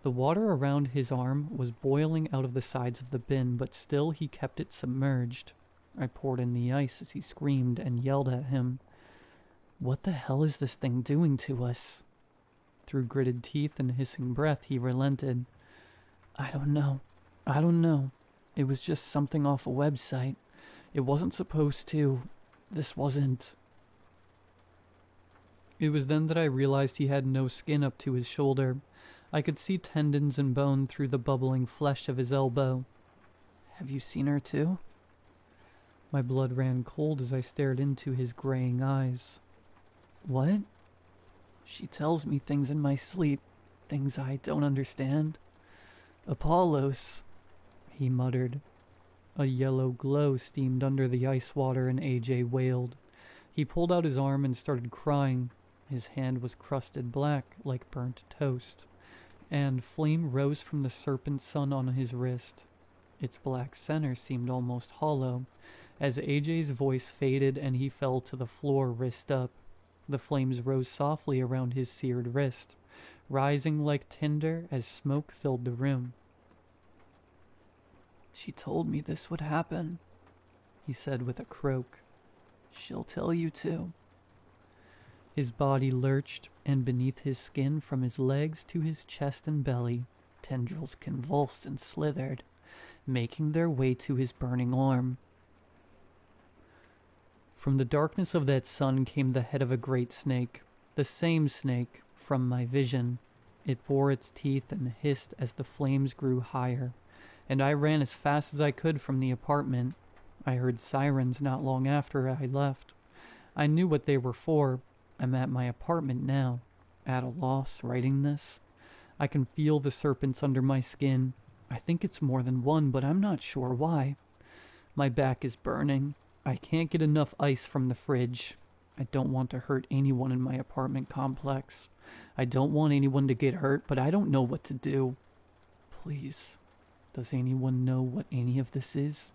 The water around his arm was boiling out of the sides of the bin, but still he kept it submerged. I poured in the ice as he screamed and yelled at him. What the hell is this thing doing to us? Through gritted teeth and hissing breath, he relented. I don't know. It was just something off a website. It wasn't supposed to. This wasn't. It was then that I realized he had no skin up to his shoulder. I could see tendons and bone through the bubbling flesh of his elbow. Have you seen her too? My blood ran cold as I stared into his graying eyes. What? She tells me things in my sleep, things I don't understand. Apollos, he muttered. A yellow glow steamed under the ice water, and AJ wailed. He pulled out his arm and started crying. His hand was crusted black like burnt toast, and flame rose from the serpent sun on his wrist. Its black center seemed almost hollow, as AJ's voice faded and he fell to the floor wrist up. The flames rose softly around his seared wrist, rising like tinder as smoke filled the room. She told me this would happen, he said with a croak. She'll tell you too. His body lurched, and beneath his skin from his legs to his chest and belly, tendrils convulsed and slithered, making their way to his burning arm. From the darkness of that sun came the head of a great snake, the same snake from my vision. It bore its teeth and hissed as the flames grew higher, and I ran as fast as I could from the apartment. I heard sirens not long after I left. I knew what they were for. I'm at my apartment now, at a loss writing this. I can feel the serpents under my skin. I think it's more than one, but I'm not sure why. My back is burning. I can't get enough ice from the fridge. I don't want to hurt anyone in my apartment complex. I don't want anyone to get hurt, but I don't know what to do. Please, does anyone know what any of this is?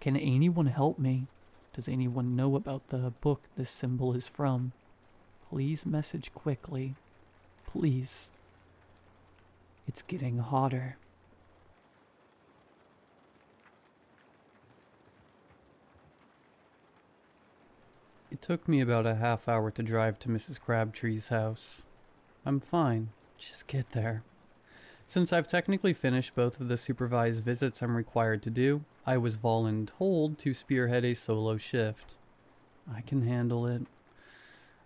Can anyone help me? Does anyone know about the book this symbol is from? Please message quickly. Please. It's getting hotter. It took me about a half hour to drive to Mrs. Crabtree's house. I'm fine. Just get there. Since I've technically finished both of the supervised visits I'm required to do, I was voluntold to spearhead a solo shift. I can handle it.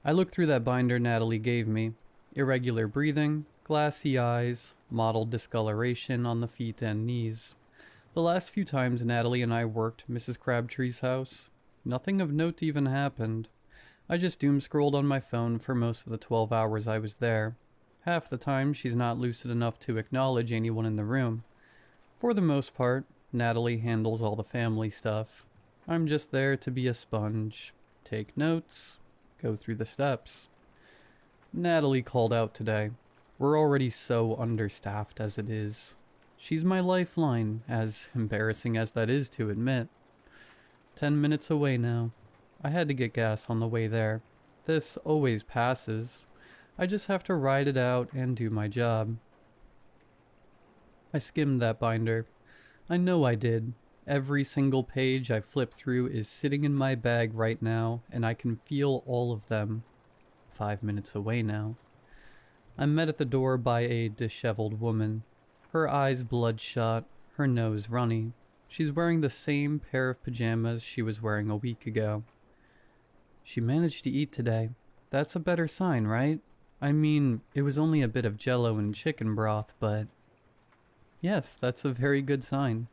I looked through that binder Natalie gave me. Irregular breathing, glassy eyes, mottled discoloration on the feet and knees. The last few times Natalie and I worked Mrs. Crabtree's house, nothing of note even happened. I just doom-scrolled on my phone for most of the 12 hours I was there. Half the time, she's not lucid enough to acknowledge anyone in the room. For the most part, Natalie handles all the family stuff. I'm just there to be a sponge, take notes, go through the steps. Natalie called out today. We're already so understaffed as it is. She's my lifeline, as embarrassing as that is to admit. 10 minutes away now. I had to get gas on the way there. This always passes. I just have to ride it out and do my job. I skimmed that binder. I know I did. Every single page I flipped through is sitting in my bag right now, and I can feel all of them. 5 minutes away now. I'm met at the door by a disheveled woman. Her eyes bloodshot, her nose runny. She's wearing the same pair of pajamas she was wearing a week ago. She managed to eat today. That's a better sign, right? I mean, it was only a bit of jello and chicken broth, but... Yes, that's a very good sign,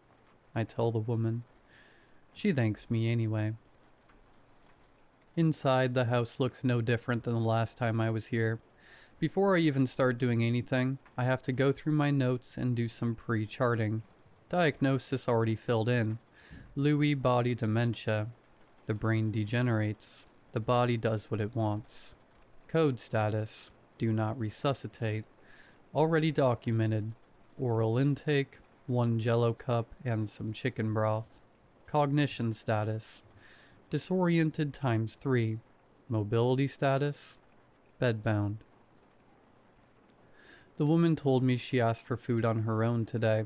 I tell the woman. She thanks me anyway. Inside, the house looks no different than the last time I was here. Before I even start doing anything, I have to go through my notes and do some pre-charting. Diagnosis already filled in. Lewy body dementia. The brain degenerates. The body does what it wants. Code status. Do not resuscitate. Already documented. Oral intake. 1 jello cup and some chicken broth. Cognition status. Disoriented times 3. Mobility status. Bedbound. The woman told me she asked for food on her own today.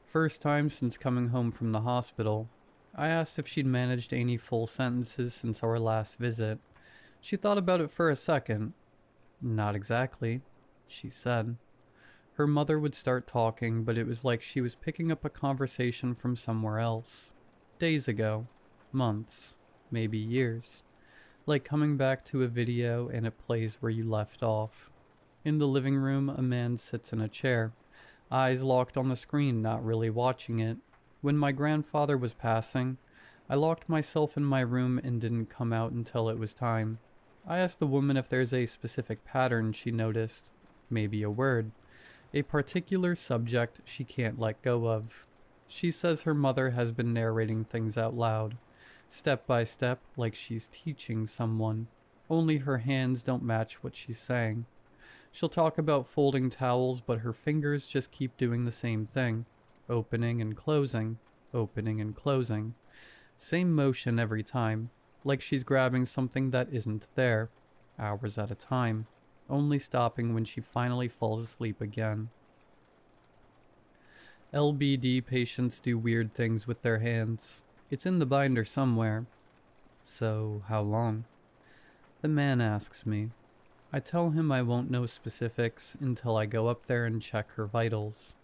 First time since coming home from the hospital. I asked if she'd managed any full sentences since our last visit. She thought about it for a second. Not exactly, she said. Her mother would start talking, but it was like she was picking up a conversation from somewhere else. Days ago. Months. Maybe years. Like coming back to a video and it plays where you left off. In the living room, a man sits in a chair. Eyes locked on the screen, not really watching it. When my grandfather was passing, I locked myself in my room and didn't come out until it was time. I asked the woman if there's a specific pattern she noticed. Maybe a word. A particular subject she can't let go of. She says her mother has been narrating things out loud. Step by step, like she's teaching someone. Only her hands don't match what she's saying. She'll talk about folding towels, but her fingers just keep doing the same thing. Opening and closing. Opening and closing. Same motion every time. Like she's grabbing something that isn't there. Hours at a time. Only stopping when she finally falls asleep again. LBD patients do weird things with their hands. It's in the binder somewhere. So, how long? The man asks me. I tell him I won't know specifics until I go up there and check her vitals.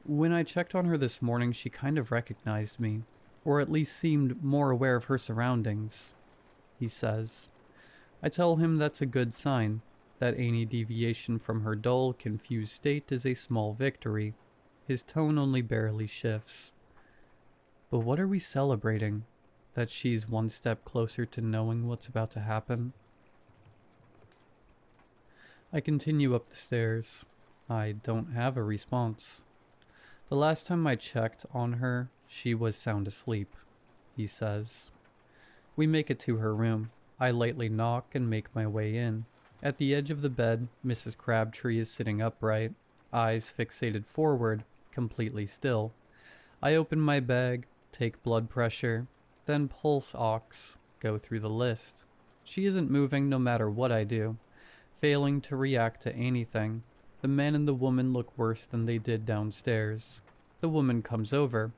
When I checked on her this morning, she kind of recognized me, or at least seemed more aware of her surroundings, he says. I tell him that's a good sign, that any deviation from her dull, confused state is a small victory. His tone only barely shifts. But what are we celebrating? That she's one step closer to knowing what's about to happen? I continue up the stairs. I don't have a response. The last time I checked on her, she was sound asleep, he says. We make it to her room. I lightly knock and make my way in. At the edge of the bed, Mrs. Crabtree is sitting upright, eyes fixated forward, completely still. I open my bag, take blood pressure, then pulse ox, go through the list. She isn't moving no matter what I do, failing to react to anything. The man and the woman look worse than they did downstairs. The woman comes over,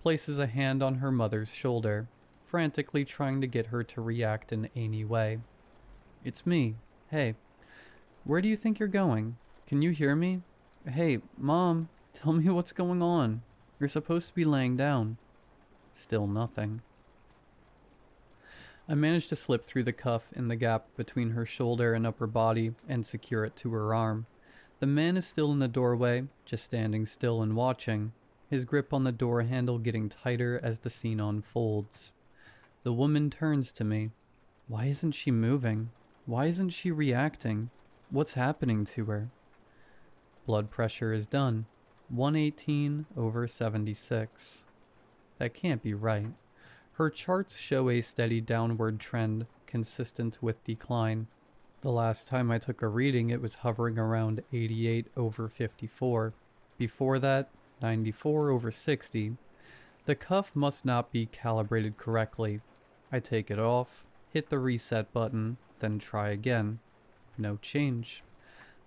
places a hand on her mother's shoulder, frantically trying to get her to react in any way. It's me. Hey, where do you think you're going? Can you hear me? Hey, Mom, tell me what's going on. You're supposed to be laying down. Still nothing. I managed to slip through the cuff in the gap between her shoulder and upper body and secure it to her arm. The man is still in the doorway, just standing still and watching, his grip on the door handle getting tighter as the scene unfolds. The woman turns to me. Why isn't she moving? Why isn't she reacting? What's happening to her? Blood pressure is done. 118/76. That can't be right. Her charts show a steady downward trend, consistent with decline. The last time I took a reading, it was hovering around 88/54. Before that, 94/60. The cuff must not be calibrated correctly. I take it off, hit the reset button, then try again. No change.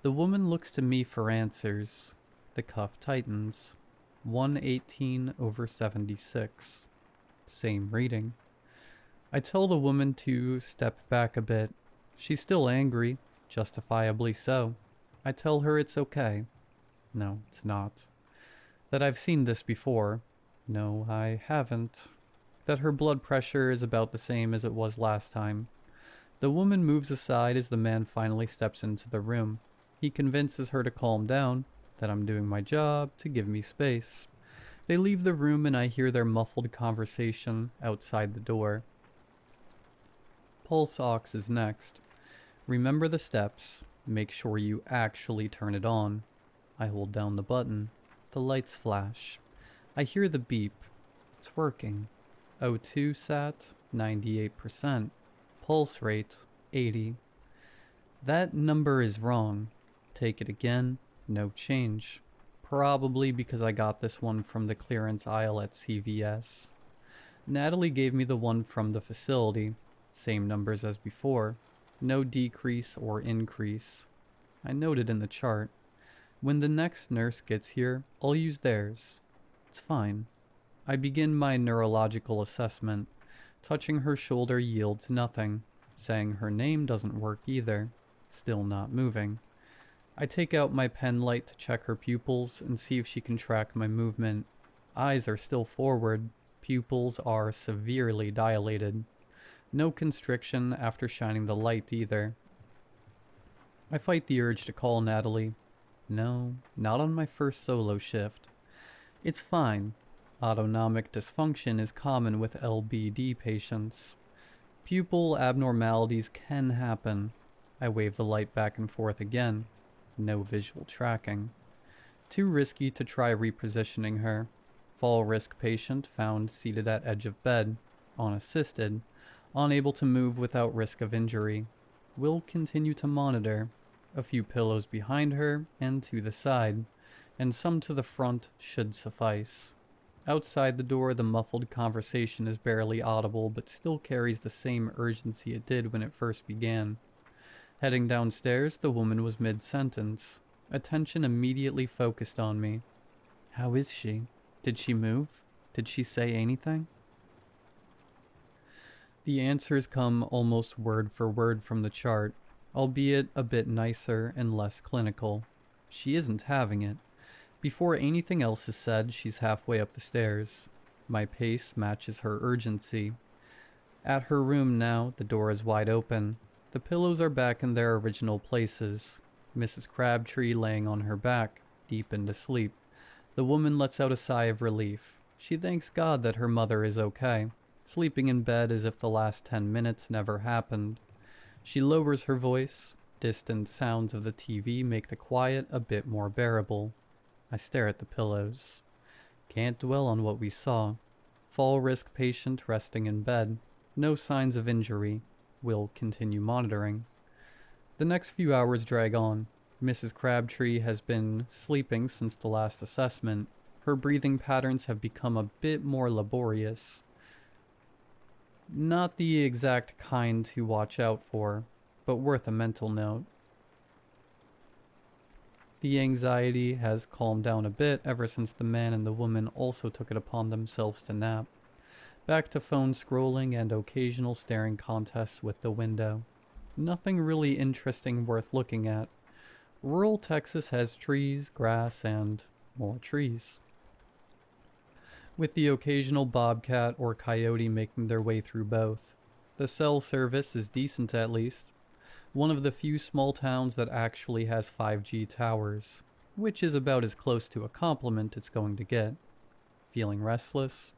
The woman looks to me for answers. The cuff tightens. 118/76. Same reading. I tell the woman to step back a bit. She's still angry, justifiably so. I tell her it's okay. No, it's not. That I've seen this before. No, I haven't. That her blood pressure is about the same as it was last time. The woman moves aside as the man finally steps into the room. He convinces her to calm down, that I'm doing my job, to give me space. They leave the room and I hear their muffled conversation outside the door. Pulse ox is next. Remember the steps. Make sure you actually turn it on. I hold down the button. The lights flash. I hear the beep. It's working. O2 sat, 98%. Pulse rate, 80. That number is wrong. Take it again, no change. Probably because I got this one from the clearance aisle at CVS. Natalie gave me the one from the facility. Same numbers as before. No decrease or increase. I noted in the chart. When the next nurse gets here, I'll use theirs. It's fine. I begin my neurological assessment. Touching her shoulder yields nothing. Saying her name doesn't work either. Still not moving. I take out my pen light to check her pupils and see if she can track my movement. Eyes are still forward. Pupils are severely dilated. No constriction after shining the light either. I fight the urge to call Natalie. No, not on my first solo shift. It's fine. Autonomic dysfunction is common with LBD patients. Pupil abnormalities can happen. I wave the light back and forth again. No visual tracking. Too risky to try repositioning her. Fall risk patient found seated at edge of bed, unassisted, unable to move without risk of injury. Will continue to monitor. A few pillows behind her and to the side, and some to the front should suffice. Outside the door, the muffled conversation is barely audible, but still carries the same urgency it did when it first began. Heading downstairs, the woman was mid-sentence. Attention immediately focused on me. How is she? Did she move? Did she say anything? The answers come almost word for word from the chart, albeit a bit nicer and less clinical. She isn't having it. Before anything else is said, she's halfway up the stairs. My pace matches her urgency. At her room now, the door is wide open. The pillows are back in their original places. Mrs. Crabtree laying on her back, deep into sleep. The woman lets out a sigh of relief. She thanks God that her mother is okay, sleeping in bed as if the last 10 minutes never happened. She lowers her voice. Distant sounds of the TV make the quiet a bit more bearable. I stare at the pillows. Can't dwell on what we saw. Fall risk patient resting in bed. No signs of injury. Will continue monitoring. The next few hours drag on. Mrs. Crabtree has been sleeping since the last assessment. her breathing patterns have become a bit more laborious. Not the exact kind to watch out for, but worth a mental note. The anxiety has calmed down a bit ever since the man and the woman also took it upon themselves to nap. Back to phone scrolling and occasional staring contests with the window. Nothing really interesting worth looking at. Rural Texas has trees, grass, and more trees. With the occasional bobcat or coyote making their way through both. The cell service is decent at least. One of the few small towns that actually has 5G towers, which is about as close to a compliment it's going to get. Feeling restless?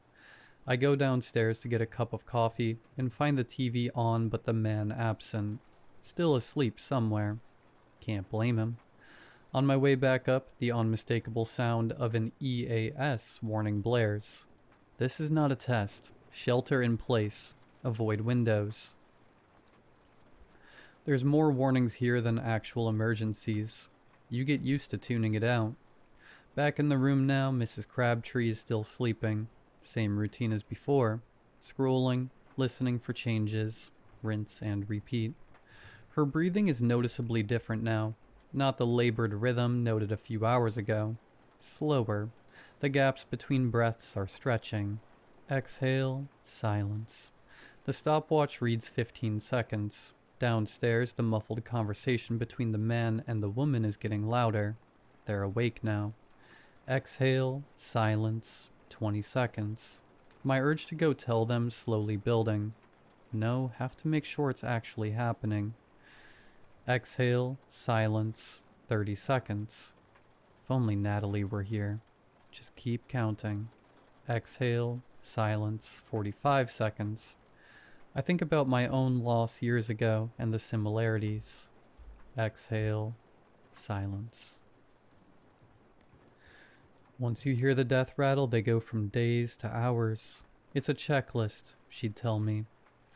I go downstairs to get a cup of coffee and find the TV on but the man absent, still asleep somewhere. Can't blame him. On my way back up, the unmistakable sound of an EAS warning blares. This is not a test. Shelter in place. Avoid windows. There's more warnings here than actual emergencies. You get used to tuning it out. Back in the room now, Mrs. Crabtree is still sleeping. Same routine as before. Scrolling, listening for changes, rinse and repeat. Her breathing is noticeably different now. Not the labored rhythm noted a few hours ago. Slower. The gaps between breaths are stretching. Exhale, silence. The stopwatch reads 15 seconds. Downstairs, the muffled conversation between the man and the woman is getting louder. They're awake now. Exhale, silence, 20 seconds. My urge to go tell them slowly building. No, have to make sure it's actually happening. Exhale, silence, 30 seconds. If only Natalie were here. Just keep counting. Exhale, silence, 45 seconds. I think about my own loss years ago and the similarities. Exhale, silence. Once you hear the death rattle, they go from days to hours. It's a checklist, she'd tell me.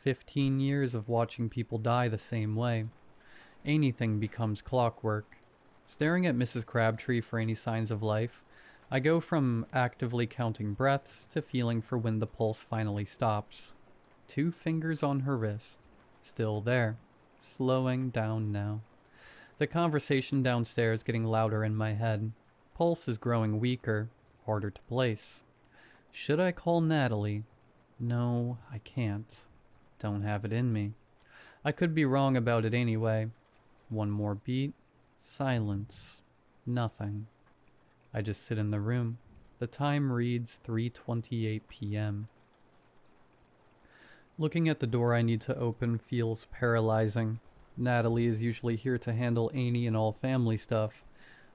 15 years of watching people die the same way. Anything becomes clockwork. Staring at Mrs. Crabtree for any signs of life, I go from actively counting breaths to feeling for when the pulse finally stops. 2 fingers on her wrist. Still there. Slowing down now. The conversation downstairs getting louder in my head. Pulse is growing weaker, harder to place. Should I call Natalie? No, I can't. Don't have it in me. I could be wrong about it anyway. One more beat. Silence. Nothing. I just sit in the room. The time reads 3:28 p.m. Looking at the door I need to open feels paralyzing. Natalie is usually here to handle any and all family stuff.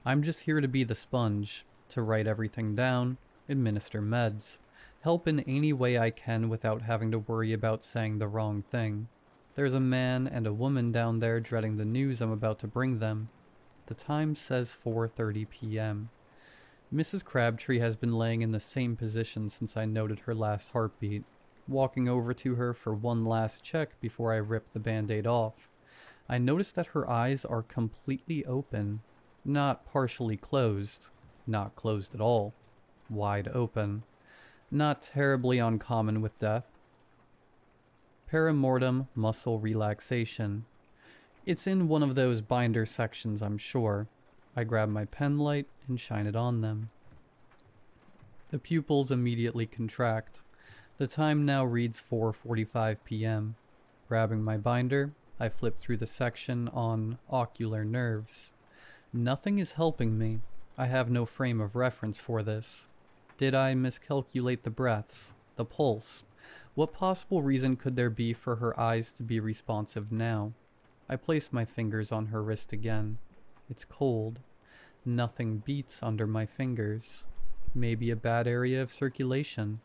I'm just here to be the sponge, to write everything down, administer meds, help in any way I can without having to worry about saying the wrong thing. There's a man and a woman down there dreading the news I'm about to bring them. The time says 4:30 p.m. Mrs. Crabtree has been laying in the same position since I noted her last heartbeat, walking over to her for one last check before I rip the band-aid off. I notice that her eyes are completely open, not partially closed, not closed at all, wide open. Not terribly uncommon with death. Perimortem muscle relaxation. It's in one of those binder sections, I'm sure. I grab my pen light and shine it on them. The pupils immediately contract. The time now reads 4:45 p.m. Grabbing my binder, I flip through the section on ocular nerves. Nothing is helping me. I have no frame of reference for this. Did I miscalculate the breaths? The pulse? What possible reason could there be for her eyes to be responsive now? I place my fingers on her wrist again. It's cold. Nothing beats under my fingers. Maybe a bad area of circulation.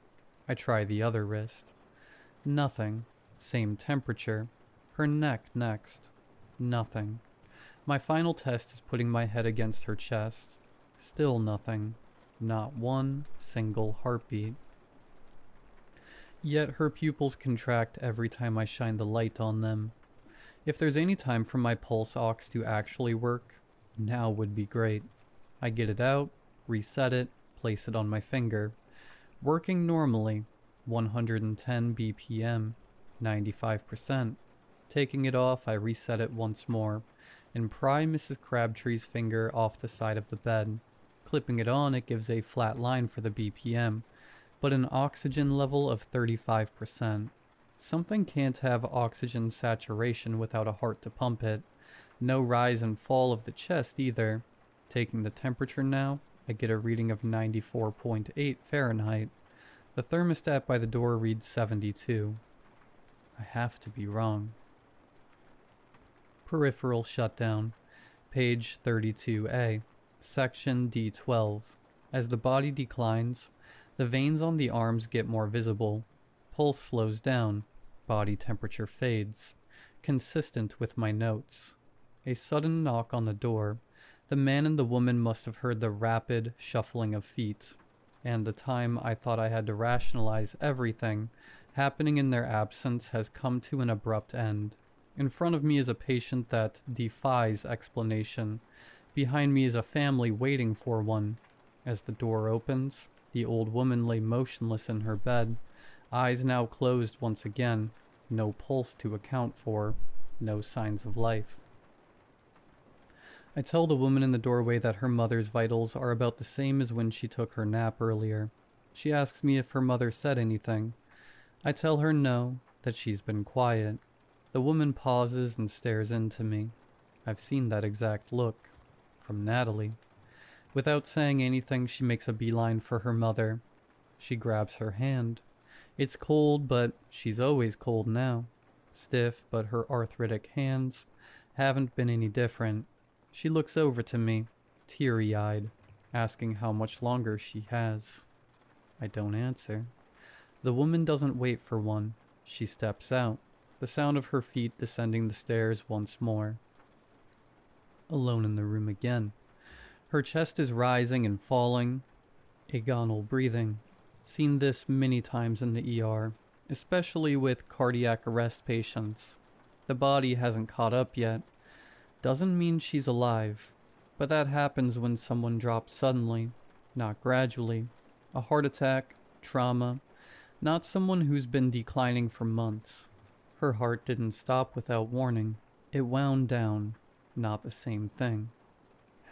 I try the other wrist. Nothing. Same temperature. Her neck next. Nothing. My final test is putting my head against her chest. Still nothing. Not one single heartbeat. Yet her pupils contract every time I shine the light on them. If there's any time for my pulse ox to actually work, now would be great. I get it out, reset it, place it on my finger. Working normally, 110 BPM, 95%. Taking it off, I reset it once more, and pry Mrs. Crabtree's finger off the side of the bed. Clipping it on, it gives a flat line for the BPM, but an oxygen level of 35%. Something can't have oxygen saturation without a heart to pump it. No rise and fall of the chest either. Taking the temperature now, I get a reading of 94.8 Fahrenheit. The thermostat by the door reads 72. I have to be wrong. Peripheral shutdown. Page 32A. Section D12. As the body declines, the veins on the arms get more visible. Pulse slows down. Body temperature fades. Consistent with my notes. A sudden knock on the door. The man and the woman must have heard the rapid shuffling of feet, and the time I thought I had to rationalize everything happening in their absence has come to an abrupt end. In front of me is a patient that defies explanation. Behind me is a family waiting for one. As the door opens, the old woman lay motionless in her bed, eyes now closed once again, no pulse to account for, no signs of life. I tell the woman in the doorway that her mother's vitals are about the same as when she took her nap earlier. She asks me if her mother said anything. I tell her no, that she's been quiet. The woman pauses and stares into me. I've seen that exact look. From Natalie. Without saying anything, she makes a beeline for her mother. She grabs her hand. It's cold, but she's always cold now. Stiff, but her arthritic hands haven't been any different. She looks over to me, teary-eyed, asking how much longer she has. I don't answer. The woman doesn't wait for one. She steps out, the sound of her feet descending the stairs once more. Alone in the room again. Her chest is rising and falling, agonal breathing. Seen this many times in the ER, especially with cardiac arrest patients. The body hasn't caught up yet. Doesn't mean she's alive, but that happens when someone drops suddenly, not gradually. A heart attack, trauma, not someone who's been declining for months. Her heart didn't stop without warning. It wound down, not the same thing.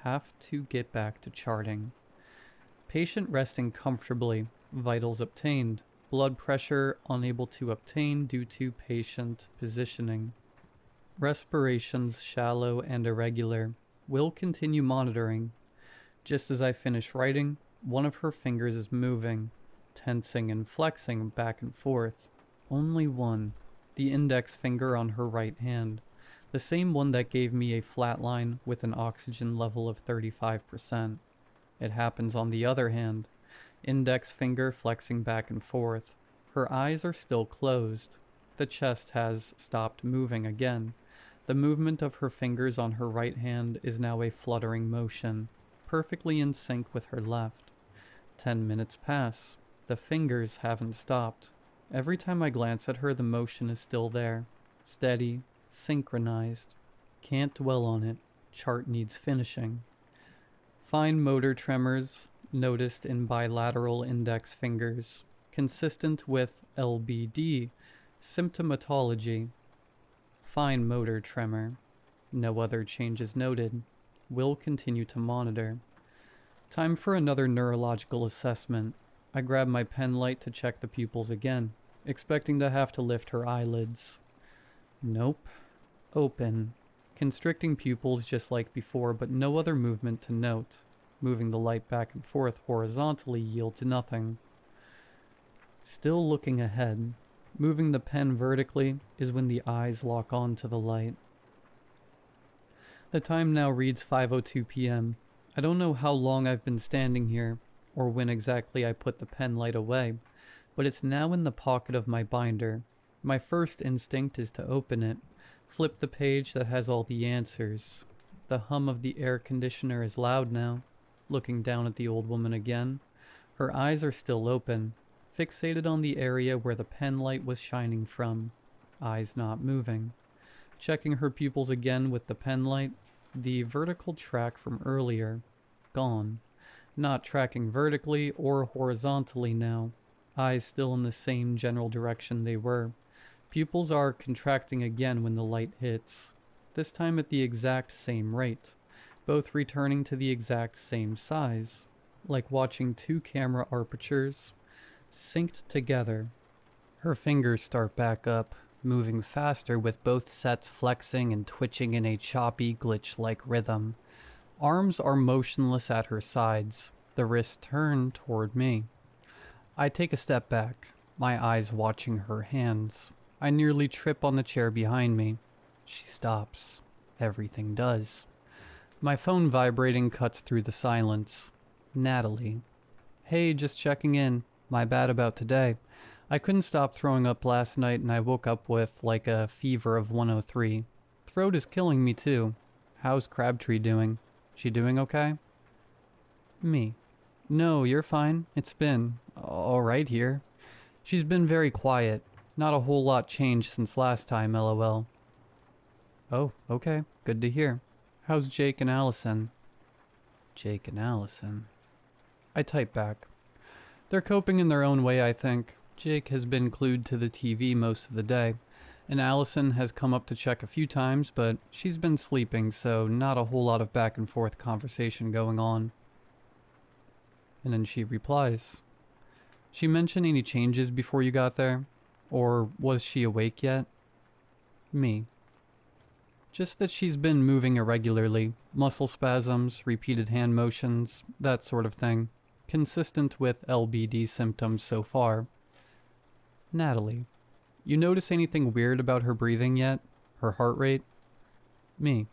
Have to get back to charting. Patient resting comfortably, vitals obtained, blood pressure unable to obtain due to patient positioning. Respirations shallow and irregular. Will continue monitoring. Just as I finish writing, one of her fingers is moving, tensing and flexing back and forth. Only one, the index finger on her right hand, the same one that gave me a flat line with an oxygen level of 35%. It happens on the other hand, index finger flexing back and forth. Her eyes are still closed. The chest has stopped moving again. The movement of her fingers on her right hand is now a fluttering motion, perfectly in sync with her left. 10 minutes pass. The fingers haven't stopped. Every time I glance at her, the motion is still there. Steady, synchronized. Can't dwell on it. Chart needs finishing. Fine motor tremors noticed in bilateral index fingers, consistent with LBD symptomatology. Fine motor tremor. No other changes noted. Will continue to monitor. Time for another neurological assessment. I grab my pen light to check the pupils again, expecting to have to lift her eyelids. Nope. Open. Constricting pupils just like before, but no other movement to note. Moving the light back and forth horizontally yields nothing. Still looking ahead. Moving the pen vertically is when the eyes lock on to the light. The time now reads 5:02 p.m. I don't know how long I've been standing here, or when exactly I put the pen light away, but it's now in the pocket of my binder. My first instinct is to open it, flip the page that has all the answers. The hum of the air conditioner is loud now. Looking down at the old woman again, her eyes are still open, fixated on the area where the pen light was shining from, eyes not moving. Checking her pupils again with the pen light, the vertical track from earlier, gone. Not tracking vertically or horizontally now. Eyes still in the same general direction they were. Pupils are contracting again when the light hits, this time at the exact same rate, both returning to the exact same size, like watching two camera apertures synced together. Her fingers start back up, moving faster with both sets flexing and twitching in a choppy, glitch-like rhythm. Arms are motionless at her sides, the wrists turn toward me. I take a step back, my eyes watching her hands. I nearly trip on the chair behind me. She stops. Everything does. My phone vibrating cuts through the silence. Natalie. Hey, just checking in. My bad about today. I couldn't stop throwing up last night and I woke up with, like, a fever of 103. Throat is killing me too. How's Crabtree doing? She doing okay? Me. No, you're fine. It's been alright here. She's been very quiet. Not a whole lot changed since last time, lol. Oh, okay. Good to hear. How's Jake and Allison? Jake and Allison. I type back. They're coping in their own way, I think. Jake has been glued to the TV most of the day, and Allison has come up to check a few times, but she's been sleeping, so not a whole lot of back and forth conversation going on. And then she replies. She mention any changes before you got there? Or was she awake yet? Me. Just that she's been moving irregularly, muscle spasms, repeated hand motions, that sort of thing. Consistent with LBD symptoms so far. Natalie. You notice anything weird about her breathing yet? Her heart rate? Me.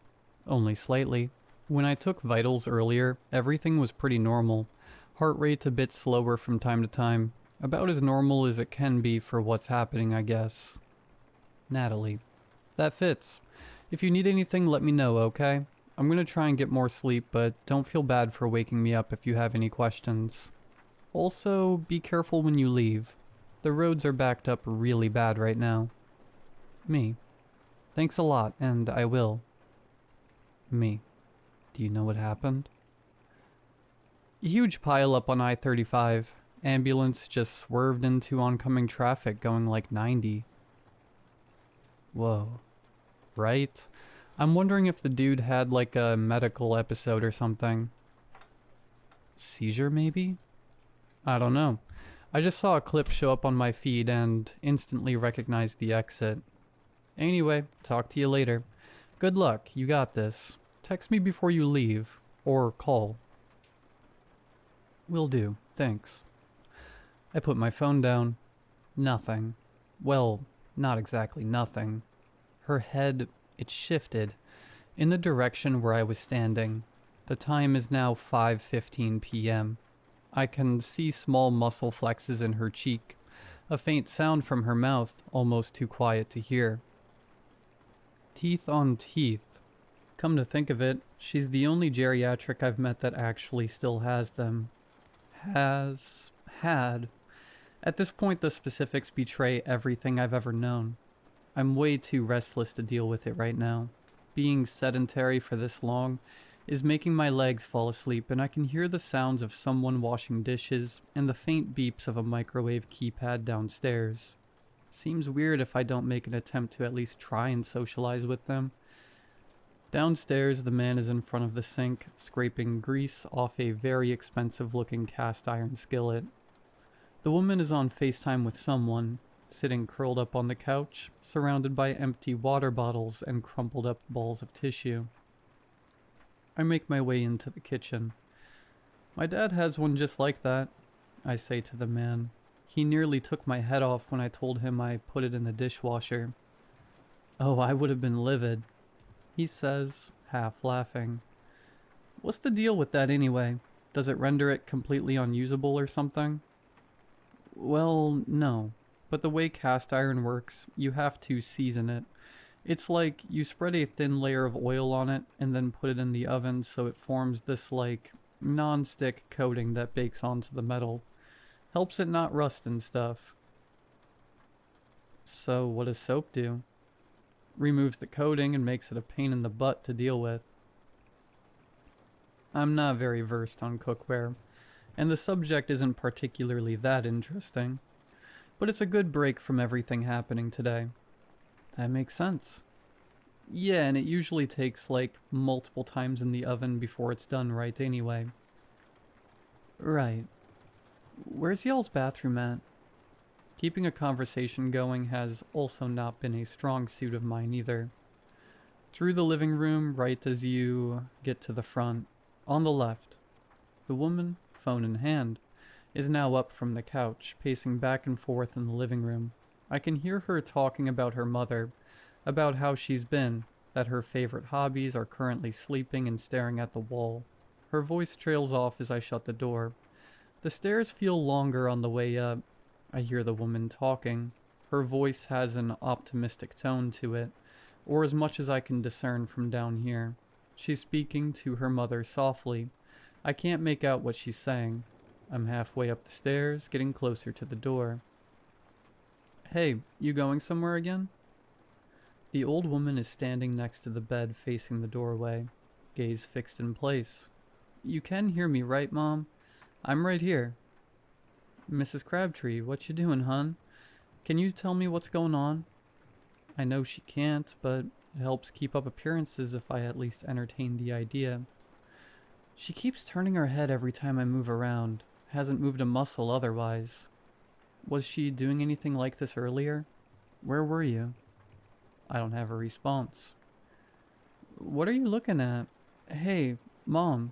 Only slightly. When I took vitals earlier, everything was pretty normal. Heart rate a bit slower from time to time. About as normal as it can be for what's happening, I guess. Natalie. That fits. If you need anything, let me know, okay? I'm gonna try and get more sleep, but don't feel bad for waking me up if you have any questions. Also, be careful when you leave. The roads are backed up really bad right now. Me. Thanks a lot, and I will. Me. Do you know what happened? A huge pileup on I-35. Ambulance just swerved into oncoming traffic going like 90. Whoa. Right? I'm wondering if the dude had like a medical episode or something. Seizure maybe? I don't know. I just saw a clip show up on my feed and instantly recognized the exit. Anyway, talk to you later. Good luck, you got this. Text me before you leave. Or call. Will do, thanks. I put my phone down. Nothing. Well, not exactly nothing. Her head, it shifted, in the direction where I was standing. The time is now 5:15 p.m. I can see small muscle flexes in her cheek, a faint sound from her mouth, almost too quiet to hear. Teeth on teeth. Come to think of it, she's the only geriatric I've met that actually still has them. Had. At this point, the specifics betray everything I've ever known. I'm way too restless to deal with it right now. Being sedentary for this long is making my legs fall asleep, and I can hear the sounds of someone washing dishes and the faint beeps of a microwave keypad downstairs. Seems weird if I don't make an attempt to at least try and socialize with them. Downstairs, the man is in front of the sink, scraping grease off a very expensive-looking cast-iron skillet. The woman is on FaceTime with someone, sitting curled up on the couch, surrounded by empty water bottles and crumpled up balls of tissue. I make my way into the kitchen. My dad has one just like that, I say to the man. He nearly took my head off when I told him I put it in the dishwasher. Oh, I would have been livid, he says, half laughing. What's the deal with that anyway? Does it render it completely unusable or something? Well, no. But the way cast iron works, you have to season it. It's like you spread a thin layer of oil on it and then put it in the oven so it forms this like non-stick coating that bakes onto the metal. Helps it not rust and stuff. So what does soap do? Removes the coating and makes it a pain in the butt to deal with. I'm not very versed on cookware. and the subject isn't particularly that interesting. But it's a good break from everything happening today. That makes sense. Yeah, and it usually takes like multiple times in the oven before it's done right anyway. Right. Where's y'all's bathroom at? Keeping a conversation going has also not been a strong suit of mine either. Through the living room, right as you get to the front, on the left, the woman, phone in hand, is now up from the couch, pacing back and forth in the living room. I can hear her talking about her mother, about how she's been, that her favorite hobbies are currently sleeping and staring at the wall. Her voice trails off as I shut the door. The stairs feel longer on the way up. I hear the woman talking. Her voice has an optimistic tone to it, or as much as I can discern from down here. She's speaking to her mother softly. I can't make out what she's saying. I'm halfway up the stairs, getting closer to the door. Hey, you going somewhere again? The old woman is standing next to the bed facing the doorway, gaze fixed in place. You can hear me, right, Mom? I'm right here. Mrs. Crabtree, what you doing, hun? Can you tell me what's going on? I know she can't, but it helps keep up appearances if I at least entertain the idea. She keeps turning her head every time I move around. Hasn't moved a muscle otherwise. Was she doing anything like this earlier? Where were you? I don't have a response. What are you looking at? Hey, Mom.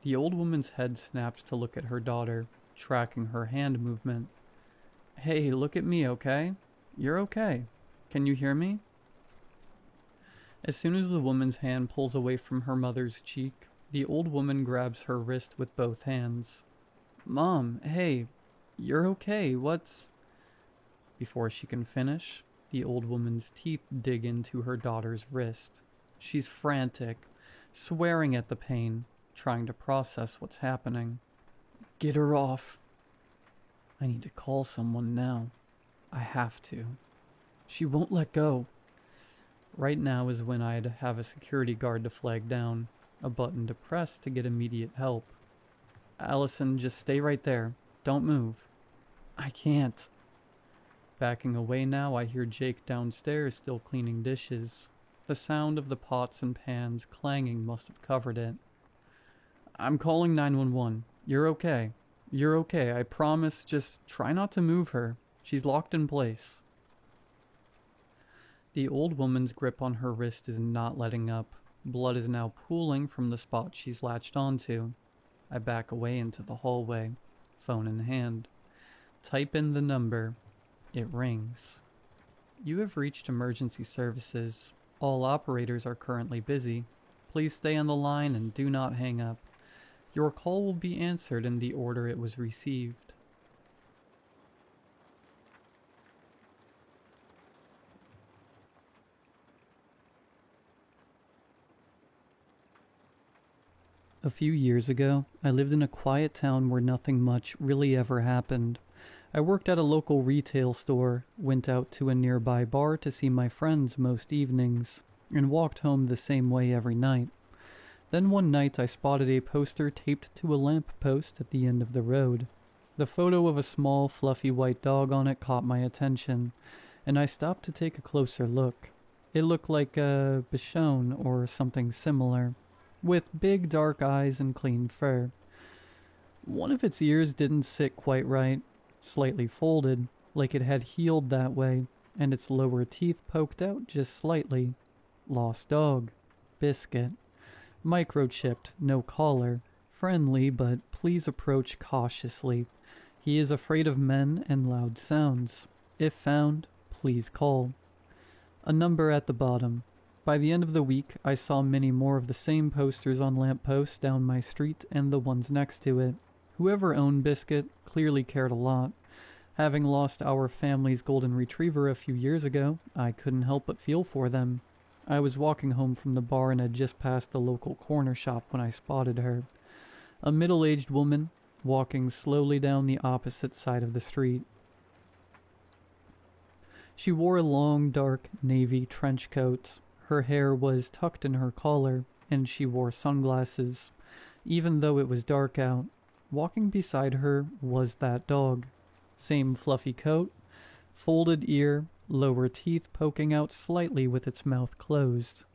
The old woman's head snaps to look at her daughter, tracking her hand movement. Hey, look at me, okay? You're okay. Can you hear me? As soon as the woman's hand pulls away from her mother's cheek, the old woman grabs her wrist with both hands. Mom, hey, you're okay, what's... Before she can finish, the old woman's teeth dig into her daughter's wrist. She's frantic, swearing at the pain, trying to process what's happening. Get her off. I need to call someone now. I have to. She won't let go. Right now is when I'd have a security guard to flag down, a button to press to get immediate help. Allison, just stay right there. Don't move. I can't. Backing away now, I hear Jake downstairs still cleaning dishes. The sound of the pots and pans clanging must have covered it. I'm calling 911. You're okay. You're okay, I promise. Just try not to move her. She's locked in place. The old woman's grip on her wrist is not letting up. Blood is now pooling from the spot she's latched onto. I back away into the hallway, phone in hand. Type in the number. It rings. You have reached emergency services. All operators are currently busy. Please stay on the line and do not hang up. Your call will be answered in the order it was received. A few years ago, I lived in a quiet town where nothing much really ever happened. I worked at a local retail store, went out to a nearby bar to see my friends most evenings, and walked home the same way every night. Then one night I spotted a poster taped to a lamp post at the end of the road. The photo of a small, fluffy white dog on it caught my attention, and I stopped to take a closer look. It looked like a Bichon or something similar, with big dark eyes and clean fur. One of its ears didn't sit quite right, slightly folded, like it had healed that way, and its lower teeth poked out just slightly. Lost dog. Biscuit. Microchipped, no collar. Friendly, but please approach cautiously. He is afraid of men and loud sounds. If found, please call. A number at the bottom. By the end of the week, I saw many more of the same posters on lampposts down my street and the ones next to it. Whoever owned Biscuit clearly cared a lot. Having lost our family's golden retriever a few years ago, I couldn't help but feel for them. I was walking home from the bar and had just passed the local corner shop when I spotted her. A middle-aged woman, walking slowly down the opposite side of the street. She wore a long, dark, navy trench coat. Her hair was tucked in her collar, and she wore sunglasses. Even though it was dark out, Walking beside her was that dog. Same fluffy coat, folded ear, lower teeth poking out slightly with its mouth closed.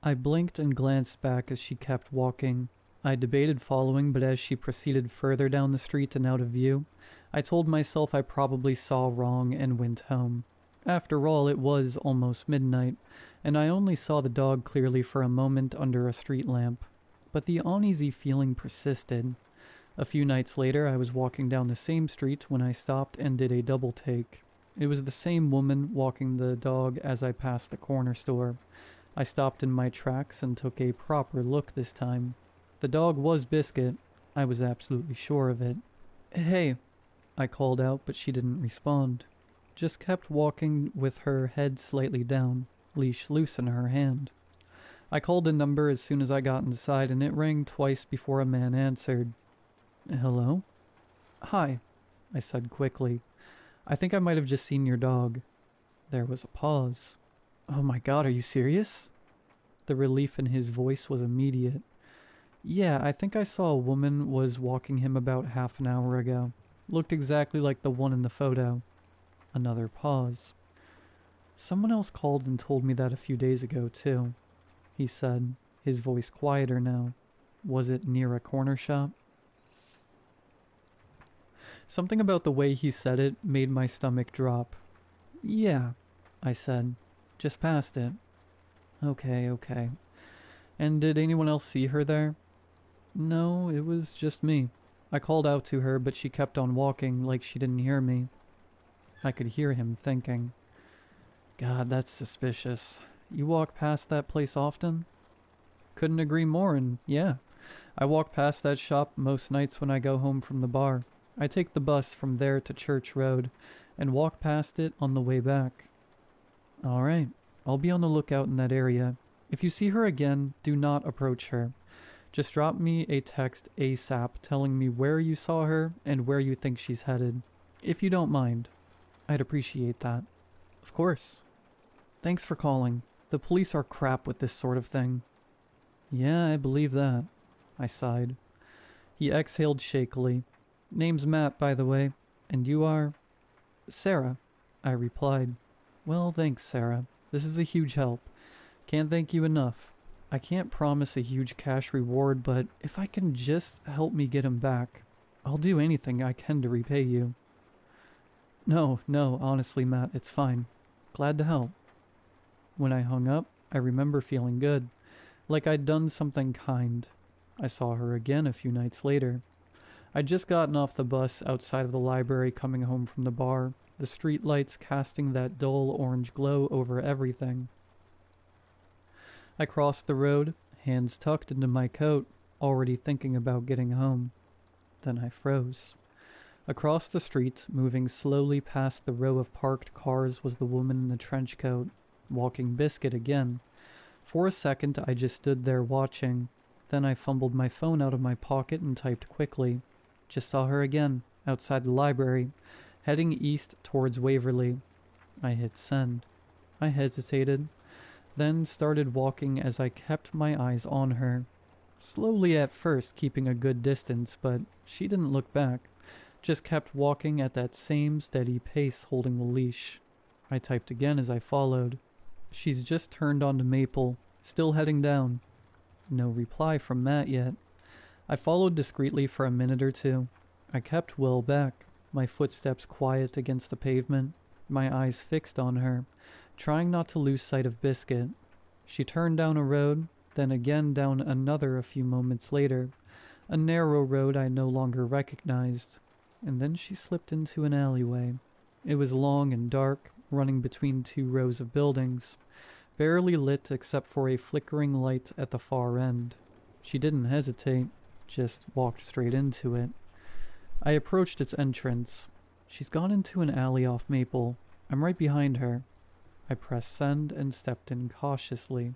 I blinked and glanced back as she kept walking. I debated following, but as she proceeded further down the street and out of view, I told myself I probably saw wrong and went home. After all, it was almost midnight, and I only saw the dog clearly for a moment under a street lamp. But the uneasy feeling persisted. A few nights later, I was walking down the same street when I stopped and did a double take. It was the same woman walking the dog as I passed the corner store. I stopped in my tracks and took a proper look this time. The dog was Biscuit. I was absolutely sure of it. "Hey," I called out, but she didn't respond. Just kept walking with her head slightly down, leash loose in her hand. I called the number as soon as I got inside, and it rang twice before a man answered. "Hello?" "Hi," I said quickly. "I think I might have just seen your dog." There was a pause. "Oh my God, are you serious?" The relief in his voice was immediate. "Yeah, I think I saw a woman was walking him about half an hour ago. Looked exactly like the one in the photo." Another pause. "Someone else called and told me that a few days ago, too," he said, his voice quieter now. "Was it near a corner shop?" Something about the way he said it made my stomach drop. "Yeah," I said. "Just past it." Okay. "And did anyone else see her there?" "No, it was just me. I called out to her, but she kept on walking like she didn't hear me." I could hear him thinking. "God, that's suspicious. You walk past that place often?" "Couldn't agree more, and yeah. I walk past that shop most nights when I go home from the bar. I take the bus from there to Church Road and walk past it on the way back." "All right. I'll be on the lookout in that area. If you see her again, do not approach her. Just drop me a text ASAP telling me where you saw her and where you think she's headed. If you don't mind. I'd appreciate that." "Of course. Thanks for calling. The police are crap with this sort of thing." "Yeah, I believe that." I sighed. He exhaled shakily. "Name's Matt, by the way. And you are?" "Sarah," I replied. "Well, thanks, Sarah. This is a huge help. Can't thank you enough. I can't promise a huge cash reward, but if I can just help me get him back, I'll do anything I can to repay you." No, honestly, Matt, it's fine. Glad to help." When I hung up, I remember feeling good, like I'd done something kind. I saw her again a few nights later. I'd just gotten off the bus outside of the library coming home from the bar, the street lights casting that dull orange glow over everything. I crossed the road, hands tucked into my coat, already thinking about getting home. Then I froze. Across the street, moving slowly past the row of parked cars, was the woman in the trench coat, walking Biscuit again. For a second, I just stood there watching. Then I fumbled my phone out of my pocket and typed quickly. Just saw her again, outside the library, heading east towards Waverly. I hit send. I hesitated, then started walking as I kept my eyes on her. Slowly at first, keeping a good distance, but she didn't look back. Just kept walking at that same steady pace, holding the leash. I typed again as I followed. She's just turned onto Maple, still heading down. No reply from Matt yet. I followed discreetly for a minute or two. I kept well back, my footsteps quiet against the pavement, my eyes fixed on her, trying not to lose sight of Biscuit. She turned down a road, then again down another a few moments later, a narrow road I no longer recognized, and then she slipped into an alleyway. It was long and dark, running between two rows of buildings, barely lit except for a flickering light at the far end. She didn't hesitate, just walked straight into it. I approached its entrance. She's gone into an alley off Maple. I'm right behind her. I pressed send and stepped in cautiously.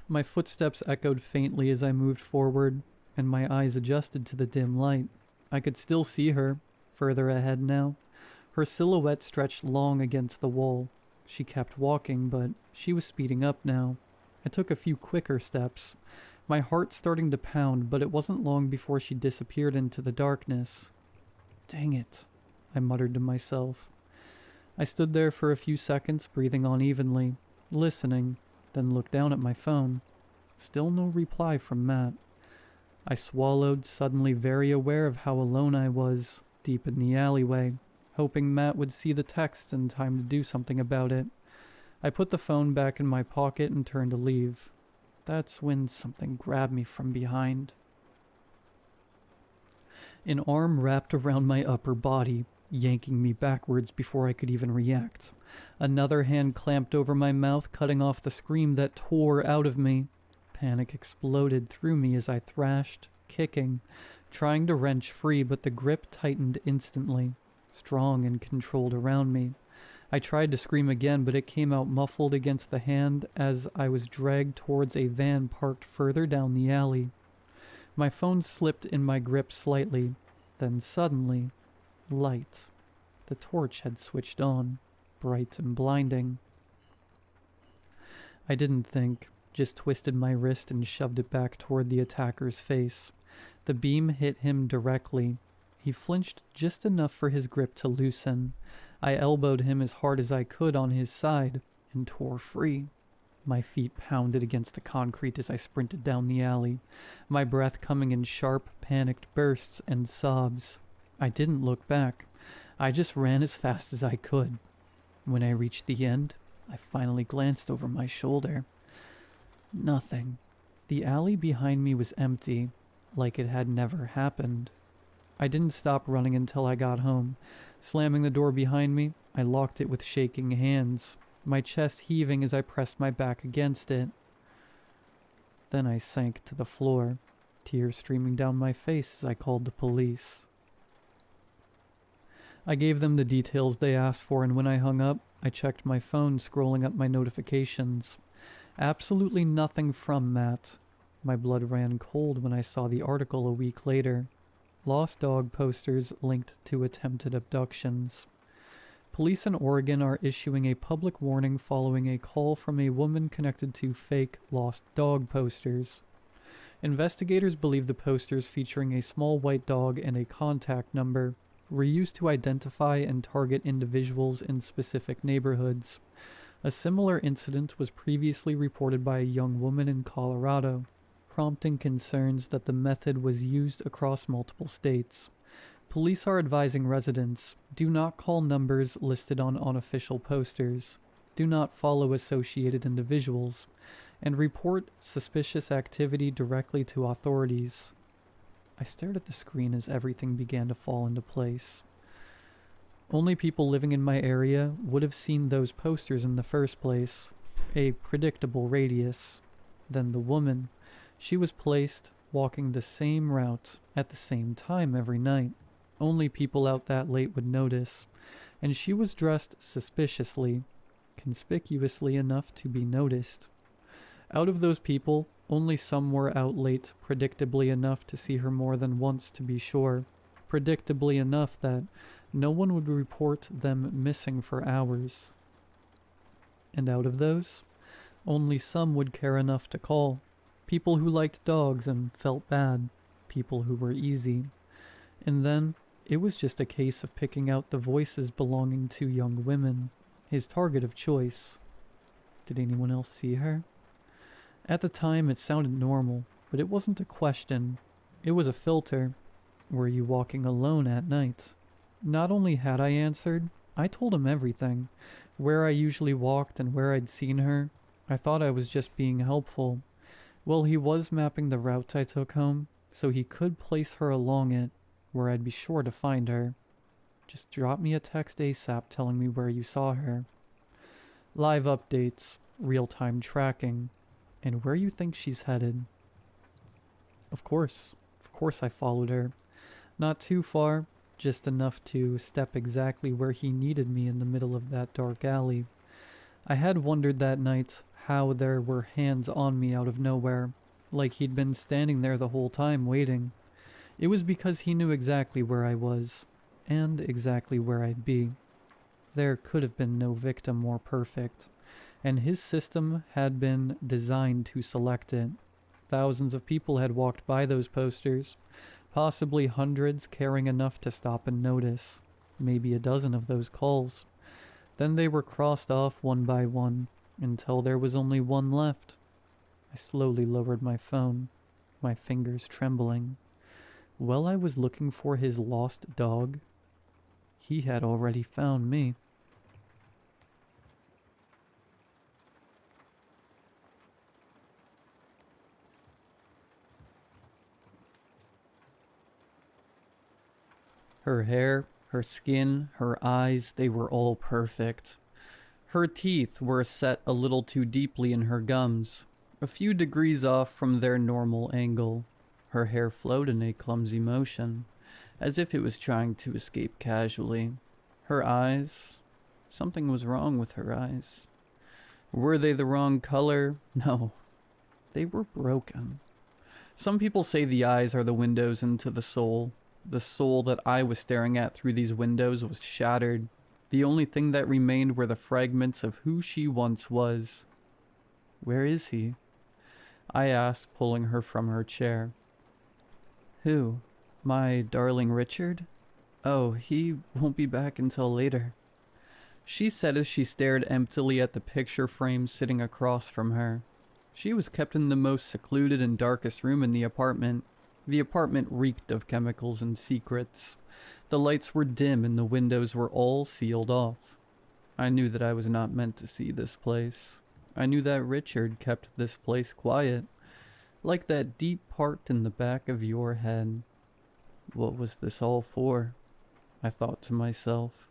My footsteps echoed faintly as I moved forward, and my eyes adjusted to the dim light. I could still see her, further ahead now. Her silhouette stretched long against the wall. She kept walking, but she was speeding up now. I took a few quicker steps, my heart starting to pound, but it wasn't long before she disappeared into the darkness. Dang it, I muttered to myself. I stood there for a few seconds, breathing unevenly, listening, then looked down at my phone. Still no reply from Matt. I swallowed, suddenly very aware of how alone I was, deep in the alleyway, hoping Matt would see the text in time to do something about it. I put the phone back in my pocket and turned to leave. That's when something grabbed me from behind. An arm wrapped around my upper body, yanking me backwards before I could even react. Another hand clamped over my mouth, cutting off the scream that tore out of me. Panic exploded through me as I thrashed, kicking, trying to wrench free, but the grip tightened instantly, strong and controlled around me. I tried to scream again, but it came out muffled against the hand as I was dragged towards a van parked further down the alley. My phone slipped in my grip slightly, then suddenly, light. The torch had switched on, bright and blinding. I didn't think, just twisted my wrist and shoved it back toward the attacker's face. The beam hit him directly. He flinched just enough for his grip to loosen. I elbowed him as hard as I could on his side and tore free. My feet pounded against the concrete as I sprinted down the alley, my breath coming in sharp, panicked bursts and sobs. I didn't look back. I just ran as fast as I could. When I reached the end, I finally glanced over my shoulder. Nothing. The alley behind me was empty, like it had never happened. I didn't stop running until I got home. Slamming the door behind me, I locked it with shaking hands, my chest heaving as I pressed my back against it. Then I sank to the floor, tears streaming down my face as I called the police. I gave them the details they asked for, and when I hung up, I checked my phone, scrolling up my notifications. Absolutely nothing from Matt. My blood ran cold when I saw the article a week later. Lost dog posters linked to attempted abductions. Police in Oregon are issuing a public warning following a call from a woman connected to fake lost dog posters. Investigators believe the posters featuring a small white dog and a contact number were used to identify and target individuals in specific neighborhoods. A similar incident was previously reported by a young woman in Colorado, prompting concerns that the method was used across multiple states. Police are advising residents, do not call numbers listed on unofficial posters, do not follow associated individuals, and report suspicious activity directly to authorities. I stared at the screen as everything began to fall into place. Only people living in my area would have seen those posters in the first place, a predictable radius. Then the woman. She was placed walking the same route at the same time every night. Only people out that late would notice, and she was dressed suspiciously, conspicuously enough to be noticed. Out of those people, only some were out late, predictably enough to see her more than once to be sure, predictably enough that no one would report them missing for hours. And out of those, only some would care enough to call. People who liked dogs and felt bad, people who were easy. And then, it was just a case of picking out the voices belonging to young women, his target of choice. Did anyone else see her? At the time, it sounded normal, but it wasn't a question. It was a filter. Were you walking alone at night? Not only had I answered, I told him everything. Where I usually walked and where I'd seen her. I thought I was just being helpful. Well, he was mapping the route I took home, so he could place her along it, where I'd be sure to find her. Just drop me a text ASAP telling me where you saw her. Live updates, real-time tracking, and where you think she's headed. Of course I followed her. Not too far, just enough to step exactly where he needed me in the middle of that dark alley. I had wondered that night how there were hands on me out of nowhere, like he'd been standing there the whole time waiting. It was because he knew exactly where I was, and exactly where I'd be. There could have been no victim more perfect, and his system had been designed to select it. Thousands of people had walked by those posters, possibly hundreds caring enough to stop and notice. Maybe a dozen of those calls. Then they were crossed off one by one, until there was only one left. I slowly lowered my phone, my fingers trembling. While I was looking for his lost dog, he had already found me. Her hair, her skin, her eyes, they were all perfect. Her teeth were set a little too deeply in her gums, a few degrees off from their normal angle. Her hair flowed in a clumsy motion, as if it was trying to escape casually. Her eyes... something was wrong with her eyes. Were they the wrong color? No. They were broken. Some people say the eyes are the windows into the soul. The soul that I was staring at through these windows was shattered. The only thing that remained were the fragments of who she once was. Where is he? I asked, pulling her from her chair. Who? My darling Richard? Oh, he won't be back until later, she said as she stared emptily at the picture frame sitting across from her. She was kept in the most secluded and darkest room in the apartment. The apartment reeked of chemicals and secrets. The lights were dim and the windows were all sealed off. I knew that I was not meant to see this place. I knew that Richard kept this place quiet, like that deep part in the back of your head. What was this all for? I thought to myself.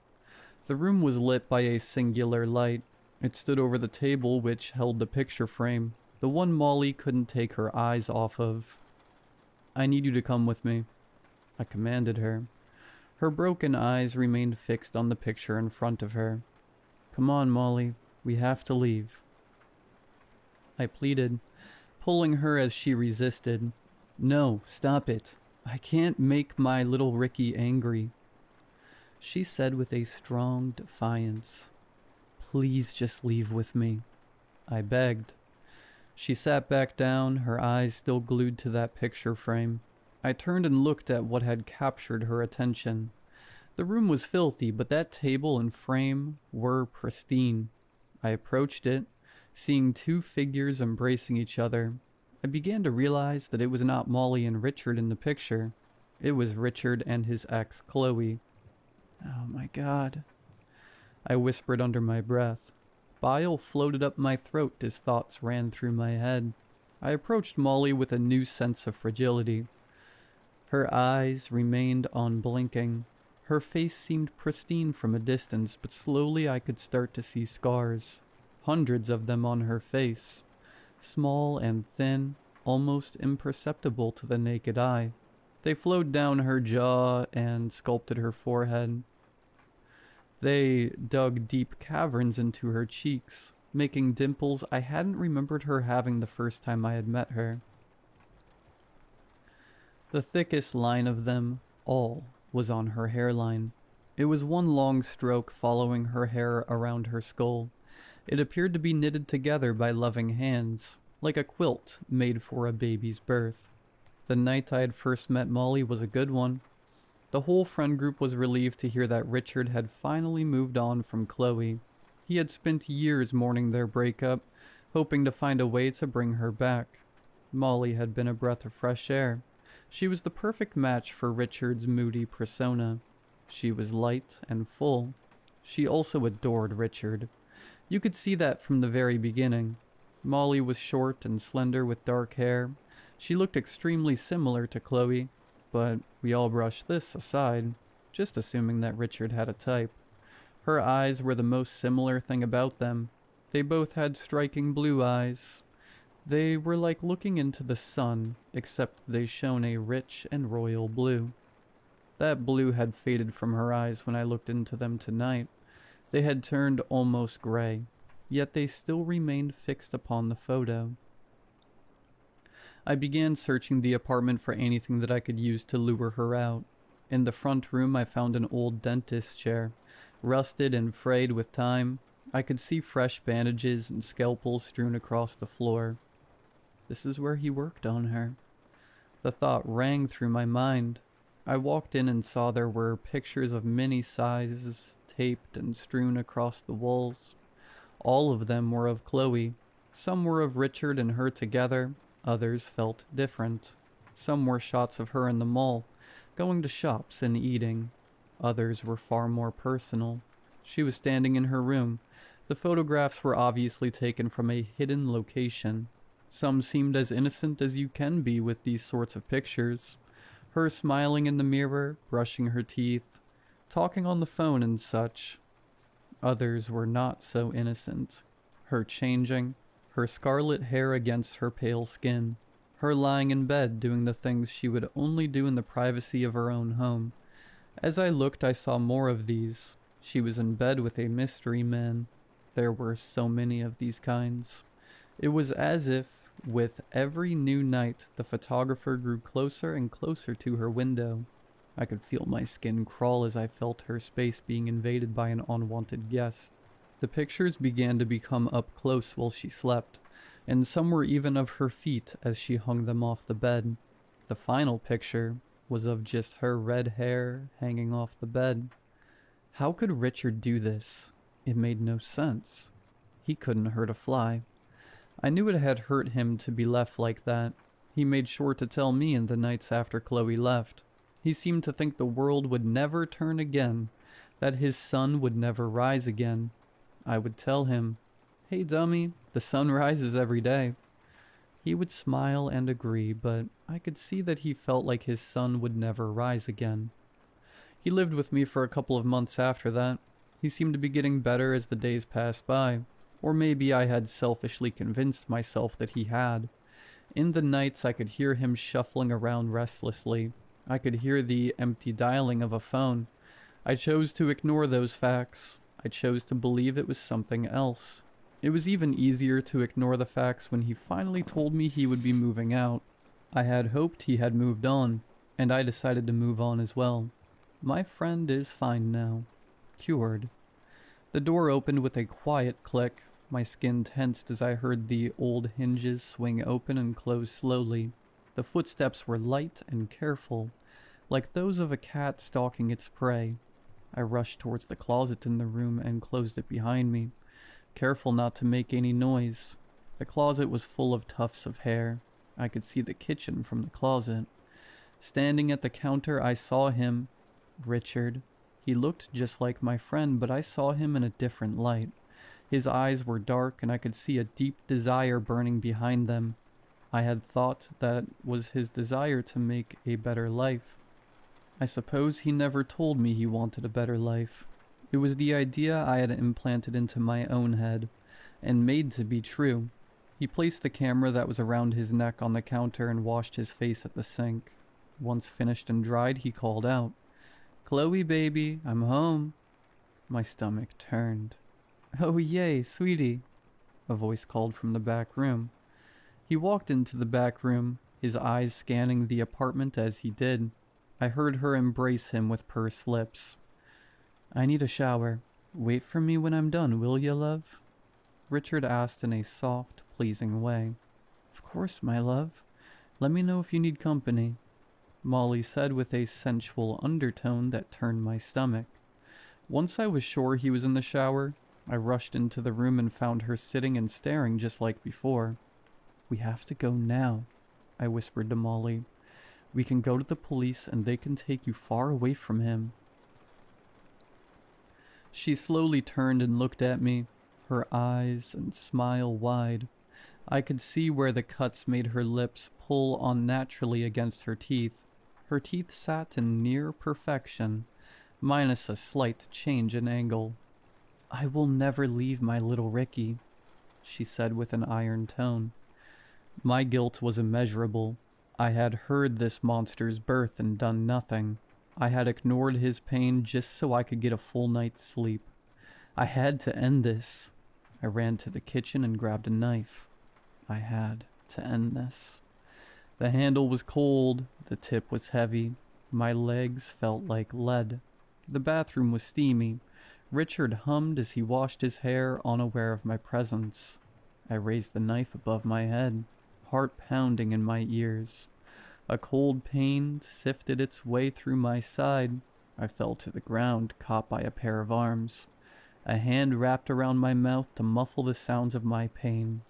The room was lit by a singular light. It stood over the table which held the picture frame, the one Molly couldn't take her eyes off of. I need you to come with me, I commanded her. Her broken eyes remained fixed on the picture in front of her. Come on, Molly, we have to leave, I pleaded, pulling her as she resisted. No, stop it. I can't make my little Ricky angry, she said with a strong defiance. Please just leave with me, I begged. She sat back down, her eyes still glued to that picture frame. I turned and looked at what had captured her attention. The room was filthy, but that table and frame were pristine. I approached it, seeing two figures embracing each other. I began to realize that it was not Molly and Richard in the picture. It was Richard and his ex, Chloe. Oh my God, I whispered under my breath. Bile floated up my throat as thoughts ran through my head. I approached Molly with a new sense of fragility. Her eyes remained unblinking. Her face seemed pristine from a distance, but slowly I could start to see scars. Hundreds of them on her face. Small and thin, almost imperceptible to the naked eye. They flowed down her jaw and sculpted her forehead. They dug deep caverns into her cheeks, making dimples I hadn't remembered her having the first time I had met her. The thickest line of them all was on her hairline. It was one long stroke following her hair around her skull. It appeared to be knitted together by loving hands, like a quilt made for a baby's birth. The night I had first met Molly was a good one. The whole friend group was relieved to hear that Richard had finally moved on from Chloe. He had spent years mourning their breakup, hoping to find a way to bring her back. Molly had been a breath of fresh air. She was the perfect match for Richard's moody persona. She was light and full. She also adored Richard. You could see that from the very beginning. Molly was short and slender with dark hair. She looked extremely similar to Chloe, but we all brushed this aside, just assuming that Richard had a type. Her eyes were the most similar thing about them. They both had striking blue eyes. They were like looking into the sun, except they shone a rich and royal blue. That blue had faded from her eyes when I looked into them tonight. They had turned almost gray, yet they still remained fixed upon the photo. I began searching the apartment for anything that I could use to lure her out. In the front room I found an old dentist's chair, rusted and frayed with time. I could see fresh bandages and scalpels strewn across the floor. This is where he worked on her. The thought rang through my mind. I walked in and saw there were pictures of many sizes taped and strewn across the walls. All of them were of Chloe. Some were of Richard and her together, others felt different. Some were shots of her in the mall, going to shops and eating. Others were far more personal. She was standing in her room. The photographs were obviously taken from a hidden location. Some seemed as innocent as you can be with these sorts of pictures. Her smiling in the mirror, brushing her teeth, talking on the phone and such. Others were not so innocent. Her changing, her scarlet hair against her pale skin, her lying in bed doing the things she would only do in the privacy of her own home. As I looked, I saw more of these. She was in bed with a mystery man. There were so many of these kinds. It was as if, with every new night, the photographer grew closer and closer to her window. I could feel my skin crawl as I felt her space being invaded by an unwanted guest. The pictures began to become up close while she slept, and some were even of her feet as she hung them off the bed. The final picture was of just her red hair hanging off the bed. How could Richard do this? It made no sense. He couldn't hurt a fly. I knew it had hurt him to be left like that. He made sure to tell me in the nights after Chloe left. He seemed to think the world would never turn again, that his sun would never rise again. I would tell him, "Hey dummy, the sun rises every day." He would smile and agree, but I could see that he felt like his sun would never rise again. He lived with me for a couple of months after that. He seemed to be getting better as the days passed by, or maybe I had selfishly convinced myself that he had. In the nights I could hear him shuffling around restlessly. I could hear the empty dialing of a phone. I chose to ignore those facts. I chose to believe it was something else. It was even easier to ignore the facts when he finally told me he would be moving out. I had hoped he had moved on, and I decided to move on as well. My friend is fine now. Cured. The door opened with a quiet click. My skin tensed as I heard the old hinges swing open and close slowly. The footsteps were light and careful, like those of a cat stalking its prey. I rushed towards the closet in the room and closed it behind me, careful not to make any noise. The closet was full of tufts of hair. I could see the kitchen from the closet. Standing at the counter, I saw him. Richard. He looked just like my friend, but I saw him in a different light. His eyes were dark, and I could see a deep desire burning behind them. I had thought that was his desire to make a better life. I suppose he never told me he wanted a better life. It was the idea I had implanted into my own head, and made to be true. He placed the camera that was around his neck on the counter and washed his face at the sink. Once finished and dried, he called out, "Chloe, baby, I'm home." My stomach turned. "Oh, yay, sweetie," a voice called from the back room. He walked into the back room, his eyes scanning the apartment as he did. I heard her embrace him with pursed lips. "I need a shower. Wait for me when I'm done, will ya, love?" Richard asked in a soft, pleasing way. "Of course, my love. Let me know if you need company," Molly said with a sensual undertone that turned my stomach. Once I was sure he was in the shower, I rushed into the room and found her sitting and staring just like before. "We have to go now," I whispered to Molly. "We can go to the police and they can take you far away from him." She slowly turned and looked at me, her eyes and smile wide. I could see where the cuts made her lips pull unnaturally against her teeth. Her teeth sat in near perfection, minus a slight change in angle. "I will never leave my little Ricky," she said with an iron tone. My guilt was immeasurable. I had heard this monster's birth and done nothing. I had ignored his pain just so I could get a full night's sleep. I had to end this. I ran to the kitchen and grabbed a knife. I had to end this. The handle was cold, the tip was heavy. My legs felt like lead. The bathroom was steamy. Richard hummed as he washed his hair, unaware of my presence. I raised the knife above my head. heart pounding in my ears. A cold pain sifted its way through my side. I fell to the ground, caught by a pair of arms. A hand wrapped around my mouth to muffle the sounds of my pain.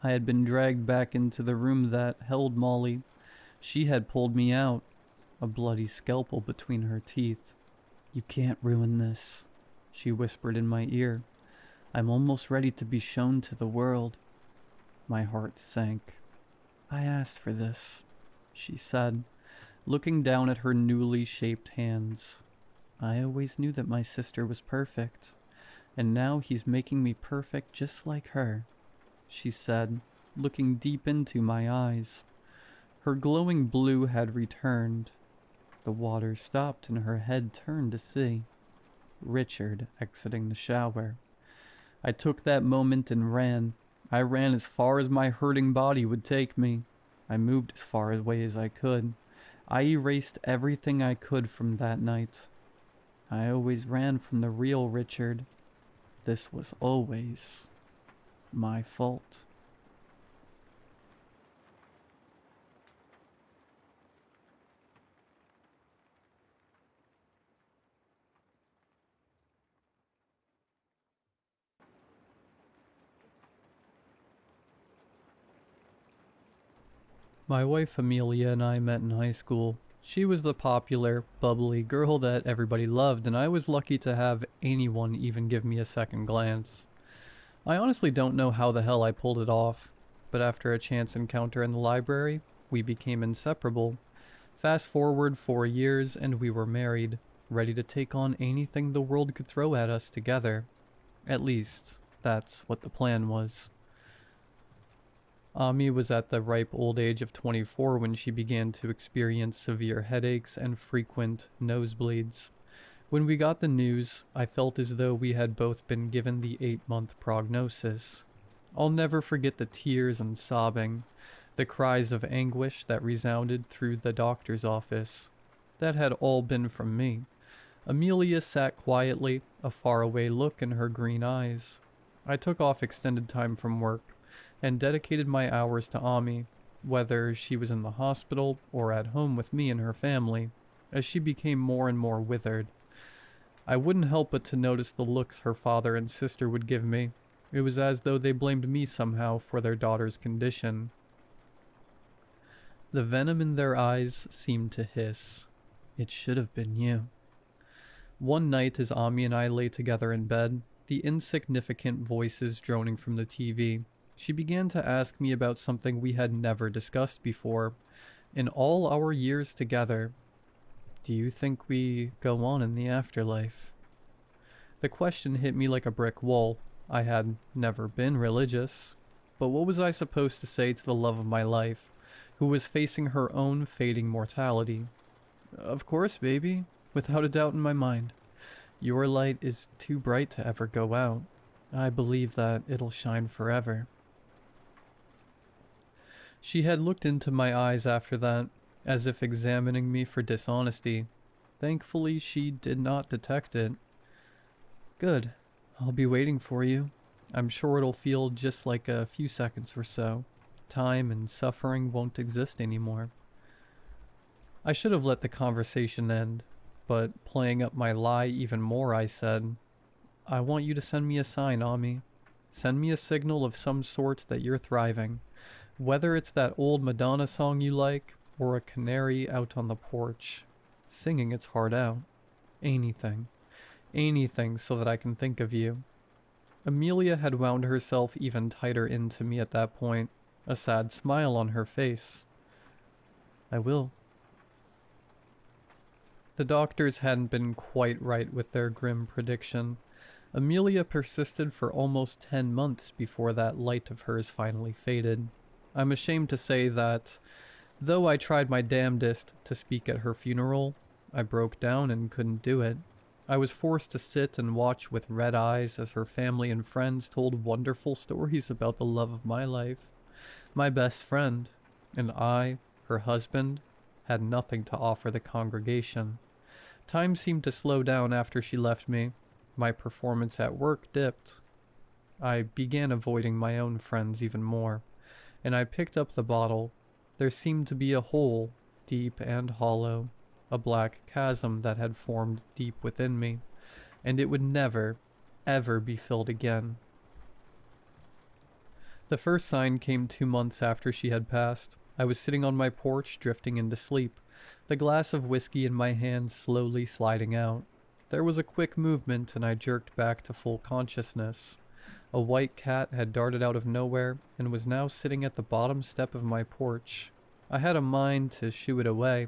I had been dragged back into the room that held Molly. She had pulled me out, a bloody scalpel between her teeth. "You can't ruin this," she whispered in my ear. "I'm almost ready to be shown to the world." My heart sank. "I asked for this," she said, looking down at her newly shaped hands. "I always knew that my sister was perfect, and now he's making me perfect just like her," she said, looking deep into my eyes. Her glowing blue had returned. The water stopped and her head turned to see Richard exiting the shower. I took that moment and ran. I ran as far as my hurting body would take me. I moved as far away as I could. I erased everything I could from that night. I always ran from the real Richard. This was always my fault. My wife Amelia and I met in high school. She was the popular, bubbly girl that everybody loved, and I was lucky to have anyone even give me a second glance. I honestly don't know how the hell I pulled it off, but after a chance encounter in the library, we became inseparable. Fast forward 4 years and we were married, ready to take on anything the world could throw at us together. At least, that's what the plan was. Ami was at the ripe old age of 24 when she began to experience severe headaches and frequent nosebleeds. When we got the news, I felt as though we had both been given the 8-month prognosis. I'll never forget the tears and sobbing, the cries of anguish that resounded through the doctor's office. That had all been from me. Amelia sat quietly, a faraway look in her green eyes. I took off extended time from work and dedicated my hours to Ami, whether she was in the hospital or at home with me and her family, as she became more and more withered. I wouldn't help but to notice the looks her father and sister would give me. It was as though they blamed me somehow for their daughter's condition. The venom in their eyes seemed to hiss. It should have been you. One night as Ami and I lay together in bed, the insignificant voices droning from the TV, she began to ask me about something we had never discussed before. In all our years together, do you think we go on in the afterlife? The question hit me like a brick wall. I had never been religious, but what was I supposed to say to the love of my life, who was facing her own fading mortality? Of course, baby, without a doubt in my mind. Your light is too bright to ever go out. I believe that it'll shine forever. She had looked into my eyes after that, as if examining me for dishonesty. Thankfully, she did not detect it. Good. I'll be waiting for you. I'm sure it'll feel just like a few seconds or so. Time and suffering won't exist anymore. I should have let the conversation end, but playing up my lie even more, I said, I want you to send me a sign, Ami. Send me a signal of some sort that you're thriving. Whether it's that old Madonna song you like, or a canary out on the porch, singing its heart out. Anything. Anything so that I can think of you. Amelia had wound herself even tighter into me at that point, a sad smile on her face. I will. The doctors hadn't been quite right with their grim prediction. Amelia persisted for almost 10 months before that light of hers finally faded. I'm ashamed to say that, though I tried my damnedest to speak at her funeral, I broke down and couldn't do it. I was forced to sit and watch with red eyes as her family and friends told wonderful stories about the love of my life. My best friend, and I, her husband, had nothing to offer the congregation. Time seemed to slow down after she left me. My performance at work dipped. I began avoiding my own friends even more. and I picked up the bottle. There seemed to be a hole, deep and hollow, a black chasm that had formed deep within me, and it would never, ever be filled again. The first sign came 2 months after she had passed. I was sitting on my porch, drifting into sleep, the glass of whiskey in my hand slowly sliding out. There was a quick movement, and I jerked back to full consciousness. A white cat had darted out of nowhere, and was now sitting at the bottom step of my porch. I had a mind to shoo it away,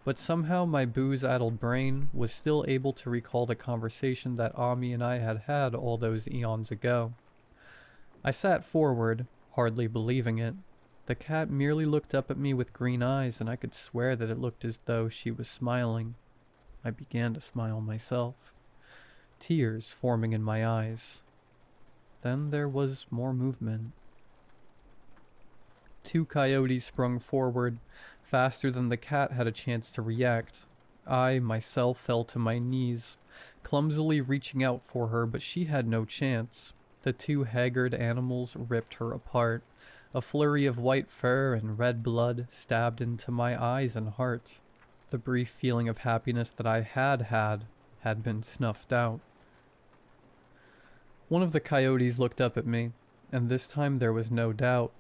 but somehow my booze-addled brain was still able to recall the conversation that Ami and I had had all those eons ago. I sat forward, hardly believing it. The cat merely looked up at me with green eyes, and I could swear that it looked as though she was smiling. I began to smile myself, tears forming in my eyes. Then there was more movement. 2 coyotes sprung forward, faster than the cat had a chance to react. I, myself, fell to my knees, clumsily reaching out for her, but she had no chance. The 2 haggard animals ripped her apart. A flurry of white fur and red blood stabbed into my eyes and heart. The brief feeling of happiness that I had been snuffed out. One of the coyotes looked up at me, and this time there was no doubt.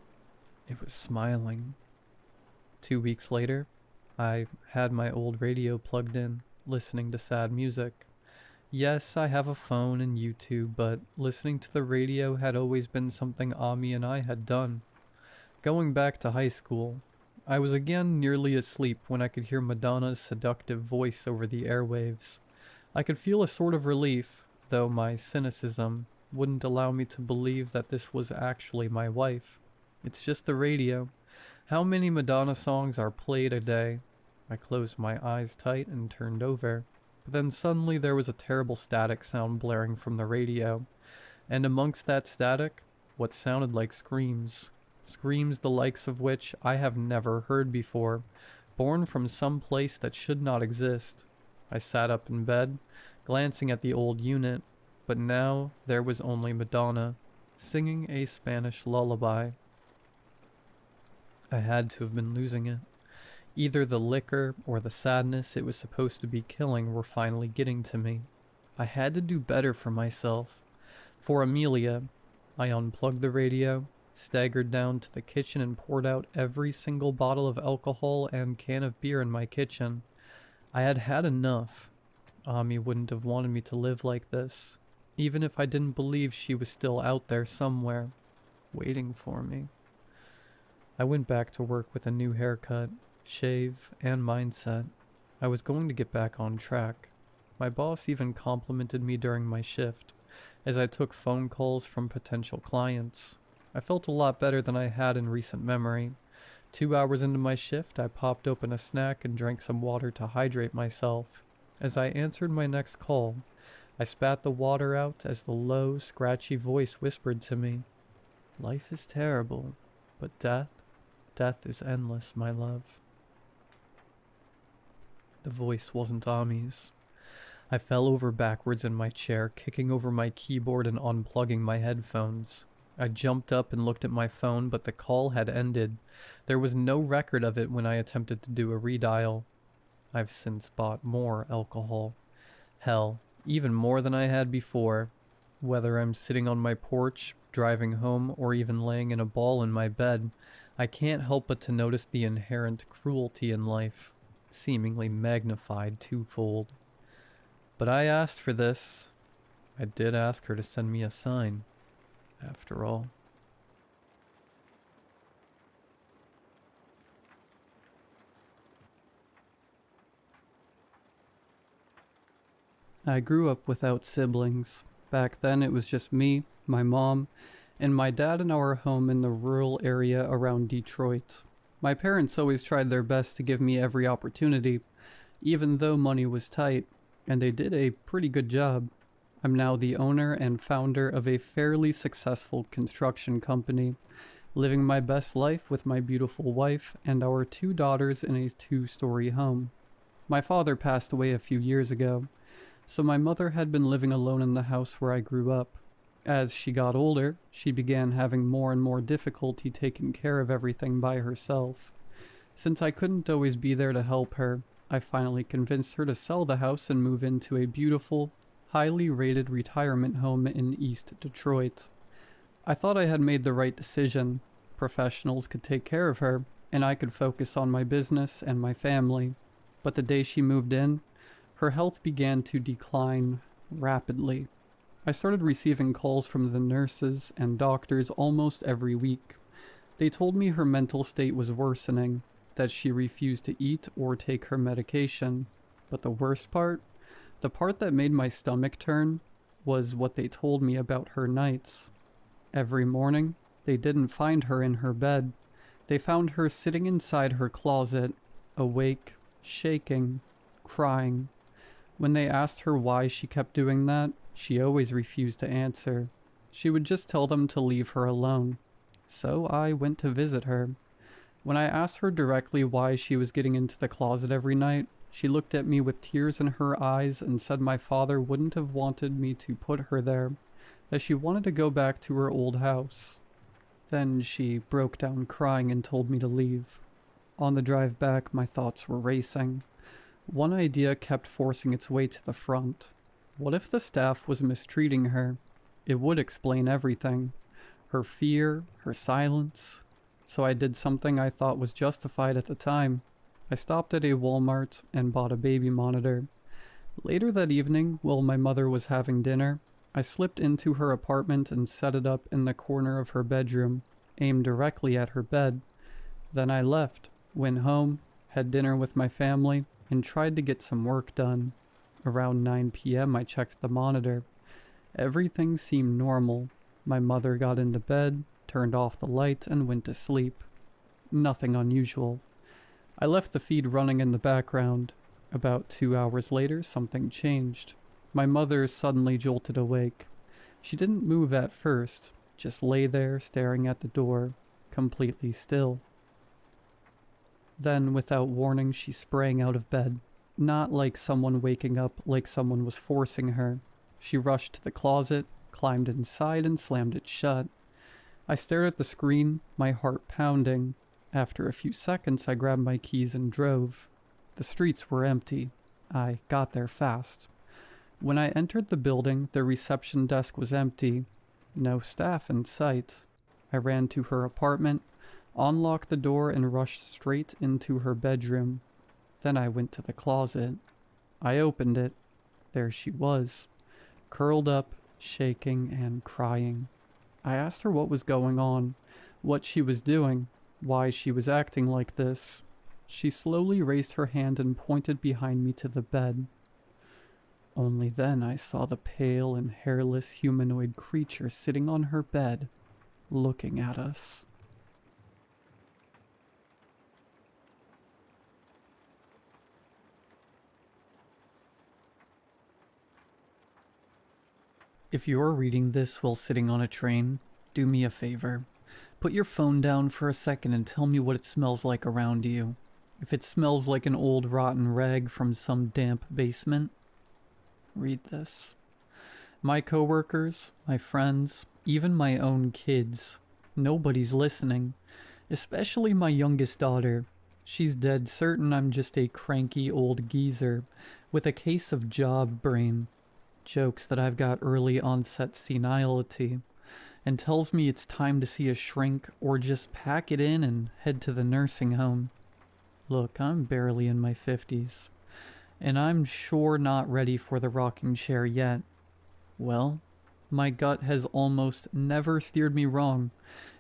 It was smiling. 2 weeks later, I had my old radio plugged in, listening to sad music. Yes, I have a phone and YouTube, but listening to the radio had always been something Ami and I had done. Going back to high school, I was again nearly asleep when I could hear Madonna's seductive voice over the airwaves. I could feel a sort of relief, though my cynicism wouldn't allow me to believe that this was actually my wife. It's just the radio. How many Madonna songs are played a day? I closed my eyes tight and turned over. But then suddenly there was a terrible static sound blaring from the radio, and amongst that static, what sounded like screams. Screams the likes of which I have never heard before, born from some place that should not exist. I sat up in bed, glancing at the old unit, but now there was only Madonna, singing a Spanish lullaby. I had to have been losing it. Either the liquor or the sadness it was supposed to be killing were finally getting to me. I had to do better for myself. For Amelia, I unplugged the radio, staggered down to the kitchen and poured out every single bottle of alcohol and can of beer in my kitchen. I had had enough. Ami wouldn't have wanted me to live like this, even if I didn't believe she was still out there somewhere, waiting for me. I went back to work with a new haircut, shave, and mindset. I was going to get back on track. My boss even complimented me during my shift, as I took phone calls from potential clients. I felt a lot better than I had in recent memory. 2 hours into my shift, I popped open a snack and drank some water to hydrate myself. As I answered my next call, I spat the water out as the low, scratchy voice whispered to me, "Life is terrible, but death is endless, my love." The voice wasn't Ami's. I fell over backwards in my chair, kicking over my keyboard and unplugging my headphones. I jumped up and looked at my phone, but the call had ended. There was no record of it when I attempted to do a redial. I've since bought more alcohol. Hell, even more than I had before. Whether I'm sitting on my porch, driving home, or even laying in a ball in my bed, I can't help but to notice the inherent cruelty in life, seemingly magnified twofold. But I asked for this. I did ask her to send me a sign, after all. I grew up without siblings. Back then it was just me, my mom, and my dad in our home in the rural area around Detroit. My parents always tried their best to give me every opportunity, even though money was tight, and they did a pretty good job. I'm now the owner and founder of a fairly successful construction company, living my best life with my beautiful wife and our 2 daughters in a 2-story home. My father passed away a few years ago, so my mother had been living alone in the house where I grew up. As she got older, she began having more and more difficulty taking care of everything by herself. Since I couldn't always be there to help her, I finally convinced her to sell the house and move into a beautiful, highly rated retirement home in East Detroit. I thought I had made the right decision. Professionals could take care of her, and I could focus on my business and my family. But the day she moved in, her health began to decline rapidly. I started receiving calls from the nurses and doctors almost every week. They told me her mental state was worsening, that she refused to eat or take her medication. But the worst part, the part that made my stomach turn, was what they told me about her nights. Every morning, they didn't find her in her bed. They found her sitting inside her closet, awake, shaking, crying. When they asked her why she kept doing that, she always refused to answer. She would just tell them to leave her alone. So I went to visit her. When I asked her directly why she was getting into the closet every night, she looked at me with tears in her eyes and said my father wouldn't have wanted me to put her there, that she wanted to go back to her old house. Then she broke down crying and told me to leave. On the drive back, my thoughts were racing. One idea kept forcing its way to the front. What if the staff was mistreating her? It would explain everything. Her fear, her silence. So I did something I thought was justified at the time. I stopped at a Walmart and bought a baby monitor. Later that evening, while my mother was having dinner, I slipped into her apartment and set it up in the corner of her bedroom, aimed directly at her bed. Then I left, went home, had dinner with my family, and tried to get some work done. Around 9 p.m. I checked the monitor. Everything seemed normal. My mother got into bed, turned off the light, and went to sleep. Nothing unusual. I left the feed running in the background. About 2 hours later, something changed. My mother suddenly jolted awake. She didn't move at first, just lay there staring at the door, completely still. Then, without warning, she sprang out of bed. Not like someone waking up, like someone was forcing her. She rushed to the closet, climbed inside, and slammed it shut. I stared at the screen, my heart pounding. After a few seconds, I grabbed my keys and drove. The streets were empty. I got there fast. When I entered the building, the reception desk was empty. No staff in sight. I ran to her apartment, unlocked the door, and rushed straight into her bedroom. Then I went to the closet. I opened it. There she was, curled up, shaking and crying. I asked her what was going on, what she was doing, why she was acting like this. She slowly raised her hand and pointed behind me to the bed. Only then I saw the pale and hairless humanoid creature sitting on her bed, looking at us. If you're reading this while sitting on a train, do me a favor. Put your phone down for a second and tell me what it smells like around you. If it smells like an old rotten rag from some damp basement, read this. My coworkers, my friends, even my own kids. Nobody's listening. Especially my youngest daughter. She's dead certain I'm just a cranky old geezer with a case of job brain. Jokes that I've got early onset senility, and tells me it's time to see a shrink or just pack it in and head to the nursing home. Look, I'm barely in my 50s, and I'm sure not ready for the rocking chair yet. Well, my gut has almost never steered me wrong,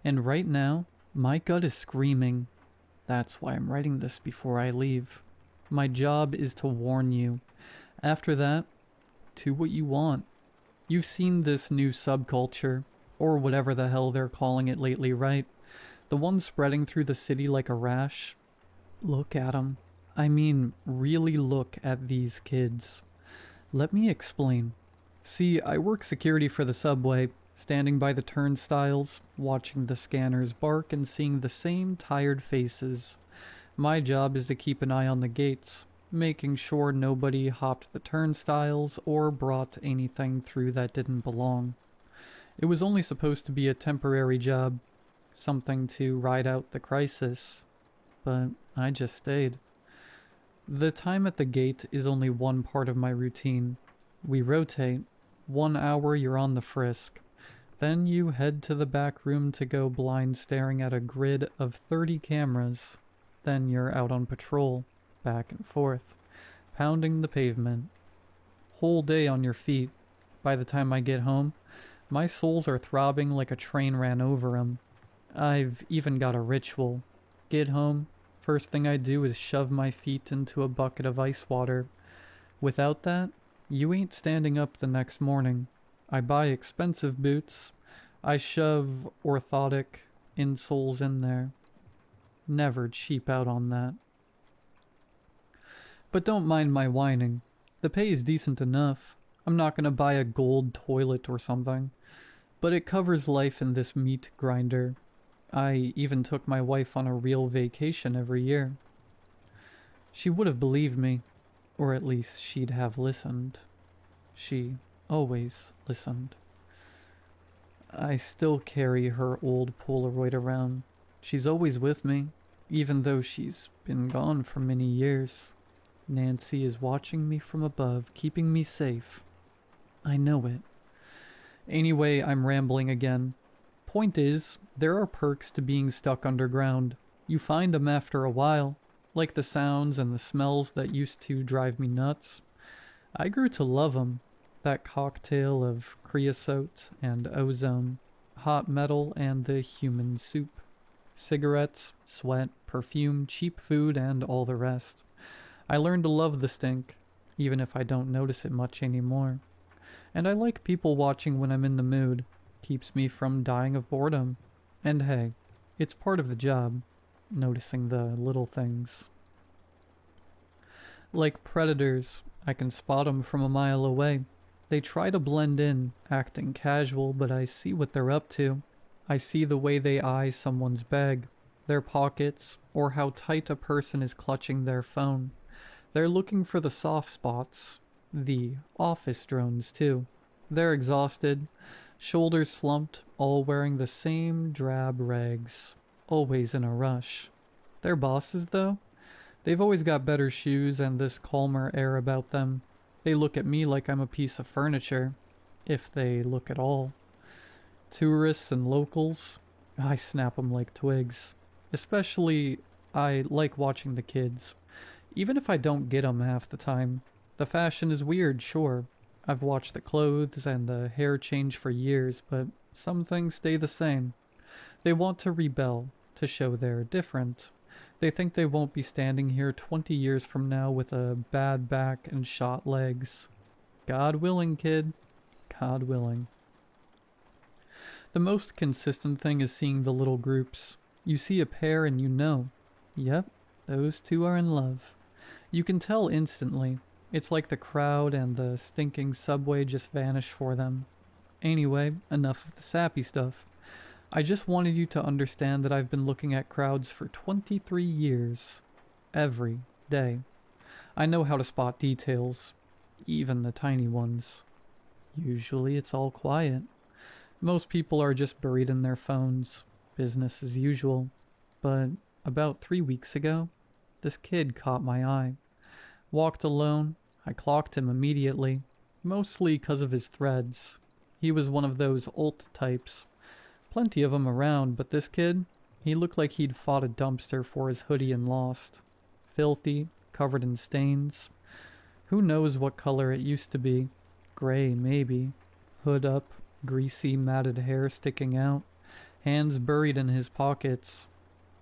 and right now, my gut is screaming. That's why I'm writing this before I leave. My job is to warn you. After that, do what you want. You've seen this new subculture, or whatever the hell they're calling it lately, right? The one spreading through the city like a rash. Look at them. I mean, really look at these kids. Let me explain. See, I work security for the subway, standing by the turnstiles, watching the scanners bark and seeing the same tired faces. My job is to keep an eye on the gates, making sure nobody hopped the turnstiles or brought anything through that didn't belong. It was only supposed to be a temporary job, something to ride out the crisis, but I just stayed. The time at the gate is only one part of my routine. We rotate. 1 hour you're on the frisk. Then you head to the back room to go blind staring at a grid of 30 cameras. Then you're out on patrol, back and forth, pounding the pavement. Whole day on your feet. By the time I get home, my soles are throbbing like a train ran over 'em. I've even got a ritual. Get home, first thing I do is shove my feet into a bucket of ice water. Without that, you ain't standing up the next morning. I buy expensive boots. I shove orthotic insoles in there. Never cheap out on that. But don't mind my whining. The pay is decent enough. I'm not gonna buy a gold toilet or something. But it covers life in this meat grinder. I even took my wife on a real vacation every year. She would have believed me, or at least she'd have listened. She always listened. I still carry her old Polaroid around. She's always with me, even though she's been gone for many years. Nancy is watching me from above, keeping me safe. I know it. Anyway, I'm rambling again. Point is, there are perks to being stuck underground. You find them after a while, like the sounds and the smells that used to drive me nuts. I grew to love them. That cocktail of creosote and ozone, hot metal and the human soup. Cigarettes, sweat, perfume, cheap food, and all the rest. I learned to love the stink, even if I don't notice it much anymore. And I like people watching when I'm in the mood. Keeps me from dying of boredom. And hey, it's part of the job, noticing the little things. Like predators, I can spot them from a mile away. They try to blend in, acting casual, but I see what they're up to. I see the way they eye someone's bag, their pockets, or how tight a person is clutching their phone. They're looking for the soft spots. The office drones, too. They're exhausted, shoulders slumped, all wearing the same drab rags, always in a rush. Their bosses, though? They've always got better shoes and this calmer air about them. They look at me like I'm a piece of furniture, if they look at all. Tourists and locals, I snap 'em like twigs. Especially, I like watching the kids. Even if I don't get 'em half the time. The fashion is weird, sure. I've watched the clothes and the hair change for years, but some things stay the same. They want to rebel, to show they're different. They think they won't be standing here 20 years from now with a bad back and shot legs. God willing, kid. God willing. The most consistent thing is seeing the little groups. You see a pair and you know. Yep, those two are in love. You can tell instantly. It's like the crowd and the stinking subway just vanish for them. Anyway, enough of the sappy stuff. I just wanted you to understand that I've been looking at crowds for 23 years. Every day. I know how to spot details, even the tiny ones. Usually it's all quiet. Most people are just buried in their phones, business as usual. But about 3 weeks ago, this kid caught my eye. Walked alone, I clocked him immediately, mostly 'cause of his threads. He was one of those alt types. Plenty of 'em around, but this kid, he looked like he'd fought a dumpster for his hoodie and lost. Filthy, covered in stains. Who knows what color it used to be? Gray, maybe. Hood up, greasy, matted hair sticking out. Hands buried in his pockets.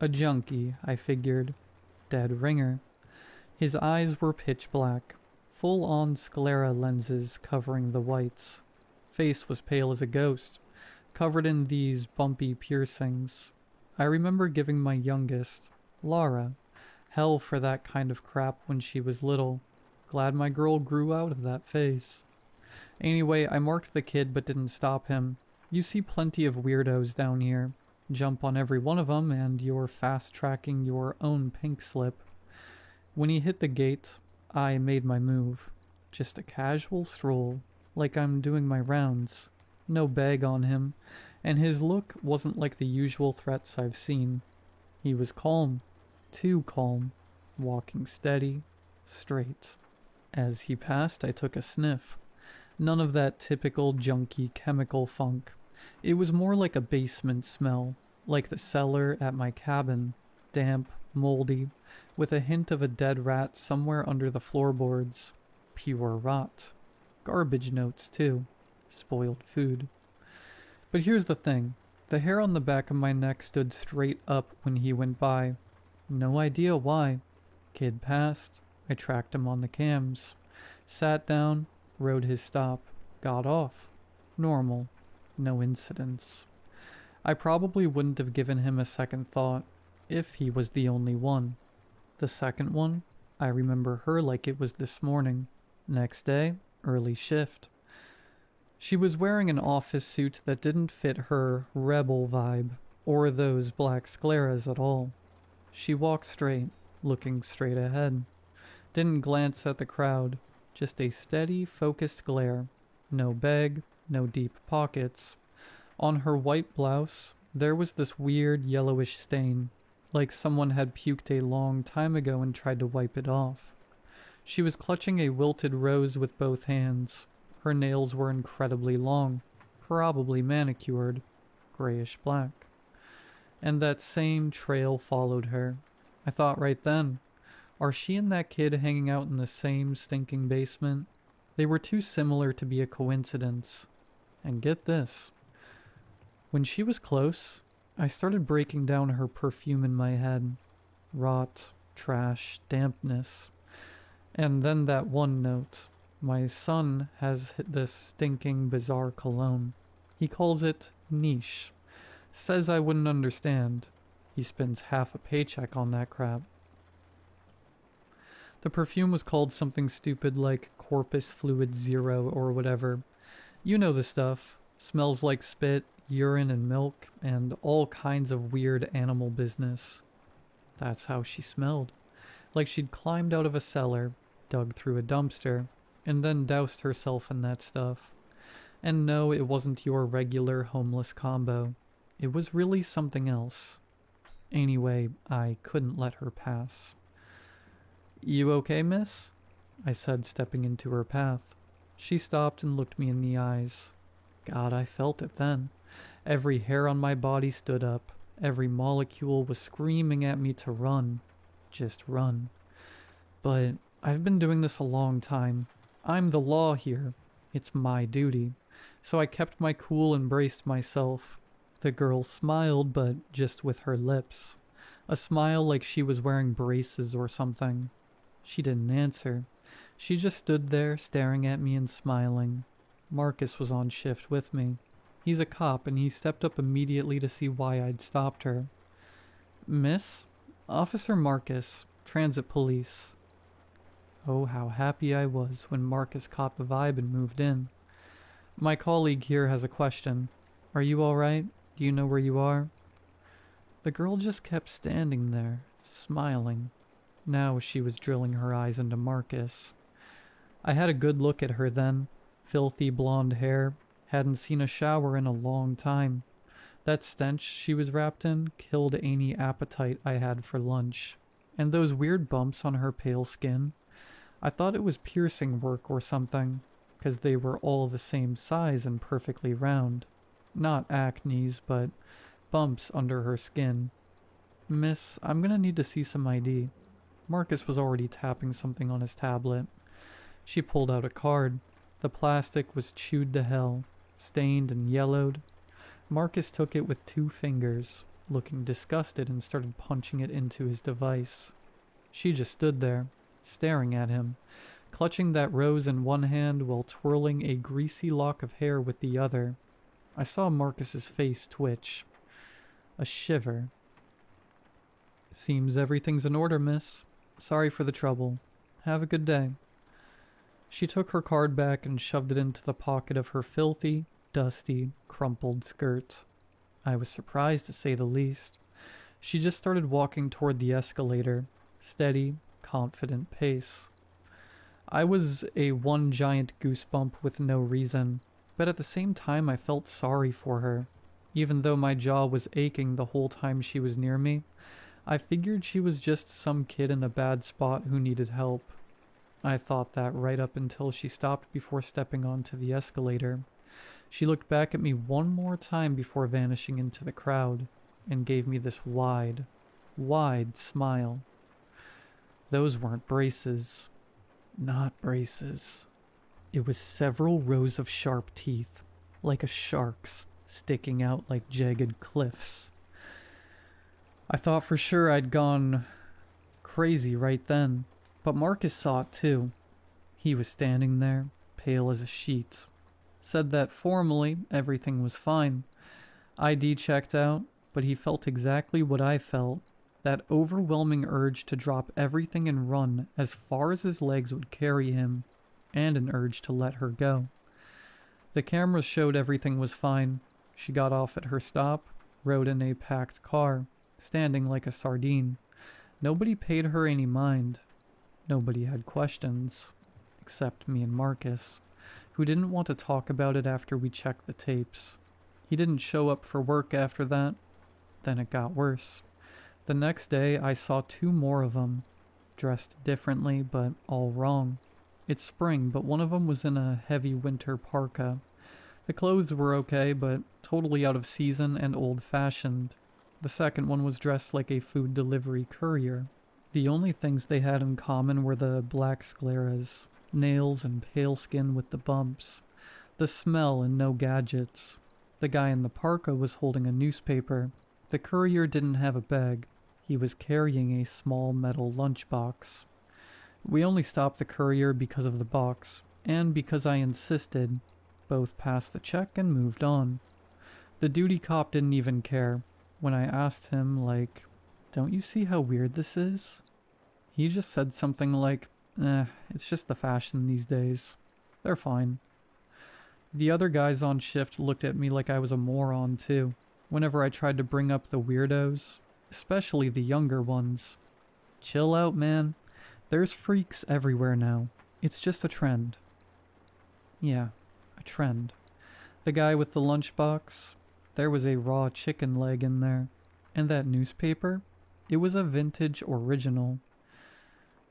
A junkie, I figured. Dead ringer. His eyes were pitch black. Full-on sclera lenses covering the whites. Face was pale as a ghost. Covered in these bumpy piercings. I remember giving my youngest, Laura, hell for that kind of crap when she was little. Glad my girl grew out of that phase. Anyway, I marked the kid but didn't stop him. You see plenty of weirdos down here. Jump on every one of them and you're fast-tracking your own pink slip. When he hit the gate, I made my move. Just a casual stroll, like I'm doing my rounds. no bag on him, and his look wasn't like the usual threats I've seen. He was calm, too calm, walking steady, straight. As he passed, I took a sniff. None of that typical junky chemical funk. It was more like a basement smell, like the cellar at my cabin, damp, moldy, with a hint of a dead rat somewhere under the floorboards. Pure rot. Garbage notes, too. Spoiled food. But here's the thing. The hair on the back of my neck stood straight up when he went by. No idea why. Kid passed. I tracked him on the cams. Sat down, rode his stop, got off. Normal. No incidents. I probably wouldn't have given him a second thought if he was the only one. The second one, I remember her like it was this morning. Next day, early shift. She was wearing an office suit that didn't fit her rebel vibe, or those black scleras at all. She walked straight, looking straight ahead. Didn't glance at the crowd, just a steady, focused glare. No bag, no deep pockets. On her white blouse, there was this weird yellowish stain, like someone had puked a long time ago and tried to wipe it off. She was clutching a wilted rose with both hands. Her nails were incredibly long, probably manicured, grayish black. And that same trail followed her. I thought right then, are she and that kid hanging out in the same stinking basement? They were too similar to be a coincidence. And get this. When she was close, I started breaking down her perfume in my head. Rot, trash, dampness. And then that one note. My son has this stinking bizarre cologne. He calls it niche. Says I wouldn't understand. He spends half a paycheck on that crap. The perfume was called something stupid like Corpus Fluid Zero or whatever. You know the stuff. Smells like spit, urine, and milk, and all kinds of weird animal business. That's how she smelled. Like she'd climbed out of a cellar, dug through a dumpster, and then doused herself in that stuff. And no, it wasn't your regular homeless combo. It was really something else. Anyway, I couldn't let her pass. "You okay, miss?" I said, stepping into her path. She stopped and looked me in the eyes. God, I felt it then. Every hair on my body stood up. Every molecule was screaming at me to run. Just run. But I've been doing this a long time. I'm the law here. It's my duty. So I kept my cool and braced myself. The girl smiled, but just with her lips. A smile like she was wearing braces or something. She didn't answer. She just stood there, staring at me and smiling. Marcus was on shift with me. He's a cop, and he stepped up immediately to see why I'd stopped her. "Miss? Officer Marcus, Transit Police." Oh, how happy I was when Marcus caught the vibe and moved in. "My colleague here has a question. Are you all right? Do you know where you are?" The girl just kept standing there, smiling. Now she was drilling her eyes into Marcus. I had a good look at her then. Filthy blonde hair. Hadn't seen a shower in a long time. That stench she was wrapped in killed any appetite I had for lunch. And those weird bumps on her pale skin. I thought it was piercing work or something, 'cause they were all the same size and perfectly round. Not acnes, but bumps under her skin. "Miss, I'm gonna need to see some ID." Marcus was already tapping something on his tablet. She pulled out a card. The plastic was chewed to hell, stained and yellowed. Marcus took it with 2 fingers, looking disgusted, and started punching it into his device. She just stood there, staring at him, clutching that rose in one hand while twirling a greasy lock of hair with the other. I saw Marcus's face twitch. A shiver. "Seems everything's in order, miss. Sorry for the trouble. Have a good day." She took her card back and shoved it into the pocket of her filthy, dusty, crumpled skirt. I was surprised, to say the least. She just started walking toward the escalator, steady, confident pace. I was a one giant goosebump with no reason, but at the same time I felt sorry for her. Even though my jaw was aching the whole time she was near me, I figured she was just some kid in a bad spot who needed help. I thought that right up until she stopped before stepping onto the escalator. She looked back at me one more time before vanishing into the crowd, and gave me this wide, wide smile. Those weren't braces. Not braces. It was several rows of sharp teeth, like a shark's, sticking out like jagged cliffs. I thought for sure I'd gone crazy right then, but Marcus saw it too. He was standing there, pale as a sheet. Said that formally everything was fine. ID checked out, but he felt exactly what I felt. That overwhelming urge to drop everything and run as far as his legs would carry him, and an urge to let her go. The cameras showed everything was fine. She got off at her stop, rode in a packed car, standing like a sardine. Nobody paid her any mind. Nobody had questions, except me and Marcus, who didn't want to talk about it after we checked the tapes. He didn't show up for work after that. Then it got worse. The next day, I saw 2 more of them, dressed differently, but all wrong. It's spring, but one of them was in a heavy winter parka. The clothes were okay, but totally out of season and old-fashioned. The second one was dressed like a food delivery courier. The only things they had in common were the black scleras, nails and pale skin with the bumps, the smell and no gadgets. The guy in the parka was holding a newspaper. The courier didn't have a bag. He was carrying a small metal lunchbox. We only stopped the courier because of the box, and because I insisted. Both passed the check and moved on. The duty cop didn't even care. When I asked him, like, "Don't you see how weird this is?" He just said something like, it's just the fashion these days. They're fine. The other guys on shift looked at me like I was a moron too, whenever I tried to bring up the weirdos, especially the younger ones. Chill out, man. There's freaks everywhere now. It's just a trend. Yeah, a trend. The guy with the lunchbox, there was a raw chicken leg in there. And that newspaper, it was a vintage original.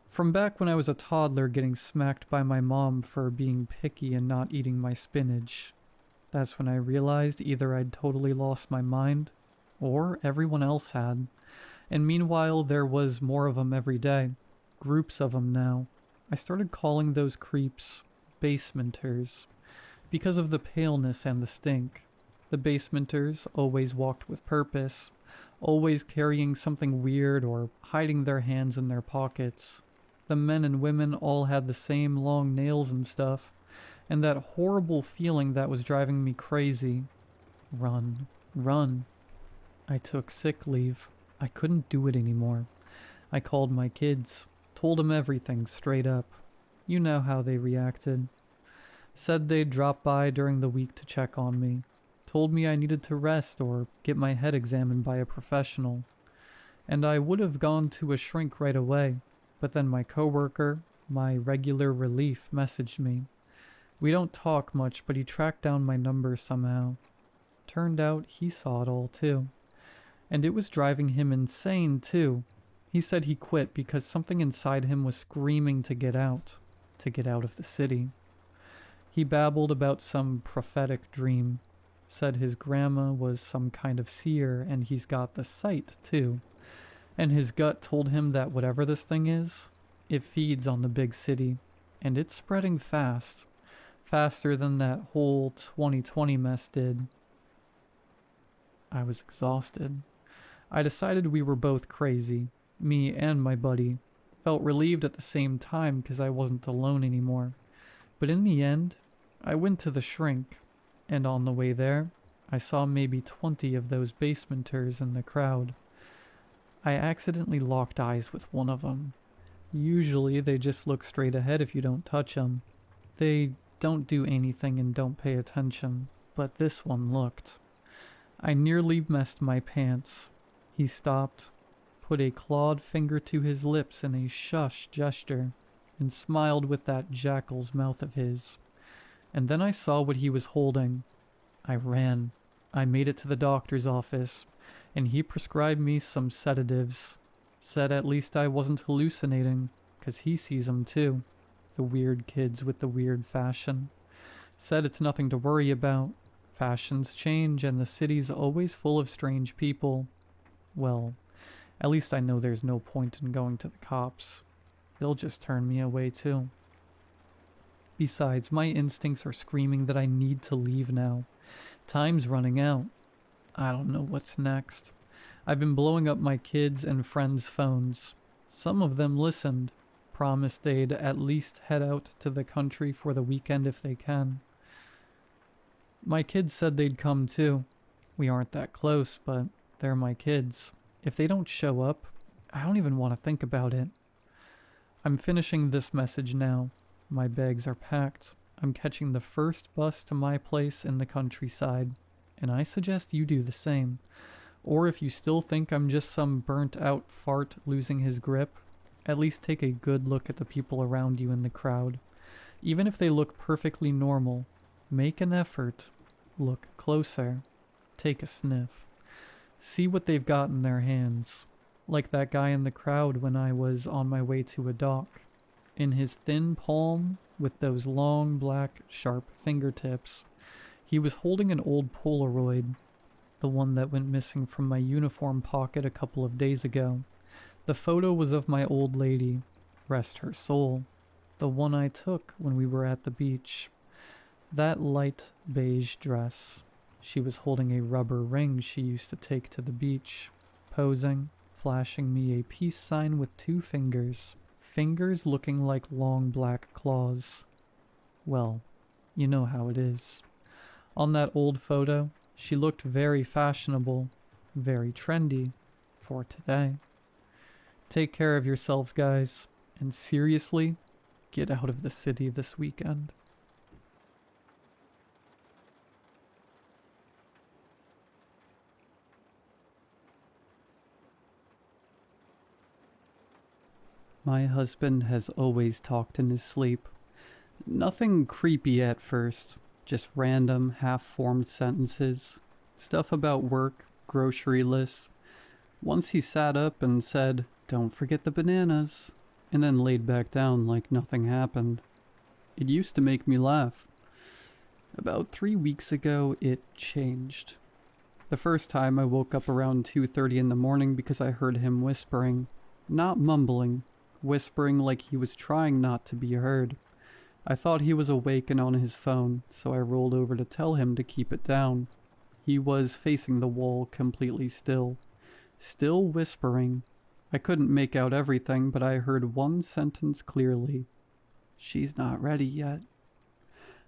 From back when I was a toddler getting smacked by my mom for being picky and not eating my spinach. That's when I realized either I'd totally lost my mind, or everyone else had. And meanwhile, there was more of them every day. Groups of them now. I started calling those creeps basementers, because of the paleness and the stink. The basementers always walked with purpose, always carrying something weird or hiding their hands in their pockets. The men and women all had the same long nails and stuff, and that horrible feeling that was driving me crazy. Run, run. I took sick leave. I couldn't do it anymore. I called my kids, told them everything straight up. You know how they reacted. Said they'd drop by during the week to check on me. Told me I needed to rest or get my head examined by a professional. And I would have gone to a shrink right away, but then my coworker, my regular relief, messaged me. We don't talk much, but he tracked down my number somehow. Turned out he saw it all too. And it was driving him insane too. He said he quit because something inside him was screaming to get out of the city. He babbled about some prophetic dream. Said his grandma was some kind of seer and he's got the sight too. And his gut told him that whatever this thing is, it feeds on the big city. And it's spreading fast. Faster than that whole 2020 mess did. I was exhausted. I decided we were both crazy. Me and my buddy. Felt relieved at the same time because I wasn't alone anymore. But in the end, I went to the shrink. And on the way there, I saw maybe 20 of those basementers in the crowd. I accidentally locked eyes with one of them. Usually they just look straight ahead if you don't touch them. They don't do anything and don't pay attention, but this one looked. I nearly messed my pants. He stopped, put a clawed finger to his lips in a shush gesture, and smiled with that jackal's mouth of his. And then I saw what he was holding. I ran. I made it to the doctor's office, and he prescribed me some sedatives. Said at least I wasn't hallucinating, 'cause he sees 'em too. The weird kids with the weird fashion. Said it's nothing to worry about. Fashions change, and the city's always full of strange people. Well, at least I know there's no point in going to the cops. They'll just turn me away too. Besides, my instincts are screaming that I need to leave now. Time's running out. I don't know what's next. I've been blowing up my kids' and friends' phones. Some of them listened, promised they'd at least head out to the country for the weekend if they can. My kids said they'd come too. We aren't that close, but they're my kids. If they don't show up, I don't even want to think about it. I'm finishing this message now. My bags are packed. I'm catching the first bus to my place in the countryside, and I suggest you do the same. Or if you still think I'm just some burnt-out fart losing his grip, at least take a good look at the people around you in the crowd. Even if they look perfectly normal, make an effort. Look closer. Take a sniff. See what they've got in their hands. Like that guy in the crowd when I was on my way to a dock. In his thin palm, with those long, black, sharp fingertips, he was holding an old Polaroid, the one that went missing from my uniform pocket a couple of days ago. The photo was of my old lady, rest her soul, the one I took when we were at the beach. That light beige dress. She was holding a rubber ring she used to take to the beach, posing, flashing me a peace sign with 2 fingers. Fingers looking like long black claws. Well, you know how it is. On that old photo, she looked very fashionable, very trendy for today. Take care of yourselves, guys, and seriously, get out of the city this weekend. My husband has always talked in his sleep. Nothing creepy at first, just random, half-formed sentences. Stuff about work, grocery lists. Once he sat up and said, "Don't forget the bananas," and then laid back down like nothing happened. It used to make me laugh. About 3 weeks ago, it changed. The first time I woke up around 2:30 in the morning because I heard him whispering. Not mumbling. Whispering like he was trying not to be heard. I thought he was awake and on his phone, so I rolled over to tell him to keep it down. He was facing the wall, completely still. Still whispering. I couldn't make out everything, but I heard one sentence clearly. "She's not ready yet."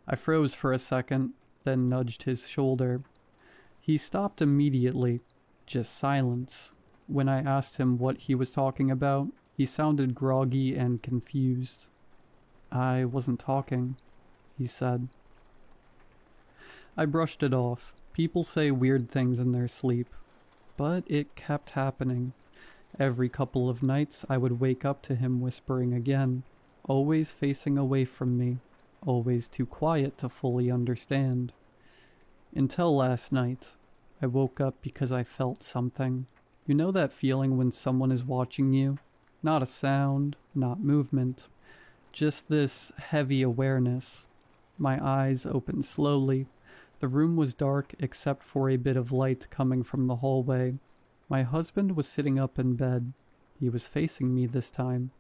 I froze for a second, then nudged his shoulder. He stopped immediately. Just silence. When I asked him what he was talking about, he sounded groggy and confused. "I wasn't talking," he said. I brushed it off. People say weird things in their sleep. But it kept happening. Every couple of nights I would wake up to him whispering again, always facing away from me, always too quiet to fully understand. Until last night, I woke up because I felt something. You know that feeling when someone is watching you? Not a sound, not movement, just this heavy awareness. My eyes opened slowly. The room was dark except for a bit of light coming from the hallway. My husband was sitting up in bed. He was facing me this time.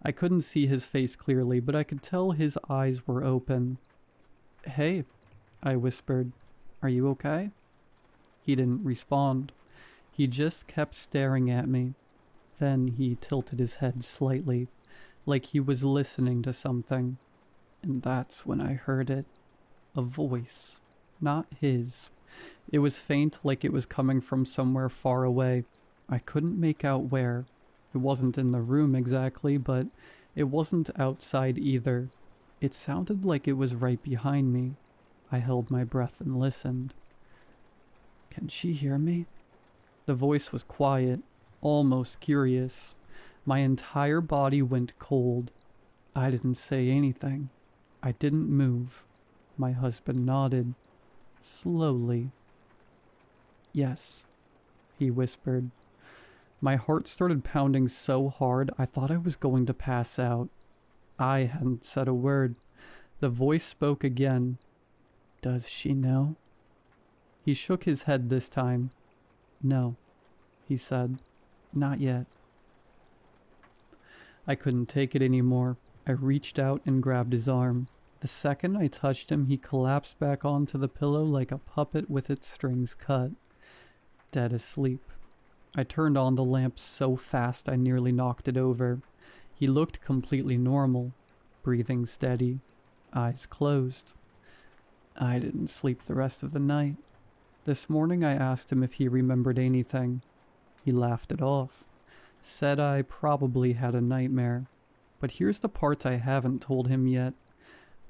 I couldn't see his face clearly, but I could tell his eyes were open. "Hey," I whispered. "Are you okay?" He didn't respond. He just kept staring at me. Then he tilted his head slightly, like he was listening to something. And that's when I heard it. A voice. Not his. It was faint, like it was coming from somewhere far away. I couldn't make out where. It wasn't in the room exactly, but it wasn't outside either. It sounded like it was right behind me. I held my breath and listened. "Can she hear me?" The voice was quiet, almost curious. My entire body went cold. I didn't say anything. I didn't move. My husband nodded, slowly. Yes, he whispered. My heart started pounding so hard I thought I was going to pass out. I hadn't said a word. The voice spoke again. Does she know? He shook his head this time. No, he said. Not yet. I couldn't take it anymore. I reached out and grabbed his arm. The second I touched him, he collapsed back onto the pillow like a puppet with its strings cut. Dead asleep. I turned on the lamp so fast I nearly knocked it over. He looked completely normal, breathing steady, eyes closed. I didn't sleep the rest of the night. This morning I asked him if he remembered anything. He laughed it off, said I probably had a nightmare. But here's the part I haven't told him yet.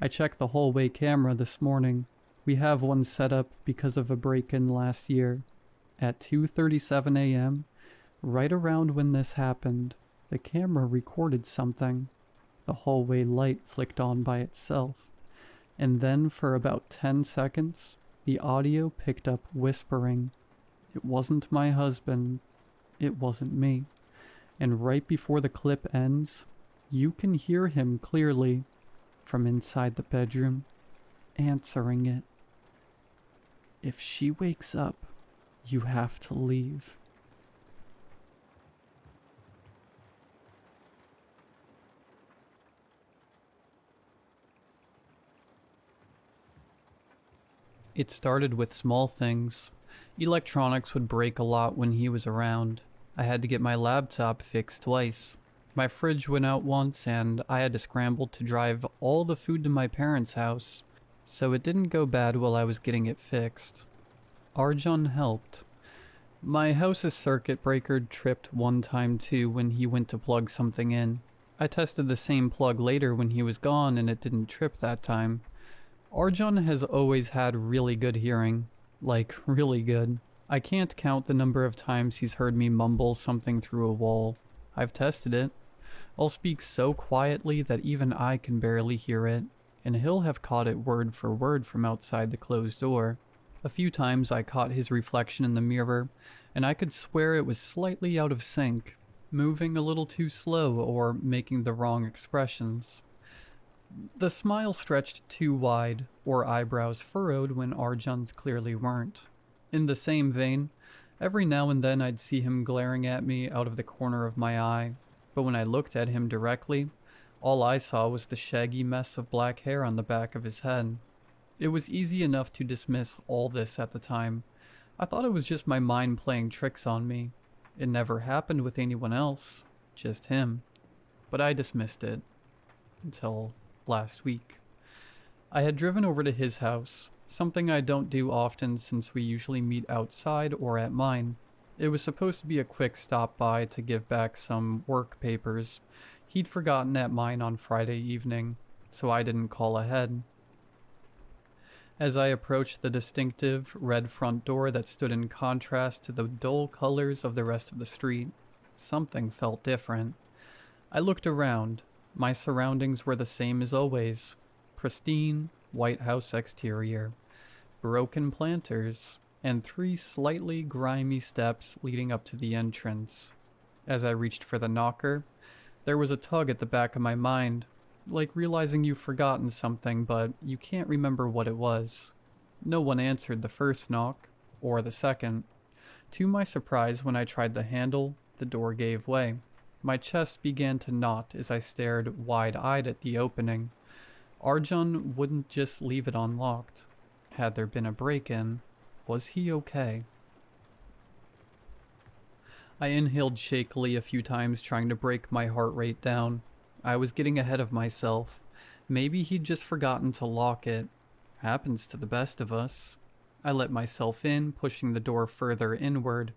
I checked the hallway camera this morning. We have one set up because of a break-in last year. At 2:37 a.m., right around when this happened, the camera recorded something. The hallway light flicked on by itself. And then for about 10 seconds, the audio picked up whispering. It wasn't my husband. It wasn't me. And right before the clip ends, you can hear him clearly, from inside the bedroom, answering it. If she wakes up, you have to leave. It started with small things. Electronics would break a lot when he was around. I had to get my laptop fixed twice. My fridge went out once and I had to scramble to drive all the food to my parents' house, so it didn't go bad while I was getting it fixed. Arjun helped. My house's circuit breaker tripped one time too when he went to plug something in. I tested the same plug later when he was gone and it didn't trip that time. Arjun has always had really good hearing. Like, really good. I can't count the number of times he's heard me mumble something through a wall. I've tested it. I'll speak so quietly that even I can barely hear it, and he'll have caught it word for word from outside the closed door. A few times I caught his reflection in the mirror, and I could swear it was slightly out of sync, moving a little too slow or making the wrong expressions. The smile stretched too wide, or eyebrows furrowed when Arjun's clearly weren't. In the same vein, every now and then I'd see him glaring at me out of the corner of my eye, but when I looked at him directly, all I saw was the shaggy mess of black hair on the back of his head. It was easy enough to dismiss all this at the time. I thought it was just my mind playing tricks on me. It never happened with anyone else, just him. But I dismissed it. Until last week. I had driven over to his house, something I don't do often since we usually meet outside or at mine. It was supposed to be a quick stop by to give back some work papers. He'd forgotten at mine on Friday evening, so I didn't call ahead. As I approached the distinctive red front door that stood in contrast to the dull colors of the rest of the street, something felt different. I looked around. My surroundings were the same as always. Pristine, white house exterior, broken planters, and 3 slightly grimy steps leading up to the entrance. As I reached for the knocker, there was a tug at the back of my mind, like realizing you've forgotten something, but you can't remember what it was. No one answered the first knock, or the second. To my surprise, when I tried the handle, the door gave way. My chest began to knot as I stared wide-eyed at the opening. Arjun wouldn't just leave it unlocked. Had there been a break-in, was he okay? I inhaled shakily a few times, trying to break my heart rate down. I was getting ahead of myself. Maybe he'd just forgotten to lock it. Happens to the best of us. I let myself in, pushing the door further inward.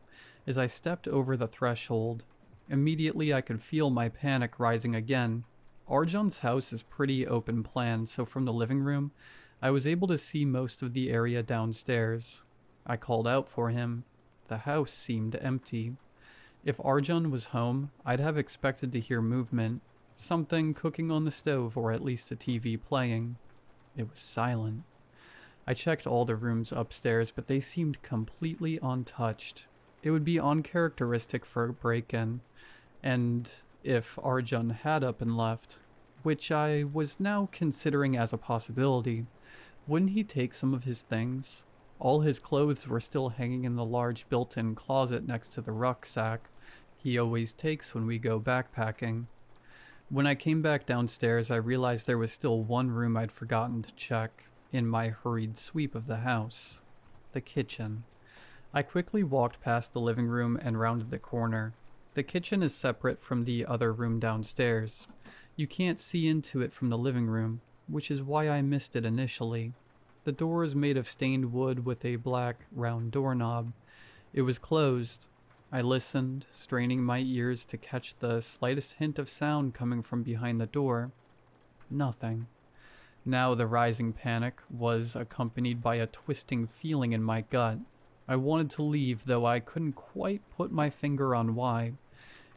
As I stepped over the threshold, immediately I could feel my panic rising again. Arjun's house is pretty open plan, so from the living room, I was able to see most of the area downstairs. I called out for him. The house seemed empty. If Arjun was home, I'd have expected to hear movement, something cooking on the stove or at least a TV playing. It was silent. I checked all the rooms upstairs, but they seemed completely untouched. It would be uncharacteristic for a break-in, and if Arjun had up and left, which I was now considering as a possibility, wouldn't he take some of his things? All his clothes were still hanging in the large built-in closet next to the rucksack he always takes when we go backpacking. When I came back downstairs, I realized there was still one room I'd forgotten to check in my hurried sweep of the house: the kitchen. I quickly walked past the living room and rounded the corner. The kitchen is separate from the other room downstairs. You can't see into it from the living room, which is why I missed it initially. The door is made of stained wood with a black, round doorknob. It was closed. I listened, straining my ears to catch the slightest hint of sound coming from behind the door. Nothing. Now the rising panic was accompanied by a twisting feeling in my gut. I wanted to leave, though I couldn't quite put my finger on why.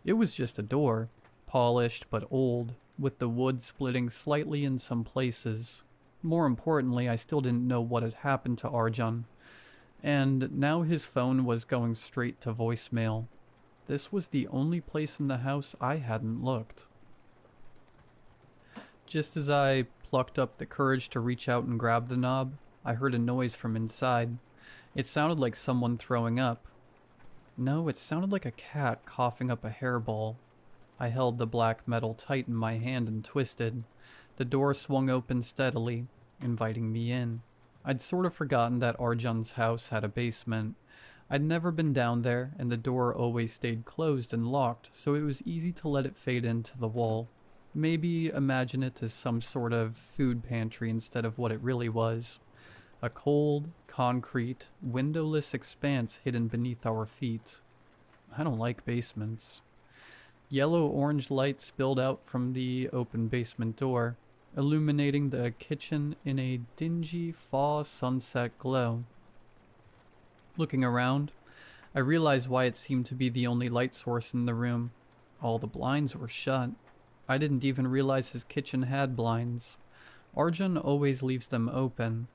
It was just a door, polished but old, with the wood splitting slightly in some places. More importantly, I still didn't know what had happened to Arjun. And now his phone was going straight to voicemail. This was the only place in the house I hadn't looked. Just as I plucked up the courage to reach out and grab the knob, I heard a noise from inside. It sounded like someone throwing up. No, it sounded like a cat coughing up a hairball. I held the black metal tight in my hand and twisted. The door swung open steadily, inviting me in. I'd sort of forgotten that Arjun's house had a basement. I'd never been down there, and the door always stayed closed and locked, so it was easy to let it fade into the wall. Maybe imagine it as some sort of food pantry instead of what it really was. A cold, concrete, windowless expanse hidden beneath our feet. I don't like basements. Yellow-orange light spilled out from the open basement door, illuminating the kitchen in a dingy fall sunset glow. Looking around, I realized why it seemed to be the only light source in the room. All the blinds were shut. I didn't even realize his kitchen had blinds. Arjun always leaves them open.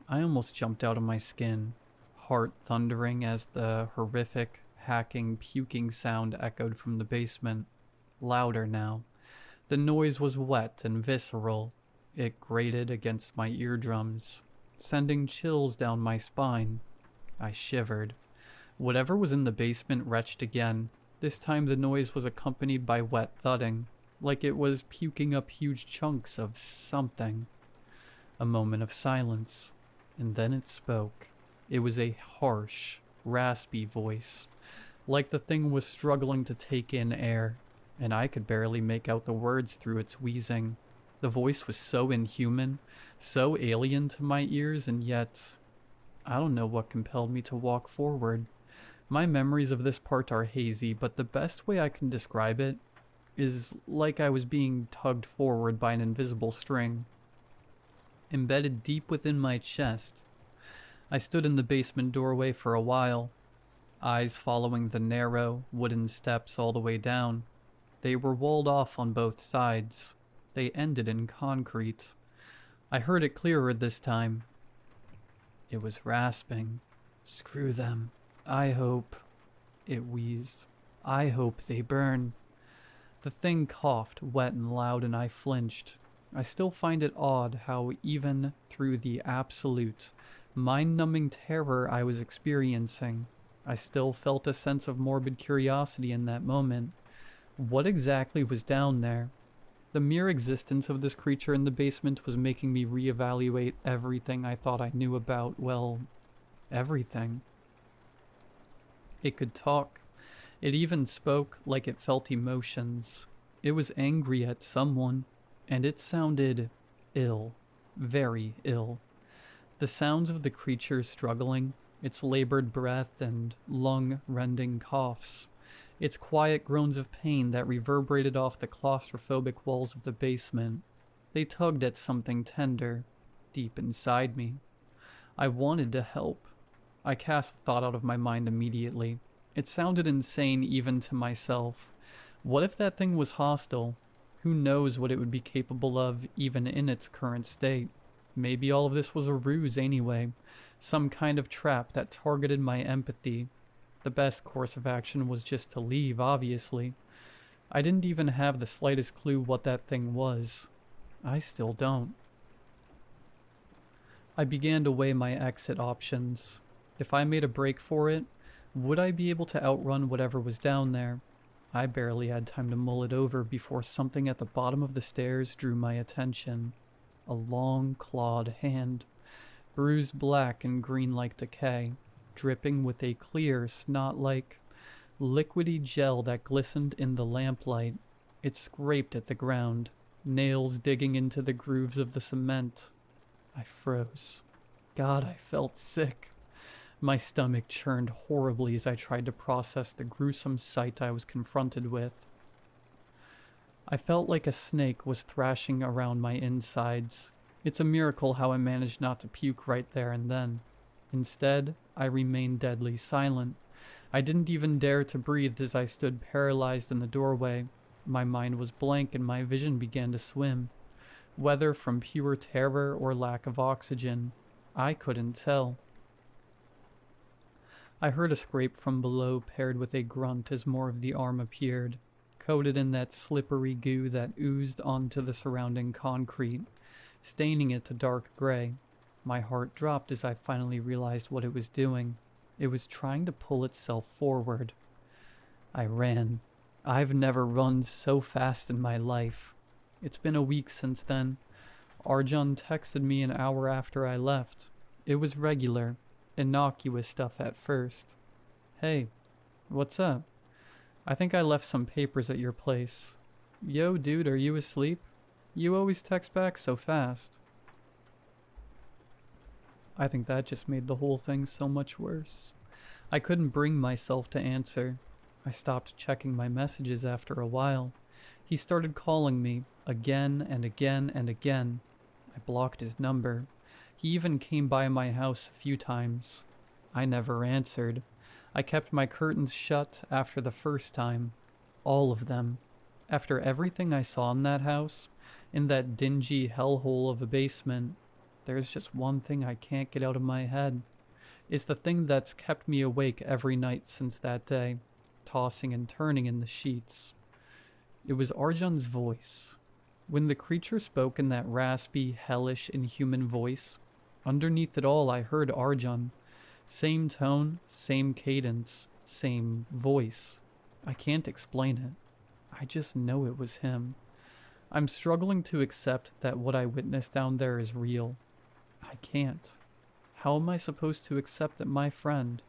I almost jumped out of my skin, heart thundering as the horrific, hacking, puking sound echoed from the basement. Louder now. The noise was wet and visceral. It grated against my eardrums, sending chills down my spine. I shivered. Whatever was in the basement retched again. This time the noise was accompanied by wet thudding, like it was puking up huge chunks of something. A moment of silence, and then it spoke. It was a harsh, raspy voice, like the thing was struggling to take in air, and I could barely make out the words through its wheezing. The voice was so inhuman, so alien to my ears, and yet I don't know what compelled me to walk forward. My memories of this part are hazy, but the best way I can describe it is like I was being tugged forward by an invisible string, embedded deep within my chest. I stood in the basement doorway for a while, eyes following the narrow, wooden steps all the way down. They were walled off on both sides. They ended in concrete. I heard it clearer this time. It was rasping. Screw them. I hope, it wheezed. I hope they burn. The thing coughed, wet and loud, and I flinched. I still find it odd how even through the absolute, mind-numbing terror I was experiencing, I still felt a sense of morbid curiosity in that moment. What exactly was down there? The mere existence of this creature in the basement was making me reevaluate everything I thought I knew about, well, everything. It could talk. It even spoke like it felt emotions. It was angry at someone, and it sounded ill, very ill. The sounds of the creature struggling, its labored breath and lung-rending coughs, its quiet groans of pain that reverberated off the claustrophobic walls of the basement. They tugged at something tender, deep inside me. I wanted to help. I cast the thought out of my mind immediately. It sounded insane even to myself. What if that thing was hostile? Who knows what it would be capable of even in its current state? Maybe all of this was a ruse anyway, some kind of trap that targeted my empathy. The best course of action was just to leave, obviously. I didn't even have the slightest clue what that thing was. I still don't. I began to weigh my exit options. If I made a break for it, would I be able to outrun whatever was down there? I barely had time to mull it over before something at the bottom of the stairs drew my attention. A long, clawed hand, bruised black and green like decay, dripping with a clear, snot-like, liquidy gel that glistened in the lamplight. It scraped at the ground, nails digging into the grooves of the cement. I froze. God, I felt sick. My stomach churned horribly as I tried to process the gruesome sight I was confronted with. I felt like a snake was thrashing around my insides. It's a miracle how I managed not to puke right there and then. Instead, I remained deadly silent. I didn't even dare to breathe as I stood paralyzed in the doorway. My mind was blank and my vision began to swim. Whether from pure terror or lack of oxygen, I couldn't tell. I heard a scrape from below paired with a grunt as more of the arm appeared, coated in that slippery goo that oozed onto the surrounding concrete, staining it to dark gray. My heart dropped as I finally realized what it was doing. It was trying to pull itself forward. I ran. I've never run so fast in my life. It's been a week since then. Arjun texted me an hour after I left. It was regular, innocuous stuff at first. Hey, what's up? I think I left some papers at your place. Yo, dude, are you asleep? You always text back so fast. I think that just made the whole thing so much worse. I couldn't bring myself to answer. I stopped checking my messages after a while. He started calling me, again and again and again. I blocked his number. He even came by my house a few times. I never answered. I kept my curtains shut after the first time. All of them. After everything I saw in that house, in that dingy hellhole of a basement, there's just one thing I can't get out of my head. It's the thing that's kept me awake every night since that day, tossing and turning in the sheets. It was Arjun's voice. When the creature spoke in that raspy, hellish, inhuman voice, underneath it all I heard Arjun. Same tone, same cadence, same voice. I can't explain it. I just know it was him. I'm struggling to accept that what I witnessed down there is real. I can't. How am I supposed to accept that my friend,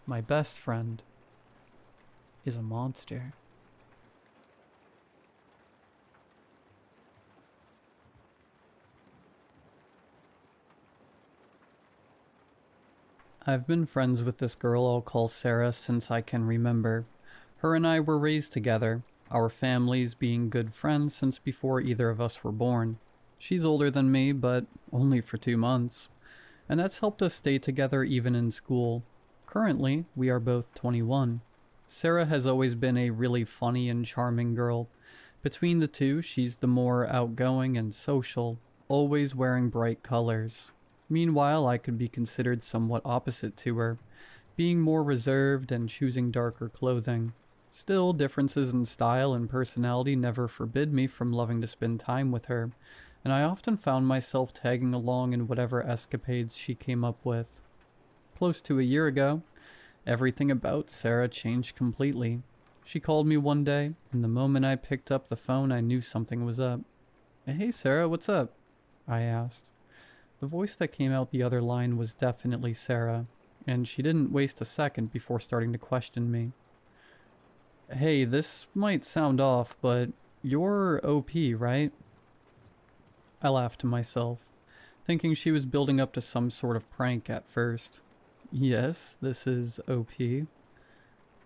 my best friend, is a monster? I've been friends with this girl I'll call Sarah since I can remember. Her and I were raised together, our families being good friends since before either of us were born. She's older than me, but only for 2 months. And that's helped us stay together even in school. Currently, we are both 21. Sarah has always been a really funny and charming girl. Between the two, she's the more outgoing and social, always wearing bright colors. Meanwhile, I could be considered somewhat opposite to her, being more reserved and choosing darker clothing. Still, differences in style and personality never forbid me from loving to spend time with her, and I often found myself tagging along in whatever escapades she came up with. Close to a year ago, everything about Sarah changed completely. She called me one day, and the moment I picked up the phone I knew something was up. "Hey Sarah, what's up?" I asked. The voice that came out the other line was definitely Sarah, and she didn't waste a second before starting to question me. "Hey, this might sound off, but you're OP, right?" I laughed to myself, thinking she was building up to some sort of prank at first. "Yes, this is OP."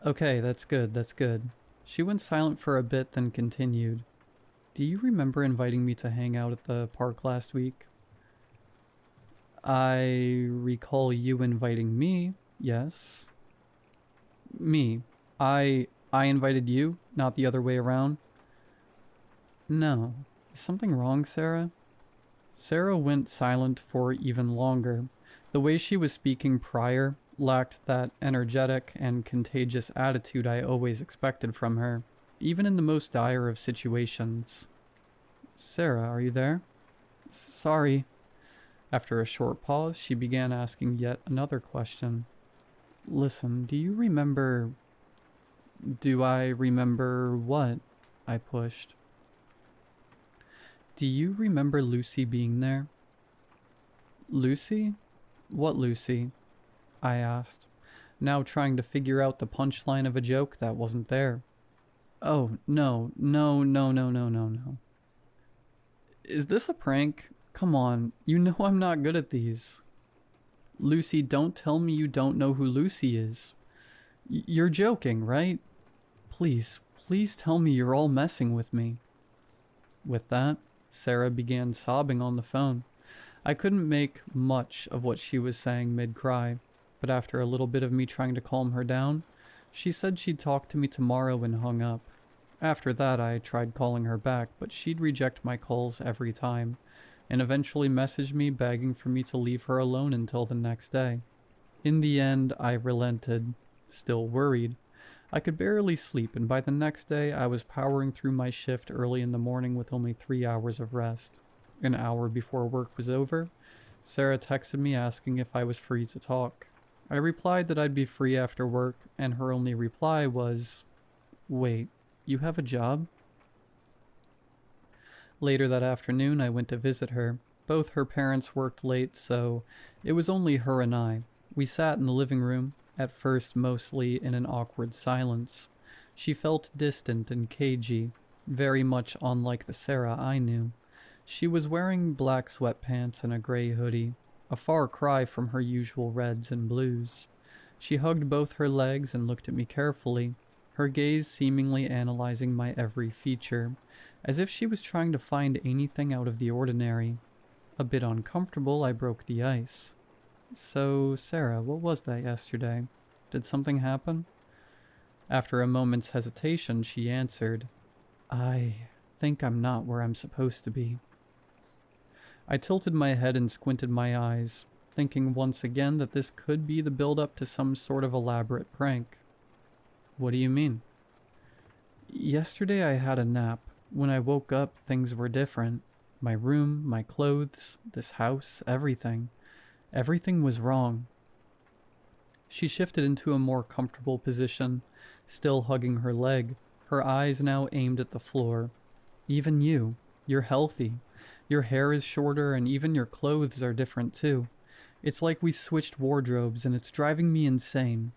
"Okay, that's good, that's good." She went silent for a bit, then continued. "Do you remember inviting me to hang out at the park last week?" "I recall you inviting me, yes." "Me. I invited you, not the other way around?" "No. Is something wrong, Sarah?" Sarah went silent for even longer. The way she was speaking prior lacked that energetic and contagious attitude I always expected from her, even in the most dire of situations. "Sarah, are you there?" "Sorry." After a short pause, she began asking yet another question. "Listen, do you remember—" "Do I remember what?" I pushed. "Do you remember Lucy being there?" "Lucy? What Lucy?" I asked, now trying to figure out the punchline of a joke that wasn't there. "Oh, no. Is this a prank? Come on, you know I'm not good at these." "Lucy, don't tell me you don't know who Lucy is. You're joking, right? Please tell me you're all messing with me." With that, Sarah began sobbing on the phone. I couldn't make much of what she was saying mid-cry, but after a little bit of me trying to calm her down, she said she'd talk to me tomorrow and hung up. After that, I tried calling her back, but she'd reject my calls every time, and eventually messaged me begging for me to leave her alone until the next day. In the end, I relented, still worried. I could barely sleep, and by the next day, I was powering through my shift early in the morning with only 3 hours of rest. An hour before work was over, Sarah texted me asking if I was free to talk. I replied that I'd be free after work, and her only reply was, "Wait, you have a job?" Later that afternoon, I went to visit her. Both her parents worked late, so it was only her and I. We sat in the living room, at first mostly in an awkward silence. She felt distant and cagey, very much unlike the Sarah I knew. She was wearing black sweatpants and a gray hoodie, a far cry from her usual reds and blues. She hugged both her legs and looked at me carefully, her gaze seemingly analyzing my every feature, as if she was trying to find anything out of the ordinary. A bit uncomfortable, I broke the ice. "So, Sarah, what was that yesterday? Did something happen?" After a moment's hesitation, she answered, "I think I'm not where I'm supposed to be." I tilted my head and squinted my eyes, thinking once again that this could be the build-up to some sort of elaborate prank. "What do you mean?" "Yesterday I had a nap. When I woke up, things were different. My room, my clothes, this house, everything. Everything was wrong." She shifted into a more comfortable position, still hugging her leg, her eyes now aimed at the floor. "Even you're healthy. Your hair is shorter and even your clothes are different too. It's like we switched wardrobes and it's driving me insane."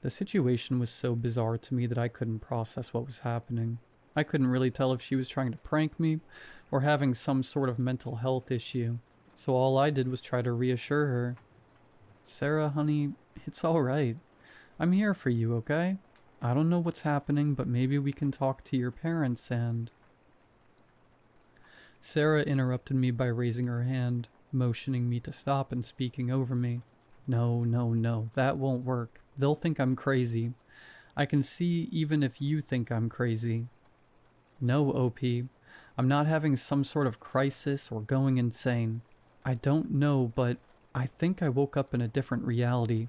The situation was so bizarre to me that I couldn't process what was happening. I couldn't really tell if she was trying to prank me or having some sort of mental health issue, so all I did was try to reassure her. "Sarah, honey, it's alright. I'm here for you, okay? I don't know what's happening, but maybe we can talk to your parents and—" Sarah interrupted me by raising her hand, motioning me to stop and speaking over me. No, that won't work. They'll think I'm crazy. I can see even if you think I'm crazy." "No, OP. I'm not having some sort of crisis or going insane. I don't know, but I think I woke up in a different reality."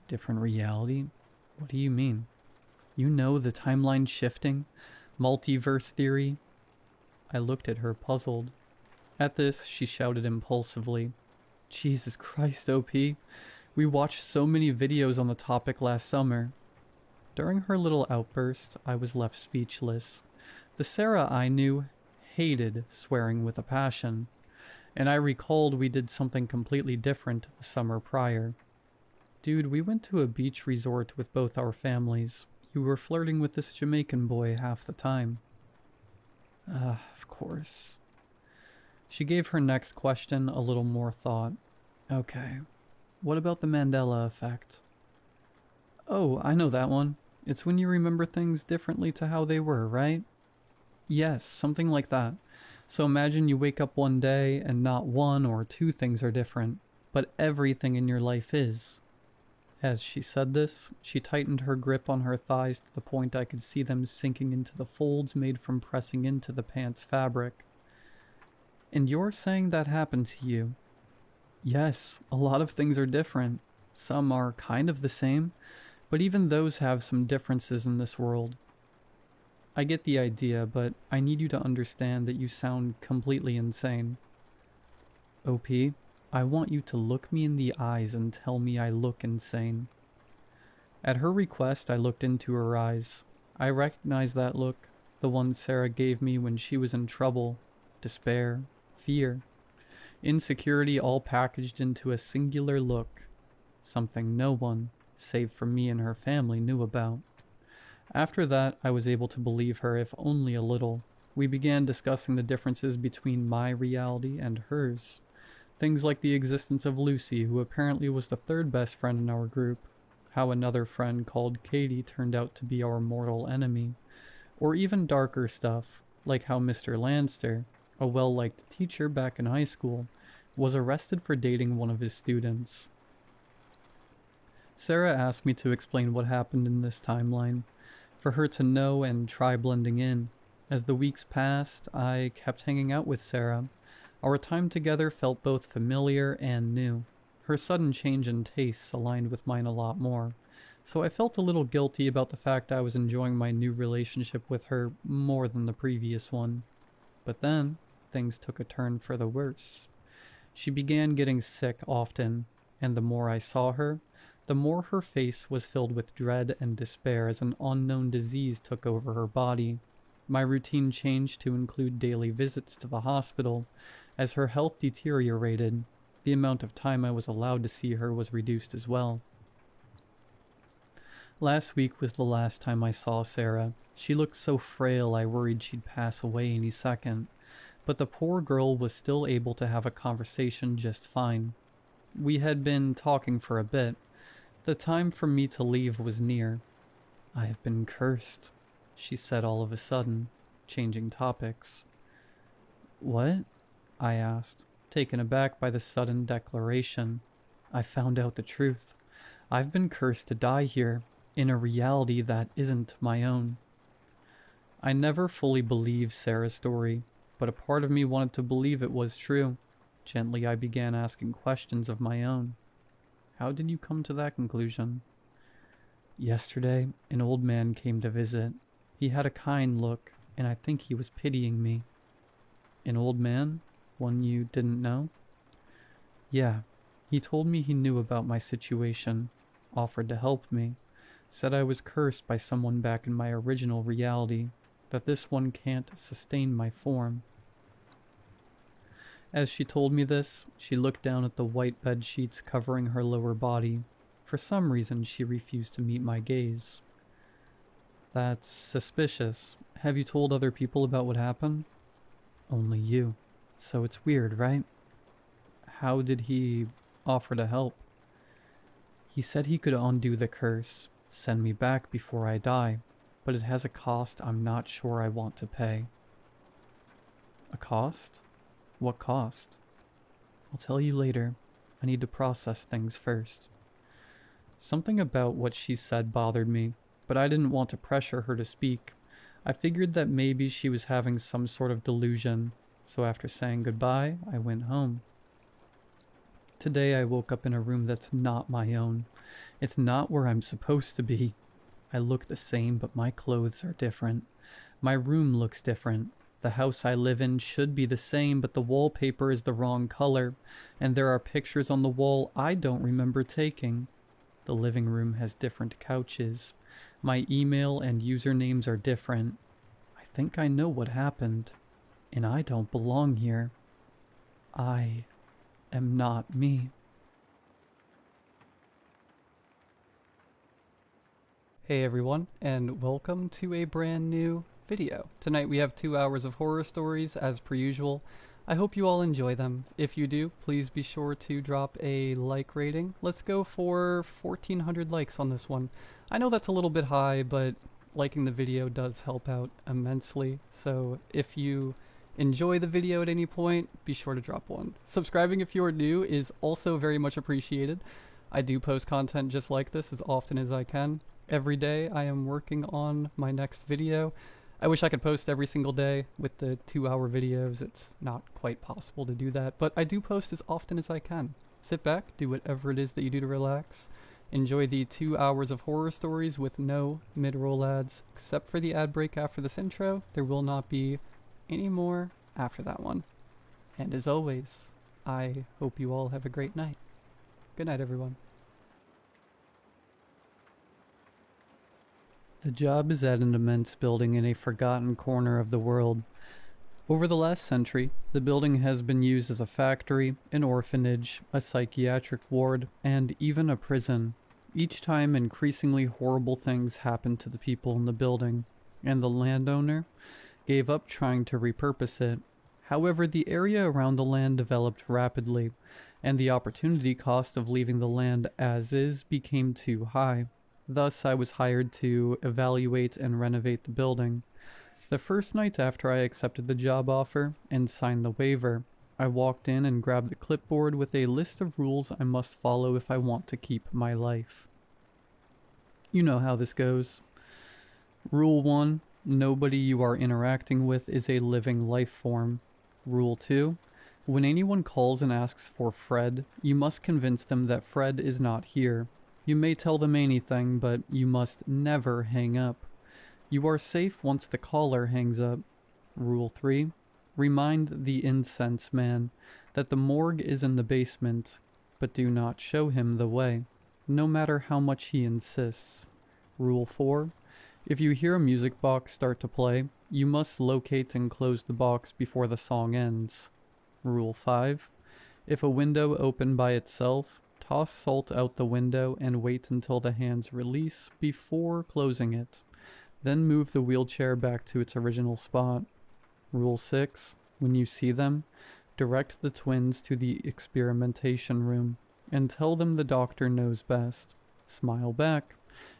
"Different reality? What do you mean?" "You know, the timeline shifting, multiverse theory." I looked at her, puzzled. At this, she shouted impulsively, "Jesus Christ, OP. We watched so many videos on the topic last summer." During her little outburst, I was left speechless. The Sarah I knew hated swearing with a passion, and I recalled we did something completely different the summer prior. "Dude, we went to a beach resort with both our families. You were flirting with this Jamaican boy half the time." Of course." She gave her next question a little more thought. "Okay, what about the Mandela effect?" "Oh, I know that one. It's when you remember things differently to how they were, right?" "Yes, something like that. So imagine you wake up one day and not one or two things are different, but everything in your life is." As she said this, she tightened her grip on her thighs to the point I could see them sinking into the folds made from pressing into the pants fabric. And you're saying that happened to you? Yes, a lot of things are different. Some are kind of the same, but even those have some differences in this world. I get the idea, but I need you to understand that you sound completely insane. OP, I want you to look me in the eyes and tell me I look insane. At her request, I looked into her eyes. I recognized that look, the one Sarah gave me when she was in trouble, despair, fear, insecurity, all packaged into a singular look, something no one, save for me and her family, knew about. After that, I was able to believe her, if only a little. We began discussing the differences between my reality and hers. Things like the existence of Lucy, who apparently was the third best friend in our group, how another friend called Katie turned out to be our mortal enemy, or even darker stuff, like how Mr. Lanster, a well-liked teacher back in high school, was arrested for dating one of his students. Sarah asked me to explain what happened in this timeline, for her to know and try blending in. As the weeks passed, I kept hanging out with Sarah. Our time together felt both familiar and new. Her sudden change in tastes aligned with mine a lot more, so I felt a little guilty about the fact I was enjoying my new relationship with her more than the previous one. But then, things took a turn for the worse. She began getting sick often, and the more I saw her, the more her face was filled with dread and despair as an unknown disease took over her body. My routine changed to include daily visits to the hospital. As her health deteriorated, the amount of time I was allowed to see her was reduced as well. Last week was the last time I saw Sarah. She looked so frail I worried she'd pass away any second, but the poor girl was still able to have a conversation just fine. We had been talking for a bit. The time for me to leave was near. "I have been cursed," she said all of a sudden, changing topics. "What?" I asked, taken aback by the sudden declaration. "I found out the truth. I've been cursed to die here, in a reality that isn't my own." I never fully believed Sarah's story, but a part of me wanted to believe it was true. Gently, I began asking questions of my own. "How did you come to that conclusion?" "Yesterday, an old man came to visit. He had a kind look, and I think he was pitying me." "An old man? One you didn't know?" "Yeah. He told me he knew about my situation, offered to help me, said I was cursed by someone back in my original reality, that this one can't sustain my form." As she told me this, she looked down at the white bed sheets covering her lower body. For some reason, she refused to meet my gaze. "That's suspicious. Have you told other people about what happened?" "Only you. So it's weird, right?" "How did he offer to help?" "He said he could undo the curse, send me back before I die, but it has a cost I'm not sure I want to pay." "A cost? What cost?" "I'll tell you later. I need to process things first." Something about what she said bothered me, but I didn't want to pressure her to speak. I figured that maybe she was having some sort of delusion, so after saying goodbye, I went home. Today I woke up in a room that's not my own. It's not where I'm supposed to be. I look the same, but my clothes are different. My room looks different. The house I live in should be the same, but the wallpaper is the wrong color, and there are pictures on the wall I don't remember taking. The living room has different couches. My email and usernames are different. I think I know what happened, and I don't belong here. I am not me. Hey everyone, and welcome to a brand new video. Tonight we have 2 hours of horror stories as per usual. I hope you all enjoy them. If you do, please be sure to drop a like rating. Let's go for 1,400 likes on this one. I know that's a little bit high, but liking the video does help out immensely. So if you enjoy the video at any point, be sure to drop one. Subscribing if you are new is also very much appreciated. I do post content just like this as often as I can. Every day I am working on my next video. I wish I could post every single day with the 2-hour videos. It's not quite possible to do that, but I do post as often as I can. Sit back, do whatever it is that you do to relax. Enjoy the 2 hours of horror stories with no mid-roll ads, except for the ad break after this intro. There will not be any more after that one. And as always, I hope you all have a great night. Good night, everyone. The job is at an immense building in a forgotten corner of the world. Over the last century, the building has been used as a factory, an orphanage, a psychiatric ward, and even a prison. Each time increasingly horrible things happened to the people in the building, and the landowner gave up trying to repurpose it. However, the area around the land developed rapidly, and the opportunity cost of leaving the land as is became too high. Thus, I was hired to evaluate and renovate the building. The first night after I accepted the job offer and signed the waiver, I walked in and grabbed the clipboard with a list of rules I must follow if I want to keep my life. You know how this goes. Rule 1. Nobody you are interacting with is a living life form. Rule 2. When anyone calls and asks for Fred, you must convince them that Fred is not here. You may tell them anything, but you must never hang up. You are safe once the caller hangs up. Rule 3. Remind the incense man that the morgue is in the basement, but do not show him the way, no matter how much he insists. Rule 4. If you hear a music box start to play, you must locate and close the box before the song ends. Rule 5. If a window opened by itself, toss salt out the window and wait until the hands release before closing it. Then move the wheelchair back to its original spot. Rule 6. When you see them, direct the twins to the experimentation room and tell them the doctor knows best. Smile back.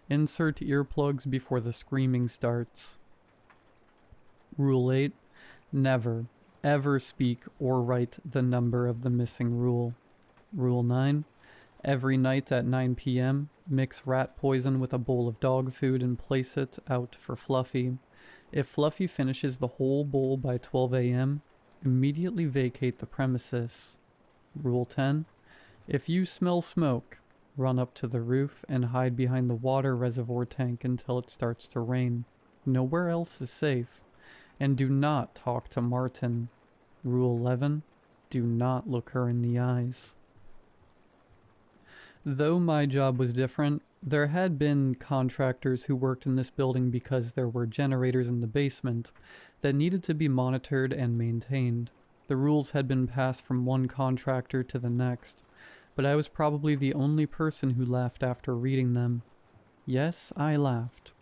Insert earplugs before the screaming starts. Rule 8. Never, ever speak or write the number of the missing rule. Rule 9. Every night at 9 p.m., mix rat poison with a bowl of dog food and place it out for Fluffy. If Fluffy finishes the whole bowl by 12 a.m., immediately vacate the premises. Rule 10. If you smell smoke, run up to the roof and hide behind the water reservoir tank until it starts to rain. Nowhere else is safe. And do not talk to Martin. Rule 11. Do not look her in the eyes. Though my job was different, there had been contractors who worked in this building because there were generators in the basement that needed to be monitored and maintained. The rules had been passed from one contractor to the next, but I was probably the only person who laughed after reading them. Yes, I laughed.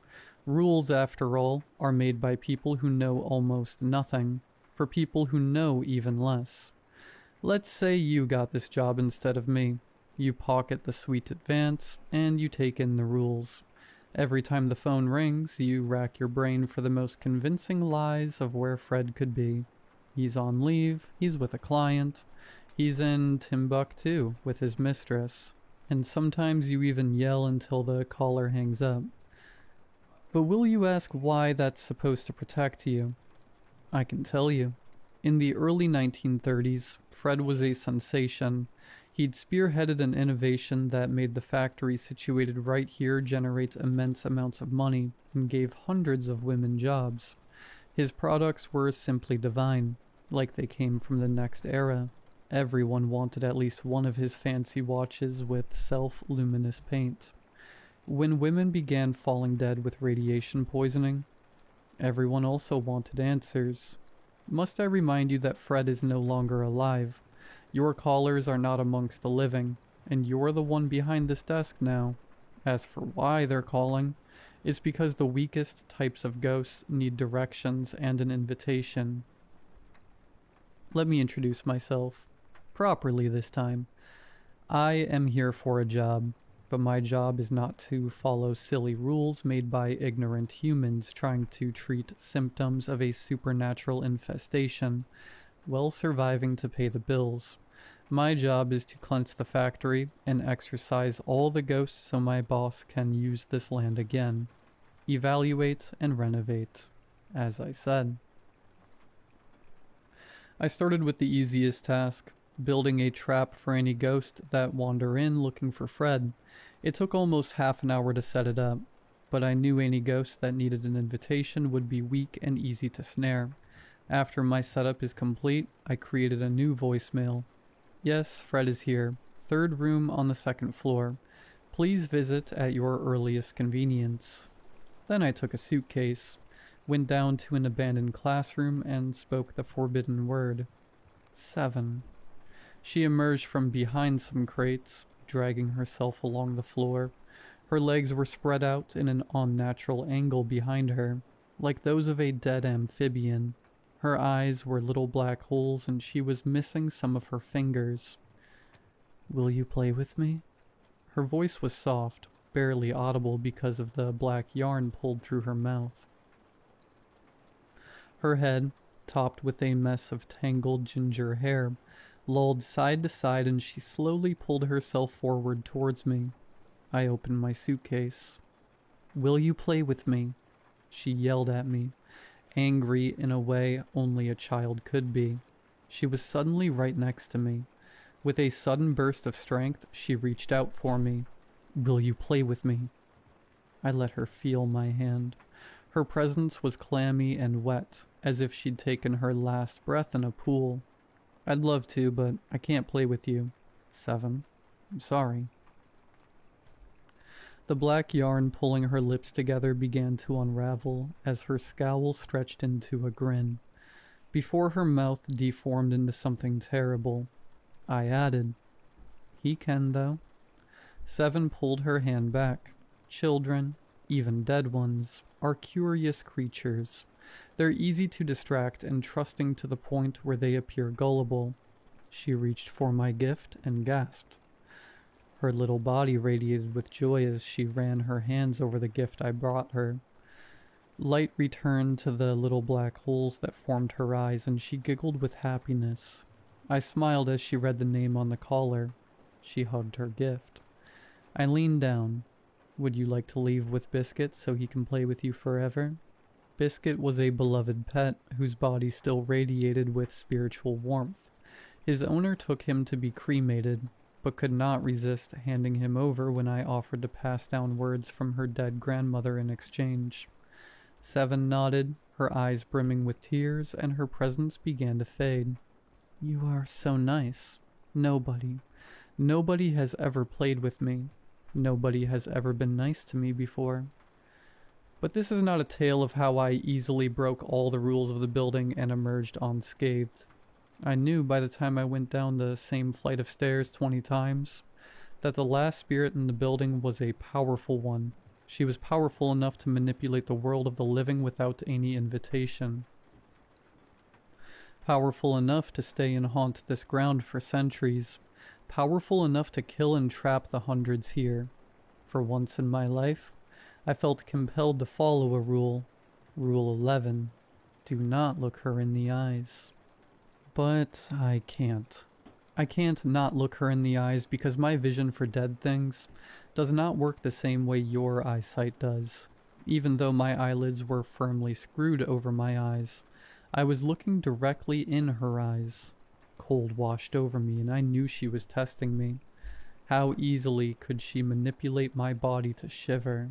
Rules, after all, are made by people who know almost nothing, for people who know even less. Let's say you got this job instead of me. You pocket the sweet advance, and you take in the rules. Every time the phone rings, you rack your brain for the most convincing lies of where Fred could be. He's on leave, he's with a client, he's in Timbuktu with his mistress, and sometimes you even yell until the caller hangs up. But will you ask why that's supposed to protect you? I can tell you. In the early 1930s, Fred was a sensation. He'd spearheaded an innovation that made the factory situated right here generate immense amounts of money and gave hundreds of women jobs. His products were simply divine, like they came from the next era. Everyone wanted at least one of his fancy watches with self-luminous paint. When women began falling dead with radiation poisoning, everyone also wanted answers. Must I remind you that Fred is no longer alive? Your callers are not amongst the living, and you're the one behind this desk now. As for why they're calling, it's because the weakest types of ghosts need directions and an invitation. Let me introduce myself. Properly this time. I am here for a job, but my job is not to follow silly rules made by ignorant humans trying to treat symptoms of a supernatural infestation while surviving to pay the bills. My job is to cleanse the factory and exorcise all the ghosts so my boss can use this land again. Evaluate and renovate. as I said. I started with the easiest task, building a trap for any ghost that wander in looking for Fred. It took almost half an hour to set it up, but I knew any ghost that needed an invitation would be weak and easy to snare. After my setup is complete, I created a new voicemail. Yes, Fred is here. 3rd room on the 2nd floor. Please visit at your earliest convenience. Then I took a suitcase, went down to an abandoned classroom, and spoke the forbidden word. 7. She emerged from behind some crates, dragging herself along the floor. Her legs were spread out in an unnatural angle behind her, like those of a dead amphibian. Her eyes were little black holes, and she was missing some of her fingers. Will you play with me? Her voice was soft, barely audible because of the black yarn pulled through her mouth. Her head, topped with a mess of tangled ginger hair, lolled side to side, and she slowly pulled herself forward towards me. I opened my suitcase. Will you play with me? She yelled at me, angry in a way only a child could be. She was suddenly right next to me. With a sudden burst of strength, she reached out for me. Will you play with me? I let her feel my hand. Her presence was clammy and wet, as if she'd taken her last breath in a pool. I'd love to, but I can't play with you. 7. I'm sorry. The black yarn pulling her lips together began to unravel as her scowl stretched into a grin. Before her mouth deformed into something terrible, I added, He can, though. 7 pulled her hand back. Children, even dead ones, are curious creatures. They're easy to distract and trusting to the point where they appear gullible. She reached for my gift and gasped. Her little body radiated with joy as she ran her hands over the gift I brought her. Light returned to the little black holes that formed her eyes, and she giggled with happiness. I smiled as she read the name on the collar. She hugged her gift. I leaned down. Would you like to leave with Biscuit so he can play with you forever? Biscuit was a beloved pet whose body still radiated with spiritual warmth. His owner took him to be cremated, but could not resist handing him over when I offered to pass down words from her dead grandmother in exchange. 7 nodded, her eyes brimming with tears, and her presence began to fade. You are so nice. Nobody has ever played with me. Nobody has ever been nice to me before. But this is not a tale of how I easily broke all the rules of the building and emerged unscathed. I knew by the time I went down the same flight of stairs 20 times that the last spirit in the building was a powerful one. She was powerful enough to manipulate the world of the living without any invitation. Powerful enough to stay and haunt this ground for centuries. Powerful enough to kill and trap the hundreds here. For once in my life, I felt compelled to follow a rule. Rule 11. Do not look her in the eyes. But I can't. I can't not look her in the eyes because my vision for dead things does not work the same way your eyesight does. Even though my eyelids were firmly screwed over my eyes, I was looking directly in her eyes. Cold washed over me, and I knew she was testing me. How easily could she manipulate my body to shiver?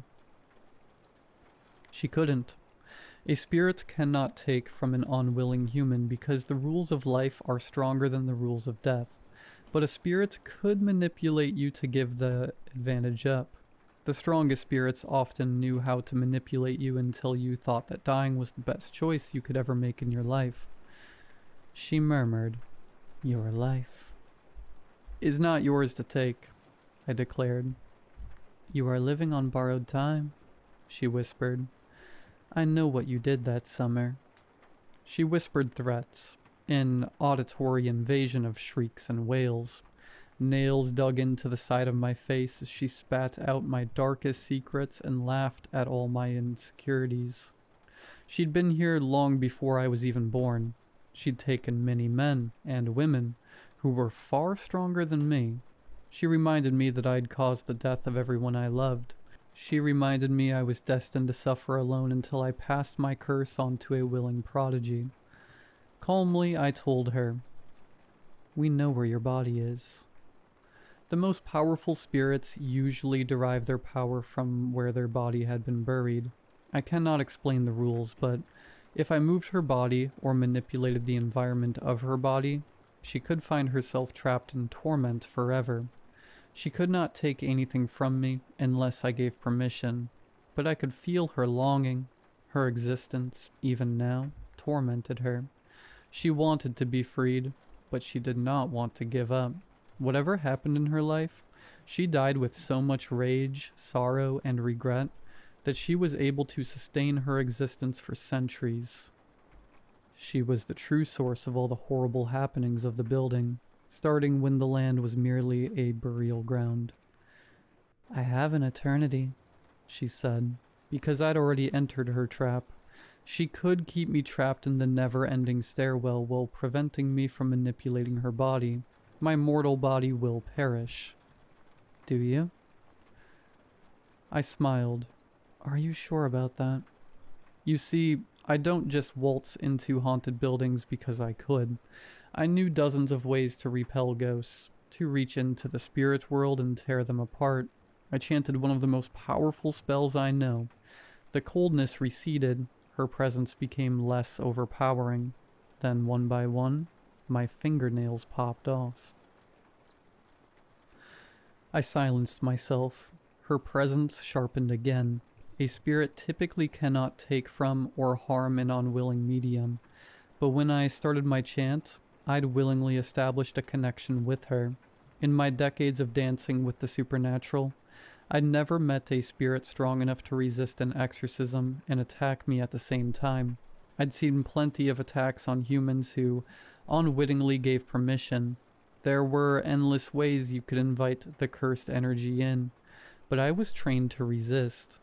She couldn't. A spirit cannot take from an unwilling human because the rules of life are stronger than the rules of death. But a spirit could manipulate you to give the advantage up. The strongest spirits often knew how to manipulate you until you thought that dying was the best choice you could ever make in your life. She murmured, Your life is not yours to take, I declared. You are living on borrowed time, she whispered. I know what you did that summer. She whispered threats, an auditory invasion of shrieks and wails. Nails dug into the side of my face as she spat out my darkest secrets and laughed at all my insecurities. She'd been here long before I was even born. She'd taken many men and women who were far stronger than me. She reminded me that I'd caused the death of everyone I loved. She reminded me I was destined to suffer alone until I passed my curse on to a willing prodigy. Calmly, I told her, "We know where your body is." The most powerful spirits usually derive their power from where their body had been buried. I cannot explain the rules, but if I moved her body or manipulated the environment of her body, she could find herself trapped in torment forever. She could not take anything from me unless I gave permission, but I could feel her longing. Her existence, even now, tormented her. She wanted to be freed, but she did not want to give up. Whatever happened in her life, she died with so much rage, sorrow, and regret that she was able to sustain her existence for centuries. She was the true source of all the horrible happenings of the building, starting when the land was merely a burial ground. "I have an eternity," she said, because I'd already entered her trap. She could keep me trapped in the never-ending stairwell while preventing me from manipulating her body. My mortal body will perish. "Do you?" I smiled. "Are you sure about that?" You see, I don't just waltz into haunted buildings because I could. I knew dozens of ways to repel ghosts, to reach into the spirit world and tear them apart. I chanted one of the most powerful spells I know. The coldness receded, her presence became less overpowering. Then, one by one, my fingernails popped off. I silenced myself. Her presence sharpened again. A spirit typically cannot take from or harm an unwilling medium, but when I started my chant, I'd willingly established a connection with her. In my decades of dancing with the supernatural, I'd never met a spirit strong enough to resist an exorcism and attack me at the same time. I'd seen plenty of attacks on humans who unwittingly gave permission. There were endless ways you could invite the cursed energy in, but I was trained to resist.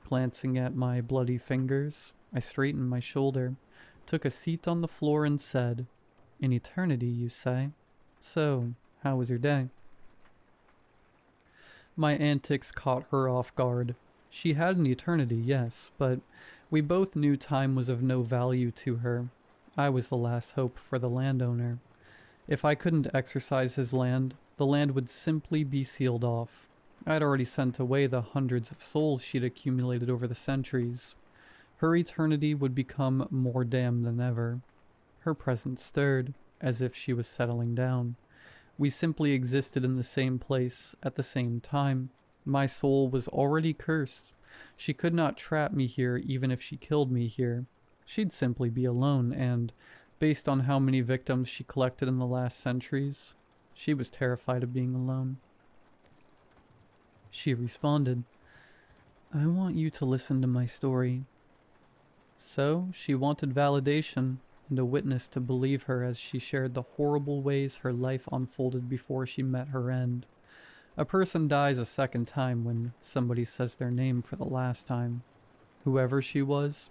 Glancing at my bloody fingers, I straightened my shoulder, took a seat on the floor and said, "An eternity, you say? So, how was your day?" My antics caught her off guard. She had an eternity, yes, but we both knew time was of no value to her. I was the last hope for the landowner. If I couldn't exercise his land, the land would simply be sealed off. I'd already sent away the hundreds of souls she'd accumulated over the centuries. Her eternity would become more damned than ever. Her presence stirred, as if she was settling down. We simply existed in the same place at the same time. My soul was already cursed. She could not trap me here even if she killed me here. She'd simply be alone, and, based on how many victims she collected in the last centuries, she was terrified of being alone. She responded, "I want you to listen to my story." So, she wanted validation and a witness to believe her as she shared the horrible ways her life unfolded before she met her end. A person dies a second time when somebody says their name for the last time. Whoever she was,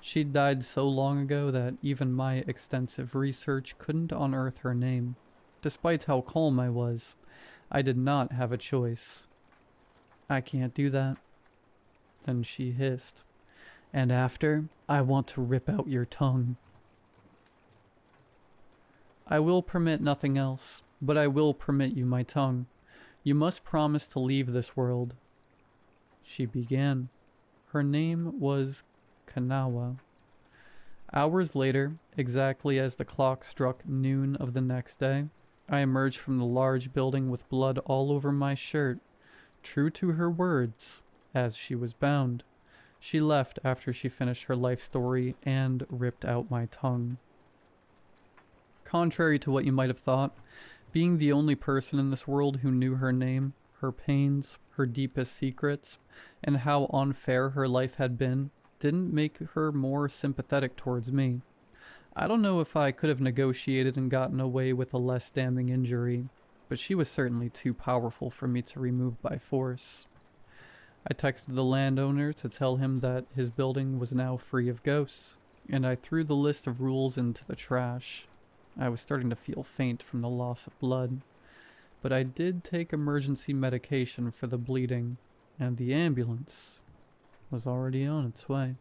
she'd died so long ago that even my extensive research couldn't unearth her name. Despite how calm I was, I did not have a choice. "I can't do that." Then she hissed, "And after, I want to rip out your tongue." "I will permit nothing else, but I will permit you my tongue. You must promise to leave this world." She began. Her name was Kanawa. Hours later, exactly as the clock struck noon of the next day, I emerged from the large building with blood all over my shirt. True to her words, as she was bound, she left after she finished her life story and ripped out my tongue. Contrary to what you might have thought, being the only person in this world who knew her name, her pains, her deepest secrets, and how unfair her life had been, didn't make her more sympathetic towards me. I don't know if I could have negotiated and gotten away with a less damning injury, but she was certainly too powerful for me to remove by force. I texted the landowner to tell him that his building was now free of ghosts, and I threw the list of rules into the trash. I was starting to feel faint from the loss of blood, but I did take emergency medication for the bleeding. and the ambulance was already on its way.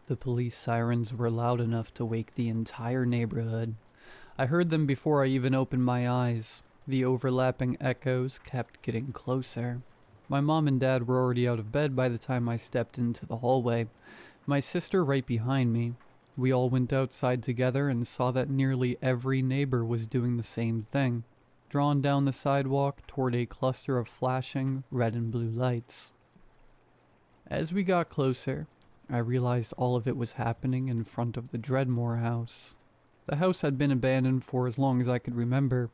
The police sirens were loud enough to wake the entire neighborhood. I heard them before I even opened my eyes. The overlapping echoes kept getting closer. My mom and dad were already out of bed by the time I stepped into the hallway. My sister right behind me. We all went outside together and saw that nearly every neighbor was doing the same thing, drawn down the sidewalk toward a cluster of flashing red and blue lights. As we got closer, I realized all of it was happening in front of the Dreadmore house. The house had been abandoned for as long as I could remember.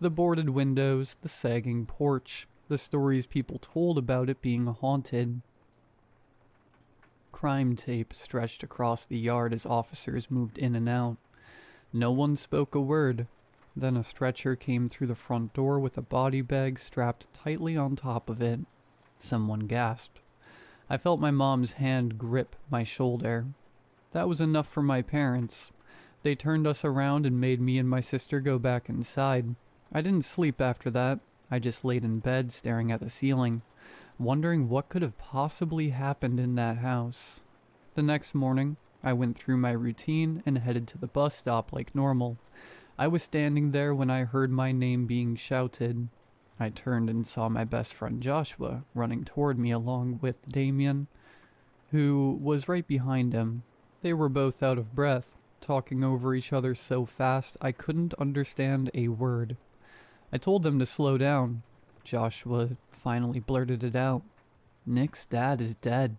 The boarded windows, the sagging porch, the stories people told about it being haunted. Crime tape stretched across the yard as officers moved in and out. No one spoke a word. Then a stretcher came through the front door with a body bag strapped tightly on top of it. Someone gasped. I felt my mom's hand grip my shoulder. That was enough for my parents. They turned us around and made me and my sister go back inside. I didn't sleep after that. I just laid in bed staring at the ceiling, wondering what could have possibly happened in that house. The next morning, I went through my routine and headed to the bus stop like normal. I was standing there when I heard my name being shouted. I turned and saw my best friend Joshua running toward me along with Damien, who was right behind him. They were both out of breath, talking over each other so fast I couldn't understand a word. I told them to slow down. Joshua finally blurted it out. "Nick's dad is dead."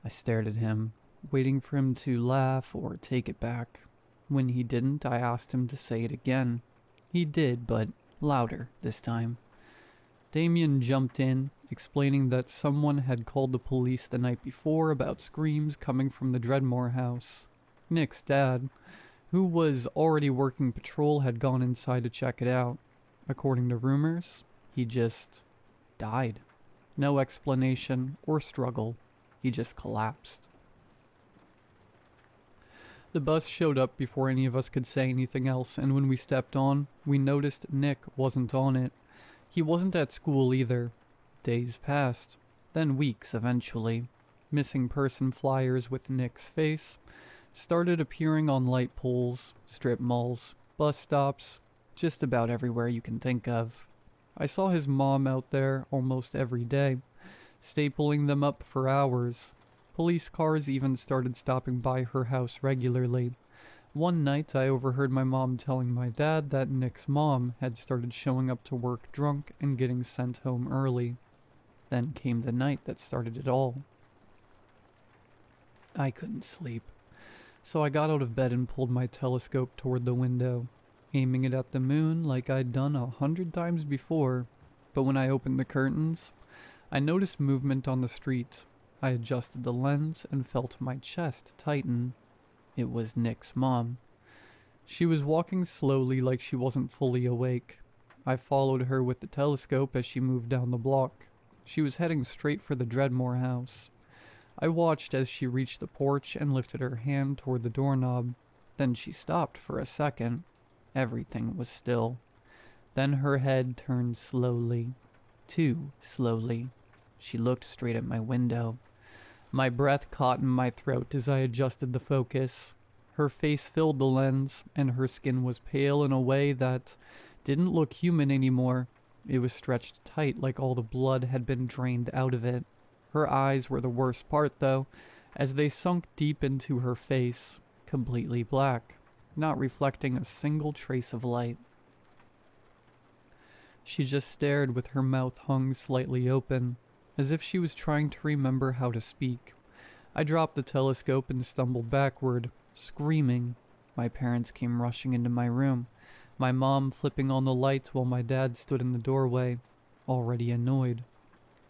I stared at him, waiting for him to laugh or take it back. When he didn't, I asked him to say it again. He did, but louder this time. Damien jumped in, explaining that someone had called the police the night before about screams coming from the Dreadmore house. Nick's dad, who was already working patrol, had gone inside to check it out. According to rumors, he just died. No explanation or struggle. He just collapsed. The bus showed up before any of us could say anything else, and when we stepped on, we noticed Nick wasn't on it. He wasn't at school either. Days passed, then weeks eventually. Missing person flyers with Nick's face started appearing on light poles, strip malls, bus stops, just about everywhere you can think of. I saw his mom out there almost every day, stapling them up for hours. Police cars even started stopping by her house regularly. One night I overheard my mom telling my dad that Nick's mom had started showing up to work drunk and getting sent home early. Then came the night that started it all. I couldn't sleep, so I got out of bed and pulled my telescope toward the window, aiming it at the moon like I'd done 100 times before. But when I opened the curtains, I noticed movement on the street. I adjusted the lens and felt my chest tighten. It was Nick's mom. She was walking slowly like she wasn't fully awake. I followed her with the telescope as she moved down the block. She was heading straight for the Dreadmore house. I watched as she reached the porch and lifted her hand toward the doorknob. Then she stopped for a second. Everything was still. Then her head turned slowly. Too slowly. She looked straight at my window. My breath caught in my throat as I adjusted the focus. Her face filled the lens, and her skin was pale in a way that didn't look human anymore. It was stretched tight like all the blood had been drained out of it. Her eyes were the worst part, though, as they sunk deep into her face, completely black, not reflecting a single trace of light. She just stared with her mouth hung slightly open, as if she was trying to remember how to speak. I dropped the telescope and stumbled backward, screaming. My parents came rushing into my room, my mom flipping on the lights while my dad stood in the doorway, already annoyed.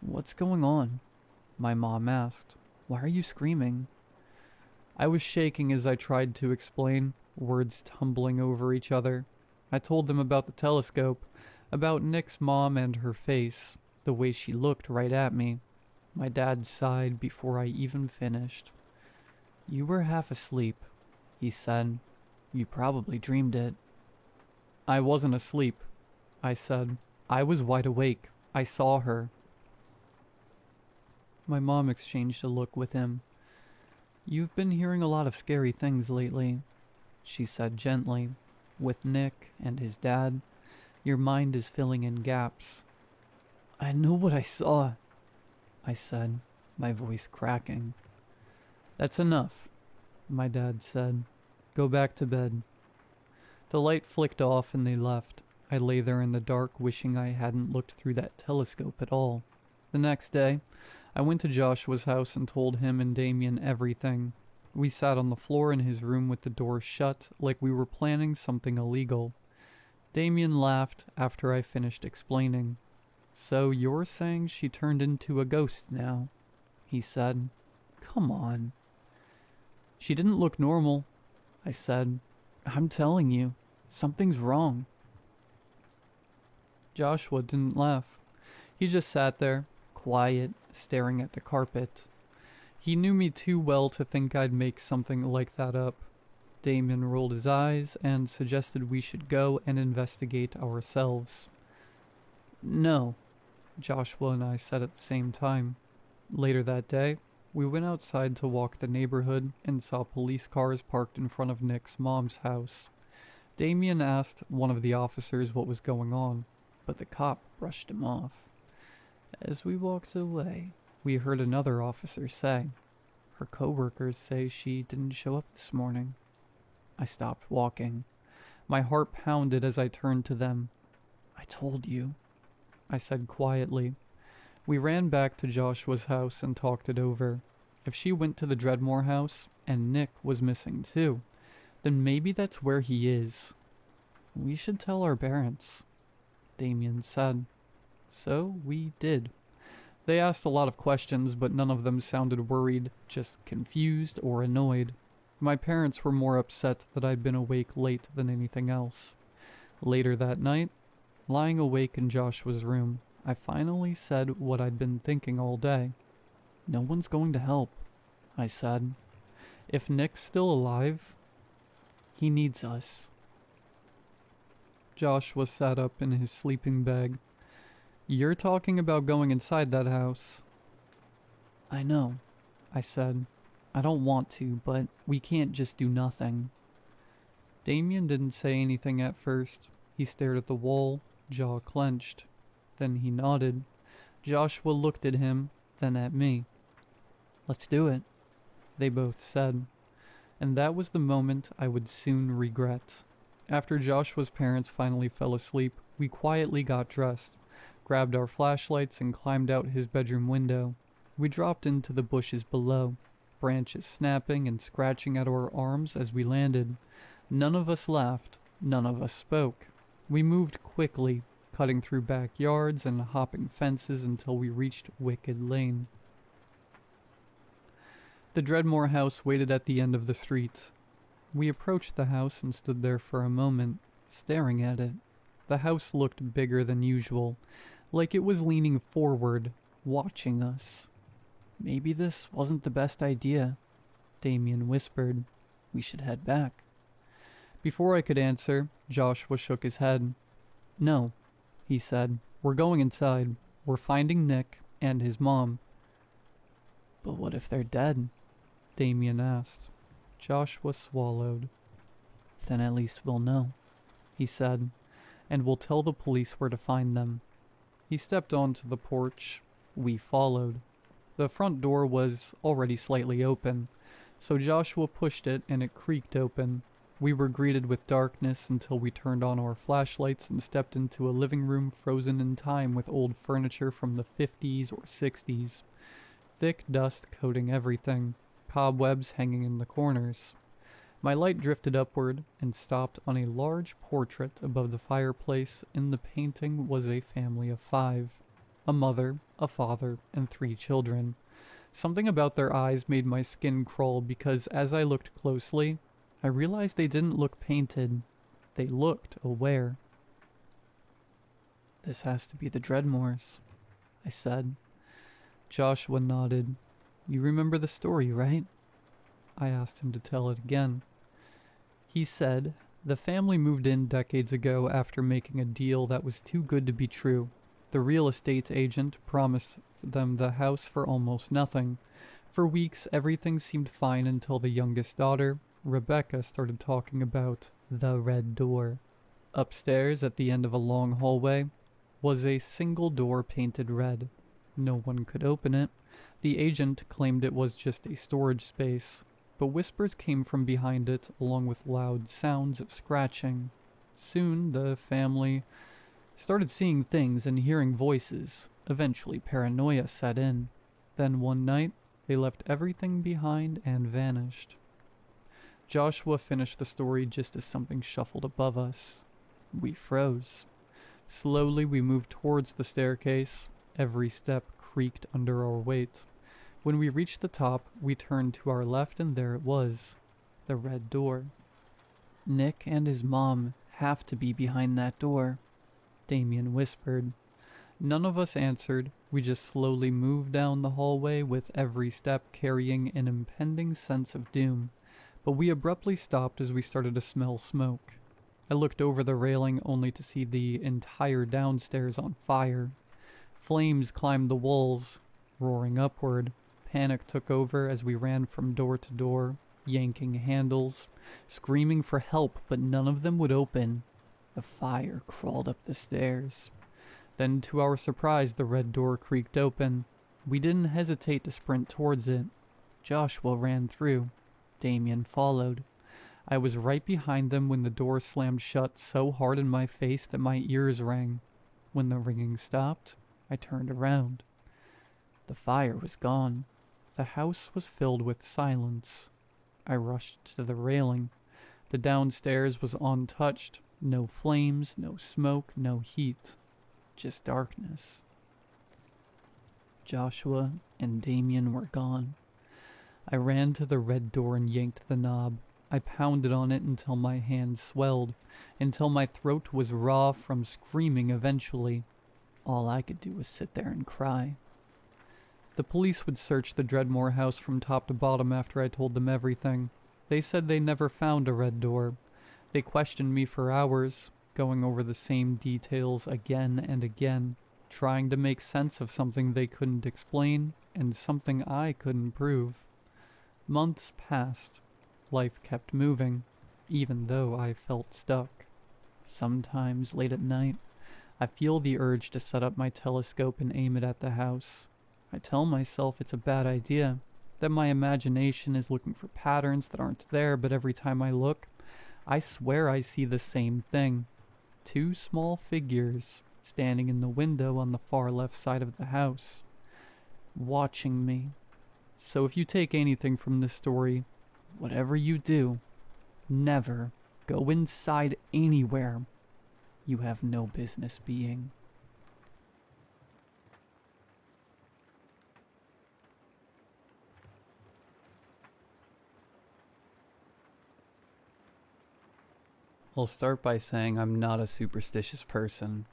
"What's going on?" my mom asked. "Why are you screaming?" I was shaking as I tried to explain, words tumbling over each other. I told them about the telescope, about Nick's mom and her face, the way she looked right at me. My dad sighed before I even finished. You were half asleep, he said. You probably dreamed it. I wasn't asleep, I said. I was wide awake. I saw her. My mom exchanged a look with him. You've been hearing a lot of scary things lately, she said gently. With Nick and his dad, your mind is filling in gaps. I know what I saw, I said, my voice cracking. That's enough, my dad said. Go back to bed. The light flicked off and they left. I lay there in the dark, wishing I hadn't looked through that telescope at all. The next day, I went to Joshua's house and told him and Damien everything. We sat on the floor in his room with the door shut, like we were planning something illegal. Damien laughed after I finished explaining. So you're saying she turned into a ghost now? He said. Come on. She didn't look normal, I said. I'm telling you, something's wrong. Joshua didn't laugh. He just sat there, quiet, staring at the carpet. He knew me too well to think I'd make something like that up. Damien rolled his eyes and suggested we should go and investigate ourselves. No, Joshua and I said at the same time. Later that day, we went outside to walk the neighborhood and saw police cars parked in front of Nick's mom's house. Damien asked one of the officers what was going on, but the cop brushed him off. As we walked away, we heard another officer say, her coworkers say she didn't show up this morning. I stopped walking. My heart pounded as I turned to them. I told you, I said quietly. We ran back to Joshua's house and talked it over. If she went to the Dreadmore house, and Nick was missing too, then maybe that's where he is. We should tell our parents, Damien said. So we did. They asked a lot of questions, but none of them sounded worried, just confused or annoyed. My parents were more upset that I'd been awake late than anything else. Later that night, lying awake in Joshua's room, I finally said what I'd been thinking all day. No one's going to help, I said. If Nick's still alive, he needs us. Joshua sat up in his sleeping bag. You're talking about going inside that house. I know, I said. I don't want to, but we can't just do nothing. Damien didn't say anything at first. He stared at the wall, jaw clenched. Then he nodded. Joshua looked at him, then at me. Let's do it, they both said. And that was the moment I would soon regret. After Joshua's parents finally fell asleep, we quietly got dressed, grabbed our flashlights and climbed out his bedroom window. We dropped into the bushes below, branches snapping and scratching at our arms as we landed. None of us laughed, none of us spoke. We moved quickly, cutting through backyards and hopping fences until we reached Wicked Lane. The Dreadmore house waited at the end of the street. We approached the house and stood there for a moment, staring at it. The house looked bigger than usual, like it was leaning forward, watching us. Maybe this wasn't the best idea, Damien whispered. We should head back. Before I could answer, Joshua shook his head. No, he said. We're going inside. We're finding Nick and his mom. But what if they're dead? Damien asked. Joshua swallowed. Then at least we'll know, he said, and we'll tell the police where to find them. He stepped onto the porch. We followed. The front door was already slightly open, so Joshua pushed it and it creaked open. We were greeted with darkness until we turned on our flashlights and stepped into a living room frozen in time with old furniture from the 50s or 60s. Thick dust coating everything, cobwebs hanging in the corners. My light drifted upward and stopped on a large portrait above the fireplace. In the painting was a family of 5. A mother, a father, and 3 children. Something about their eyes made my skin crawl because as I looked closely, I realized they didn't look painted. They looked aware. This has to be the Dreadmores, I said. Joshua nodded. You remember the story, right? I asked him to tell it again. He said, the family moved in decades ago after making a deal that was too good to be true. The real estate agent promised them the house for almost nothing. For weeks, everything seemed fine until the youngest daughter, Rebecca, started talking about the red door. Upstairs, at the end of a long hallway, was a single door painted red. No one could open it. The agent claimed it was just a storage space, but whispers came from behind it along with loud sounds of scratching. Soon, the family started seeing things and hearing voices. Eventually, paranoia set in. Then one night, they left everything behind and vanished. Joshua finished the story just as something shuffled above us. We froze. Slowly, we moved towards the staircase. Every step creaked under our weight. When we reached the top, we turned to our left, and there it was, the red door. Nick and his mom have to be behind that door, Damien whispered. None of us answered. We just slowly moved down the hallway with every step carrying an impending sense of doom. But we abruptly stopped as we started to smell smoke. I looked over the railing only to see the entire downstairs on fire. Flames climbed the walls, roaring upward. Panic took over as we ran from door to door, yanking handles, screaming for help, but none of them would open. The fire crawled up the stairs. Then, to our surprise, the red door creaked open. We didn't hesitate to sprint towards it. Joshua ran through. Damien followed. I was right behind them when the door slammed shut so hard in my face that my ears rang. When the ringing stopped, I turned around. The fire was gone. The house was filled with silence. I rushed to the railing. The downstairs was untouched. No flames, no smoke, no heat. Just darkness. Joshua and Damien were gone. I ran to the red door and yanked the knob. I pounded on it until my hand swelled, until my throat was raw from screaming eventually. All I could do was sit there and cry. The police would search the Dreadmore house from top to bottom after I told them everything. They said they never found a red door. They questioned me for hours, going over the same details again and again, trying to make sense of something they couldn't explain and something I couldn't prove. Months passed. Life kept moving, even though I felt stuck. Sometimes, late at night, I feel the urge to set up my telescope and aim it at the house. I tell myself it's a bad idea, that my imagination is looking for patterns that aren't there, but every time I look, I swear I see the same thing. 2 small figures standing in the window on the far left side of the house, watching me. So if you take anything from this story, whatever you do, never go inside anywhere you have no business being. I'll start by saying I'm not a superstitious person.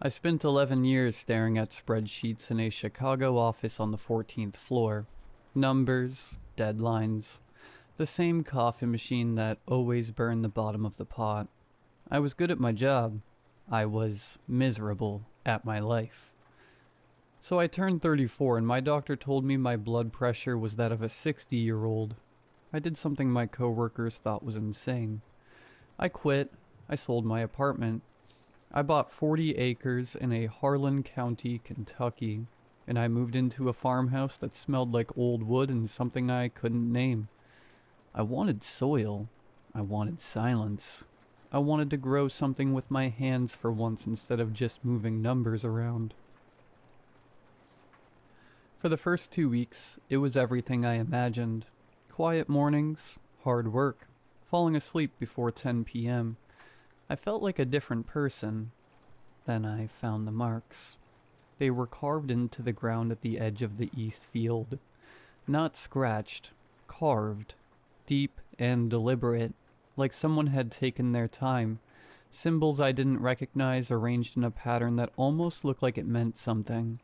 I spent 11 years staring at spreadsheets in a Chicago office on the 14th floor. Numbers, deadlines, the same coffee machine that always burned the bottom of the pot. I was good at my job. I was miserable at my life. So I turned 34 and my doctor told me my blood pressure was that of a 60-year-old. I did something my coworkers thought was insane. I quit. I sold my apartment. I bought 40 acres in a Harlan County, Kentucky, and I moved into a farmhouse that smelled like old wood and something I couldn't name. I wanted soil. I wanted silence. I wanted to grow something with my hands for once instead of just moving numbers around. For the first 2 weeks, it was everything I imagined. Quiet mornings, hard work, falling asleep before 10 p.m. I felt like a different person. Then I found the marks. They were carved into the ground at the edge of the east field. Not scratched, carved. Deep and deliberate, like someone had taken their time. Symbols I didn't recognize arranged in a pattern that almost looked like it meant something.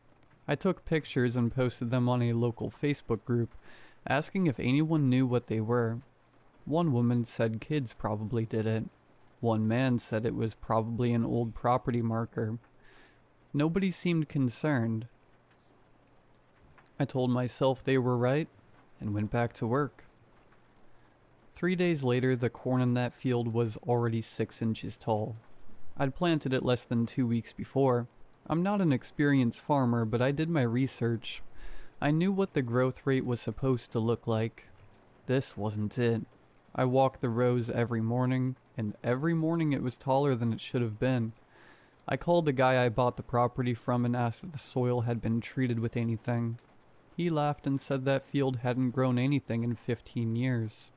I took pictures and posted them on a local Facebook group. asking if anyone knew what they were. One woman said kids probably did it. One man said it was probably an old property marker. Nobody seemed concerned. I told myself they were right and went back to work. 3 days later, the corn in that field was already 6 inches tall. I'd planted it less than 2 weeks before. I'm not an experienced farmer, but I did my research. I knew what the growth rate was supposed to look like. This wasn't it. I walked the rows every morning, and every morning it was taller than it should have been. I called the guy I bought the property from and asked if the soil had been treated with anything. He laughed and said that field hadn't grown anything in 15 years.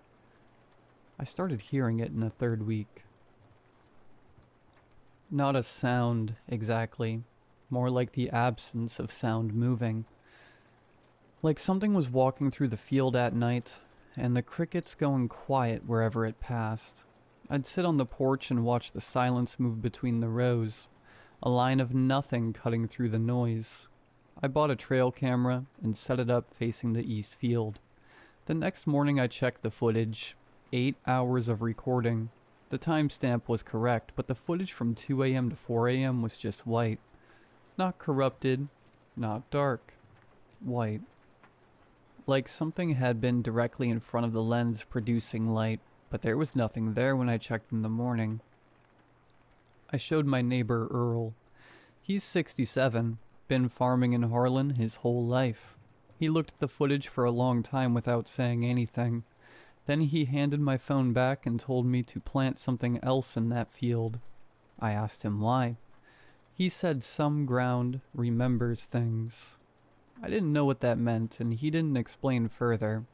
I started hearing it in the 3rd week. Not a sound, exactly. More like the absence of sound moving. Like something was walking through the field at night, and the crickets going quiet wherever it passed. I'd sit on the porch and watch the silence move between the rows, a line of nothing cutting through the noise. I bought a trail camera and set it up facing the east field. The next morning I checked the footage. 8 hours of recording. The timestamp was correct, but the footage from 2 a.m. to 4 a.m. was just white. Not corrupted, not dark. White. Like something had been directly in front of the lens producing light, but there was nothing there when I checked in the morning. I showed my neighbor Earl. He's 67, been farming in Harlan his whole life. He looked at the footage for a long time without saying anything. Then he handed my phone back and told me to plant something else in that field. I asked him why. He said some ground remembers things. I didn't know what that meant, and he didn't explain further.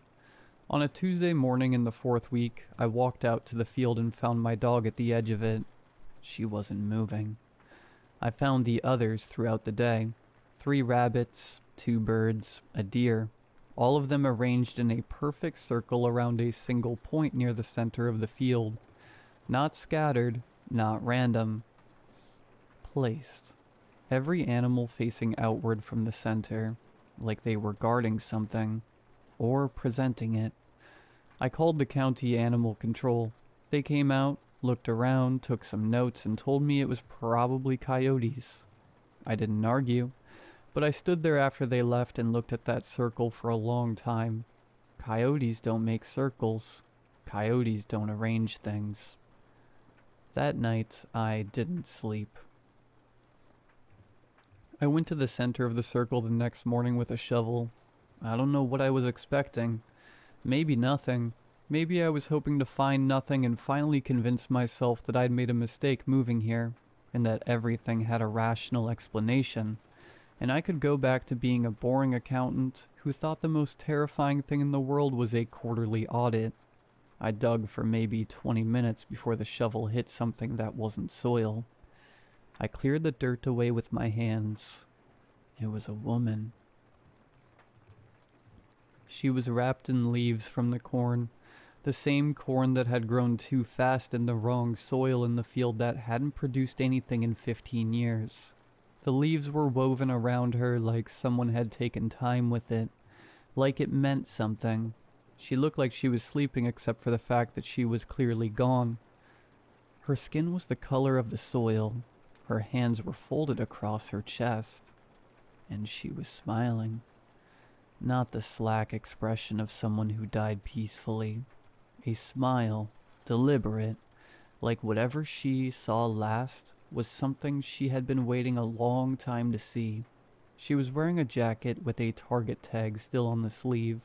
On a Tuesday morning in the 4th week, I walked out to the field and found my dog at the edge of it. She wasn't moving. I found the others throughout the day. 3 rabbits, 2 birds, a deer. All of them arranged in a perfect circle around a single point near the center of the field. Not scattered, not random. Placed. Every animal facing outward from the center, like they were guarding something, or presenting it. I called the county animal control. They came out, looked around, took some notes, and told me it was probably coyotes. I didn't argue, but I stood there after they left and looked at that circle for a long time. Coyotes don't make circles. Coyotes don't arrange things. That night, I didn't sleep. I went to the center of the circle the next morning with a shovel. I don't know what I was expecting. Maybe nothing. Maybe I was hoping to find nothing and finally convince myself that I'd made a mistake moving here, and that everything had a rational explanation, and I could go back to being a boring accountant who thought the most terrifying thing in the world was a quarterly audit. I dug for maybe 20 minutes before the shovel hit something that wasn't soil. I cleared the dirt away with my hands. It was a woman. She was wrapped in leaves from the corn, the same corn that had grown too fast in the wrong soil in the field that hadn't produced anything in 15 years. The leaves were woven around her like someone had taken time with it, like it meant something. She looked like she was sleeping except for the fact that she was clearly gone. Her skin was the color of the soil. Her hands were folded across her chest, and she was smiling. Not the slack expression of someone who died peacefully. A smile, deliberate, like whatever she saw last was something she had been waiting a long time to see. She was wearing a jacket with a Target tag still on the sleeve.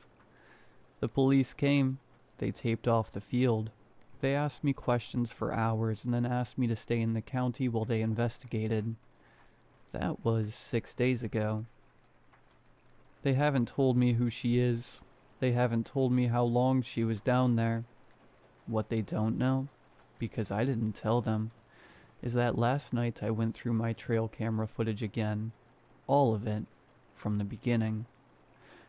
The police came. They taped off the field. They asked me questions for hours and then asked me to stay in the county while they investigated. That was 6 days ago. They haven't told me who she is. They haven't told me how long she was down there. What they don't know, because I didn't tell them, is that last night I went through my trail camera footage again. All of it, from the beginning.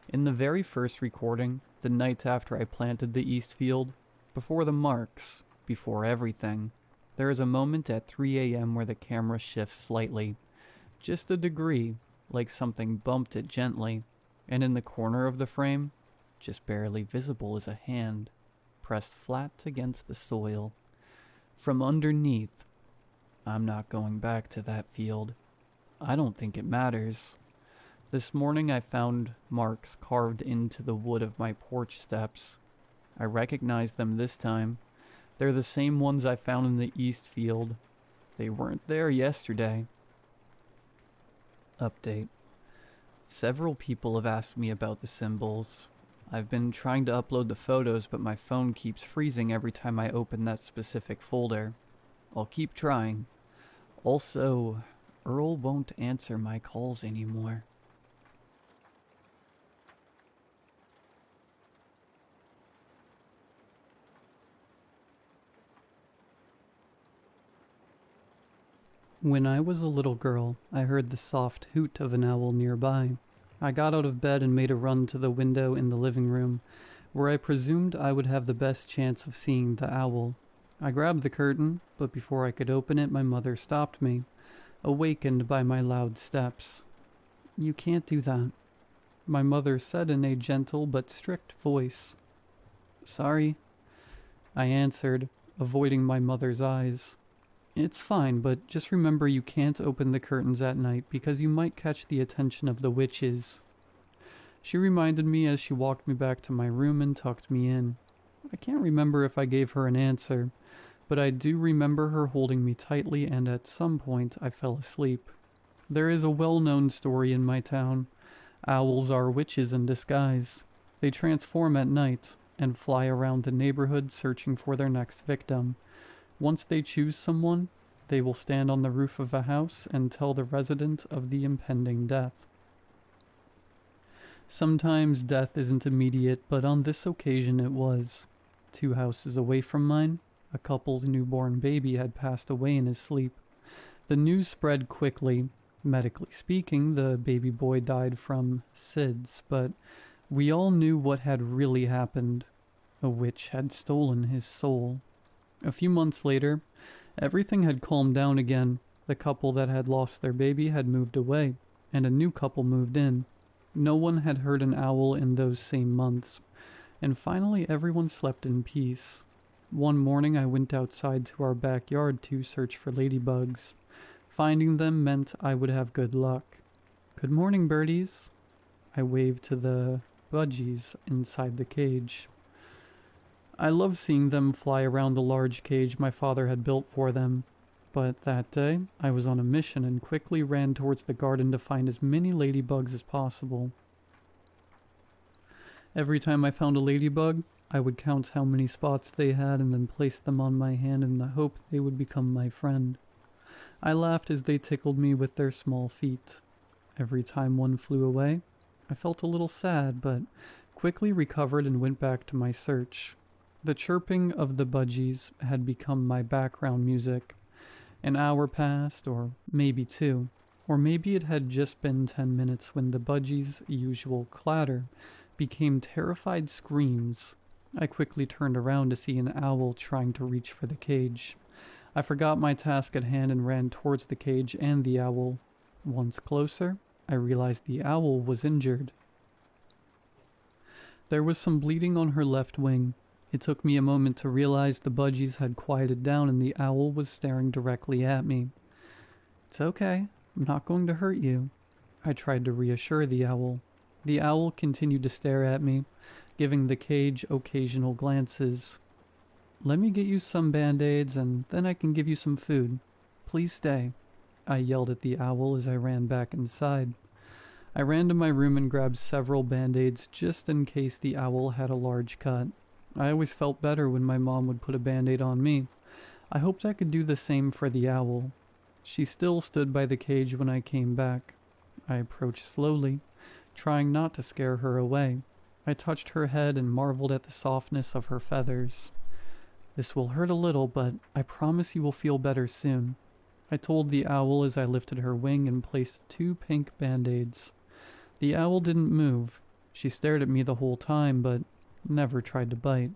In the very first recording, the night after I planted the east field, before the marks, before everything, there is a moment at 3 a.m. where the camera shifts slightly. Just a degree, like something bumped it gently, and in the corner of the frame, just barely visible as a hand, pressed flat against the soil. From underneath, I'm not going back to that field. I don't think it matters. This morning I found marks carved into the wood of my porch steps. I recognized them this time. They're the same ones I found in the east field. They weren't there yesterday. Update. Several people have asked me about the symbols. I've been trying to upload the photos, but my phone keeps freezing every time I open that specific folder. I'll keep trying. Also, Earl won't answer my calls anymore. When I was a little girl, I heard the soft hoot of an owl nearby. I got out of bed and made a run to the window in the living room, where I presumed I would have the best chance of seeing the owl. I grabbed the curtain, but before I could open it, my mother stopped me, awakened by my loud steps. "You can't do that," my mother said in a gentle but strict voice. "Sorry," I answered, avoiding my mother's eyes. "It's fine, but just remember you can't open the curtains at night because you might catch the attention of the witches." She reminded me as she walked me back to my room and tucked me in. I can't remember if I gave her an answer, but I do remember her holding me tightly, and at some point I fell asleep. There is a well-known story in my town. Owls are witches in disguise. They transform at night and fly around the neighborhood searching for their next victim. Once they choose someone, they will stand on the roof of a house and tell the resident of the impending death. Sometimes death isn't immediate, but on this occasion it was. 2 houses away from mine, a couple's newborn baby had passed away in his sleep. The news spread quickly. Medically speaking, the baby boy died from SIDS, but we all knew what had really happened. A witch had stolen his soul. A few months later, everything had calmed down again. The couple that had lost their baby had moved away, and a new couple moved in. No one had heard an owl in those same months, and finally everyone slept in peace. One morning I went outside to our backyard to search for ladybugs. Finding them meant I would have good luck. "Good morning, birdies." I waved to the budgies inside the cage. I loved seeing them fly around the large cage my father had built for them. But that day, I was on a mission and quickly ran towards the garden to find as many ladybugs as possible. Every time I found a ladybug, I would count how many spots they had and then place them on my hand in the hope they would become my friend. I laughed as they tickled me with their small feet. Every time one flew away, I felt a little sad, but quickly recovered and went back to my search. The chirping of the budgies had become my background music. An hour passed, or maybe 2, or maybe it had just been 10 minutes when the budgies' usual clatter became terrified screams. I quickly turned around to see an owl trying to reach for the cage. I forgot my task at hand and ran towards the cage and the owl. Once closer, I realized the owl was injured. There was some bleeding on her left wing. It took me a moment to realize the budgies had quieted down and the owl was staring directly at me. "It's okay. I'm not going to hurt you," I tried to reassure the owl. The owl continued to stare at me, giving the cage occasional glances. "Let me get you some band-aids and then I can give you some food. Please stay," I yelled at the owl as I ran back inside. I ran to my room and grabbed several band-aids just in case the owl had a large cut. I always felt better when my mom would put a band-aid on me. I hoped I could do the same for the owl. She still stood by the cage when I came back. I approached slowly, trying not to scare her away. I touched her head and marveled at the softness of her feathers. "This will hurt a little, but I promise you will feel better soon," I told the owl as I lifted her wing and placed 2 pink band-aids. The owl didn't move. She stared at me the whole time, but never tried to bite.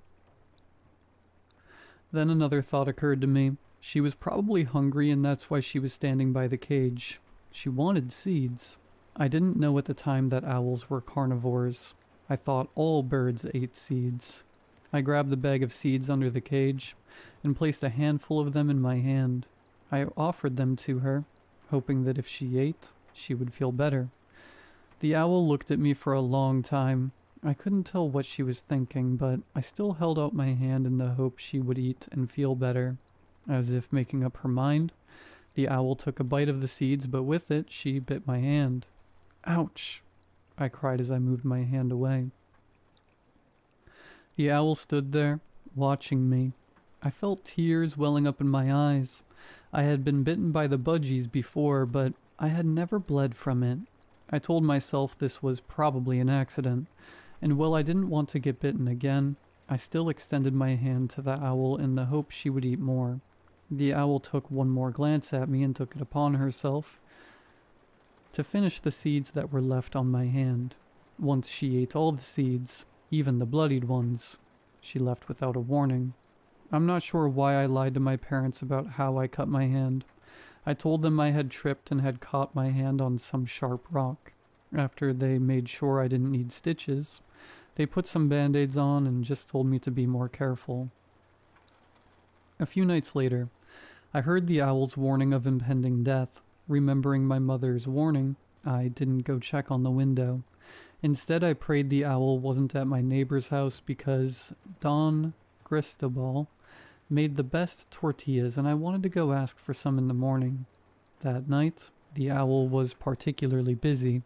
Then another thought occurred to me. She was probably hungry and that's why she was standing by the cage. She wanted seeds. I didn't know at the time that owls were carnivores. I thought all birds ate seeds. I grabbed the bag of seeds under the cage and placed a handful of them in my hand. I offered them to her, hoping that if she ate, she would feel better. The owl looked at me for a long time. I couldn't tell what she was thinking, but I still held out my hand in the hope she would eat and feel better. As if making up her mind, the owl took a bite of the seeds, but with it, she bit my hand. "Ouch!" I cried as I moved my hand away. The owl stood there, watching me. I felt tears welling up in my eyes. I had been bitten by the budgies before, but I had never bled from it. I told myself this was probably an accident, and while I didn't want to get bitten again, I still extended my hand to the owl in the hope she would eat more. The owl took one more glance at me and took it upon herself to finish the seeds that were left on my hand. Once she ate all the seeds, even the bloodied ones, she left without a warning. I'm not sure why I lied to my parents about how I cut my hand. I told them I had tripped and had caught my hand on some sharp rock. After they made sure I didn't need stitches, they put some band-aids on and just told me to be more careful. A few nights later, I heard the owl's warning of impending death. Remembering my mother's warning, I didn't go check on the window. Instead, I prayed the owl wasn't at my neighbor's house because Don Cristobal made the best tortillas and I wanted to go ask for some in the morning. That night, the owl was particularly busy.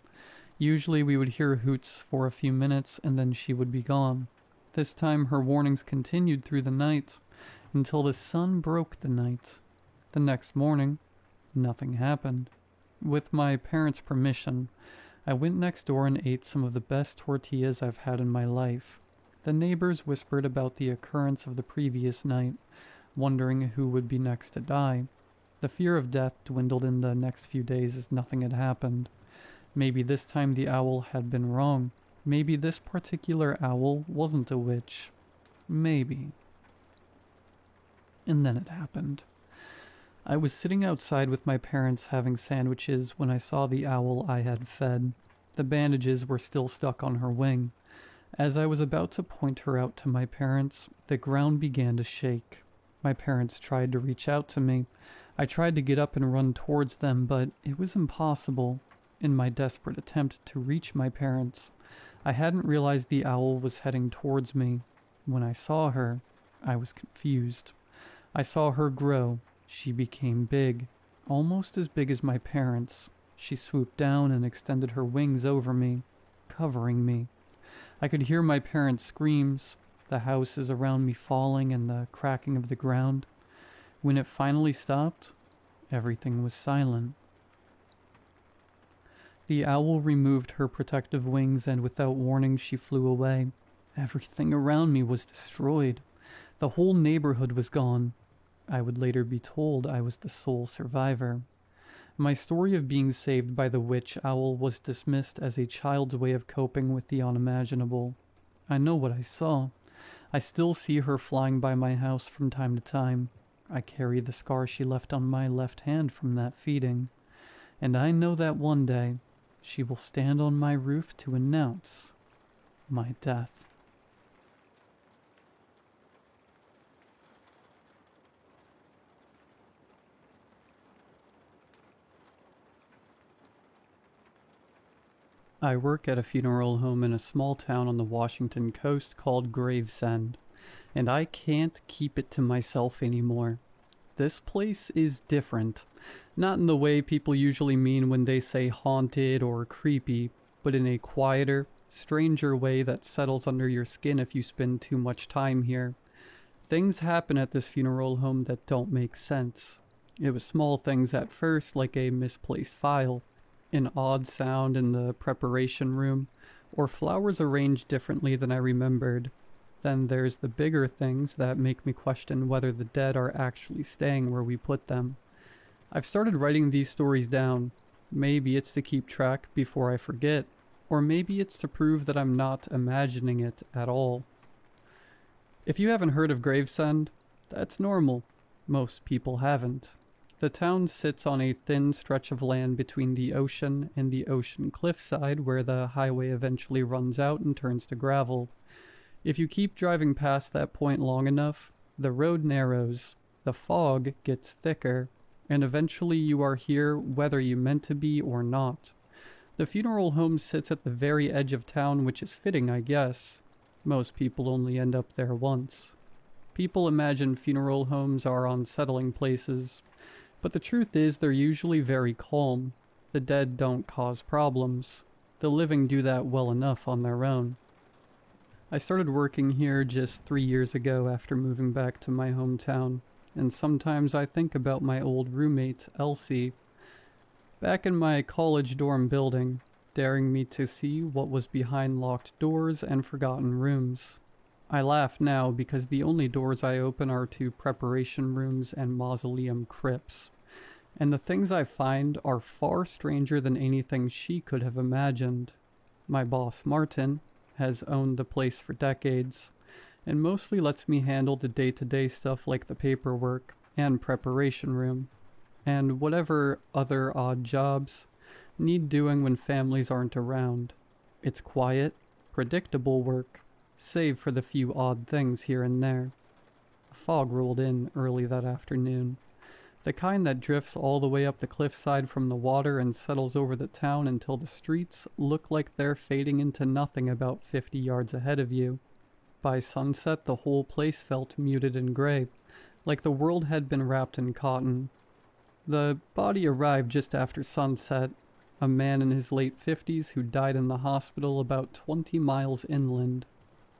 Usually we would hear hoots for a few minutes and then she would be gone. This time her warnings continued through the night until the sun broke the night. The next morning, nothing happened. With my parents' permission, I went next door and ate some of the best tortillas I've had in my life. The neighbors whispered about the occurrence of the previous night, wondering who would be next to die. The fear of death dwindled in the next few days as nothing had happened. Maybe this time the owl had been wrong. Maybe this particular owl wasn't a witch. Maybe. And then it happened. I was sitting outside with my parents having sandwiches when I saw the owl I had fed. The bandages were still stuck on her wing. As I was about to point her out to my parents, the ground began to shake. My parents tried to reach out to me. I tried to get up and run towards them, but it was impossible. In my desperate attempt to reach my parents, I hadn't realized the owl was heading towards me. When I saw her, I was confused. I saw her grow. She became big, almost as big as my parents. She swooped down and extended her wings over me, covering me. I could hear my parents' screams, the houses around me falling and the cracking of the ground. When it finally stopped, everything was silent. The owl removed her protective wings and without warning she flew away. Everything around me was destroyed. The whole neighborhood was gone. I would later be told I was the sole survivor. My story of being saved by the witch owl was dismissed as a child's way of coping with the unimaginable. I know what I saw. I still see her flying by my house from time to time. I carry the scar she left on my left hand from that feeding. And I know that one day she will stand on my roof to announce my death. I work at a funeral home in a small town on the Washington coast called Gravesend, and I can't keep it to myself anymore. This place is different, not in the way people usually mean when they say haunted or creepy, but in a quieter, stranger way that settles under your skin if you spend too much time here. Things happen at this funeral home that don't make sense. It was small things at first, like a misplaced file, an odd sound in the preparation room, or flowers arranged differently than I remembered. Then there's the bigger things that make me question whether the dead are actually staying where we put them. I've started writing these stories down. Maybe it's to keep track before I forget, or maybe it's to prove that I'm not imagining it at all. If you haven't heard of Gravesend, that's normal. Most people haven't. The town sits on a thin stretch of land between the ocean and the ocean cliffside where the highway eventually runs out and turns to gravel. If you keep driving past that point long enough, the road narrows, the fog gets thicker, and eventually you are here whether you meant to be or not. The funeral home sits at the very edge of town, which is fitting, I guess. Most people only end up there once. People imagine funeral homes are unsettling places, but the truth is they're usually very calm. The dead don't cause problems. The living do that well enough on their own. I started working here just 3 years ago after moving back to my hometown, and sometimes I think about my old roommate, Elsie, back in my college dorm building, daring me to see what was behind locked doors and forgotten rooms. I laugh now because the only doors I open are to preparation rooms and mausoleum crypts, and the things I find are far stranger than anything she could have imagined. My boss, Martin, has owned the place for decades, and mostly lets me handle the day-to-day stuff like the paperwork and preparation room, and whatever other odd jobs need doing when families aren't around. It's quiet, predictable work, save for the few odd things here and there. A fog rolled in early that afternoon, the kind that drifts all the way up the cliffside from the water and settles over the town until the streets look like they're fading into nothing about 50 yards ahead of you. By sunset, the whole place felt muted and gray, like the world had been wrapped in cotton. The body arrived just after sunset, a man in his late 50s who died in the hospital about 20 miles inland.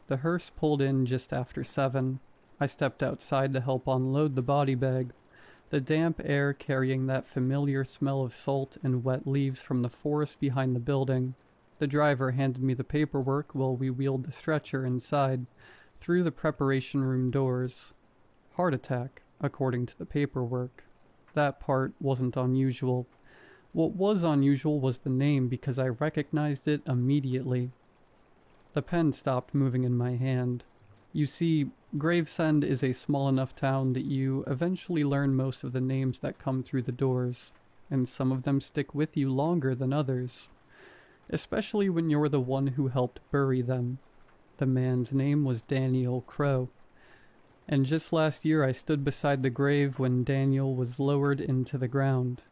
The hearse pulled in just after 7. I stepped outside to help unload the body bag, the damp air carrying that familiar smell of salt and wet leaves from the forest behind the building. The driver handed me the paperwork while we wheeled the stretcher inside, through the preparation room doors. Heart attack, according to the paperwork. That part wasn't unusual. What was unusual was the name because I recognized it immediately. The pen stopped moving in my hand. You see, Gravesend is a small enough town that you eventually learn most of the names that come through the doors, and some of them stick with you longer than others, especially when you're the one who helped bury them. The man's name was Daniel Crow, and just last year I stood beside the grave when Daniel was lowered into the ground.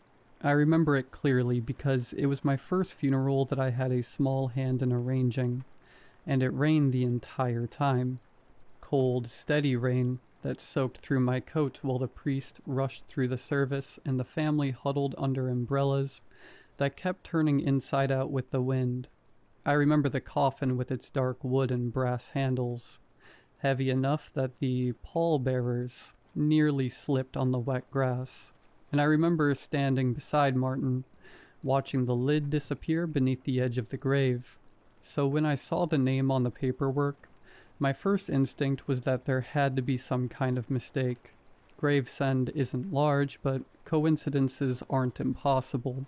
I remember it clearly because it was my first funeral that I had a small hand in arranging, and it rained the entire time. Cold, steady rain that soaked through my coat while the priest rushed through the service and the family huddled under umbrellas that kept turning inside out with the wind. I remember the coffin with its dark wood and brass handles, heavy enough that the pallbearers nearly slipped on the wet grass. And I remember standing beside Martin, watching the lid disappear beneath the edge of the grave. So when I saw the name on the paperwork, my first instinct was that there had to be some kind of mistake. Gravesend isn't large, but coincidences aren't impossible.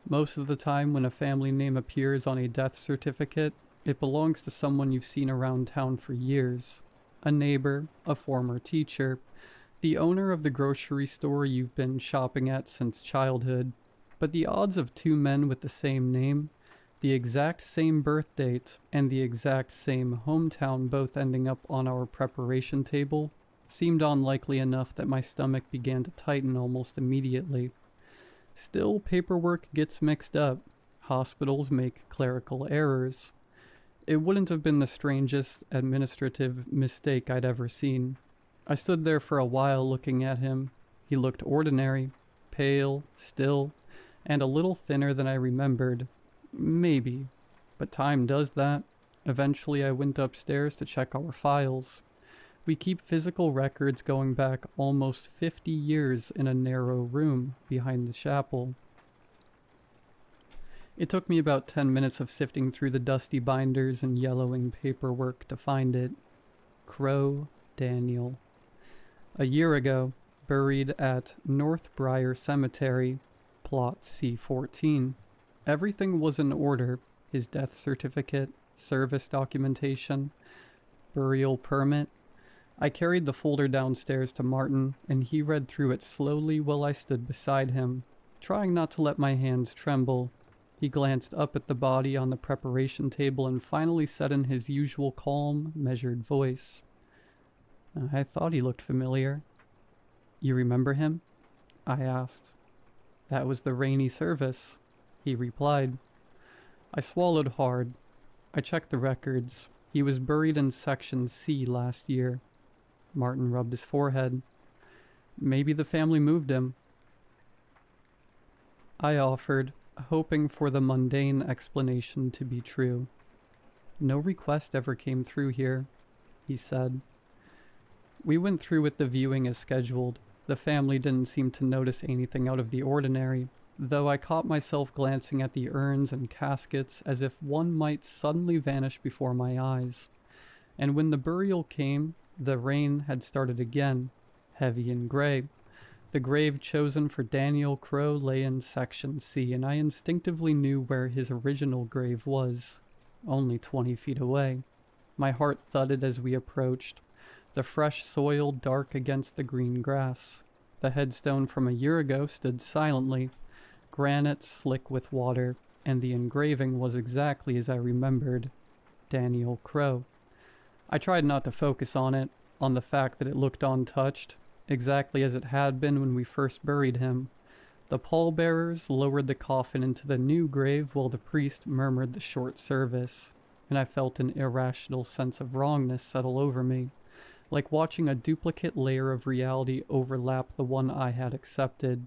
Most of the time when a family name appears on a death certificate, it belongs to someone you've seen around town for years. A neighbor, a former teacher, the owner of the grocery store you've been shopping at since childhood. But the odds of two men with the same name, the exact same birth date, and the exact same hometown both ending up on our preparation table seemed unlikely enough that my stomach began to tighten almost immediately. Still, paperwork gets mixed up. Hospitals make clerical errors. It wouldn't have been the strangest administrative mistake I'd ever seen. I stood there for a while looking at him. He looked ordinary, pale, still, and a little thinner than I remembered. Maybe. But time does that. Eventually I went upstairs to check our files. We keep physical records going back almost 50 years in a narrow room behind the chapel. It took me about 10 minutes of sifting through the dusty binders and yellowing paperwork to find it. Crow Daniel. A year ago, buried at North Briar Cemetery, plot C14. Everything was in order: his death certificate, service documentation, burial permit. I carried the folder downstairs to Martin, and he read through it slowly while I stood beside him, trying not to let my hands tremble. He glanced up at the body on the preparation table and finally said in his usual calm, measured voice, "I thought he looked familiar." "You remember him?" I asked. "That was the rainy service," he replied. I swallowed hard. I checked the records. He was buried in Section C last year. Martin rubbed his forehead. "Maybe the family moved him." I offered, hoping for the mundane explanation to be true. "No request ever came through here," he said. We went through with the viewing as scheduled. The family didn't seem to notice anything out of the ordinary, though I caught myself glancing at the urns and caskets as if one might suddenly vanish before my eyes. And when the burial came, the rain had started again, heavy and gray. The grave chosen for Daniel Crow lay in Section C, and I instinctively knew where his original grave was, only 20 feet away. My heart thudded as we approached, the fresh soil dark against the green grass. The headstone from a year ago stood silently, granite slick with water, and the engraving was exactly as I remembered, Daniel Crow. I tried not to focus on it, on the fact that it looked untouched, exactly as it had been when we first buried him. The pallbearers lowered the coffin into the new grave while the priest murmured the short service, and I felt an irrational sense of wrongness settle over me, like watching a duplicate layer of reality overlap the one I had accepted.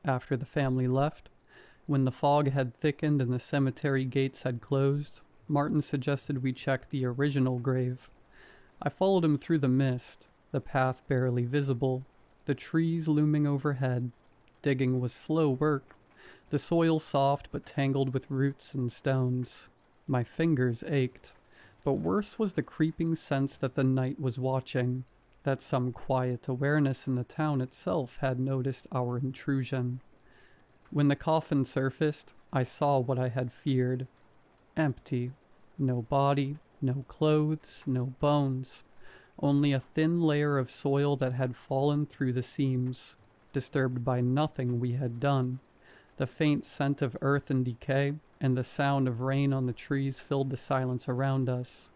After the family left, when the fog had thickened and the cemetery gates had closed, Martin suggested we check the original grave. I followed him through the mist, the path barely visible, the trees looming overhead. Digging was slow work, the soil soft but tangled with roots and stones. My fingers ached, but worse was the creeping sense that the night was watching, that some quiet awareness in the town itself had noticed our intrusion. When the coffin surfaced, I saw what I had feared. Empty. No body, no clothes, no bones. Only a thin layer of soil that had fallen through the seams, disturbed by nothing we had done. The faint scent of earth and decay, and the sound of rain on the trees filled the silence around us.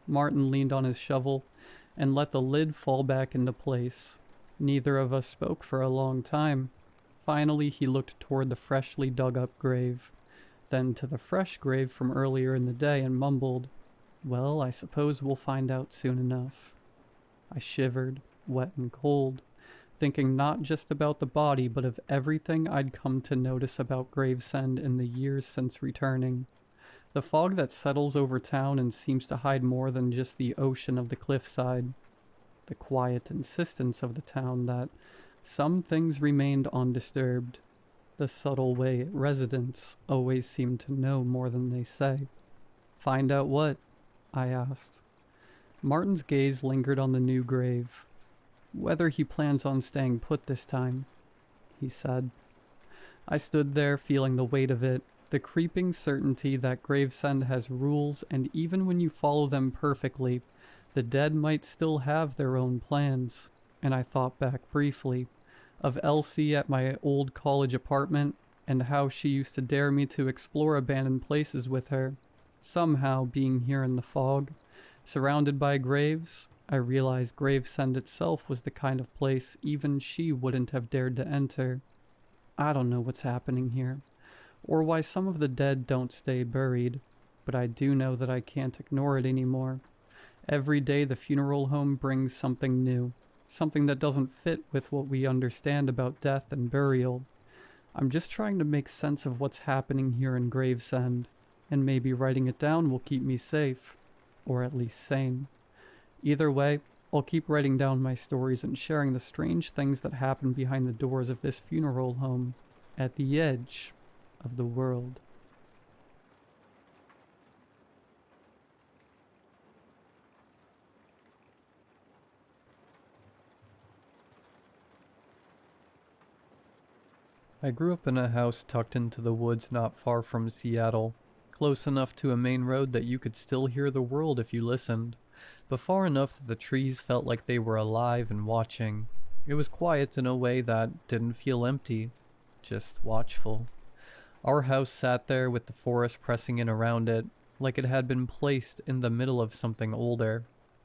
Martin leaned on his shovel and let the lid fall back into place. Neither of us spoke for a long time. Finally, he looked toward the freshly dug-up grave, then to the fresh grave from earlier in the day and mumbled, "Well, I suppose we'll find out soon enough." I shivered, wet and cold, thinking not just about the body but of everything I'd come to notice about Gravesend in the years since returning. The fog that settles over town and seems to hide more than just the ocean of the cliffside. The quiet insistence of the town that some things remained undisturbed. The subtle way residents always seem to know more than they say. "Find out what?" I asked. Martin's gaze lingered on the new grave. "Whether he plans on staying put this time," he said. I stood there feeling the weight of it, the creeping certainty that Gravesend has rules, and even when you follow them perfectly, the dead might still have their own plans. And I thought back briefly of Elsie at my old college apartment, and how she used to dare me to explore abandoned places with her. Somehow, being here in the fog, surrounded by graves, I realized Gravesend itself was the kind of place even she wouldn't have dared to enter. I don't know what's happening here, or why some of the dead don't stay buried, but I do know that I can't ignore it anymore. Every day the funeral home brings something new, something that doesn't fit with what we understand about death and burial. I'm just trying to make sense of what's happening here in Gravesend, and maybe writing it down will keep me safe, or at least sane. Either way, I'll keep writing down my stories and sharing the strange things that happen behind the doors of this funeral home, at the edge of the world. I grew up in a house tucked into the woods not far from Seattle, close enough to a main road that you could still hear the world if you listened. but far enough that the trees felt like they were alive and watching. It was quiet in a way that didn't feel empty, just watchful. Our house sat there with the forest pressing in around it, like it had been placed in the middle of something older.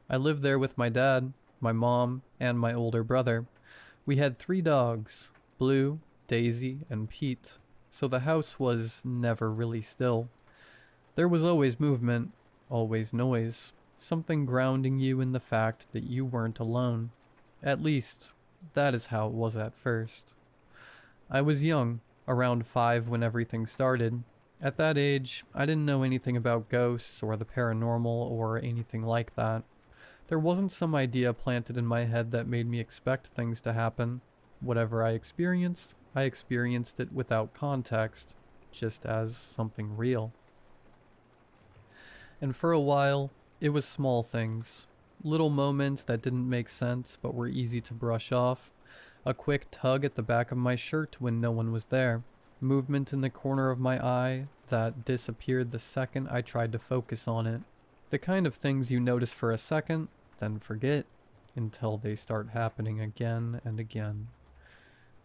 I lived there with my dad, my mom, and my older brother. We had 3 dogs, Blue, Daisy, and Pete, so the house was never really still. There was always movement, always noise, something grounding you in the fact that you weren't alone. At least, that is how it was at first. I was young, around 5 when everything started. At that age, I didn't know anything about ghosts or the paranormal or anything like that. There wasn't some idea planted in my head that made me expect things to happen. Whatever I experienced it without context, just as something real. And for a while, it was small things. Little moments that didn't make sense but were easy to brush off. A quick tug at the back of my shirt when no one was there. Movement in the corner of my eye that disappeared the second I tried to focus on it. The kind of things you notice for a second, then forget, until they start happening again and again.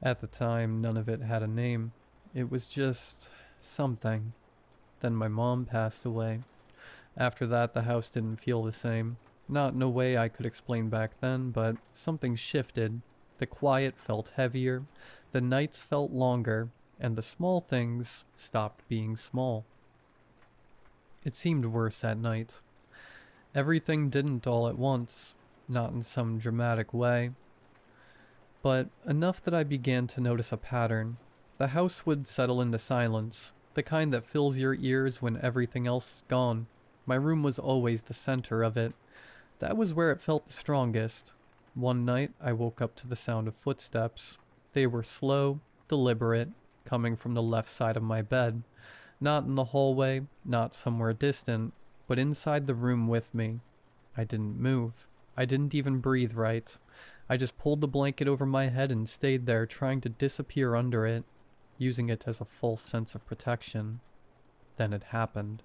At the time, none of it had a name. It was just something. Then my mom passed away. After that, the house didn't feel the same. Not in a way I could explain back then, but something shifted. The quiet felt heavier, the nights felt longer, and the small things stopped being small. It seemed worse at night. Everything didn't all at once, not in some dramatic way, but enough that I began to notice a pattern. The house would settle into silence, the kind that fills your ears when everything else is gone. My room was always the center of it. That was where it felt the strongest. One night, I woke up to the sound of footsteps. They were slow, deliberate, coming from the left side of my bed. Not in the hallway, not somewhere distant, but inside the room with me. I didn't move. I didn't even breathe right. I just pulled the blanket over my head and stayed there, trying to disappear under it, using it as a false sense of protection. Then it happened.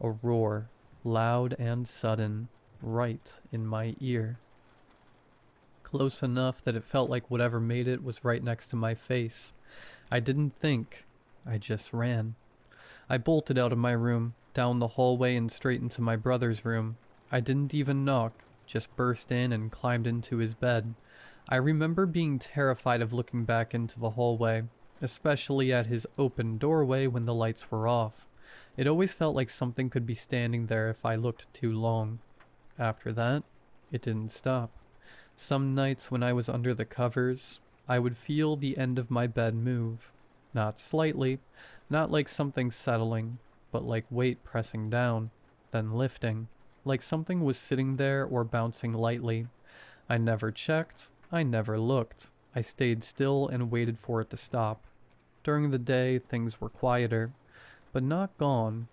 A roar, loud and sudden, right in my ear. Close enough that it felt like whatever made it was right next to my face. I didn't think. I just ran. I bolted out of my room, down the hallway and straight into my brother's room. I didn't even knock, just burst in and climbed into his bed. I remember being terrified of looking back into the hallway, especially at his open doorway when the lights were off. It always felt like something could be standing there if I looked too long. After that, it didn't stop. Some nights when I was under the covers, I would feel the end of my bed move. Not slightly, not like something settling, but like weight pressing down, then lifting, like something was sitting there or bouncing lightly. I never checked, I never looked. I stayed still and waited for it to stop. During the day, things were quieter, but not gone.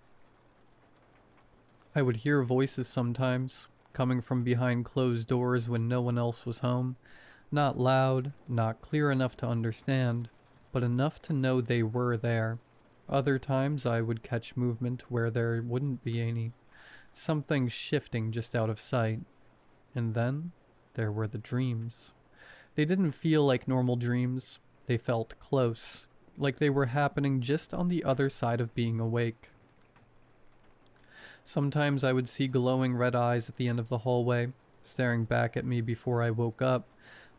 I would hear voices sometimes, coming from behind closed doors when no one else was home. Not loud, not clear enough to understand, but enough to know they were there. Other times I would catch movement where there wouldn't be any. Something shifting just out of sight. And then there were the dreams. They didn't feel like normal dreams. They felt close, like they were happening just on the other side of being awake. Sometimes I would see glowing red eyes at the end of the hallway, staring back at me before I woke up.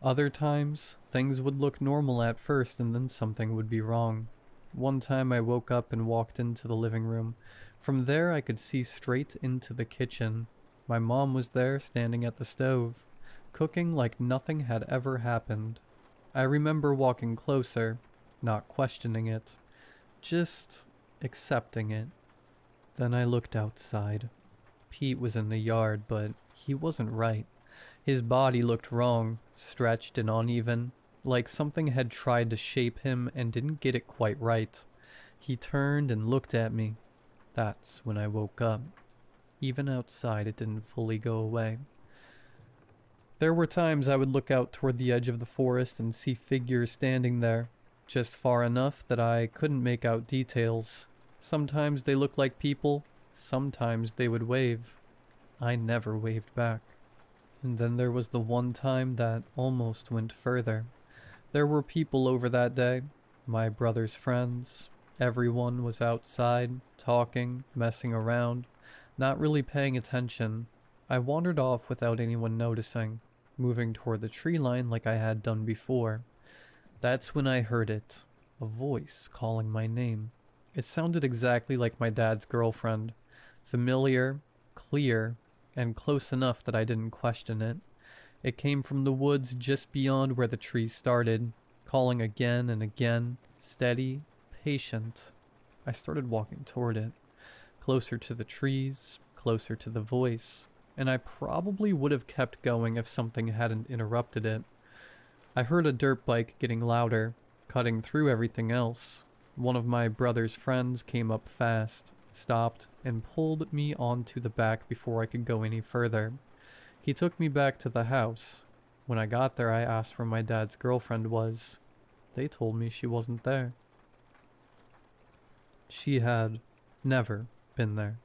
Other times, things would look normal at first and then something would be wrong. One time I woke up and walked into the living room. From there I could see straight into the kitchen. My mom was there standing at the stove, cooking like nothing had ever happened. I remember walking closer, not questioning it, just accepting it. Then I looked outside. Pete was in the yard, but he wasn't right. His body looked wrong, stretched and uneven, like something had tried to shape him and didn't get it quite right. He turned and looked at me. That's when I woke up. Even outside, it didn't fully go away. There were times I would look out toward the edge of the forest and see figures standing there, just far enough that I couldn't make out details. Sometimes they looked like people, sometimes they would wave. I never waved back. And then there was the one time that almost went further. There were people over that day, my brother's friends. Everyone was outside, talking, messing around, not really paying attention. I wandered off without anyone noticing, moving toward the tree line like I had done before. That's when I heard it, a voice calling my name. It sounded exactly like my dad's girlfriend, familiar, clear, and close enough that I didn't question it. It came from the woods just beyond where the trees started, calling again and again, steady, patient. I started walking toward it, closer to the trees, closer to the voice, and I probably would have kept going if something hadn't interrupted it. I heard a dirt bike getting louder, cutting through everything else. One of my brother's friends came up fast, stopped, and pulled me onto the back before I could go any further. He took me back to the house. When I got there, I asked where my dad's girlfriend was. They told me she wasn't there. She had never been there.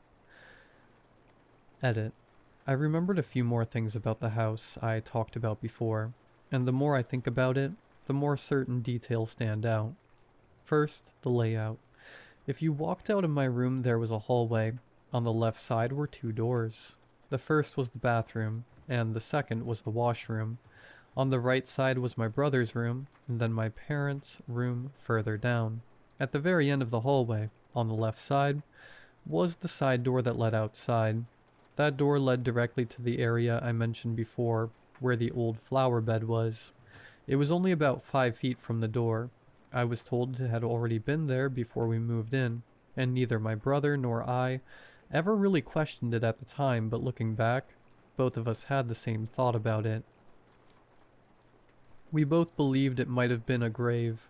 Edit. I remembered a few more things about the house I talked about before, and the more I think about it, the more certain details stand out. First, the layout. If you walked out of my room, there was a hallway. On the left side were two doors. The first was the bathroom, and the second was the washroom. On the right side was my brother's room, and then my parents' room further down. At the very end of the hallway, on the left side, was the side door that led outside. That door led directly to the area I mentioned before, where the old flower bed was. It was only about 5 feet from the door. I was told it had already been there before we moved in, and neither my brother nor I ever really questioned it at the time, but looking back, both of us had the same thought about it. We both believed it might have been a grave,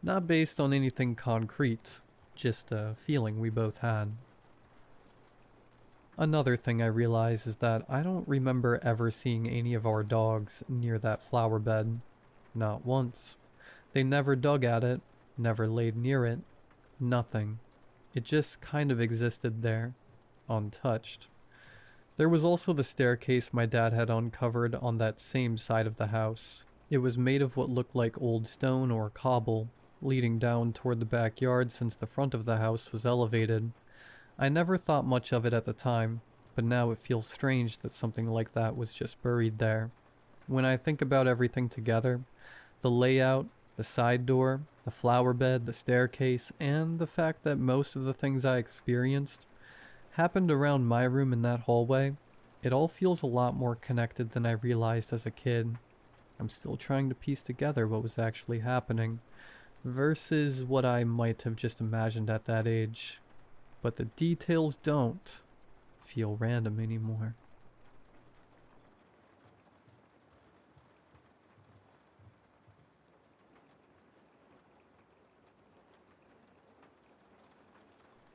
not based on anything concrete, just a feeling we both had. Another thing I realize is that I don't remember ever seeing any of our dogs near that flower bed. Not once. They never dug at it, never laid near it, nothing. It just kind of existed there, untouched. There was also the staircase my dad had uncovered on that same side of the house. It was made of what looked like old stone or cobble, leading down toward the backyard since the front of the house was elevated. I never thought much of it at the time, but now it feels strange that something like that was just buried there. When I think about everything together, the layout, the side door, the flower bed, the staircase, and the fact that most of the things I experienced happened around my room in that hallway, it all feels a lot more connected than I realized as a kid. I'm still trying to piece together what was actually happening, versus what I might have just imagined at that age. But the details don't feel random anymore.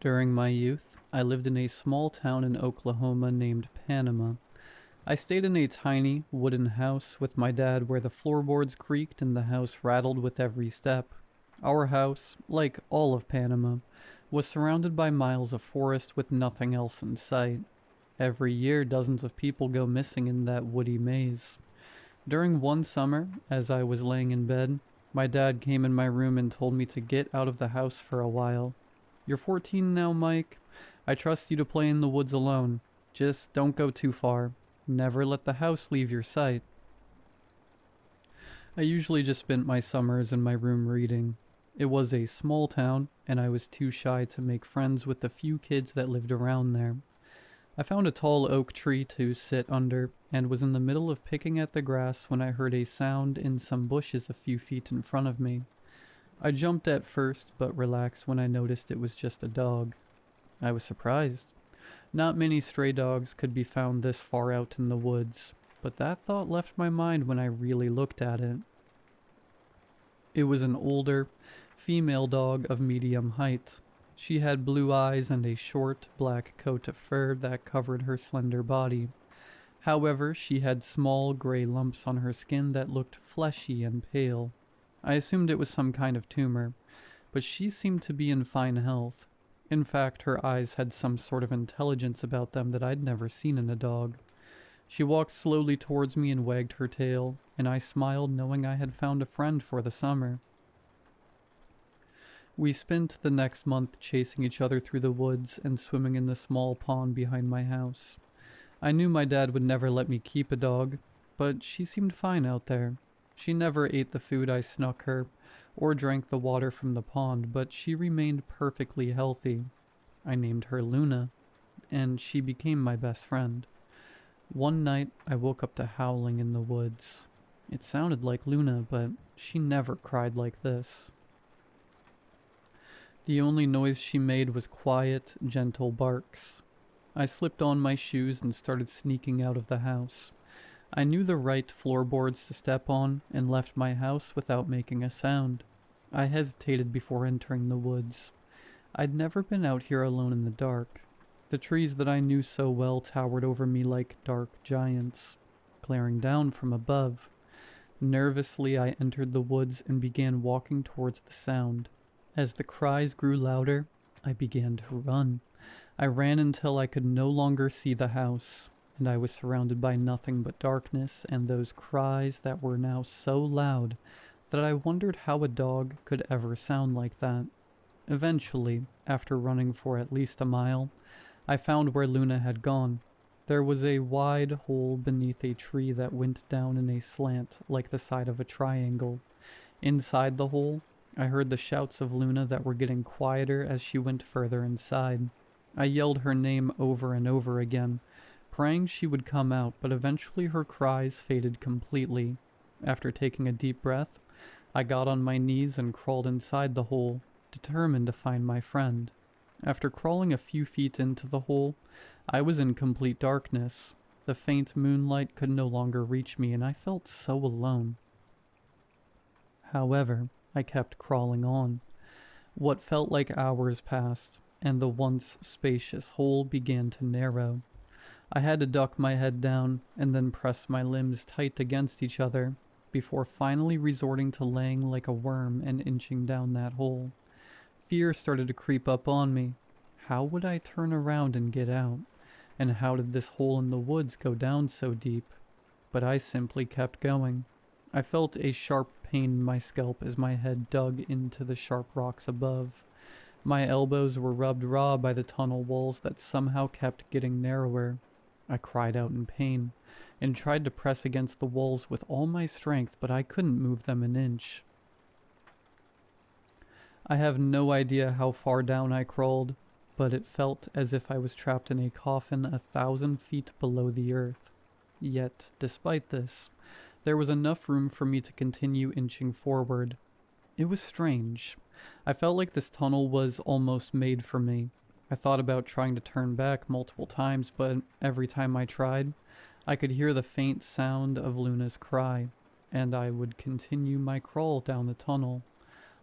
During my youth, I lived in a small town in Oklahoma named Panama. I stayed in a tiny, wooden house with my dad where the floorboards creaked and the house rattled with every step. Our house, like all of Panama, was surrounded by miles of forest with nothing else in sight. Every year, dozens of people go missing in that woody maze. During one summer, as I was laying in bed, my dad came in my room and told me to get out of the house for a while. "You're 14 now, Mike. I trust you to play in the woods alone. Just don't go too far. Never let the house leave your sight." I usually just spent my summers in my room reading. It was a small town, and I was too shy to make friends with the few kids that lived around there. I found a tall oak tree to sit under, and was in the middle of picking at the grass when I heard a sound in some bushes a few feet in front of me. I jumped at first, but relaxed when I noticed it was just a dog. I was surprised. Not many stray dogs could be found this far out in the woods, but that thought left my mind when I really looked at it. It was an older, female dog of medium height. She had blue eyes and a short, black coat of fur that covered her slender body. However, she had small, gray lumps on her skin that looked fleshy and pale. I assumed it was some kind of tumor, but she seemed to be in fine health. In fact, her eyes had some sort of intelligence about them that I'd never seen in a dog. She walked slowly towards me and wagged her tail, and I smiled knowing I had found a friend for the summer. We spent the next month chasing each other through the woods and swimming in the small pond behind my house. I knew my dad would never let me keep a dog, but she seemed fine out there. She never ate the food I snuck her, or drank the water from the pond, but she remained perfectly healthy. I named her Luna, and she became my best friend. One night, I woke up to howling in the woods. It sounded like Luna, but she never cried like this. The only noise she made was quiet, gentle barks. I slipped on my shoes and started sneaking out of the house. I knew the right floorboards to step on and left my house without making a sound. I hesitated before entering the woods. I'd never been out here alone in the dark. The trees that I knew so well towered over me like dark giants, glaring down from above. Nervously, I entered the woods and began walking towards the sound. As the cries grew louder, I began to run. I ran until I could no longer see the house, and I was surrounded by nothing but darkness and those cries that were now so loud that I wondered how a dog could ever sound like that. Eventually, after running for at least a mile, I found where Luna had gone. There was a wide hole beneath a tree that went down in a slant like the side of a triangle. Inside the hole, I heard the shouts of Luna that were getting quieter as she went further inside. I yelled her name over and over again, praying she would come out, but eventually her cries faded completely. After taking a deep breath, I got on my knees and crawled inside the hole, determined to find my friend. After crawling a few feet into the hole, I was in complete darkness. The faint moonlight could no longer reach me, and I felt so alone. However, I kept crawling on. What felt like hours passed, and the once spacious hole began to narrow. I had to duck my head down and then press my limbs tight against each other before finally resorting to laying like a worm and inching down that hole. Fear started to creep up on me. How would I turn around and get out? And how did this hole in the woods go down so deep? But I simply kept going. I felt a sharp pain in my scalp as my head dug into the sharp rocks above. My elbows were rubbed raw by the tunnel walls that somehow kept getting narrower. I cried out in pain and tried to press against the walls with all my strength, but I couldn't move them an inch. I have no idea how far down I crawled, but it felt as if I was trapped in a coffin 1,000 feet below the earth. Yet, despite this, there was enough room for me to continue inching forward. It was strange. I felt like this tunnel was almost made for me. I thought about trying to turn back multiple times, but every time I tried, I could hear the faint sound of Luna's cry, and I would continue my crawl down the tunnel.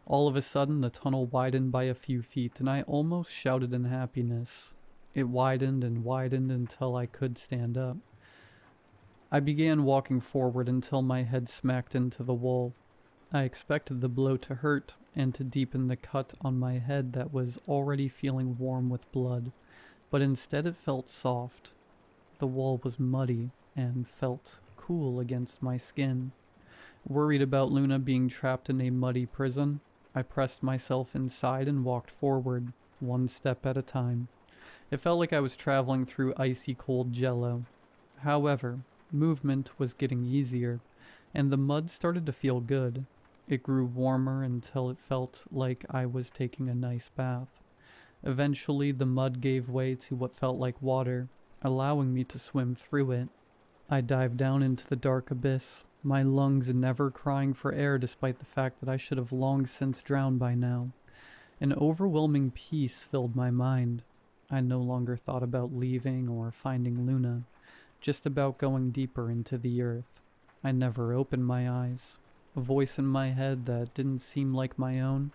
All of a sudden, the tunnel widened by a few feet, and I almost shouted in happiness. It widened and widened until I could stand up. I began walking forward until my head smacked into the wall. I expected the blow to hurt and to deepen the cut on my head that was already feeling warm with blood, but instead it felt soft. The wall was muddy and felt cool against my skin. Worried about Luna being trapped in a muddy prison, I pressed myself inside and walked forward, one step at a time. It felt like I was traveling through icy cold jello. However, movement was getting easier, and the mud started to feel good. It grew warmer until it felt like I was taking a nice bath. Eventually, the mud gave way to what felt like water, allowing me to swim through it. I dived down into the dark abyss, my lungs never crying for air despite the fact that I should have long since drowned by now. An overwhelming peace filled my mind. I no longer thought about leaving or finding Luna, just about going deeper into the earth. I never opened my eyes. A voice in my head that didn't seem like my own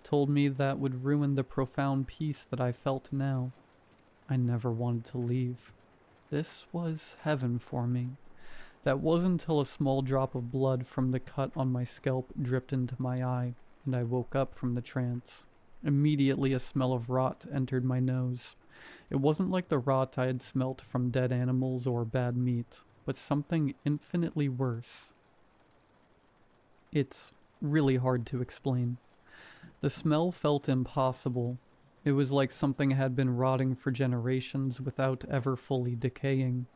told me that would ruin the profound peace that I felt now. I never wanted to leave. This was heaven for me. That wasn't until a small drop of blood from the cut on my scalp dripped into my eye, and I woke up from the trance. Immediately a smell of rot entered my nose. It wasn't like the rot I had smelt from dead animals or bad meat, but something infinitely worse. It's really hard to explain. The smell felt impossible. It was like something had been rotting for generations without ever fully decaying.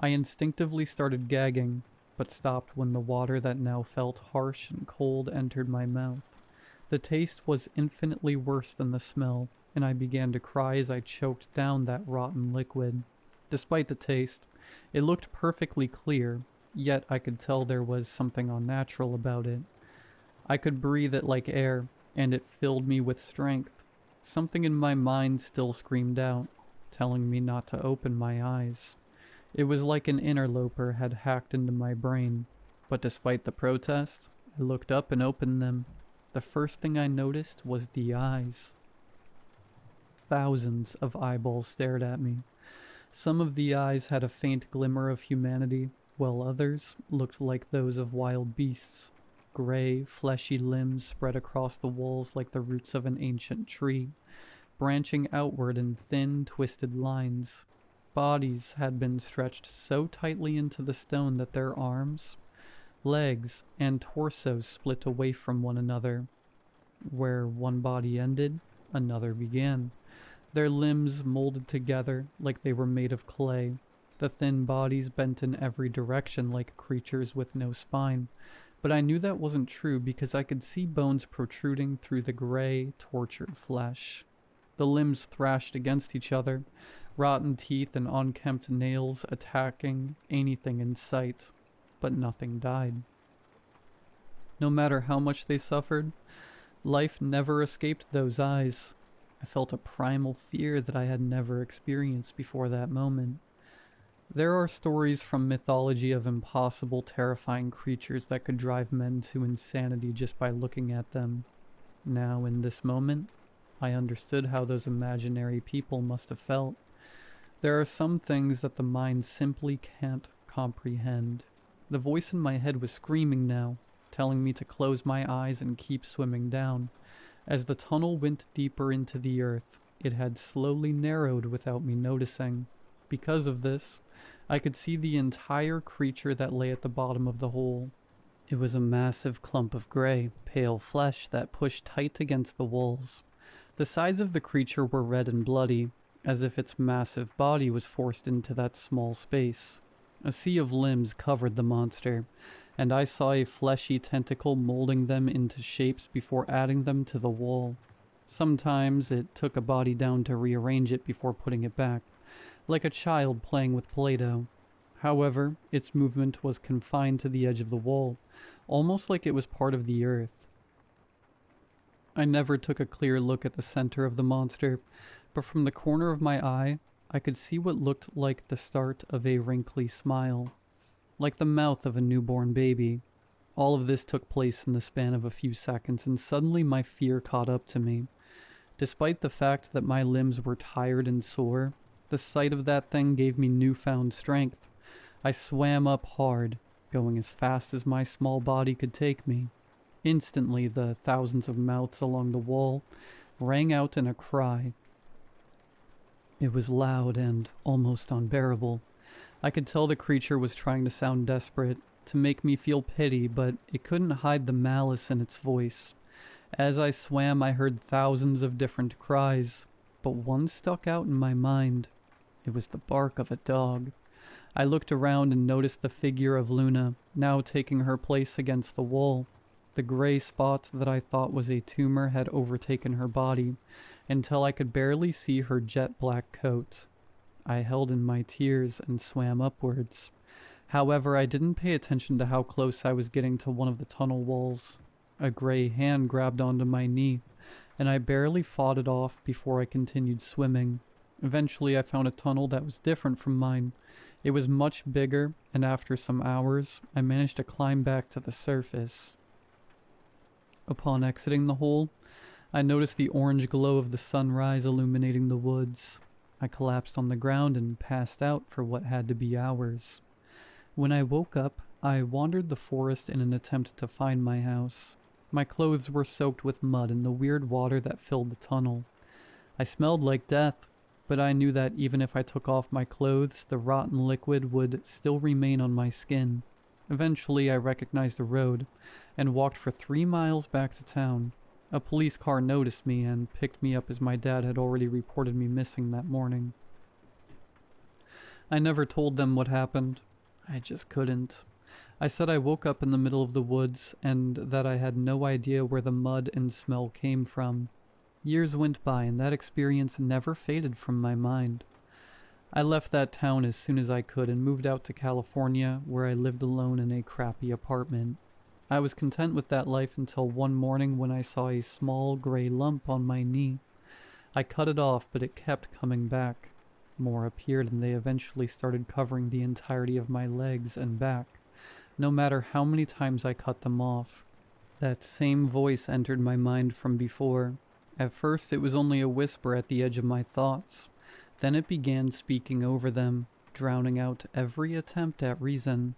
I instinctively started gagging, but stopped when the water that now felt harsh and cold entered my mouth. The taste was infinitely worse than the smell, and I began to cry as I choked down that rotten liquid. Despite the taste, it looked perfectly clear, yet I could tell there was something unnatural about it. I could breathe it like air, and it filled me with strength. Something in my mind still screamed out, telling me not to open my eyes. It was like an interloper had hacked into my brain, but despite the protest, I looked up and opened them. The first thing I noticed was the eyes. Thousands of eyeballs stared at me. Some of the eyes had a faint glimmer of humanity, while others looked like those of wild beasts. Gray, fleshy limbs spread across the walls like the roots of an ancient tree, branching outward in thin, twisted lines. Bodies had been stretched so tightly into the stone that their arms, legs, and torsos split away from one another. Where one body ended, another began. Their limbs molded together like they were made of clay. The thin bodies bent in every direction like creatures with no spine. But I knew that wasn't true because I could see bones protruding through the gray, tortured flesh. The limbs thrashed against each other, rotten teeth and unkempt nails attacking anything in sight, but nothing died. No matter how much they suffered, life never escaped those eyes. I felt a primal fear that I had never experienced before that moment. There are stories from mythology of impossible, terrifying creatures that could drive men to insanity just by looking at them. Now, in this moment, I understood how those imaginary people must have felt. There are some things that the mind simply can't comprehend. The voice in my head was screaming now, telling me to close my eyes and keep swimming down. As the tunnel went deeper into the earth, it had slowly narrowed without me noticing. Because of this, I could see the entire creature that lay at the bottom of the hole. It was a massive clump of gray, pale flesh that pushed tight against the walls. The sides of the creature were red and bloody, as if its massive body was forced into that small space. A sea of limbs covered the monster, and I saw a fleshy tentacle molding them into shapes before adding them to the wall. Sometimes it took a body down to rearrange it before putting it back, like a child playing with Play-Doh. However, its movement was confined to the edge of the wall, almost like it was part of the earth. I never took a clear look at the center of the monster, but from the corner of my eye, I could see what looked like the start of a wrinkly smile, like the mouth of a newborn baby. All of this took place in the span of a few seconds, and suddenly my fear caught up to me. Despite the fact that my limbs were tired and sore, the sight of that thing gave me newfound strength. I swam up hard, going as fast as my small body could take me. Instantly, the thousands of mouths along the wall rang out in a cry. It was loud and almost unbearable. I could tell the creature was trying to sound desperate, to make me feel pity, but it couldn't hide the malice in its voice. As I swam, I heard thousands of different cries, but one stuck out in my mind. It was the bark of a dog. I looked around and noticed the figure of Luna, now taking her place against the wall. The gray spot that I thought was a tumor had overtaken her body, until I could barely see her jet-black coat. I held in my tears and swam upwards. However, I didn't pay attention to how close I was getting to one of the tunnel walls. A gray hand grabbed onto my knee, and I barely fought it off before I continued swimming. Eventually, I found a tunnel that was different from mine. It was much bigger, and after some hours, I managed to climb back to the surface. Upon exiting the hole, I noticed the orange glow of the sunrise illuminating the woods. I collapsed on the ground and passed out for what had to be hours. When I woke up, I wandered the forest in an attempt to find my house. My clothes were soaked with mud and the weird water that filled the tunnel. I smelled like death, but I knew that even if I took off my clothes, the rotten liquid would still remain on my skin. Eventually, I recognized the road and walked for 3 miles back to town. A police car noticed me and picked me up as my dad had already reported me missing that morning. I never told them what happened. I just couldn't. I said I woke up in the middle of the woods and that I had no idea where the mud and smell came from. Years went by and that experience never faded from my mind. I left that town as soon as I could and moved out to California, where I lived alone in a crappy apartment. I was content with that life until one morning when I saw a small gray lump on my knee. I cut it off, but it kept coming back. More appeared and they eventually started covering the entirety of my legs and back, no matter how many times I cut them off. That same voice entered my mind from before. At first it was only a whisper at the edge of my thoughts. Then it began speaking over them, drowning out every attempt at reason.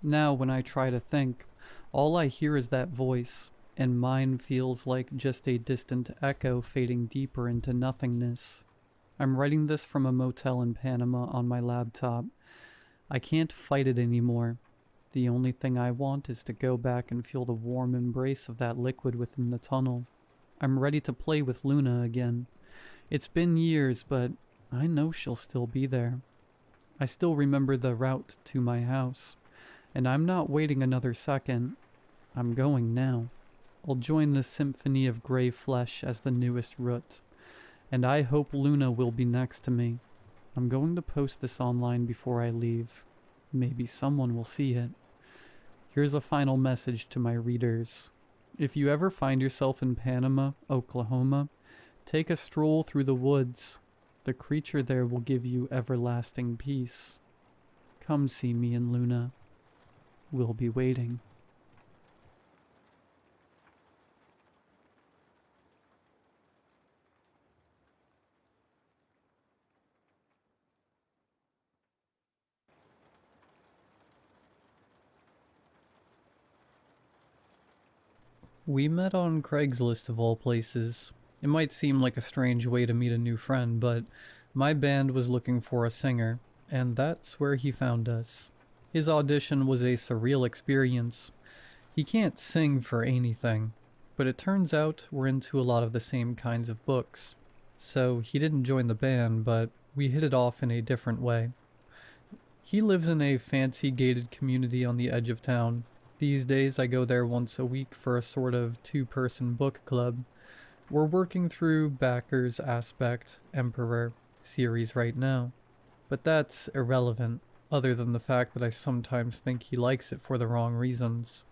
Now when I try to think, all I hear is that voice, and mine feels like just a distant echo fading deeper into nothingness. I'm writing this from a motel in Panama on my laptop. I can't fight it anymore. The only thing I want is to go back and feel the warm embrace of that liquid within the tunnel. I'm ready to play with Luna again. It's been years, but I know she'll still be there. I still remember the route to my house, and I'm not waiting another second. I'm going now. I'll join the symphony of gray flesh as the newest root, and I hope Luna will be next to me. I'm going to post this online before I leave. Maybe someone will see it. Here's a final message to my readers. If you ever find yourself in Panama, Oklahoma, take a stroll through the woods. The creature there will give you everlasting peace. Come see me and Luna. We'll be waiting. We met on Craigslist of all places. It might seem like a strange way to meet a new friend, but my band was looking for a singer, and that's where he found us. His audition was a surreal experience. He can't sing for anything, but it turns out we're into a lot of the same kinds of books. So he didn't join the band, but we hit it off in a different way. He lives in a fancy gated community on the edge of town. These days I go there once a week for a sort of 2-person book club. We're working through Backer's Aspect Emperor series right now, but that's irrelevant, other than the fact that I sometimes think he likes it for the wrong reasons.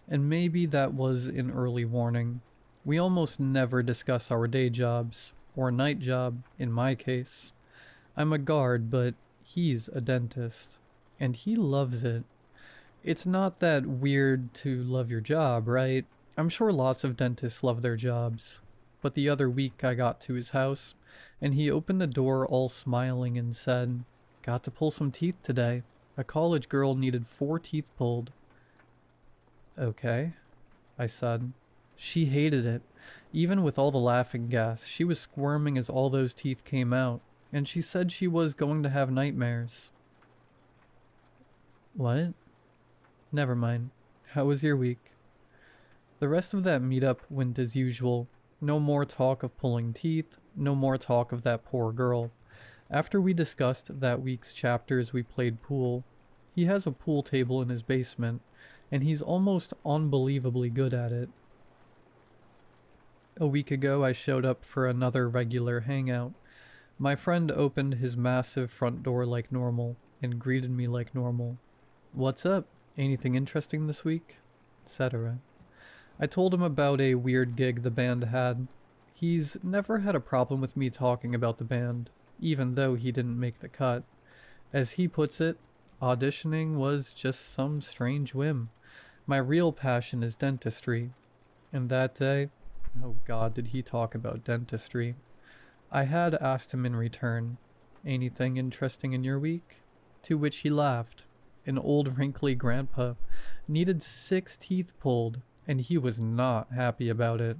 And maybe that was an early warning. We almost never discuss our day jobs, or night job, in my case. I'm a guard, but he's a dentist, and he loves it. It's not that weird to love your job, right? I'm sure lots of dentists love their jobs. But the other week I got to his house, and he opened the door all smiling and said, "Got to pull some teeth today. A college girl needed 4 teeth pulled." "Okay," I said. She hated it. Even with all the laughing gas, she was squirming as all those teeth came out, and she said she was going to have nightmares. What? Never mind. How was your week? The rest of that meetup went as usual. No more talk of pulling teeth, no more talk of that poor girl. After we discussed that week's chapters, we played pool. He has a pool table in his basement, and he's almost unbelievably good at it. A week ago I showed up for another regular hangout. My friend opened his massive front door like normal, and greeted me like normal. "What's up? Anything interesting this week?" etc. I told him about a weird gig the band had. He's never had a problem with me talking about the band, even though he didn't make the cut. As he puts it, auditioning was just some strange whim. My real passion is dentistry. And that day, oh God, did he talk about dentistry. I had asked him in return, "Anything interesting in your week?" To which he laughed. An old wrinkly grandpa needed 6 teeth pulled, and he was not happy about it.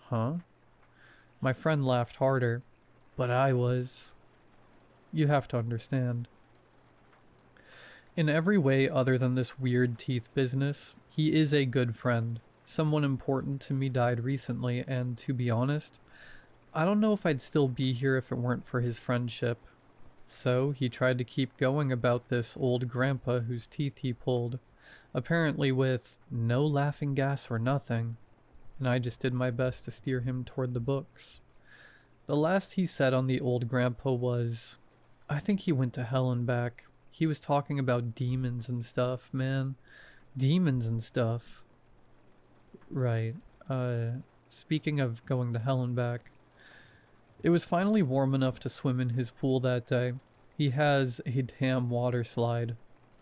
Huh? My friend laughed harder, but I was. You have to understand. In every way other than this weird teeth business, he is a good friend. Someone important to me died recently, and to be honest, I don't know if I'd still be here if it weren't for his friendship. So he tried to keep going about this old grandpa whose teeth he pulled, apparently with no laughing gas or nothing, and I just did my best to steer him toward the books. The last he said on the old grandpa was, I think he went to hell and back. He was talking about demons and stuff, man. Demons and stuff. Right. Speaking of going to hell and back, it was finally warm enough to swim in his pool that day. He has a damn water slide.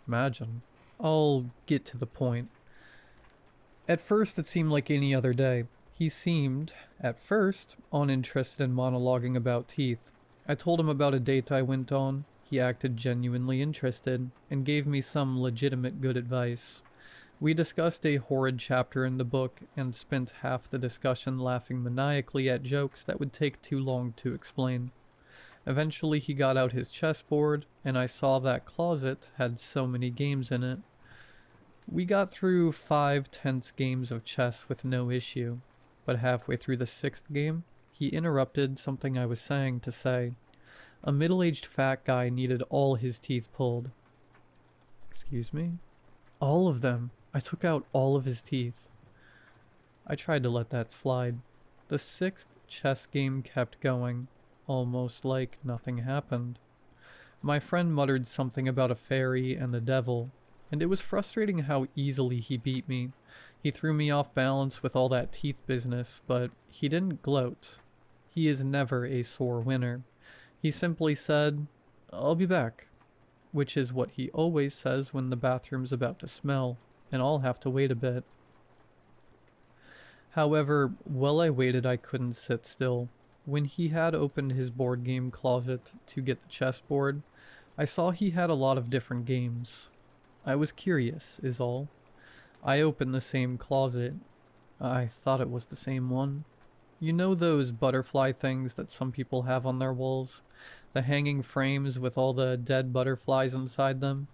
Imagine. I'll get to the point. At first it seemed like any other day. He seemed, at first, uninterested in monologuing about teeth. I told him about a date I went on. He acted genuinely interested, and gave me some legitimate good advice. We discussed a horrid chapter in the book, and spent half the discussion laughing maniacally at jokes that would take too long to explain. Eventually he got out his chessboard, and I saw that closet had so many games in it. We got through 5 tense games of chess with no issue, but halfway through the 6th game, he interrupted something I was saying to say, a middle-aged fat guy needed all his teeth pulled. Excuse me? All of them. I took out all of his teeth. I tried to let that slide. The 6th chess game kept going, almost like nothing happened. My friend muttered something about a fairy and the devil, and it was frustrating how easily he beat me. He threw me off balance with all that teeth business, but he didn't gloat. He is never a sore winner. He simply said, I'll be back, which is what he always says when the bathroom's about to smell, and I'll have to wait a bit. However, while I waited, I couldn't sit still. When he had opened his board game closet to get the chessboard, I saw he had a lot of different games. I was curious, is all. I opened the same closet. I thought it was the same one. You know those butterfly things that some people have on their walls? The hanging frames with all the dead butterflies inside them?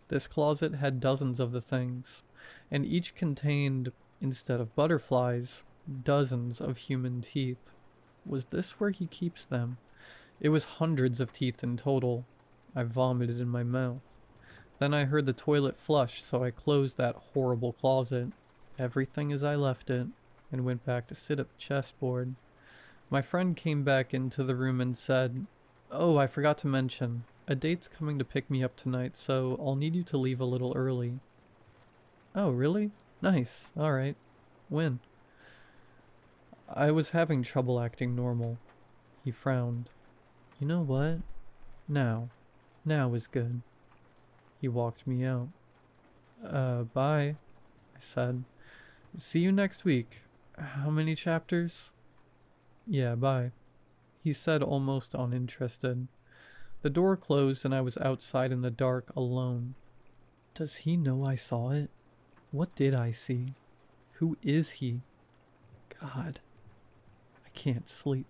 This closet had dozens of the things, and each contained, instead of butterflies, dozens of human teeth. Was this where he keeps them? It was hundreds of teeth in total. I vomited in my mouth. Then I heard the toilet flush, so I closed that horrible closet, everything as I left it, and went back to sit at the chessboard. My friend came back into the room and said, Oh, I forgot to mention, a date's coming to pick me up tonight, so I'll need you to leave a little early. Oh, really? Nice, alright. When? I was having trouble acting normal. He frowned. You know what? Now. Now is good. He walked me out. Bye, I said. See you next week. How many chapters? Yeah, bye. He said, almost uninterested. The door closed and I was outside in the dark, alone. Does he know I saw it? What did I see? Who is he? God, I can't sleep.